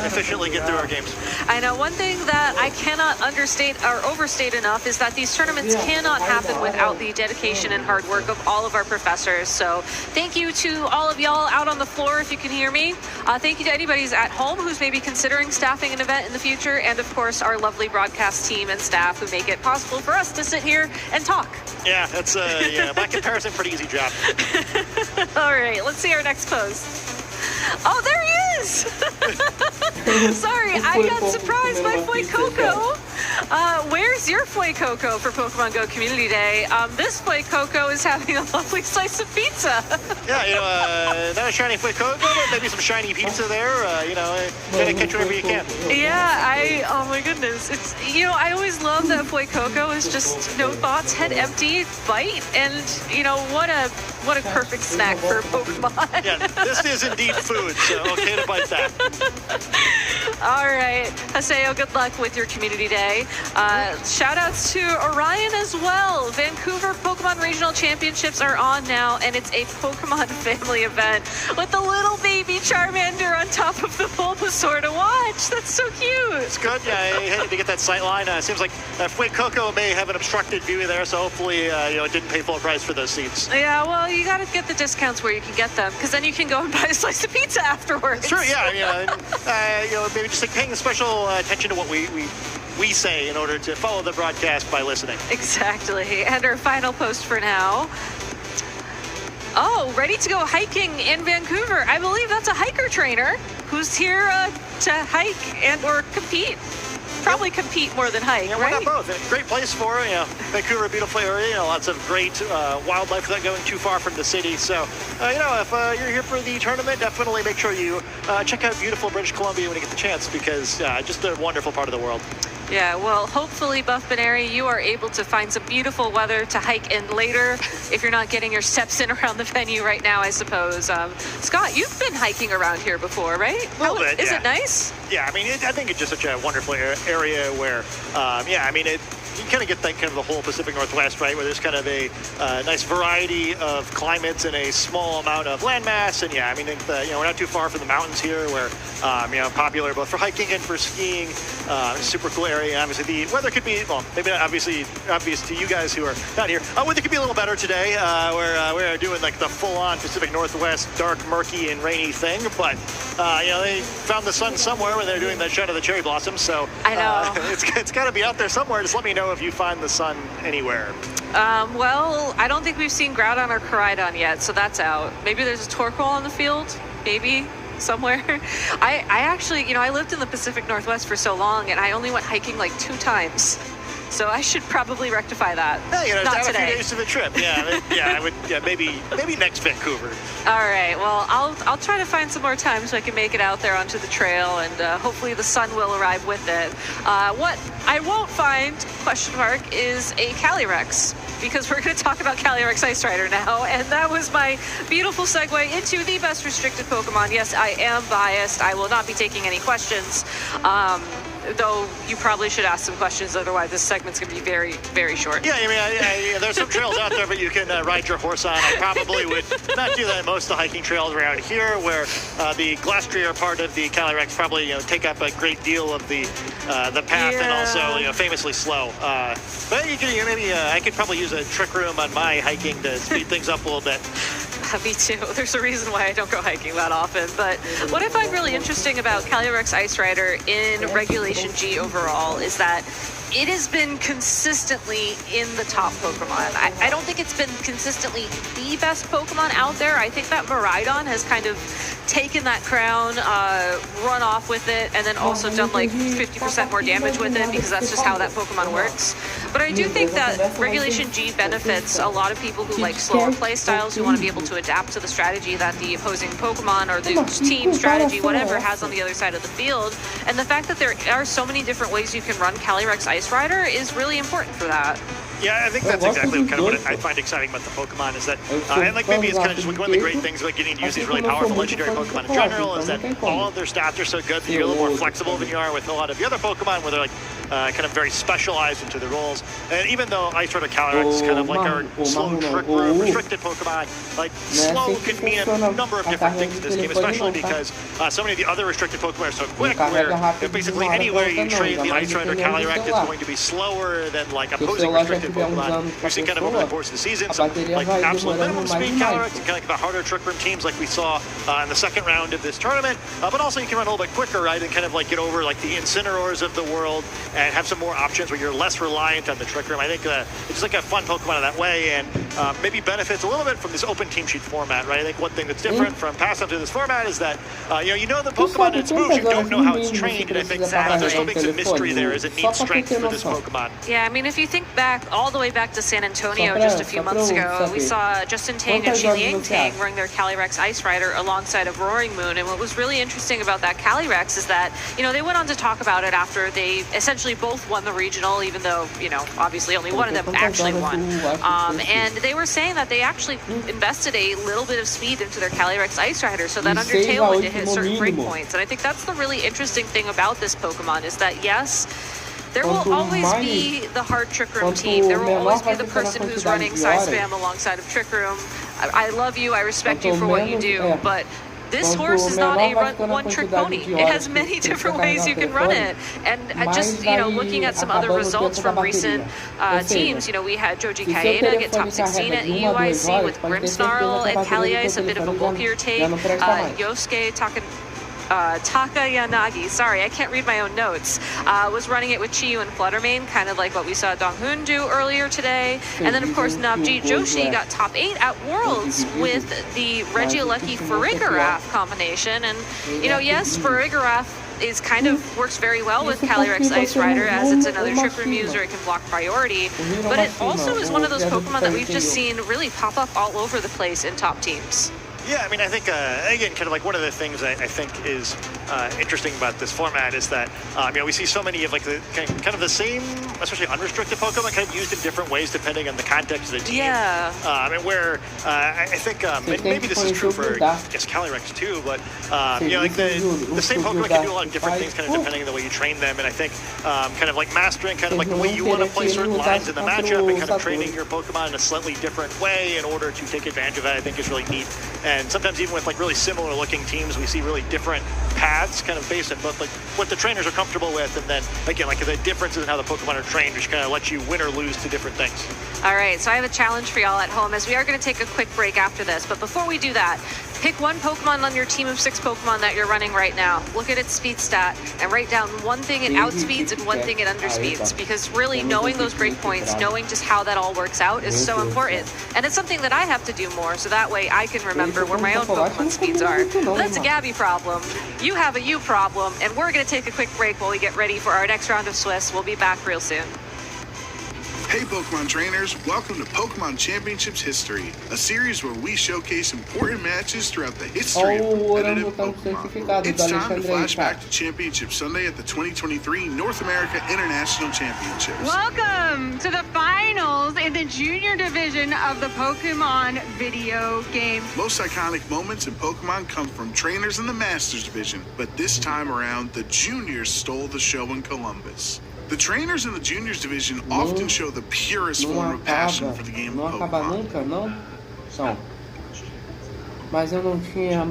efficiently get through our games. I know one thing that I cannot understate or overstate enough is that these tournaments cannot happen without the dedication and hard work of all of our professors. So thank you to all of y'all out on the floor, if you can hear me. Thank you to anybody who's at home who's maybe considering staffing an event in the future, and of course our lovely broadcast team and staff who make it possible for us to sit here and talk. Yeah, that's by comparison, pretty easy job. All right, let's see our next post. Oh, there he is! Sorry, I got surprised by Fuecoco. Where's your Fuecoco for Pokemon Go Community Day? This Fuecoco is having a lovely slice of pizza. Yeah, not a shiny Fuecoco, but maybe some shiny pizza there. Try to catch whatever you can. Yeah, oh my goodness. It's, I always love that Fuecoco is just no thoughts, head empty, bite, and, what a perfect snack for Pokemon. Yeah, this is indeed food, so okay to bite that. All right, Haseo, good luck with your community day. Shout outs to Orion as well. Vancouver Pokemon Regional Championships are on now, and it's a Pokemon family event with the little baby Charmander on top of the Bulbasaur to watch. That's so cute. It's good. Yeah, I hated to get that sight line. It seems like Fuecoco may have an obstructed view there, so hopefully, it didn't pay full price for those seats. Yeah, well, you got to get the discounts where you can get them, because then you can go and buy a slice of pizza afterwards. Sure, yeah. Maybe just paying special attention to what we say in order to follow the broadcast by listening. Exactly. And our final post for now. Oh, ready to go hiking in Vancouver. I believe that's a hiker trainer who's here to hike and or compete. Probably compete more than hike, right? Why not both? Great place for it. Vancouver, beautiful area. Lots of great wildlife without going too far from the city. So, if you're here for the tournament, definitely make sure you check out beautiful British Columbia when you get the chance, because just a wonderful part of the world. Yeah, well, hopefully, Buff Binary, you are able to find some beautiful weather to hike in later if you're not getting your steps in around the venue right now, I suppose. Scott, you've been hiking around here before, right? A little bit, Is it nice? Yeah, I think it's just such a wonderful area where, you kind of get that kind of the whole Pacific Northwest, right, where there's kind of a nice variety of climates and a small amount of landmass. And yeah, we're not too far from the mountains here, where popular both for hiking and for skiing. Super cool area. Obviously, the weather could be, well, maybe not obvious to you guys who are not here. Weather could be a little better today. We're doing like the full-on Pacific Northwest dark, murky, and rainy thing. But they found the sun somewhere when they're doing that shot of the cherry blossoms. So I know it's got to be out there somewhere. Just let me know if you find the sun anywhere. Well, I don't think we've seen Groudon or Koraidon yet, so that's out. Maybe there's a Torkoal on the field, maybe somewhere. I actually, I lived in the Pacific Northwest for so long, and I only went hiking like 2 times. So I should probably rectify that. Yeah, not add today. a few days to the trip. Yeah, I would. Yeah, maybe next Vancouver. All right. Well, I'll try to find some more time so I can make it out there onto the trail, and hopefully the sun will arrive with it. What I won't find, ? Is a Calyrex, because we're going to talk about Calyrex Ice Rider now, and that was my beautiful segue into the best restricted Pokemon. Yes, I am biased. I will not be taking any questions. though you probably should ask some questions, otherwise this segment's going to be very, very short. Yeah, I mean, there's some trails out there, but you can ride your horse on. I probably would not do that in most of the hiking trails around here, where the Glastrier part of the Calyrex probably take up a great deal of the path, and also famously slow. But you can maybe I could probably use a trick room on my hiking to speed things up a little bit. Me too. There's a reason why I don't go hiking that often. But what I find really interesting about Calyrex Ice Rider in Regulation G overall is that it has been consistently in the top Pokemon. I don't think it's been consistently the best Pokemon out there. I think that Miraidon has kind of taken that crown, run off with it, and then also done like 50% more damage with it, because that's just how that Pokemon works. But I do think that Regulation G benefits a lot of people who like slower play styles, who want to be able to adapt to the strategy that the opposing Pokemon or the team strategy, whatever, has on the other side of the field. And the fact that there are so many different ways you can run Calyrex Ice Rider is really important for that. Yeah, I think that's exactly kind of what I find exciting about the Pokemon, is that, and like maybe it's kind of just one of the great things about getting to use these really powerful legendary Pokemon in general, is that all of their stats are so good that you're a little more flexible than you are with a lot of the other Pokemon, where they're like kind of very specialized into the roles. And even though Ice Rider Calyrex is kind of like our slow trick room restricted Pokemon, like slow could mean a number of different things in this game, especially because so many of the other restricted Pokemon are so quick, where basically anywhere you train the Ice Rider Calyrex is going to be slower than like opposing restricted Pokemon. We've seen kind of over the course of the season some like absolute minimum speed Calyrex and kind of like the harder trick room teams like we saw in the second round of this tournament. But also you can run a little bit quicker, right, and kind of like get over like the Incineroars of the world and have some more options where you're less reliant on the trick room. I think it's just like a fun Pokemon in that way, and maybe benefits a little bit from this open team sheet format, right? I think one thing that's different from past up to this format is that you know the Pokemon and its moves, you don't know how it's trained, and I think there's still being some mystery there as it needs strength for this Pokemon. Yeah, I mean, if you think back all the way back to San Antonio just a few months ago, we saw Justin Tang and Xiliang Tang running their Calyrex Ice Rider alongside of Roaring Moon, and what was really interesting about that Calyrex is that, they went on to talk about it after they essentially both won the regional, even though, obviously only one of them actually won. And they were saying that they actually invested a little bit of speed into their Calyrex Ice Rider so that under Tailwind it hit certain breakpoints. And I think that's the really interesting thing about this Pokemon, is that yes, there will always be the hard Trick Room team. There will always be the person who's running Size Spam alongside of Trick Room. I love you, I respect you for what you do, but this horse is not a one-trick pony. It has many different ways you can run it. And just, looking at some other results from recent teams, we had Joji Kaeda get top 16 at EUIC with Grimmsnarl and Kaliice, a bit of a bulkier take. Yosuke Takayanagi, sorry, I can't read my own notes, was running it with Chiyu and Fluttermane, kind of like what we saw Donghoon do earlier today. And then, of course, Navjeet Joshi got top 8 at Worlds with the Regieleki Farigiraf combination. And, yes, Farigiraf is kind of works very well with Calyrex Ice Rider, as it's another trick room user, it can block priority, but it also is one of those Pokemon that we've just seen really pop up all over the place in top teams. Yeah, I mean, I think, again, kind of like one of the things I think is interesting about this format is that, we see so many of like the kind of the same, especially unrestricted Pokemon, kind of used in different ways depending on the context of the team. Yeah. And where I think maybe this is true for Calyrex too, but like the same Pokemon can do a lot of different things, kind of depending on the way you train them. And I think kind of like mastering kind of like the way you want to play certain lines in the matchup and kind of training your Pokemon in a slightly different way in order to take advantage of that, I think is really neat. And sometimes even with like really similar looking teams, we see really different paths kind of based on both like what the trainers are comfortable with, and then again, like the differences in how the Pokemon are trained, which kind of lets you win or lose to different things. All right, so I have a challenge for y'all at home, as we are going to take a quick break after this. But before we do that, pick one Pokemon on your team of 6 Pokemon that you're running right now. Look at its speed stat and write down one thing it outspeeds and one thing it underspeeds, because really knowing those breakpoints, knowing just how that all works out is so important. And it's something that I have to do more, so that way I can remember where my own Pokemon speeds are. But that's a Gabby problem. You have a you problem, and we're going to take a quick break while we get ready for our next round of Swiss. We'll be back real soon. Hey Pokemon trainers, welcome to Pokemon Championships History, a series where we showcase important matches throughout the history of competitive Pokemon. It's time to flash back to Championship Sunday at the 2023 North America International Championships. Welcome to the finals in the junior division of the Pokemon video game. Most iconic moments in Pokemon come from trainers in the Masters division, but this time around, the juniors stole the show in Columbus. The trainers in the juniors division often show the purest form of passion for the game of Pokemon. Não acaba nunca, não? São. Mas eu não tinha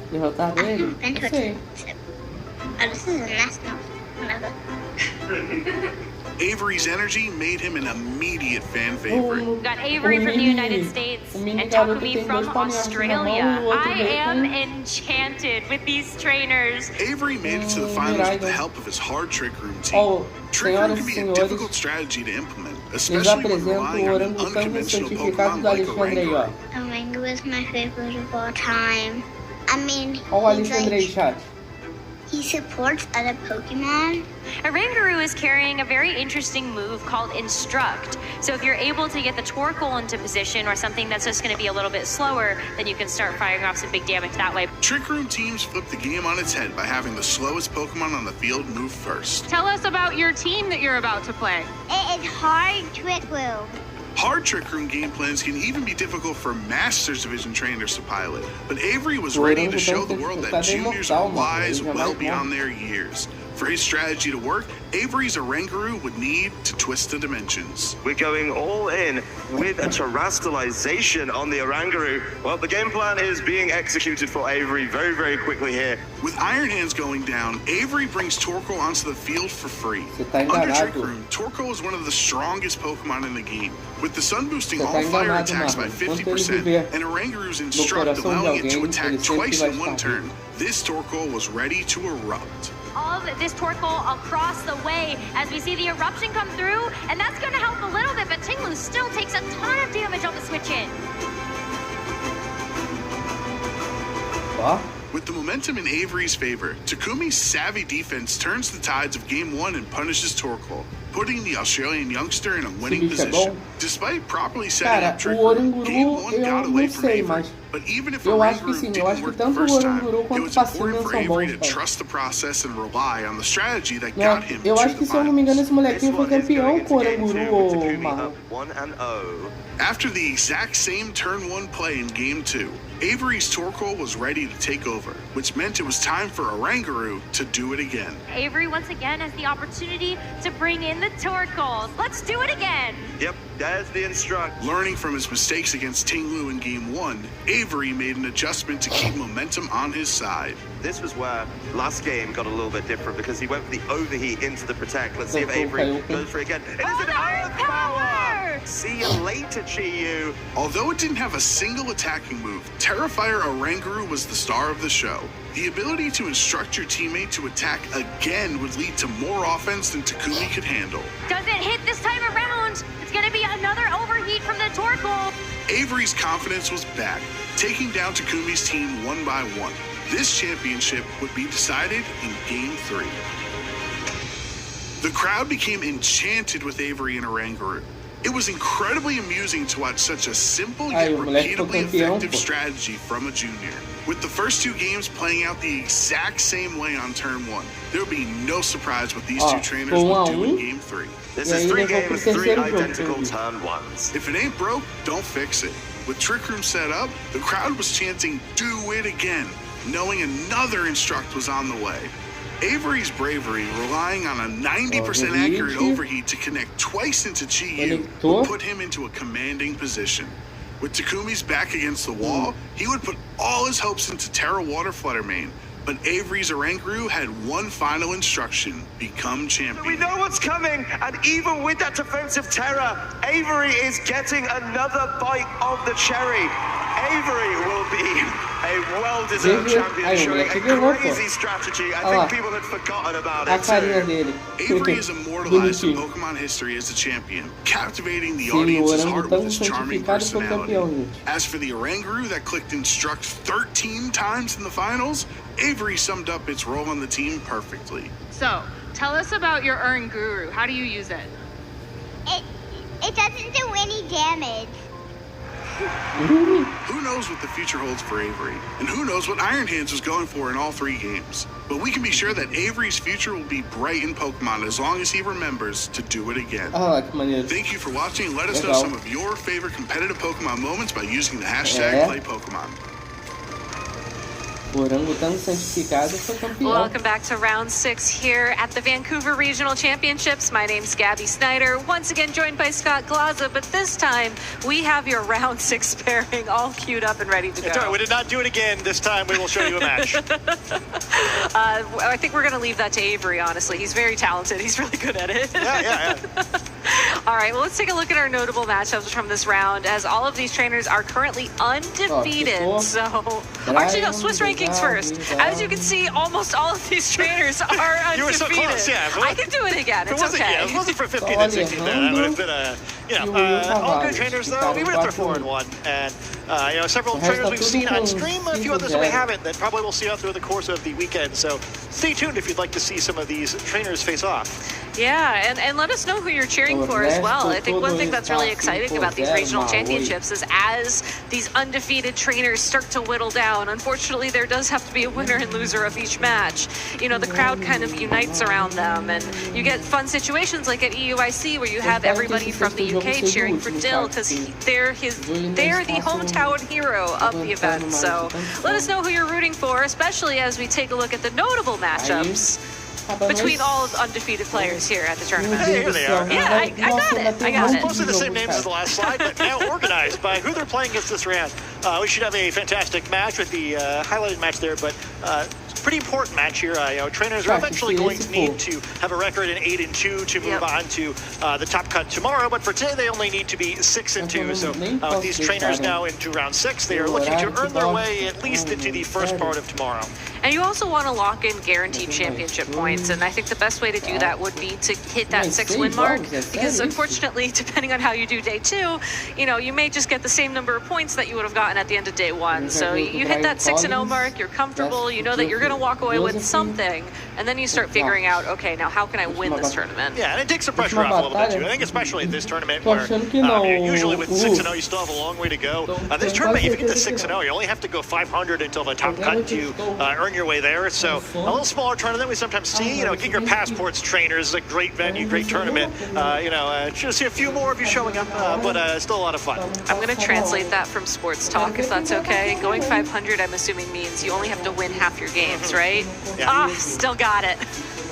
derrotado ele? Não sei. Oh, this is a mess now. Avery's energy made him an immediate fan favorite. We've got Avery from the United States and Takumi from Australia. I am enchanted with these trainers. Avery made it to the finals with the help of his hard Trick Room team. Trick Room can be a difficult strategy to implement, especially when relying on an unconventional Pokemon like Orango. Orango is my favorite of all time. I mean, he supports other Pokemon. Oranguru is carrying a very interesting move called Instruct. So if you're able to get the Torkoal into position or something that's just going to be a little bit slower, then you can start firing off some big damage that way. Trick Room teams flip the game on its head by having the slowest Pokemon on the field move first. Tell us about your team that you're about to play. It is hard Trick Room. Hard Trick Room game plans can even be difficult for Masters Division trainers to pilot, but Avery was ready to show the world that juniors are wise well beyond their years. For his strategy to work, Avery's Oranguru would need to twist the dimensions. We're going all in with a terrestrialization on the Oranguru. Well, the game plan is being executed for Avery very, very quickly here. With Iron Hands going down, Avery brings Torkoal onto the field for free. Under Trick Room, Torkoal is one of the strongest Pokemon in the game. With the sun boosting all fire attacks by 50% and Oranguru's Instruct allowing it to attack twice in one turn, this Torkoal was ready to erupt. Of this Torkoal across the way as we see the eruption come through, and that's going to help a little bit, but Tinglu still takes a ton of damage on the switch in. With the momentum in Avery's favor, Takumi's savvy defense turns the tides of Game 1 and punishes Torkoal, putting the Australian youngster in a winning position. Despite properly setting up Trick Room, Game 1 got away from Avery. But even if Oranguru didn't work the first time, it was important for Avery to trust the process and rely on the strategy that got him to the finals. Se eu não me engano, esse molequinho foi campeão com o Oranguru ou Marro. After the exact same Turn 1 play in Game 2, Avery's Torkoal was ready to take over, which meant it was time for Oranguru to do it again. Avery once again has the opportunity to bring in the Torkoals. Let's do it again! Yep, there's the Instruct. Learning from his mistakes against Tinglu in Game 1, Avery made an adjustment to keep momentum on his side. This was where last game got a little bit different because he went for the overheat into the Protect. Let's see if Avery goes for it again. It is an Earth Power! See you later, Chi-Yu. Although it didn't have a single attacking move, Terrifier Oranguru was the star of the show. The ability to instruct your teammate to attack again would lead to more offense than Takumi could handle. Does it hit this time around? It's going to be another overheat from the Torkoal. Avery's confidence was back, taking down Takumi's team one by one. This championship would be decided in Game 3. The crowd became enchanted with Avery and Oranguru. It was incredibly amusing to watch such a simple yet repeatably effective strategy from a junior. With the first two games playing out the exact same way on Turn 1, there would be no surprise what these two trainers would do in Game 3. This is 3 games, 3 identical Turn 1s. If it ain't broke, don't fix it. With Trick Room set up, the crowd was chanting, "Do it again," knowing another Instruct was on the way. Avery's bravery, relying on a 90% accurate overheat to connect twice into Chi-Yu, would put him into a commanding position. With Takumi's back against the wall, he would put all his hopes into Terra Water Flutter Mane, but Avery's Oranguru had one final instruction: become champion. We know what's coming, and even with that defensive Terra, Avery is getting another bite of the cherry. Avery will be a well-deserved champion, showing a crazy strategy. I think people had forgotten about it too. Avery is immortalized in Pokemon history as a champion, captivating the audience's heart with his charming personality. As for the Oranguru that clicked Instruct 13 times in the finals, Avery summed up its role on the team perfectly. So, tell us about your Oranguru. How do you use it? It doesn't do any damage. Who knows what the future holds for Avery? And who knows what Iron Hands was going for in all 3 games? But we can be sure that Avery's future will be bright in Pokemon as long as he remembers to do it again. Thank you for watching. Let us know some of your favorite competitive Pokemon moments by using the hashtag #PlayPokemon. Welcome back to round 6 here at the Vancouver Regional Championships. My name's Gabby Snyder, once again joined by Scott Glaza, but this time we have your round 6 pairing all queued up and ready to go. It's all right, we did not do it again. This time we will show you a match. I think we're going to leave that to Avery, honestly. He's very talented. He's really good at it. Yeah. All right, well, let's take a look at our notable matchups from this round, as all of these trainers are currently undefeated. Actually, no, Swiss rankings first. As you can see, almost all of these trainers are undefeated. You were so close, yeah. I can do it again. It's okay. Yeah, if it wasn't for 15 and 16 there, that would have been all good trainers, though. We went for 4-1. And, several trainers we've seen on stream, a few others that we haven't, that probably we'll see out through the course of the weekend. So stay tuned if you'd like to see some of these trainers face off. Yeah, and let us know who you're cheering for as well. I think one thing that's really exciting about these regional championships is as these undefeated trainers start to whittle down, unfortunately there does have to be a winner and loser of each match. You know, the crowd kind of unites around them, and you get fun situations like at EUIC where you have everybody from the UK cheering for Dill because they're the hometown hero of the event. So let us know who you're rooting for, especially as we take a look at the notable matchups between all undefeated players here at the tournament. Hey, here they are. Yeah, I got it. I got it. Mostly the same names as the last slide, but now organized by who they're playing against this round. We should have a fantastic match with the highlighted match there, but pretty important match here. Trainers are eventually going to need to have a record in 8-2 to move on to the top cut tomorrow, but for today they only need to be 6-2. So with these trainers now into round 6, they are looking to earn their way at least into the first part of tomorrow. And you also want to lock in guaranteed championship points, and I think the best way to do that would be to hit that 6-win mark, because unfortunately, depending on how you do day 2, you may just get the same number of points that you would have gotten at the end of day 1. So you hit that 6-0 mark, you're comfortable, you know that you're going to walk away with something, and then you start figuring out, okay, now how can I win this tournament? Yeah, and it takes the pressure off a little bit too. I think especially this tournament where usually with 6-0 you still have a long way to go. This tournament, if you get to 6-0, you only have to go 500 until the top cut to earn your way there. So a little smaller tournament we sometimes see. Get your passports, trainers. A great venue, great tournament. Should see a few more of you showing up, but still a lot of fun. I'm going to translate that from sports talk, if that's okay. Going 500, I'm assuming, means you only have to win half your games, right? Yeah. Still got it.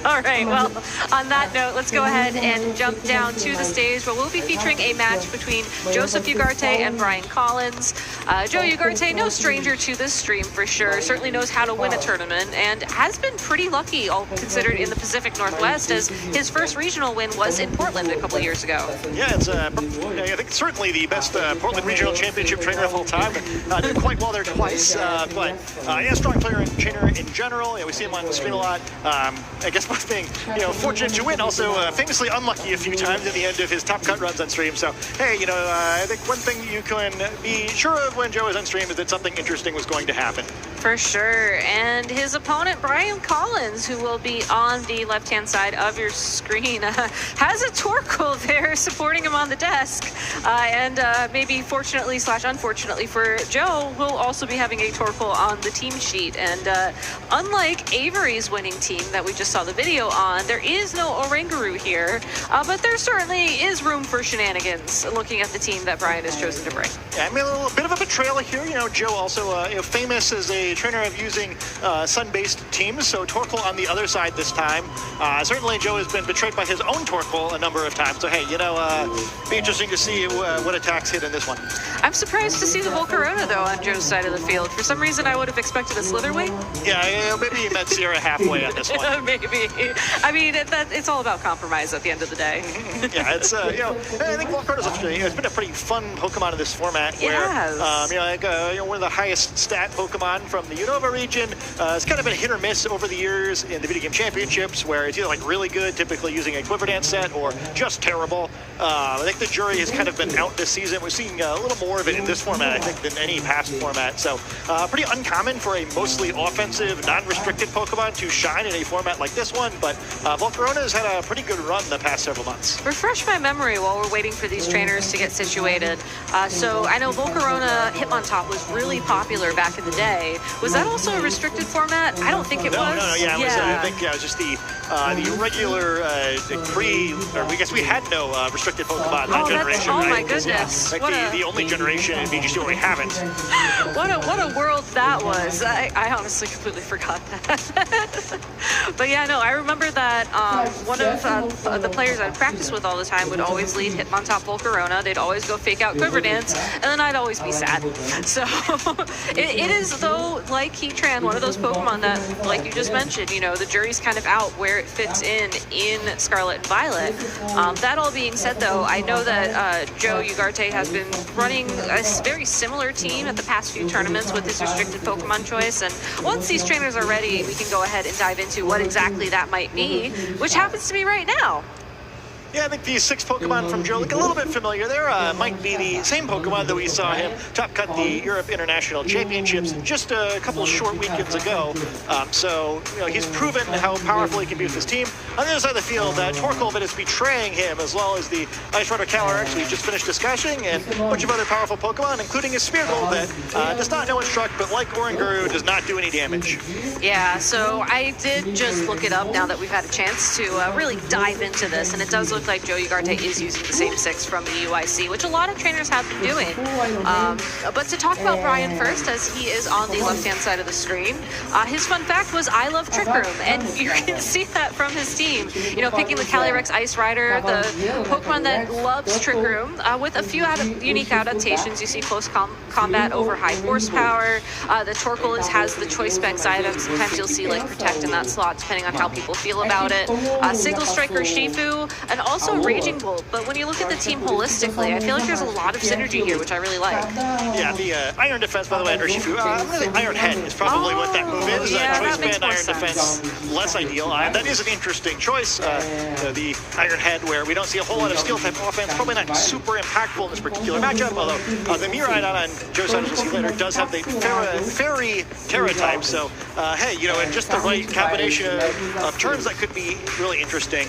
All right, well, on that note, let's go ahead and jump down to the stage where we'll be featuring a match between Joseph Ugarte and Brian Collins. Joe Ugarte, no stranger to this stream for sure, certainly knows how to win a tournament and has been pretty lucky, all considered, in the Pacific Northwest, as his first regional win was in Portland a couple of years ago. Yeah, it's I think certainly the best Portland Regional Championship trainer of all time. Did quite well there twice, but strong player and trainer in general. We see him on the screen a lot. I guess both being fortunate to win, also famously unlucky a few times at the end of his top cut runs on stream. So hey, I think one thing you can be sure of when Joe is on stream is that something interesting was going to happen. For sure. And his opponent, Brian Collins, who will be on the left-hand side of your screen, has a Torkoal there supporting him on the desk. And maybe fortunately / unfortunately for Joe, will also be having a Torkoal on the team sheet. And unlike Avery's winning team that we just saw the video on, there is no Oranguru here, but there certainly is room for shenanigans looking at the team that Brian has chosen to bring. Yeah, I mean, a little bit of a betrayal here. Joe also famous as a trainer of using sun-based teams, so Torkoal on the other side this time. Certainly Joe has been betrayed by his own Torkoal a number of times, so hey, be interesting to see what attacks hit in this one. I'm surprised to see the Volcarona, though, on Joe's side of the field. For some reason, I would have expected a Slitherwing. Yeah, maybe he met Sierra halfway on this one. Maybe. I mean, it's all about compromise at the end of the day. Yeah, it's, I think Volcarona's it's been a pretty fun Pokemon in this format. It has. One of the highest stat Pokemon from from the Unova region. It's kind of been hit or miss over the years in the video game championships, where it's either like really good, typically using a Quiver Dance set, or just terrible. I think the jury has kind of been out this season. We're seeing a little more of it in this format, I think, than any past format. So pretty uncommon for a mostly offensive, non-restricted Pokemon to shine in a format like this one, but Volcarona has had a pretty good run the past several months. Refresh my memory while we're waiting for these trainers to get situated. So I know Volcarona Hitmontop was really popular back in the day. Was that also a restricted format? I don't think it was. No, yeah, it was, I think it was just the regular or I guess we had no restricted Pokemon that generation. Oh right? my goodness. Like the only generation in VGC where we haven't. What a world that was. I honestly completely forgot that. But yeah, no, I remember that one of the players I'd practice with all the time would always lead Hitmontop Volcarona. They'd always go fake out Quiver Dance, and then I'd always be sad. So it is, though, like Heatran, one of those Pokemon that, like you just mentioned, you know, the jury's kind of out where it fits in Scarlet and Violet. That all being said, though, I know that Joe Ugarte has been running a very similar team at the past few tournaments with his restricted Pokemon choice, and once these trainers are ready, we can go ahead and dive into what exactly that might be, which happens to be right now. Yeah, I think these 6 Pokemon from Joe look a little bit familiar. There might be the same Pokemon that we saw him top cut the Europe International Championships just a couple short weekends ago. So, you know, he's proven how powerful he can be with his team. On the other side of the field, Torkoal is betraying him, as well as the Ice Rider Calyrex we just finished discussing, and a bunch of other powerful Pokemon, including a Smeargle that does not know its struck, but like Oranguru, does not do any damage. Yeah, so I did just look it up now that we've had a chance to really dive into this, and it does look like Joe Ugarte is using the same 6 from the UIC, which a lot of trainers have been doing. But to talk about Brian first, as he is on the left-hand side of the screen, his fun fact was, I love Trick Room, and you can see that from his team. You know, picking the Calyrex Ice Rider, the Pokemon that loves Trick Room, with a few unique adaptations. You see close combat over high horsepower. The Torkoal has the choice specs item. Sometimes you'll see like Protect in that slot, depending on how people feel about it. Single Striker Shifu, and also Raging Bolt. But when you look at the team holistically, I feel like there's a lot of synergy here, which I really like. Yeah, the Iron Defense, by the way, under Shifu, I'm going to say Iron Head is probably what that move is. Yeah, Choice Band Iron Defense, less ideal. That is an interesting choice. The Iron Head, where we don't see a whole lot of skill type offense, probably not super impactful in this particular matchup, although the Miraidon on Joe's side, as we'll see later, does have the Fairy Terra type. So, hey, you know, in just the right combination of turns, that could be really interesting.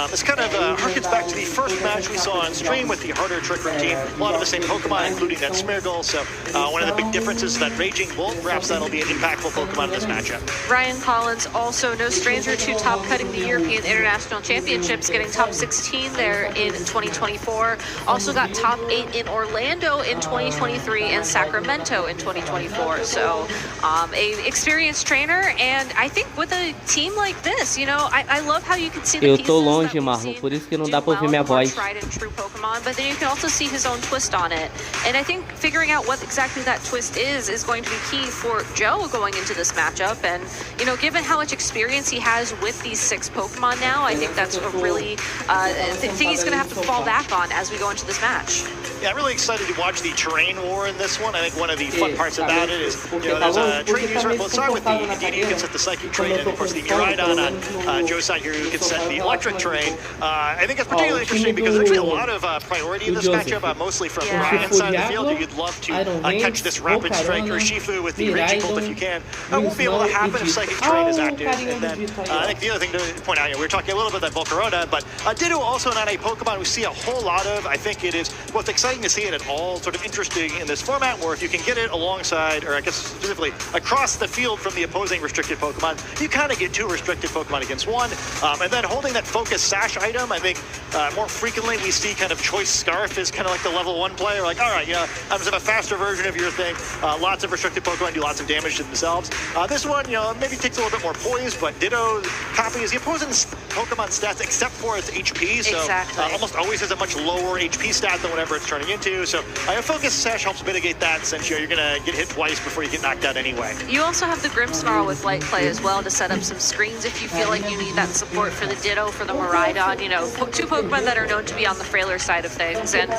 This kind of harkens back to the first match we saw on stream with the harder Trick Room team. A lot of the same Pokemon, including that Smeargle. So one of the big differences is that Raging Bolt, perhaps that'll be an impactful Pokemon in this matchup. Ryan Collins, also no stranger to top cutting the European International Championships, getting top 16 there in 2024. Also got top 8 in Orlando in 2023 and Sacramento in 2024. So a experienced trainer, and I think with a team like this, you know, I love how you can see the Eu tô longe, Marlon, por isso que não dá pra ouvir minha voz. Tried and true Pokemon, but then you can also see his own twist on it. And I think figuring out what exactly that twist is going to be key for Joe going into this matchup. And, you know, given how much experience he has with these 6 Pokemon now, I think that's a really thing he's going to have to fall back on as we go into this match. Yeah, I'm really excited to watch the terrain war in this one. I think one of the fun parts about it is, you know, there's a trade user on both sides with the Indeedee who can set the Psychic Terrain, and of course the Miraidon on Joe's side here who can set the Electric Terrain. I think it's particularly interesting because there's actually a lot of priority in this matchup, mostly from Brian's side of the field. You'd love to catch this Rapid Strike or Shifu with the Raging Bolt if you can. That won't be able to happen if Psychic Terrain is active. And then I think the other thing to point out, you know, we were talking a little bit about Volcarona, but Ditto also not a Pokemon we see a whole lot of. I think it is both exciting to see it and all sort of interesting in this format, where if you can get it alongside, or I guess specifically across the field from the opposing restricted Pokemon, you kind of get 2 restricted Pokemon against 1. And then holding that Focus Sash item, I think more frequently we see kind of Choice Scarf is kind of like the level 1 player, like, all right, you know, I'm just have a faster version of your thing. Lots of restricted Pokemon do lots of damage to themselves. This one, you know, maybe takes a little bit more poise, but Ditto copies the opposing Pokemon stats except for its HP, so almost always has a much lower HP stat than whenever it's turning running into. So Focus Sash helps mitigate that, since you're going to get hit twice before you get knocked out anyway. You also have the Grimmsnarl with Light Play as well to set up some screens if you feel like you need that support for the Ditto, for the Miraidon, you know, two Pokemon that are known to be on the frailer side of things. And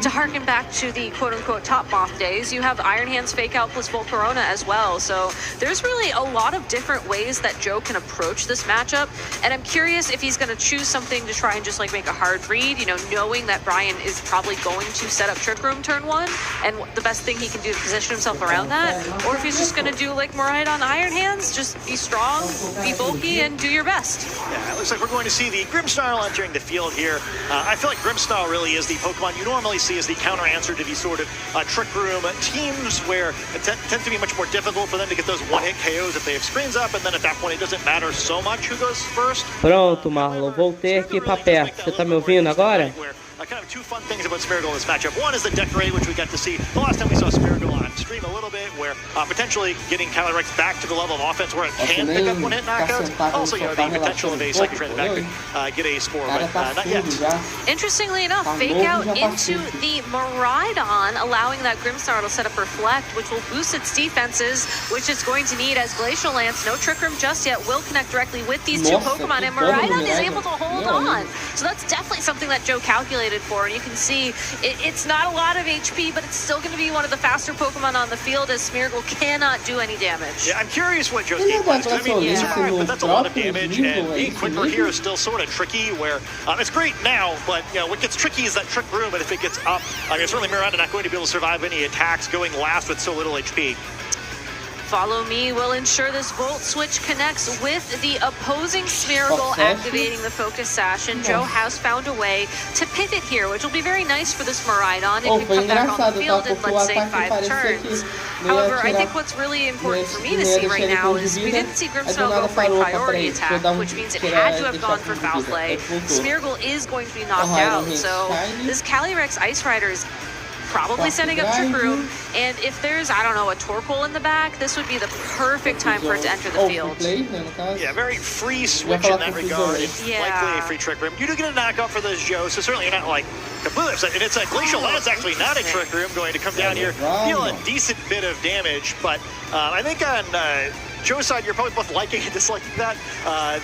to harken back to the quote-unquote Top Moth days, you have Iron Hands Fake Out plus Volcarona as well. So there's really a lot of different ways that Joe can approach this matchup. And I'm curious if he's going to choose something to try and just like make a hard read, you know, knowing that Brian is probably going to set up Trick Room turn 1, and the best thing he can do to position himself around that, or if he's just going to do like Miraidon Iron Hands, just be strong, be bulky, and do your best. Yeah, it looks like we're going to see the Grimmsnarl entering the field here. I feel like Grimmsnarl really is the Pokemon you normally see as the counter answer to these sort of Trick Room teams, where it tends to be much more difficult for them to get those one-hit KOs if they have screens up, and then at that point it doesn't matter so much who goes first. Pronto, Marlon, voltei aqui pra perto. Você tá me ouvindo agora? Kind of two fun things about Smeargle in this matchup. One is the decorate, which we got to see the last time we saw Smeargle on stream a little bit, where potentially getting Calyrex back to the level of offense where it can pick up one-hit knockouts. Also, you know, the potential of a Psychic Transmog back get a spore, but not yet. Interestingly enough, Fake Out into the Miraidon, allowing that Grimmsnarl to set up Reflect, which will boost its defenses, which it's going to need as Glacial Lance, no Trick Room just yet, will connect directly with these two Pokemon, and Miraidon is able to hold on. So that's definitely something that Joe calculated for, and you can see it's not a lot of HP, but it's still going to be one of the faster Pokemon on the field, as Smeargle cannot do any damage. Yeah, I'm curious what Joe's game plan is. I mean, he survived, but that's a lot of damage, and being quicker here is still sort of tricky, where it's great now, but you know, what gets tricky is that Trick Room, and if it gets up, I mean, certainly Miranda not going to be able to survive any attacks going last with so little HP. Follow Me will ensure this Volt Switch connects with the opposing Smeargle, activating the Focus Sash, and Joe has found a way to pivot here, which will be very nice for this Miraidon. It can come back on the field in, let's say, 5 turns. However, I think what's really important for me to see right now is we didn't see Grimmsnarl go for a priority attack, which means it had to have gone for Foul Play. Smeargle is going to be knocked out, so this Calyrex Ice Rider is probably setting up Trick Room, and if there's, I don't know, a Torkoal in the back, this would be the perfect time for it to enter the field. Yeah, very free switch in that regard. It's likely a free Trick Room. You do get a knockout for those Joe, so certainly you're not like completely upset. And it's a Glacial Lance, actually not a Trick Room, going to come down here, deal a decent bit of damage, but I think on Joe's side, you're probably both liking and disliking that.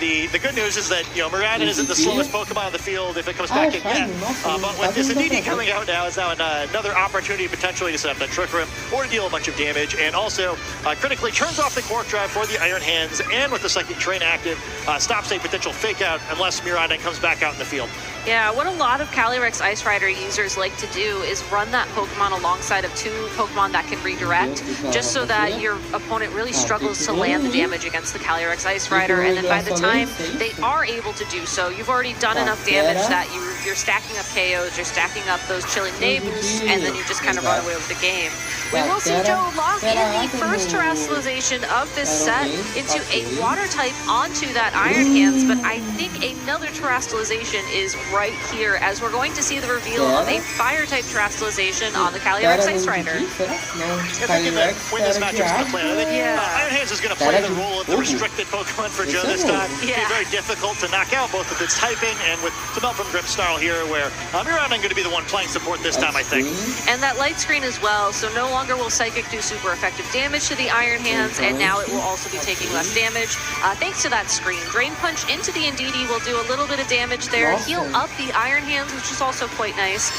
The good news is that, you know, Miraidon isn't the slowest Pokemon on the field if it comes back in yet. But with this Indeedee coming out now, is now another opportunity potentially to set up that Trick Room or to deal a bunch of damage, and also critically turns off the Quark Drive for the Iron Hands, and with the Psychic Train active, stops a potential Fake Out unless Miraidon comes back out in the field. Yeah, what a lot of Calyrex Ice Rider users like to do is run that Pokemon alongside of 2 Pokemon that can redirect, just so that your opponent really struggles to land the damage against the Calyrex Ice Rider, and then by the time they are able to do so, you've already done enough damage that you're stacking up KOs, you're stacking up those Chilling Day boosts, and then you just kind of run away with the game. We will see Joe lock in the first Terastallization of this set into a Water type onto that Iron Hands, but I think another Terastallization is right here, as we're going to see the reveal of a Fire type Terastallization on the Calyrex Ice Rider. I think the way this matchup's going to play, I think Iron Hands is going to play the role of the restricted Pokemon for Joe this time. It's very difficult to knock out, both with its typing and with the melt from Grimmsnarl here, where Miraidon going to be the one playing support this time, I think. And that light screen as well, so no longer will Psychic do super effective damage to the Iron Hands, and now it will also be taking less damage thanks to that screen. Drain Punch into the Indeedee will do a little bit of damage there, heal up the Iron Hands, which is also quite nice.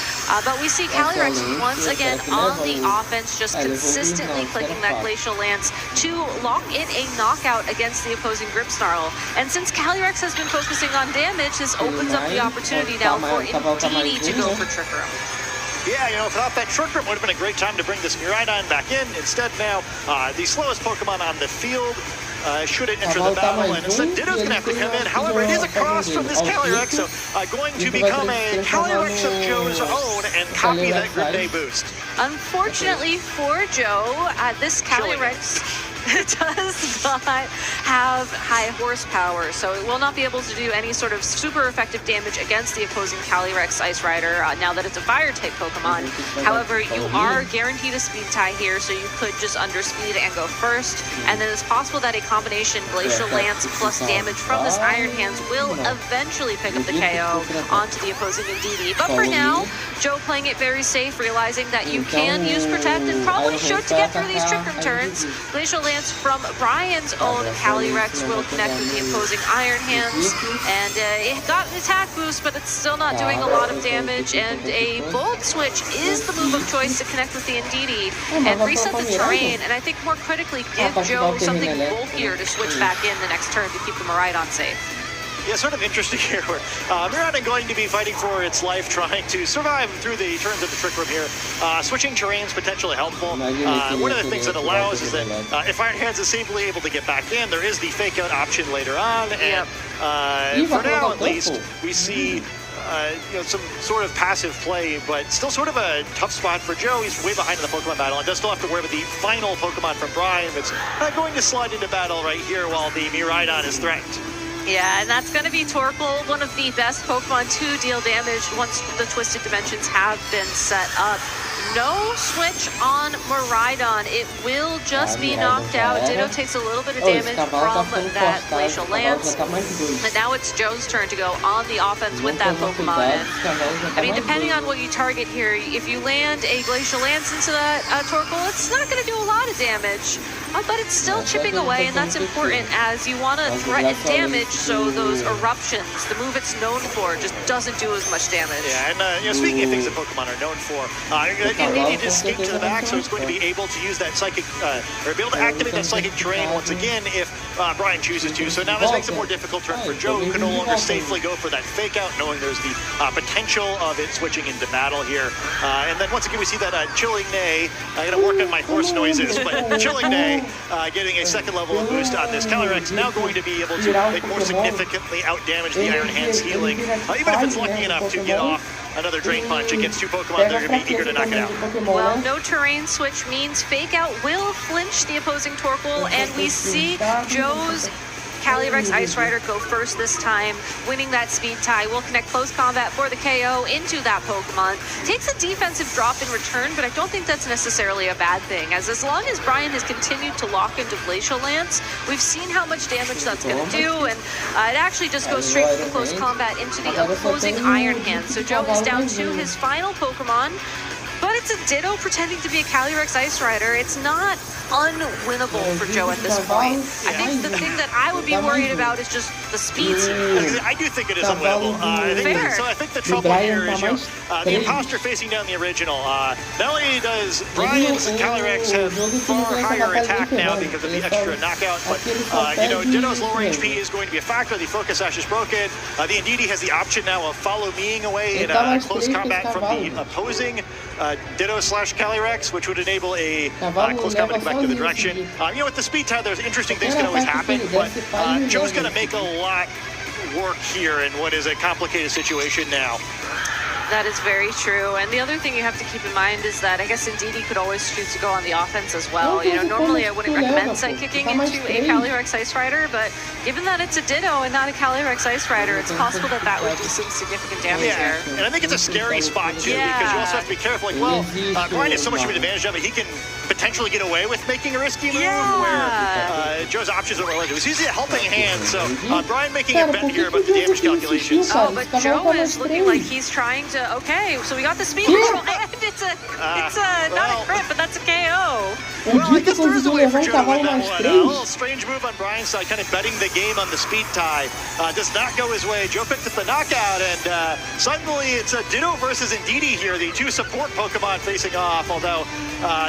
But we see Calyrex once again on the offense, just consistently clicking that Glacial Lance to lock in a knockout against the opposing Grimmsnarl. And since Calyrex has been focusing on damage, this opens up the opportunity now for Indeedee to go for Trick Room. Yeah, you know, if not that Trick Room would have been a great time to bring this Miraidon back in. Instead now, the slowest Pokemon on the field should it enter the battle, and instead Ditto's going to have to come in. However, it is across from this Calyrex, so going to become a Calyrex of Joe's own and copy that Grim Day boost. Unfortunately for Joe, this Calyrex does not have high horsepower, so it will not be able to do any sort of super effective damage against the opposing Calyrex Ice Rider now that it's a fire-type Pokemon. However, you are guaranteed a speed tie here, so you could just underspeed and go first, and then it's possible that a combination Glacial Lance plus damage from this Iron Hands will eventually pick up the KO onto the opposing Indeedee. But for now, Joe playing it very safe, realizing that you can use Protect and probably should to get through these Trick Room turns. Glacial Lance from Brian's own Calyrex will connect with the opposing Iron Hands, and it got an attack boost, but it's still not doing a lot of damage, and a Bold Switch is the move of choice to connect with the Indeedee and reset the terrain, and I think more critically give Joe something bulkier to switch back in the next turn to keep the Miraidon safe. Yeah, sort of interesting here where Miraidon going to be fighting for its life, trying to survive through the turns of the Trick Room here. Switching terrain's potentially helpful. One of the things that allows is that if Iron Hands is safely able to get back in, there is the fake out option later on. And for now, at least, we see some sort of passive play, but still sort of a tough spot for Joe. He's way behind in the Pokemon battle and does still have to worry about the final Pokemon from Brian that's going to slide into battle right here while the Miraidon is threatened. Yeah, and that's going to be Torkoal, one of the best Pokemon to deal damage once the Twisted Dimensions have been set up. No switch on Miraidon. It will just be knocked out. Ditto takes a little bit of damage from that Glacial Lance. But now it's Joe's turn to go on the offense with that Pokemon. And, I mean, depending on what you target here, if you land a Glacial Lance into that Torkoal, it's not going to do a lot of damage. But it's still chipping away, and that's important as you want to threaten damage, so those eruptions, the move it's known for, just doesn't do as much damage. Yeah, and speaking of things that Pokemon are known for, Indeedee just escaped to the back, so it's going to be able to use that Psychic, or be able to activate that Psychic Terrain once again if Brian chooses to. So now this makes a more difficult turn for Joe, who can no longer safely go for that fake out, knowing there's the potential of it switching into battle here. And then once again, we see that Chilling Neigh. I gotta work on my horse noises, but Chilling Neigh getting a second level of boost on this Calyrex, now going to be able to more significantly out damage the Iron Hands healing, even if it's lucky enough to get off another Drain Punch against two Pokemon, they're going to be eager to knock it out. Well, no terrain switch means Fake Out will flinch the opposing Torkoal, and we see Joe's Calyrex Ice Rider go first this time, winning that speed tie. Will connect close combat for the KO into that Pokemon. Takes a defensive drop in return, but I don't think that's necessarily a bad thing, as long as Brian has continued to lock into Glacial Lance, we've seen how much damage that's going to do, and it actually just goes straight from close combat into the opposing Iron Hand. So Joe is down to his final Pokemon, but it's a Ditto pretending to be a Calyrex Ice Rider. It's not unwinnable for Joe at this point. I think the thing that I would be worried about is just the speed. I do think it is unwinnable. I think the trouble here is the imposter facing down the original. Not only does Brian's Calyrex have far higher attack now because of the extra knockout, but Ditto's lower HP is going to be a factor. The Focus Sash is broken. The Indeedee has the option now of follow meing away in close combat from the opposing Ditto slash Calyrex, which would enable a close combat to go back to the direction. With the speed tie, there's interesting things can always happen, but Joe's going to make a lot work here in what is a complicated situation now. That is very true. And the other thing you have to keep in mind is that I guess Indeedee could always choose to go on the offense as well. Normally I wouldn't recommend Psychicking into a Calyrex Ice Rider, but given that it's a Ditto and not a Calyrex Ice Rider, it's possible that that would do some significant damage here. And I think it's a scary spot too, because you also have to be careful. Brian has so much of an advantage of it. He can potentially get away with making a risky move where Joe's options are more limited. He's usually a helping hand, so Brian making a bet here about the damage calculations. Oh, but Joe is looking like he's trying to, okay, so we got the speed control, and it's not a crit, but that's a KO. Well, I guess there is a way for Joe to win that one. A little strange move on Brian's side, kind of betting the game on the speed tie. Does not go his way. Joe picked up the knockout, and suddenly it's a Ditto versus Indeedee here, the two support Pokemon facing off, although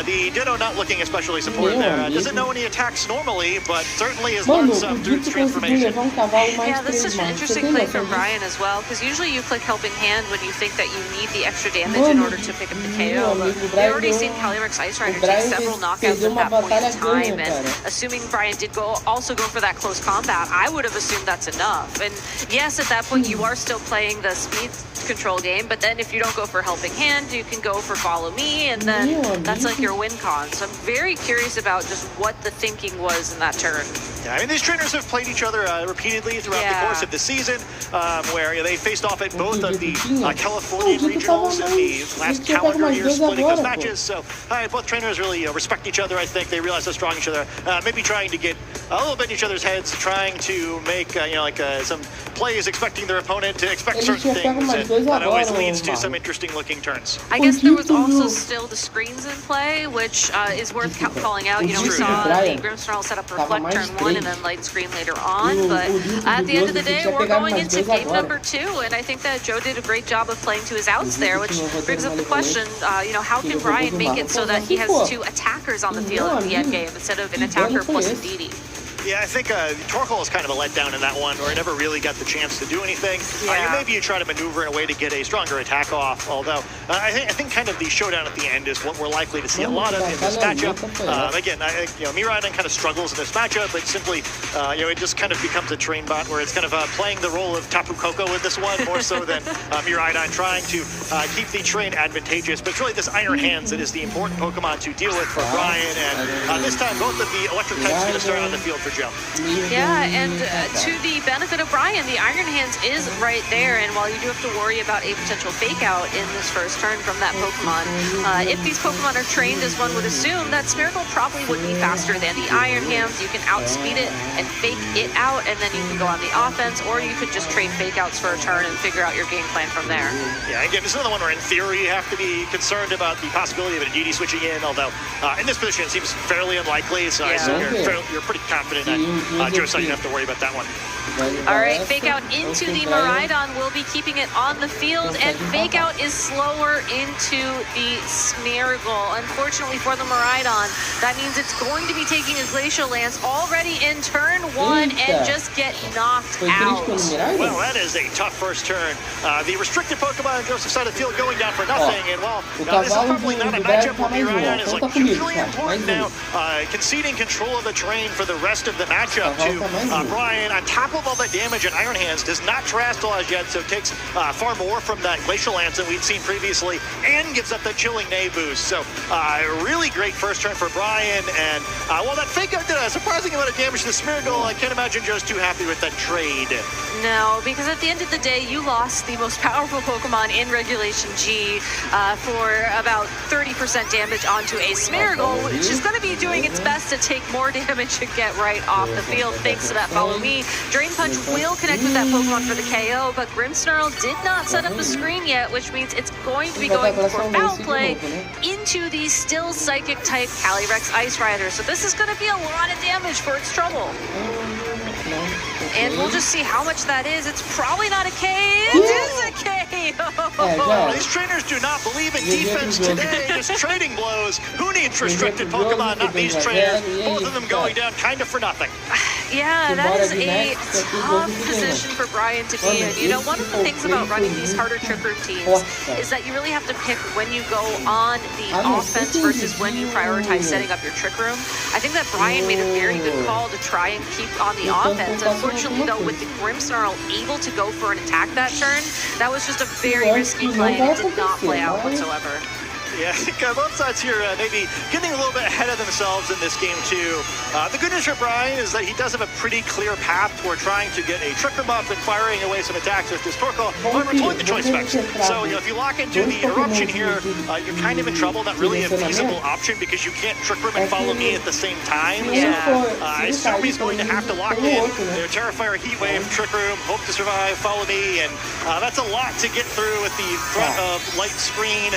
the Ditto not looking especially supported there. Doesn't know any attacks normally, but certainly has learned some through its transformation. Yeah, that's such an interesting play from Brian as well, because usually you click Helping Hand when you think that you need the extra damage in order to pick up the KO. But we've already seen Calyrex Ice Rider take several knockouts at that point in time, and assuming Brian did also go for that close combat, I would have assumed that's enough. And yes, at that point you are still playing the speed control game, but then if you don't go for helping hand, you can go for follow me, and then that's like your win con. So I'm very curious about just what the thinking was in that turn. Yeah, I mean, these trainers have played each other repeatedly throughout the course of the season, where they faced off at both of the Californian regionals in the last calendar year, splitting those matches. So both trainers really respect each other. I think they realize how strong each other are. Maybe trying to get a little bit in each other's heads, trying to make some plays, expecting their opponent to expect certain things, and that always leads to some interesting looking turns. I guess there was also still the screens in play, which is worth calling out. You know, we saw the Grimmsnarl set up Reflect turn 1 and then Light Screen later on, but at the end of the day, we're going into game number 2, and I think that Joe did a great job of playing to his outs there, which brings up the question, how can Brian make it so that he has 2 attackers on the field in the end game instead of an attacker plus a DD? Yeah, I think Torkoal is kind of a letdown in that one, where he never really got the chance to do anything. Maybe you try to maneuver in a way to get a stronger attack off, although I think kind of the showdown at the end is what we're likely to see a lot of in this matchup. Again, Miraidon kind of struggles in this matchup, but simply, it just kind of becomes a train bot where it's kind of playing the role of Tapu Koko with this one, more so than Miraidon trying to keep the train advantageous. But it's really this Iron Hands that is the important Pokemon to deal with for Brian, and this time both of the electric types are going to start on the field for Joe. Yeah, and to the benefit of Brian, the Iron Hands is right there, and while you do have to worry about a potential fake out in this first turn from that Pokemon, if these Pokemon are trained as one would assume, that Smeargle probably would be faster than the Iron Hands. You can outspeed it and fake it out, and then you can go on the offense, or you could just trade fake outs for a turn and figure out your game plan from there. Yeah, again, this is another one where in theory you have to be concerned about the possibility of a DD switching in, although in this position it seems fairly unlikely, so I assume you're pretty confident that Joe said you don't have to worry about that one. All right, fake out into the Miraidon will be keeping it on the field, and fake out is slower into the Smeargle. Unfortunately for the Miraidon, that means it's going to be taking a Glacial Lance already in turn 1 and just get knocked out. Well, that is a tough first turn. The restricted Pokemon on Joseph's side of the field going down for nothing, and while this is probably not a matchup where Miraidon is like hugely important now, conceding control of the train for the rest of the matchup to Brian, on top of all that damage, and Iron Hands does not Terastallize yet, so takes far more from that Glacial Lance than we'd seen previously, and gives up that Chilling Neigh boost. So really great first turn for Brian, and while that fake out did a surprising amount of damage to the Smeargle, I can't imagine Joe's too happy with that trade. No, because at the end of the day, you lost the most powerful Pokemon in Regulation G for about 30% damage onto a Smeargle, which is going to be doing its best to take more damage and get right off the field thanks to that Follow Me. Drain Punch will connect with that Pokemon for the KO, but Grimmsnarl did not set up a screen yet, which means it's going to be going for foul play into the still Psychic type Calyrex Ice Rider. So this is going to be a lot of damage for its trouble. And we'll just see how much that is. It's probably not a K. It is a KO. These trainers do not believe in defense today. Just trading blows. Who needs restricted Pokemon? Not these trainers. Both of them going down kind of for nothing. Yeah, that is a tough position for Brian to be in. You know, one of the things about running these harder Trick Room teams is that you really have to pick when you go on the offense versus when you prioritize setting up your Trick Room. I think that Brian made a very good call to try and keep on the offense. Unfortunately, though, with the Grimmsnarl able to go for an attack that turn, that was just a very risky play, and it did not play out whatsoever. Yeah, I think both sides here maybe getting a little bit ahead of themselves in this game too. The good news for Brian is that he does have a pretty clear path toward trying to get a Trick Room up and firing away some attacks with this Torkoal. However, it's only the choice specs. So, if you lock into the Eruption here, you're kind of in trouble. Not really a feasible option because you can't Trick Room and Follow Me at the same time. Yeah. So, I assume he's going to have to lock in their Terrifier, Heat Wave, Trick Room, Hope to Survive, Follow Me, and that's a lot to get through with the threat of Light Screen,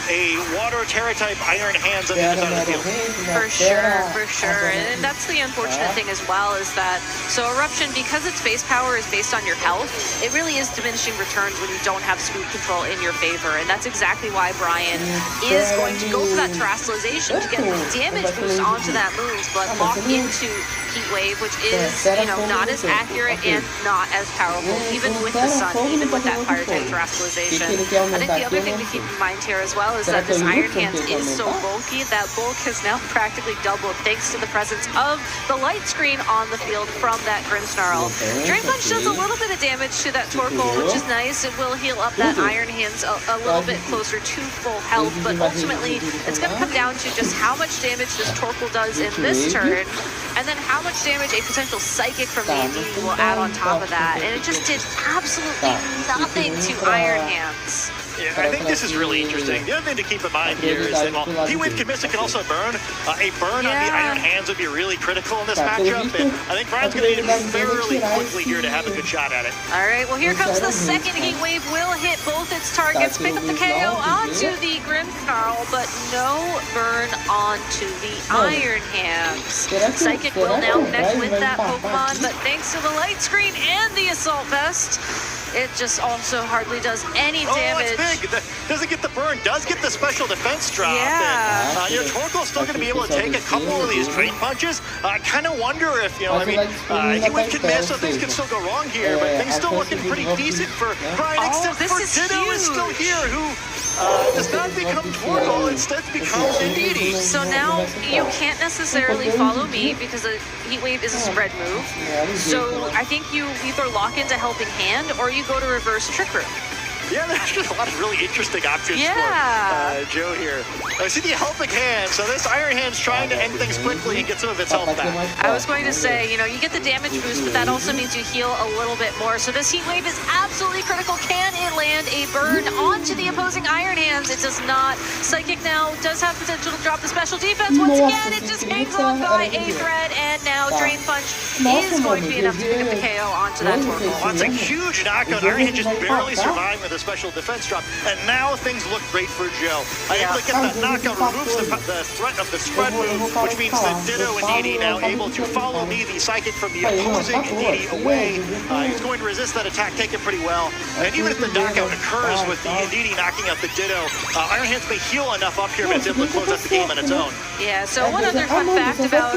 a Water Terra-type Iron Hands on the other side of the field. For sure. And that's the unfortunate thing as well, is that, so Eruption, because its base power is based on your health, it really is diminishing returns when you don't have speed control in your favor. And that's exactly why Brian is going to go for that Terastallization to get the damage boost onto that move, but lock into Heat Wave, which is, you know, not as accurate and not as powerful, even with the sun, even with that fire type terrestrialization. I think the other thing to keep in mind here as well is that this Iron Hands is so bulky that bulk has now practically doubled thanks to the presence of the light screen on the field from that Grimmsnarl. Drain Punch does a little bit of damage to that Torkoal, which is nice. It will heal up that Iron Hands a little bit closer to full health, but ultimately it's going to come down to just how much damage this Torkoal does in this turn, and then how much damage a potential Psychic from the Indeedee will add on top of that. And it just did absolutely nothing to Iron Hands. Yeah, I think this is really interesting. The other thing to keep in mind here is that while Heat Wave can miss, it can also burn. A burn on the Iron Hands would be really critical in this matchup, and I think Brian's going to need to move fairly quickly here to have a good shot at it. All right, well, here comes the second Heat Wave. Will hit both its targets, pick up the KO onto the Grimmsnarl, but no burn onto the Iron Hands. Psychic will now connect with that Pokemon, but thanks to the light screen and the Assault Vest, it just also hardly does any damage. Oh, it's big. Doesn't get the burn, does get the special defense drop. Yeah. And, you know, Torkoal's still going to be able to take a couple of these Drain Punches. I kind of wonder if, you know, I mean, Heat Wave can miss, so things can still go wrong here, but things still looking pretty decent for Brian, except for Ditto is still here, who does not become Torkoal, instead becomes Indeedee. So now you can't necessarily follow me because a Heat Wave is a spread move. So I think you either lock into Helping Hand or you go to reverse Trick Room. Yeah, there's actually a lot of really interesting options for Joe here. I see the Helping Hand, so this Iron Hand's trying to end things quickly and get some of its health back. I was going to say, you know, you get the damage boost, but that also means you heal a little bit more. So this Heat Wave is absolutely critical. Can it land a burn onto the opposing Iron Hands? It does not. Psychic now does have potential to drop the special defense. Once again, it just hangs on by a thread, and now Drain Punch is going to be enough to pick up the KO onto that Torkoal. That's a huge knockout. Iron Hand just barely survived with a special defense drop, and now things look great for Joe. Able to get that knockout, removes the threat of the spread move, which means that Ditto Indeedee now able to follow me, the Psychic from the opposing Indeedee away. He's going to resist that attack, take it pretty well. And even if the knockout occurs with the Indeedee knocking out the Ditto, Iron Hands may heal enough up here, but it's able to close out the game on its own. Yeah, so one other fun fact about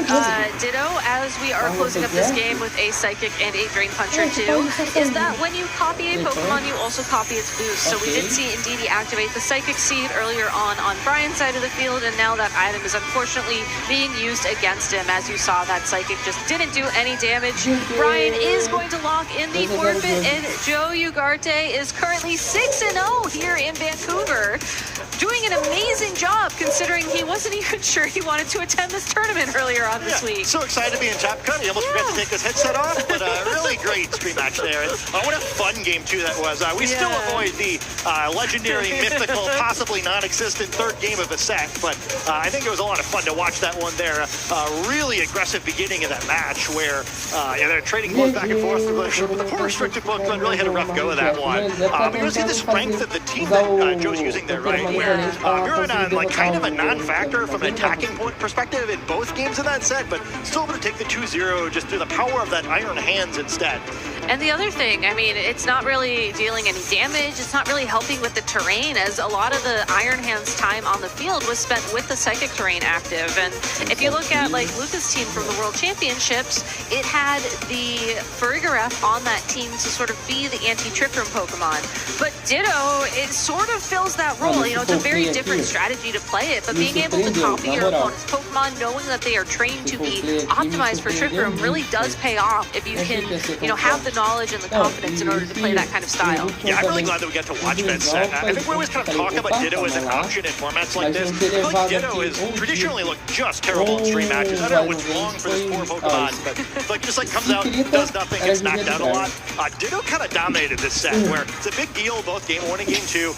Ditto, as we are closing up this game with a Psychic and a Drain Puncher too, is that when you copy a Pokemon, you also copy its boost. So we did see Indeedee activate the Psychic Seed earlier on Brian's side of the field, and now that item is unfortunately being used against him. As you saw, that Psychic just didn't do any damage. Brian is going to lock in the forfeit, and Joe Ugarte is currently 6-0 here in Vancouver, doing an amazing job considering he wasn't even sure he wanted to attend this tournament earlier on this week. So excited to be in Top Cut. He almost forgot to take his headset off, but really great stream match there. What a fun game too that was. We still avoid the legendary, mythical, possibly non-existent third game of a set, but I think it was a lot of fun to watch that one there. Really aggressive beginning of that match where they're trading blows back and forth. The poor restricted Pokemon really had a rough go of that one. But you see the strength of the team that Joe's using there, right? Where Miraidon, like kind of a non-factor from an attacking point perspective in both games of that set, but still able to take the 2-0 just through the power of that Iron Hands instead. And the other thing, I mean, it's not really dealing any damage. It's not really helping with the terrain, as a lot of the Iron Hands time on the field was spent with the Psychic terrain active. And if you look at like Luca's team from the World Championships, it had the Farigiraf on that team to sort of be the anti-Trick Room Pokemon. But Ditto, it sort of fills that role. You know, it's a very different strategy to play it, but being able to copy your opponent's Pokemon, knowing that they are trained to be optimized for Trick Room, really does pay off if you can, you know, have the knowledge and the confidence in order to play that kind of style. Yeah, I'm really glad that we got to watch that set. I think we always kind of talk about Ditto as an option in formats like this. I feel like Ditto has traditionally looked just terrible in stream matches. I don't know what's wrong for this poor Pokemon, but like just like comes out, does nothing, gets knocked out a lot. Ditto kind of dominated this set, where it's a big deal both game 1 and game 2.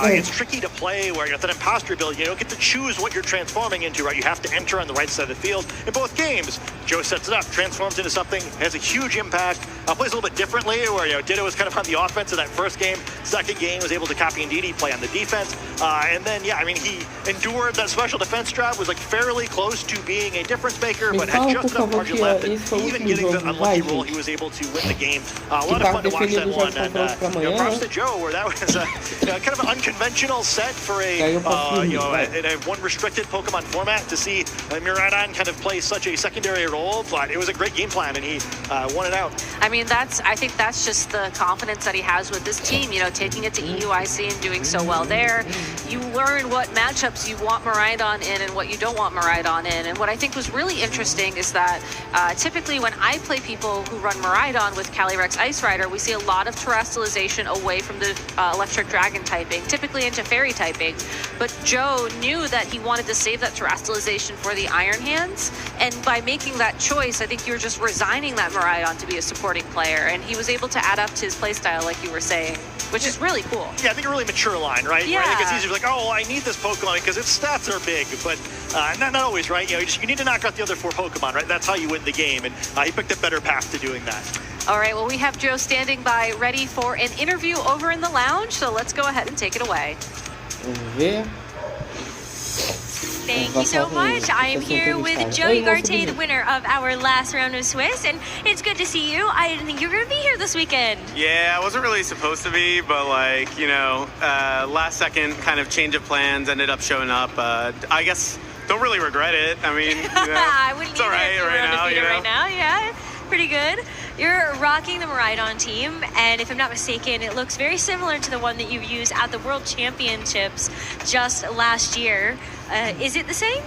It's tricky to play where you're at that imposter ability. You don't get to choose what you're transforming into, right? You have to enter on the right side of the field. In both games, Joe sets it up, transforms into something, has a huge impact, plays a little bit differently, where, you know, Ditto was kind of on the offense in that first game, second game, was able to copy Ndidi play on the defense. And then, yeah, I mean, he endured that special defense job, was like fairly close to being a difference maker, but had just enough margin left. And even getting the unlucky roll, he was able to win the game. A lot of fun to watch that one. And props to Joe, where that was kind of an unconventional set for a one restricted Pokemon format to see Miraidon kind of play such a secondary role. But it was a great game plan, and he won it out. I mean, I think that's just the confidence that he has with this team, you know, taking it to EUIC and doing so well there. You learn what matchups you want Miraidon in and what you don't want Miraidon in. And what I think was really interesting is that typically when I play people who run Miraidon with Calyrex Ice Rider, we see a lot of terrestrialization away from the Electric Dragon typing, typically into Fairy typing. But Joe knew that he wanted to save that terrestrialization for the Iron Hands. And by making that choice, I think you're just resigning that Miraidon to be a supporting player. And he was able to add up to his playstyle, like you were saying, which is really cool. Yeah, I think a really mature line, right? Yeah. Where I think it's easy to be like, oh, I need this Pokemon because its stats are big, but not always, right? You know, you need to knock out the other 4 Pokemon, right? That's how you win the game, and he picked a better path to doing that. All right, well, we have Joe standing by ready for an interview over in the lounge, so let's go ahead and take it away. Thank you so much. I am here with Joe Ugarte, the winner of our last round of Swiss, and it's good to see you. I didn't think you were going to be here this weekend. Yeah, I wasn't really supposed to be, but like, you know, last second kind of change of plans, ended up showing up. I guess don't really regret it. I mean, you know, I wouldn't it's all right now, you know? right now, yeah. Pretty good. You're rocking the Miraidon team, and if I'm not mistaken, it looks very similar to the one that you used at the World Championships just last year. Is it the same?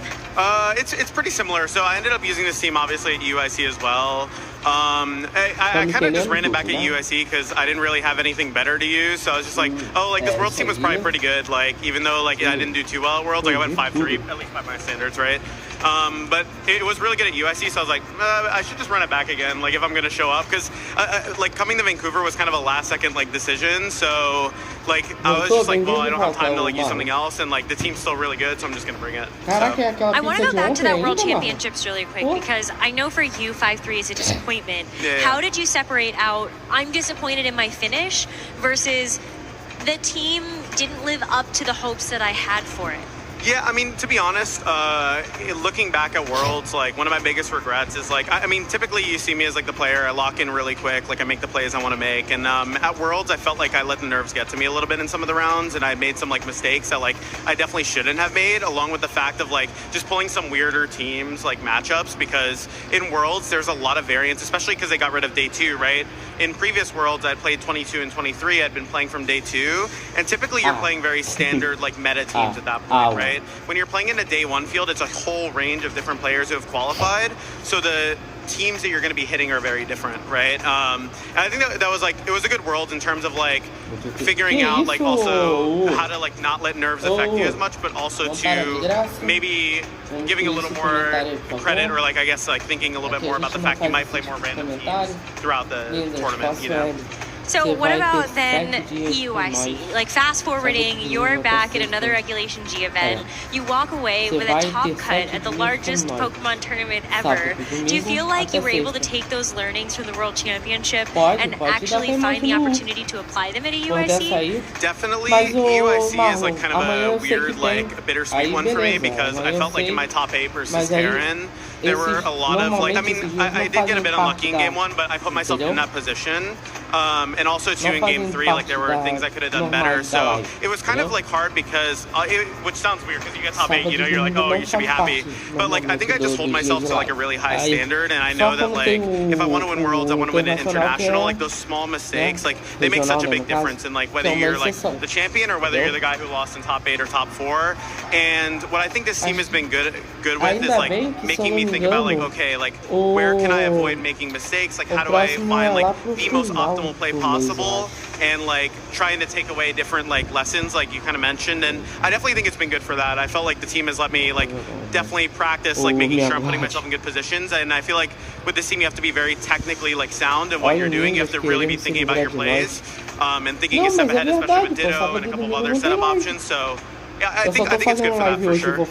It's pretty similar. So I ended up using this team obviously at UIC as well. I kind of just ran it back at UIC because I didn't really have anything better to use. So I was just like, oh, like this Worlds team was probably pretty good. Like even though like I didn't do too well at Worlds, like I went 5-3 at least by my standards, right? But it was really good at UIC, so I was like, I should just run it back again, like if I'm gonna show up, because like coming to Vancouver was kind of a last second like decision. So like I was just like, well, I don't have time to like use something else, and like the team's still really good, so I'm just gonna bring it. So. I want to go back to that World Championships really quick, because I know for you 5-3 is a disappointment. Yeah. How did you separate out I'm disappointed in my finish versus the team didn't live up to the hopes that I had for it? Yeah, I mean, to be honest, looking back at Worlds, like one of my biggest regrets is like, I mean, typically you see me as like the player, I lock in really quick, like I make the plays I want to make. And at Worlds, I felt like I let the nerves get to me a little bit in some of the rounds, and I made some like mistakes that like I definitely shouldn't have made, along with the fact of like just pulling some weirder teams like matchups, because in Worlds there's a lot of variance, especially because they got rid of day 2, right? In previous Worlds, I'd played 22 and 23, I'd been playing from day 2, and typically you're playing very standard like meta teams at that point, right? When you're playing in a day 1 field, it's a whole range of different players who have qualified, so the teams that you're going to be hitting are very different, right? And I think that was like, it was a good World in terms of like figuring out like also how to like not let nerves affect you as much, but also to maybe giving a little more credit, or like I guess like thinking a little bit more about the fact you might play more random teams throughout the tournament, you know? So what about then EUIC? Like fast forwarding, you're back at another Regulation G event. You walk away with a top cut at the largest Pokemon tournament ever. Do you feel like you were able to take those learnings from the World Championship and actually find the opportunity to apply them at EUIC? Definitely, EUIC is like kind of a weird, like a bittersweet one for me, because I felt like in my top 8 versus Terran, there were a lot of like, I mean, I did get a bit unlucky in game 1, but I put myself in that position. And also too in game 3, like there were things I could have done better. So it was kind of like hard because, which sounds weird because you get top 8, you know, you're like, oh, you should be happy. But like, I think I just hold myself to like a really high standard, and I know that like, if I want to win Worlds, I want to win it international. Like those small mistakes, like they make such a big difference in like whether you're like the champion or whether you're the guy who lost in top 8 or top 4. And what I think this team has been good with is like making me think about like, okay, like where can I avoid making mistakes? Like how do I find like the most optimal play possible, and like trying to take away different like lessons like you kind of mentioned. And I definitely think it's been good for that. I felt like the team has let me like definitely practice like making sure I'm putting myself in good positions, and I feel like with this team you have to be very technically like sound in what you're doing. You have to really be thinking about your plays and thinking a step ahead, especially with Ditto and a couple of other setup options. So I think it's good for that, for sure.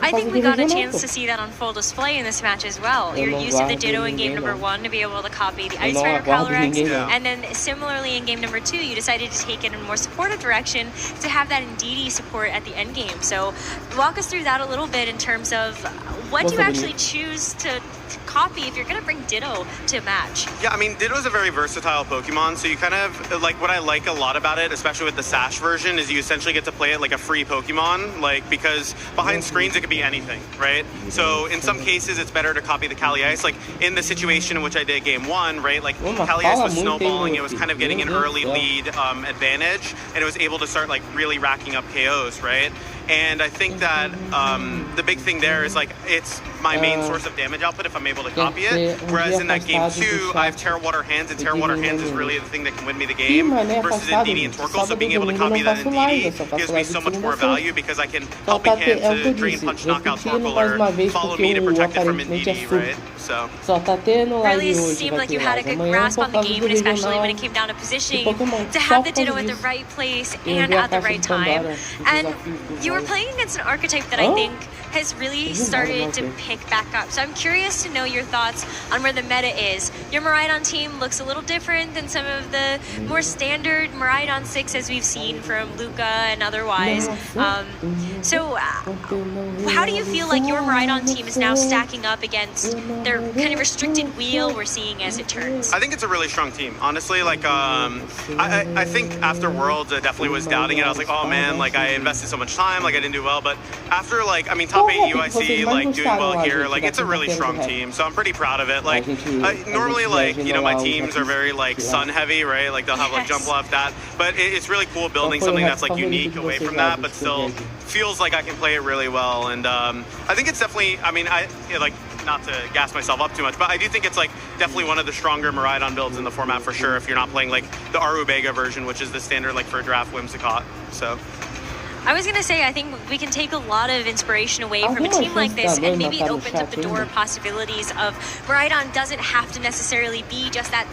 I think we got a chance to see that on full display in this match as well. Your use of the Ditto in game number 1 to be able to copy the Ice Rider Calyrex, and then similarly in game number 2, you decided to take it in a more supportive direction to have that Indeedee support at the end game. So walk us through that a little bit in terms of what do you actually choose to copy if you're going to bring Ditto to a match? Yeah, I mean, Ditto is a very versatile Pokemon, so you kind of, like, what I like a lot about it, especially with the Sash version, is you essentially get to play it like a free Pokemon, like, because behind screens it could be anything, right? So in some cases it's better to copy the Cali Ice, like in the situation in which I did game 1, right? Like Cali Ice was snowballing, it was kind of getting an early lead advantage, and it was able to start like really racking up KOs, right? And I think that the big thing there is like it's my main source of damage output if I'm able to copy it. Whereas in that game 2, I have Terra Water Hands, and Terra Water Hands is really the thing that can win me the game versus Indeedee and Torkoal. So being able to copy that Indeedee gives me so much more value because I can Helping Hand to Drain Punch, knock out Torkoal, or follow me to protect it from Indeedee, right? So really seemed like you had a good grasp on the game, and especially when it came down to positioning, to have the Ditto in the right place and at the right time. And you were playing against an archetype that I think has really started to pick back up. So I'm curious to know your thoughts on where the meta is. Your Miraidon team looks a little different than some of the more standard Miraidon 6 as we've seen from Luca and otherwise. So how do you feel like your Miraidon team is now stacking up against their kind of restricted wheel we're seeing as it turns? I think it's a really strong team, honestly. Like, I think after Worlds, I definitely was doubting it. I was like, oh man, like I invested so much time, like I didn't do well. But after, like, I mean, top 8 UIC, like doing well here, like it's a really strong team. So I'm pretty proud of it. Like, normally, like, you know, my teams are very like sun heavy, right? Like they'll have like jump left, that. But it's really cool building something that's like unique away from that, but still feels like I can play it really well. And I think it's definitely, I mean, like, not to gas myself up too much, but I do think it's like definitely one of the stronger Miraidon builds in the format for sure, if you're not playing like the Arubega version, which is the standard like for draft Whimsicott. So I was going to say, I think we can take a lot of inspiration away from a team like this, and maybe it opens up the door of possibilities of Miraidon doesn't have to necessarily be just that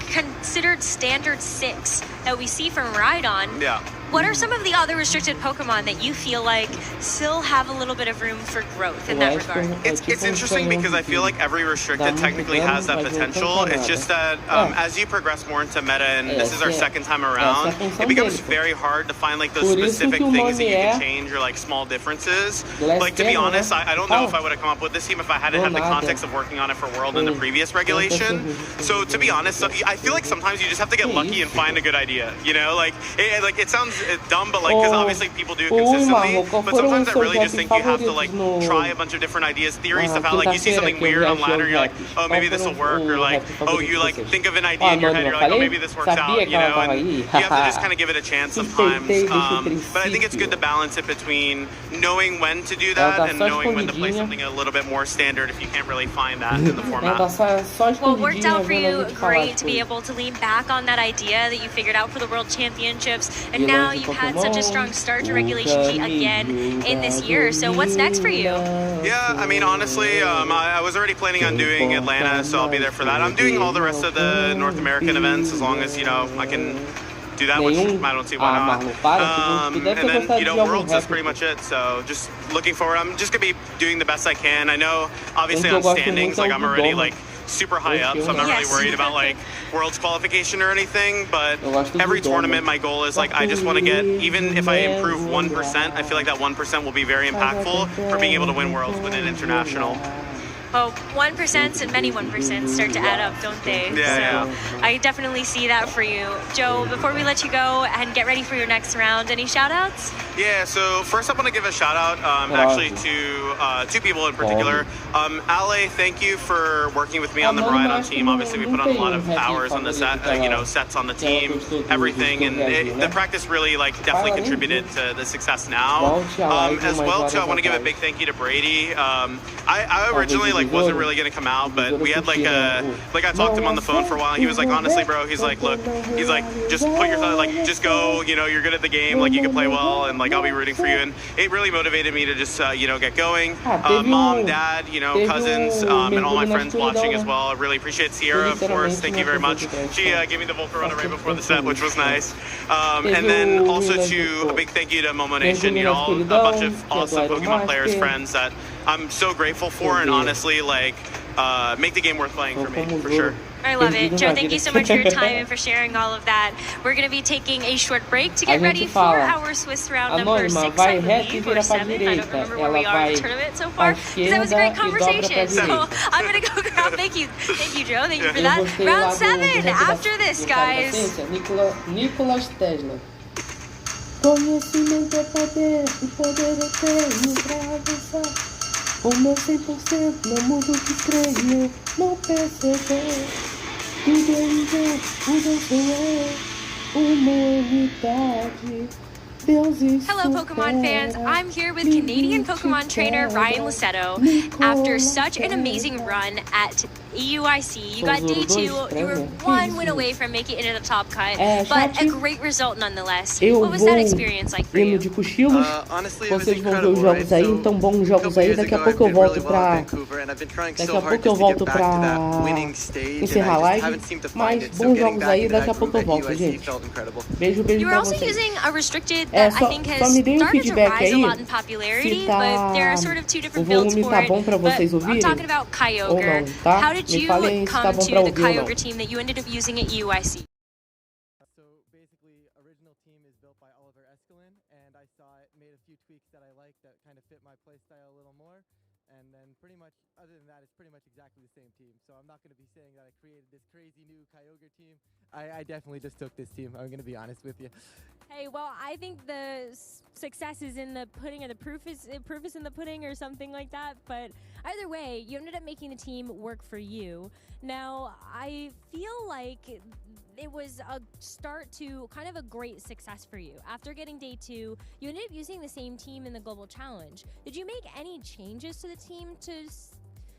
considered standard 6 that we see from Miraidon. Yeah. What are some of the other restricted Pokemon that you feel like still have a little bit of room for growth in that regard? It's interesting because I feel like every restricted technically has that potential. It's just that as you progress more into meta, and this is our second time around, it becomes very hard to find like those specific things that you can change or like small differences. Like, to be honest, I don't know if I would have come up with this team if I hadn't had the context of working on it for World in the previous regulation. So to be honest, I feel like sometimes you just have to get lucky and find a good idea, you know? Like it sounds dumb, but like, because obviously people do it consistently, but sometimes I really just think you have to like try a bunch of different ideas, theories of how, like, you see something weird on ladder, you're like, oh, maybe this will work, or like, oh, you like think of an idea in your head, you're like, oh, maybe this works out, you know, and you have to just kind of give it a chance sometimes. But I think it's good to balance it between knowing when to do that and knowing when to play something a little bit more standard if you can't really find that in the format. Well, it worked out for you great to be able to lean back on that idea that you figured out for the World Championships, and now you've had such a strong start to Regulation G again in this year. So what's next for you? Yeah, I mean, honestly, I was already planning on doing Atlanta, so I'll be there for that. I'm doing all the rest of the North American events as long as, you know, I can do that, which I don't see why not. And then, you know, Worlds is pretty much it. So just looking forward. I'm just going to be doing the best I can. I know, obviously, on standings, like, I'm already, like, super high up, so I'm not really worried about like Worlds qualification or anything, but every tournament my goal is like I just want to get, even if I improve 1%, I feel like that 1% will be very impactful for being able to win Worlds within international. Well, 1% and many 1% start to add up, don't they? Yeah, so I definitely see that for you. Joe, before we let you go and get ready for your next round, any shout outs? Yeah, so first I want to give a shout out actually to two people in particular. Ale, thank you for working with me on the Miraidon team. Obviously we put on a lot of hours on the set, you know, sets on the team, everything, and the practice really like definitely contributed to the success now. As well too, I want to give a big thank you to Brady. I originally like like wasn't really gonna come out, but we had like I talked to him on the phone for a while. And he was like, honestly, bro, he's like, look, he's like, just put yourself, like, just go, you know, you're good at the game, like you can play well, and like I'll be rooting for you. And it really motivated me to just you know, get going. Mom, dad, you know, cousins, and all my friends watching as well. I really appreciate Sierra, of course. Thank you very much. She gave me the vocal runner right before the set, which was nice. And then also to a big thank you to Momo Nation, you know, a bunch of awesome Pokemon players, friends that I'm so grateful for, and honestly, like, make the game worth playing for me, for sure. I love it. Joe, thank you so much for your time and for sharing all of that. We're going to be taking a short break to get ready for our Swiss round number 6, I believe, or 7. I don't remember where we are in the tournament so far, because that was a great conversation. So I'm going to go grab, thank you, Joe, thank you for that. Round 7 after this, guys. Nicolas Tesla. Conhecimento é poder, e poder eu tenho pra avançar. O meu 100% não mudo o que creio, não perceber. Tudo é igual, tudo sou eu, humanidade. Hello, Pokemon fans. I'm here with Canadian Pokemon trainer Ryan Licetto. After such an amazing run at EUIC, you got day 2. You were 1 win away from making it into the top cut, but a great result nonetheless. What was that experience like for you? De cochilos. Vocês vão ver os jogos aí, então bons jogos aí. Daqui a pouco eu volto pra encerrar a live. Mas bons jogos aí, daqui a pouco eu volto, gente. Beijo pra vocês. I think has started to rise a lot in popularity, but there are sort of two different builds for it. But I'm talking about Kyogre. How did you come to the Kyogre team that you ended up using at EUIC? So basically, original team is built by Oliver Escalin, and I saw it made a few tweaks that I liked that kind of fit my playstyle a little more. And then pretty much, other than that, it's pretty much exactly the same team. So I'm not going to be saying that I created this crazy new Kyogre team. I definitely just took this team. I'm going to be honest with you. Hey, well, I think the success is in the pudding, or the proof is in the pudding, or something like that. But either way, you ended up making the team work for you. Now, I feel like it was a start to kind of a great success for you. After getting day 2, you ended up using the same team in the Global Challenge. Did you make any changes to the team to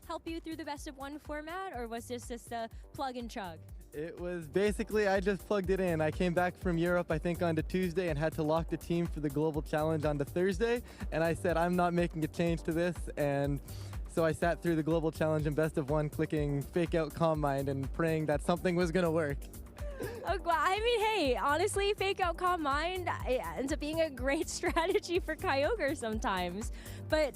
help you through the best of 1 format, or was this just a plug and chug? It was basically, I just plugged it in. I came back from Europe, I think, on the Tuesday and had to lock the team for the Global Challenge on the Thursday. And I said, I'm not making a change to this. And so I sat through the Global Challenge in best of 1, clicking fake out Calm Mind and praying that something was going to work. I mean, hey, honestly, fake out Calm Mind ends up being a great strategy for Kyogre sometimes. But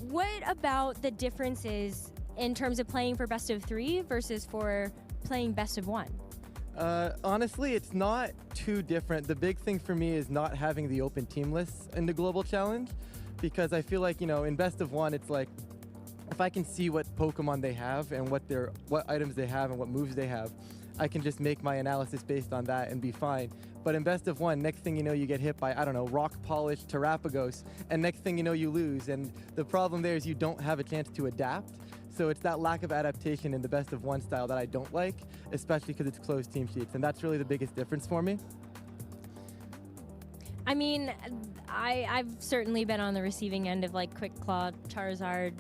what about the differences in terms of playing for best of 3 versus for playing best of 1? Honestly, it's not too different. The big thing for me is not having the open team lists in the Global Challenge, because I feel like, you know, in best of 1, it's like, if I can see what Pokemon they have and what items they have and what moves they have, I can just make my analysis based on that and be fine. But in best of 1, next thing you know, you get hit by, I don't know, Rock Polish, Terrapagos, and next thing you know, you lose. And the problem there is you don't have a chance to adapt. So it's that lack of adaptation in the best of 1 style that I don't like, especially because it's closed team sheets. And that's really the biggest difference for me. I mean, I've certainly been on the receiving end of like Quick Claw, Charizard,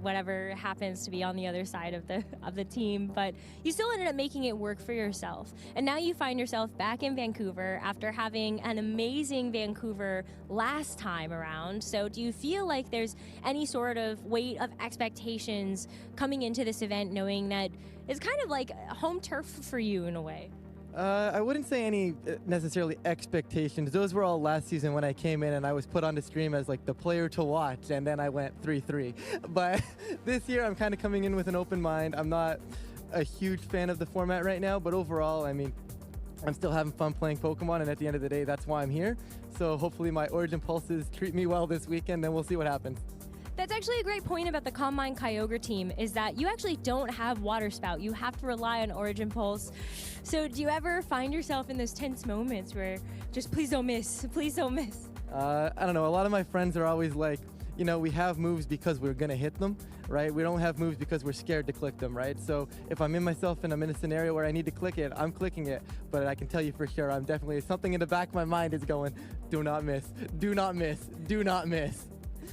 whatever happens to be on the other side of the team, but you still ended up making it work for yourself. And now you find yourself back in Vancouver after having an amazing Vancouver last time around. So do you feel like there's any sort of weight of expectations coming into this event, knowing that it's kind of like home turf for you in a way? I wouldn't say any necessarily expectations. Those were all last season when I came in and I was put on the stream as like the player to watch, and then I went 3-3. But this year I'm kind of coming in with an open mind. I'm not a huge fan of the format right now, but overall, I mean, I'm still having fun playing Pokemon, and at the end of the day, that's why I'm here. So hopefully my Origin Pulses treat me well this weekend, and we'll see what happens. That's actually a great point about the Calm Mind Kyogre team, is that you actually don't have Water Spout. You have to rely on Origin Pulse. So do you ever find yourself in those tense moments where just please don't miss, please don't miss? I don't know. A lot of my friends are always like, you know, we have moves because we're going to hit them, right? We don't have moves because we're scared to click them, right? So if I'm in myself and I'm in a scenario where I need to click it, I'm clicking it. But I can tell you for sure, I'm definitely, something in the back of my mind is going, do not miss, do not miss, do not miss.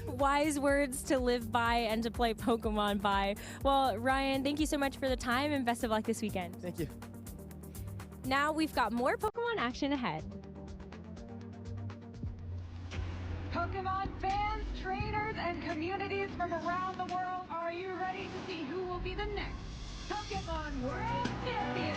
wise words to live by and to play Pokemon by. Well, Ryan, thank you so much for the time and best of luck this weekend. Thank you. Now we've got more Pokemon action ahead. Pokemon fans, trainers, and communities from around the world, are you ready to see who will be the next Pokemon World Champion?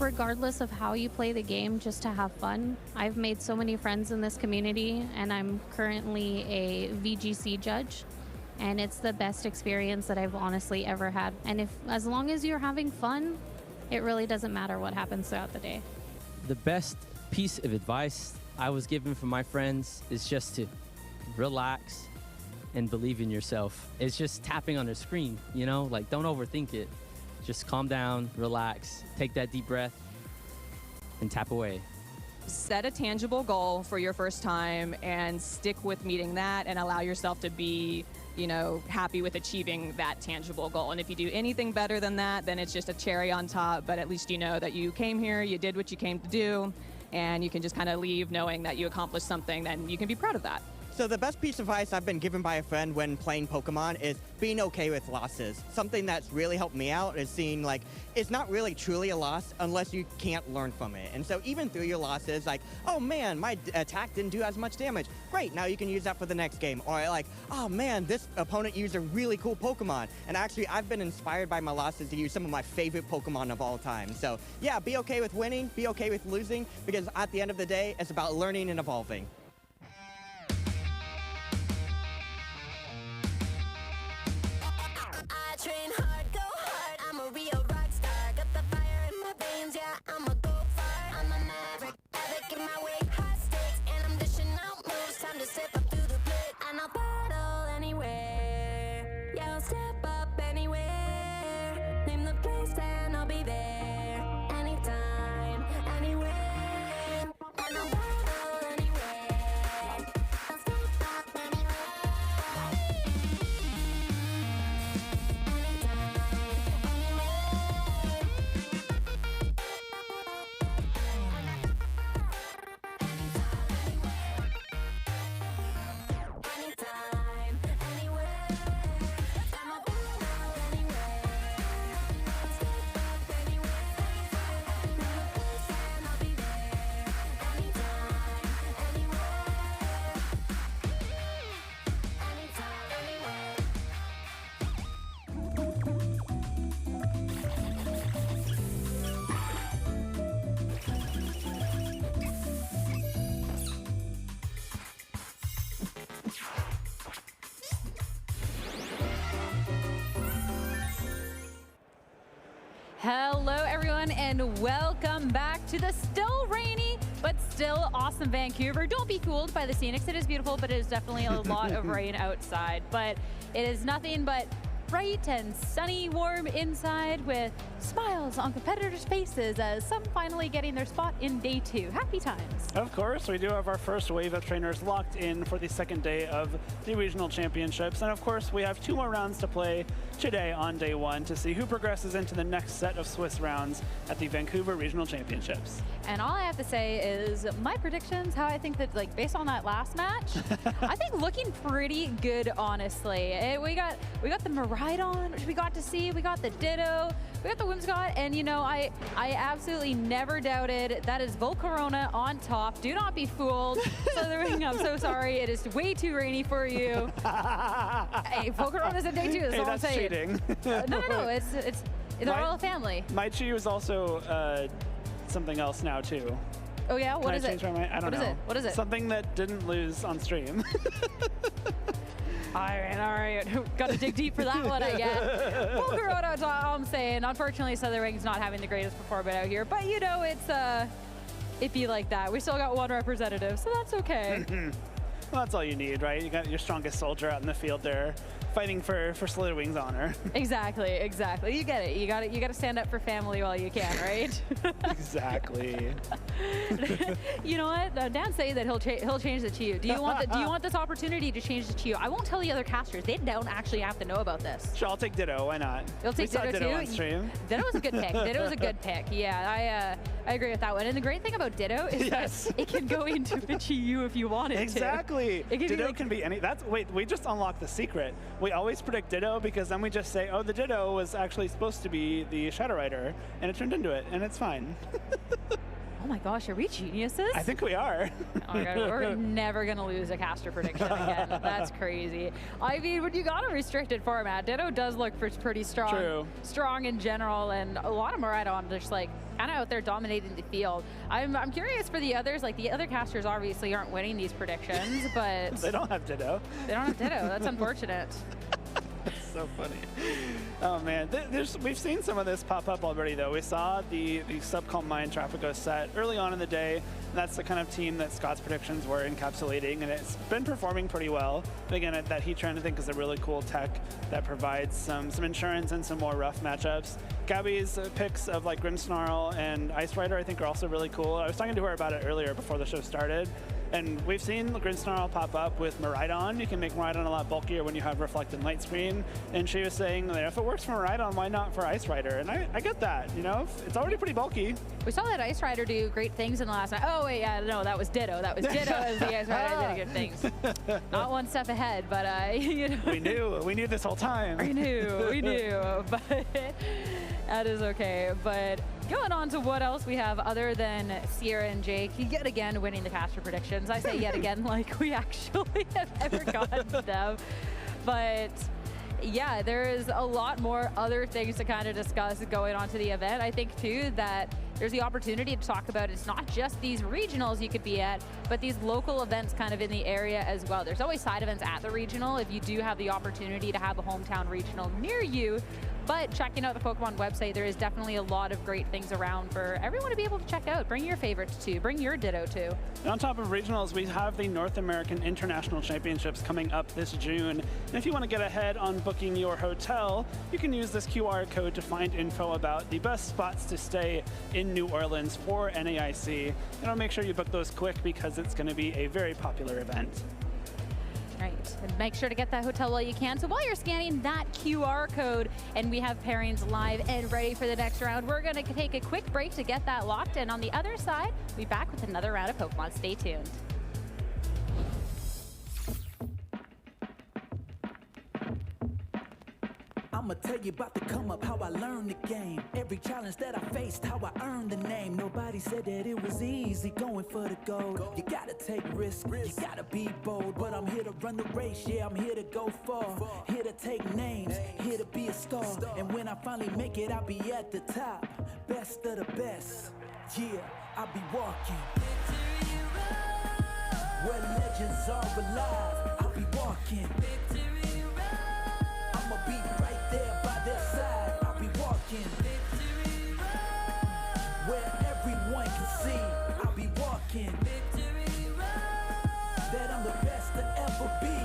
Regardless of how you play the game, just to have fun. I've made so many friends in this community, and I'm currently a VGC judge, and it's the best experience that I've honestly ever had. And as long as you're having fun, it really doesn't matter what happens throughout the day. The best piece of advice I was given from my friends is just to relax and believe in yourself. It's just tapping on a screen, you know, like don't overthink it. Just calm down, relax, take that deep breath, and tap away. Set a tangible goal for your first time and stick with meeting that and allow yourself to be, happy with achieving that tangible goal. And if you do anything better than that, then it's just a cherry on top, but at least you know that you came here, you did what you came to do, and you can just kind of leave knowing that you accomplished something, then you can be proud of that. So the best piece of advice I've been given by a friend when playing Pokemon is being okay with losses. Something that's really helped me out is seeing it's not really truly a loss unless you can't learn from it. And so even through your losses, oh man, my attack didn't do as much damage. Great, now you can use that for the next game. Or oh man, this opponent used a really cool Pokemon. And actually I've been inspired by my losses to use some of my favorite Pokemon of all time. So yeah, be okay with winning, be okay with losing, because at the end of the day, it's about learning and evolving. Train hard, go hard, I'm a real rock star. Got the fire in my veins, yeah, I'ma go far. I'm a maverick, havoc in my way, high stakes, and I'm dishing out moves. Time to step up through the plate, and I'll battle anywhere. Yeah, I'll step up anywhere. Name the place and I'll be there. Anytime, anywhere. And I'll battle anywhere. I'll step up anywhere. Hello, everyone, and welcome back to the still rainy but still awesome Vancouver. Don't be fooled by the scenics. It is beautiful, but it is definitely a lot of rain outside. But it is nothing but bright and sunny, warm inside with smiles on competitors' faces as some finally getting their spot in day 2. Happy times. Of course, we do have our first wave of trainers locked in for the second day of the regional championships. And of course, we have 2 more rounds to play today on day 1 to see who progresses into the next set of Swiss rounds at the Vancouver Regional Championships. And all I have to say is my predictions, how I think that, like, based on that last match, I think looking pretty good, honestly. We got the Maridon, which we got to see. We got the Ditto. We got the Whimsicott. And, you know, I absolutely never doubted that is Volcarona on top. Do not be fooled. Slithering, I'm so sorry. It is way too rainy for you. Hey, Volcarona's in day 2. That's all I'm saying. Cheating. No. They're all a family. My Chi is also something else now, too. Oh, yeah? What is it? Change my mind? I don't know. What is it? Something that didn't lose on stream. All right. Got to dig deep for that one, I guess. Volcarona, that's all I'm saying. Unfortunately, Southern's not having the greatest performance out here, but you know, it's iffy like that. We still got 1 representative, so that's okay. Well, that's all you need, right? You got your strongest soldier out in the field there, fighting for Slitherwing's honor. Exactly. You get it. You got to stand up for family while you can, right? Exactly. You know what? Dan say that he'll change the Chiyu. Do you want this opportunity to change the Chiyu? I won't tell the other casters. They don't actually have to know about this. Sure, I'll take Ditto. Why not? You'll take Ditto too? On stream. Ditto was a good pick. Ditto was a good pick. Yeah, I agree with that one. And the great thing about Ditto is that it can go into a Chiyu if you want it to. Exactly. Ditto can be any. Wait, we just unlocked the secret. We always predict Ditto because then we just say, oh, the Ditto was actually supposed to be the Shadow Rider, and it turned into it, and it's fine. Oh my gosh, are we geniuses? I think we are. Oh my God, we're never gonna lose a caster prediction again. That's crazy. I mean, when you got a restricted format, Ditto does look pretty strong. True. Strong in general, and a lot of Maridon just like kind of out there dominating the field. I'm curious for the others. Like the other casters obviously aren't winning these predictions, but they don't have Ditto. They don't have Ditto. That's unfortunate. That's so funny. Oh man, we've seen some of this pop up already though. We saw the Subcom Mine Trafico set early on in the day. And that's the kind of team that Scott's predictions were encapsulating, and it's been performing pretty well. And again, that Heatran I think is a really cool tech that provides some insurance and some more rough matchups. Gabby's picks of like Grimmsnarl and Ice Rider I think are also really cool. I was talking to her about it earlier before the show started. And we've seen Grimmsnarl pop up with Maridon. You can make Maridon a lot bulkier when you have Reflected Light Screen. And she was saying that if it works for Maridon, why not for Ice Rider? And I get that, you know? It's already pretty bulky. We saw that Ice Rider do great things in the last night. Oh, wait, yeah, no, that was Ditto. That was Ditto as the Ice Rider did good things. Not one step ahead, but, you know. We knew this whole time. We knew, but that is okay. But going on to what else we have other than Sierra and Jake, yet again winning the caster predictions. I say yet again like we actually have ever gotten them. But yeah, there is a lot more other things to kind of discuss going on to the event. I think too that there's the opportunity to talk about it's not just these regionals you could be at, but these local events kind of in the area as well. There's always side events at the regional if you do have the opportunity to have a hometown regional near you. But checking out the Pokemon website, there is definitely a lot of great things around for everyone to be able to check out. Bring your favorites too. Bring your Ditto too. And on top of regionals, we have the North American International Championships coming up this June. And if you want to get ahead on booking your hotel, you can use this QR code to find info about the best spots to stay in New Orleans for NAIC. And I'll make sure you book those quick because it's going to be a very popular event. Right, and make sure to get that hotel while you can. So while you're scanning that QR code and we have pairings live and ready for the next round, we're gonna take a quick break to get that locked. And on the other side, we'll be back with another round of Pokemon. Stay tuned. I'ma tell you about the come up, how I learned the game. Every challenge that I faced, how I earned the name. Nobody said that it was easy going for the gold. You gotta take risks, you gotta be bold. But I'm here to run the race, yeah, I'm here to go far. Here to take names, here to be a star. And when I finally make it, I'll be at the top. Best of the best, yeah, I'll be walking. Where legends are alive, I'll be walking. I'ma be right there by their side, I'll be walking. Where everyone can see, I'll be walking. That I'm the best to ever be.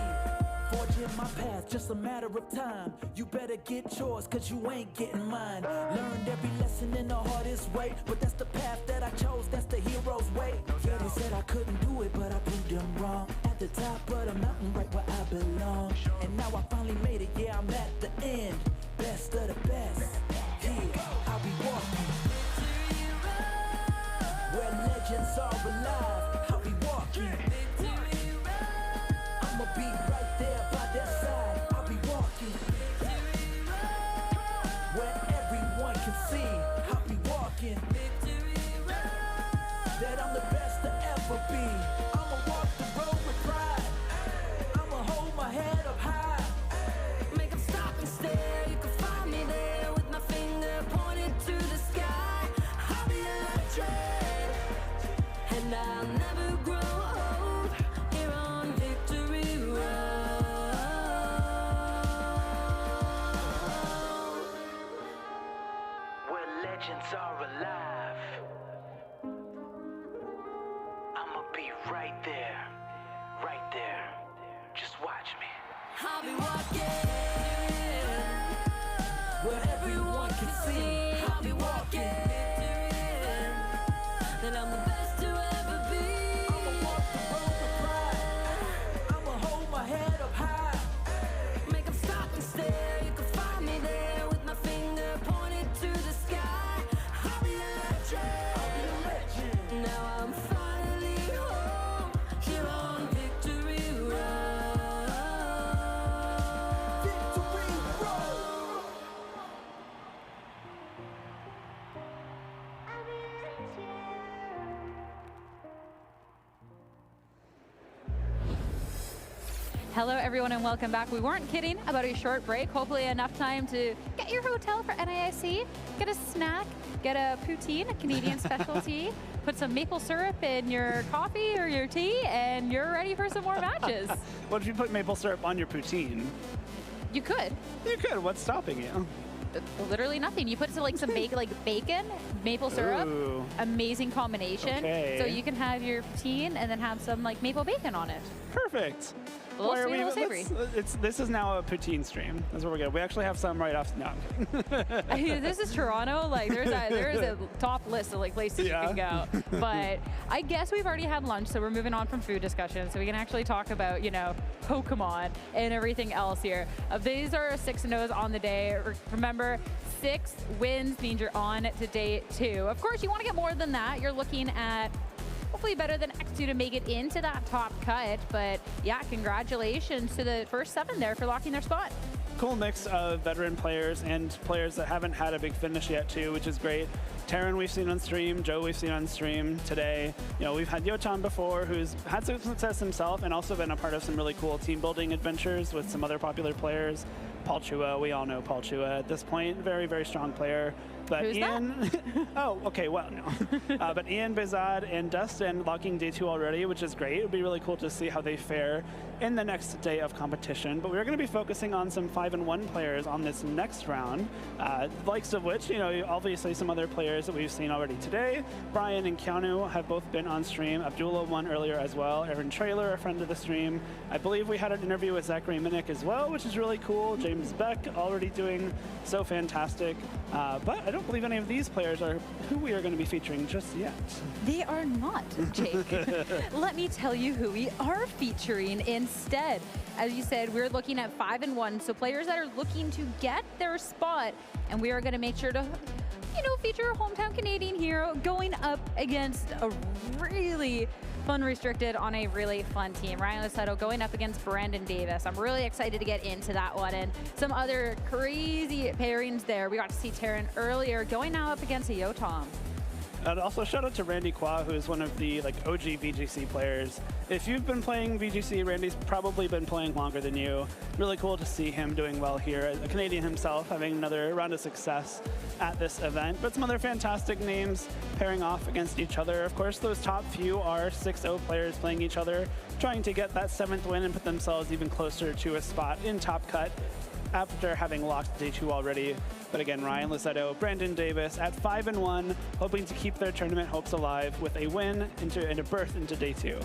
Forge in my path, just a matter of time. You better get yours, cause you ain't getting mine. Learned every lesson in the hardest way, but that's the path that I chose, that's the hero's way. Yeah, they said I couldn't do it, but I proved them wrong. At the top of the mountain, right where I belong. And now I finally made it, yeah, I'm at the end. Best of the best, yeah, I'll be walking where legends are alive. I'll be walking, I'ma be right there by their side. I'll be walking where everyone can see. I'll be walking that I'm the best to ever be. I'ma walk the road with pride. I'ma hold my head up high. Make them stop and stare. You can find me there with my finger pointed to the sky. I'll be electric, and I'll never grow old. Here on Victory Road, where legends are alive. I'ma be right there, right there. Just watch me. I'll be walking where everyone can see. I'll be walking that I'm the best to ever be. I'ma walk the road with pride. I'ma hold my head up high. Make them stop and stare. You can find me there with my finger pointed to the sky. I'll be electric. Now I'm finally home here on Victory Road. Victory Road. Hello, everyone, and welcome back. We weren't kidding about a short break. Hopefully enough time to get your hotel for NISC, get a snack, get a poutine, a Canadian specialty, put some maple syrup in your coffee or your tea, and you're ready for some more matches. What if you put maple syrup on your poutine? You could. You could. What's stopping you? Literally nothing. You put like some bacon, maple syrup, Ooh. amazing combination. Okay. So you can have your poutine and then have some like maple bacon on it. Perfect. A little sweet, a little savory. This is now a poutine stream. That's what we're getting. We actually have some right off. No, I'm kidding. This is Toronto. Like there's a top list of like places you can go. But I guess we've already had lunch, so we're moving on from food discussion. So we can actually talk about Pokemon and everything else here. These are 6-0s on the day. Remember, 6 wins means you're on to day 2. Of course, you want to get more than that. You're looking at hopefully better than X2 to make it into that top cut. But yeah, congratulations to the first 7 there for locking their spot. Cool mix of veteran players and players that haven't had a big finish yet too, which is great. Taryn we've seen on stream, Joe we've seen on stream today. We've had Yotam before, who's had some success himself and also been a part of some really cool team building adventures with some other popular players. Paul Chua, we all know Paul Chua at this point, very, very strong player. But Who's Ian, that? oh, okay, well, no. But Ian, Bizad, and Dustin locking day 2 already, which is great. It would be really cool to see how they fare in the next day of competition. But we're going to be focusing on some 5-1 players on this next round, likes of which, obviously some other players that we've seen already today. Brian and Keanu have both been on stream. Abdullah won earlier as well. Aaron Trailer, a friend of the stream. I believe we had an interview with Zachary Minnick as well, which is really cool. James Beck already doing so fantastic. But I don't believe any of these players are who we are going to be featuring just yet. They are not, Jake. Let me tell you who we are featuring instead. As you said, we're looking at 5-1, so players that are looking to get their spot, and we are going to make sure to feature a hometown Canadian hero going up against a really fun restricted on a really fun team. Ryan Lusetto going up against Brandon Davis. I'm really excited to get into that one, and some other crazy pairings there. We got to see Taryn earlier going now up against a Yotam. And also shout out to Randy Kwa, who is one of the OG VGC players. If you've been playing VGC, Randy's probably been playing longer than you. Really cool to see him doing well here. A Canadian himself having another round of success at this event. But some other fantastic names pairing off against each other. Of course, those top few are 6-0 players playing each other, trying to get that 7th win and put themselves even closer to a spot in top cut. after having locked day 2 already. But again, Ryan Lissetto, Brandon Davis at 5-1, hoping to keep their tournament hopes alive with a win and a berth into day 2.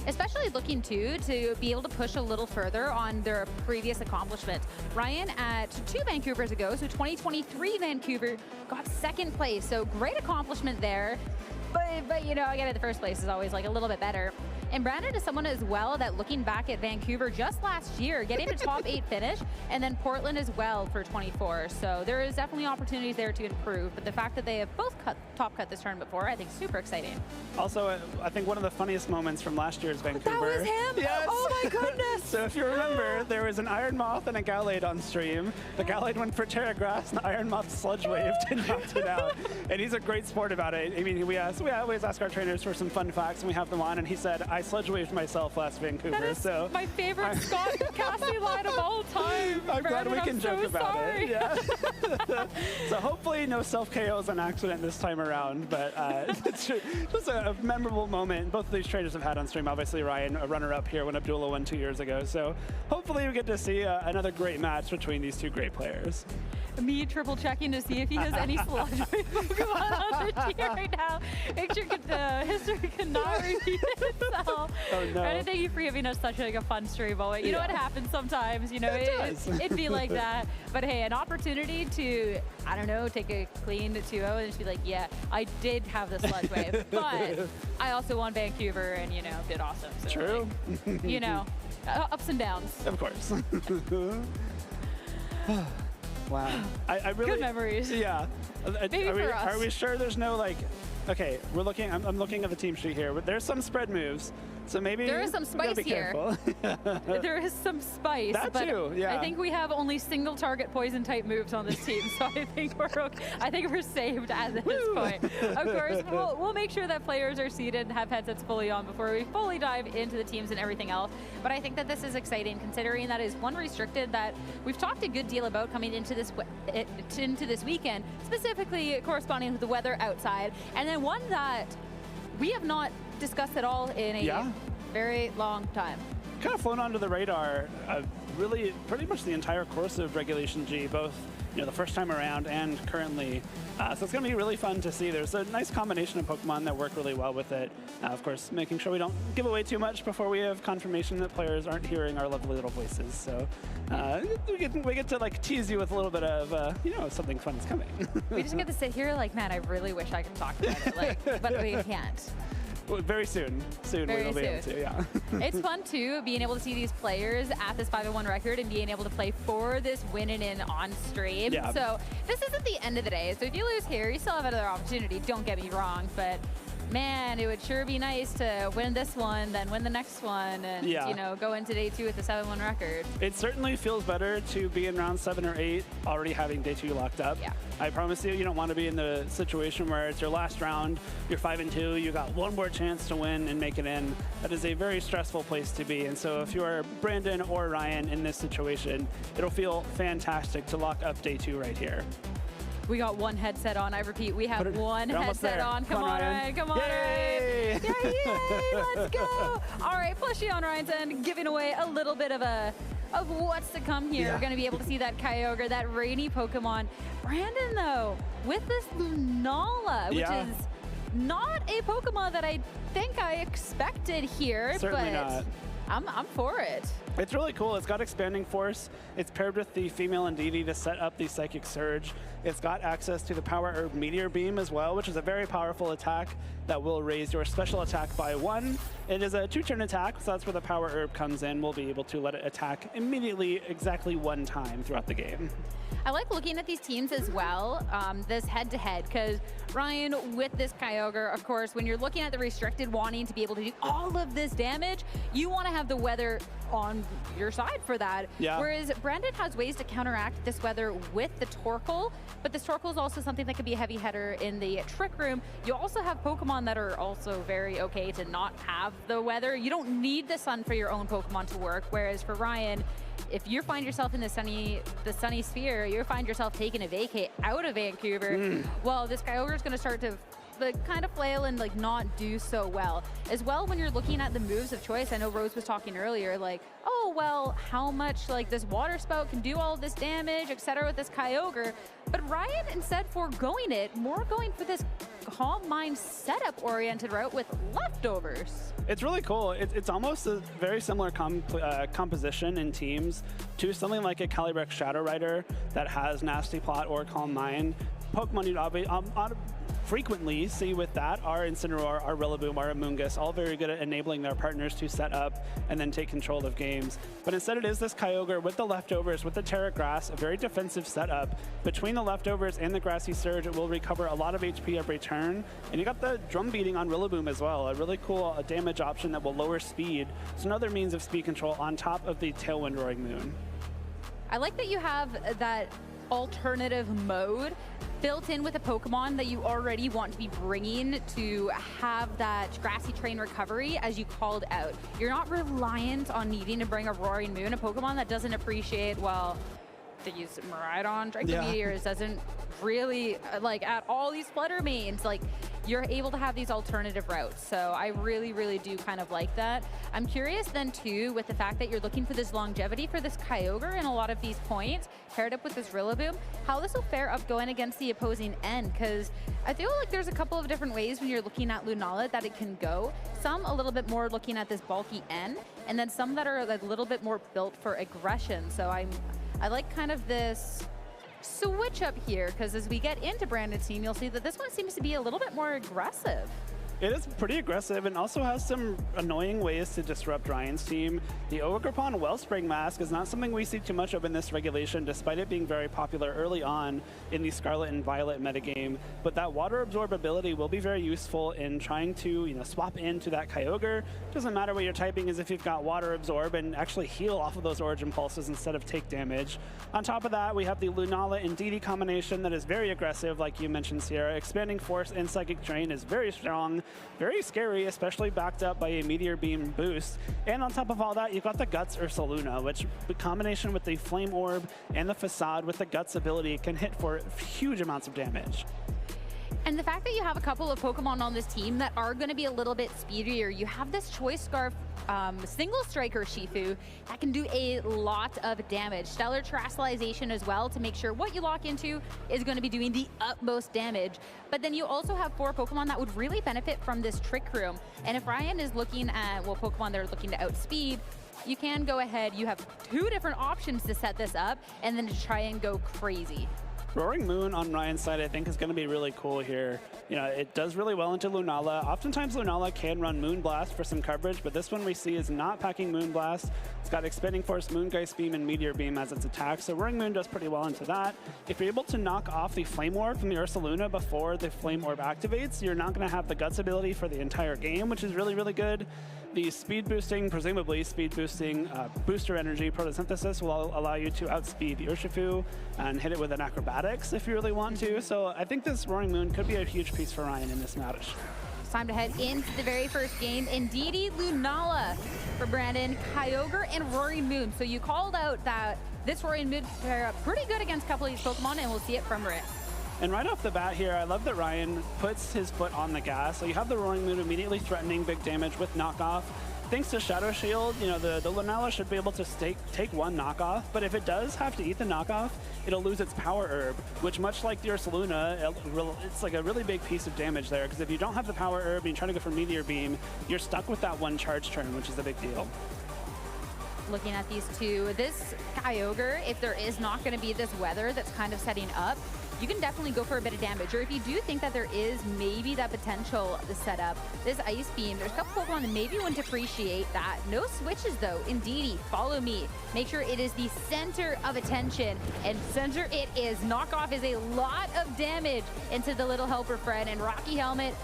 Especially looking to be able to push a little further on their previous accomplishments. Ryan at 2 Vancouvers ago, so 2023 Vancouver, got 2nd place, so great accomplishment there. But you know, again, the first place is always like a little bit better. And Brandon is someone as well that, looking back at Vancouver just last year, getting a top 8 finish, and then Portland as well for 24. So there is definitely opportunities there to improve. But the fact that they have both top cut this tournament before, I think, super exciting. Also, I think one of the funniest moments from last year's Vancouver. That was him. Yes. Oh my goodness. So if you remember, there was an Iron Moth and a Gallade on stream. The Gallade went for Terra Grass, and the Iron Moth sludge waved and knocked it out. And he's a great sport about it. I mean, we always ask our trainers for some fun facts, and we have them on. And he said, "I sludge waved myself last Vancouver." That is so my favorite Scott Cassie line of all time. I'm glad we can joke about sorry. it. Yeah. So hopefully no self-KO is an accident this time around, but it's just a memorable moment both of these trainers have had on stream. Obviously Ryan, a runner-up here when Abdullah won 2 years ago. So hopefully we get to see another great match between these two great players. Me triple checking to see if he has any sludge Pokemon on the team right now. Make sure history cannot repeat itself. Oh no. And thank you for giving us such like a fun stream moment. You know what happens sometimes, you know, it'd be like that. But hey, an opportunity to, I don't know, take a clean 2-0 and just be like, yeah, I did have the sludge wave, but I also won Vancouver and, you know, did awesome. So, true. Like, you know, ups and downs. Of course. Wow. I really, good memories. Yeah. Maybe for us. Are we sure there's no like? Okay, we're looking. I'm looking at the team sheet here. But there's some spread moves, so maybe there is some spice here. There is some spice. That but too. Yeah. I think we have only single target poison type moves on this team, so I think we're okay. I think we're saved at this point. Of course, we'll make sure that players are seated and have headsets fully on before we fully dive into the teams and everything else. But I think that this is exciting, considering that is one restricted that we've talked a good deal about coming into this weekend, specifically corresponding with the weather outside, and then one that we have not discussed at all in a very long time. Kind of flown onto the radar, really pretty much the entire course of Regulation G, both the first time around and currently. So it's going to be really fun to see. There's a nice combination of Pokemon that work really well with it. Of course, making sure we don't give away too much before we have confirmation that players aren't hearing our lovely little voices. So we get to like tease you with a little bit of, something fun is coming. We just get to sit here like, man, I really wish I could talk about it, like, but we can't. Well, very soon. Soon we will be able to, yeah. It's fun, too, being able to see these players at this 5-1 record and being able to play for this winning in on stream. Yeah. So this isn't the end of the day. So if you lose here, you still have another opportunity. Don't get me wrong, but man, it would sure be nice to win this one, then win the next one, and go into day 2 with the 7-1 record. It certainly feels better to be in round 7 or 8 already having day 2 locked up. Yeah. I promise you don't want to be in the situation where it's your last round, you're 5-2, you got one more chance to win and make it in. That is a very stressful place to be. And so if you are Brandon or Ryan in this situation, it'll feel fantastic to lock up day 2 right here. We got one headset on. I repeat, we have one headset on. Come on, Ryan. Come on, Yay! Ryan. Yay! Let's go. All right, plushie on Ryan's end, giving away a little bit of what's to come here. Yeah. We're going to be able to see that Kyogre, that rainy Pokemon. Brandon, though, with this Lunala, which is not a Pokemon that I think I expected here. Certainly but not. I'm for it. It's really cool. It's got expanding force. It's paired with the female Indeedee to set up the Psychic Surge. It's got access to the Power Herb Meteor Beam as well, which is a very powerful attack that will raise your special attack by 1. It is a 2-turn attack, so that's where the Power Herb comes in. We'll be able to let it attack immediately exactly 1 time throughout the game. I like looking at these teams as well, this head-to-head, because Ryan, with this Kyogre, of course, when you're looking at the restricted, wanting to be able to do all of this damage, you want to have the weather on your side for that. Yeah. Whereas Brandon has ways to counteract this weather with the Torkoal, but this Torkoal is also something that could be a heavy hitter in the Trick Room. You also have Pokemon that are also very okay to not have the weather. You don't need the sun for your own Pokemon to work, whereas for Ryan, if you find yourself in the sunny sphere, you find yourself taking a vacay out of Vancouver, well, this Kyogre is going to start to but kind of flail and like not do so well. As well, when you're looking at the moves of choice, I know Rose was talking earlier, like, oh, well, how much like this water spout can do all of this damage, etc. with this Kyogre. But Ryan, instead foregoing it, more going for this Calm Mind setup-oriented route with leftovers. It's really cool. It's almost a very similar composition in teams to something like a Calibre Shadow Rider that has Nasty Plot or Calm Mind. Pokemon you'd frequently see with that are Incineroar, our Rillaboom, our Amoonguss, all very good at enabling their partners to set up and then take control of games. But instead it is this Kyogre with the leftovers, with the Terra Grass, a very defensive setup. Between the leftovers and the Grassy Surge, it will recover a lot of HP every turn. And you got the drum beating on Rillaboom as well, a really cool damage option that will lower speed. It's another means of speed control on top of the Tailwind Roaring Moon. I like that you have that alternative mode built in with a Pokemon that you already want to be bringing to have that Grassy Train recovery, as you called out. You're not reliant on needing to bring a Roaring Moon, a Pokemon that doesn't appreciate, well, these Miraidon, Draco Meteors, doesn't really, like, at all these Flutter Mains, like, you're able to have these alternative routes. So I really, really do kind of like that. I'm curious then too, with the fact that you're looking for this longevity for this Kyogre in a lot of these points, paired up with this Rillaboom, how this will fare up going against the opposing end, because I feel like there's a couple of different ways when you're looking at Lunala that it can go. Some a little bit more looking at this bulky end, and then some that are a little bit more built for aggression. So I like kind of this switch up here, because as we get into Brandon's team, you'll see that this one seems to be a little bit more aggressive. It is pretty aggressive and also has some annoying ways to disrupt Ryan's team. The Ogerpon Wellspring Mask is not something we see too much of in this regulation, despite it being very popular early on in the Scarlet and Violet metagame. But that Water Absorb ability will be very useful in trying to, swap into that Kyogre. Doesn't matter what you're typing, as if you've got Water Absorb and actually heal off of those Origin Pulses instead of take damage. On top of that, we have the Lunala and DD combination that is very aggressive, like you mentioned, Sierra. Expanding Force and Psychic Drain is very strong. Very scary, especially backed up by a Meteor Beam boost. And on top of all that, you've got the Guts Ursaluna, which the combination with the Flame Orb and the Facade with the Guts ability can hit for huge amounts of damage. And the fact that you have a couple of Pokemon on this team that are going to be a little bit speedier, you have this Choice Scarf single striker Shifu that can do a lot of damage. Stellar Terrestrialization as well to make sure what you lock into is going to be doing the utmost damage. But then you also have 4 Pokemon that would really benefit from this Trick Room. And if Ryan is looking at, well, Pokemon that are looking to outspeed, you can go ahead. You have 2 different options to set this up and then to try and go crazy. Roaring Moon on Ryan's side, I think, is going to be really cool here. It does really well into Lunala. Oftentimes, Lunala can run Moonblast for some coverage, but this one we see is not packing Moonblast. It's got Expanding Force, Moongeist Beam, and Meteor Beam as its attack, so Roaring Moon does pretty well into that. If you're able to knock off the Flame Orb from the Ursaluna before the Flame Orb activates, you're not going to have the Guts ability for the entire game, which is really, really good. The speed boosting, presumably speed boosting booster energy photosynthesis will allow you to outspeed the Urshifu and hit it with an acrobatics if you really want to. So I think this Roaring Moon could be a huge piece for Ryan in this match. It's time to head into the very first game. Indeedy Lunala for Brandon, Kyogre, and Roaring Moon. So you called out that this Roaring Moon pair up pretty good against a couple of these Pokemon, and we'll see it from Rick. And right off the bat here, I love that Ryan puts his foot on the gas. So you have the Roaring Moon immediately threatening big damage with knockoff. Thanks to Shadow Shield, the Lunala should be able to take 1 knockoff, but if it does have to eat the knockoff, it'll lose its Power Herb, which much like the Ursaluna, it's like a really big piece of damage there, because if you don't have the Power Herb and you're trying to go for Meteor Beam, you're stuck with that 1 charge turn, which is a big deal. Looking at these two, this Kyogre, if there is not going to be this weather that's kind of setting up, you can definitely go for a bit of damage. Or if you do think that there is maybe that potential to set up this Ice Beam, there's a couple Pokemon that maybe wouldn't appreciate that. No switches though. Indeedy, follow me. Make sure it is the center of attention, and center it is. Knockoff is a lot of damage into the little helper friend, and Rocky Helmet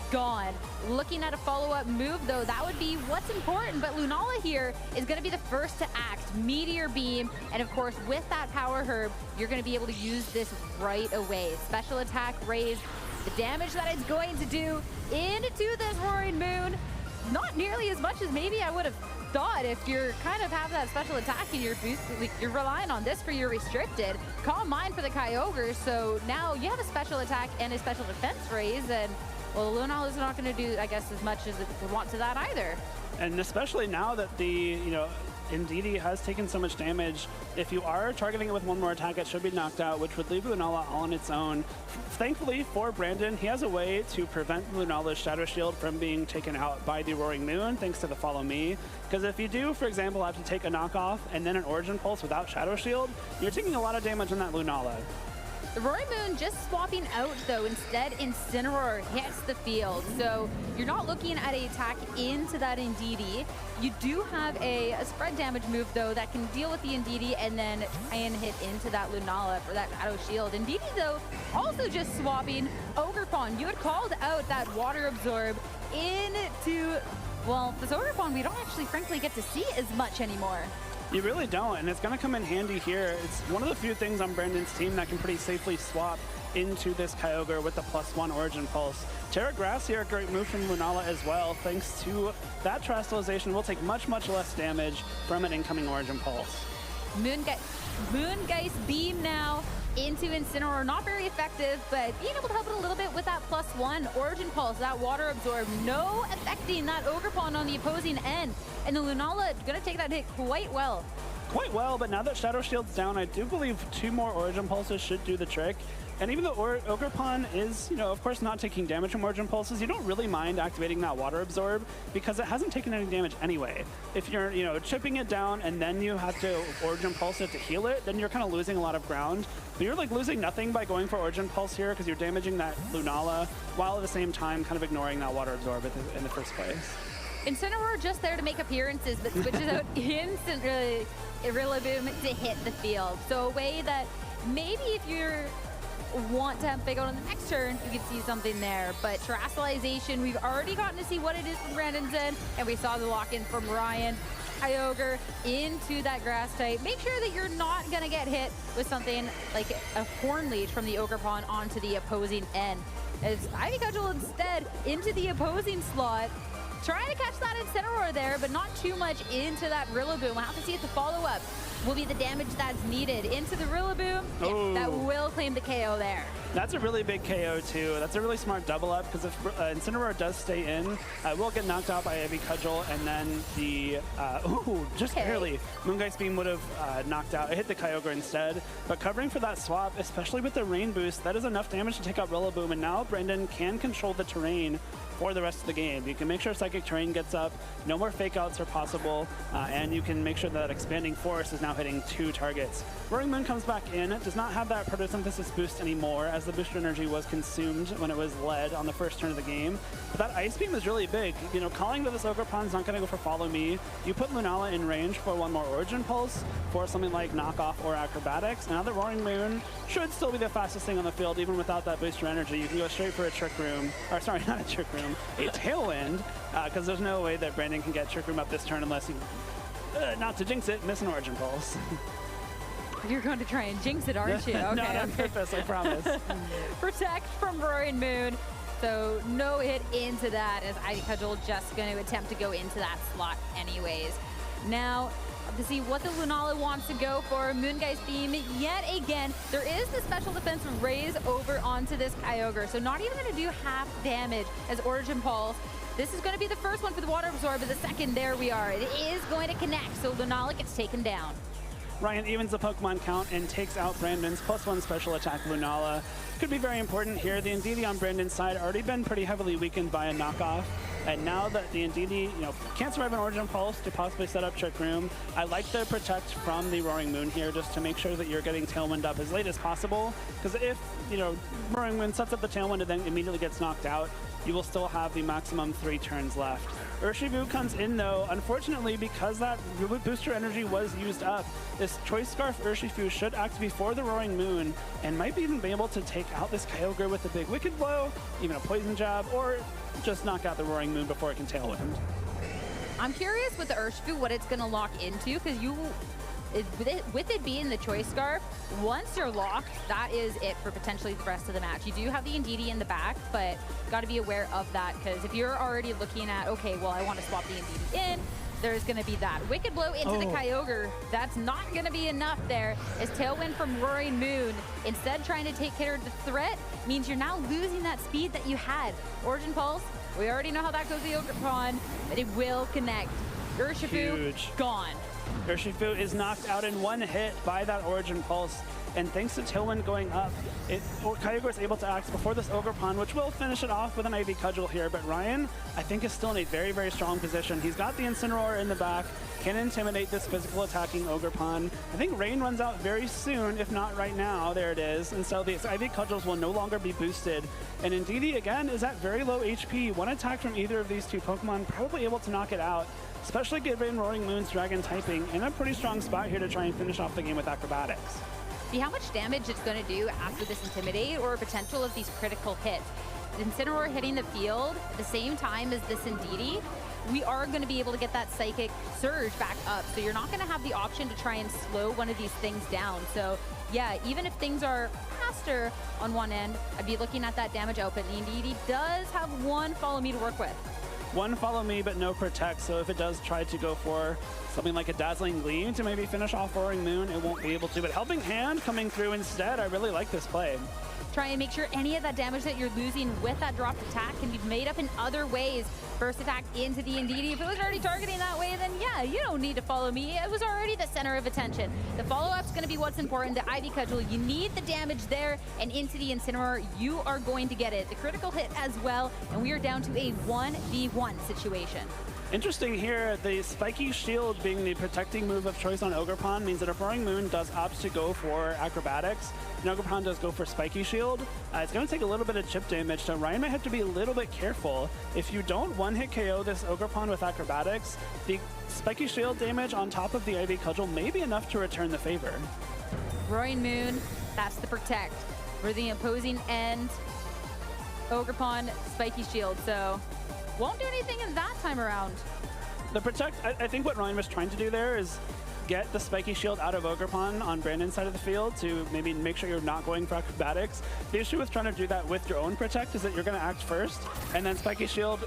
gone. Looking at a follow-up move though, that would be what's important, but Lunala here is going to be the first to act. Meteor Beam, and of course with that Power Herb, you're going to be able to use this right away. Special attack raise, the damage that it's going to do into this Roaring Moon, not nearly as much as maybe I would have thought if you're kind of have that special attack and you're relying on this for your restricted. Calm Mind for the Kyogre, so now you have a special attack and a special defense raise, and well, Lunala is not going to do, I guess, as much as it would want to that either. And especially now that the, Ndidi has taken so much damage, if you are targeting it with one more attack, it should be knocked out, which would leave Lunala all on its own. Thankfully for Brandon, he has a way to prevent Lunala's Shadow Shield from being taken out by the Roaring Moon, thanks to the Follow Me. Because if you do, for example, have to take a knockoff and then an Origin Pulse without Shadow Shield, you're taking a lot of damage on that Lunala. The Roaring Moon just swapping out, though. Instead, Incineroar hits the field. So you're not looking at an attack into that Ndidi. You do have a spread damage move, though, that can deal with the Ndidi and then try and hit into that Lunala for that Shadow Shield. Ndidi, though, also just swapping Ogerpon. You had called out that Water Absorb into, well, this Ogerpon we don't actually, frankly, get to see as much anymore. You really don't, and it's going to come in handy here. It's one of the few things on Brandon's team that can pretty safely swap into this Kyogre with the +1 Origin Pulse. Terra Grass here, a great move from Lunala as well. Thanks to that Terastallization, will take much, much less damage from an incoming Origin Pulse. Moongeist Beam now into Incineroar. Not very effective, but being able to help it a little bit with that +1 Origin Pulse, that Water Absorb. No affecting that Ogerpon on the opposing end. And the Lunala going to take that hit quite well. Quite well, but now that Shadow Shield's down, I do believe 2 more Origin Pulses should do the trick. And even though Ogerpon is, of course not taking damage from Origin Pulses, you don't really mind activating that Water Absorb because it hasn't taken any damage anyway. If you're, chipping it down and then you have to Origin Pulse it to heal it, then you're kind of losing a lot of ground. But you're like losing nothing by going for Origin Pulse here because you're damaging that Lunala while at the same time kind of ignoring that Water Absorb in the first place. Incineroar just there to make appearances, but switches out instantly Rillaboom to hit the field. So a way that maybe if you're want to have big out on the next turn, you can see something there. But Terastallization, we've already gotten to see what it is from Brandon's end, and we saw the lock-in from Ryan. Kyogre into that grass type. Make sure that you're not going to get hit with something like a Horn Leech from the Ogerpon onto the opposing end. As Ivy Cudgel instead into the opposing slot, trying to catch that Incineroar there, but not too much into that Rillaboom. We'll have to see if the follow-up will be the damage that's needed. Into the Rillaboom, yeah, that will claim the KO there. That's a really big KO too. That's a really smart double up because if Incineroar does stay in, will get knocked out by Ivy Cudgel, and then the, just barely. Moongeist Beam would have knocked out. It hit the Kyogre instead, but covering for that swap, especially with the Rain Boost, that is enough damage to take out Rillaboom, and now Brandon can control the terrain for the rest of the game. You can make sure Psychic Terrain gets up, no more fake outs are possible, and you can make sure that Expanding Force is now hitting 2 targets. Roaring Moon comes back in, does not have that Photosynthesis boost anymore as the booster energy was consumed when it was led on the first turn of the game. But that Ice Beam is really big. Calling that this Ogerpon's not going to go for Follow Me, you put Lunala in range for 1 more Origin Pulse for something like Knockoff or Acrobatics. Now the Roaring Moon should still be the fastest thing on the field even without that booster energy. You can go straight for a Trick Room, or sorry, not a Trick Room, a Tailwind, because there's no way that Brandon can get Trick Room up this turn unless you, not to jinx it, miss an Origin Pulse. You're going to try and jinx it, aren't you? Okay. Not on purpose, I promise. Protect from Roaring Moon. So no hit into that as Ivy Cudgel just going to attempt to go into that slot anyways. Now, to see what the Lunala wants to go for. Moongeist Beam yet again. There is the special defense raise over onto this Kyogre. So not even going to do half damage as Origin Pulse. This is going to be the first one for the Water Absorb, but the second, there we are. It is going to connect, so Lunala gets taken down. Ryan evens the Pokemon count and takes out Brandon's +1 special attack Lunala. Could be very important here. The Ndidi on Brandon's side already been pretty heavily weakened by a knockoff. And now that the Ndidi, can't survive an Origin Pulse to possibly set up Trick Room, I like the Protect from the Roaring Moon here just to make sure that you're getting Tailwind up as late as possible. Because if, Roaring Moon sets up the Tailwind and then immediately gets knocked out, you will still have the maximum 3 turns left. Urshifu comes in though, unfortunately, because that booster energy was used up. This Choice Scarf Urshifu should act before the Roaring Moon and might even be able to take out this Kyogre with a big Wicked Blow, even a Poison Jab, or just knock out the Roaring Moon before it can Tailwind. I'm curious with the Urshifu what it's going to lock into, because with it being the Choice Scarf, once you're locked, that is it for potentially the rest of the match. You do have the Ndidi in the back, but got to be aware of that, because if you're already looking at, okay, well, I want to swap the Ndidi in, there's going to be that. Wicked Blow into the Kyogre. That's not going to be enough there. As Tailwind from Roaring Moon, instead trying to take care of the threat, means you're now losing that speed that you had. Origin Pulse, we already know how that goes to the Ogerpon, but it will connect. Urshifu, gone. Urshifu is knocked out in one hit by that Origin Pulse. And thanks to Tailwind going up, Kyogre is able to act before this Ogerpon, which will finish it off with an Ivy Cudgel here. But Ryan, I think, is still in a very, very strong position. He's got the Incineroar in the back, can intimidate this physical attacking Ogerpon. I think Rain runs out very soon, if not right now. There it is. And so these Ivy Cudgels will no longer be boosted. And Indeedee, again, is at very low HP. One attack from either of these two Pokemon, probably able to knock it out, especially given Roaring Moon's Dragon typing in a pretty strong spot here to try and finish off the game with Acrobatics. See how much damage it's going to do after this Intimidate or potential of these critical hits. Incineroar hitting the field at the same time as this Indeedee, we are going to be able to get that Psychic Surge back up. So you're not going to have the option to try and slow one of these things down. So yeah, even if things are faster on one end, I'd be looking at that damage output. The Indeedee does have one Follow Me to work with. One Follow Me, but no Protect, so if it does try to go for something like a Dazzling Gleam to maybe finish off Roaring Moon, it won't be able to. But Helping Hand coming through instead, I really like this play. Try and make sure any of that damage that you're losing with that dropped attack can be made up in other ways. First attack into the Indeedee. If it was already targeting that way, then yeah, you don't need to Follow Me. It was already the center of attention. The follow-up's going to be what's important. The Ivy Cudgel, you need the damage there, and into the Incineroar, you are going to get it. The critical hit as well, and we are down to a 1v1 situation. Interesting here, the Spiky Shield being the protecting move of choice on Ogerpon means that if Roaring Moon does opt to go for Acrobatics, and Ogerpon does go for Spiky Shield, it's going to take a little bit of chip damage, so Ryan might have to be a little bit careful. If you don't one-hit KO this Ogerpon with Acrobatics, the Spiky Shield damage on top of the Ivy Cudgel may be enough to return the favor. Roaring Moon, that's the Protect. For the opposing end, Ogerpon, Spiky Shield, so won't do anything in that time around. The Protect, I think what Ryan was trying to do there is get the Spiky Shield out of Ogerpon on Brandon's side of the field to maybe make sure you're not going for Acrobatics. The issue with trying to do that with your own Protect is that you're going to act first, and then Spiky Shield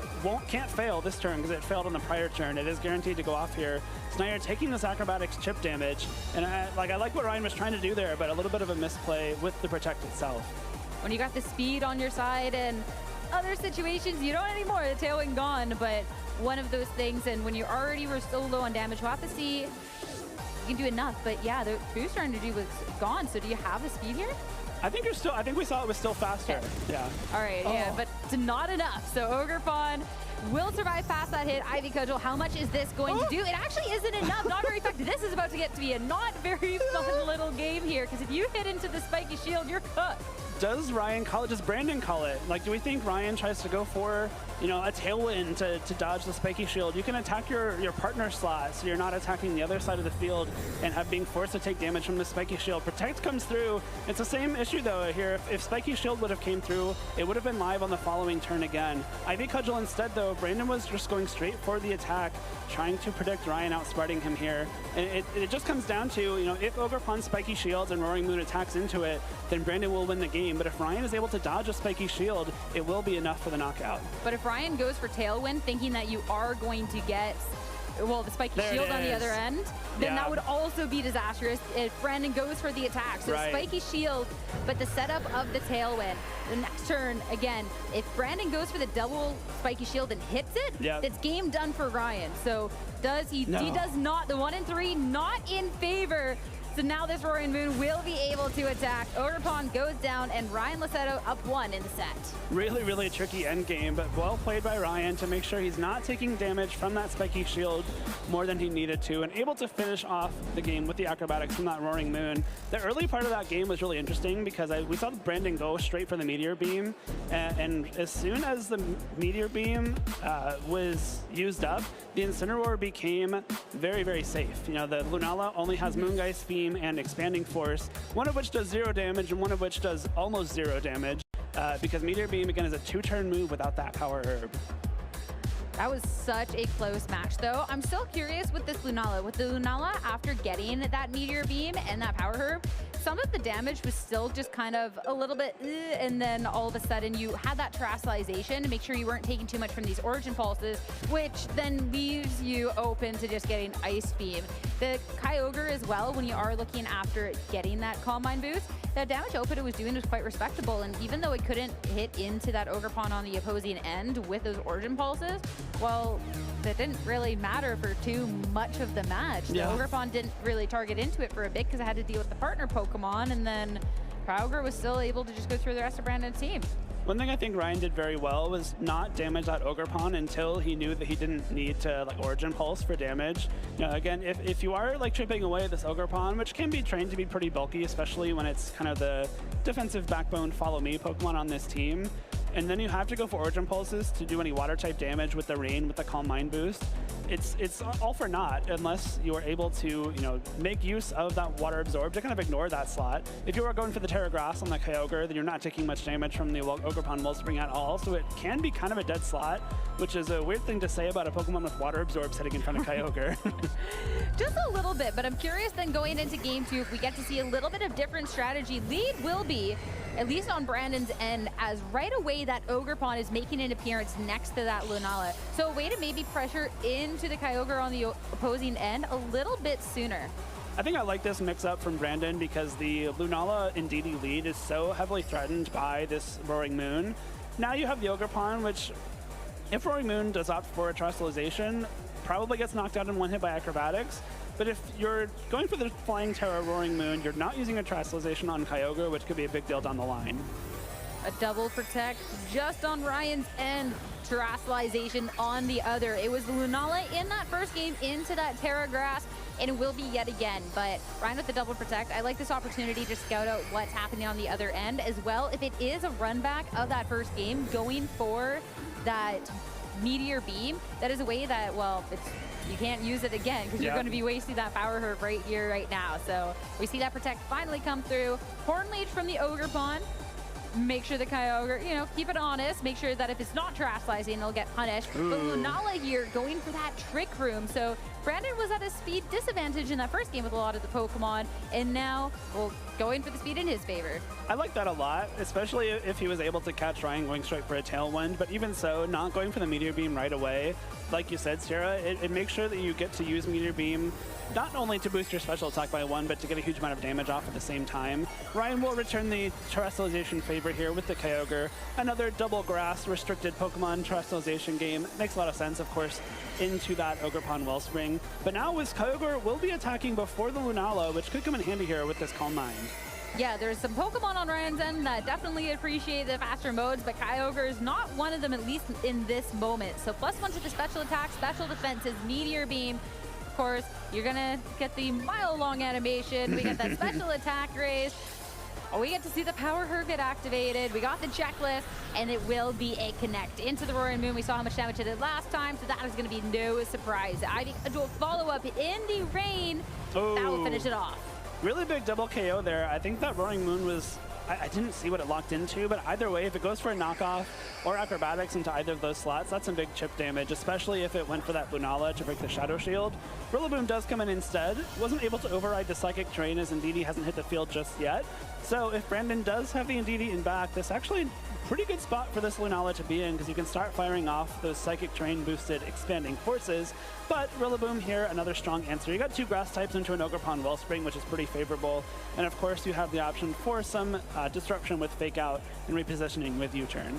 can't fail this turn because it failed on the prior turn. It is guaranteed to go off here. So now you're taking this Acrobatics chip damage, and I like what Ryan was trying to do there, but a little bit of a misplay with the Protect itself. When you got the speed on your side and other situations, you don't anymore. The Tailwind gone, but one of those things, and when you already were so low on damage, we'll have to see you can do enough. But yeah, the boost trying to do was gone. So do you have the speed here? I think we saw it was still faster. Okay. Yeah. All right, yeah, but not enough. So Ogerpon will survive past that hit. Ivy Cudgel, how much is this going to do? It actually isn't enough. Not very effective. This is about to get to be a not very fun little game here, because if you hit into the Spiky Shield, you're cooked. Does Ryan call it? Does Brandon call it? Like, do we think Ryan tries to go for, a Tailwind to dodge the Spiky Shield? You can attack your partner slot, so you're not attacking the other side of the field and being forced to take damage from the Spiky Shield. Protect comes through. It's the same issue, though, here. If Spiky Shield would have came through, it would have been live on the following turn again. Ivy Cudgel instead, though, Brandon was just going straight for the attack, trying to predict Ryan outsmarting him here. And it just comes down to, if Ogerpon Spiky Shields and Roaring Moon attacks into it, then Brandon will win the game. But if Ryan is able to dodge a Spiky Shield, it will be enough for the knockout. But if Ryan goes for Tailwind, thinking that you are going to get, well, the Spiky Shield on the other end, then that would also be disastrous if Brandon goes for the attack. So Spiky Shield, but the setup of the Tailwind, the next turn, again, if Brandon goes for the double Spiky Shield and hits it, it's game done for Ryan. So does he? No. He does not. The 1 and 3 not in favor. So now this Roaring Moon will be able to attack. Ogerpon goes down, and Ryan Lassetto up 1 in the set. Really, really tricky end game, but well played by Ryan to make sure he's not taking damage from that Spiky Shield more than he needed to, and able to finish off the game with the Acrobatics from that Roaring Moon. The early part of that game was really interesting because we saw Brandon go straight for the Meteor Beam, and as soon as the Meteor Beam was used up, the Incineroar became very, very safe. The Lunala only has Moongeist Beam and Expanding Force, one of which does 0 damage and one of which does almost 0 damage, because Meteor Beam, again, is a 2-turn move without that Power Herb. That was such a close match, though. I'm still curious with this Lunala. With the Lunala, after getting that Meteor Beam and that Power Herb, some of the damage was still just kind of a little bit, and then all of a sudden you had that terrestrialization to make sure you weren't taking too much from these origin pulses, which then leaves you open to just getting Ice Beam. The Kyogre as well, when you are looking after getting that Calm Mind boost, the damage output it was doing was quite respectable, and even though it couldn't hit into that Ogerpon on the opposing end with those origin pulses, well, that didn't really matter for too much of the match. The Ogerpon didn't really target into it for a bit because it had to deal with the partner Pokemon, and then Kyogre was still able to just go through the rest of Brandon's team. One thing I think Ryan did very well was not damage that Ogerpon until he knew that he didn't need to like Origin Pulse for damage. You know, again, if you are like chipping away this Ogerpon, which can be trained to be pretty bulky, especially when it's kind of the defensive backbone follow me Pokemon on this team, and then you have to go for Origin Pulses to do any water type damage with the Rain, with the Calm Mind boost. It's all for naught unless you are able to, you know, make use of that Water Absorb to kind of ignore that slot. If you are going for the Terra Grass on the Kyogre, then you're not taking much damage from the Ogerpon Wellspring at all, so it can be kind of a dead slot, which is a weird thing to say about a Pokemon with Water Absorb sitting in front of Kyogre. Just a little bit, but I'm curious then going into Game 2 if we get to see a little bit of different strategy. Lead will be, at least on Brandon's end, as right away that Ogerpon is making an appearance next to that Lunala. So a way to maybe pressure into the Kyogre on the opposing end a little bit sooner. I think I like this mix-up from Brandon because the Lunala Indeedee lead is so heavily threatened by this Roaring Moon. Now you have the Ogerpon, which, if Roaring Moon does opt for a Terrestrialization, probably gets knocked out in one hit by Acrobatics. But if you're going for the Flying Terra Roaring Moon, you're not using a Terrestrialization on Kyogre, which could be a big deal down the line. A double protect just on Ryan's end. Terrestrialization on the other. It was the Lunala in that first game into that Terra Grass, and it will be yet again. But Ryan with the double protect, I like this opportunity to scout out what's happening on the other end as well. If it is a run back of that first game, going for that Meteor Beam, that is a way that, well, you can't use it again because you're going to be wasting that Power Herb right here, right now. So we see that protect finally come through. Horn Leech from the Ogerpon. Make sure the Kyogre, you know, keep it honest. Make sure that if it's not Terrestrializing, it'll get punished. Ooh. But Lunala here going for that Trick Room. So Brandon was at a speed disadvantage in that first game with a lot of the Pokemon, and now, well, going for the speed in his favor. I like that a lot, especially if he was able to catch Ryan going straight for a Tailwind, but even so, not going for the Meteor Beam right away. Like you said, Sierra, it makes sure that you get to use Meteor Beam not only to boost your special attack by 1, but to get a huge amount of damage off at the same time. Ryan will return the Terrestrialization favor here with the Kyogre. Another double grass restricted Pokemon Terrestrialization game. Makes a lot of sense, of course, into that Ogerpon Wellspring. But now with Kyogre will be attacking before the Lunala, which could come in handy here with this Calm Mind. Yeah, there's some Pokemon on Ryan's end that definitely appreciate the faster modes, but Kyogre is not one of them, at least in this moment. So +1 to the special attack, special defense is Meteor Beam. Of course, you're gonna get the mile-long animation. We get that special attack raise. We get to see the Power Herb get activated. We got the checklist, and it will be a connect into the Roaring Moon. We saw how much damage it did last time, so that is going to be no surprise. I do a follow-up in the rain. Oh. That will finish it off. Really big double KO there. I think that Roaring Moon was, I didn't see what it locked into, but either way, if it goes for a knockoff or Acrobatics into either of those slots, that's some big chip damage, especially if it went for that Lunala to break the Shadow Shield. Rillaboom does come in instead. Wasn't able to override the Psychic Terrain as Indeedee hasn't hit the field just yet. So if Brandon does have the Indeedee in back, this actually pretty good spot for this Lunala to be in because you can start firing off those Psychic Terrain boosted Expanding Forces. But Rillaboom here, another strong answer. You got 2 grass types into an Ogerpon Wellspring, which is pretty favorable. And of course, you have the option for some disruption with Fake Out and repositioning with U-Turn.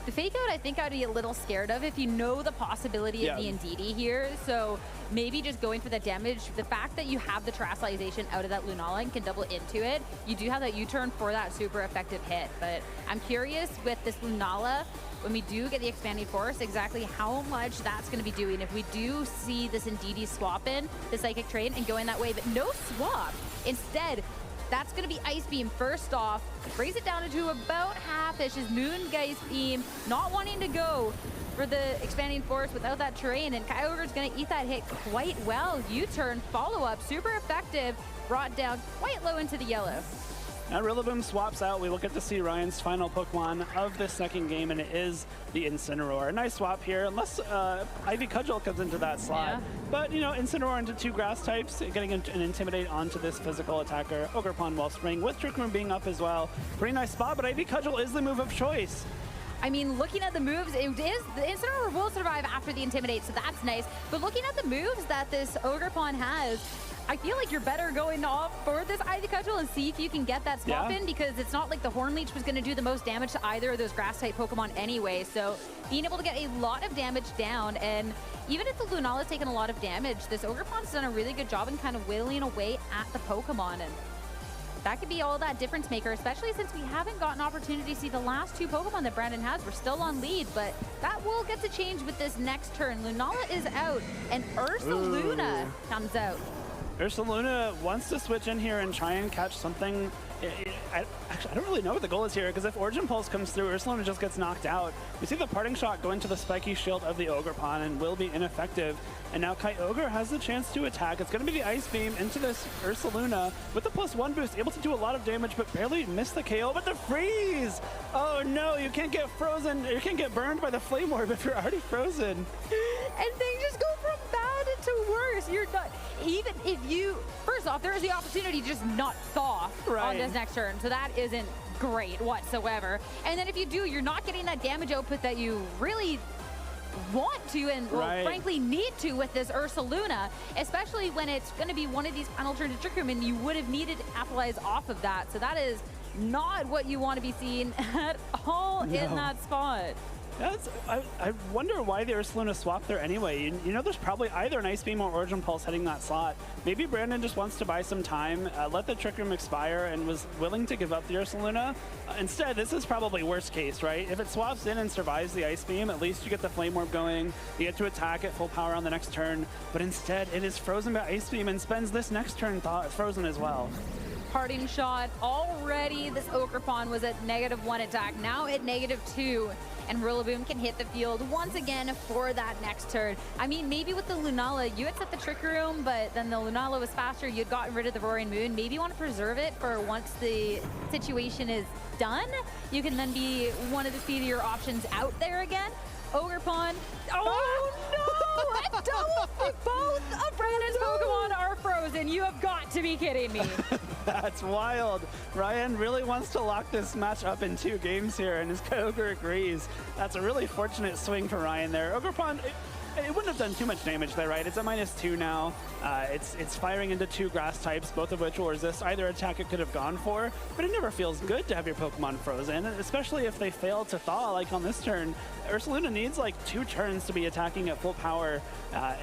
The Fake Out, I think I'd be a little scared of if you know the possibility of the Indeedee here. So maybe just going for the damage. The fact that you have the Terrestrialization out of that Lunala and can double into it, you do have that U-turn for that super effective hit. But I'm curious with this Lunala, when we do get the Expanding Force, exactly how much that's going to be doing. If we do see this Indeedee swap in the Psychic Terrain and going that way, but no swap. Instead, that's going to be Ice Beam first off. Brings it down into about half-ish. His Moongeist Beam not wanting to go for the Expanding Force without that terrain, and Kyogre's going to eat that hit quite well. U-turn, follow-up, super effective, brought down quite low into the yellow. Now Rillaboom swaps out. We will get to see Ryan's final Pokemon of this second game, and it is the Incineroar. A nice swap here, unless Ivy Cudgel comes into that slot. Yeah. But, you know, Incineroar into 2 grass types, getting an Intimidate onto this physical attacker. Ogerpon Wellspring with Trick Room being up as well. Pretty nice spot, but Ivy Cudgel is the move of choice. I mean, looking at the moves, the Incineroar will survive after the Intimidate, so that's nice. But looking at the moves that this Ogerpon has, I feel like you're better going off for this Ivy Cudgel and see if you can get that swap in, because it's not like the Horn Leech was going to do the most damage to either of those grass-type Pokemon anyway. So being able to get a lot of damage down, and even if the Lunala's taken a lot of damage, this Ogerpon's done a really good job in kind of whittling away at the Pokemon. And that could be all that difference maker, especially since we haven't gotten an opportunity to see the last 2 Pokemon that Brandon has. We're still on lead, but that will get to change with this next turn. Lunala is out, and Ursaluna comes out. Ursaluna wants to switch in here and try and catch something. Actually, I don't really know what the goal is here, because if Origin Pulse comes through, Ursaluna just gets knocked out. We see the Parting Shot going to the spiky shield of the Ogerpon and will be ineffective. And now Kyogre has the chance to attack. It's going to be the Ice Beam into this Ursaluna with the +1 boost, able to do a lot of damage, but barely miss the KO. But the freeze! Oh no, you can't get frozen. You can't get burned by the Flame Orb if you're already frozen. And things just go from bad to worse. You're not, even if you, first off, there is the opportunity to just not thaw on this next turn. So that isn't great whatsoever. And then if you do, you're not getting that damage output that you really want to and frankly need to with this Ursaluna, especially when it's going to be one of these final turns of Trick Room, and you would have needed to capitalize off of that. So that is not what you want to be seeing at all in that spot. I wonder why the Ursaluna swapped there anyway. You know, there's probably either an Ice Beam or Origin Pulse hitting that slot. Maybe Brandon just wants to buy some time, let the Trick Room expire, and was willing to give up the Ursaluna. Instead, this is probably worst case, right? If it swaps in and survives the Ice Beam, at least you get the Flame Orb going, you get to attack at full power on the next turn. But instead, it is frozen by Ice Beam and spends this next turn frozen as well. Parting Shot already. This Ogerpon was at -1 attack, now at -2. And Rillaboom can hit the field once again for that next turn. I mean, maybe with the Lunala, you had set the Trick Room, but then the Lunala was faster. You had gotten rid of the Roaring Moon. Maybe you want to preserve it for once the situation is done. You can then be one of the speedier options out there again. Ogerpon. Oh no! A double! Both of Brandon's Pokemon are frozen. You have got to be kidding me. That's wild. Ryan really wants to lock this match up in 2 games here, and his Kyogre agrees. That's a really fortunate swing for Ryan there. Ogerpon, it wouldn't have done too much damage there, right? It's at -2 now. It's firing into 2 grass types, both of which will resist either attack it could have gone for, but it never feels good to have your Pokemon frozen, especially if they fail to thaw like on this turn. Ursaluna needs like 2 turns to be attacking at full power,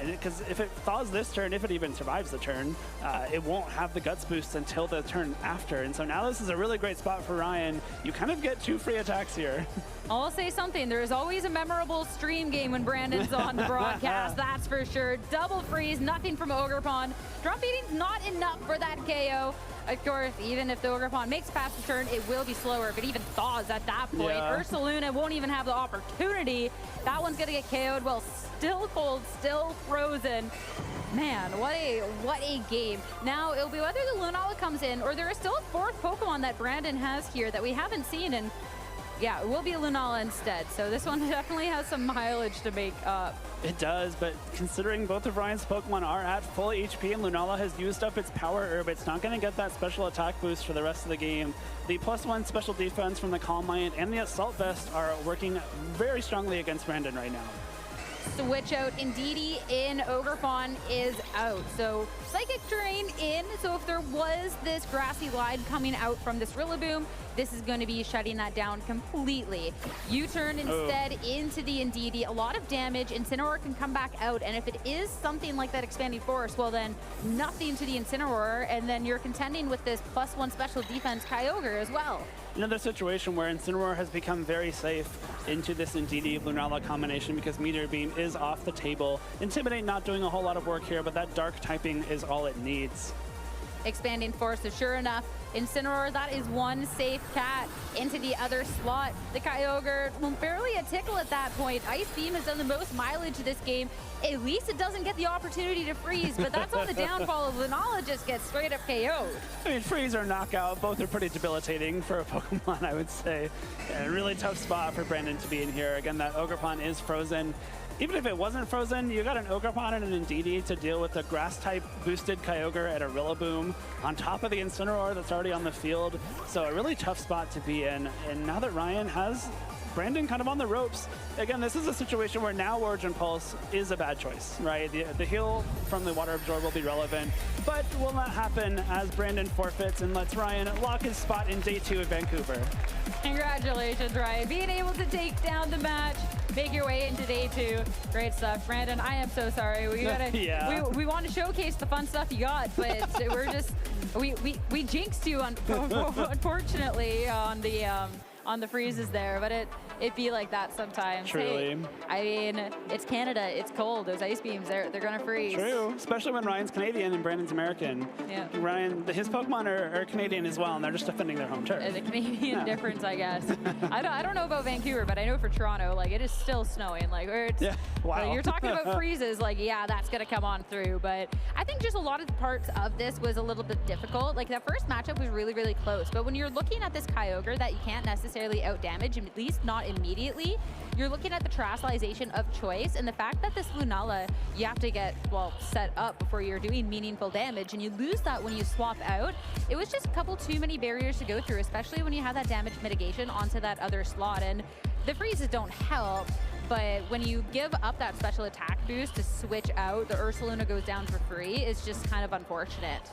because if it thaws this turn, if it even survives the turn, it won't have the Guts boost until the turn after. And so now this is a really great spot for Ryan. You kind of get 2 free attacks here. I'll say something. There is always a memorable stream game when Brandon's on the broadcast, that's for sure. Double freeze, nothing from Ogerpon. Drum beating's not enough for that KO. Of course, even if the Ogerpon makes past the turn, it will be slower. If it even thaws at that point, Ursaluna won't even have the opportunity. That one's gonna get KO'd. Well, still cold, still frozen. Man, what a game. Now, it'll be whether the Lunala comes in, or there is still a 4th Pokemon that Brandon has here that we haven't seen, and yeah, it will be a Lunala instead. So this one definitely has some mileage to make up. It does, but considering both of Ryan's Pokemon are at full HP and Lunala has used up its Power Herb, it's not going to get that special attack boost for the rest of the game. The +1 special defense from the Calm Mind and the Assault Vest are working very strongly against Brandon right now. Switch out. Indeedee in Ogerpon is out. So Psychic Terrain in. So if there was this Grassy Glide coming out from this Rillaboom, this is going to be shutting that down completely. U-turn instead into the Indeedee. A lot of damage. Incineroar can come back out. And if it is something like that Expanding Force, well then nothing to the Incineroar. And then you're contending with this +1 special defense Kyogre as well. Another situation where Incineroar has become very safe into this Indeedee Lunala combination because Meteor Beam is off the table. Intimidate not doing a whole lot of work here, but that Dark typing is all it needs. expanding force. So sure enough, Incineroar, that is one safe cat into the other slot. The Kyogre, well, barely a tickle at that point. Ice Beam has done the most mileage this game. At least it doesn't get the opportunity to freeze, but that's on the downfall of Lunala, just gets straight up KO'd. I mean, freeze or knockout, both are pretty debilitating for a Pokemon, I would say. And a really tough spot for Brandon to be in here. Again, that Ogerpon is frozen. Even if it wasn't frozen, you got an Ogerpon and an Indeedee to deal with the Grass-type boosted Kyogre at a Rillaboom on top of the Incineroar that's already on the field. So a really tough spot to be in. And now that Ryan has Brandon kind of on the ropes, again, this is a situation where now Origin Pulse is a bad choice, right? The heal from the Water Absorb will be relevant, but will not happen as Brandon forfeits and lets Ryan lock his spot in day 2 of Vancouver. Congratulations, Ryan. Being able to take down the match, make your way into day 2. Great stuff. Brandon, I am so sorry. We gotta, yeah. we want to showcase the fun stuff you got, but we're just, we jinxed you, unfortunately, on the freezes there, but it be like that sometimes. Truly. Hey, I mean, it's Canada, it's cold. Those ice beams, they're gonna freeze. True, especially when Ryan's Canadian and Brandon's American. Yeah. Ryan, his Pokemon are Canadian as well, and they're just defending their home turf. The Canadian difference, I guess. I don't know about Vancouver, but I know for Toronto, like, it is still snowing. Like, or it's, wow. Like, you're talking about freezes, like, yeah, that's gonna come on through. But I think just a lot of the parts of this was a little bit difficult. Like, that first matchup was really, really close. But when you're looking at this Kyogre that you can't necessarily out-damage, at least not immediately, you're looking at the terrestrialization of choice, and the fact that this Lunala, you have to get, well, set up before you're doing meaningful damage, and you lose that when you swap out. It was just a couple too many barriers to go through, especially when you have that damage mitigation onto that other slot, and the freezes don't help. But when you give up that special attack boost to switch out, the Ursaluna goes down for free. It's just kind of unfortunate.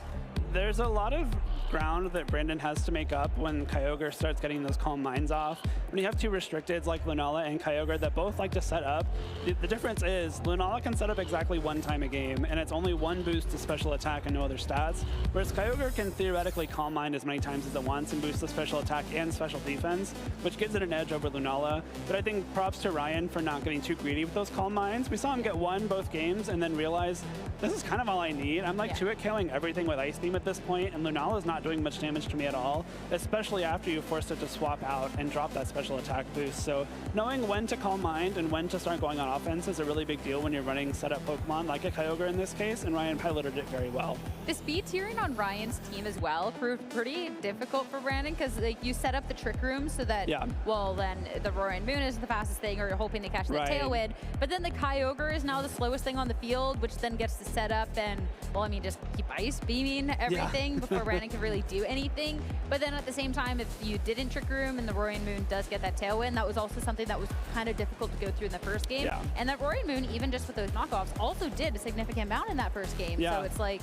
There's a lot of ground that Brandon has to make up when Kyogre starts getting those Calm Minds off. When you have two restricteds like Lunala and Kyogre that both like to set up, the difference is Lunala can set up exactly one time a game, and it's only one boost to special attack and no other stats, whereas Kyogre can theoretically Calm Mind as many times as it wants and boost the special attack and special defense, which gives it an edge over Lunala. But I think props to Ryan for not getting too greedy with those Calm Minds. We saw him get one both games and then realize this is kind of all I need. I'm like 2-hit KOing everything with Ice Beam at this point, and Lunala is not doing much damage to me at all, especially after you forced it to swap out and drop that special attack boost. So knowing when to Calm Mind and when to start going on offense is a really big deal when you're running setup Pokemon like a Kyogre in this case, and Ryan piloted it very well. The speed tiering on Ryan's team as well proved pretty difficult for Brandon, because like, you set up the Trick Room so that, well, then the Roaring Moon is the fastest thing, or you're hoping to catch the Tailwind, but then the Kyogre is now the slowest thing on the field, which then gets to set up and, well, I mean, just keep Ice Beaming everything before Brandon can really do anything. But then at the same time, if you didn't Trick Room and the Roaring Moon does get that Tailwind, that was also something that was kind of difficult to go through in the first game. And that Roaring Moon, even just with those knockoffs, also did a significant amount in that first game. So it's like,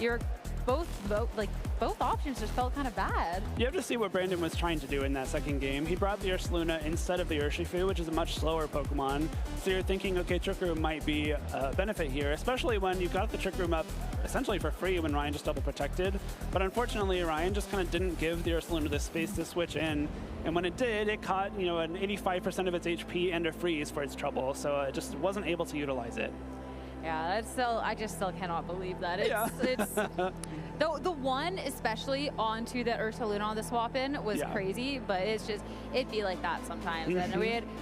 you're both options just felt kind of bad. You have to see what Brandon was trying to do in that second game. He brought the Ursaluna instead of the Urshifu, which is a much slower Pokemon. So you're thinking, okay, Trick Room might be a benefit here, especially when you got the Trick Room up essentially for free when Ryan just double protected. But unfortunately, Ryan just kind of didn't give the Ursaluna the space to switch in. And when it did, it caught, you know, an 85% of its HP and a freeze for its trouble. So it just wasn't able to utilize it. Yeah, that's still, I just still cannot believe that. It's the one especially onto that Ursaluna on the swap in was crazy, but it's just, it'd be like that sometimes. And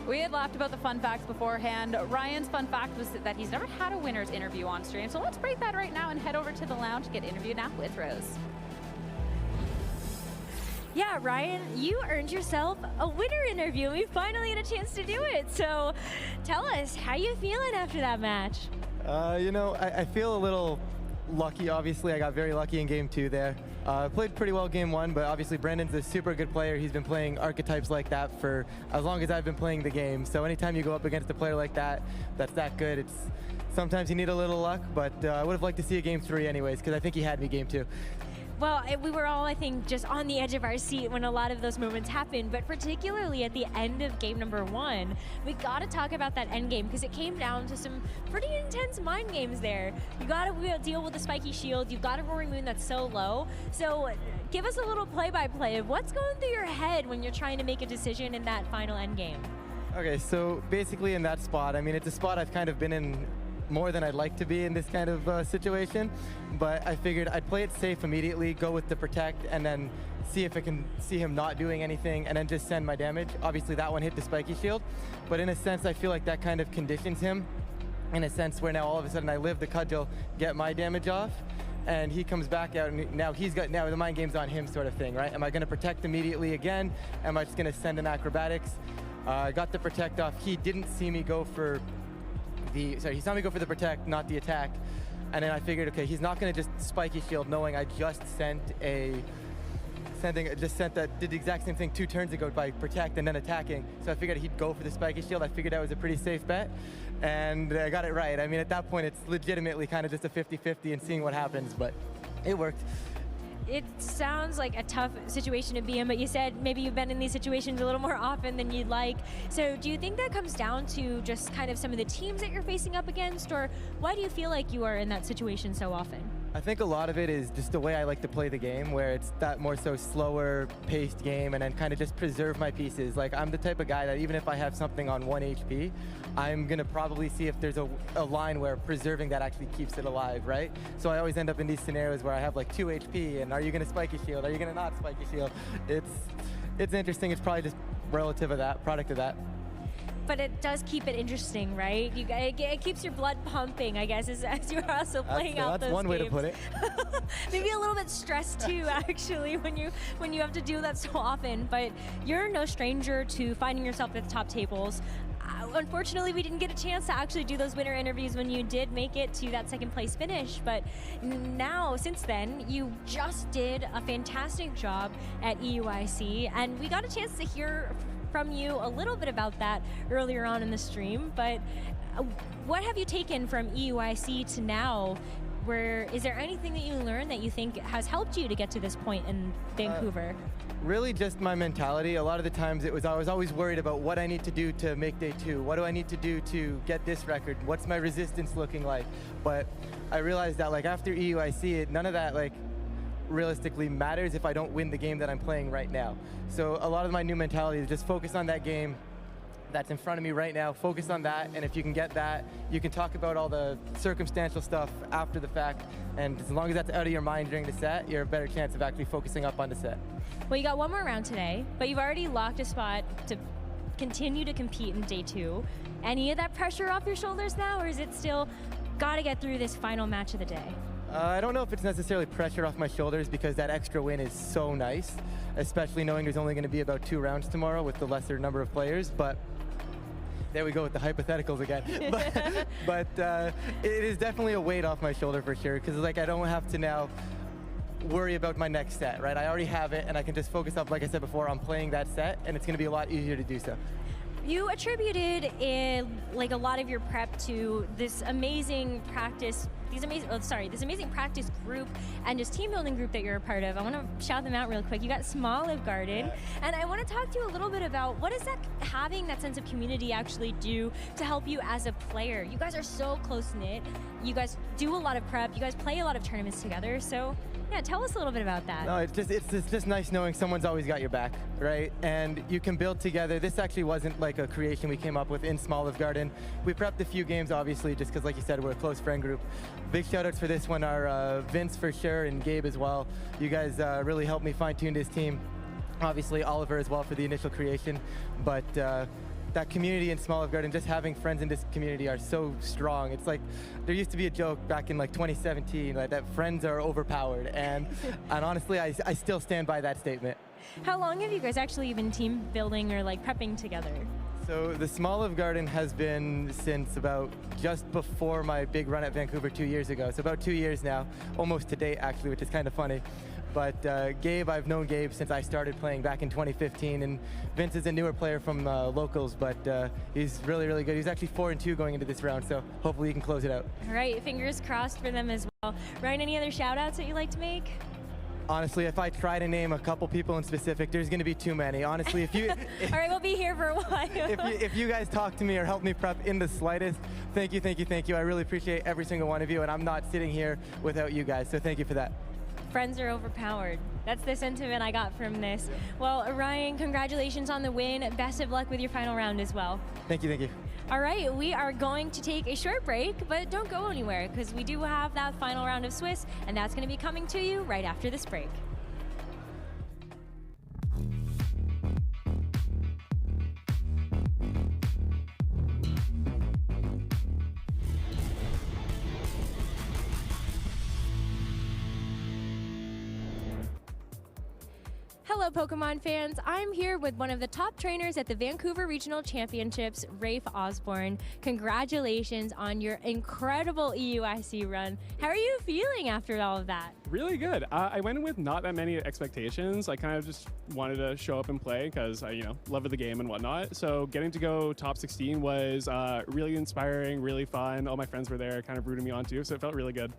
we had laughed about the fun facts beforehand. Ryan's fun fact was that he's never had a winner's interview on stream. So let's break that right now and head over to the lounge to get interviewed now with Rose. Yeah, Ryan, you earned yourself a winner interview. We finally had a chance to do it. So tell us, how you feeling after that match? You know, I feel a little lucky. Obviously, I got very lucky in game 2 there. Played pretty well game 1, but obviously Brandon's a super good player. He's been playing archetypes like that for as long as I've been playing the game. So anytime you go up against a player like that, that's that good, it's sometimes you need a little luck, but I would have liked to see a game 3 anyways, because I think he had me game 2. Well, we were all, I think, just on the edge of our seat when a lot of those moments happened, but particularly at the end of game number 1, we got to talk about that end game, because it came down to some pretty intense mind games there. You got to deal with the spiky shield, you've got a Roaring Moon that's so low, so give us a little play-by-play of what's going through your head when you're trying to make a decision in that final end game. Okay, so basically in that spot, I mean, it's a spot I've kind of been in more than I'd like to be in this kind of situation, but I figured I'd play it safe immediately, go with the protect, and then see if I can see him not doing anything, and then just send my damage. Obviously that one hit the spiky shield, but in a sense I feel like that kind of conditions him, in a sense where now all of a sudden I live the cudgel, get my damage off, and he comes back out, and now the mind game's on him sort of thing, right? Am I gonna protect immediately again? Am I just gonna send an acrobatics? Got the protect off. He didn't see me go for he saw me go for the protect, not the attack. And then I figured, okay, he's not gonna just spiky shield knowing I just did the exact same thing 2 turns ago by protect and then attacking. So I figured he'd go for the spiky shield. I figured that was a pretty safe bet, and I got it right. I mean, at that point, it's legitimately kind of just a 50-50 and seeing what happens, but it worked. It sounds like a tough situation to be in, but you said maybe you've been in these situations a little more often than you'd like. So do you think that comes down to just kind of some of the teams that you're facing up against, or why do you feel like you are in that situation so often? I think a lot of it is just the way I like to play the game, where it's that more so slower paced game, and then kind of just preserve my pieces. Like, I'm the type of guy that even if I have something on 1 HP, I'm gonna probably see if there's a line where preserving that actually keeps it alive, right? So I always end up in these scenarios where I have like 2 HP, and are you gonna spiky shield? Are you gonna not spiky shield? It's interesting. It's probably just relative of that, product of that. But it does keep it interesting, right? It keeps your blood pumping, I guess, as you're also playing out those That's one way to games. put it. Maybe a little bit stressed too, actually, when you have to do that so often. But you're no stranger to finding yourself at the top tables. Unfortunately, we didn't get a chance to actually do those winter interviews when you did make it to that 2nd place finish. But now, since then, you just did a fantastic job at EUIC, and we got a chance to hear from you a little bit about that earlier on in the stream. But what have you taken from EUIC to now? Is there anything that you learned that you think has helped you to get to this point in Vancouver? Really just my mentality. A lot of the times I was always worried about what I need to do to make day 2. What do I need to do to get this record? What's my resistance looking like? But I realized that like after EUIC, none of that like realistically matters if I don't win the game that I'm playing right now. So a lot of my new mentality is just focus on that game that's in front of me right now, focus on that, and if you can get that, you can talk about all the circumstantial stuff after the fact, and as long as that's out of your mind during the set, you're a better chance of actually focusing up on the set. Well, you got one more round today, but you've already locked a spot to continue to compete in day 2. Any of that pressure off your shoulders now, or is it still gotta get through this final match of the day? I don't know if it's necessarily pressure off my shoulders, because that extra win is so nice, especially knowing there's only going to be about 2 rounds tomorrow with the lesser number of players. But there we go with the hypotheticals again. but it is definitely a weight off my shoulder for sure, because like I don't have to now worry about my next set, right? I already have it, and I can just focus up, like I said before, on playing that set, and it's going to be a lot easier to do so. You attributed like a lot of your prep to this amazing practice, this amazing practice group and just team building group that you're a part of. I want to shout them out real quick. You got Small Live Garden, and I want to talk to you a little bit about what does that having that sense of community actually do to help you as a player. You guys are so close knit. You guys do a lot of prep. You guys play a lot of tournaments together. So yeah, tell us a little bit about that. No, it's just nice knowing someone's always got your back, right? And you can build together. This actually wasn't like a creation we came up with in Small Live Garden. We prepped a few games, obviously, just because, like you said, we're a close friend group. Big shout-outs for this one are Vince for sure and Gabe as well. You guys really helped me fine-tune this team. Obviously, Oliver as well for the initial creation. But that community in Small Live Garden, just having friends in this community are so strong. It's like, there used to be a joke back in like 2017, like that friends are overpowered, and honestly, I still stand by that statement. How long have you guys actually been team building or like prepping together? So the Small Live Garden has been since about just before my big run at Vancouver 2 years ago. So about 2 years now, almost to date actually, which is kind of funny. But Gabe, I've known Gabe since I started playing back in 2015, and Vince is a newer player from locals, but he's really, really good. He's actually 4-2 going into this round, so hopefully he can close it out. All right, fingers crossed for them as well. Ryan, any other shout-outs that you'd like to make? Honestly, if I try to name a couple people in specific, there's going to be too many. Honestly, if you... All right, we'll be here for a while. if you guys talk to me or help me prep in the slightest, thank you, thank you, thank you. I really appreciate every single one of you, and I'm not sitting here without you guys, so thank you for that. Friends are overpowered. That's the sentiment I got from this. Well, Ryan, congratulations on the win. Best of luck with your final round as well. Thank you, thank you. All right, we are going to take a short break, but don't go anywhere because we do have that final round of Swiss, and that's going to be coming to you right after this break. Hello, Pokemon fans. I'm here with one of the top trainers at the Vancouver Regional Championships, Rafe Osborne. Congratulations on your incredible EUIC run. How are you feeling after all of that? Really good. I went in with not that many expectations. I kind of just wanted to show up and play because I, love the game and whatnot. So getting to go top 16 was really inspiring, really fun. All my friends were there, kind of rooting me on too, so it felt really good.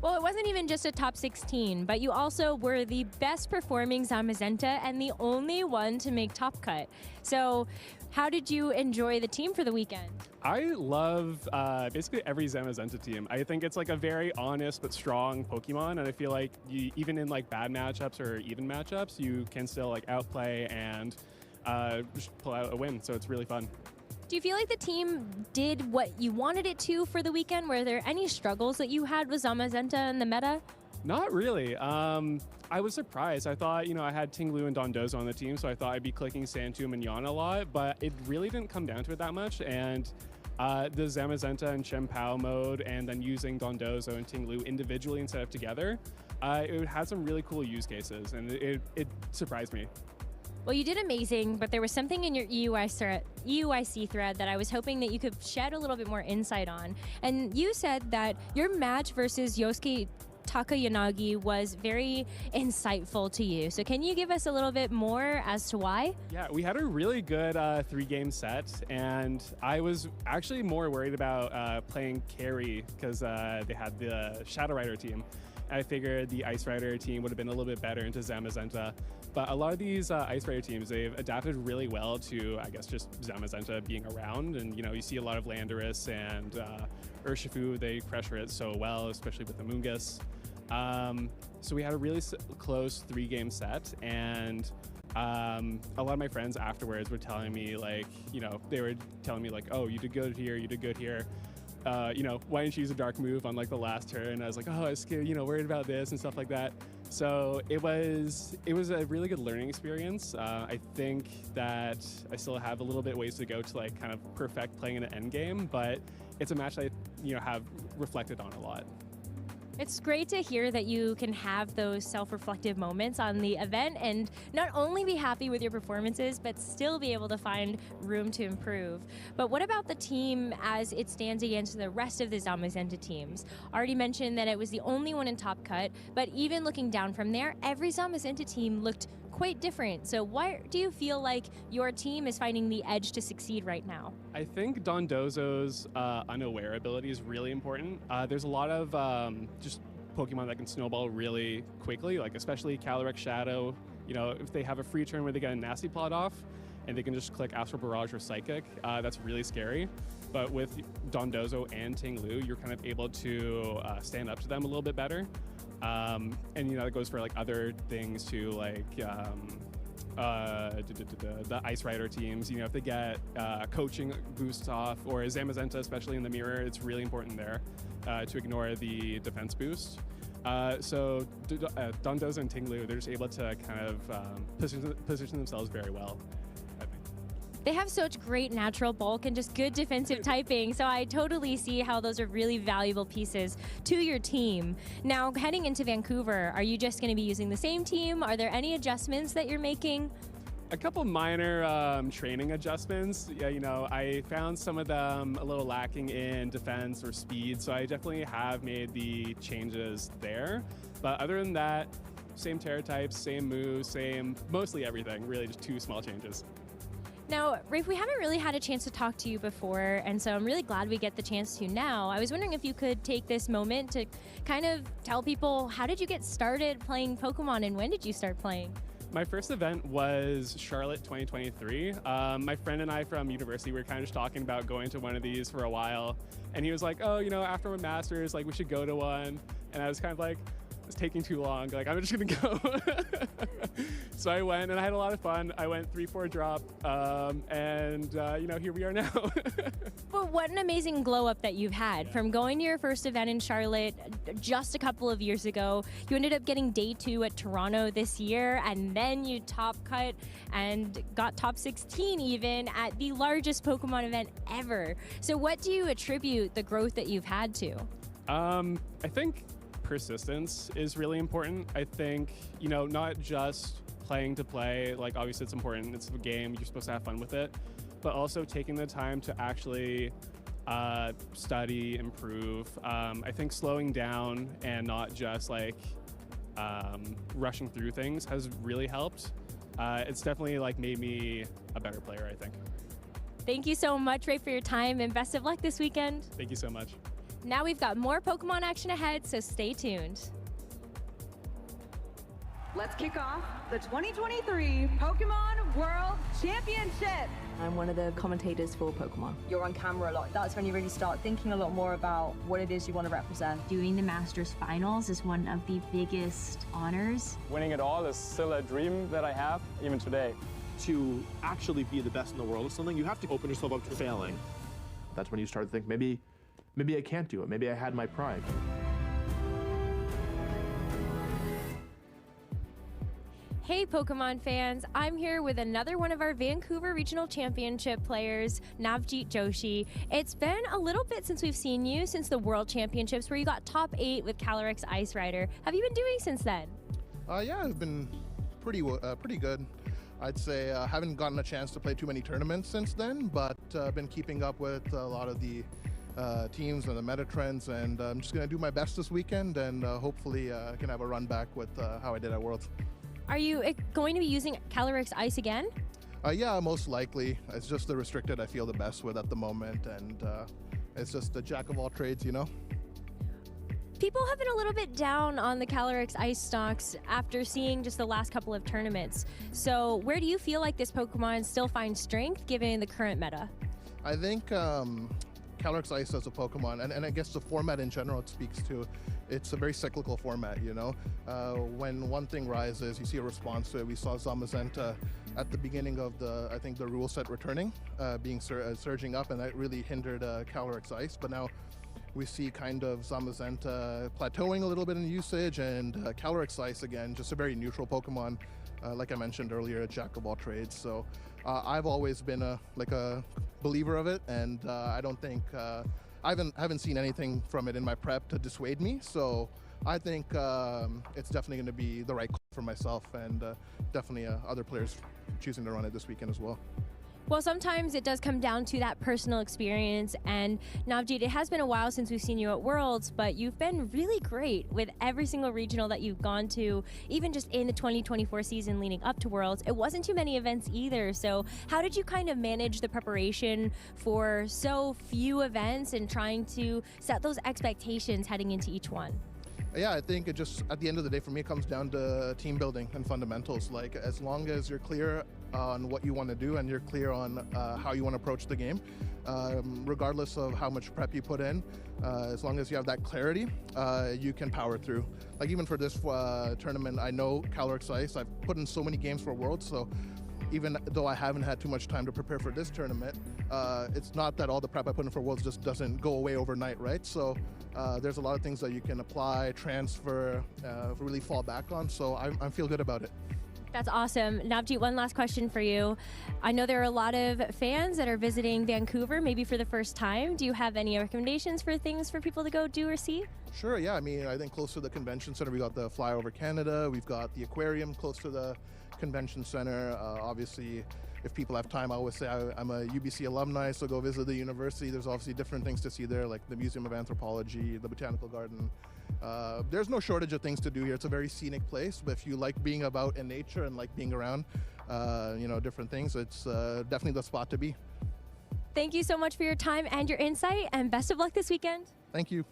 Well, it wasn't even just a top 16, but you also were the best performing Zamazenta and the only one to make top cut. So how did you enjoy the team for the weekend? I love basically every Zamazenta team. I think it's like a very honest but strong Pokemon, and I feel like even in like bad matchups or even matchups, you can still like outplay and just pull out a win. So it's really fun. Do you feel like the team did what you wanted it to for the weekend? Were there any struggles that you had with Zamazenta in the meta? Not really. I was surprised. I thought, I had Tinglu and Dondozo on the team, so I thought I'd be clicking Santum and Yana a lot, but it really didn't come down to it that much. And the Zamazenta and Chien-Pao mode, and then using Dondozo and Tinglu individually instead of together, it had some really cool use cases, and it surprised me. Well, you did amazing, but there was something in your EUIC thread that I was hoping that you could shed a little bit more insight on. And you said that your match versus Yosuke Takayanagi was very insightful to you. So can you give us a little bit more as to why? Yeah, we had a really good 3-game set, and I was actually more worried about playing carry because they had the Shadow Rider team. I figured the Ice Rider team would have been a little bit better into Zamazenta. But a lot of these Ice Rider teams, they've adapted really well to, I guess, just Zamazenta being around. And, you see a lot of Landorus and Urshifu, they pressure it so well, especially with the Moongus. So we had a really close 3-game set. And a lot of my friends afterwards were telling me, like, they were telling me, like, oh, you did good here, you did good here. Why didn't you use a dark move on like the last turn? I was like, oh, I was scared, worried about this and stuff like that. So it was a really good learning experience. I think that I still have a little bit ways to go to like kind of perfect playing in an end game, but it's a match that I have reflected on a lot. It's great to hear that you can have those self-reflective moments on the event and not only be happy with your performances, but still be able to find room to improve. But what about the team as it stands against the rest of the Zamazenta teams? Already mentioned that it was the only one in top cut, but even looking down from there, every Zamazenta team looked quite different. So why do you feel like your team is finding the edge to succeed right now? I think Dondozo's unaware ability is really important. There's a lot of just Pokemon that can snowball really quickly, like especially Calyrex Shadow. If they have a free turn where they get a Nasty Plot off and they can just click Astral Barrage or Psychic, that's really scary. But with Dondozo and Tinglu, you're kind of able to stand up to them a little bit better. And that goes for like other things too, like the Ice Rider teams. If they get coaching boosts off, or Zamazenta, especially in the mirror, it's really important there to ignore the defense boost. So Dondozo and Tinglu, they're just able to kind of position themselves very well. They have such great natural bulk and just good defensive typing, so I totally see how those are really valuable pieces to your team. Now, heading into Vancouver, are you just going to be using the same team? Are there any adjustments that you're making? A couple minor training adjustments. Yeah, I found some of them a little lacking in defense or speed, so I definitely have made the changes there. But other than that, same Terra types, same moves, same mostly everything. Really, just 2 small changes. Now, Rafe, we haven't really had a chance to talk to you before, and so I'm really glad we get the chance to now. I was wondering if you could take this moment to kind of tell people, how did you get started playing Pokemon and when did you start playing? My first event was Charlotte 2023. My friend and I from university were kind of just talking about going to one of these for a while, and he was like, oh, after my master's, like we should go to one. And I was kind of like, it's taking too long. Like, I'm just gonna go. So I went and I had a lot of fun. I went 3-4 drop, and here we are now. But what an amazing glow up that you've had from going to your first event in Charlotte just a couple of years ago. You ended up getting day 2 at Toronto this year, and then you top cut and got top 16 even at the largest Pokemon event ever. So what do you attribute the growth that you've had to? I think persistence is really important. I think, not just playing to play, like obviously it's important, it's a game, you're supposed to have fun with it, but also taking the time to actually study, improve. I think slowing down and not just like rushing through things has really helped. It's definitely like made me a better player, I think. Thank you so much, Ray, for your time, and best of luck this weekend. Thank you so much. Now we've got more Pokemon action ahead, so stay tuned. Let's kick off the 2023 Pokemon World Championship. I'm one of the commentators for Pokemon. You're on camera a lot. That's when you really start thinking a lot more about what it is you want to represent. Doing the Masters Finals is one of the biggest honors. Winning it all is still a dream that I have, even today. To actually be the best in the world is something you have to open yourself up to failing. That's when you start to think, maybe I can't do it. Maybe I had my prime. Hey Pokemon fans, I'm here with another one of our Vancouver Regional Championship players, Navjeet Joshi. It's been a little bit since we've seen you, since the World Championships where you got top 8 with Calyrex Ice Rider. Have you been doing since then? Yeah, I've been pretty good. I'd say I haven't gotten a chance to play too many tournaments since then, but I've been keeping up with a lot of the teams and the meta trends, and I'm just going to do my best this weekend, and hopefully I can have a run back with how I did at Worlds. Are you going to be using Calyrex Ice again? Yeah, most likely. It's just the restricted I feel the best with at the moment, and it's just the jack of all trades, People have been a little bit down on the Calyrex Ice stocks after seeing just the last couple of tournaments. So where do you feel like this Pokemon still finds strength given the current meta? I think Calyrex Ice as a Pokemon, and I guess the format in general it speaks to, it's a very cyclical format, When one thing rises, you see a response to it. We saw Zamazenta at the beginning of the rule set returning, surging up, and that really hindered Calyrex Ice. But now we see kind of Zamazenta plateauing a little bit in usage, and Calyrex Ice again, just a very neutral Pokemon. Like I mentioned earlier, a jack of all trades. So I've always been a believer of it, and I don't think I haven't seen anything from it in my prep to dissuade me. So I think it's definitely going to be the right call for myself, and definitely other players choosing to run it this weekend as well. Well, sometimes it does come down to that personal experience, and Navjeet, it has been a while since we've seen you at Worlds, but you've been really great with every single regional that you've gone to, even just in the 2024 season leading up to Worlds. It wasn't too many events either, so how did you kind of manage the preparation for so few events and trying to set those expectations heading into each one? Yeah, I think it just, at the end of the day, for me, it comes down to team building and fundamentals. Like, as long as you're clear on what you want to do and you're clear on how you want to approach the game, regardless of how much prep you put in, as long as you have that clarity, you can power through. Like, even for this tournament, I know Calyrex Ice, I've put in so many games for Worlds, so even though I haven't had too much time to prepare for this tournament, it's not that all the prep I put in for Worlds just doesn't go away overnight, right? So there's a lot of things that you can apply, transfer, really fall back on. So I feel good about it. That's awesome. Navjeet, one last question for you. I know there are a lot of fans that are visiting Vancouver, maybe for the first time. Do you have any recommendations for things for people to go do or see? Sure, yeah. I mean, I think close to the convention center, we got the Flyover Canada. We've got the aquarium close to the convention center. Obviously, if people have time, I always say I'm a UBC alumni, so go visit the university. There's obviously different things to see there, like the Museum of Anthropology, the Botanical Garden. There's no shortage of things to do here. It's a very scenic place, but if you like being about in nature and like being around, different things, it's definitely the spot to be. Thank you so much for your time and your insight, and best of luck this weekend. Thank you.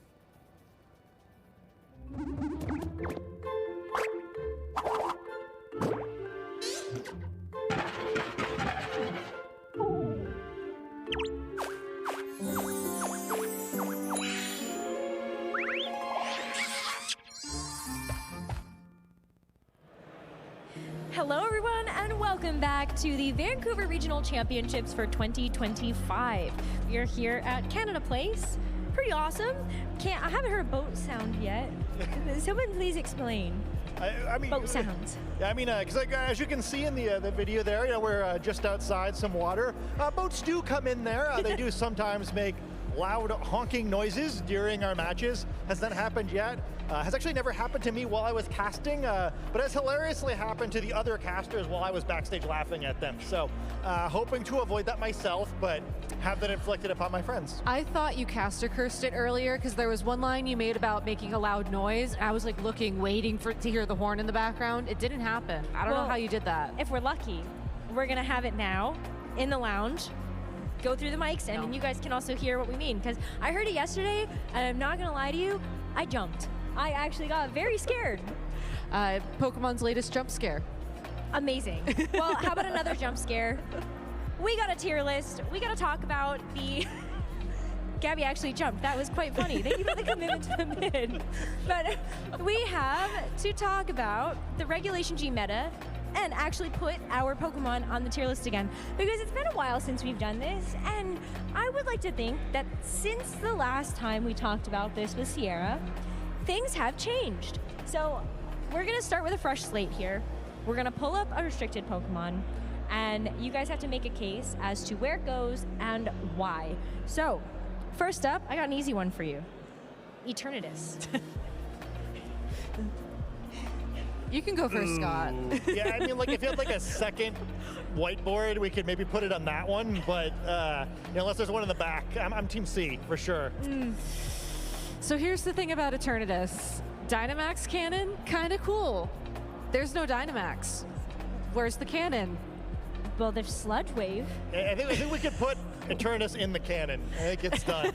Hello, everyone, and welcome back to the Vancouver Regional Championships for 2025. We are here at Canada Place. Pretty awesome. I haven't heard a boat sound yet. Someone please explain. I mean, boat sounds. Yeah, I mean, because as you can see in the video there, we're just outside some water. Boats do come in there. They do sometimes make loud honking noises during our matches. Has that happened yet? Has actually never happened to me while I was casting, but has hilariously happened to the other casters while I was backstage laughing at them. So hoping to avoid that myself, but have that inflicted upon my friends. I thought you caster cursed it earlier because there was one line you made about making a loud noise. I was like looking, waiting to hear the horn in the background. It didn't happen. I don't know how you did that. If we're lucky, we're gonna have it now in the lounge. Go through the mics, and then you guys can also hear what we mean. Because I heard it yesterday, and I'm not gonna lie to you, I jumped. I actually got very scared. Pokemon's latest jump scare. Amazing. Well, how about another jump scare? We got a tier list. We got to talk about the... Gabby actually jumped. That was quite funny. Thank you for the commitment to the mid. But we have to talk about the Regulation G meta and actually put our Pokemon on the tier list again, because it's been a while since we've done this, and I would like to think that since the last time we talked about this with Sierra, things have changed. So we're gonna start with a fresh slate here. We're gonna pull up a restricted Pokemon, and you guys have to make a case as to where it goes and why. So first up, I got an easy one for you. Eternatus. You can go first, Scott. Yeah, I mean, like if you had like a second whiteboard, we could maybe put it on that one, but unless there's one in the back, I'm Team C for sure. So here's the thing about Eternatus. Dynamax cannon, kind of cool. There's no Dynamax. Where's the cannon? Well, there's Sludge Wave. I think we could put Eternatus in the cannon. I think it's done.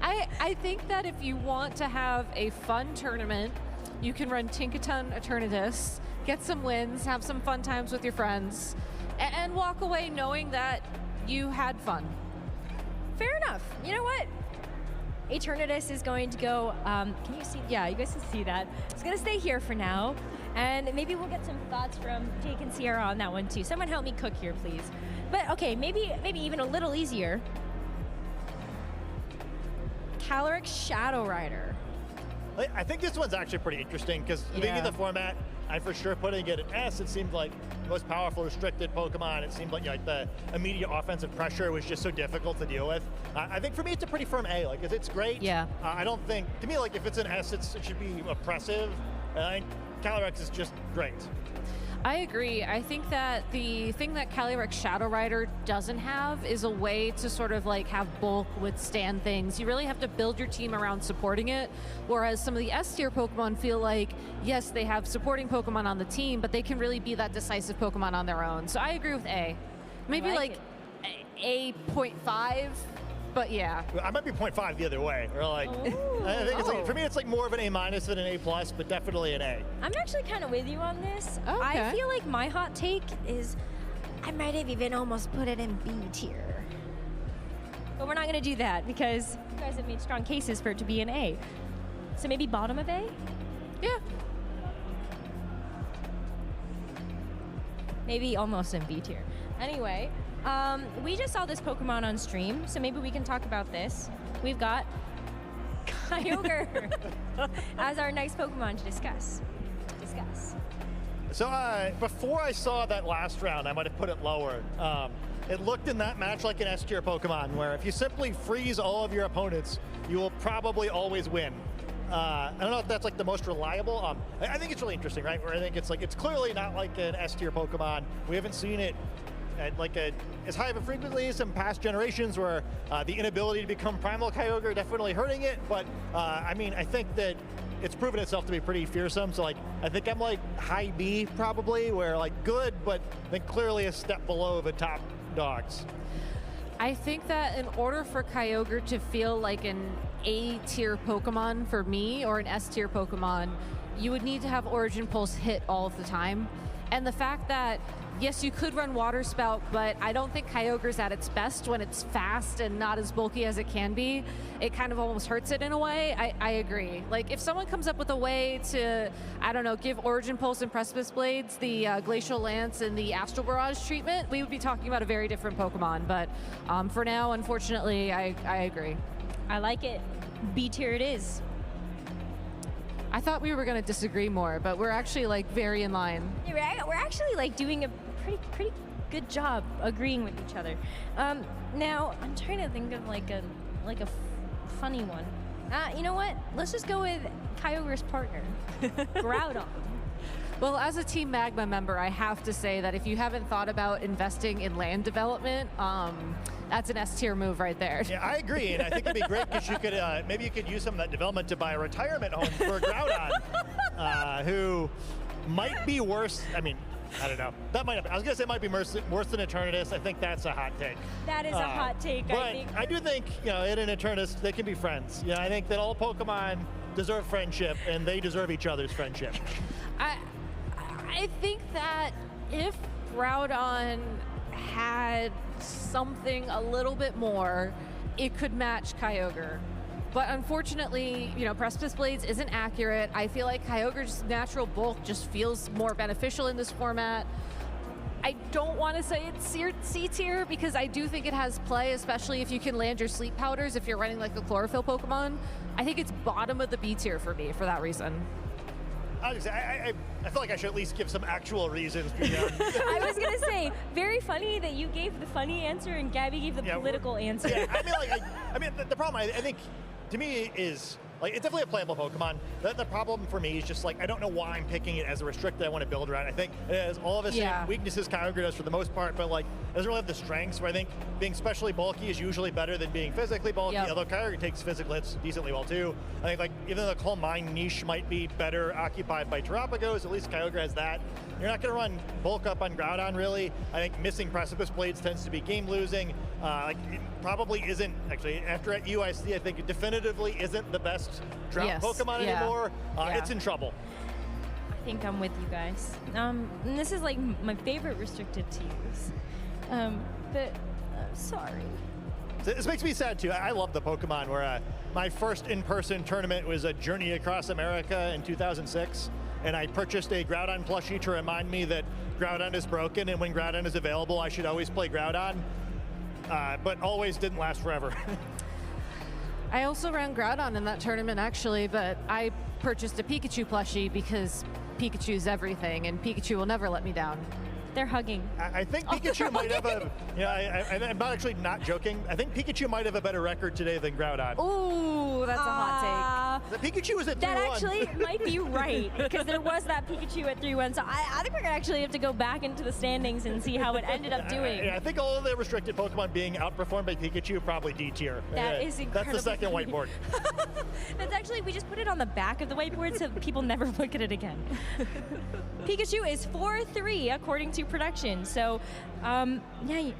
I think that if you want to have a fun tournament, you can run Tinkaton Eternatus, get some wins, have some fun times with your friends, and walk away knowing that you had fun. Fair enough. You know what? Eternatus is going to go, can you see? Yeah, you guys can see that. It's going to stay here for now, and maybe we'll get some thoughts from Jake and Sierra on that one too. Someone help me cook here, please. But okay, maybe even a little easier. Calyrex Shadow Rider. I think this one's actually pretty interesting because looking at the format, I'm for sure putting it at S. It seemed like the most powerful restricted Pokemon. It seemed like the immediate offensive pressure was just so difficult to deal with. I think for me, it's a pretty firm A. Like, it's great. Yeah. I don't think, to me, like if it's an S, it should be oppressive. Calyrex is just great. I agree. I think that the thing that Calyrex Shadow Rider doesn't have is a way to sort of like have bulk withstand things. You really have to build your team around supporting it, whereas some of the S tier Pokemon feel like, yes, they have supporting Pokemon on the team, but they can really be that decisive Pokemon on their own. So I agree with A. Maybe like A 0.5. But yeah. I might be 0.5 the other way. Or like, I think it's like, for me, it's like more of an A- than an A+, but definitely an A. I'm actually kind of with you on this. Okay. I feel like my hot take is I might have even almost put it in B tier. But we're not going to do that because you guys have made strong cases for it to be an A. So maybe bottom of A? Yeah. Maybe almost in B tier. Anyway, we just saw this Pokemon on stream, so maybe we can talk about this. We've got Kyogre as our next Pokemon to discuss. So before I saw that last round, I might have put it lower. It looked in that match like an S tier Pokemon, where if you simply freeze all of your opponents, you will probably always win. I don't know if that's like the most reliable. I think it's really interesting, right? Where I think it's clearly not like an S tier Pokemon. We haven't seen it at like as high of a frequency as some past generations, where the inability to become Primal Kyogre definitely hurting it. But I mean, I think that it's proven itself to be pretty fearsome. So like, I think I'm like high B probably, where like good, but then clearly a step below the top dogs. I think that in order for Kyogre to feel like an A tier Pokemon for me or an S tier Pokemon, you would need to have Origin Pulse hit all of the time. And the fact that, yes, you could run Water Spout, but I don't think Kyogre's at its best when it's fast and not as bulky as it can be. It kind of almost hurts it in a way. I agree. Like, if someone comes up with a way to, I don't know, give Origin Pulse and Precipice Blades the Glacial Lance and the Astral Barrage treatment, we would be talking about a very different Pokemon. But for now, unfortunately, I agree. I like it. B tier it is. I thought we were going to disagree more, but we're actually like very in line. Yeah, we're actually like doing a pretty good job agreeing with each other. Now I'm trying to think of like a funny one. You know what? Let's just go with Kyogre's partner, Groudon. Well, as a Team Magma member, I have to say that if you haven't thought about investing in land development, that's an S tier move right there. Yeah, I agree, and I think it'd be great because you could maybe you could use some of that development to buy a retirement home for Groudon, who might be worse. I mean, I don't know. That might. I was gonna say it might be worse than Eternatus. I think that's a hot take. That is a hot take. But I do think it and Eternatus, they can be friends. Yeah, I think that all Pokemon deserve friendship, and they deserve each other's friendship. I think that if Groudon had something a little bit more, it could match Kyogre. But unfortunately, Precipice Blades isn't accurate. I feel like Kyogre's natural bulk just feels more beneficial in this format. I don't want to say it's C tier because I do think it has play, especially if you can land your sleep powders if you're running like a chlorophyll Pokemon. I think it's bottom of the B tier for me for that reason. I feel like I should at least give some actual reasons. I was gonna say, very funny that you gave the funny answer and Gabby gave the political answer. Yeah, I mean, the problem I think to me is like it's definitely a playable Pokemon. The problem for me is just like I don't know why I'm picking it as a restricted I want to build around. I think it has all of its weaknesses Kyogre does for the most part, but like it doesn't really have the strengths. Where I think being specially bulky is usually better than being physically bulky. Although Kyogre takes physical hits decently well too. I think like even though the Calm Mind niche might be better occupied by Terapagos, at least Kyogre has that. You're not going to run bulk up on Groudon really. I think missing Precipice Blades tends to be game losing. Like it probably isn't actually after at UIC. I think it definitively isn't the best drought Pokemon anymore. It's in trouble. I think I'm with you guys. And this is like my favorite restricted to use. But sorry. This makes me sad too. I love the Pokemon where my first in-person tournament was a Journey Across America in 2006. And I purchased a Groudon plushie to remind me that Groudon is broken and when Groudon is available, I should always play Groudon. But always didn't last forever. I also ran Groudon in that tournament actually, but I purchased a Pikachu plushie because Pikachu's everything and Pikachu will never let me down. They're hugging. I think Pikachu might have a, I'm not actually not joking. I think Pikachu might have a better record today than Groudon. Ooh, that's a hot take. The Pikachu was at 3-1. That actually might be right, because there was that Pikachu at 3-1. So I think we're going to actually have to go back into the standings and see how it ended up doing. I think all of the restricted Pokemon being outperformed by Pikachu, probably D tier. That is incredible. That's the second whiteboard. That's actually, we just put it on the back of the whiteboard so people never look at it again. Pikachu is 4-3 according to production. So, you might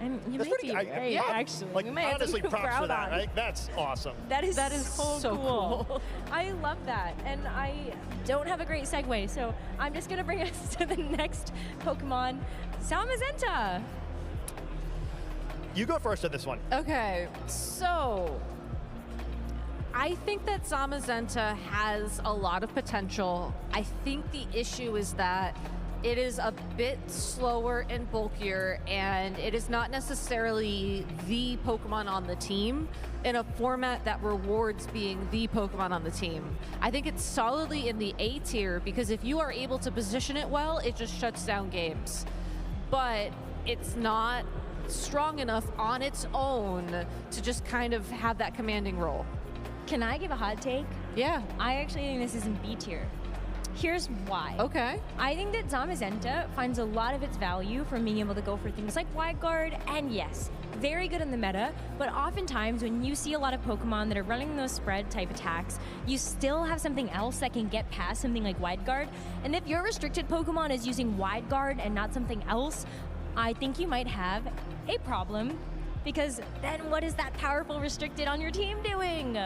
be right, actually. Like, we might honestly, have to props for that. Groudon. Right? That's awesome. That is so cool. I love that. And I don't have a great segue, so I'm just going to bring us to the next Pokemon, Zamazenta. You go first on this one. Okay, so I think that Zamazenta has a lot of potential. I think the issue is that it is a bit slower and bulkier, and it is not necessarily the Pokemon on the team in a format that rewards being the Pokemon on the team. I think it's solidly in the A tier because if you are able to position it well, it just shuts down games. But it's not strong enough on its own to just kind of have that commanding role. Can I give a hot take? Yeah. I actually think this is in B tier. Here's why. Okay. I think that Zamazenta finds a lot of its value from being able to go for things like Wide Guard, and yes, very good in the meta, but oftentimes when you see a lot of Pokemon that are running those spread type attacks, you still have something else that can get past something like Wide Guard, and if your restricted Pokemon is using Wide Guard and not something else, I think you might have a problem, because then what is that powerful restricted on your team doing?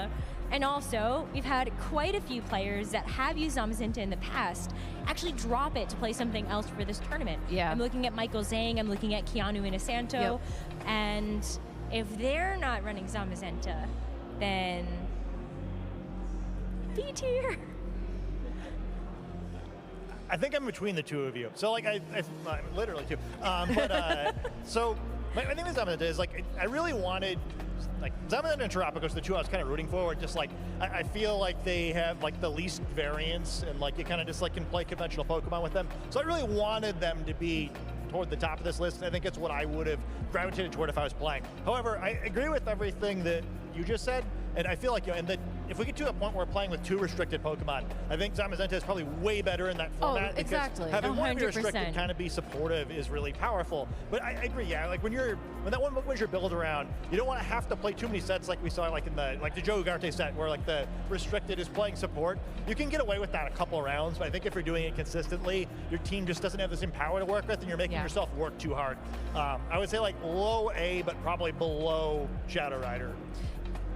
And also, we've had quite a few players that have used Zamazenta in the past actually drop it to play something else for this tournament. Yeah. I'm looking at Michael Zhang, I'm looking at Keanu Inosanto, and if they're not running Zamazenta, then B tier. I think I'm between the two of you. So like, I'm literally two. So my thing with Zamazenta is like, I really wanted, like Zamazenta and Terapagos, the two I was kind of rooting for. Just like, I feel like they have like the least variance, and like you kind of just like can play conventional Pokemon with them. So I really wanted them to be toward the top of this list, and I think it's what I would have gravitated toward if I was playing. However, I agree with everything that you just said, and I feel like, and that if we get to a point where we're playing with 2 restricted Pokemon, I think Zamazenta is probably way better in that format. Oh, exactly. Because having one of your 100%. restricted kind of be supportive is really powerful. But I agree, yeah, like when that one wins your build around, you don't want to have to play too many sets like we saw like in the Joe Ugarte set where like the restricted is playing support. You can get away with that a couple rounds, but I think if you're doing it consistently, your team just doesn't have the same power to work with, and you're making yourself work too hard. I would say like low A, but probably below Shadow Rider.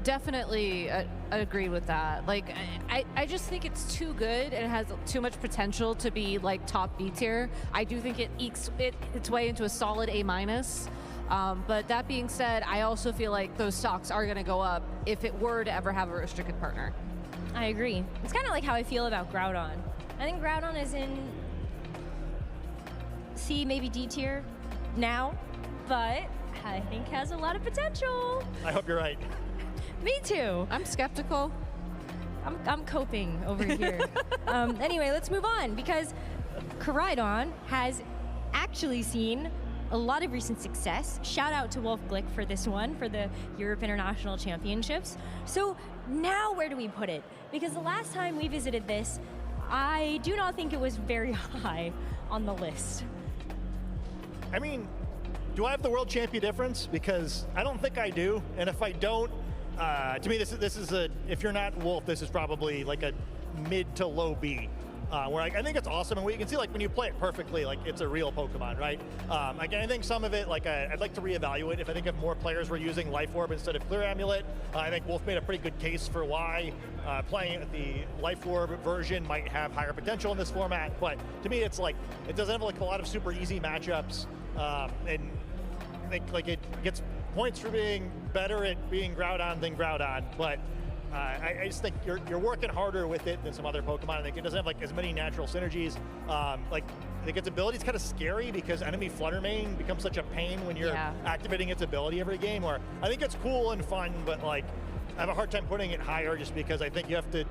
Definitely agree with that. Like, I just think it's too good and it has too much potential to be like top B tier. I do think it ekes its way into a solid A minus. But that being said, I also feel like those stocks are going to go up if it were to ever have a restricted partner. I agree. It's kind of like how I feel about Groudon. I think Groudon is in C, maybe D tier now, but I think has a lot of potential. I hope you're right. Me too. I'm skeptical. I'm coping over here. Anyway, let's move on, because Koraidon has actually seen a lot of recent success. Shout out to Wolf Glick for this one, for the Europe International Championships. So now where do we put it? Because the last time we visited this, I do not think it was very high on the list. I mean, do I have the world champion difference? Because I don't think I do, and if I don't, to me, this is a, if you're not Wolf, this is probably like a mid to low B. Where I think it's awesome, and you can see like when you play it perfectly, like it's a real Pokemon, right? Again, I think some of it, like I'd like to reevaluate. If I think if more players were using Life Orb instead of Clear Amulet, I think Wolf made a pretty good case for why playing the Life Orb version might have higher potential in this format. But to me, it's like it doesn't have like a lot of super easy matchups, and I think like it gets points for being better at being Groudon than Groudon, but I just think you're working harder with it than some other Pokemon. I think it doesn't have like as many natural synergies. Like I think its ability is kind of scary because enemy Fluttermane becomes such a pain when you're activating its ability every game. Or I think it's cool and fun, but like I have a hard time putting it higher just because I think you have to.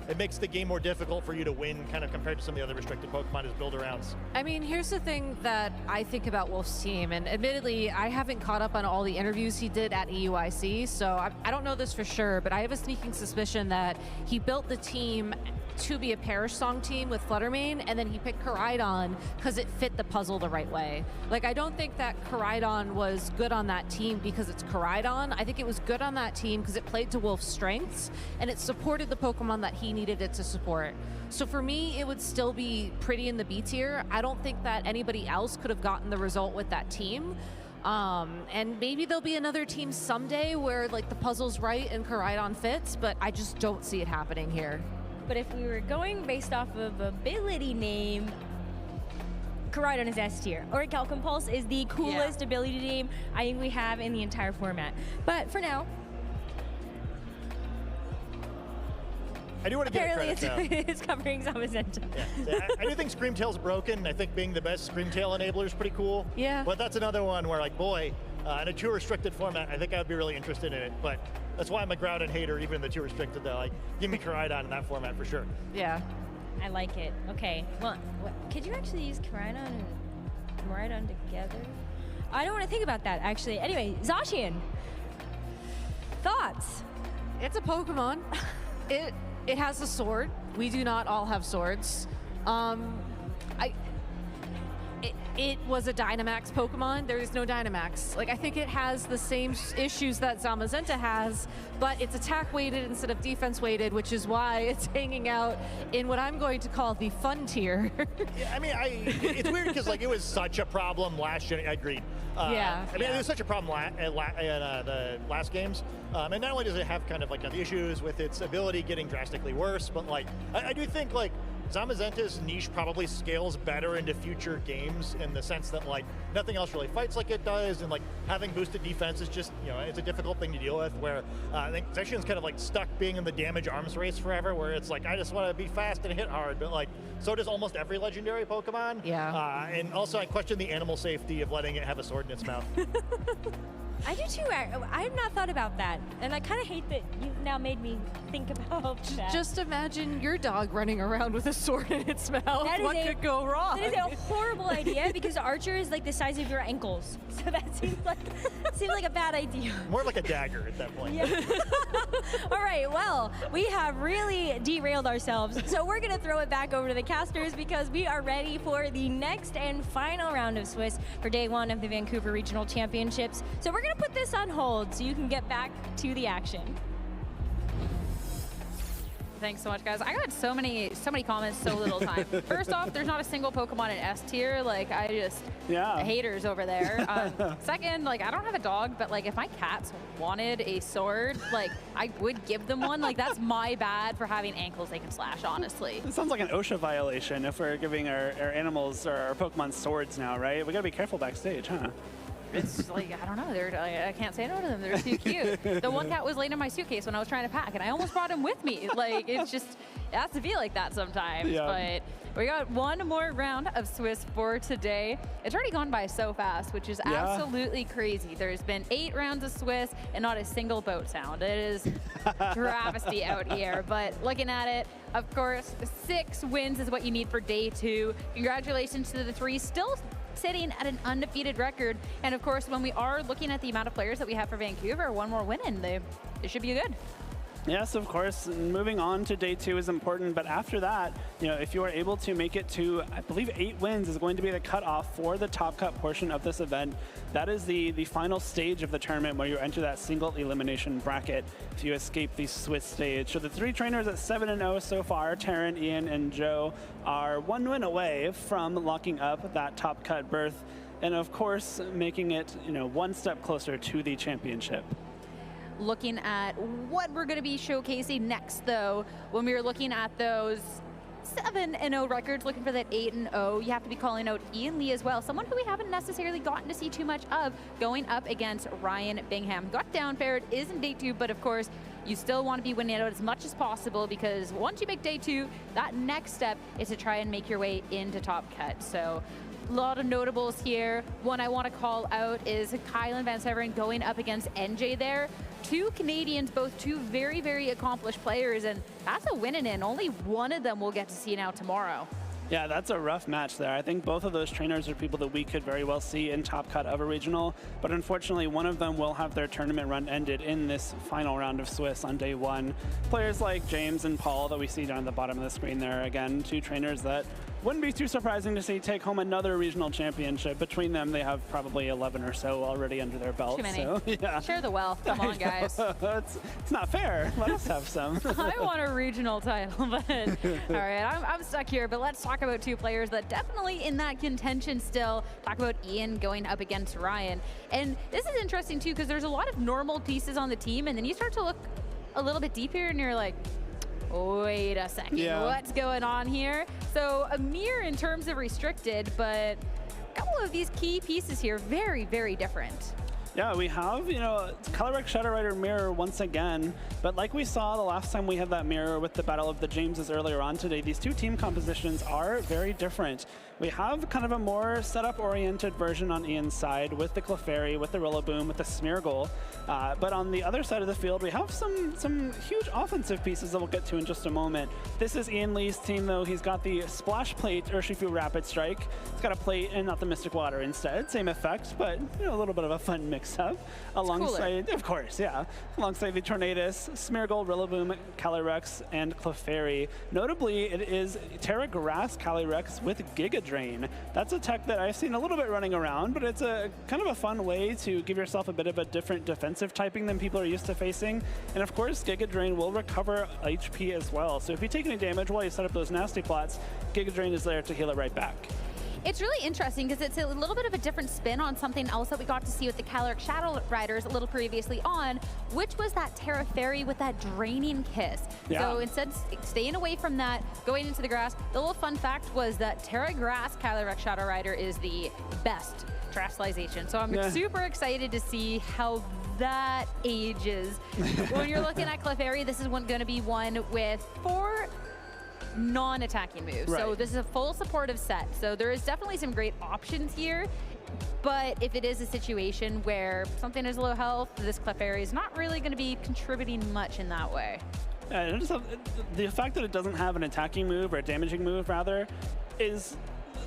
It makes the game more difficult for you to win, kind of compared to some of the other restricted Pokemon as build-arounds. I mean, here's the thing that I think about Wolf's team, and admittedly, I haven't caught up on all the interviews he did at EUIC, so I don't know this for sure, but I have a sneaking suspicion that he built the team to be a Perish Song team with Fluttermane, and then he picked Koraidon because it fit the puzzle the right way. Like, I don't think that Koraidon was good on that team because it's Koraidon. I think it was good on that team because it played to Wolf's strengths, and it supported the Pokemon that he needed it to support. So for me, it would still be pretty in the B tier. I don't think that anybody else could have gotten the result with that team. And maybe there'll be another team someday where like the puzzle's right and Koraidon fits, but I just don't see it happening here. But if we were going based off of ability name, Koraidon is S tier. Orichalcum Pulse is the coolest ability name I think we have in the entire format. But for now, I do want to apparently get credit, it's covering Zamazenta. Yeah, I do think Screamtail's broken. I think being the best Screamtail enabler is pretty cool. Yeah. But that's another one where, like, boy, in a 2 restricted format, I think I would be really interested in it. But that's why I'm a Groudon hater, even in the 2 restricted, though. Like, give me Koraidon in that format for sure. Yeah. I like it. Okay. Well, could you actually use Koraidon and Koraidon together? I don't want to think about that, actually. Anyway, Zacian. Thoughts? It's a Pokemon. It has a sword. We do not all have swords. it was a Dynamax Pokemon. There is no Dynamax. Like, I think it has the same issues that Zamazenta has, but it's attack weighted instead of defense weighted, which is why it's hanging out in what I'm going to call the fun tier. Yeah, I mean, it's weird because like it was such a problem last year. I agreed. Yeah. I mean, it was such a problem in the last games. And not only does it have kind of like the issues with its ability getting drastically worse, but like I do think like Zamazenta's niche probably scales better into future games in the sense that like nothing else really fights like it does, and like having boosted defense is just, you know, it's a difficult thing to deal with, where I think Zacian's kind of like stuck being in the damage arms race forever, where it's like I just want to be fast and hit hard, but like so does almost every legendary Pokemon. Yeah. And also I question the animal safety of letting it have a sword in its mouth. I do too. I've not thought about that, and I kind of hate that you've now made me think about that. Just imagine your dog running around with a sword in its mouth. What could go wrong? That is a horrible idea because Archer is like the size of your ankles, so that seems like a bad idea. More like a dagger at that point. Yeah. All right, well, we have really derailed ourselves, so we're gonna throw it back over to the casters because we are ready for the next and final round of Swiss for day 1 of the Vancouver Regional Championships. So we're gonna put this on hold so you can get back to the action. Thanks so much, guys. I got so many comments, so little time. First off, there's not a single Pokemon in S tier. Like, I just haters over there. Second, like, I don't have a dog, but like, if my cats wanted a sword, like, I would give them one. Like, that's my bad for having ankles they can slash, honestly. It sounds like an OSHA violation if we're giving our animals or our Pokemon swords now, right? We gotta be careful backstage, huh? It's like, I don't know, I can't say no to them. They're too cute. The one cat was laying in my suitcase when I was trying to pack, and I almost brought him with me. Like, it's just, it has to be like that sometimes. Yeah. But we got one more round of Swiss for today. It's already gone by so fast, which is absolutely crazy. There's been 8 rounds of Swiss and not a single boat sound. It is travesty out here. But looking at it, of course, 6 wins is what you need for day 2. Congratulations to the 3 still sitting at an undefeated record. And of course, when we are looking at the amount of players that we have for Vancouver, one more win and it should be good. Yes, of course. Moving on to day 2 is important, but after that, you know, if you are able to make it to, I believe 8 wins is going to be the cutoff for the top cut portion of this event. That is the final stage of the tournament where you enter that single elimination bracket if you escape the Swiss stage. So the 3 trainers at 7-0 so far, Taryn, Ian, and Joe, are 1 win away from locking up that top cut berth, and of course, making it, you know, 1 step closer to the championship. Looking at what we're going to be showcasing next, though, when we were looking at those 7-0 records, looking for that 8-0, you have to be calling out Ian Lee as well, someone who we haven't necessarily gotten to see too much of, going up against Ryan Bingham. Got down fared, is in day 2, but of course, you still want to be winning out as much as possible because once you make day 2, that next step is to try and make your way into top cut. So a lot of notables here. One I want to call out is Kylan Van Severen going up against NJ there. 2 Canadians, both 2 very, very accomplished players, and that's a win in. Only one of them we'll get to see now tomorrow. Yeah, that's a rough match there. I think both of those trainers are people that we could very well see in top cut of a regional, but unfortunately one of them will have their tournament run ended in this final round of Swiss on day 1. Players like James and Paul that we see down at the bottom of the screen there, again, 2 trainers that wouldn't be too surprising to see take home another regional championship. Between them, they have probably 11 or so already under their belt. Too many. So, yeah. Share the wealth. Come on, guys. It's not fair. Let us have some. I want a regional title, but all right, I'm stuck here. But let's talk about 2 players that definitely in that contention still. Talk about Ian going up against Ryan. And this is interesting, too, because there's a lot of normal pieces on the team, and then you start to look a little bit deeper, and you're like, wait a second, what's going on here? So a mirror in terms of restricted, but a couple of these key pieces here, very, very different. Yeah, we have, you know, Calyrex Shadow Rider mirror once again, but like we saw the last time we had that mirror with the Battle of the Jameses earlier on today, these 2 team compositions are very different. We have kind of a more setup-oriented version on Ian's side with the Clefairy, with the Rillaboom, with the Smeargle, but on the other side of the field, we have some huge offensive pieces that we'll get to in just a moment. This is Ian Lee's team, though. He's got the Splash Plate Urshifu Rapid Strike. It's got a plate and not the Mystic Water instead. Same effect, but you know, a little bit of a fun mix picks up alongside, of course, yeah, alongside the Tornadus, Smeargle, Rillaboom, Calyrex, and Clefairy. Notably, it is Terra Grass Calyrex with Giga Drain. That's a tech that I've seen a little bit running around, but it's a kind of a fun way to give yourself a bit of a different defensive typing than people are used to facing. And of course, Giga Drain will recover HP as well. So if you take any damage while you set up those nasty plots, Giga Drain is there to heal it right back. It's really interesting because it's a little bit of a different spin on something else that we got to see with the Calyrex Shadow Riders a little previously on, which was that Terra Fairy with that draining kiss. Yeah. So instead staying away from that, going into the grass, the little fun fact was that Terra Grass Calyrex Shadow Rider is the best Terastallization. So I'm super excited to see how that ages. When you're looking at Clefairy, this is going to be one with 4 non-attacking moves. Right. So this is a full supportive set. So there is definitely some great options here. But if it is a situation where something is low health, this Clefairy is not really going to be contributing much in that way. The fact that it doesn't have an attacking move, or a damaging move rather, is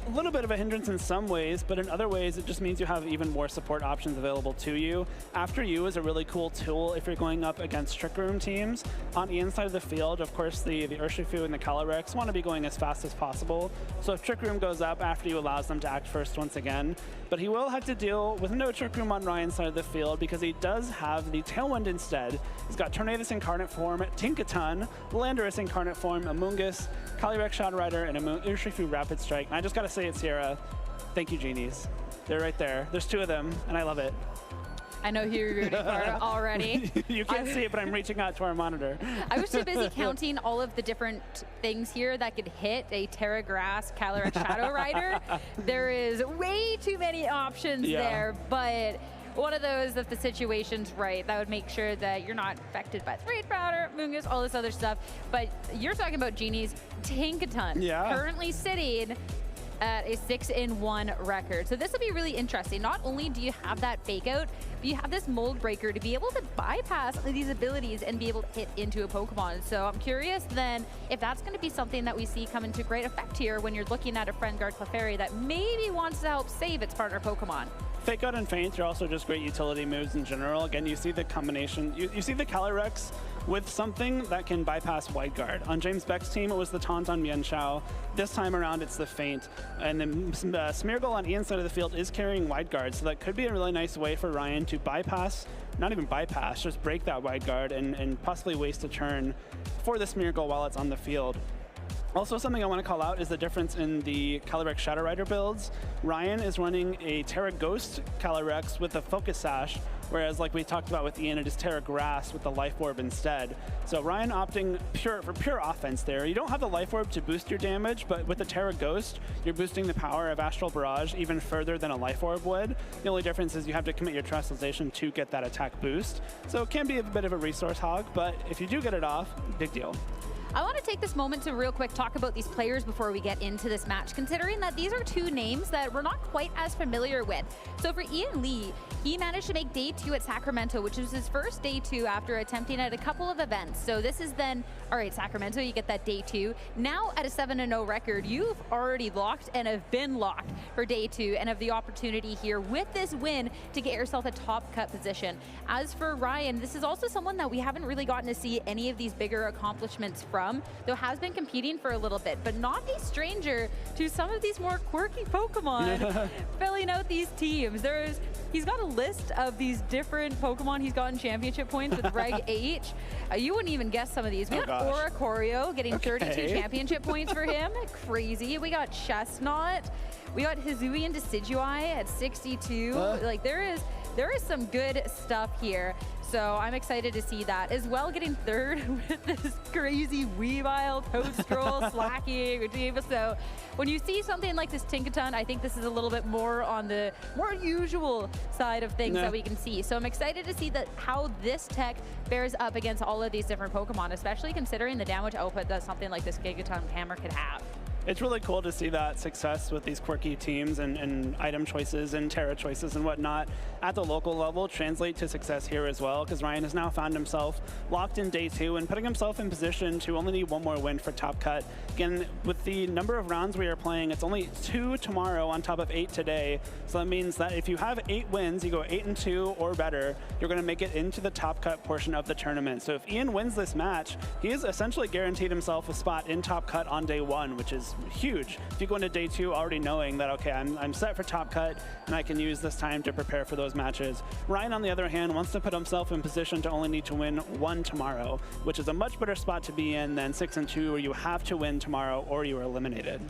a little bit of a hindrance in some ways, but in other ways it just means you have even more support options available to you. After You is a really cool tool if you're going up against Trick Room teams. On the inside of the field, of course, the Urshifu and the Calyrex want to be going as fast as possible. So if Trick Room goes up, After You allows them to act first once again. But he will have to deal with no Trick Room on Ryan's side of the field because he does have the Tailwind instead. He's got Tornadus Incarnate Form, Tinkaton, Landorus Incarnate Form, Amoonguss, Calyrex Shadow Rider, and Urshifu Rapid Strike. And I just got to say it, Sierra. Thank you, Genies. They're right there. There's 2 of them, and I love it. I know who you're rooting for already. You can't see it, but I'm reaching out to our monitor. I was too busy counting all of the different things here that could hit a Terra Grass Calyrex Shadow Rider. There is way too many options there, but one of those, if the situation's right, that would make sure that you're not affected by Raid Powder, Amoonguss, all this other stuff. But you're talking about Genie's Tinkaton, currently sitting at a 6-in-1 record. So this will be really interesting. Not only do you have that fake out, but you have this mold breaker to be able to bypass these abilities and be able to hit into a Pokemon. So I'm curious then if that's going to be something that we see come into great effect here when you're looking at a Friend Guard Clefairy that maybe wants to help save its partner Pokemon. Fake Out and Feint are also just great utility moves in general. Again, you see the combination. You see the Calyrex with something that can bypass Wide Guard. On James Beck's team, it was the Taunt on Mienshao. This time around, it's the Feint. And then Smeargle on Ian's side of the field is carrying Wide Guard, so that could be a really nice way for Ryan to bypass, not even bypass, just break that Wide Guard and possibly waste a turn for the Smeargle while it's on the field. Also, something I want to call out is the difference in the Calyrex Shadow Rider builds. Ryan is running a Terra Ghost Calyrex with a Focus Sash, whereas like we talked about with Ian, it is Terra Grass with the Life Orb instead. So Ryan opting for pure offense there. You don't have the Life Orb to boost your damage, but with the Terra Ghost, you're boosting the power of Astral Barrage even further than a Life Orb would. The only difference is you have to commit your Terastallization to get that attack boost. So it can be a bit of a resource hog, but if you do get it off, big deal. I want to take this moment to real quick talk about these players before we get into this match, considering that these are 2 names that we're not quite as familiar with. So for Ian Lee, he managed to make day 2 at Sacramento, which was his first day 2 after attempting at a couple of events. So this is then, all right, Sacramento, you get that day 2. Now at a 7-0 record, you've already locked and have been locked for day 2 and have the opportunity here with this win to get yourself a top cut position. As for Ryan, this is also someone that we haven't really gotten to see any of these bigger accomplishments from, though has been competing for a little bit, but not a stranger to some of these more quirky Pokemon filling out these teams. He's got a list of these different Pokemon he's gotten championship points with Reg H. You wouldn't even guess some of these. We got Oricorio getting 32 championship points for him. Crazy. We got Chestnut. We got Hisuian Decidueye at 62. Like there is some good stuff here. So I'm excited to see that as well. Getting 3rd with this crazy Weavile, Toadstool, Slacking, Redeema. So when you see something like this Tinkaton, I think this is a little bit more on the more usual side of things that we can see. So I'm excited to see that how this tech bears up against all of these different Pokemon, especially considering the damage output that something like this Gigaton Hammer could have. It's really cool to see that success with these quirky teams and item choices and Terra choices and whatnot at the local level translate to success here as well, because Ryan has now found himself locked in day 2 and putting himself in position to only need one more win for top cut. Again, with the number of rounds we are playing, it's only 2 tomorrow on top of 8 today. So that means that if you have 8 wins, you go 8-2 or better, you're going to make it into the top cut portion of the tournament. So if Ian wins this match, he has essentially guaranteed himself a spot in top cut on day 1, which is huge. If you go into day 2 already knowing that, okay, I'm set for top cut and I can use this time to prepare for those matches. Ryan, on the other hand, wants to put himself in position to only need to win 1 tomorrow, which is a much better spot to be in than 6-2, where you have to win tomorrow or you are eliminated.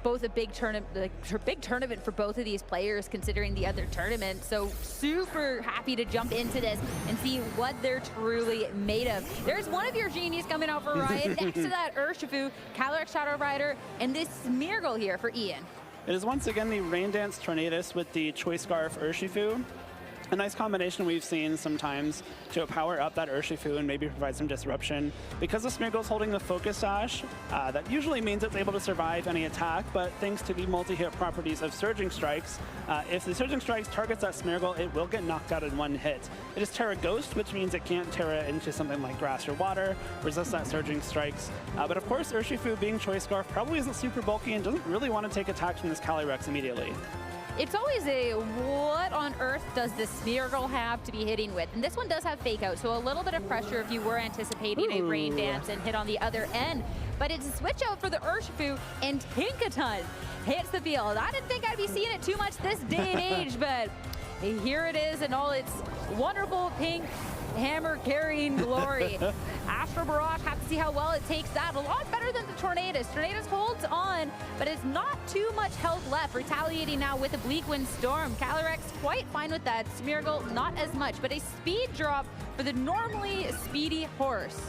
Both a big tournament for both of these players considering the other tournament. So super happy to jump into this and see what they're truly made of. There's one of your genies coming out for Ryan next to that Urshifu, Calyrex Shadow Rider, and this Smeargle here for Ian. It is once again the Rain Dance Tornadus with the Choice Scarf Urshifu. A nice combination we've seen sometimes to power up that Urshifu and maybe provide some disruption. Because the Smeargle's holding the Focus Sash, that usually means it's able to survive any attack, but thanks to the multi-hit properties of Surging Strikes, if the Surging Strikes targets that Smeargle, it will get knocked out in 1 hit. It is Terra Ghost, which means it can't Terra into something like grass or water, resist that Surging Strikes. But of course, Urshifu being Choice Scarf probably isn't super bulky and doesn't really want to take attacks from this Calyrex immediately. It's always a what on earth does this Smeargle have to be hitting with? And this one does have Fake Out, so a little bit of pressure if you were anticipating a Rain Dance and hit on the other end. But it's a switch out for the Urshifu, and Tinkaton hits the field. I didn't think I'd be seeing it too much this day and age, but here it is in all its wonderful pink hammer carrying glory. Astral Barrage, have to see how well it takes that. A lot better than the Tornadus. Tornadus holds on, but it's not too much health left. Retaliating now with a Bleak Wind Storm. Calyrex quite fine with that. Smeargle not as much, but a speed drop for the normally speedy horse.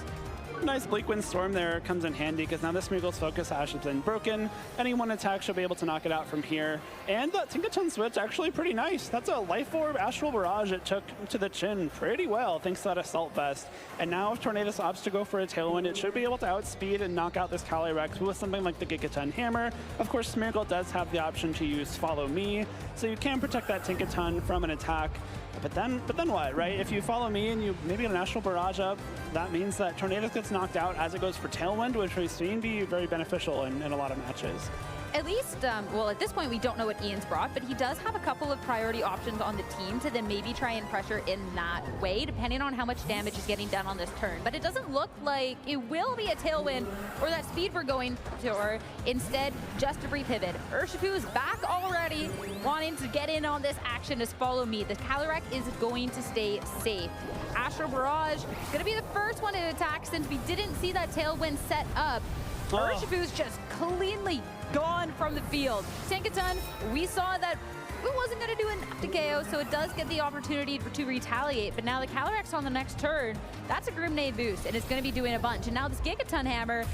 Nice Bleak Wind Storm there comes in handy because now the Smeargle's Focus Sash has been broken. Any one attack should be able to knock it out from here. And that Tinkaton switch actually pretty nice. That's a Life Orb Astral Barrage it took to the chin pretty well thanks to that Assault Vest. And now if Tornadus opts to go for a Tailwind, it should be able to outspeed and knock out this Calyrex with something like the Gigaton Hammer. Of course, Smeargle does have the option to use Follow Me, so you can protect that Tinkaton from an attack. But then what, right? If you Follow Me and you maybe get an Astral Barrage up, that means that Tornadus gets knocked out as it goes for Tailwind, which we've seen be very beneficial in a lot of matches. At least, well, at this point, we don't know what Ian's brought, but he does have a couple of priority options on the team to then maybe try and pressure in that way, depending on how much damage is getting done on this turn. But it doesn't look like it will be a Tailwind or that speed we're going for. Instead, just a repivot. Urshifu is back already, wanting to get in on this action as Follow Me. The Calyrex is going to stay safe. Astral Barrage, going to be the first one to attack since we didn't see that Tailwind set up. Urshifu's just cleanly gone from the field. Tinkaton, we saw that it wasn't going to do enough to KO, so it does get the opportunity to retaliate. But now the Calyrex on the next turn, that's a Grimnade boost, and it's going to be doing a bunch. And now this Gigaton Hammer,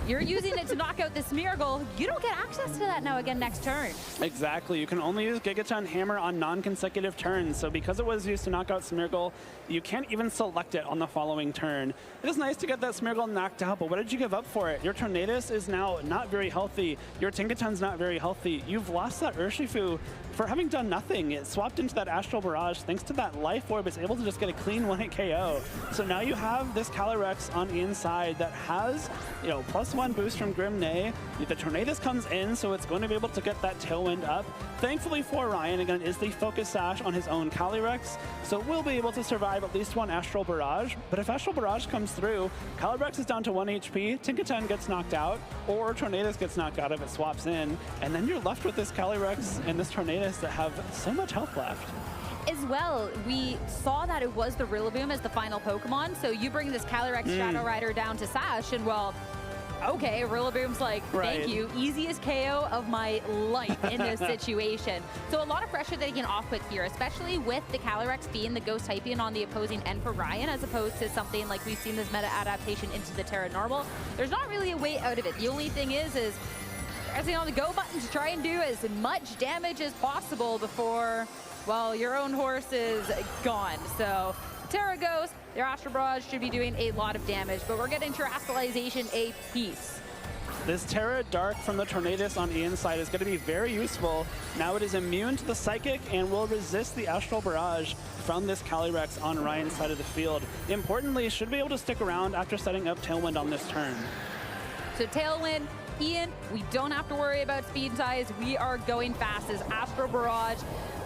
you're using it to knock out the Smeargle. You don't get access to that now again next turn. Exactly. You can only use Gigaton Hammer on non-consecutive turns. So because it was used to knock out Smeargle, you can't even select it on the following turn. It is nice to get that Smeargle knocked out, but what did you give up for it? Your Tornadus is now not very healthy. Your Tinkaton's not very healthy. You've lost that Urshifu for having done nothing. It swapped into that Astral Barrage. Thanks to that Life Orb, it's able to just get a clean 1-hit KO. So now you have this Calyrex on the inside that has, you know, +1 boost from Grimnay. The Tornadus comes in, so it's going to be able to get that Tailwind up. Thankfully for Ryan, again, is the Focus Sash on his own Calyrex, so we'll be able to survive at least one Astral Barrage. But if Astral Barrage comes through, Calyrex is down to 1 HP, Tinkaton gets knocked out, or Tornadus gets knocked out if it swaps in, and then you're left with this Calyrex and this Tornadus that have so much health left. As well, we saw that it was the Rillaboom as the final Pokemon, so you bring this Calyrex Shadow Rider down to Sash, and well, okay, Rillaboom's like, thank you, easiest KO of my life in this situation. So a lot of pressure that he can off-put here, especially with the Calyrex being the Ghost Typeon on the opposing end for Ryan, as opposed to something like we've seen this meta adaptation into the Terra Normal. There's not really a way out of it. The only thing is pressing on the go button to try and do as much damage as possible before, well, your own horse is gone. So Terra Ghost, their Astral Barrage should be doing a lot of damage, but we're getting Terastallization a piece. This Terra Dark from the Tornadus on Ian's side is going to be very useful. Now it is immune to the Psychic and will resist the Astral Barrage from this Calyrex on Ryan's side of the field. Importantly, should be able to stick around after setting up Tailwind on this turn. So Tailwind, Ian, we don't have to worry about speed ties. We are going fast as Astral Barrage.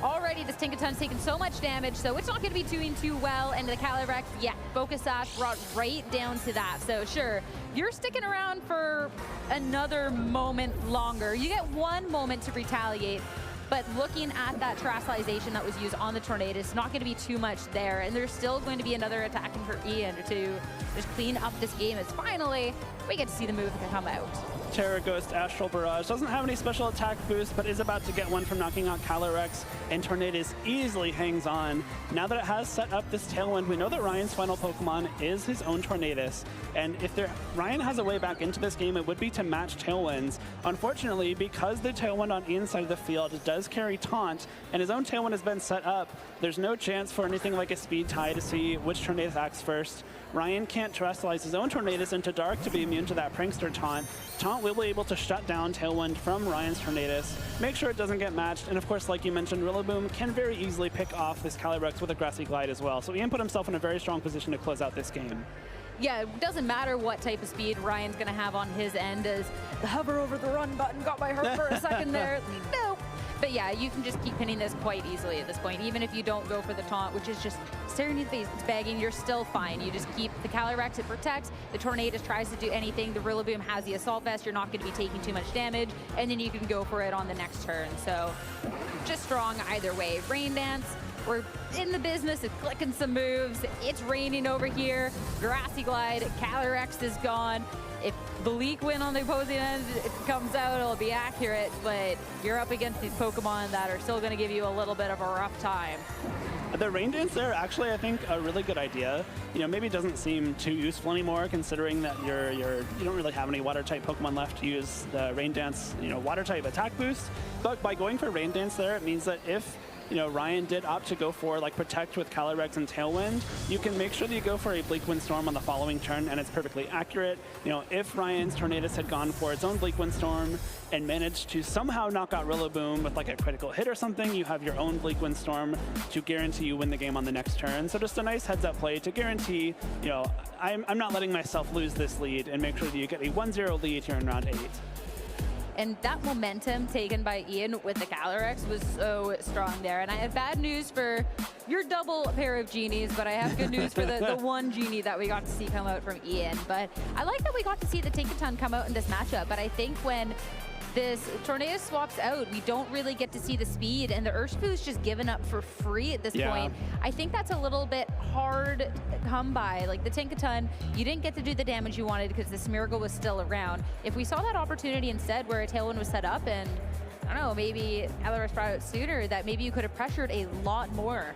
Already, this Tinkaton's taken so much damage, so it's not going to be doing too well. And the Calyrex, yeah, Focus Sash brought right down to that. So sure, you're sticking around for another moment longer. You get one moment to retaliate, but looking at that Terastallization that was used on the Tornadus, not going to be too much there. And there's still going to be another attacking for Ian to just clean up this game as finally we get to see the move come out. Terra Ghost Astral Barrage doesn't have any special attack boost, but is about to get one from knocking out Calyrex, and Tornadus easily hangs on. Now that it has set up this Tailwind, we know that Ryan's final Pokemon is his own Tornadus, and if Ryan has a way back into this game, it would be to match Tailwinds. Unfortunately, because the Tailwind on Ian's side of the field does carry Taunt, and his own Tailwind has been set up, there's no chance for anything like a speed tie to see which Tornadus acts first. Ryan can't Terastallize his own Tornadus into Dark to be immune to that Prankster Taunt. Taunt will be able to shut down Tailwind from Ryan's Tornadus, make sure it doesn't get matched, and of course, like you mentioned, Rillaboom can very easily pick off this Calyrex with a Grassy Glide as well. So Ian put himself in a very strong position to close out this game. Yeah, it doesn't matter what type of speed Ryan's going to have on his end, as the hover over the run button got my heart for a second there. No. But yeah, you can just keep pinning this quite easily at this point. Even if you don't go for the taunt, which is just staring you in the face, it's bagging, you're still fine. You just keep the Calyrex, it protects. The Tornadus tries to do anything. The Rillaboom has the Assault Vest. You're not going to be taking too much damage. And then you can go for it on the next turn. So just strong either way. Rain Dance, we're in the business of clicking some moves. It's raining over here. Grassy Glide, Calyrex is gone. If the leak win on the opposing end, if it comes out, it'll be accurate, but you're up against these Pokemon that are still going to give you a little bit of a rough time. The Rain Dance there, actually, I think a really good idea. You know, maybe it doesn't seem too useful anymore, considering that you don't really have any Water-type Pokemon left to use the Rain Dance, Water-type attack boost. But by going for Rain Dance there, it means that if Ryan did opt to go for Protect with Calyrex and Tailwind, you can make sure that you go for a Bleak Windstorm on the following turn, and it's perfectly accurate. If Ryan's Tornadus had gone for its own Bleak Windstorm and managed to somehow knock out Rillaboom with a critical hit or something, you have your own Bleak Windstorm to guarantee you win the game on the next turn. So just a nice heads-up play to guarantee, I'm not letting myself lose this lead, and make sure that you get a 1-0 lead here in round 8. And that momentum taken by Ian with the Calyrex was so strong there. And I have bad news for your double pair of genies, but I have good news for the one genie that we got to see come out from Ian. But I like that we got to see the Tinkaton come out in this matchup. But I think when this Tornadus swaps out, we don't really get to see the speed, and the Urshifu's just given up for free at this point. I think that's a little bit hard to come by. Like the Tinkaton, you didn't get to do the damage you wanted because the Smeargle was still around. If we saw that opportunity instead where a Tailwind was set up and, I don't know, maybe Calyrex brought out sooner, that maybe you could have pressured a lot more.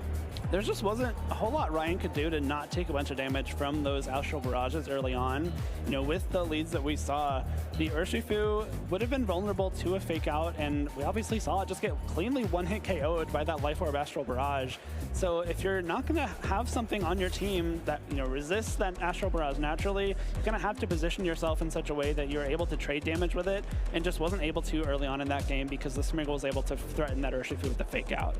There just wasn't a whole lot Ryan could do to not take a bunch of damage from those Astral Barrages early on. With the leads that we saw, the Urshifu would have been vulnerable to a Fake Out, and we obviously saw it just get cleanly one-hit KO'd by that Life Orb Astral Barrage. So if you're not going to have something on your team that resists that Astral Barrage naturally, you're going to have to position yourself in such a way that you're able to trade damage with it, and just wasn't able to early on in that game because the Smeargle was able to threaten that Urshifu with the Fake Out.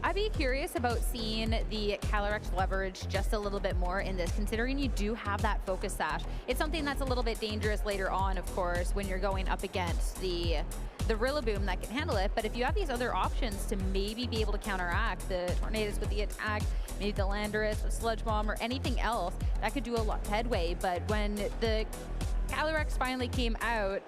I'd be curious about seeing the Calyrex leverage just a little bit more in this, considering you do have that Focus Sash. It's something that's a little bit dangerous later on, of course, when you're going up against the Rillaboom that can handle it. But if you have these other options to maybe be able to counteract the Tornadus with the attack, maybe the Landorus with Sludge Bomb or anything else, that could do a lot of headway. But when the Calyrex finally came out,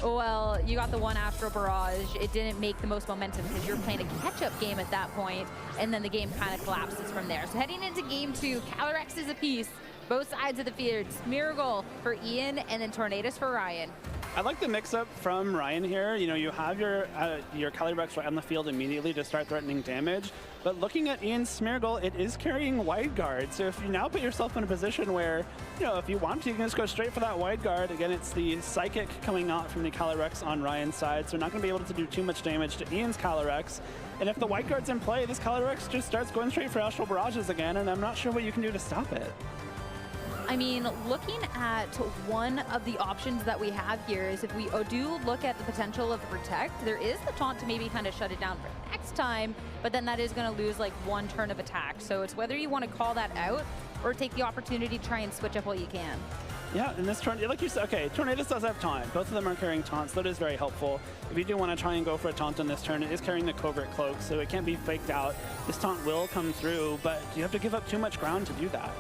well, you got the one Astral Barrage. It didn't make the most momentum because you're playing a catch-up game at that point, and then the game kind of collapses from there. So heading into game 2, Calyrex is a piece, both sides of the field. Smeargle for Ian, and then Tornadus for Ryan. I like the mix-up from Ryan here. You have your Calyrex right on the field immediately to start threatening damage. But looking at Ian's Smeargle, it is carrying Wide Guard. So if you now put yourself in a position where, if you want to, you can just go straight for that Wide Guard. Again, it's the Psychic coming out from the Calyrex on Ryan's side, so not going to be able to do too much damage to Ian's Calyrex. And if the Wide Guard's in play, this Calyrex just starts going straight for Astral Barrages again, and I'm not sure what you can do to stop it. I mean, looking at one of the options that we have here is if we do look at the potential of the Protect, there is the taunt to maybe kind of shut it down for next time, but then that is going to lose like one turn of attack. So it's whether you want to call that out or take the opportunity to try and switch up what you can. Yeah, and this turn, like you said, okay, Tornadus does have taunt. Both of them are carrying taunts, so that is very helpful. If you do want to try and go for a taunt on this turn, it is carrying the Covert Cloak, so it can't be faked out. This taunt will come through, but you have to give up too much ground to do that.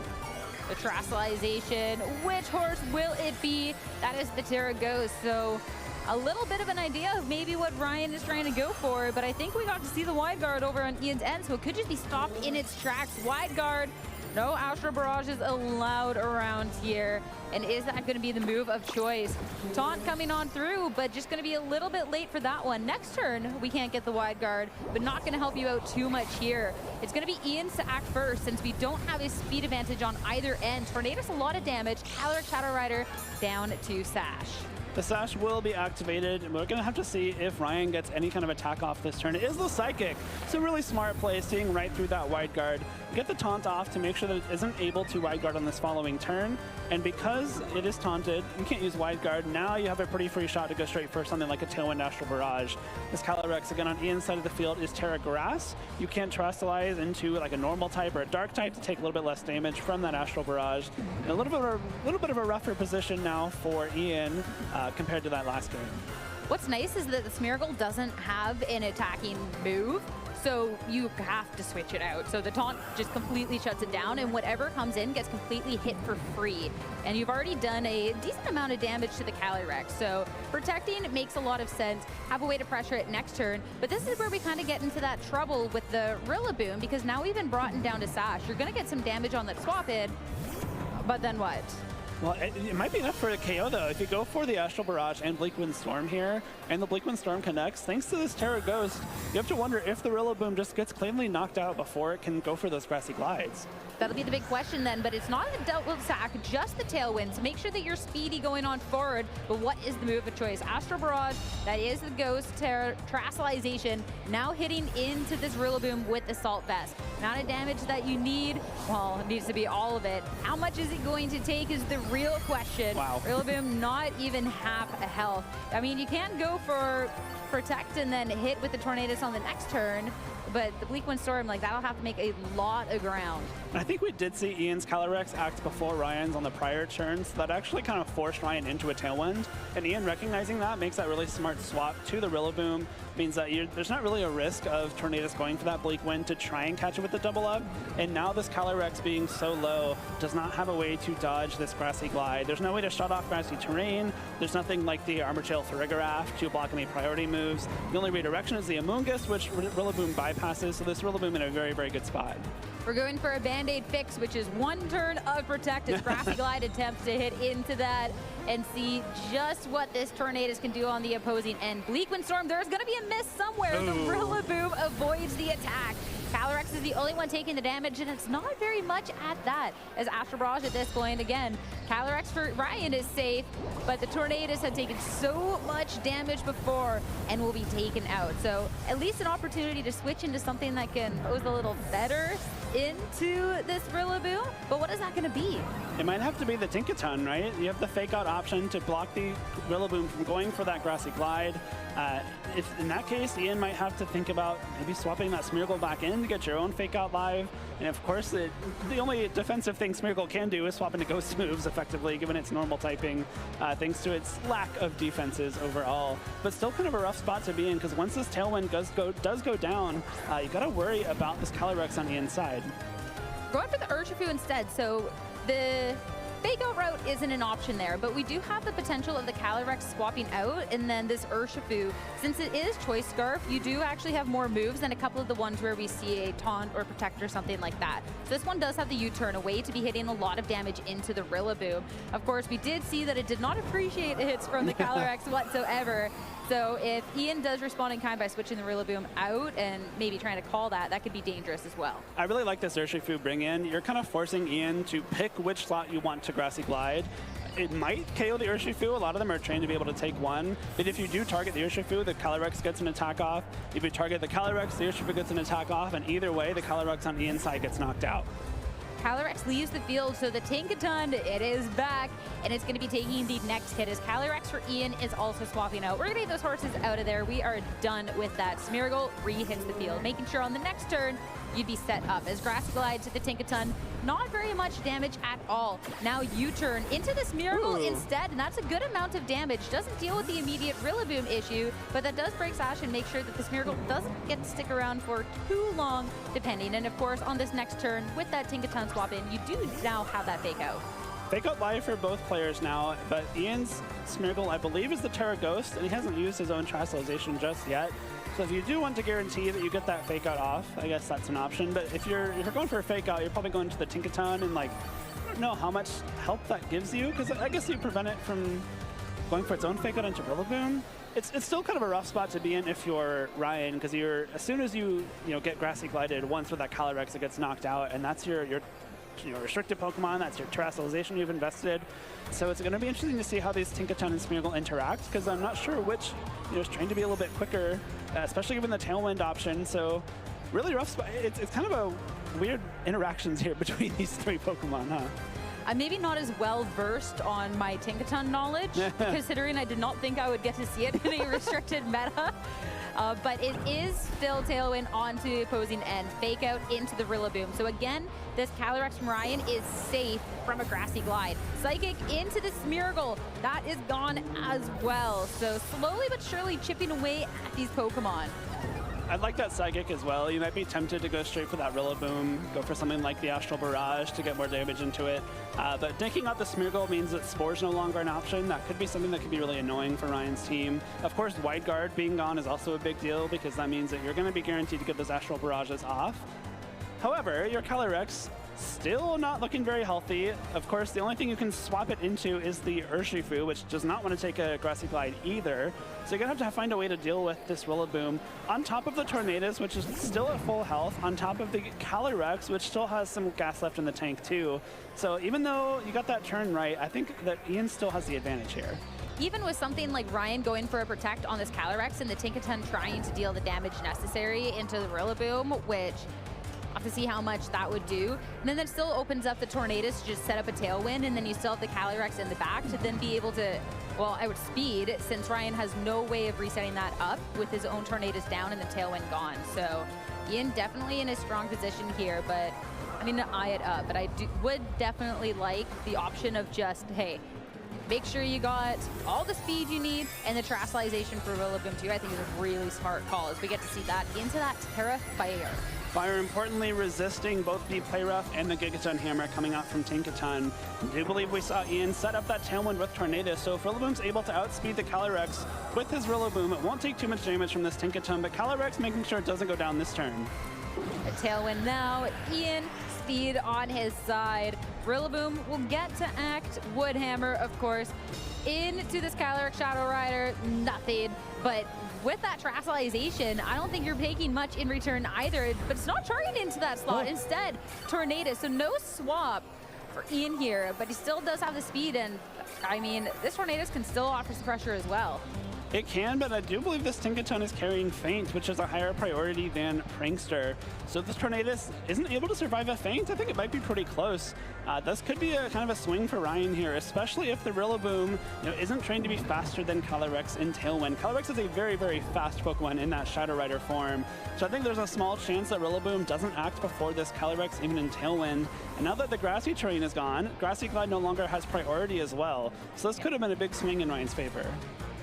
The Trastalization, which horse will it be? That is the Terra Ghost, so a little bit of an idea of maybe what Ryan is trying to go for, but I think we got to see the Wide Guard over on Ian's end, so it could just be stopped in its tracks. Wide Guard. No Astral Barrages allowed around here. And is that going to be the move of choice? Taunt coming on through, but just going to be a little bit late for that one. Next turn, we can't get the Wide Guard, but not going to help you out too much here. It's going to be Ian's to act first since we don't have a speed advantage on either end. Tornadus, a lot of damage. Calyrex Shadow Rider down to Sash. The Sash will be activated, and we're going to have to see if Ryan gets any kind of attack off this turn. It is the Psychic. It's a really smart play, seeing right through that Wide Guard. Get the taunt off to make sure that it isn't able to Wide Guard on this following turn. And because it is taunted, you can't use Wide Guard. Now you have a pretty free shot to go straight for something like a Tailwind Astral Barrage. This Calyrex, again, on Ian's side of the field is Terra Grass. You can't Trastalize into like a normal type or a dark type to take a little bit less damage from that Astral Barrage. And a little bit of a rougher position now for Ian compared to that last game. What's nice is that the Smeargle doesn't have an attacking move, so you have to switch it out. So the taunt just completely shuts it down, and whatever comes in gets completely hit for free. And you've already done a decent amount of damage to the Calyrex, so protecting makes a lot of sense. Have a way to pressure it next turn, but this is where we kind of get into that trouble with the Rillaboom, because now we've been brought down to Sash. You're going to get some damage on that swap in, but then what? Well, it might be enough for a KO, though. If you go for the Astral Barrage and Bleakwind Storm here, and the Bleakwind Storm connects, thanks to this Terra Ghost, you have to wonder if the Rillaboom just gets cleanly knocked out before it can go for those Grassy Glides. That'll be the big question then, but it's not a double attack, just the Tailwind. So make sure that you're speedy going on forward, but what is the move of choice? Astral Barrage, that is the Ghost Terra Trastalization, now hitting into this Rillaboom with Assault Vest. Amount of damage that you need, well, it needs to be all of it. How much is it going to take is the real question. Wow. Rillaboom not even half a health. I mean, you can go for Protect and then hit with the Tornadus on the next turn, but the Bleakwind Storm, like, that'll have to make a lot of ground. I think we did see Ian's Calyrex act before Ryan's on the prior turn, so that actually kind of forced Ryan into a Tailwind. And Ian recognizing that makes that really smart swap to the Rillaboom. Means that there's not really a risk of Tornadus going for that Bleakwind to try and catch it with the double up. And now this Calyrex being so low does not have a way to dodge this Grassy Glide. There's no way to shut off grassy terrain. There's nothing like the Armortail Thorigiraf to block any priority moves. The only redirection is the Amoonguss, which Rillaboom bypasses, so this Rillaboom in a very, very good spot. We're going for a Band-Aid fix, which is one turn of Protect as Grassy Glide attempts to hit into that and see just what this Tornadus can do on the opposing end. Bleakwind Storm, there's going to be a miss somewhere. Ooh. The Rillaboom avoids the attack. Calyrex is the only one taking the damage, and it's not very much at that. As Astral Barrage at this point, again, Calyrex for Ryan is safe, but the Tornadus had taken so much damage before and will be taken out. So at least an opportunity to switch into something that can pose a little better into this Rillaboom, but what is that going to be? It might have to be the Tinkaton, right? You have the fake out option to block the Rillaboom from going for that Grassy Glide. If in that case, Ian might have to think about maybe swapping that Smeargle back in to get your own fake out live. And of course, the only defensive thing Smeargle can do is swap into ghost moves effectively, given its normal typing, thanks to its lack of defenses overall. But still kind of a rough spot to be in, because once this Tailwind does go down, you got to worry about this Calyrex on the inside. Going for the Urshifu instead, so the fake out route isn't an option there, but we do have the potential of the Calyrex swapping out, and then this Urshifu, since it is Choice Scarf, you do actually have more moves than a couple of the ones where we see a Taunt or Protect or something like that. So this one does have the U-turn, a way to be hitting a lot of damage into the Rillaboom. Of course, we did see that it did not appreciate hits from the Calyrex whatsoever. So if Ian does respond in kind by switching the Rillaboom out and maybe trying to call that could be dangerous as well. I really like this Urshifu bring in. You're kind of forcing Ian to pick which slot you want to Grassy Glide. It might KO the Urshifu. A lot of them are trained to be able to take one. But if you do target the Urshifu, the Calyrex gets an attack off. If you target the Calyrex, the Urshifu gets an attack off. And either way, the Calyrex on Ian's side gets knocked out. Calyrex leaves the field, so the Tinkaton, it is back, and it's going to be taking the next hit as Calyrex for Ian is also swapping out. We're going to get those horses out of there. We are done with that. Smeargle re-hits the field, making sure on the next turn you'd be set up. As Grassy Glide to the Tinkaton, not very much damage at all. Now U-turn into the Smeargle instead, and that's a good amount of damage. Doesn't deal with the immediate Rillaboom issue, but that does break Sash and make sure that the Smeargle doesn't get to stick around for too long, depending. And of course, on this next turn, with that Tinkaton swap in, you do now have that fake out. Fake out live for both players now, but Ian's Smeargle, I believe, is the Terra Ghost, and he hasn't used his own Terastallization just yet. So if you do want to guarantee that you get that fake out off, I guess that's an option. But if you're going for a fake out, you're probably going to the Tinkaton, and like, I don't know how much help that gives you, because I guess you prevent it from going for its own fake out into Rillaboom. It's still kind of a rough spot to be in if you're Ryan, because as soon as you get Grassy Glided once with that Calyrex, it gets knocked out, and that's your restricted Pokemon, that's your Terastallization you've invested. So it's going to be interesting to see how these Tinkaton and Smeargle interact, because I'm not sure which is trying to be a little bit quicker, especially given the Tailwind option. So really rough spot. It's kind of a weird interactions here between these three Pokemon, huh? I'm maybe not as well versed on my Tinkaton knowledge, considering I did not think I would get to see it in a restricted meta. But it is still Tailwind onto opposing end, fake out into the Rillaboom. So again, this Calyrex from Ryan is safe from a Grassy Glide. Psychic into the Smeargle, that is gone as well. So slowly but surely chipping away at these Pokemon. I'd like that Psychic as well. You might be tempted to go straight for that Rillaboom, go for something like the Astral Barrage to get more damage into it. But taking out the Smeargle means that Spore's no longer an option. That could be something that could be really annoying for Ryan's team. Of course, Wide Guard being gone is also a big deal, because that means that you're going to be guaranteed to get those Astral Barrages off. However, your Calyrex still not looking very healthy. Of course, the only thing you can swap it into is the Urshifu, which does not want to take a Grassy Glide either. So you're going to have to find a way to deal with this Rillaboom on top of the Tornadus, which is still at full health, on top of the Calyrex, which still has some gas left in the tank too. So even though you got that turn right, I think that Ian still has the advantage here. Even with something like Ryan going for a Protect on this Calyrex and the Tinkaton trying to deal the damage necessary into the Rillaboom, which have to see how much that would do. And then that still opens up the Tornadus to just set up a Tailwind, and then you still have the Calyrex in the back to then be able to, well, I would speed, since Ryan has no way of resetting that up with his own Tornadus down and the Tailwind gone. So Ian definitely in a strong position here, but I mean, to eye it up, but I would definitely like the option of just, hey, make sure you got all the speed you need, and the Terastallization for Rillaboom too, I think is a really smart call as we get to see that into that Terra Fire. Fire importantly resisting both the Play Rough and the Gigaton Hammer coming out from Tinkaton. I do believe we saw Ian set up that Tailwind with Tornadus, so if Rillaboom's able to outspeed the Calyrex with his Rillaboom, it won't take too much damage from this Tinkaton, but Calyrex making sure it doesn't go down this turn. A Tailwind now, Ian, speed on his side. Rillaboom will get to act. Woodhammer, of course, into this Calyrex Shadow Rider, nothing, but with that Terastallization, I don't think you're taking much in return either, but it's not charging into that slot. Instead, Tornadus, so no swap for Ian here, but he still does have the speed, and I mean, this Tornadus can still offer some pressure as well. It can, but I do believe this Tinkaton is carrying Feint, which is a higher priority than Prankster. So if this Tornadus isn't able to survive a Feint, I think it might be pretty close. This could be a kind of a swing for Ryan here, especially if the Rillaboom isn't trained to be faster than Calyrex in Tailwind. Calyrex is a very, very fast Pokemon in that Shadow Rider form. So I think there's a small chance that Rillaboom doesn't act before this Calyrex, even in Tailwind. And now that the Grassy terrain is gone, Grassy Glide no longer has priority as well. So this could have been a big swing in Ryan's favor.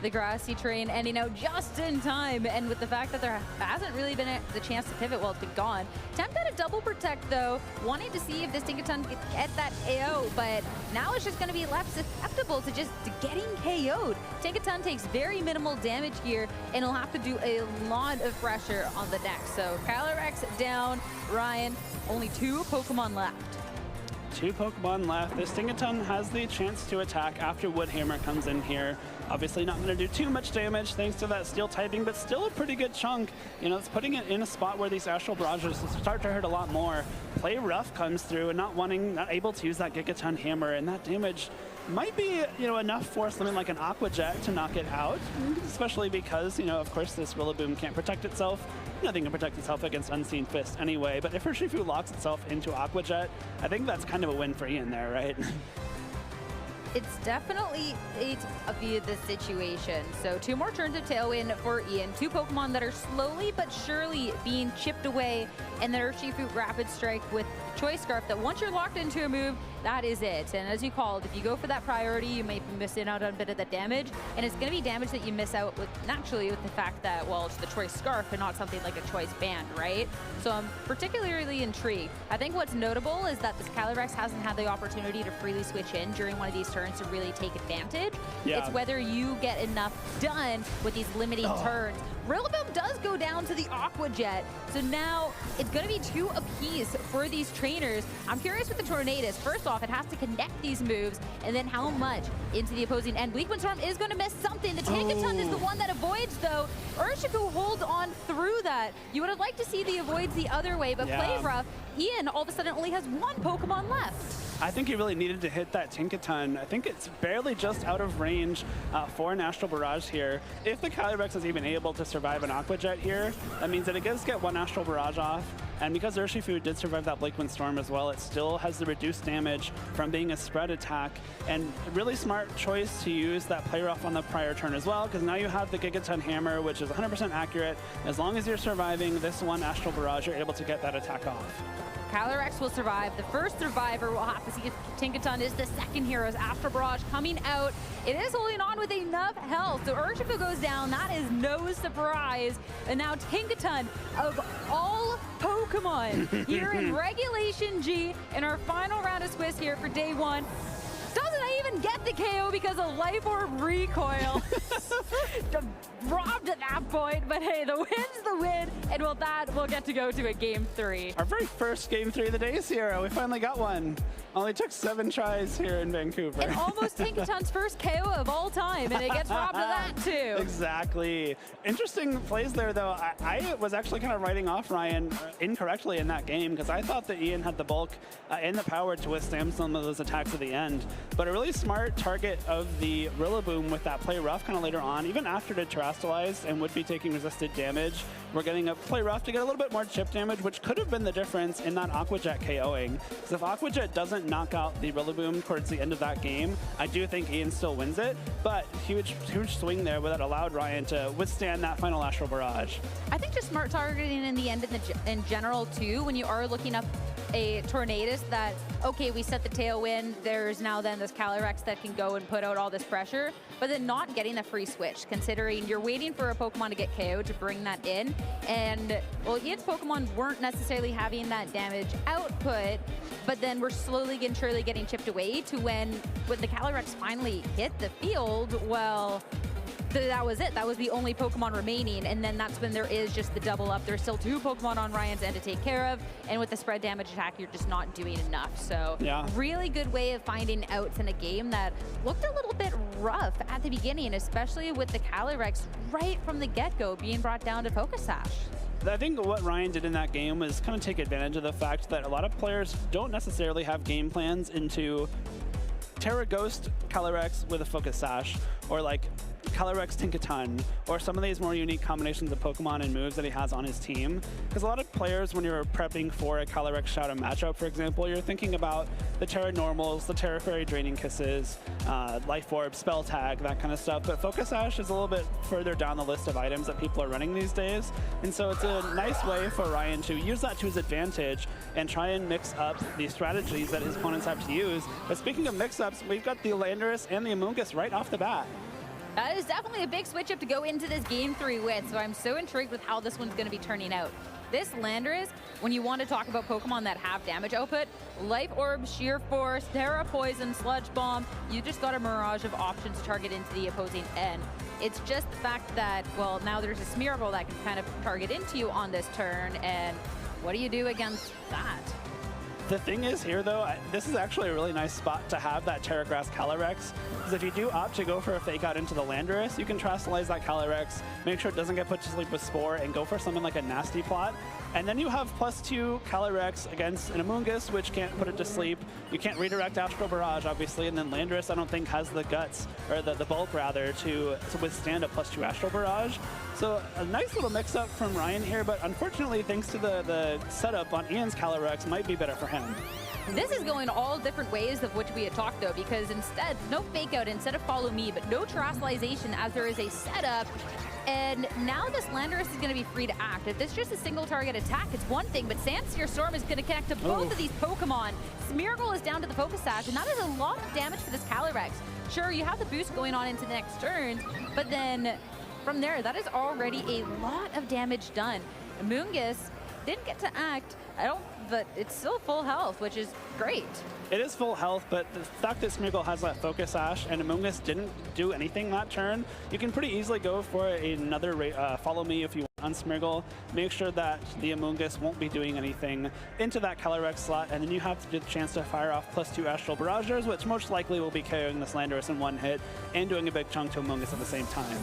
The Grassy terrain ending out just in time, and with the fact that there hasn't really been the chance to pivot while it's been gone. Tempted a double protect though, wanting to see if this Tinkaton could get that KO, but now it's just going to be left susceptible to just getting KO'd. Tinkaton takes very minimal damage here, and he'll have to do a lot of pressure on the neck. So Calyrex down, Ryan, only 2 Pokemon left. 2 Pokemon left. This Tinkaton has the chance to attack after Woodhammer comes in here. Obviously not going to do too much damage thanks to that steel typing, but still a pretty good chunk. It's putting it in a spot where these Astral Barrages start to hurt a lot more. Play Rough comes through and not able to use that Gigaton Hammer, and that damage might be enough for something like an Aqua Jet to knock it out, especially because of course this Rillaboom can't protect itself. nothing can protect itself against Unseen Fist anyway. But if Urshifu locks itself into Aqua Jet, I think that's kind of a win for Ian there, right? It's definitely the situation. So 2 more turns of Tailwind for Ian. 2 Pokemon that are slowly but surely being chipped away, and the Urshifu Rapid Strike with Choice Scarf that once you're locked into a move, that is it. And as you called, if you go for that priority, you may be missing out on a bit of the damage, and it's going to be damage that you miss out with naturally with the fact that, well, it's the Choice Scarf and not something like a Choice Band, right? So I'm particularly intrigued. I think what's notable is that this Calyrex hasn't had the opportunity to freely switch in during one of these turns to really take advantage. Yeah. It's whether you get enough done with these limiting turns. Rillaboom does go down to the Aqua Jet, so now it's going to be 2 apiece for these trainers. I'm curious with the Tornadus. First off, it has to connect these moves, and then how much into the opposing end. Bleak Wind Storm is going to miss something. The Tankaton is the one that avoids, though. Urshifu holds on through that. You would have liked to see the avoids the other way, but play rough. Ian all of a sudden only has 1 Pokemon left. I think he really needed to hit that Tinkaton. I think it's barely just out of range for an Astral Barrage here. If the Calyrex is even able to survive an Aqua Jet here, that means that it does get 1 Astral Barrage off. And because Urshifu did survive that Bleak Wind Storm as well, it still has the reduced damage from being a spread attack. And a really smart choice to use that Play Rough on the prior turn as well, because now you have the Gigaton Hammer, which is 100% accurate. As long as you're surviving this 1 Astral Barrage, you're able to get that attack off. Calyrex will survive. The first survivor will have to see if Tinkaton is the second hero's Astral Barrage coming out. It is holding on with enough health. So Urshifu goes down. That is no surprise. And now Tinkaton, of all Pokemon, here in Regulation G, in our final round of Swiss here for day 1, doesn't even get the KO because of Life Orb recoil. Robbed at that point, but hey, the win's the win, and with that, we'll get to go to a Game 3. Our very first Game 3 of the day, Sierra. We finally got one. Only took 7 tries here in Vancouver. And almost Tinkaton's first KO of all time, and it gets robbed of that too. Exactly. Interesting plays there, though. I was actually kind of writing off Ryan incorrectly in that game, because I thought that Ian had the bulk and the power to withstand some of those attacks at the end. But a really smart target of the Rillaboom with that Play Rough kind of later on, even after it had terastallized and would be taking resisted damage. We're getting a Play Rough to get a little bit more chip damage, which could have been the difference in that Aqua Jet KOing. Because if Aqua Jet doesn't knock out the Rillaboom towards the end of that game, I do think Ian still wins it. But huge swing there that allowed Ryan to withstand that final Astral Barrage. I think just smart targeting in the end in general too, when you are looking up a Tornadus that, okay, we set the Tailwind, there's now then this Calyrex that can go and put out all this pressure, but then not getting the free switch, considering you're waiting for a Pokemon to get KO'd to bring that in. And, well, Ian's Pokemon weren't necessarily having that damage output, but then we're slowly and surely getting chipped away to when the Calyrex finally hit the field, well, that was it. That was the only Pokemon remaining, and then that's when there is just the double up. There's still 2 Pokemon on Ryan's end to take care of, and with the spread damage attack, you're just not doing enough. So really good way of finding outs in a game that looked a little bit rough at the beginning, especially with the Calyrex right from the get-go being brought down to Focus Sash. I think what Ryan did in that game was kind of take advantage of the fact that a lot of players don't necessarily have game plans into Terra Ghost Calyrex with a Focus Sash, or like Calyrex Tinkaton, or some of these more unique combinations of Pokemon and moves that he has on his team. Because a lot of players, when you're prepping for a Calyrex Shadow matchup, for example, you're thinking about the Terra Normals, the Terra Fairy Draining Kisses, Life Orb, Spell Tag, that kind of stuff. But Focus Sash is a little bit further down the list of items that people are running these days. And so it's a nice way for Ryan to use that to his advantage and try and mix up the strategies that his opponents have to use. But speaking of mix-ups, we've got the Landorus and the Amoonguss right off the bat. That is definitely a big switch up to go into this Game 3 with, so I'm so intrigued with how this one's going to be turning out. This Landorus, when you want to talk about Pokemon that have damage output, Life Orb, Sheer Force, Terra Poison, Sludge Bomb, you just got a mirage of options to target into the opposing end. It's just the fact that, well, now there's a Smeargle that can kind of target into you on this turn, and what do you do against that? The thing is here, though, this is actually a really nice spot to have that Terra Grass Calyrex, because if you do opt to go for a fake out into the Landorus, you can terastallize that Calyrex, make sure it doesn't get put to sleep with Spore, and go for something like a Nasty Plot. And then you have +2 Calyrex against an Amoonguss, which can't put it to sleep. You can't redirect Astral Barrage, obviously, and then Landorus, I don't think, has the guts, or the bulk, rather, to withstand a +2 Astral Barrage. So a nice little mix-up from Ryan here, but unfortunately, thanks to the setup on Ian's Calyrex, might be better for him. This is going all different ways of which we had talked, though, because instead, no fake out, instead of follow me, but no terrestrialization as there is a setup. And now this Landorus is going to be free to act. If this is just a single target attack, it's one thing, but Sandsear Storm is going to connect to both of these Pokemon. Smeargle is down to the Focus Sash, and that is a lot of damage for this Calyrex. Sure, you have the boost going on into the next turn, but then from there, that is already a lot of damage done. Amoonguss didn't get to act, but it's still full health, which is great. It is full health, but the fact that Smeargle has that Focus Sash and Amoonguss didn't do anything that turn, you can pretty easily go for another follow me if you want on Smeargle. Make sure that the Amoonguss won't be doing anything into that Calyrex slot, and then you have the chance to fire off +2 Astral Barragers, which most likely will be KOing this Landorus in one hit and doing a big chunk to Amoonguss at the same time.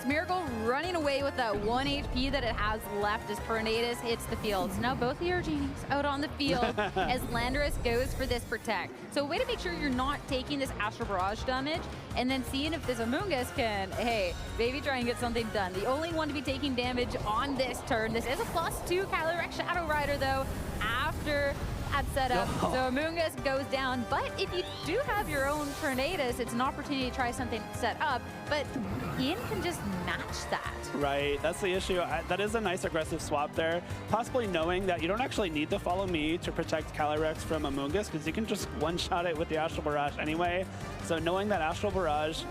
Smeargle running away with that 1 HP that it has left as Tornadus hits the field. So now both of your genies out on the field as Landorus goes for this Protect. So a way to make sure you're not taking this Astral Barrage damage and then seeing if this Amoonguss can, hey, maybe try and get something done. The only one to be taking damage on this turn. This is a +2 Calyrex Shadow Rider, though, after that setup. So Amoonguss goes down, but if you do have your own Tornadus, it's an opportunity to try something set up, but Ian can just match that. Right, that's the issue. That is a nice aggressive swap there, possibly knowing that you don't actually need to follow me to protect Calyrex from Amoonguss, because you can just one-shot it with the Astral Barrage anyway. So knowing that Astral Barrage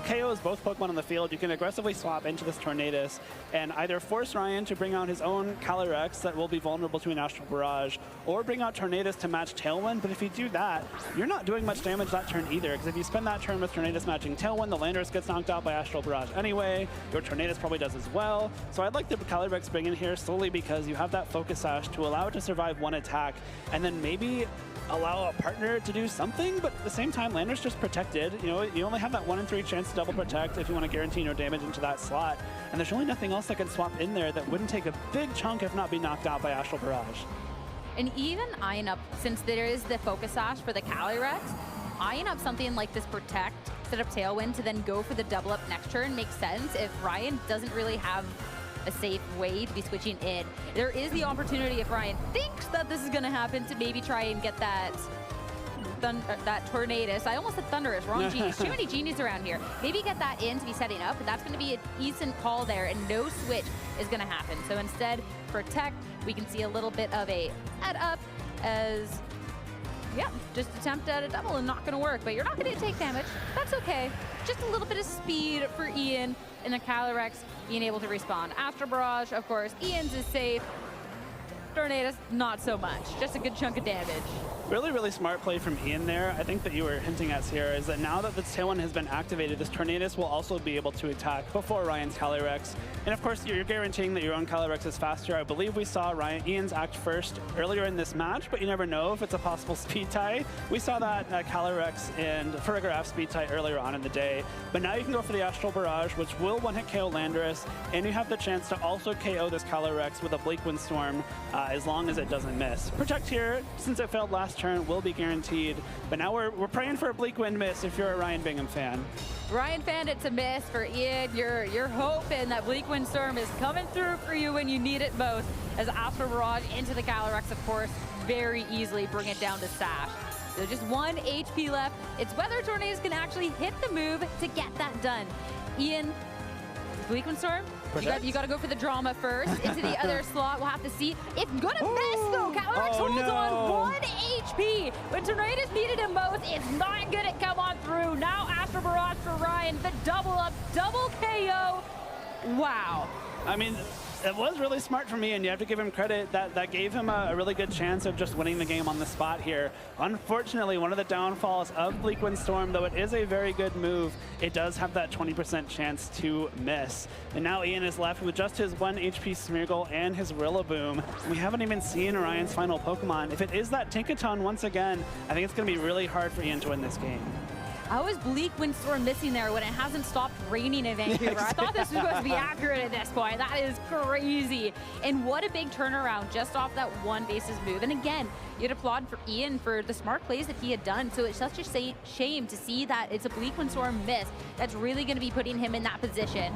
KOs both Pokemon on the field, you can aggressively swap into this Tornadus and either force Ryan to bring out his own Calyrex that will be vulnerable to an Astral Barrage, or bring out Tornadus to match Tailwind. But if you do that, you're not doing much damage that turn either, because if you spend that turn with Tornadus matching Tailwind, the Landorus gets knocked out by Astral Barrage anyway. Your Tornadus probably does as well. So I'd like the Calyrex bring in here solely because you have that Focus Sash to allow it to survive one attack, and then maybe allow a partner to do something, but at the same time, Landorus just protected. You know, you only have that 1 in 3 chance to double protect if you want to guarantee no damage into that slot. And there's really nothing else that can swap in there that wouldn't take a big chunk if not be knocked out by Astral Barrage. And even eyeing up, since there is the Focus Sash for the Calyrex, eyeing up something like this Protect, set up Tailwind to then go for the double up next turn makes sense if Ryan doesn't really have a safe way to be switching in. There is the opportunity, if Ryan thinks that this is going to happen, to maybe try and get that Tornadus. I almost said Thunderous, wrong genies. Too many genies around here. Maybe get that in to be setting up, but that's going to be a decent call there, and no switch is going to happen. So instead, Protect, we can see a little bit of a head up as, yeah, just attempt at a double and not going to work, but you're not going to take damage. That's okay. Just a little bit of speed for Ian and the Calyrex being able to respond. Astral Barrage, of course, Ian's is safe. Tornadus, not so much. Just a good chunk of damage. Really, really smart play from Ian there. I think that you were hinting at, Sierra, is that now that the Tailwind has been activated, this Tornadus will also be able to attack before Ryan's Calyrex. And of course, you're guaranteeing that your own Calyrex is faster. I believe we saw Ian's act first earlier in this match, but you never know if it's a possible speed tie. We saw that Calyrex and Farigiraf speed tie earlier on in the day. But now you can go for the Astral Barrage, which will one-hit KO Landorus, and you have the chance to also KO this Calyrex with a Bleak Wind Storm as long as it doesn't miss. Protect here, since it failed last turn, will be guaranteed. But now we're praying for a Bleak Wind miss if you're a Ryan Bingham fan. Ryan fan, it's a miss for Ian. You're hoping that Bleak Wind Storm is coming through for you when you need it most. As Astral Barrage into the Calyrex, of course, very easily bring it down to Sash. So just 1 HP left. It's whether Tornadus can actually hit the move to get that done. Ian, Bleak Wind Storm, you got to go for the drama first. Into the other slot, we'll have to see. It's going to miss, though. Calyrex holds on 1 HP. When Tornadus needed him most, it's not going to come on through. Now Astral Barrage for Ryan. The double up, double KO. Wow. I mean, it was really smart for me, and you have to give him credit. That gave him a really good chance of just winning the game on the spot here. Unfortunately, one of the downfalls of Bleak Wind Storm, though it is a very good move, it does have that 20% chance to miss. And now Ian is left with just his 1 HP Smeargle and his Rillaboom. We haven't even seen Orion's final Pokemon. If it is that Tinkaton once again, I think it's going to be really hard for Ian to win this game. How is Bleak Windstorm missing there when it hasn't stopped raining in Vancouver? I thought this was supposed to be accurate at this point. That is crazy. And what a big turnaround just off that one bases move. And again, you'd applaud for Ian for the smart plays that he had done. So it's such a shame to see that it's a Bleak Windstorm miss that's really going to be putting him in that position.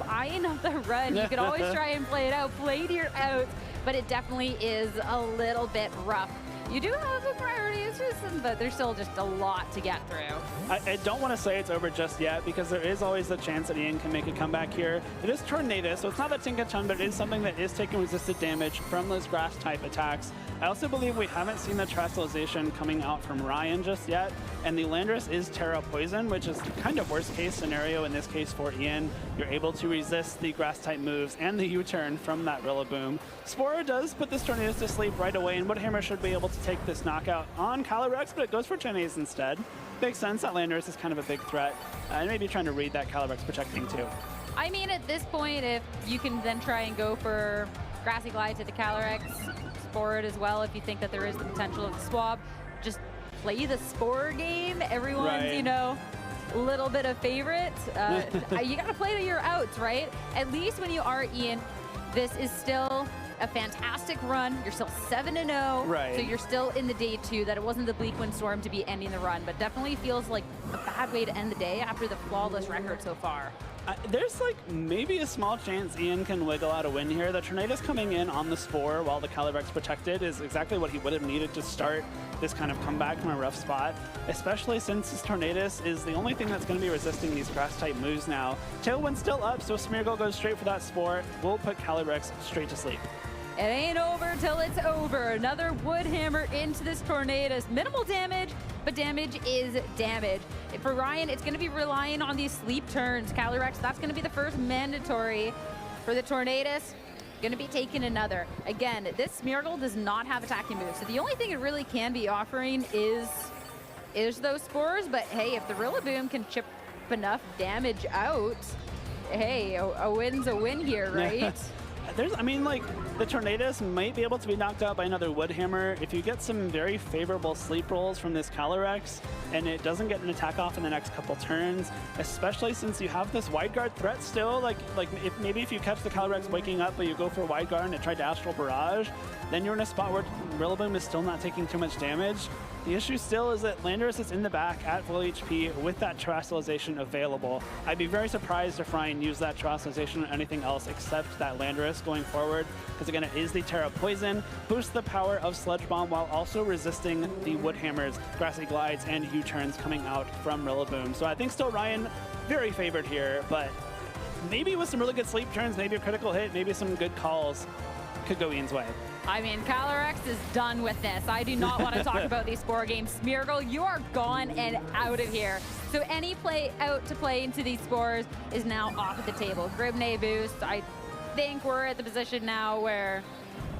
Eyeing up the run, you could always try and play it out, play to your outs, but it definitely is a little bit rough. You do have a priorities, but there's still just a lot to get through. I don't want to say it's over just yet because there is always the chance that Ian can make a comeback here. It is Tornado, so it's not that Tinkaton, but it is something that is taking resisted damage from those grass type attacks. I also believe we haven't seen the Terastallization coming out from Ryan just yet, and the Landorus is Terra Poison, which is kind of worst case scenario in this case for Ian. You're able to resist the grass type moves and the U-turn from that Rillaboom. Spore does put this Tornado to sleep right away, and Woodhammer should be able to take this knockout on Calyrex, but it goes for Tornado instead. Makes sense, that Landorus is kind of a big threat, and maybe trying to read that Calyrex protecting too. I mean, at this point, if you can then try and go for Grassy Glide to the Calyrex, Spore it as well if you think that there is the potential of the swap. Just play the Spore game. Everyone's, you know, a little bit of favorite. You got to play to your outs, right? At least when you are Ian, this is still a fantastic run. You're still 7-0, right? So you're still in the day 2. That it wasn't the Bleak Windstorm to be ending the run, but definitely feels like a bad way to end the day after the flawless record so far. There's like maybe a small chance Ian can wiggle out a win here. The Tornado's coming in on the Spore while the Calyrex protected is exactly what he would have needed to start this kind of comeback from a rough spot, especially since his Tornadus is the only thing that's going to be resisting these grass type moves now. Tailwind's still up, so Smeargle goes straight for that Spore. We'll put Calyrex straight to sleep. It ain't over till it's over. Another Woodhammer into this Tornadus. Minimal damage, but damage is damage. For Ryan, it's going to be relying on these sleep turns. Calyrex, that's going to be the first mandatory. For the Tornadus, going to be taking another. Again, this Smeargle does not have attacking moves, so the only thing it really can be offering is those Spores. But hey, if the Rillaboom can chip enough damage out, hey, a win's a win here, right? I mean, like, the Tornadus might be able to be knocked out by another Woodhammer. If you get some very favorable sleep rolls from this Calyrex and it doesn't get an attack off in the next couple turns, especially since you have this wide guard threat still, like if you catch the Calyrex waking up but you go for wide guard and it tried to Astral Barrage, then you're in a spot where Rillaboom is still not taking too much damage. The issue still is that Landorus is in the back at full HP with that Terastallization available. I'd be very surprised if Ryan used that Terastallization on anything else except that Landorus going forward, because again, it is the Terra Poison, boosts the power of Sludge Bomb while also resisting the Woodhammer's Grassy Glides and U-turns coming out from Rillaboom. So I think still Ryan very favored here, but maybe with some really good sleep turns, maybe a critical hit, maybe some good calls, could go Ian's way. I mean, Calyrex is done with this. I do not want to talk about these Spore games. Smeargle, you are gone and out of here. So any play out to play into these Spores is now off of the table. Gribnay boost, I think we're at the position now where,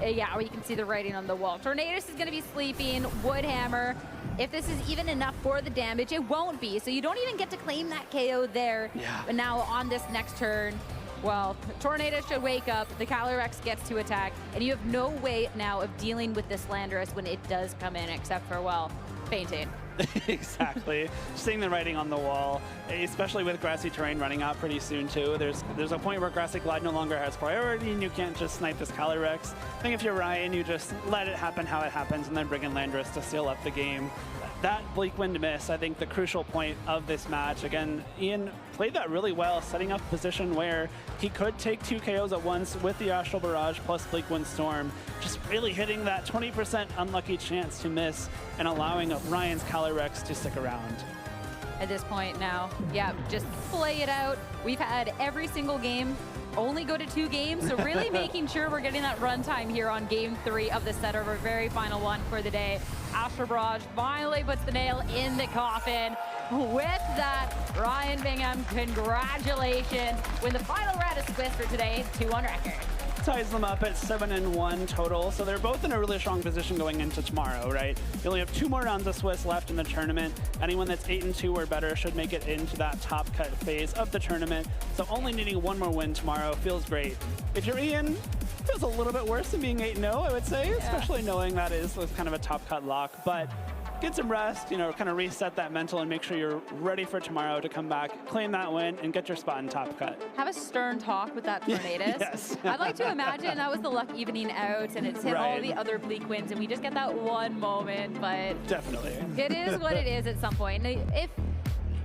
yeah, we can see the writing on the wall. Tornadus is going to be sleeping. Woodhammer, if this is even enough for the damage, it won't be. So you don't even get to claim that KO there. Yeah. But now on this next turn, well, Tornado should wake up, the Calyrex gets to attack, and you have no way now of dealing with this Landorus when it does come in, except for, well, fainting. Exactly. Seeing the writing on the wall, especially with grassy terrain running out pretty soon too. There's a point where Grassy Glide no longer has priority and you can't just snipe this Calyrex. I think if you're Ryan, you just let it happen how it happens and then bring in Landorus to seal up the game. That Bleak Wind miss, I think the crucial point of this match. Again, Ian played that really well, setting up a position where he could take 2 KOs at once with the Astral Barrage plus Bleak Wind Storm, just really hitting that 20% unlucky chance to miss and allowing Ryan's Calyrex to stick around. At this point now, yeah, just play it out. We've had every single game only go to 2 games, so really making sure we're getting that runtime here on game 3 of the set, our very final one for the day. Astral Barrage finally puts the nail in the coffin. With that, Ryan Bingham, congratulations. Win the final round of Swiss for today, 2 on record. Ties them up at 7-1 total, so they're both in a really strong position going into tomorrow, right? You only have 2 more rounds of Swiss left in the tournament. Anyone that's 8-2 or better should make it into that top cut phase of the tournament, so only needing 1 more win tomorrow feels great. If you're Ian, it feels a little bit worse than being 8-0, I would say, especially knowing that is kind of a top cut lock, but get some rest, you know, kind of reset that mental and make sure you're ready for tomorrow to come back, claim that win, and get your spot in top cut. Have a stern talk with that Tornadus. Yes. I'd like to imagine that was the luck evening out, and it's hit all Right. the other bleak wins, and we just get that one moment, but Definitely. it is what it is at some point. If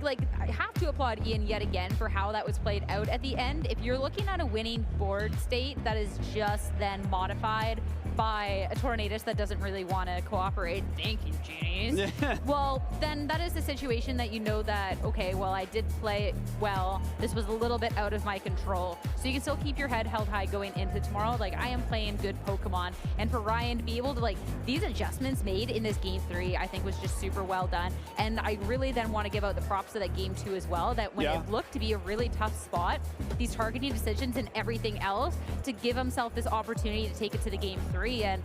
like, I have to applaud Ian yet again for how that was played out at the end. If you're looking at a winning board state that is just then modified by a Tornadus that doesn't really want to cooperate, thank you, genies. Well, then that is the situation that you know that, okay, well, I did play it well. This was a little bit out of my control. So you can still keep your head held high going into tomorrow. Like, I am playing good Pokemon. And for Ryan to be able to, like, these adjustments made in this game 3, I think was just super well done. And I really then want to give out the props to that game 2 as well, that when it looked to be a really tough spot, these targeting decisions and everything else, to give himself this opportunity to take it to the game 3. And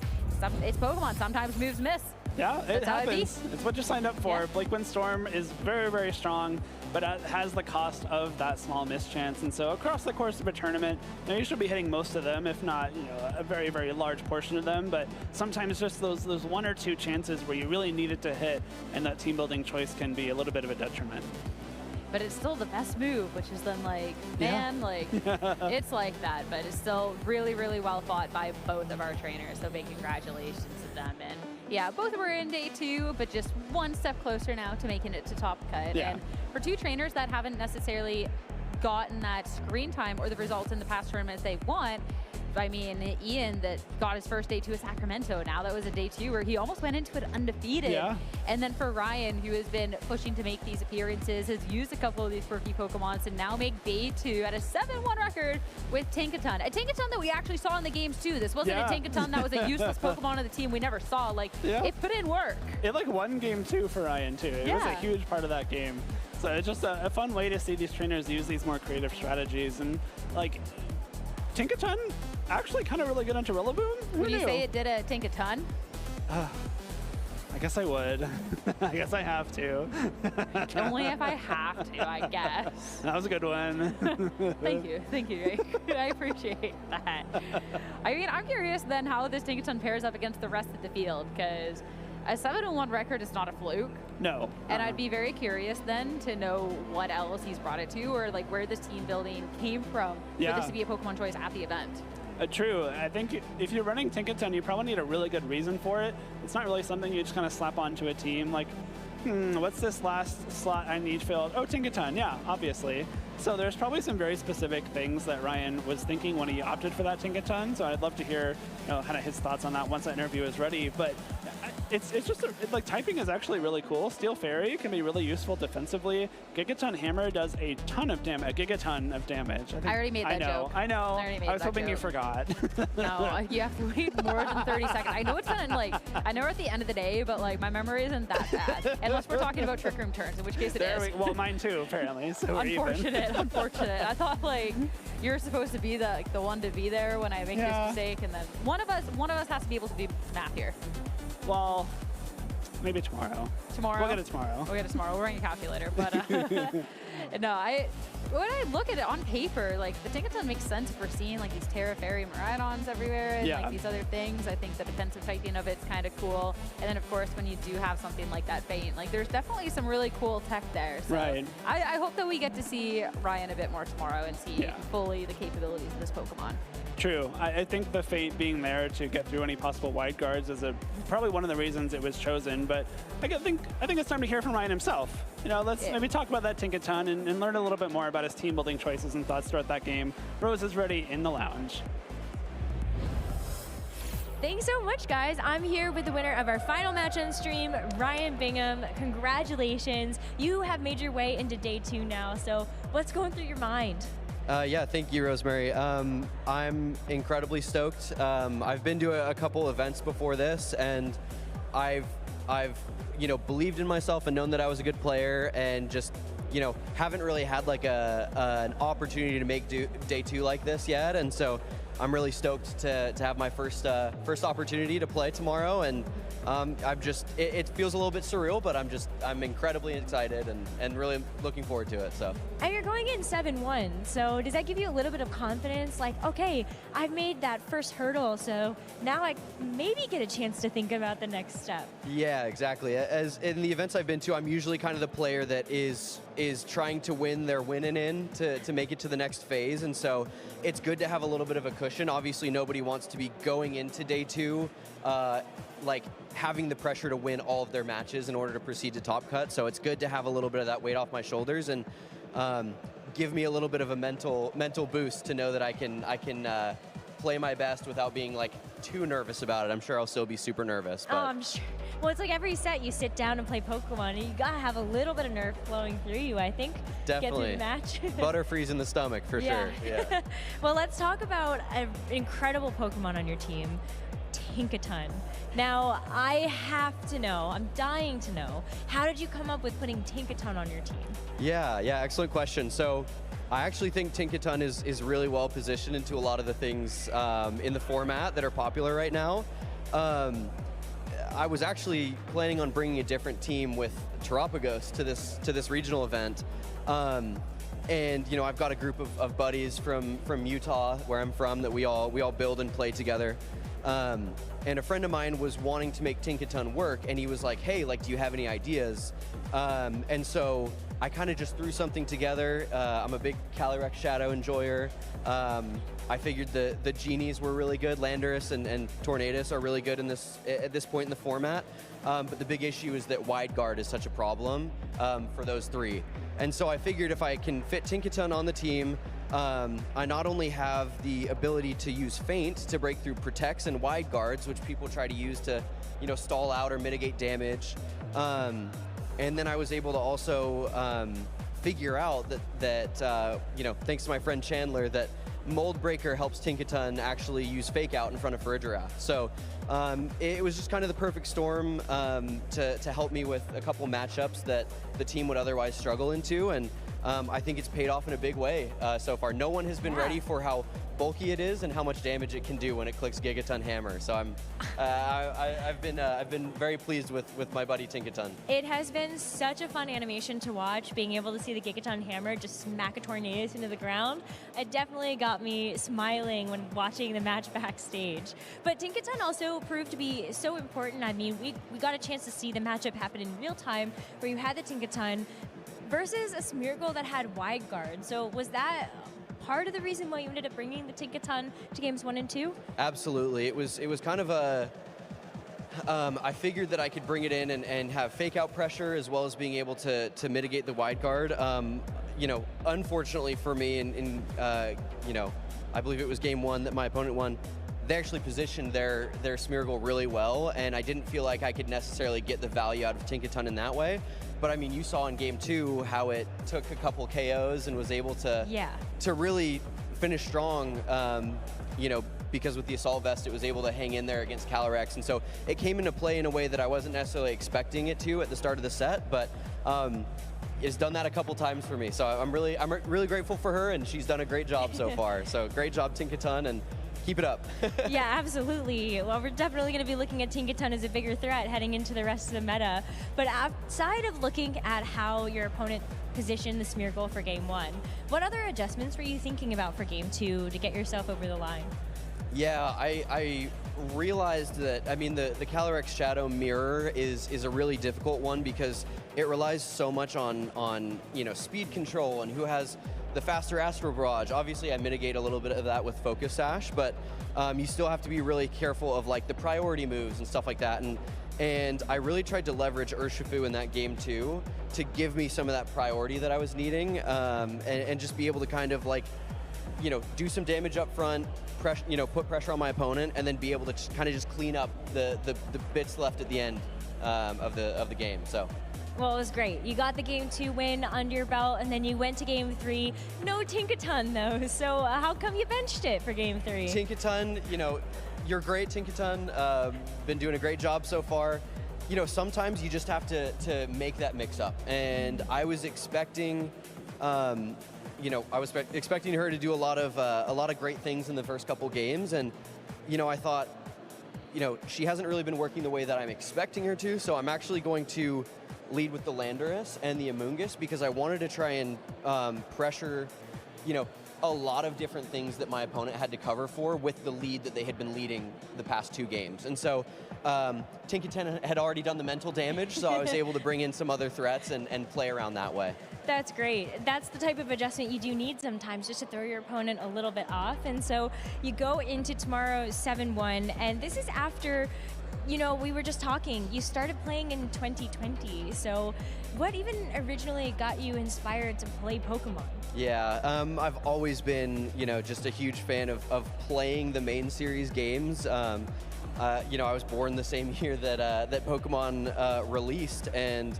it's Pokemon. Sometimes moves miss. Yeah, it happens. It's what you signed up for. Yeah. Blake Windstorm is very, very strong, but it has the cost of that small mischance. And so across the course of a tournament, you know, you should be hitting most of them, if not, you know, a very, very large portion of them. But sometimes just those 1 or 2 chances where you really need it to hit, and that team building choice can be a little bit of a detriment. But it's still the best move, which is then like, man, like, it's like that. But it's still really, really well fought by both of our trainers. So big congratulations to them. And yeah, both were in day 2, but just one step closer now to making it to top cut. Yeah. And for 2 trainers that haven't necessarily gotten that screen time or the results in the past tournaments they want, I mean, Ian that got his first day 2 at Sacramento. Now that was a day 2 where he almost went into it undefeated. Yeah. And then for Ryan, who has been pushing to make these appearances, has used a couple of these quirky Pokemons to now make day 2 at a 7-1 record with Tinkaton. A Tinkaton that we actually saw in the games too. This wasn't a Tinkaton that was a useless Pokemon on the team we never saw. Like, it put in work. It like won game 2 for Ryan too. It was a huge part of that game. So it's just a fun way to see these trainers use these more creative strategies. And like, Tinkaton actually kind of really good onto Rillaboom. Would you say it did a Tinkaton? I guess I would. I guess I have to. Only if I have to, I guess. That was a good one. Thank you, Jake. I appreciate that. I mean, I'm curious then how this Tinkaton pairs up against the rest of the field, because a 7-1 record is not a fluke. No. And I'd be very curious then to know what else he's brought it to, or like where this team building came from for this to be a Pokemon choice at the event. True. I think if you're running Tinkaton, you probably need a really good reason for it. It's not really something you just kind of slap onto a team. Like, what's this last slot I need filled? Oh, Tinkaton. Yeah, obviously. So there's probably some very specific things that Ryan was thinking when he opted for that Tinkaton. So I'd love to hear, you know, kind of his thoughts on that once that interview is ready. But it's just like typing is actually really cool. Steel Fairy can be really useful defensively. Gigaton Hammer does a ton of damage, a gigaton of damage. I already made that joke. I know. I was hoping you forgot. No, you have to wait more than 30 seconds. I know it's kind of like, I know we're at the end of the day, but like my memory isn't that bad. Unless we're talking about Trick Room turns, in which case it is. Well, mine too, apparently. So unfortunate. I thought like you're supposed to be the one to be there when I make this mistake, and then one of us has to be able to do math here. Well, maybe tomorrow. Tomorrow? We'll get it tomorrow. We'll get it tomorrow. We'll bring a calculator. But no, when I look at it on paper, like the Tinkaton makes sense if we're seeing like these Terra Fairy Miraidons everywhere and like these other things. I think the defensive typing of it's kind of cool. And then of course when you do have something like that Feint, like there's definitely some really cool tech there. So right. I hope that we get to see Ryan a bit more tomorrow and see fully the capabilities of this Pokemon. True. I think the Fate being there to get through any possible wide guards is probably one of the reasons it was chosen. But I think it's time to hear from Ryan himself. You know, let's maybe talk about that Tinkaton and learn a little bit more about his team building choices and thoughts throughout that game. Rose is ready in the lounge. Thanks so much, guys. I'm here with the winner of our final match on stream, Ryan Bingham. Congratulations. You have made your way into day 2 now. So what's going through your mind? Yeah, thank you, Rosemary. I'm incredibly stoked. I've been to a couple events before this, and I've believed in myself and known that I was a good player, and just haven't really had like an opportunity to make day 2 like this yet. And so I'm really stoked to have my first opportunity to play tomorrow, and it feels a little bit surreal, but I'm incredibly excited and really looking forward to it. So. And you're going in 7-1, so does that give you a little bit of confidence? Like, okay, I've made that first hurdle, so now I maybe get a chance to think about the next step. Yeah, exactly. As in the events I've been to, I'm usually kind of the player that is trying to win their winning in to make it to the next phase, and so it's good to have a little bit of a cushion. Obviously, nobody wants to be going into day 2 like having the pressure to win all of their matches in order to proceed to top cut. So it's good to have a little bit of that weight off my shoulders and give me a little bit of a mental boost to know that I can play my best without being like too nervous about it. I'm sure I'll still be super nervous. But. Oh, I'm sure. Well, it's like every set you sit down and play Pokemon, and you gotta have a little bit of nerve flowing through you, I think. Definitely. Get through the match. Butterfreeze in the stomach for sure. Yeah. Well, let's talk about an incredible Pokemon on your team, Tinkaton. Now, I have to know, I'm dying to know, how did you come up with putting Tinkaton on your team? Yeah, excellent question. So I actually think Tinkaton is really well positioned into a lot of the things in the format that are popular right now. I was actually planning on bringing a different team with Terapagos to this regional event. And you know, I've got a group of buddies from Utah, where I'm from, that we all build and play together. And a friend of mine was wanting to make Tinkaton work, and he was like, "Hey, like, do you have any ideas?" And so I kind of just threw something together. I'm a big Calyrex Shadow enjoyer. I figured the genies were really good. Landorus and Tornadus are really good at this point in the format. But the big issue is that wide guard is such a problem for those 3. And so I figured if I can fit Tinkaton on the team, I not only have the ability to use Feint to break through protects and wide guards, which people try to use to, you know, stall out or mitigate damage. And then I was able to also figure out that you know, thanks to my friend Chandler, that Mold Breaker helps Tinkaton actually use Fake Out in front of Farigiraf. So it was just kind of the perfect storm to help me with a couple matchups that the team would otherwise struggle into, and I think it's paid off in a big way so far. No one has been ready for how bulky it is and how much damage it can do when it clicks Gigaton Hammer. So I've been very pleased with my buddy Tinkaton. It has been such a fun animation to watch, being able to see the Gigaton Hammer just smack a Tornadus into the ground. It definitely got me smiling when watching the match backstage. But Tinkaton also proved to be so important. I mean, we got a chance to see the matchup happen in real time, where you had the Tinkaton versus a Smeargle that had wide guard. So was that part of the reason why you ended up bringing the Tinkaton to games 1 and 2? Absolutely. It was kind of a... I figured that I could bring it in and have Fake Out pressure, as well as being able to mitigate the wide guard. You know, unfortunately for me, you know, I believe it was game 1 that my opponent won, they actually positioned their Smeargle really well, and I didn't feel like I could necessarily get the value out of Tinkaton in that way. But I mean, you saw in game 2 how it took a couple KOs and was able to really finish strong. You know, because with the Assault Vest, it was able to hang in there against Calyrex, and so it came into play in a way that I wasn't necessarily expecting it to at the start of the set. But it's done that a couple times for me, so I'm really grateful for her, and she's done a great job so far. So great job, Tinkaton, and keep it up. Yeah, absolutely. Well, we're definitely going to be looking at Tinkaton as a bigger threat heading into the rest of the meta. But outside of looking at how your opponent positioned the Smeargle for game 1, what other adjustments were you thinking about for game 2 to get yourself over the line? Yeah, I realized that, I mean, the Calyrex Shadow mirror is a really difficult one, because it relies so much on you know, speed control and who has the faster Astro Barrage. Obviously, I mitigate a little bit of that with Focus Sash, but you still have to be really careful of like the priority moves and stuff like that. And I really tried to leverage Urshifu in that game too, to give me some of that priority that I was needing, and just be able to kind of like, you know, do some damage up front, you know, put pressure on my opponent, and then be able to kind of just clean up the bits left at the end of the game. So. Well, it was great. You got the game 2 win under your belt, and then you went to game 3. No Tinkaton, though. So how come you benched it for game 3? Tinkaton, you know, you're great, Tinkaton. Been doing a great job so far. You know, sometimes you just have to make that mix up. And I was expecting, I was expecting her to do a lot of great things in the first couple games, and I thought, she hasn't really been working the way that I'm expecting her to, so I'm actually going to lead with the Landorus and the Amoonguss because I wanted to try and pressure, a lot of different things that my opponent had to cover for with the lead that they had been leading the past 2 games. And so Tinkaton had already done the mental damage, so I was able to bring in some other threats and play around that way. That's great. That's the type of adjustment you do need sometimes, just to throw your opponent a little bit off. And so you go into tomorrow 7-1, and this is after, we were just talking, you started playing in 2020. So what even originally got you inspired to play Pokemon? Yeah, I've always been, just a huge fan of playing the main series games. I was born the same year that Pokemon released, and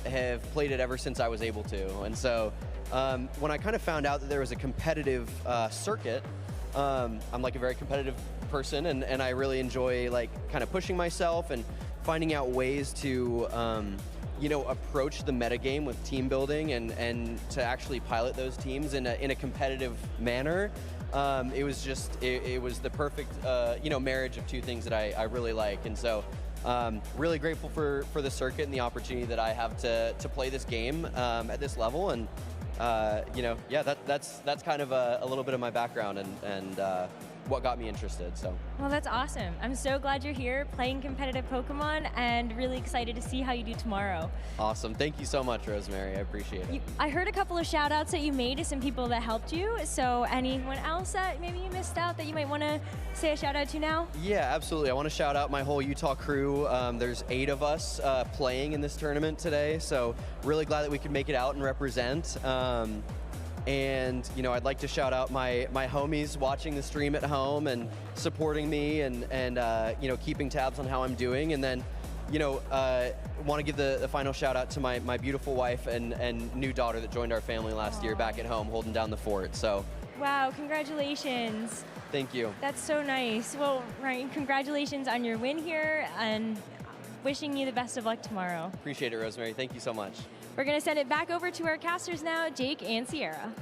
have played it ever since I was able to. And so when I kind of found out that there was a competitive circuit, I'm like a very competitive person, and I really enjoy like kind of pushing myself and finding out ways to approach the metagame with team building and to actually pilot those teams in a competitive manner. It was the perfect marriage of 2 things that I really like. And so really grateful for the circuit and the opportunity that I have to play this game at this level. And that's kind of a little bit of my background and what got me interested. So. Well, that's awesome. I'm so glad you're here playing competitive Pokemon, and really excited to see how you do tomorrow. Awesome. Thank you so much, Rosemary. I appreciate it. I heard a couple of shout outs that you made to some people that helped you. So anyone else that maybe you missed out that you might want to say a shout out to now? Yeah, absolutely. I want to shout out my whole Utah crew. There's 8 of us playing in this tournament today. So really glad that we could make it out and represent. And I'd like to shout out my homies watching the stream at home and supporting me and keeping tabs on how I'm doing. And then want to give the final shout out to my beautiful wife and new daughter that joined our family last year back at home holding down the fort. So wow, congratulations. Thank you. That's so nice. Well, Ryan, congratulations on your win here, and wishing you the best of luck tomorrow. Appreciate it, Rosemary. Thank you so much. We're going to send it back over to our casters now, Jake and Sierra.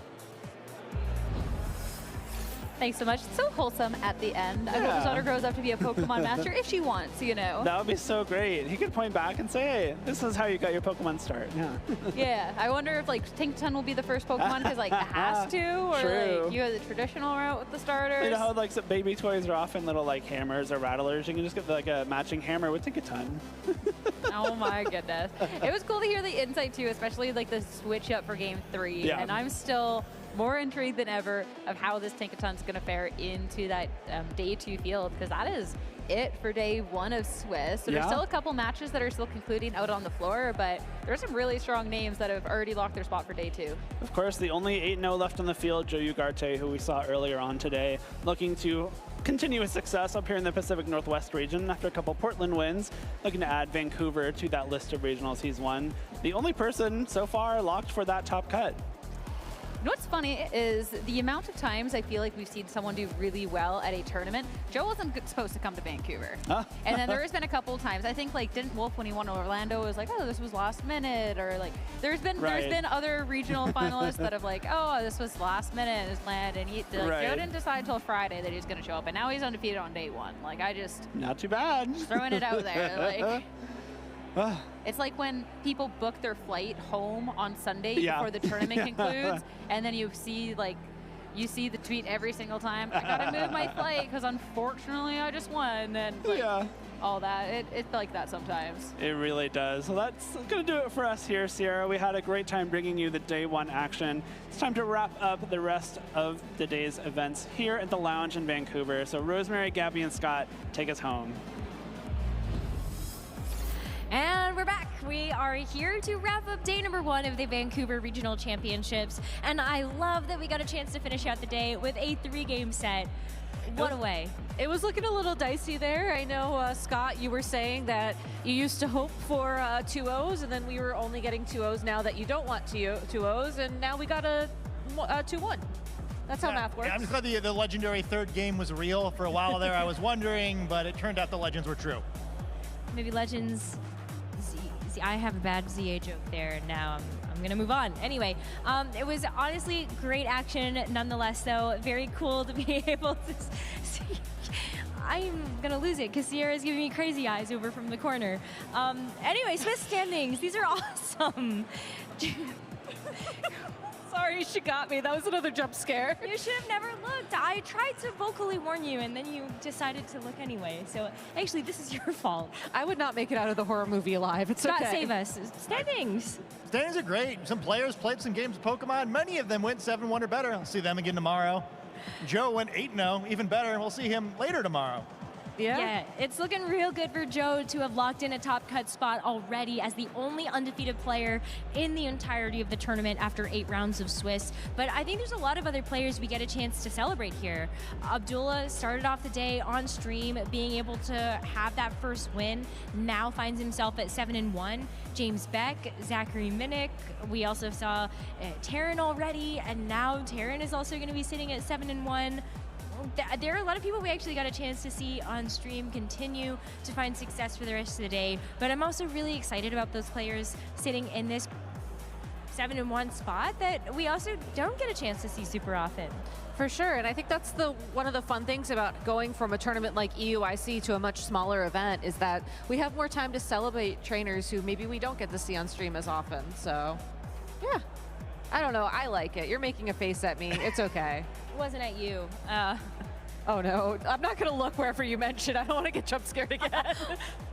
Thanks so much. It's so wholesome at the end. I hope his daughter grows up to be a Pokemon master if she wants, That would be so great. He could point back and say, hey, this is how you got your Pokemon start. Yeah. Yeah. I wonder if Tinkaton will be the first Pokemon because it has to, or True. you have the traditional route with the starters. You know how some baby toys are often little hammers or rattlers? You can just get a matching hammer with Tinkaton. Oh my goodness. It was cool to hear the insight too, especially the switch up for game 3. Yeah. And I'm still more intrigued than ever of how this Tinkaton's going to fare into that day 2 field, because that is it for day 1 of Swiss. So there's still a couple matches that are still concluding out on the floor, but there's some really strong names that have already locked their spot for day 2. Of course, the only 8-0 left on the field, Joe Ugarte, who we saw earlier on today, looking to continue his success up here in the Pacific Northwest region after a couple Portland wins, looking to add Vancouver to that list of regionals he's won. The only person so far locked for that top cut. You know what's funny is the amount of times I feel like we've seen someone do really well at a tournament. Joe wasn't supposed to come to Vancouver. Huh? And then there has been a couple of times. I think didn't Wolf, when he won Orlando, was like, oh, this was last minute, or there's been other regional finalists that have oh, this was last minute, this land, and Joe didn't decide until Friday that he was going to show up, and now he's undefeated on day 1. I just not too bad. Just throwing it out there. It's like when people book their flight home on Sunday before the tournament concludes, and then you see the tweet every single time, I gotta move my flight because unfortunately I just won, and all that. It's like that sometimes. It really does. So that's gonna do it for us here, Sierra. We had a great time bringing you the day 1 action. It's time to wrap up the rest of the day's events here at the lounge in Vancouver. So Rosemary, Gabby, and Scott, take us home. And we're back. We are here to wrap up day number 1 of the Vancouver Regional Championships. And I love that we got a chance to finish out the day with a 3-game set. What a way. It was looking a little dicey there. I know, Scott, you were saying that you used to hope for 2-0s, and then we were only getting 2-0s now that you don't want 2-0s, and now we got a 2-1. That's how math works. Yeah, I'm just glad the legendary 3rd game was real. For a while there, I was wondering, but it turned out the legends were true. Maybe legends... I have a bad ZA joke there, and now I'm going to move on. Anyway, it was honestly great action nonetheless, though. Very cool to be able to see. I'm going to lose it because Sierra's giving me crazy eyes over from the corner. Anyway, Swiss standings. These are awesome. Sorry, she got me. That was another jump scare. You should have never looked. I tried to vocally warn you, and then you decided to look anyway. So actually, this is your fault. I would not make it out of the horror movie alive. It's Scott, okay. save us. Standings. Standings are great. Some players played some games of Pokemon. Many of them went 7-1 or better. I'll see them again tomorrow. Joe went 8-0, even better. We'll see him later tomorrow. Yeah, it's looking real good for Joe to have locked in a top cut spot already as the only undefeated player in the entirety of the tournament after 8 rounds of Swiss. But I think there's a lot of other players we get a chance to celebrate here. Abdullah started off the day on stream being able to have that first win, now finds himself at 7-1. James Beck, Zachary Minnick, we also saw Taryn already, and now Taryn is also going to be sitting at 7-1. There are a lot of people we actually got a chance to see on stream continue to find success for the rest of the day, but I'm also really excited about those players sitting in this 7-1 spot that we also don't get a chance to see super often. For sure, and I think that's one of the fun things about going from a tournament like EUIC to a much smaller event is that we have more time to celebrate trainers who maybe we don't get to see on stream as often. So, yeah. I don't know. I like it. You're making a face at me. It's okay. It wasn't at you. Oh no, I'm not going to look wherever you mentioned. I don't want to get jump scared again.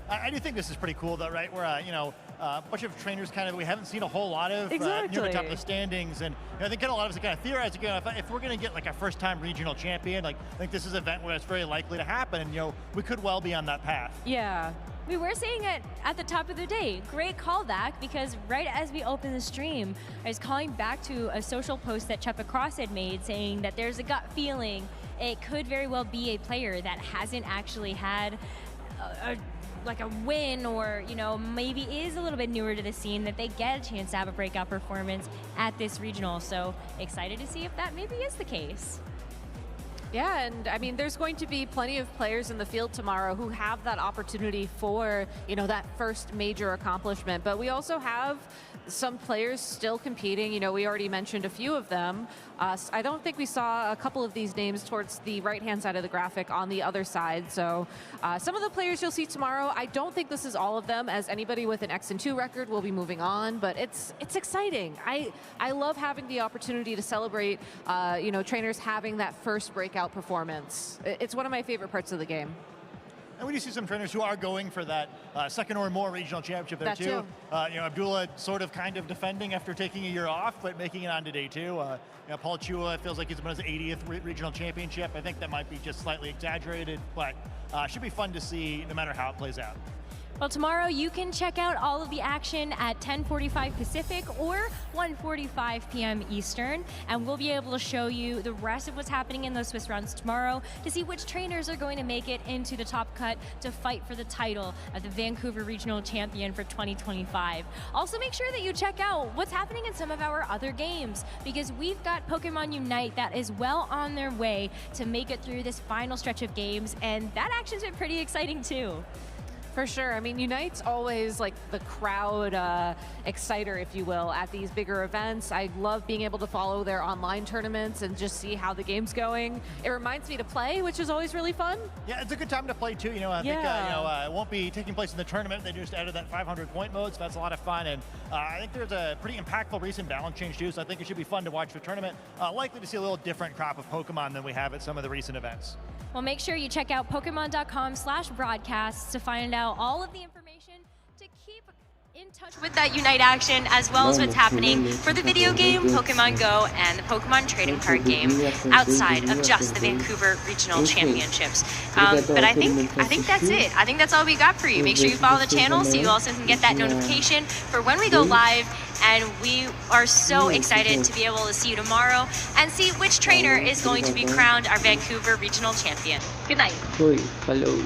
I do think this is pretty cool, though, right? Where a bunch of trainers kind of we haven't seen a whole lot of near the top of the standings, and I think a lot of us are kind of theorizing, if we're going to get like a first-time regional champion, like I think this is an event where it's very likely to happen, and we could well be on that path. Yeah. We were saying it at the top of the day. Great callback, because right as we opened the stream, I was calling back to a social post that Chepa Cross had made saying that there's a gut feeling it could very well be a player that hasn't actually had like a win, or maybe is a little bit newer to the scene, that they get a chance to have a breakout performance at this regional. So excited to see if that maybe is the case. Yeah, and I mean, there's going to be plenty of players in the field tomorrow who have that opportunity for, that first major accomplishment. But we also have some players still competing. We already mentioned a few of them. I don't think we saw a couple of these names towards the right-hand side of the graphic on the other side. So some of the players you'll see tomorrow, I don't think this is all of them, as anybody with an X&2 record will be moving on, but it's exciting. I love having the opportunity to celebrate, trainers having that first breakout performance. It's one of my favorite parts of the game. And we do see some trainers who are going for that second or more regional championship there, too. Abdullah sort of kind of defending after taking a year off, but making it on to day 2. Paul Chua feels like he's been his 80th regional championship. I think that might be just slightly exaggerated, but should be fun to see no matter how it plays out. Well, tomorrow you can check out all of the action at 10:45 Pacific or 1:45 p.m. Eastern, and we'll be able to show you the rest of what's happening in those Swiss rounds tomorrow to see which trainers are going to make it into the top cut to fight for the title of the Vancouver Regional Champion for 2025. Also, make sure that you check out what's happening in some of our other games, because we've got Pokemon Unite that is well on their way to make it through this final stretch of games, and that action's been pretty exciting too. For sure. I mean, Unite's always like the crowd exciter, if you will, at these bigger events. I love being able to follow their online tournaments and just see how the game's going. It reminds me to play, which is always really fun. Yeah, it's a good time to play too. I think it won't be taking place in the tournament. They just added that 500-point mode, so that's a lot of fun. And I think there's a pretty impactful recent balance change too, so I think it should be fun to watch the tournament. Likely to see a little different crop of Pokemon than we have at some of the recent events. Well, make sure you check out Pokemon.com/broadcasts to find out all of the information to keep in touch with that Unite action, as well as what's happening for the video game Pokemon Go and the Pokemon trading card game outside of just the Vancouver Regional Championships. But I think that's it. I think that's all we got for you. Make sure you follow the channel so you also can get that notification for when we go live. And we are so excited to be able to see you tomorrow and see which trainer is going to be crowned our Vancouver Regional Champion. Good night. Hello.